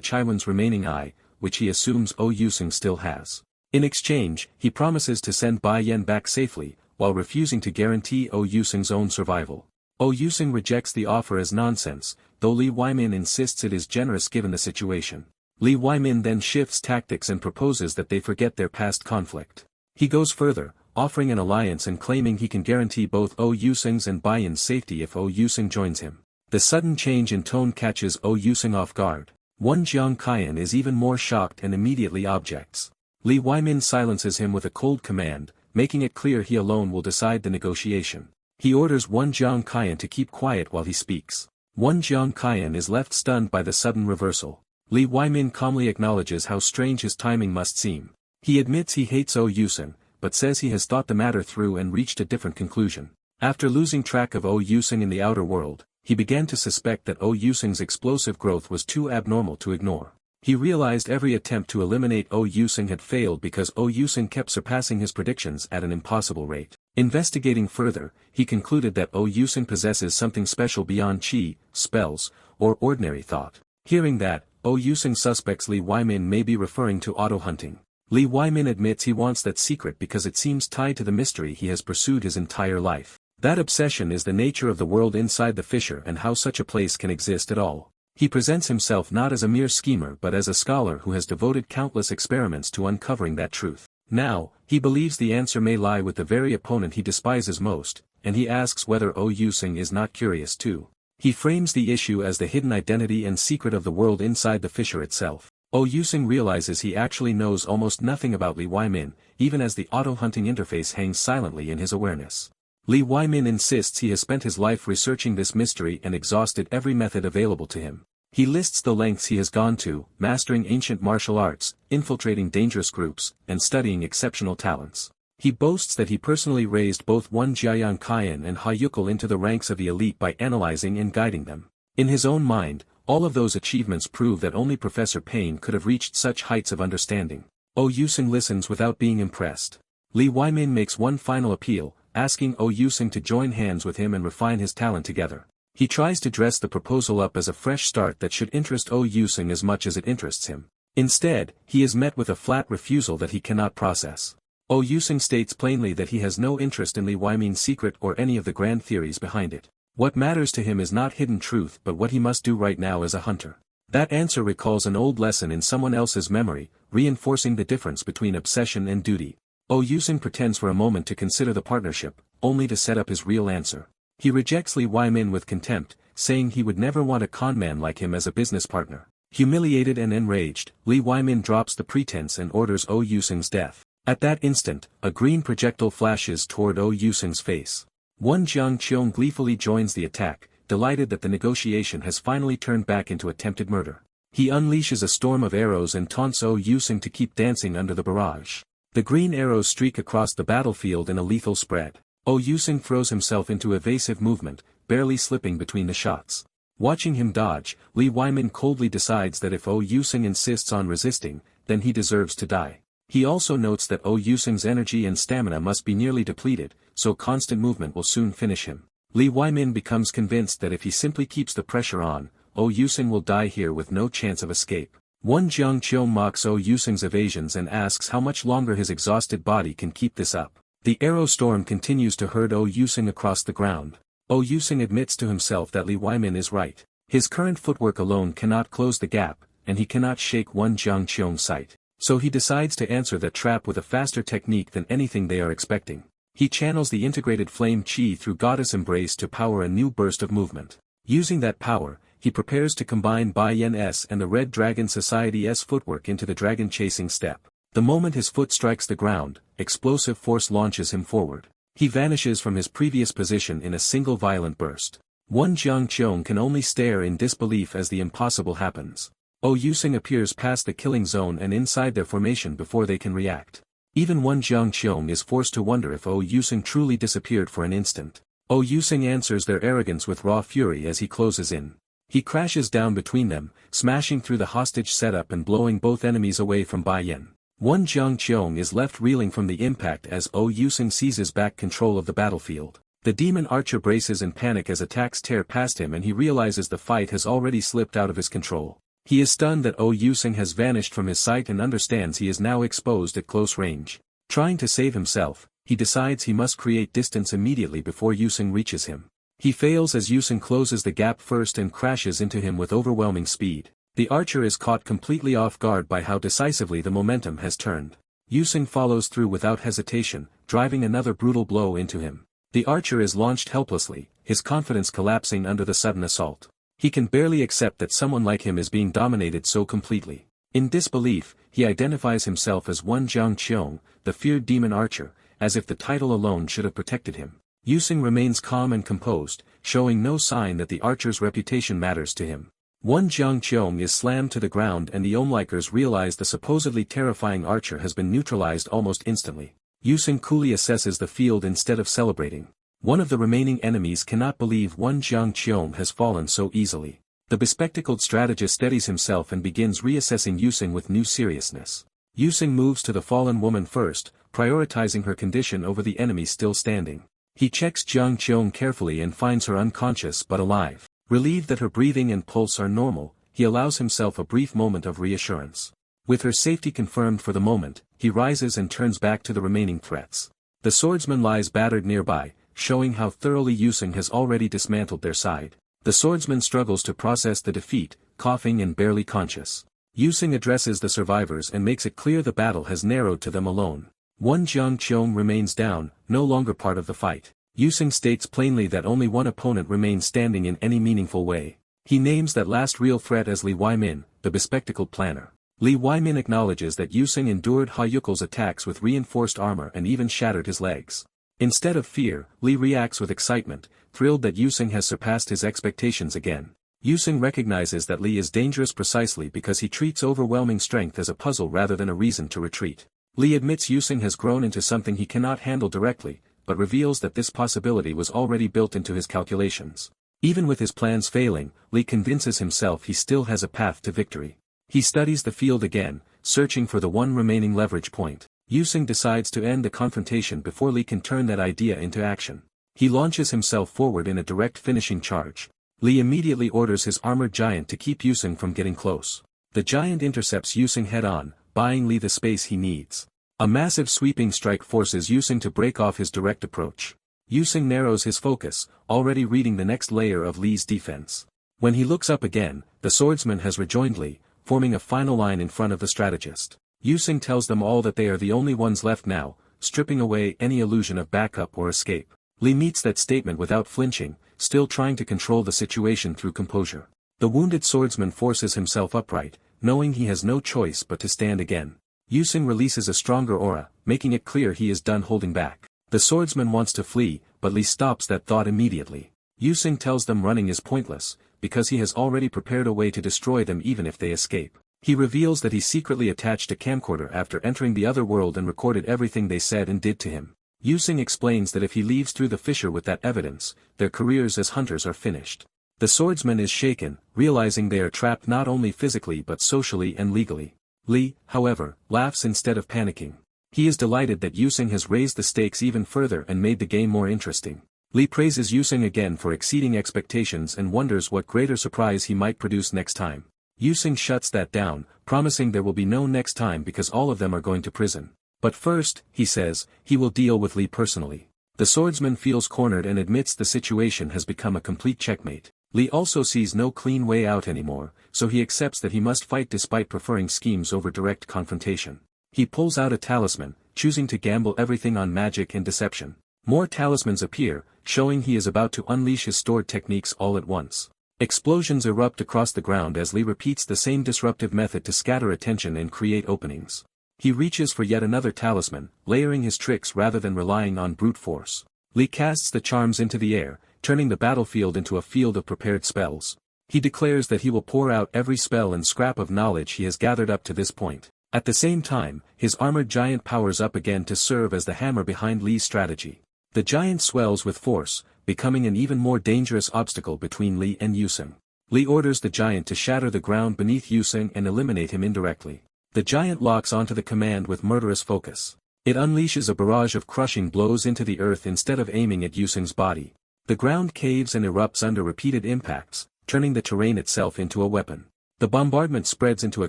Chaiwan's remaining eye, which he assumes Oh Yusung still has. In exchange, he promises to send Bai Yin back safely, while refusing to guarantee Oh Yusung's own survival. Oh Yusung rejects the offer as nonsense, though Li Weimin insists it is generous given the situation. Li Weimin then shifts tactics and proposes that they forget their past conflict. He goes further, offering an alliance and claiming he can guarantee both Oh Yusung's and Bai Yin's safety if Oh Yusung joins him. The sudden change in tone catches Oh Yusung off guard. Won Jiang Qian is even more shocked and immediately objects. Li Weimin silences him with a cold command, making it clear he alone will decide the negotiation. He orders Won Jiang Qian to keep quiet while he speaks. Won Jiang Qian is left stunned by the sudden reversal. Li Weimin calmly acknowledges how strange his timing must seem. He admits he hates Oh Yusung, but says he has thought the matter through and reached a different conclusion. After losing track of Oh Yusung in the outer world, he began to suspect that Oh Yusung's explosive growth was too abnormal to ignore. He realized every attempt to eliminate Oh Yusung had failed because Oh Yusung kept surpassing his predictions at an impossible rate. Investigating further, he concluded that Oh Yusung possesses something special beyond qi, spells, or ordinary thought. Hearing that, Oh Yusung suspects Li Weimin may be referring to auto-hunting. Li Weimin admits he wants that secret because it seems tied to the mystery he has pursued his entire life. That obsession is the nature of the world inside the fissure and how such a place can exist at all. He presents himself not as a mere schemer but as a scholar who has devoted countless experiments to uncovering that truth. Now, he believes the answer may lie with the very opponent he despises most, and he asks whether Oh Yusung is not curious too. He frames the issue as the hidden identity and secret of the world inside the fissure itself. Oh Yusung realizes he actually knows almost nothing about Li Weimin, even as the auto-hunting interface hangs silently in his awareness. Li Weimin insists he has spent his life researching this mystery and exhausted every method available to him. He lists the lengths he has gone to, mastering ancient martial arts, infiltrating dangerous groups, and studying exceptional talents. He boasts that he personally raised both Won Jiang Qian and Ha Yukul into the ranks of the elite by analyzing and guiding them. In his own mind, all of those achievements prove that only Professor Payne could have reached such heights of understanding. Oh Yusung listens without being impressed. Li Weimin makes one final appeal, asking Oh Yusung to join hands with him and refine his talent together. He tries to dress the proposal up as a fresh start that should interest Oh Yusung as much as it interests him. Instead, he is met with a flat refusal that he cannot process. Oh Yusung states plainly that he has no interest in Li Weimin's secret or any of the grand theories behind it. What matters to him is not hidden truth but what he must do right now as a hunter. That answer recalls an old lesson in someone else's memory, reinforcing the difference between obsession and duty. Oh Yusung pretends for a moment to consider the partnership, only to set up his real answer. He rejects Li Weimin with contempt, saying he would never want a conman like him as a business partner. Humiliated and enraged, Li Weimin drops the pretense and orders Oh Yusung's death. At that instant, a green projectile flashes toward Oh Yusung's face. Won Jiang Qian gleefully joins the attack, delighted that the negotiation has finally turned back into attempted murder. He unleashes a storm of arrows and taunts Oh Yusung to keep dancing under the barrage. The green arrows streak across the battlefield in a lethal spread. Oh Yusung throws himself into evasive movement, barely slipping between the shots. Watching him dodge, Li Weimin coldly decides that if Oh Yusung insists on resisting, then he deserves to die. He also notes that Oh Yusung's energy and stamina must be nearly depleted, so constant movement will soon finish him. Li Weimin becomes convinced that if he simply keeps the pressure on, Oh Yusung will die here with no chance of escape. Won Jiang Qian mocks Oh Yusung's evasions and asks how much longer his exhausted body can keep this up. The arrow storm continues to herd Oh Yusing across the ground. Oh Yusing admits to himself that Li Weimin is right. His current footwork alone cannot close the gap, and he cannot shake one Jiangqiong's sight. So he decides to answer that trap with a faster technique than anything they are expecting. He channels the integrated flame chi through Goddess Embrace to power a new burst of movement. Using that power, he prepares to combine Bai Yen S and the Red Dragon Society's footwork into the dragon chasing step. The moment his foot strikes the ground, explosive force launches him forward. He vanishes from his previous position in a single violent burst. One Jiangqiong can only stare in disbelief as the impossible happens. Oh Yusing appears past the killing zone and inside their formation before they can react. Even one Jiangqiong is forced to wonder if Oh Yusing truly disappeared for an instant. Oh Yusing answers their arrogance with raw fury as he closes in. He crashes down between them, smashing through the hostage setup and blowing both enemies away from Bai Yen. One Jiangqiong is left reeling from the impact as Oh Yusing seizes back control of the battlefield. The demon archer braces in panic as attacks tear past him and he realizes the fight has already slipped out of his control. He is stunned that Oh Yusing has vanished from his sight and understands he is now exposed at close range. Trying to save himself, he decides he must create distance immediately before Yusing reaches him. He fails as Yusing closes the gap first and crashes into him with overwhelming speed. The archer is caught completely off guard by how decisively the momentum has turned. Yusing follows through without hesitation, driving another brutal blow into him. The archer is launched helplessly, his confidence collapsing under the sudden assault. He can barely accept that someone like him is being dominated so completely. In disbelief, he identifies himself as one Jiangqiong, the feared demon archer, as if the title alone should have protected him. Yusing remains calm and composed, showing no sign that the archer's reputation matters to him. One Jiangqiong is slammed to the ground and the onlookers realize the supposedly terrifying archer has been neutralized almost instantly. Yusing coolly assesses the field instead of celebrating. One of the remaining enemies cannot believe one Jiangqiong has fallen so easily. The bespectacled strategist steadies himself and begins reassessing Yusing with new seriousness. Yusing moves to the fallen woman first, prioritizing her condition over the enemy still standing. He checks Jiangqiong carefully and finds her unconscious but alive. Relieved that her breathing and pulse are normal, he allows himself a brief moment of reassurance. With her safety confirmed for the moment, he rises and turns back to the remaining threats. The swordsman lies battered nearby, showing how thoroughly Yusing has already dismantled their side. The swordsman struggles to process the defeat, coughing and barely conscious. Yusing addresses the survivors and makes it clear the battle has narrowed to them alone. One Jiangqiong remains down, no longer part of the fight. Yusing states plainly that only one opponent remains standing in any meaningful way. He names that last real threat as Li Weimin, the bespectacled planner. Li Weimin acknowledges that Yusing endured Ha Yukel's attacks with reinforced armor and even shattered his legs. Instead of fear, Li reacts with excitement, thrilled that Yusing has surpassed his expectations again. Yusing recognizes that Li is dangerous precisely because he treats overwhelming strength as a puzzle rather than a reason to retreat. Li admits Yusing has grown into something he cannot handle directly, but reveals that this possibility was already built into his calculations. Even with his plans failing, Li convinces himself he still has a path to victory. He studies the field again, searching for the one remaining leverage point. Yusing decides to end the confrontation before Li can turn that idea into action. He launches himself forward in a direct finishing charge. Li immediately orders his armored giant to keep Yusing from getting close. The giant intercepts Yusing head-on, buying Li the space he needs. A massive sweeping strike forces Yusing to break off his direct approach. Yusing narrows his focus, already reading the next layer of Li's defense. When he looks up again, the swordsman has rejoined Li, forming a final line in front of the strategist. Yusing tells them all that they are the only ones left now, stripping away any illusion of backup or escape. Li meets that statement without flinching, still trying to control the situation through composure. The wounded swordsman forces himself upright, knowing he has no choice but to stand again. Yusing releases a stronger aura, making it clear he is done holding back. The swordsman wants to flee, but Li stops that thought immediately. Yusing tells them running is pointless, because he has already prepared a way to destroy them even if they escape. He reveals that he secretly attached a camcorder after entering the other world and recorded everything they said and did to him. Yusing explains that if he leaves through the fissure with that evidence, their careers as hunters are finished. The swordsman is shaken, realizing they are trapped not only physically but socially and legally. Li, however, laughs instead of panicking. He is delighted that Yusing has raised the stakes even further and made the game more interesting. Li praises Yusing again for exceeding expectations and wonders what greater surprise he might produce next time. Yusing shuts that down, promising there will be no next time because all of them are going to prison. But first, he says, he will deal with Li personally. The swordsman feels cornered and admits the situation has become a complete checkmate. Li also sees no clean way out anymore, so he accepts that he must fight despite preferring schemes over direct confrontation. He pulls out a talisman, choosing to gamble everything on magic and deception. More talismans appear, showing he is about to unleash his stored techniques all at once. Explosions erupt across the ground as Li repeats the same disruptive method to scatter attention and create openings. He reaches for yet another talisman, layering his tricks rather than relying on brute force. Li casts the charms into the air, turning the battlefield into a field of prepared spells. He declares that he will pour out every spell and scrap of knowledge he has gathered up to this point. At the same time, his armored giant powers up again to serve as the hammer behind Li's strategy. The giant swells with force, becoming an even more dangerous obstacle between Li and Yusung. Li orders the giant to shatter the ground beneath Yusung and eliminate him indirectly. The giant locks onto the command with murderous focus. It unleashes a barrage of crushing blows into the earth instead of aiming at Yusung's body. The ground caves and erupts under repeated impacts, turning the terrain itself into a weapon. The bombardment spreads into a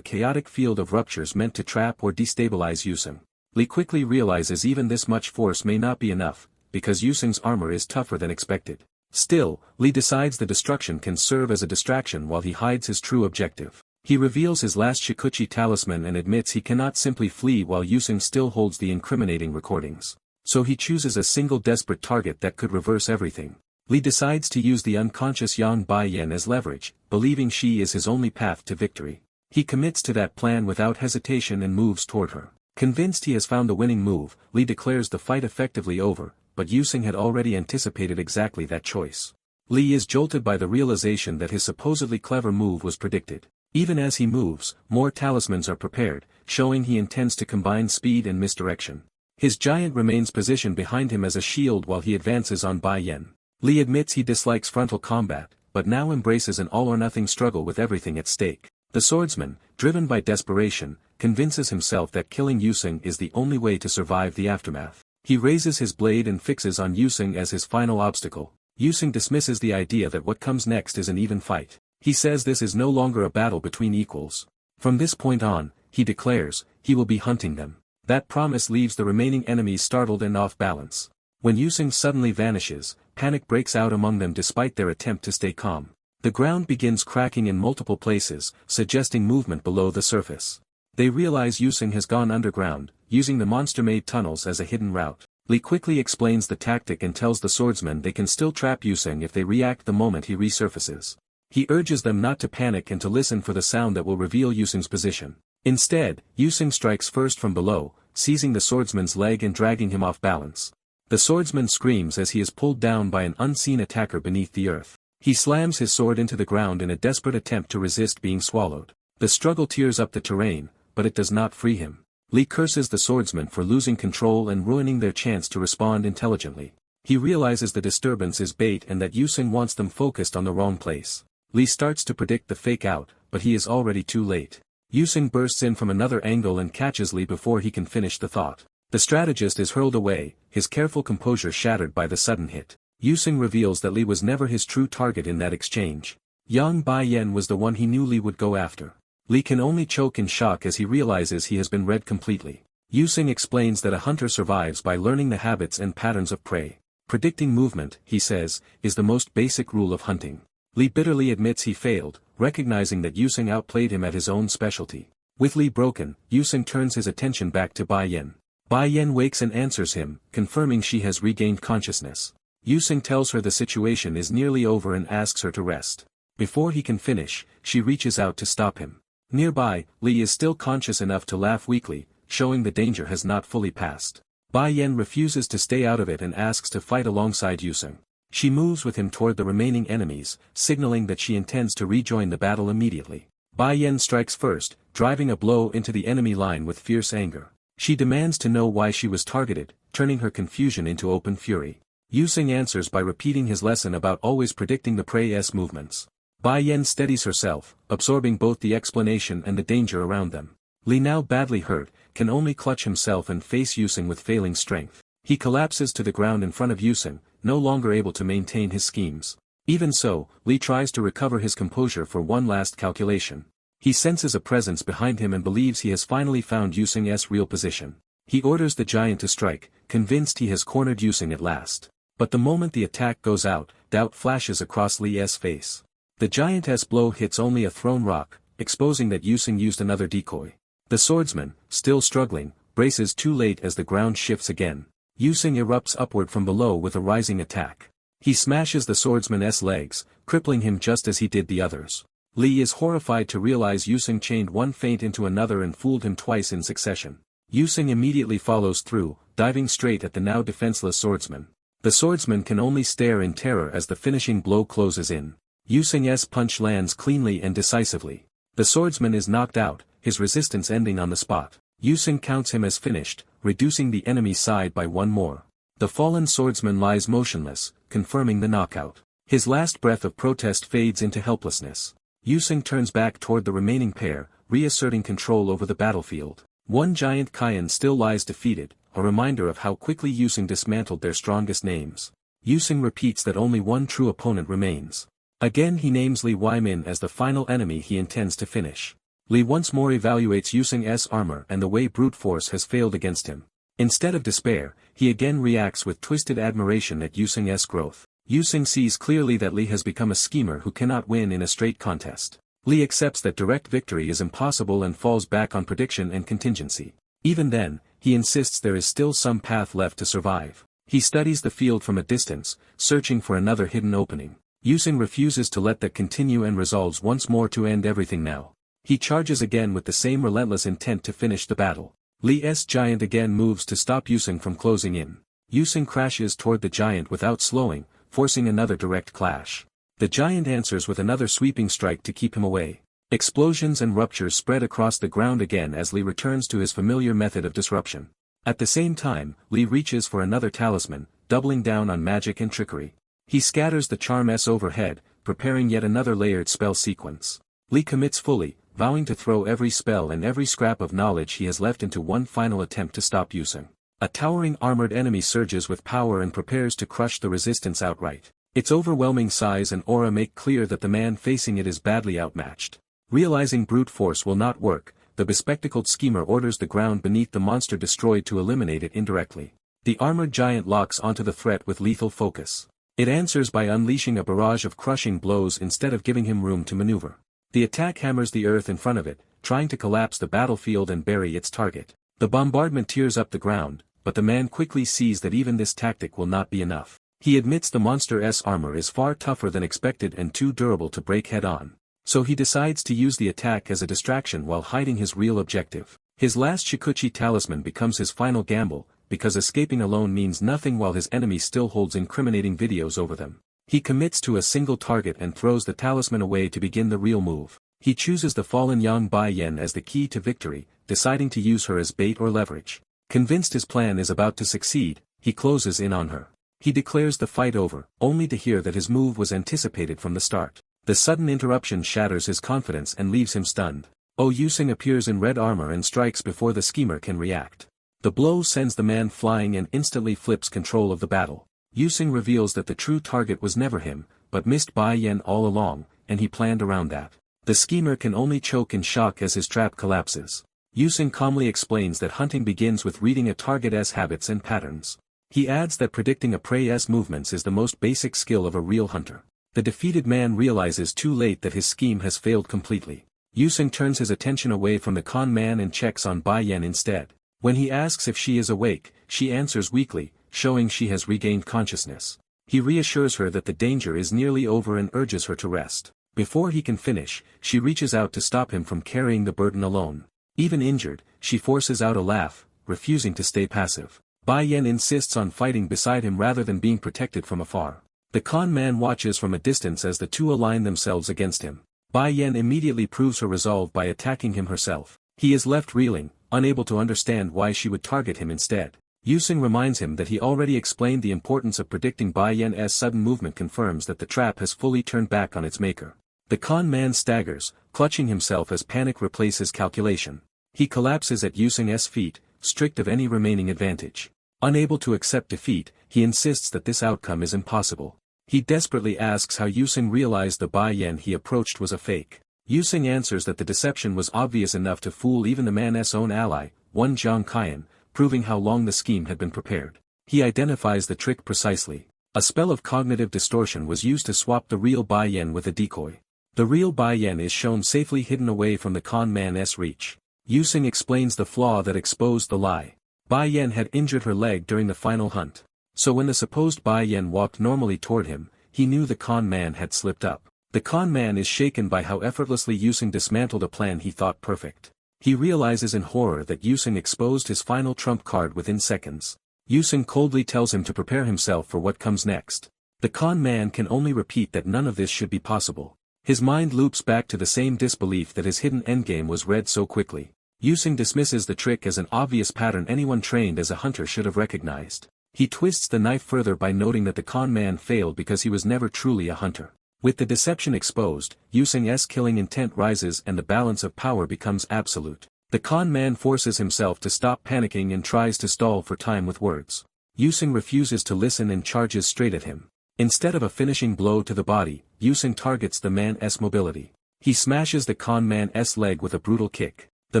chaotic field of ruptures meant to trap or destabilize Yusung. Li quickly realizes even this much force may not be enough, because Yusung's armor is tougher than expected. Still, Li decides the destruction can serve as a distraction while he hides his true objective. He reveals his last Shikuchi talisman and admits he cannot simply flee while Yusung still holds the incriminating recordings. So he chooses a single desperate target that could reverse everything. Li decides to use the unconscious Yang Baiyan as leverage, believing she is his only path to victory. He commits to that plan without hesitation and moves toward her. Convinced he has found the winning move, Li declares the fight effectively over, but Yusung had already anticipated exactly that choice. Li is jolted by the realization that his supposedly clever move was predicted. Even as he moves, more talismans are prepared, showing he intends to combine speed and misdirection. His giant remains positioned behind him as a shield while he advances on Bai Yen. Li admits he dislikes frontal combat, but now embraces an all-or-nothing struggle with everything at stake. The swordsman, driven by desperation, convinces himself that killing Yusung is the only way to survive the aftermath. He raises his blade and fixes on Yusung as his final obstacle. Yusung dismisses the idea that what comes next is an even fight. He says this is no longer a battle between equals. From this point on, he declares, he will be hunting them. That promise leaves the remaining enemies startled and off balance. When Yusung suddenly vanishes, panic breaks out among them despite their attempt to stay calm. The ground begins cracking in multiple places, suggesting movement below the surface. They realize Yusung has gone underground, using the monster-made tunnels as a hidden route. Li quickly explains the tactic and tells the swordsmen they can still trap Yusung if they react the moment he resurfaces. He urges them not to panic and to listen for the sound that will reveal Yusung's position. Instead, Yusung strikes first from below, seizing the swordsman's leg and dragging him off balance. The swordsman screams as he is pulled down by an unseen attacker beneath the earth. He slams his sword into the ground in a desperate attempt to resist being swallowed. The struggle tears up the terrain, but it does not free him. Li curses the swordsman for losing control and ruining their chance to respond intelligently. He realizes the disturbance is bait and that Yusung wants them focused on the wrong place. Li starts to predict the fake out, but he is already too late. Yusung bursts in from another angle and catches Li before he can finish the thought. The strategist is hurled away, his careful composure shattered by the sudden hit. Yusung reveals that Li was never his true target in that exchange. Yang Baiyan was the one he knew Li would go after. Li can only choke in shock as he realizes he has been read completely. Yusung explains that a hunter survives by learning the habits and patterns of prey. Predicting movement, he says, is the most basic rule of hunting. Li bitterly admits he failed, recognizing that Yusung outplayed him at his own specialty. With Li broken, Yusung turns his attention back to Bai Yen. Bai Yen wakes and answers him, confirming she has regained consciousness. Yusung tells her the situation is nearly over and asks her to rest. Before he can finish, she reaches out to stop him. Nearby, Li is still conscious enough to laugh weakly, showing the danger has not fully passed. Bai Yen refuses to stay out of it and asks to fight alongside Yusung. She moves with him toward the remaining enemies, signaling that she intends to rejoin the battle immediately. Bai Yen strikes first, driving a blow into the enemy line with fierce anger. She demands to know why she was targeted, turning her confusion into open fury. Yusung answers by repeating his lesson about always predicting the prey's movements. Bai Yen steadies herself, absorbing both the explanation and the danger around them. Li, now badly hurt, can only clutch himself and face Yusung with failing strength. He collapses to the ground in front of Yusung, no longer able to maintain his schemes. Even so, Li tries to recover his composure for one last calculation. He senses a presence behind him and believes he has finally found Yusung's real position. He orders the giant to strike, convinced he has cornered Yusing at last. But the moment the attack goes out, doubt flashes across Li's face. The giant's blow hits only a thrown rock, exposing that Yusing used another decoy. The swordsman, still struggling, braces too late as the ground shifts again. Yusing erupts upward from below with a rising attack. He smashes the swordsman's legs, crippling him just as he did the others. Li is horrified to realize Yusing chained one feint into another and fooled him twice in succession. Yusing immediately follows through, diving straight at the now defenseless swordsman. The swordsman can only stare in terror as the finishing blow closes in. Yusing's punch lands cleanly and decisively. The swordsman is knocked out, his resistance ending on the spot. Yusing counts him as finished, reducing the enemy's side by one more. The fallen swordsman lies motionless, confirming the knockout. His last breath of protest fades into helplessness. Yusing turns back toward the remaining pair, reasserting control over the battlefield. One giant Kaiyan still lies defeated, a reminder of how quickly Yusing dismantled their strongest names. Yusing repeats that only one true opponent remains. Again he names Li Weimin as the final enemy he intends to finish. Li once more evaluates Yusing's armor and the way brute force has failed against him. Instead of despair, he again reacts with twisted admiration at Yusing's growth. Yusing sees clearly that Li has become a schemer who cannot win in a straight contest. Li accepts that direct victory is impossible and falls back on prediction and contingency. Even then, he insists there is still some path left to survive. He studies the field from a distance, searching for another hidden opening. Yusing refuses to let that continue and resolves once more to end everything now. He charges again with the same relentless intent to finish the battle. Li's giant again moves to stop Yusing from closing in. Yusing crashes toward the giant without slowing, forcing another direct clash. The giant answers with another sweeping strike to keep him away. Explosions and ruptures spread across the ground again as Li returns to his familiar method of disruption. At the same time, Li reaches for another talisman, doubling down on magic and trickery. He scatters the charm overhead, preparing yet another layered spell sequence. Li commits fully, vowing to throw every spell and every scrap of knowledge he has left into one final attempt to stop Yusing. A towering armored enemy surges with power and prepares to crush the resistance outright. Its overwhelming size and aura make clear that the man facing it is badly outmatched. Realizing brute force will not work, the bespectacled schemer orders the ground beneath the monster destroyed to eliminate it indirectly. The armored giant locks onto the threat with lethal focus. It answers by unleashing a barrage of crushing blows instead of giving him room to maneuver. The attack hammers the earth in front of it, trying to collapse the battlefield and bury its target. The bombardment tears up the ground, but the man quickly sees that even this tactic will not be enough. He admits the monster's armor is far tougher than expected and too durable to break head-on. So he decides to use the attack as a distraction while hiding his real objective. His last Shikuchi talisman becomes his final gamble, because escaping alone means nothing while his enemy still holds incriminating videos over them. He commits to a single target and throws the talisman away to begin the real move. He chooses the fallen Yang Baiyan as the key to victory, deciding to use her as bait or leverage. Convinced his plan is about to succeed, he closes in on her. He declares the fight over, only to hear that his move was anticipated from the start. The sudden interruption shatters his confidence and leaves him stunned. Yusing appears in red armor and strikes before the schemer can react. The blow sends the man flying and instantly flips control of the battle. Yusing reveals that the true target was never him, but missed Bai Yan all along, and he planned around that. The schemer can only choke in shock as his trap collapses. Yusing calmly explains that hunting begins with reading a target's habits and patterns. He adds that predicting a prey's movements is the most basic skill of a real hunter. The defeated man realizes too late that his scheme has failed completely. Yusing turns his attention away from the con man and checks on Bai Yan instead. When he asks if she is awake, she answers weakly, showing she has regained consciousness. He reassures her that the danger is nearly over and urges her to rest. Before he can finish, she reaches out to stop him from carrying the burden alone. Even injured, she forces out a laugh, refusing to stay passive. Bai Yan insists on fighting beside him rather than being protected from afar. The con man watches from a distance as the two align themselves against him. Bai Yan immediately proves her resolve by attacking him herself. He is left reeling, unable to understand why she would target him instead. Yusing reminds him that he already explained the importance of predicting Bai Yan's sudden movement confirms that the trap has fully turned back on its maker. The con man staggers, clutching himself as panic replaces calculation. He collapses at Yusing's feet, stripped of any remaining advantage. Unable to accept defeat, he insists that this outcome is impossible. He desperately asks how Yusing realized the Bai Yan he approached was a fake. Yusing answers that the deception was obvious enough to fool even the man's own ally, one Zhang Kaiyan, proving how long the scheme had been prepared. He identifies the trick precisely. A spell of cognitive distortion was used to swap the real Bai Yan with a decoy. The real Bai Yan is shown safely hidden away from the con man's reach. Yusing explains the flaw that exposed the lie. Bai Yan had injured her leg during the final hunt. So when the supposed Bai Yan walked normally toward him, he knew the con man had slipped up. The con man is shaken by how effortlessly Yusing dismantled a plan he thought perfect. He realizes in horror that Yusing exposed his final trump card within seconds. Yusing coldly tells him to prepare himself for what comes next. The con man can only repeat that none of this should be possible. His mind loops back to the same disbelief that his hidden endgame was read so quickly. Yusing dismisses the trick as an obvious pattern anyone trained as a hunter should have recognized. He twists the knife further by noting that the con man failed because he was never truly a hunter. With the deception exposed, Yusing's killing intent rises and the balance of power becomes absolute. The con man forces himself to stop panicking and tries to stall for time with words. Yusing refuses to listen and charges straight at him. Instead of a finishing blow to the body, Yusing targets the man's mobility. He smashes the con man's leg with a brutal kick. The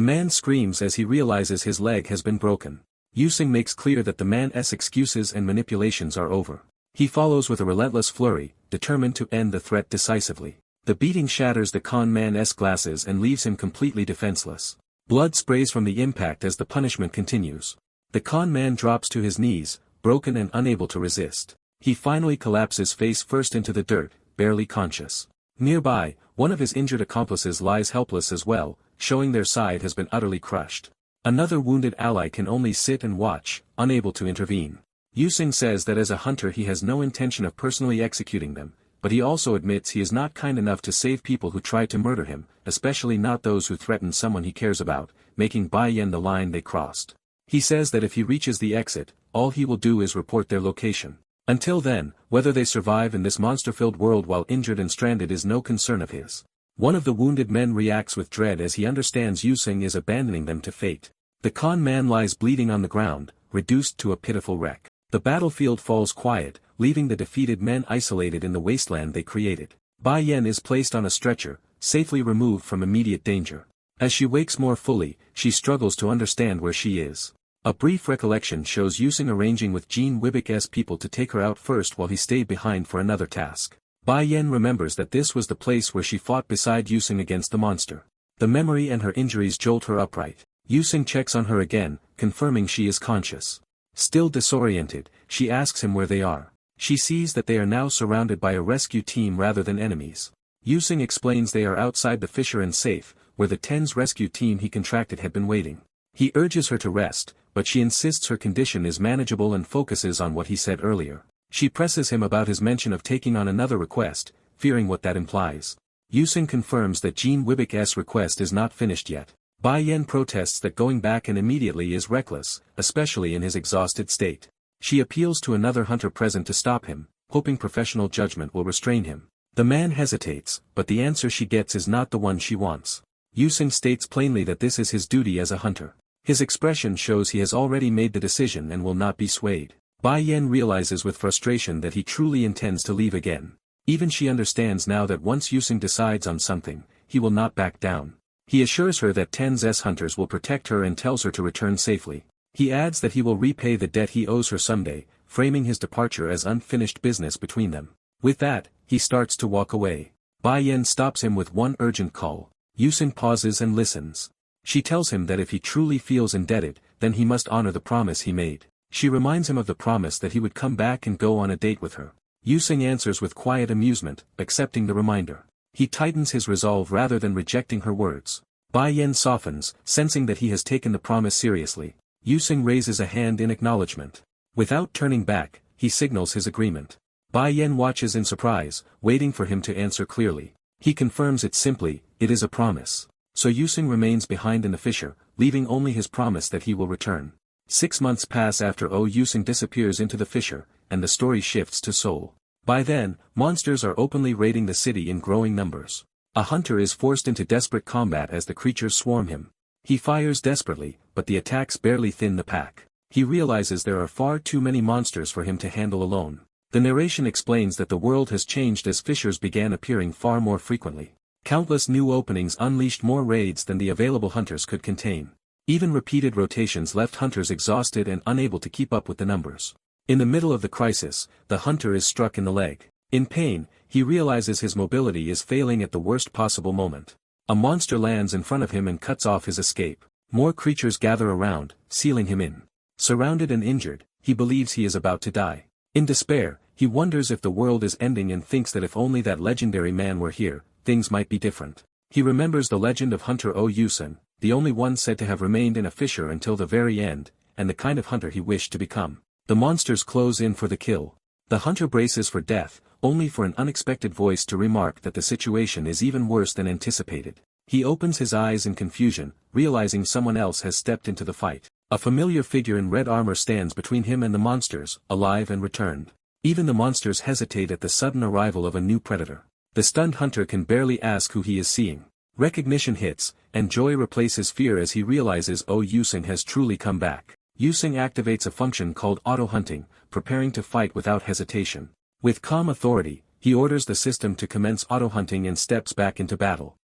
man screams as he realizes his leg has been broken. Yusing makes clear that the man's excuses and manipulations are over. He follows with a relentless flurry, determined to end the threat decisively. The beating shatters the con man's glasses and leaves him completely defenseless. Blood sprays from the impact as the punishment continues. The con man drops to his knees, broken and unable to resist. He finally collapses face first into the dirt, barely conscious. Nearby, one of his injured accomplices lies helpless as well, showing their side has been utterly crushed. Another wounded ally can only sit and watch, unable to intervene. Yusing says that as a hunter he has no intention of personally executing them, but he also admits he is not kind enough to save people who try to murder him, especially not those who threaten someone he cares about, making Bai Yan the line they crossed. He says that if he reaches the exit, all he will do is report their location. Until then, whether they survive in this monster-filled world while injured and stranded is no concern of his. One of the wounded men reacts with dread as he understands Yusing is abandoning them to fate. The con man lies bleeding on the ground, reduced to a pitiful wreck. The battlefield falls quiet, leaving the defeated men isolated in the wasteland they created. Bai Yan is placed on a stretcher, safely removed from immediate danger. As she wakes more fully, she struggles to understand where she is. A brief recollection shows Yusing arranging with Jean Wibbick's people to take her out first while he stayed behind for another task. Bai Yan remembers that this was the place where she fought beside Yusing against the monster. The memory and her injuries jolt her upright. Yusing checks on her again, confirming she is conscious. Still disoriented, she asks him where they are. She sees that they are now surrounded by a rescue team rather than enemies. Yusing explains they are outside the fissure and safe, where the Ten's rescue team he contracted had been waiting. He urges her to rest, but she insists her condition is manageable and focuses on what he said earlier. She presses him about his mention of taking on another request, fearing what that implies. Yusing confirms that Jean Wibbick's request is not finished yet. Bai Yan protests that going back and immediately is reckless, especially in his exhausted state. She appeals to another hunter present to stop him, hoping professional judgment will restrain him. The man hesitates, but the answer she gets is not the one she wants. Yusing states plainly that this is his duty as a hunter. His expression shows he has already made the decision and will not be swayed. Bai Yan realizes with frustration that he truly intends to leave again. Even she understands now that once Yusing decides on something, he will not back down. He assures her that Ten's hunters will protect her and tells her to return safely. He adds that he will repay the debt he owes her someday, framing his departure as unfinished business between them. With that, he starts to walk away. Bai Yan stops him with one urgent call. Yusing pauses and listens. She tells him that if he truly feels indebted, then he must honor the promise he made. She reminds him of the promise that he would come back and go on a date with her. Yusing answers with quiet amusement, accepting the reminder. He tightens his resolve rather than rejecting her words. Bai Yan softens, sensing that he has taken the promise seriously. Yusing raises a hand in acknowledgement. Without turning back, he signals his agreement. Bai Yan watches in surprise, waiting for him to answer clearly. He confirms it simply, it is a promise. So Yusing remains behind in the fissure, leaving only his promise that he will return. 6 months pass after Yusing disappears into the fissure, and the story shifts to Seoul. By then, monsters are openly raiding the city in growing numbers. A hunter is forced into desperate combat as the creatures swarm him. He fires desperately, but the attacks barely thin the pack. He realizes there are far too many monsters for him to handle alone. The narration explains that the world has changed as fissures began appearing far more frequently. Countless new openings unleashed more raids than the available hunters could contain. Even repeated rotations left hunters exhausted and unable to keep up with the numbers. In the middle of the crisis, the hunter is struck in the leg. In pain, he realizes his mobility is failing at the worst possible moment. A monster lands in front of him and cuts off his escape. More creatures gather around, sealing him in. Surrounded and injured, he believes he is about to die. In despair, he wonders if the world is ending and thinks that if only that legendary man were here, things might be different. He remembers the legend of Hunter O Yusen, the only one said to have remained in a fissure until the very end, and the kind of hunter he wished to become. The monsters close in for the kill. The hunter braces for death, only for an unexpected voice to remark that the situation is even worse than anticipated. He opens his eyes in confusion, realizing someone else has stepped into the fight. A familiar figure in red armor stands between him and the monsters, alive and returned. Even the monsters hesitate at the sudden arrival of a new predator. The stunned hunter can barely ask who he is seeing. Recognition hits, and joy replaces fear as he realizes Oh Yusing has truly come back. Yusing activates a function called auto-hunting, preparing to fight without hesitation. With calm authority, he orders the system to commence auto-hunting and steps back into battle.